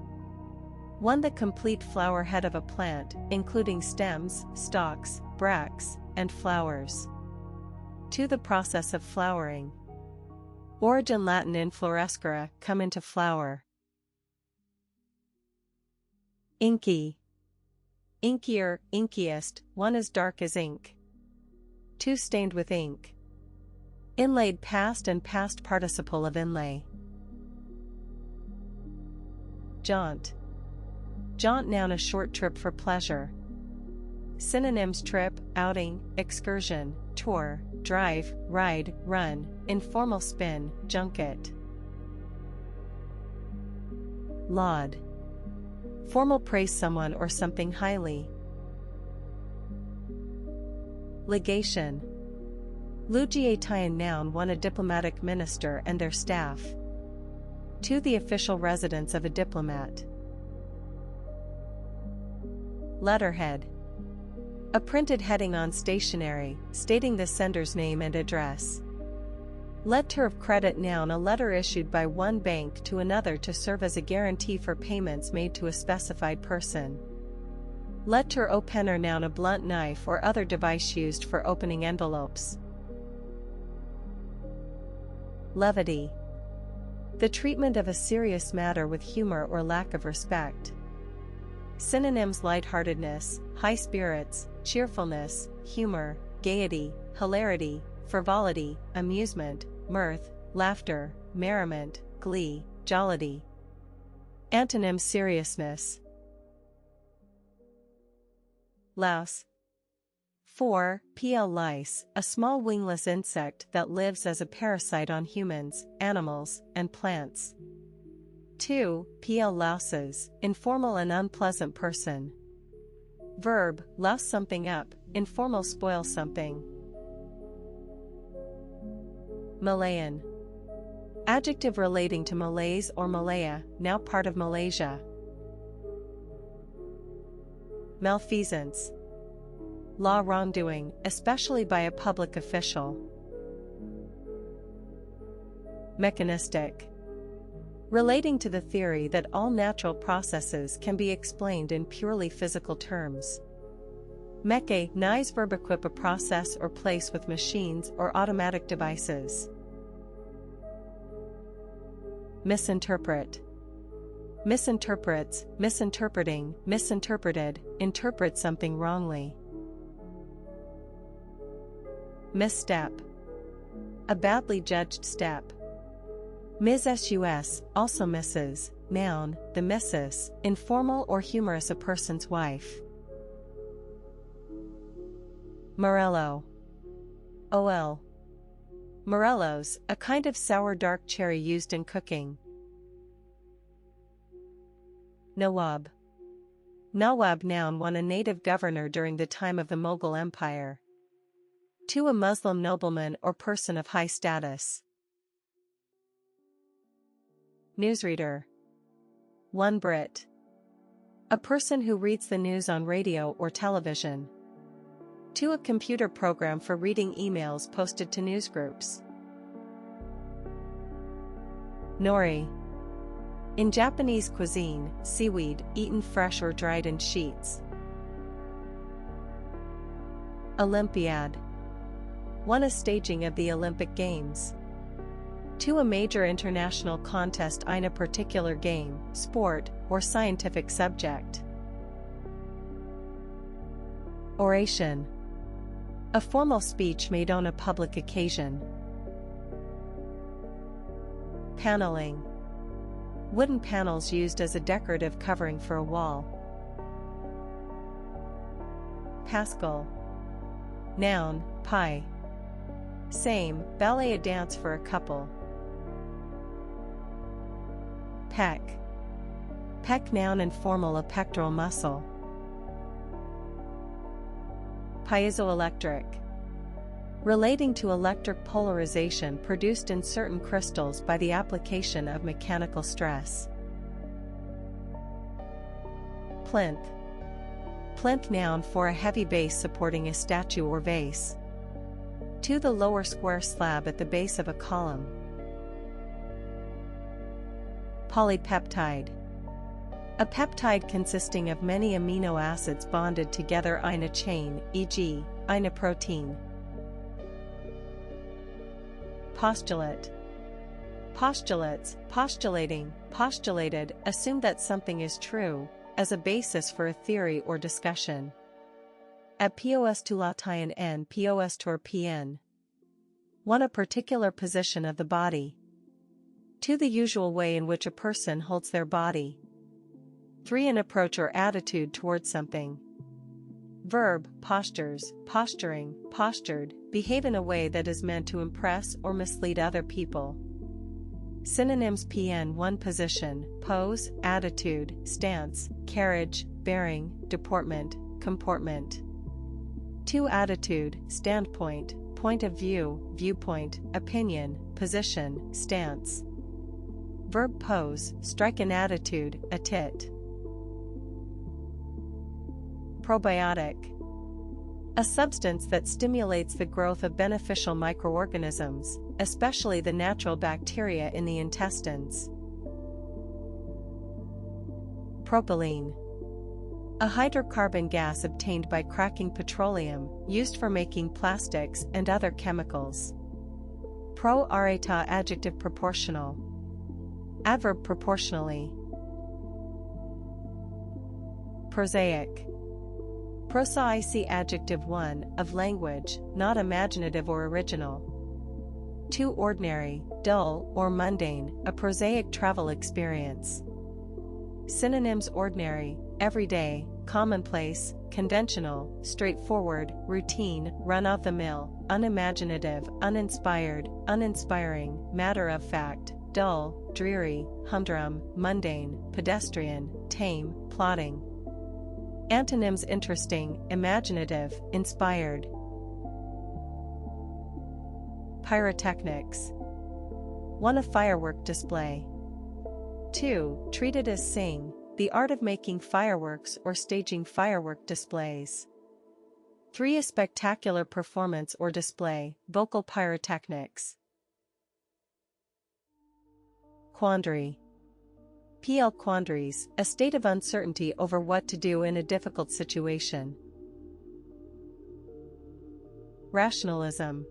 Speaker 1: 1 the complete flower head of a plant, including stems, stalks, bracts, and flowers. 2 the process of flowering. Origin Latin inflorescere, come into flower. Inky. Inkier, inkiest, 1 as dark as ink. 2 stained with ink. Inlaid, past and past participle of inlay. Jaunt. Jaunt, noun, a short trip for pleasure. Synonyms: trip, outing, excursion, tour, drive, ride, run, informal spin, junket. Laud. Formal praise someone or something highly. Legation. Lugiatian noun, 1 a diplomatic minister and their staff. 2 the official residence of a diplomat. Letterhead. A printed heading on stationery, stating the sender's name and address. Letter of credit noun. A letter issued by one bank to another to serve as a guarantee for payments made to a specified person. Letter opener noun. A blunt knife or other device used for opening envelopes. Levity. The treatment of a serious matter with humor or lack of respect. Synonyms: lightheartedness, high spirits, cheerfulness, humor, gaiety, hilarity, frivolity, amusement, mirth, laughter, merriment, glee, jollity. Antonyms: seriousness. Louse. 4. Lice, a small wingless insect that lives as a parasite on humans, animals, and plants. 2. Louses, informal and unpleasant person. Verb, louse something up, informal, spoil something. Malayan. Adjective relating to Malays or Malaya, now part of Malaysia. Malfeasance. Law wrongdoing, especially by a public official. Mechanistic. Relating to the theory that all natural processes can be explained in purely physical terms. Meche, nice verb, equip a process or place with machines or automatic devices. Misinterpret. Misinterprets, misinterpreting, misinterpreted, interpret something wrongly. Misstep. A badly judged step. Ms.sus, also Mrs., noun, the missus, informal or humorous, a person's wife. Morello. OL. Morellos, a kind of sour dark cherry used in cooking. Nawab. Nawab, noun, one, a native governor during the time of the Mughal Empire. 2. A Muslim nobleman or person of high status. Newsreader. 1. Brit. A person who reads the news on radio or television. 2. A computer program for reading emails posted to newsgroups. Nori. In Japanese cuisine, seaweed, eaten fresh or dried in sheets. Olympiad. 1. A staging of the Olympic Games. 2. A major international contest in a particular game, sport, or scientific subject. Oration. A formal speech made on a public occasion. Paneling. Wooden panels used as a decorative covering for a wall. Pascal. Noun, pi. Same, ballet, a dance for a couple. Pec. Pec, noun, informal, a pectoral muscle. Piezoelectric. Relating to electric polarization produced in certain crystals by the application of mechanical stress. Plinth. Plinth, noun, for a heavy base supporting a statue or vase. 2. The lower square slab at the base of a column. Polypeptide. A peptide consisting of many amino acids bonded together in a chain, e.g., in a protein. Postulate. Postulates, postulating, postulated, assume that something is true, as a basis for a theory or discussion. Ad postulatione n postur pn. 1. A particular position of the body. 2. The usual way in which a person holds their body. 3. An approach or attitude towards something. Verb, postures, posturing, postured, behave in a way that is meant to impress or mislead other people. Synonyms: pn. 1. Position, pose, attitude, stance, carriage, bearing, deportment, comportment. 2. Attitude, standpoint, point of view, viewpoint, opinion, position, stance. Verb: pose, strike an attitude, a tit. Probiotic. A substance that stimulates the growth of beneficial microorganisms, especially the natural bacteria in the intestines. Propylene. A hydrocarbon gas obtained by cracking petroleum, used for making plastics and other chemicals. Pro-areta adjective proportional. Adverb proportionally. Prosaic. Prosaic adjective 1, of language, not imaginative or original. Too ordinary, dull, or mundane, a prosaic travel experience. Synonyms: ordinary, everyday, commonplace, conventional, straightforward, routine, run-of-the-mill, unimaginative, uninspired, uninspiring, matter-of-fact, dull, dreary, humdrum, mundane, pedestrian, tame, plodding. Antonyms: interesting, imaginative, inspired. Pyrotechnics. 1. A firework display. 2. Treated as sing, the art of making fireworks or staging firework displays. 3. A spectacular performance or display, vocal pyrotechnics. Quandary. PL quandaries, a state of uncertainty over what to do in a difficult situation. Rationalism.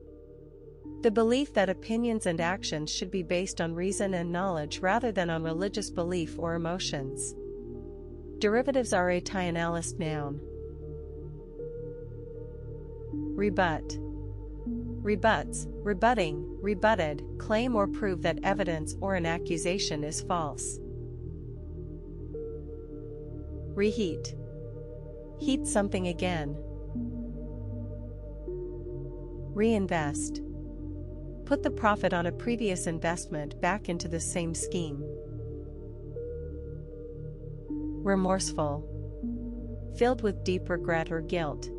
Speaker 1: The belief that opinions and actions should be based on reason and knowledge rather than on religious belief or emotions. Derivatives are a analyst noun. Rebut. Rebuts, rebutting, rebutted, claim or prove that evidence or an accusation is false. Reheat. Heat something again. Reinvest. Put the profit on a previous investment back into the same scheme. Remorseful. Filled with deep regret or guilt.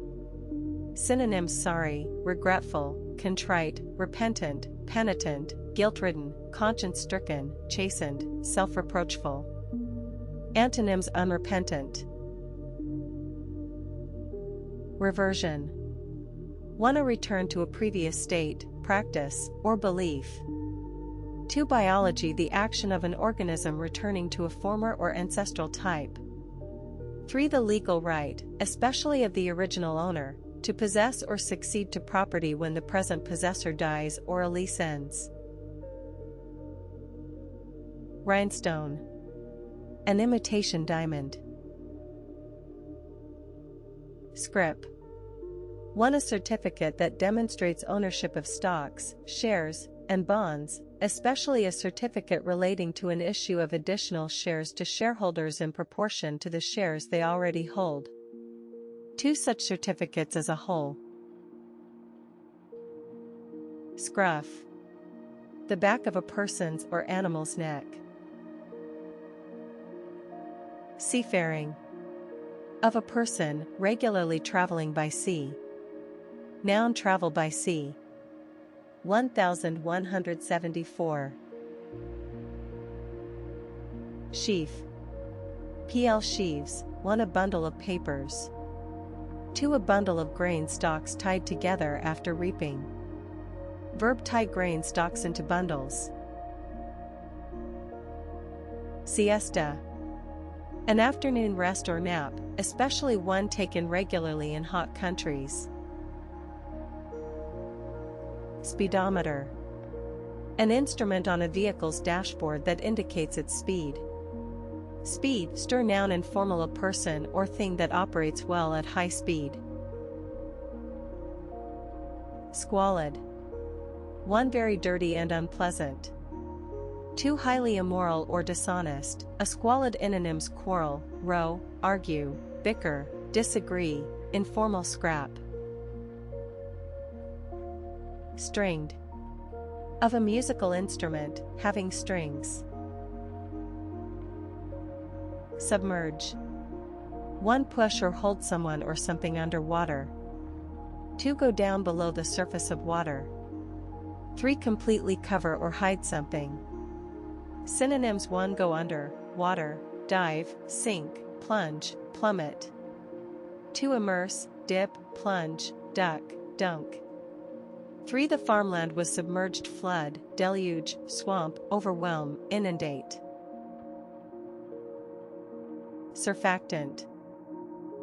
Speaker 1: Synonyms: sorry, regretful, contrite, repentant, penitent, guilt-ridden, conscience-stricken, chastened, self-reproachful. Antonyms: unrepentant. Reversion. 1. A return to a previous state, practice, or belief. 2. Biology, the action of an organism returning to a former or ancestral type. 3. The legal right, especially of the original owner, to possess or succeed to property when the present possessor dies or a lease ends. Rhinestone. An imitation diamond. Scrip. 1. A certificate that demonstrates ownership of stocks, shares, and bonds, especially a certificate relating to an issue of additional shares to shareholders in proportion to the shares they already hold. 2 such certificates as a whole. Scruff. The back of a person's or animal's neck. Seafaring. Of a person regularly traveling by sea. Noun: travel by sea. 1174. Sheaf. PL sheaves, 1. A bundle of papers. 2. A bundle of grain stalks tied together after reaping. Verb: tie grain stalks into bundles. Siesta. An afternoon rest or nap, especially one taken regularly in hot countries. Speedometer. An instrument on a vehicle's dashboard that indicates its speed. Speed, stir noun informal, a person or thing that operates well at high speed. Squalid. 1. Very dirty and unpleasant. 2. Highly immoral or dishonest. A squalid synonyms: quarrel, row, argue, bicker, disagree, informal scrap. Stringed. Of a musical instrument, having strings. Submerge. 1. Push or hold someone or something under water. 2. Go down below the surface of water. 3. Completely cover or hide something. Synonyms: 1. Go under, water, dive, sink, plunge, plummet. 2. Immerse, dip, plunge, duck, dunk. 3. The farmland was submerged. Flood, deluge, swamp, overwhelm, inundate. Surfactant.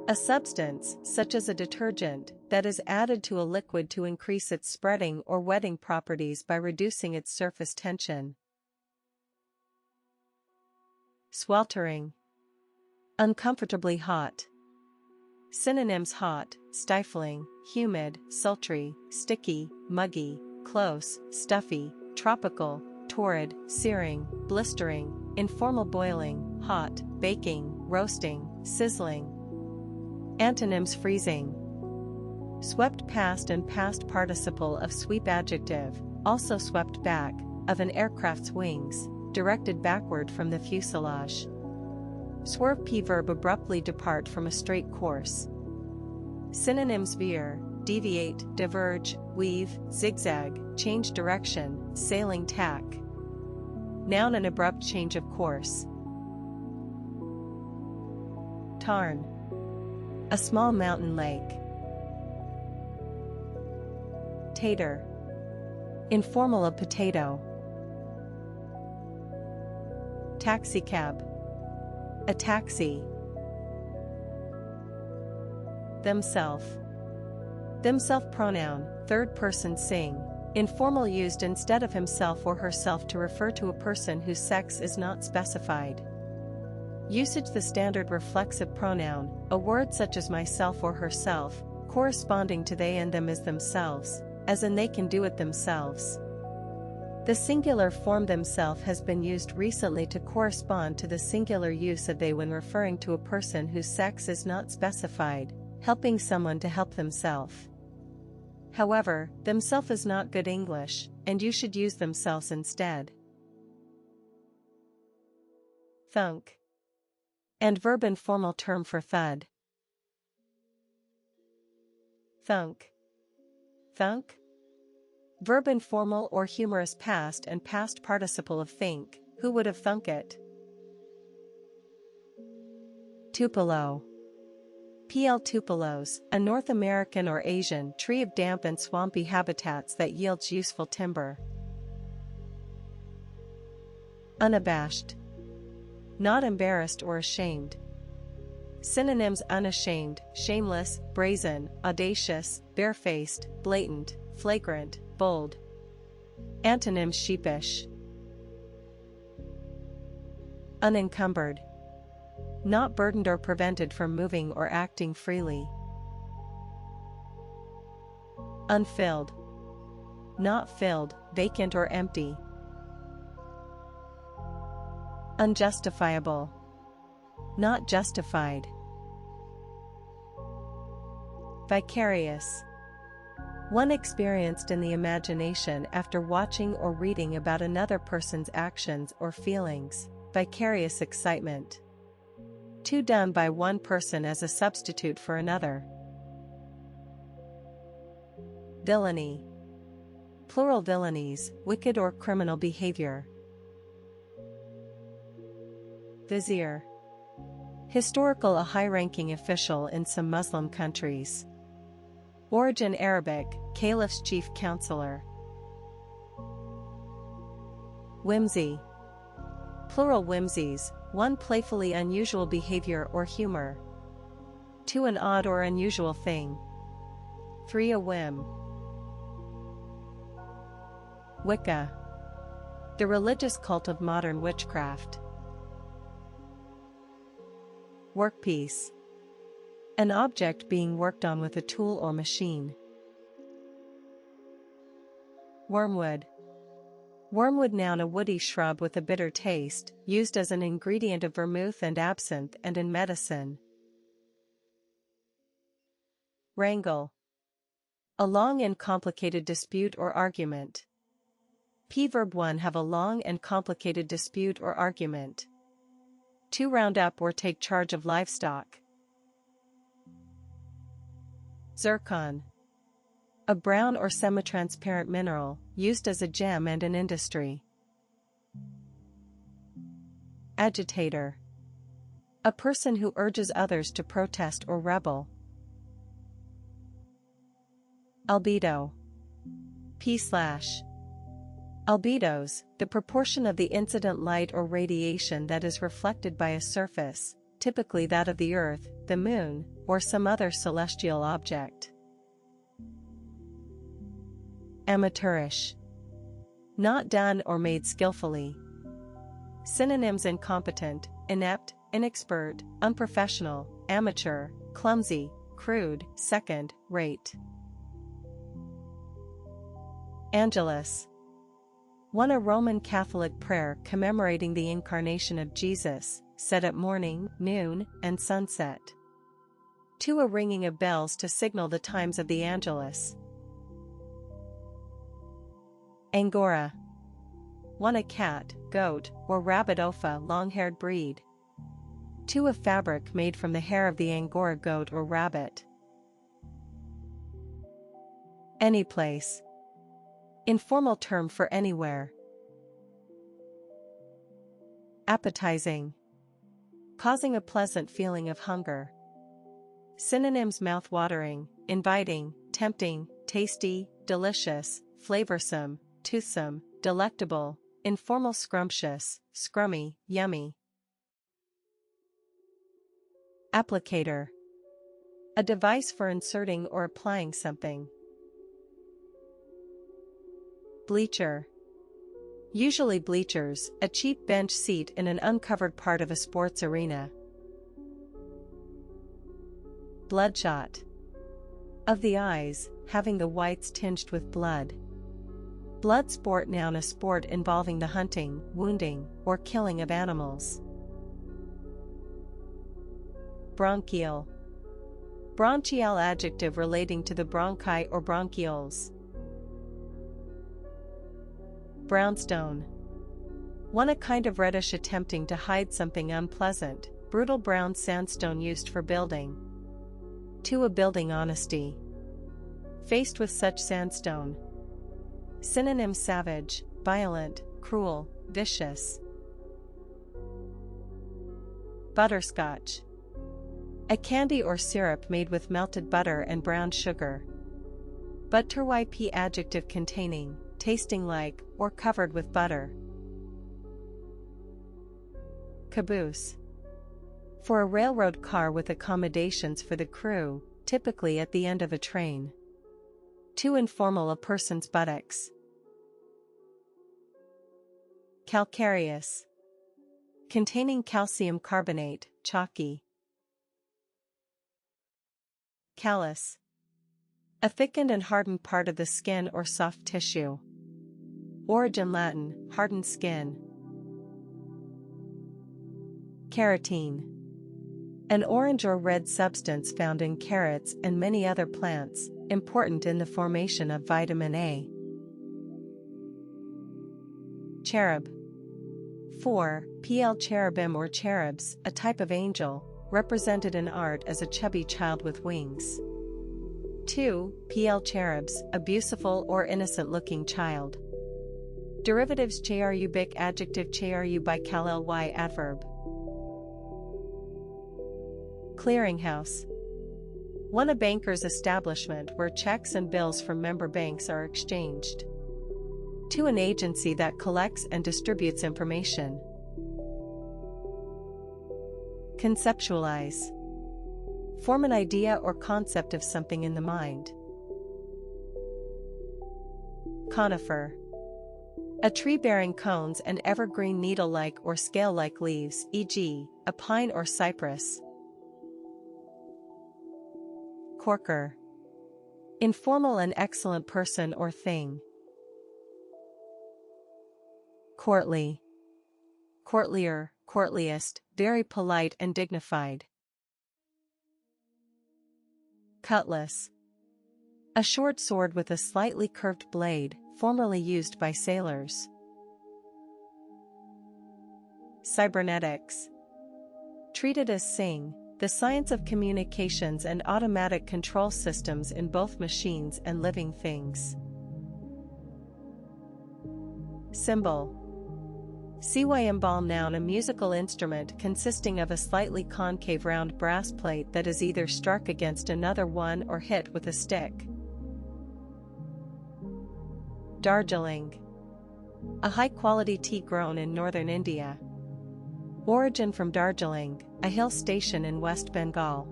Speaker 1: A substance, such as a detergent, that is added to a liquid to increase its spreading or wetting properties by reducing its surface tension. Sweltering. Uncomfortably hot. Synonyms: hot, stifling, humid, sultry, sticky, muggy, close, stuffy, tropical, torrid, searing, blistering, informal, boiling, hot, baking, roasting, sizzling. Antonyms: freezing. Swept past and past participle of sweep. Adjective, also swept back, of an aircraft's wings, directed backward from the fuselage. Swerve. P. Verb, abruptly depart from a straight course. Synonyms: veer, deviate, diverge, weave, zigzag, change direction, sailing tack. Noun, an abrupt change of course. Tarn. A small mountain lake. Tater. Informal, of potato. Taxicab. A taxi. Themself. Themself pronoun, third person sing. Informal, used instead of himself or herself to refer to a person whose sex is not specified. Usage: the standard reflexive pronoun, a word such as myself or herself, corresponding to they and them, is themselves, as in they can do it themselves. The singular form themself has been used recently to correspond to the singular use of they when referring to a person whose sex is not specified, helping someone to help themselves. However, themself is not good English, and you should use themselves instead. Thunk. And verb, informal term for thud. Thunk. Thunk. Verb, informal or humorous past and past participle of think. Who would have thunk it? Tupelo. PL tupelos, a North American or Asian tree of damp and swampy habitats that yields useful timber. Unabashed. Not embarrassed or ashamed. Synonyms: unashamed, shameless, brazen, audacious, barefaced, blatant, flagrant, bold. Antonyms: sheepish. Unencumbered. Not burdened or prevented from moving or acting freely. Unfilled. Not filled, vacant or empty. Unjustifiable. Not justified. Vicarious. One experienced in the imagination after watching or reading about another person's actions or feelings. Vicarious excitement. Two, done by one person as a substitute for another. Villainy. Plural, villainies, wicked or criminal behavior. Vizier. Historical, a high-ranking official in some Muslim countries. Origin: Arabic, caliph's chief counselor. Whimsy. Plural, whimsies, one playfully unusual behavior or humor. 2, an odd or unusual thing. 3, a whim. Wicca. The religious cult of modern witchcraft. Workpiece. An object being worked on with a tool or machine. Wormwood. Wormwood, noun, a woody shrub with a bitter taste, used as an ingredient of vermouth and absinthe and in medicine. Wrangle. A long and complicated dispute or argument. P. Verb 1, have a long and complicated dispute or argument. 2, round up or take charge of livestock. Zircon. A brown or semi-transparent mineral, used as a gem and in industry. Agitator. A person who urges others to protest or rebel. Albedo. P/. Albedos, the proportion of the incident light or radiation that is reflected by a surface, typically that of the Earth, the Moon, or some other celestial object. Amateurish. Not done or made skillfully. Synonyms: incompetent, inept, inexpert, unprofessional, amateur, clumsy, crude, second rate. Angelus. One, a Roman Catholic prayer commemorating the incarnation of Jesus, said at morning, noon, and sunset. 2, a ringing of bells to signal the times of the Angelus. Angora. 1, a cat, goat, or rabbit opha long-haired breed. 2, a fabric made from the hair of the Angora goat or rabbit. Anyplace. Informal term for anywhere. Appetizing. Causing a pleasant feeling of hunger. Synonyms: mouth-watering, inviting, tempting, tasty, delicious, flavorsome, toothsome, delectable, informal: scrumptious, scrummy, yummy. Applicator. A device for inserting or applying something. Bleacher. Usually bleachers, a cheap bench seat in an uncovered part of a sports arena. Bloodshot. Of the eyes, having the whites tinged with blood. Blood sport, noun, a sport involving the hunting, wounding, or killing of animals. Bronchial. Bronchial, adjective relating to the bronchi or bronchioles. Brownstone. 1, a kind of reddish attempting to hide something unpleasant, brutal brown sandstone used for building. 2, a building honesty. Faced with such sandstone. Synonyms: savage, violent, cruel, vicious. Butterscotch. A candy or syrup made with melted butter and brown sugar. Butterwipey, adjective containing, tasting like, or covered with butter. Caboose. For a railroad car with accommodations for the crew, typically at the end of a train. 2, informal, a person's buttocks. Calcareous. Containing calcium carbonate, chalky. Callus. A thickened and hardened part of the skin or soft tissue. Origin Latin, hardened skin. Carotene. An orange or red substance found in carrots and many other plants, important in the formation of vitamin A. Cherub. 4, pl cherubim or cherubs, a type of angel, represented in art as a chubby child with wings. 2, pl cherubs, a beautiful or innocent-looking child. Derivatives: cherubic, adjective, cherubical, ly, adverb. Clearinghouse. 1, a banker's establishment where checks and bills from member banks are exchanged. 2, an agency that collects and distributes information. Conceptualize. Form an idea or concept of something in the mind. Conifer. A tree bearing cones and evergreen needle-like or scale-like leaves, e.g., a pine or cypress. Corker. Informal and excellent person or thing. Courtly. Courtlier, courtliest, very polite and dignified. Cutlass. A short sword with a slightly curved blade, formerly used by sailors. Cybernetics. Treated as SING, the science of communications and automatic control systems in both machines and living things. Cymbal. Cymbal, noun, a musical instrument consisting of a slightly concave round brass plate that is either struck against another one or hit with a stick. Darjeeling. A high-quality tea grown in northern India. Origin from Darjeeling, a hill station in West Bengal.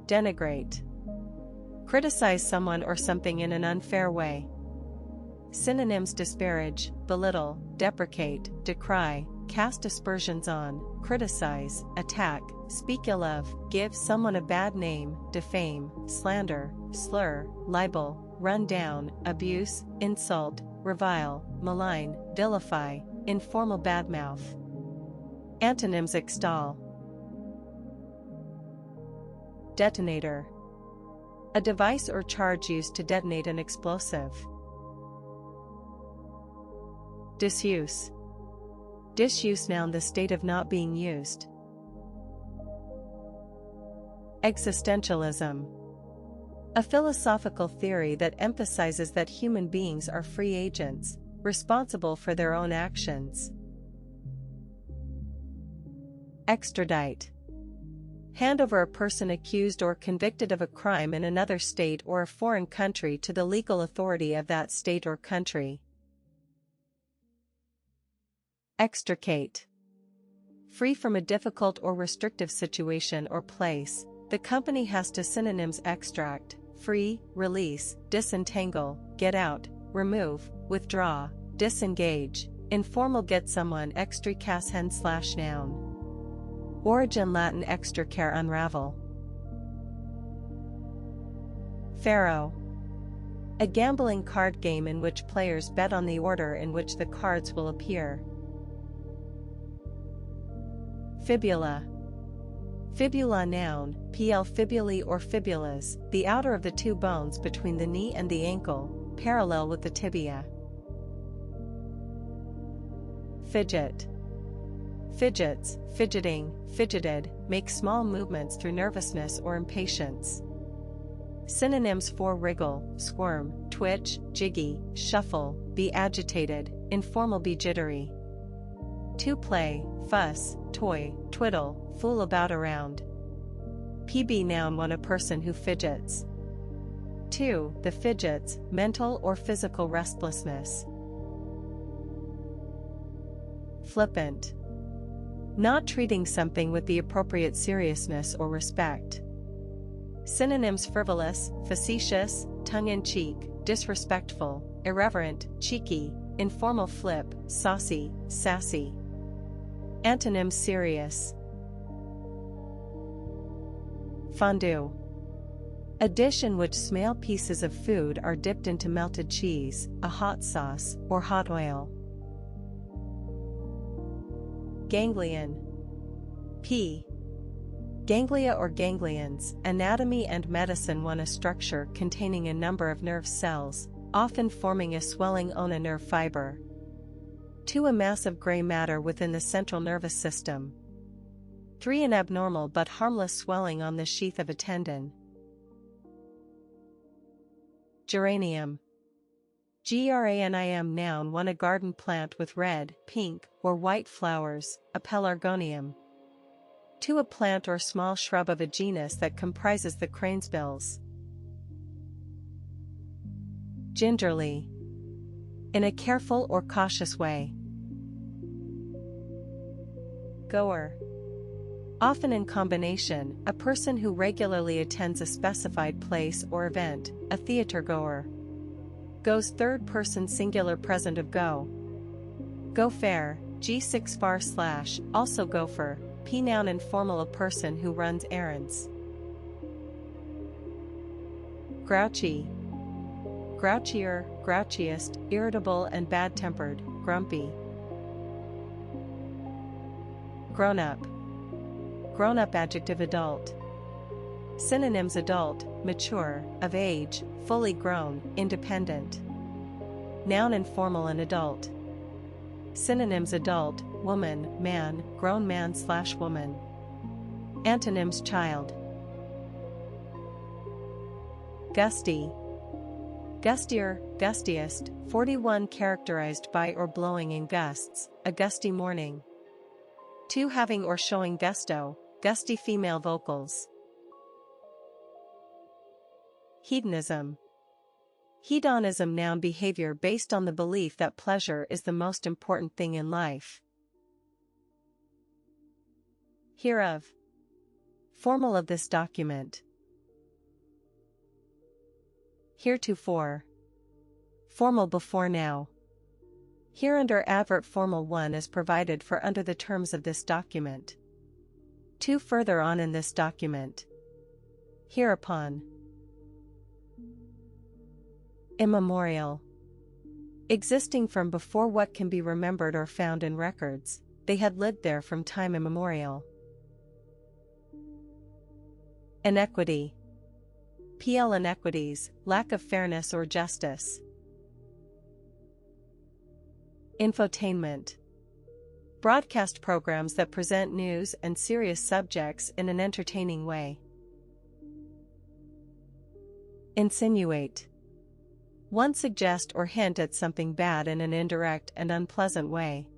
Speaker 1: Denigrate. Criticize someone or something in an unfair way. Synonyms: disparage, belittle, deprecate, decry, cast aspersions on, criticize, attack, speak ill of, give someone a bad name, defame, slander, slur, libel, run down, abuse, insult, revile, malign, vilify, informal badmouth. Antonyms: extol. Detonator. A device or charge used to detonate an explosive. Disuse. Disuse, noun, the state of not being used. Existentialism. A philosophical theory that emphasizes that human beings are free agents, responsible for their own actions. Extradite. Hand over a person accused or convicted of a crime in another state or a foreign country to the legal authority of that state or country. Extricate. Free from a difficult or restrictive situation or place, the company has to. Synonyms: extract, free, release, disentangle, get out, remove, withdraw, disengage. Informal: get someone. Extricase hen / noun. Origin: Latin extricare, unravel. Faro. A gambling card game in which players bet on the order in which the cards will appear. Fibula. Fibula, noun, pl. fibulae or fibulas, the outer of the two bones between the knee and the ankle, parallel with the tibia. Fidget. Fidgets, fidgeting, fidgeted, make small movements through nervousness or impatience. Synonyms for wriggle, squirm, twitch, jiggy, shuffle, be agitated, informal: be jittery. To play, fuss, toy, twiddle, fool about around. PB, noun, one, a person who fidgets. 2. The fidgets, mental or physical restlessness. Flippant. Not treating something with the appropriate seriousness or respect. Synonyms: frivolous, facetious, tongue-in-cheek, disrespectful, irreverent, cheeky, informal: flip, saucy, sassy. Antonyms: serious. Fondue. A dish in which small pieces of food are dipped into melted cheese, a hot sauce, or hot oil. Ganglion. P. Ganglia or ganglions, anatomy and medicine: one, a structure containing a number of nerve cells, often forming a swelling on a nerve fiber. 2. A mass of gray matter within the central nervous system. 3. An abnormal but harmless swelling on the sheath of a tendon. Geranium. Granim, noun, 1, a garden plant with red, pink, or white flowers, a pelargonium. 2. A plant or small shrub of a genus that comprises the cranesbills. Gingerly. In a careful or cautious way. Goer. Often in combination, a person who regularly attends a specified place or event, a theater goer. Goes, third person singular present of go. Go fair, G6 far / also gopher, P, noun, informal, a person who runs errands. Grouchy. Grouchier, grouchiest, irritable and bad-tempered, grumpy. Grown-up. Grown-up, adjective, adult. Synonyms: adult, mature, of age, fully grown, independent. Noun, informal and adult. Synonyms: adult, woman, man, grown man / woman. Antonyms: child. Gusty. Gustier, gustiest, 41, characterized by or blowing in gusts, a gusty morning. 2. Having or showing gusto, gusty female vocals. Hedonism. Hedonism, noun, behavior based on the belief that pleasure is the most important thing in life. Hereof. Formal of this document. Heretofore. Formal before now. Hereunder adverb formal 1 is provided for under the terms of this document. 2 further on in this document. Hereupon. Immemorial. Existing from before what can be remembered or found in records, they had lived there from time immemorial. Inequity. PL inequities, lack of fairness or justice. Infotainment. Broadcast programs that present news and serious subjects in an entertaining way. Insinuate. One suggest or hint at something bad in an indirect and unpleasant way.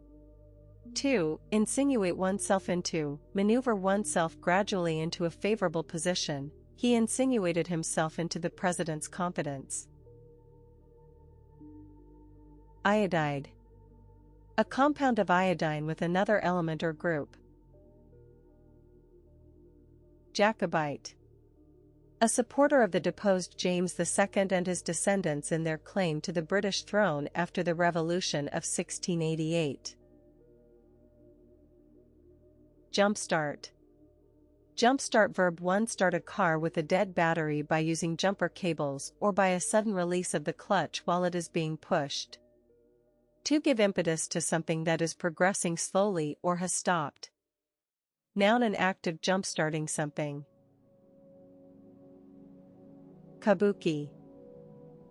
Speaker 1: 2. Insinuate oneself into, maneuver oneself gradually into a favorable position. He insinuated himself into the president's confidence. Iodide. A compound of iodine with another element or group. Jacobite. A supporter of the deposed James II and his descendants in their claim to the British throne after the Revolution of 1688. Jumpstart. Jumpstart verb 1 start a car with a dead battery by using jumper cables or by a sudden release of the clutch while it is being pushed. To give impetus to something that is progressing slowly or has stopped. Noun, an act of jumpstarting something. Kabuki.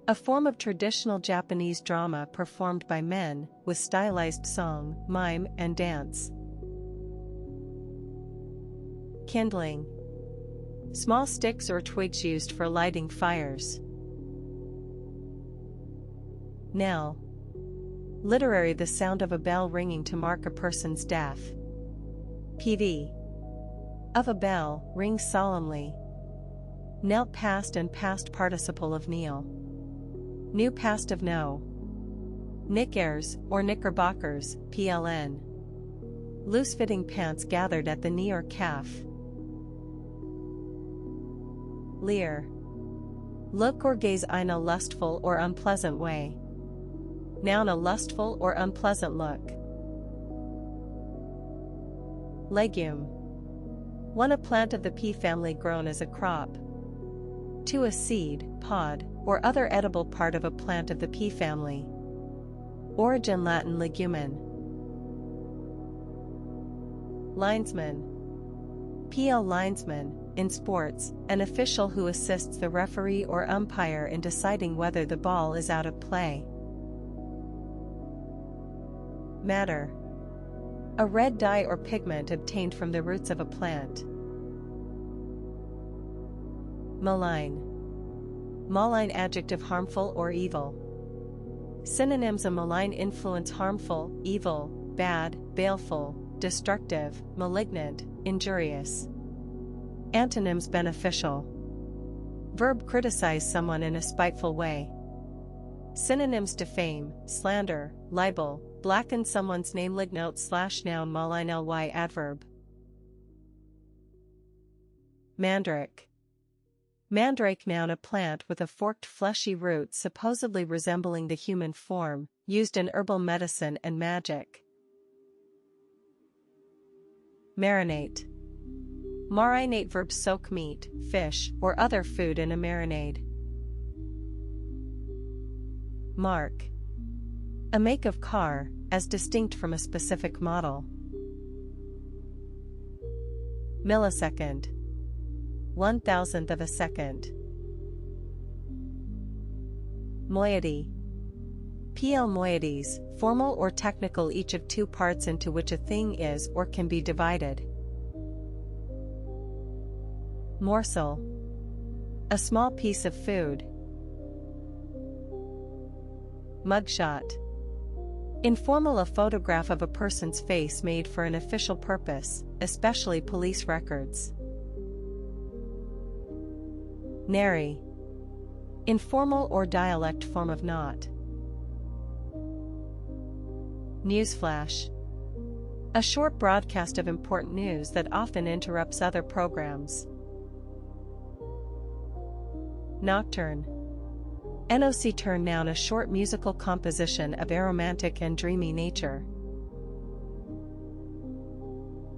Speaker 1: A form of traditional Japanese drama performed by men, with stylized song, mime, and dance. Kindling. Small sticks or twigs used for lighting fires. Knell. Literary, the sound of a bell ringing to mark a person's death. PD. Of a bell, rings solemnly. Knelt past and past participle of kneel. New past of know. Knickers, or knickerbockers, PLN. Loose-fitting pants gathered at the knee or calf. Leer. Look or gaze in a lustful or unpleasant way. Noun, a lustful or unpleasant look. Legume. One, a plant of the pea family grown as a crop. 2, a seed, pod, or other edible part of a plant of the pea family. Origin Latin legumen. Linesman. PL linesman, in sports, an official who assists the referee or umpire in deciding whether the ball is out of play. Matter. A red dye or pigment obtained from the roots of a plant. Malign. Malign, adjective, harmful or evil. Synonyms: a malign influence, harmful, evil, bad, baleful, destructive, malignant, injurious. Antonyms: beneficial. Verb: criticize someone in a spiteful way. Synonyms: defame, slander, libel, blacken someone's name. Lignote / noun, malign, ly, adverb. Mandrake. Mandrake, noun, a plant with a forked fleshy root supposedly resembling the human form, used in herbal medicine and magic. Marinate. Marinate, verb, soak meat, fish, or other food in a marinade. Mark. A make of car, as distinct from a specific model. Millisecond. 1/1000th of a second. Moiety. PL moieties, formal or technical, each of two parts into which a thing is or can be divided. Morsel. A small piece of food. Mugshot. Informal, a photograph of a person's face made for an official purpose, especially police records. Nary. Informal or dialect form of not. Newsflash. A short broadcast of important news that often interrupts other programs. Nocturne. Nocturne noun, a short musical composition of aromantic and dreamy nature.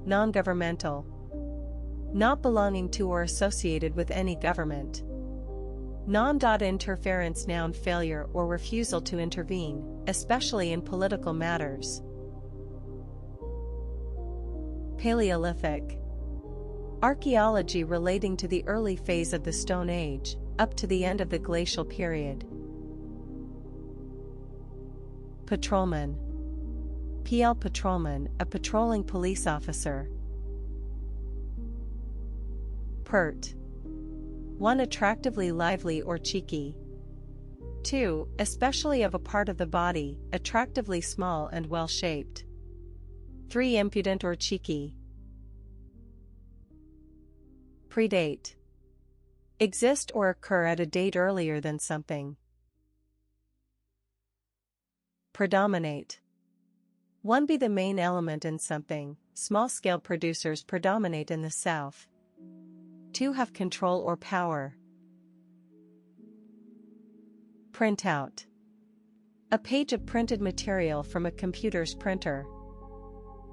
Speaker 1: Non-governmental. Not belonging to or associated with any government. Non-interference noun, failure or refusal to intervene, especially in political matters. Paleolithic. Archaeology relating to the early phase of the Stone Age, up to the end of the glacial period. Patrolman. Patrolman, a patrolling police officer. Pert. 1. Attractively lively or cheeky. 2. Especially of a part of the body, attractively small and well-shaped. 3. Impudent or cheeky. Predate. Exist or occur at a date earlier than something. Predominate. 1. Be the main element in something, small-scale producers predominate in the South. 2. Have control or power. Printout. A page of printed material from a computer's printer.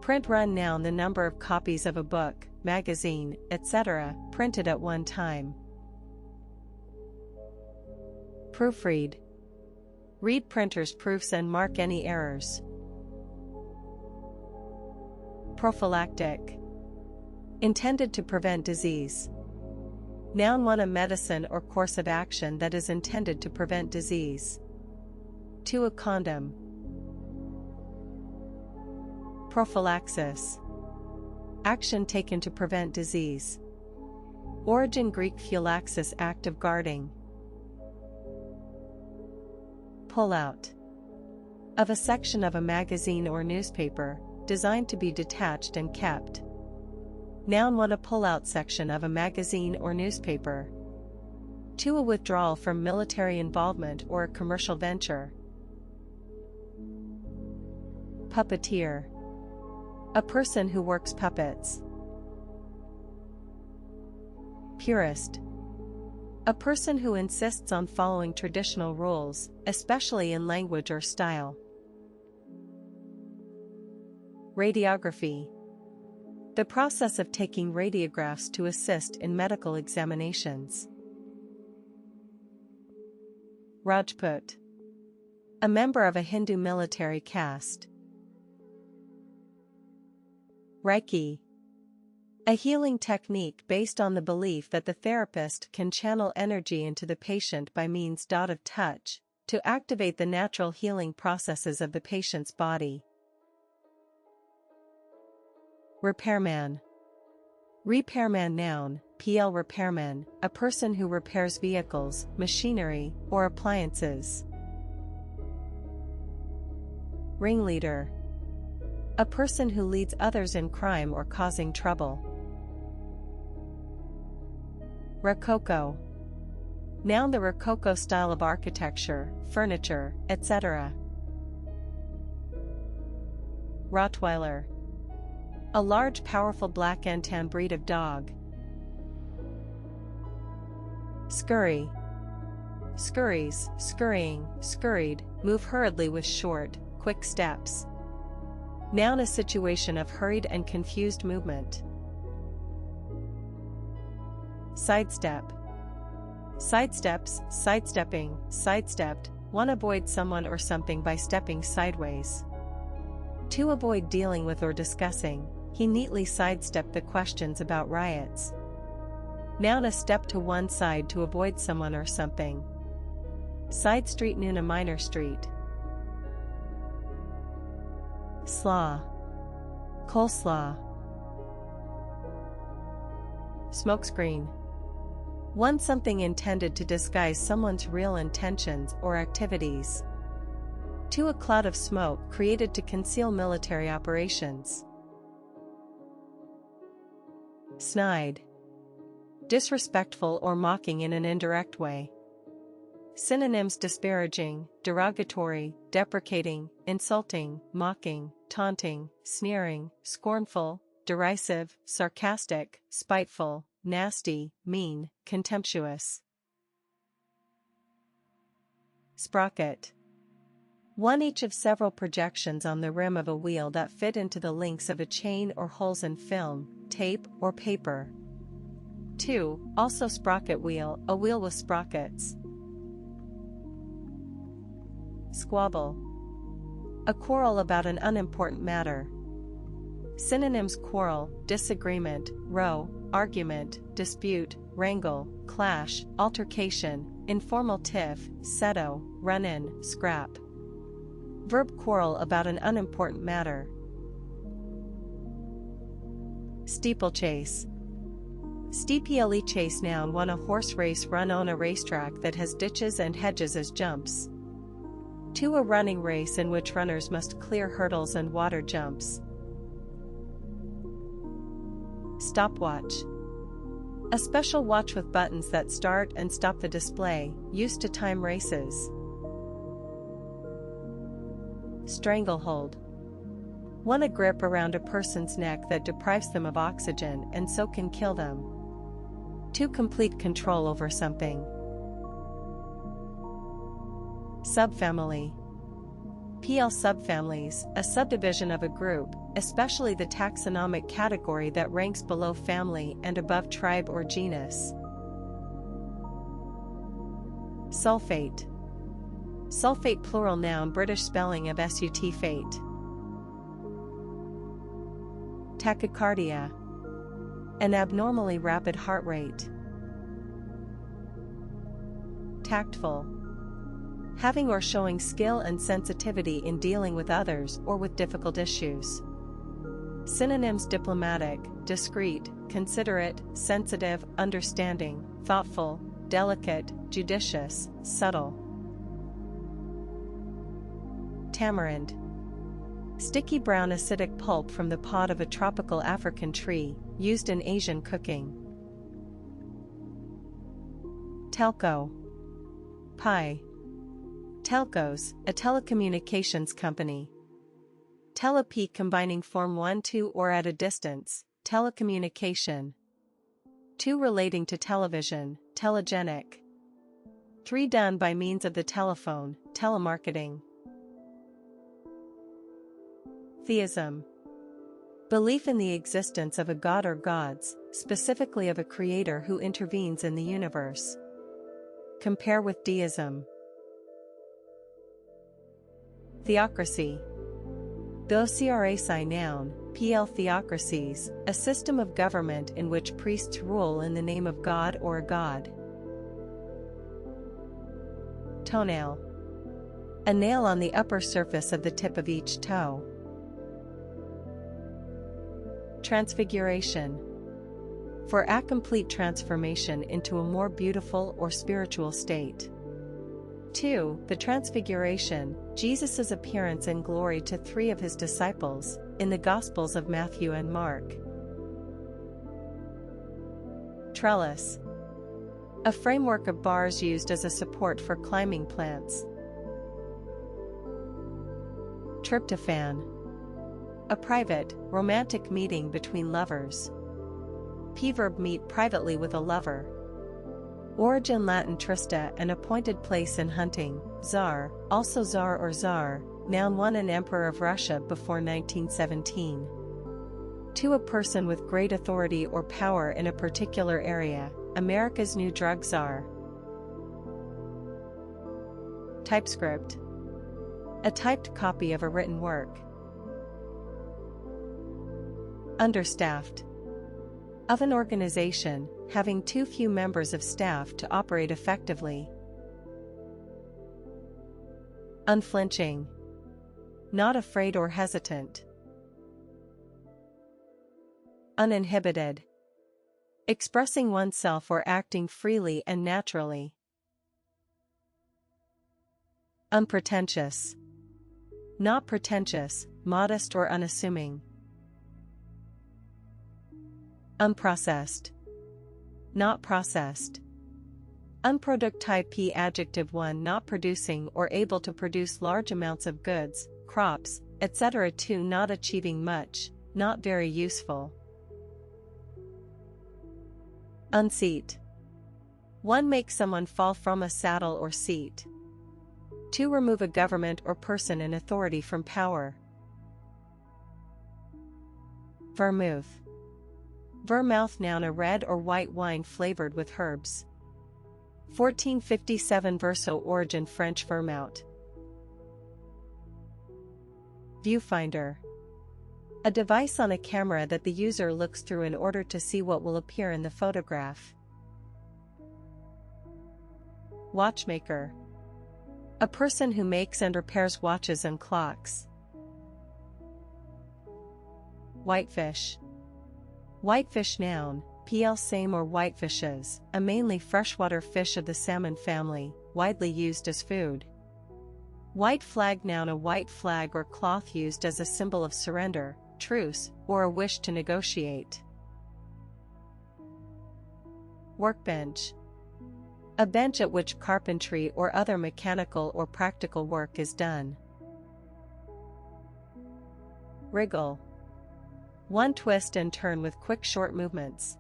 Speaker 1: Print run, noun, the number of copies of a book, magazine, etc., printed at one time. Proofread. Read printer's proofs and mark any errors. Prophylactic. Intended to prevent disease. Noun 1. A medicine or course of action that is intended to prevent disease. 2. A condom. Prophylaxis. Action taken to prevent disease. Origin Greek phylaxis, act of guarding. Pull out. Of a section of a magazine or newspaper, designed to be detached and kept. Noun 1. A pull-out section of a magazine or newspaper. 2. A withdrawal from military involvement or a commercial venture. Puppeteer. A person who works puppets. Purist. A person who insists on following traditional rules, especially in language or style. Radiography. The process of taking radiographs to assist in medical examinations. Rajput. A member of a Hindu military caste. Reiki. A healing technique based on the belief that the therapist can channel energy into the patient by means of touch, to activate the natural healing processes of the patient's body. Repairman. Repairman noun, repairman, a person who repairs vehicles, machinery, or appliances. Ringleader. A person who leads others in crime or causing trouble. Rococo. Noun, the Rococo style of architecture, furniture, etc. Rottweiler. A large powerful black and tan breed of dog. Scurry. Scurries, scurrying, scurried, move hurriedly with short, quick steps. Noun, a situation of hurried and confused movement. Sidestep. Sidesteps, sidestepping, sidestepped, 1. Avoid someone or something by stepping sideways. 2. Avoid dealing with or discussing, he neatly sidestepped the questions about riots. Noun, a step to one side to avoid someone or something. Side street, noun, a minor street. Slaw. Coleslaw. Smokescreen. 1. Something intended to disguise someone's real intentions or activities. 2. A cloud of smoke created to conceal military operations. Snide. Disrespectful or mocking in an indirect way. Synonyms: disparaging, derogatory, deprecating, insulting, mocking, taunting, sneering, scornful, derisive, sarcastic, spiteful, nasty, mean, contemptuous. Sprocket. One each of several projections on the rim of a wheel that fit into the links of a chain or holes in film, tape, or paper. 2. Also sprocket wheel, a wheel with sprockets. Squabble. A quarrel about an unimportant matter. Synonyms: quarrel, disagreement, row, argument, dispute, wrangle, clash, altercation, informal tiff, settle, run-in, scrap. Verb: quarrel about an unimportant matter. Steeplechase. Steeplechase. Noun: won a horse race run on a racetrack that has ditches and hedges as jumps. 2. A running race in which runners must clear hurdles and water jumps. Stopwatch. A special watch with buttons that start and stop the display, used to time races. Stranglehold. One, a grip around a person's neck that deprives them of oxygen and so can kill them. 2. Complete control over something. Subfamily. Subfamilies, a subdivision of a group, especially the taxonomic category that ranks below family and above tribe or genus. Sulfate. Sulfate plural noun, British spelling of sut fate. Tachycardia. An abnormally rapid heart rate. Tactful. Having or showing skill and sensitivity in dealing with others or with difficult issues. Synonyms: diplomatic, discreet, considerate, sensitive, understanding, thoughtful, delicate, judicious, subtle. Tamarind. Sticky brown acidic pulp from the pod of a tropical African tree, used in Asian cooking. Telco. Pi. Telcos, a telecommunications company. Telepe combining form 1, 2 or at a distance, telecommunication. 2. Relating to television, telegenic. 3. Done by means of the telephone, telemarketing. Theism. Belief in the existence of a god or gods, specifically of a creator who intervenes in the universe. Compare with deism. Theocracy. Theocracy noun, theocracies, a system of government in which priests rule in the name of God or a god. Toenail. A nail on the upper surface of the tip of each toe. Transfiguration. For a complete transformation into a more beautiful or spiritual state. 2. The Transfiguration, Jesus' appearance in glory to 3 of his disciples, in the Gospels of Matthew and Mark. Trellis. A framework of bars used as a support for climbing plants. Tryptophan. A private, romantic meeting between lovers. P-verb: meet privately with a lover. Origin: Latin trista, an appointed place in hunting. Tsar, also Tsar or Tsar, noun: one, an emperor of Russia before 1917. 2. A person with great authority or power in a particular area, America's new drug czar. Typescript. A typed copy of a written work. Understaffed. Of an organization, having too few members of staff to operate effectively. Unflinching. Not afraid or hesitant. Uninhibited. Expressing oneself or acting freely and naturally. Unpretentious. Not pretentious, modest or unassuming. Unprocessed. Not processed. Unproductive. P adjective 1 not producing or able to produce large amounts of goods, crops, etc. 2 not achieving much, not very useful. Unseat. 1 make someone fall from a saddle or seat. 2 remove a government or person in authority from power. Vermouth. Vermouth noun a red or white wine flavored with herbs. 1457 Verso origin French vermouth. Viewfinder. A device on a camera that the user looks through in order to see what will appear in the photograph. Watchmaker. A person who makes and repairs watches and clocks. Whitefish. Whitefish noun, pl same or whitefishes, a mainly freshwater fish of the salmon family, widely used as food. White flag noun a white flag or cloth used as a symbol of surrender, truce, or a wish to negotiate. Workbench. A bench at which carpentry or other mechanical or practical work is done. Wriggle. 1 twist and turn with quick short movements.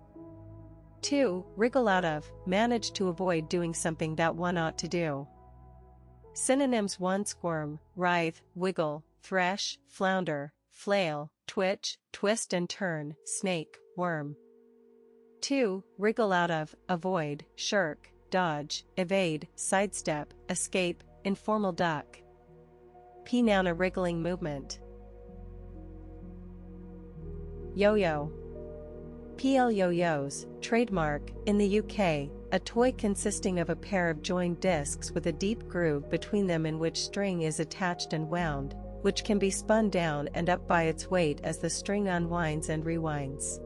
Speaker 1: 2 wriggle out of, manage to avoid doing something that one ought to do. Synonyms 1 squirm, writhe, wiggle, thresh, flounder, flail, twitch, twist and turn, snake, worm. 2 wriggle out of, avoid, shirk, dodge, evade, sidestep, escape, informal duck. P noun a wriggling movement. Yo-yo. PL yo-yos, trademark, in the UK, a toy consisting of a pair of joined discs with a deep groove between them in which string is attached and wound, which can be spun down and up by its weight as the string unwinds and rewinds.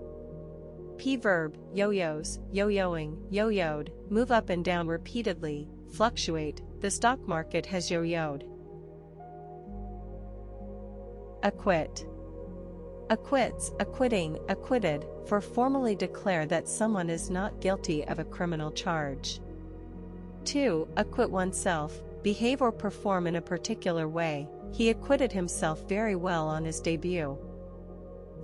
Speaker 1: P verb, yo-yos, yo-yoing, yo-yoed, move up and down repeatedly, fluctuate, the stock market has yo-yoed. Acquit. Acquits, acquitting, acquitted, for formally declare that someone is not guilty of a criminal charge. 2 acquit oneself, behave or perform in a particular way. He acquitted himself very well on his debut.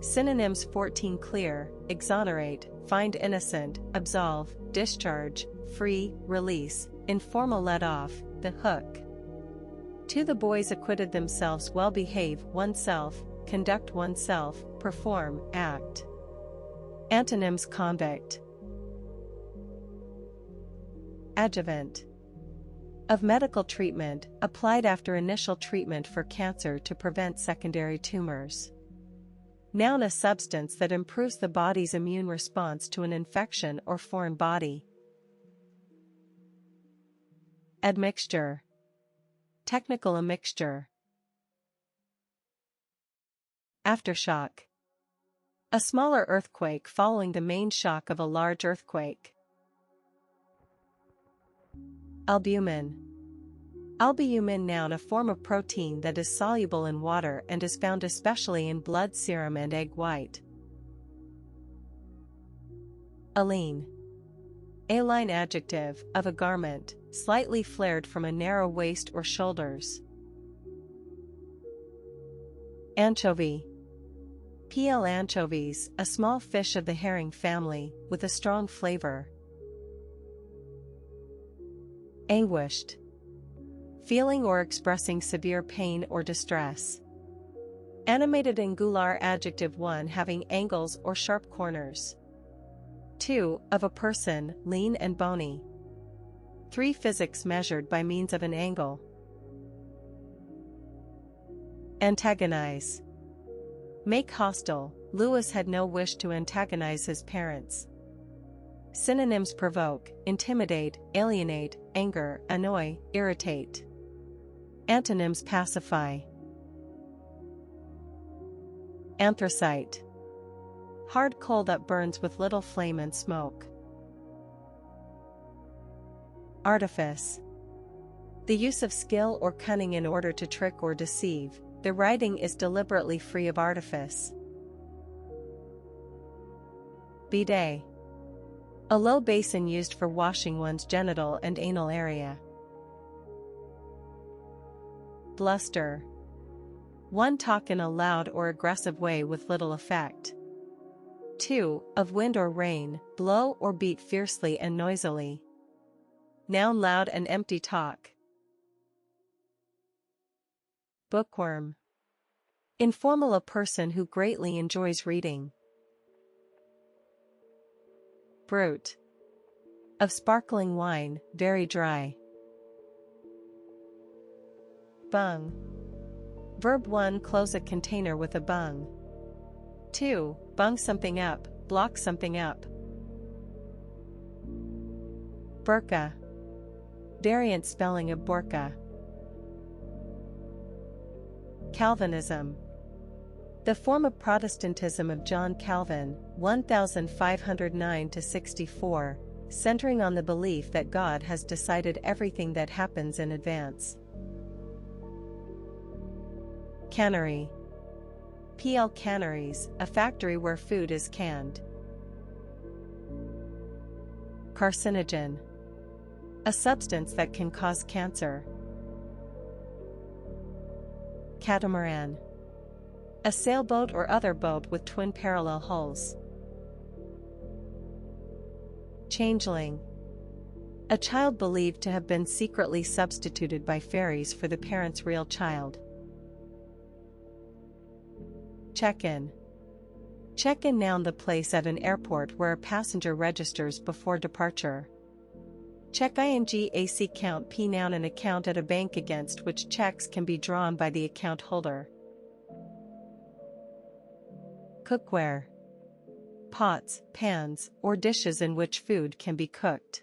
Speaker 1: Synonyms 14 clear, exonerate, find innocent, absolve, discharge, free, release, informal let off, the hook. 2 the boys acquitted themselves well behave oneself, conduct oneself, perform, act. Antonyms convict. Adjuvant. Of medical treatment, applied after initial treatment for cancer to prevent secondary tumors. Noun a substance that improves the body's immune response to an infection or foreign body. Admixture. Technical admixture. Aftershock. A smaller earthquake following the main shock of a large earthquake. Albumin. Albumin noun a form of protein that is soluble in water and is found especially in blood serum and egg white. Aline. A-line adjective, of a garment, slightly flared from a narrow waist or shoulders. Anchovy. PL anchovies, a small fish of the herring family, with a strong flavor. Anguished. Feeling or expressing severe pain or distress. Animated angular adjective 1 having angles or sharp corners. 2 of a person, lean and bony. 3 physics measured by means of an angle. Antagonize. Make hostile, Lewis had no wish to antagonize his parents. Synonyms provoke, intimidate, alienate, anger, annoy, irritate. Antonyms pacify. Anthracite. Hard coal that burns with little flame and smoke. Artifice. The use of skill or cunning in order to trick or deceive. The writing is deliberately free of artifice. Bidet. A low basin used for washing one's genital and anal area. Bluster. One talk in a loud or aggressive way with little effect. 2. Of wind or rain, blow or beat fiercely and noisily. Noun loud and empty talk. Bookworm. Informal, a person who greatly enjoys reading. Brut. Of sparkling wine, very dry. Bung. Verb 1. Close a container with a bung. 2. Bung something up, block something up. Burqa. Variant spelling of burqa. Calvinism. The form of Protestantism of John Calvin, 1509–64, centering on the belief that God has decided everything that happens in advance. Cannery. PL Canneries, a factory where food is canned. Carcinogen. A substance that can cause cancer. Catamaran. A sailboat or other boat with twin parallel hulls. Changeling. A child believed to have been secretly substituted by fairies for the parent's real child. Check-in. Check-in, noun, the place at an airport where a passenger registers before departure. Check ing ac count, p noun, an account at a bank against which checks can be drawn by the account holder. Cookware. Pots, pans, or dishes in which food can be cooked.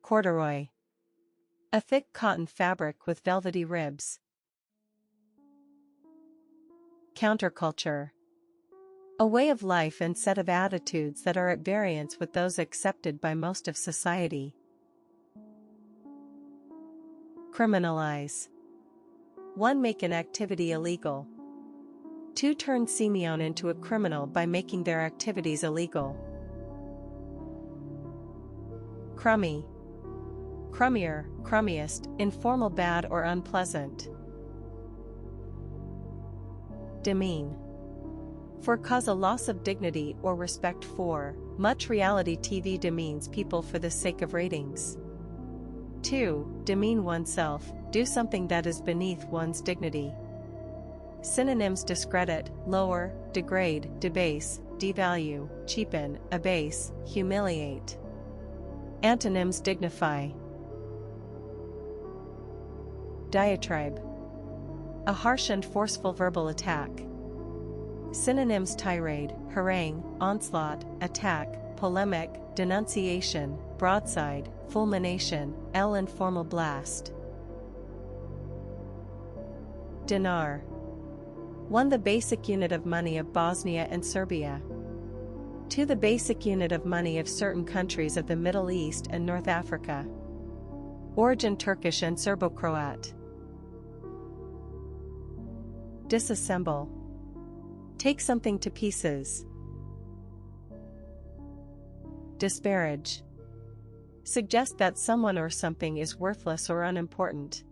Speaker 1: Corduroy. A thick cotton fabric with velvety ribs. Counterculture. A way of life and set of attitudes that are at variance with those accepted by most of society. Criminalize. 1. Make an activity illegal. 2. Turn Simeon into a criminal by making their activities illegal. Crummy. Crummier, crummiest, informal, bad or unpleasant. Demean. For cause a loss of dignity or respect for. Much reality TV demeans people for the sake of ratings. 2. Demean oneself, do something that is beneath one's dignity. Synonyms: discredit, lower, degrade, debase, devalue, cheapen, abase, humiliate. Antonyms: dignify. Diatribe. A harsh and forceful verbal attack. Synonyms: tirade, harangue, onslaught, attack, polemic, denunciation, broadside, fulmination, informal blast. Dinar. 1. The basic unit of money of Bosnia and Serbia. 2. The basic unit of money of certain countries of the Middle East and North Africa. Origin: Turkish and Serbo-Croat. Disassemble. Take something to pieces. Disparage. Suggest that someone or something is worthless or unimportant.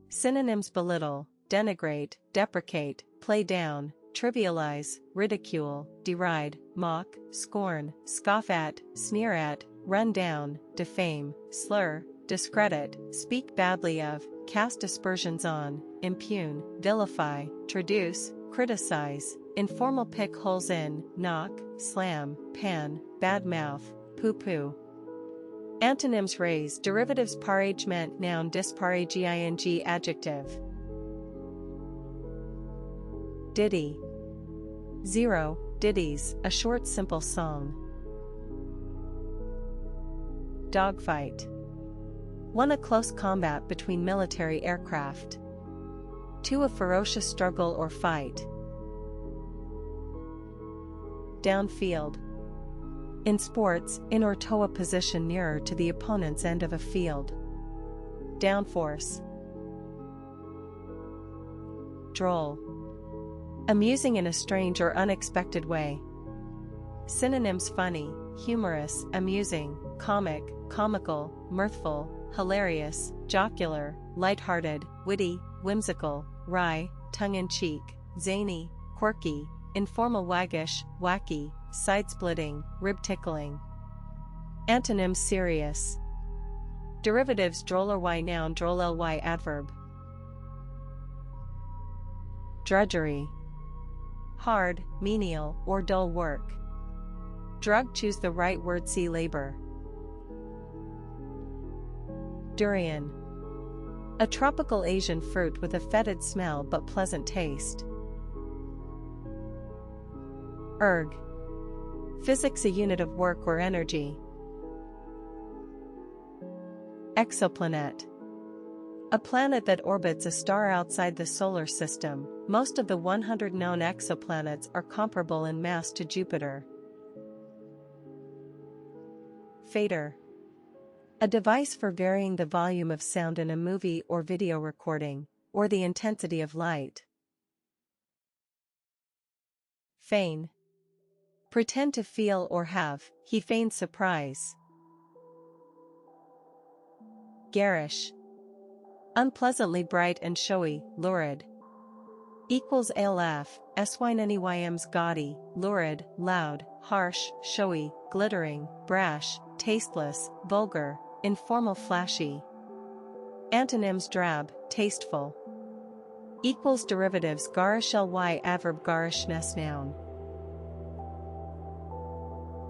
Speaker 1: Synonyms: belittle, denigrate, deprecate, play down, trivialize, ridicule, deride, mock, scorn, scoff at, sneer at, run down, defame, slur, discredit, speak badly of, cast aspersions on, impugn, vilify, traduce, criticize, informal, pick holes in, knock, slam, pan, badmouth, poo-poo. Antonyms: raise, derivatives: paragement, noun, disparaging, adjective. Ditty. 0. Ditties, a short simple song. Dogfight. 1. A close combat between military aircraft. 2. A ferocious struggle or fight. Downfield. In sports, in or to a position nearer to the opponent's end of a field. Downforce. Droll. Amusing in a strange or unexpected way. Synonyms: funny, humorous, amusing, comic, comical, mirthful, hilarious, jocular, light-hearted, witty, whimsical, wry, tongue-in-cheek, zany, quirky, informal, waggish, wacky, side-splitting, rib-tickling. Antonyms: serious. Derivatives: droll ly noun, droll ly adverb. Drudgery. Hard, menial, or dull work. Drug: choose the right word, see labor. Durian. A tropical Asian fruit with a fetid smell but pleasant taste. Erg. Physics: a unit of work or energy. Exoplanet. A planet that orbits a star outside the solar system. Most of the 100 known exoplanets are comparable in mass to Jupiter. Fader. A device for varying the volume of sound in a movie or video recording, or the intensity of light. Feign. Pretend to feel or have, he feigned surprise. Garish. Unpleasantly bright and showy, lurid. Elf, synonyms: gaudy, lurid, loud, harsh, showy, glittering, brash, tasteless, vulgar, informal, flashy. Antonyms: drab, tasteful. Derivatives: garish ly adverb, garishness noun.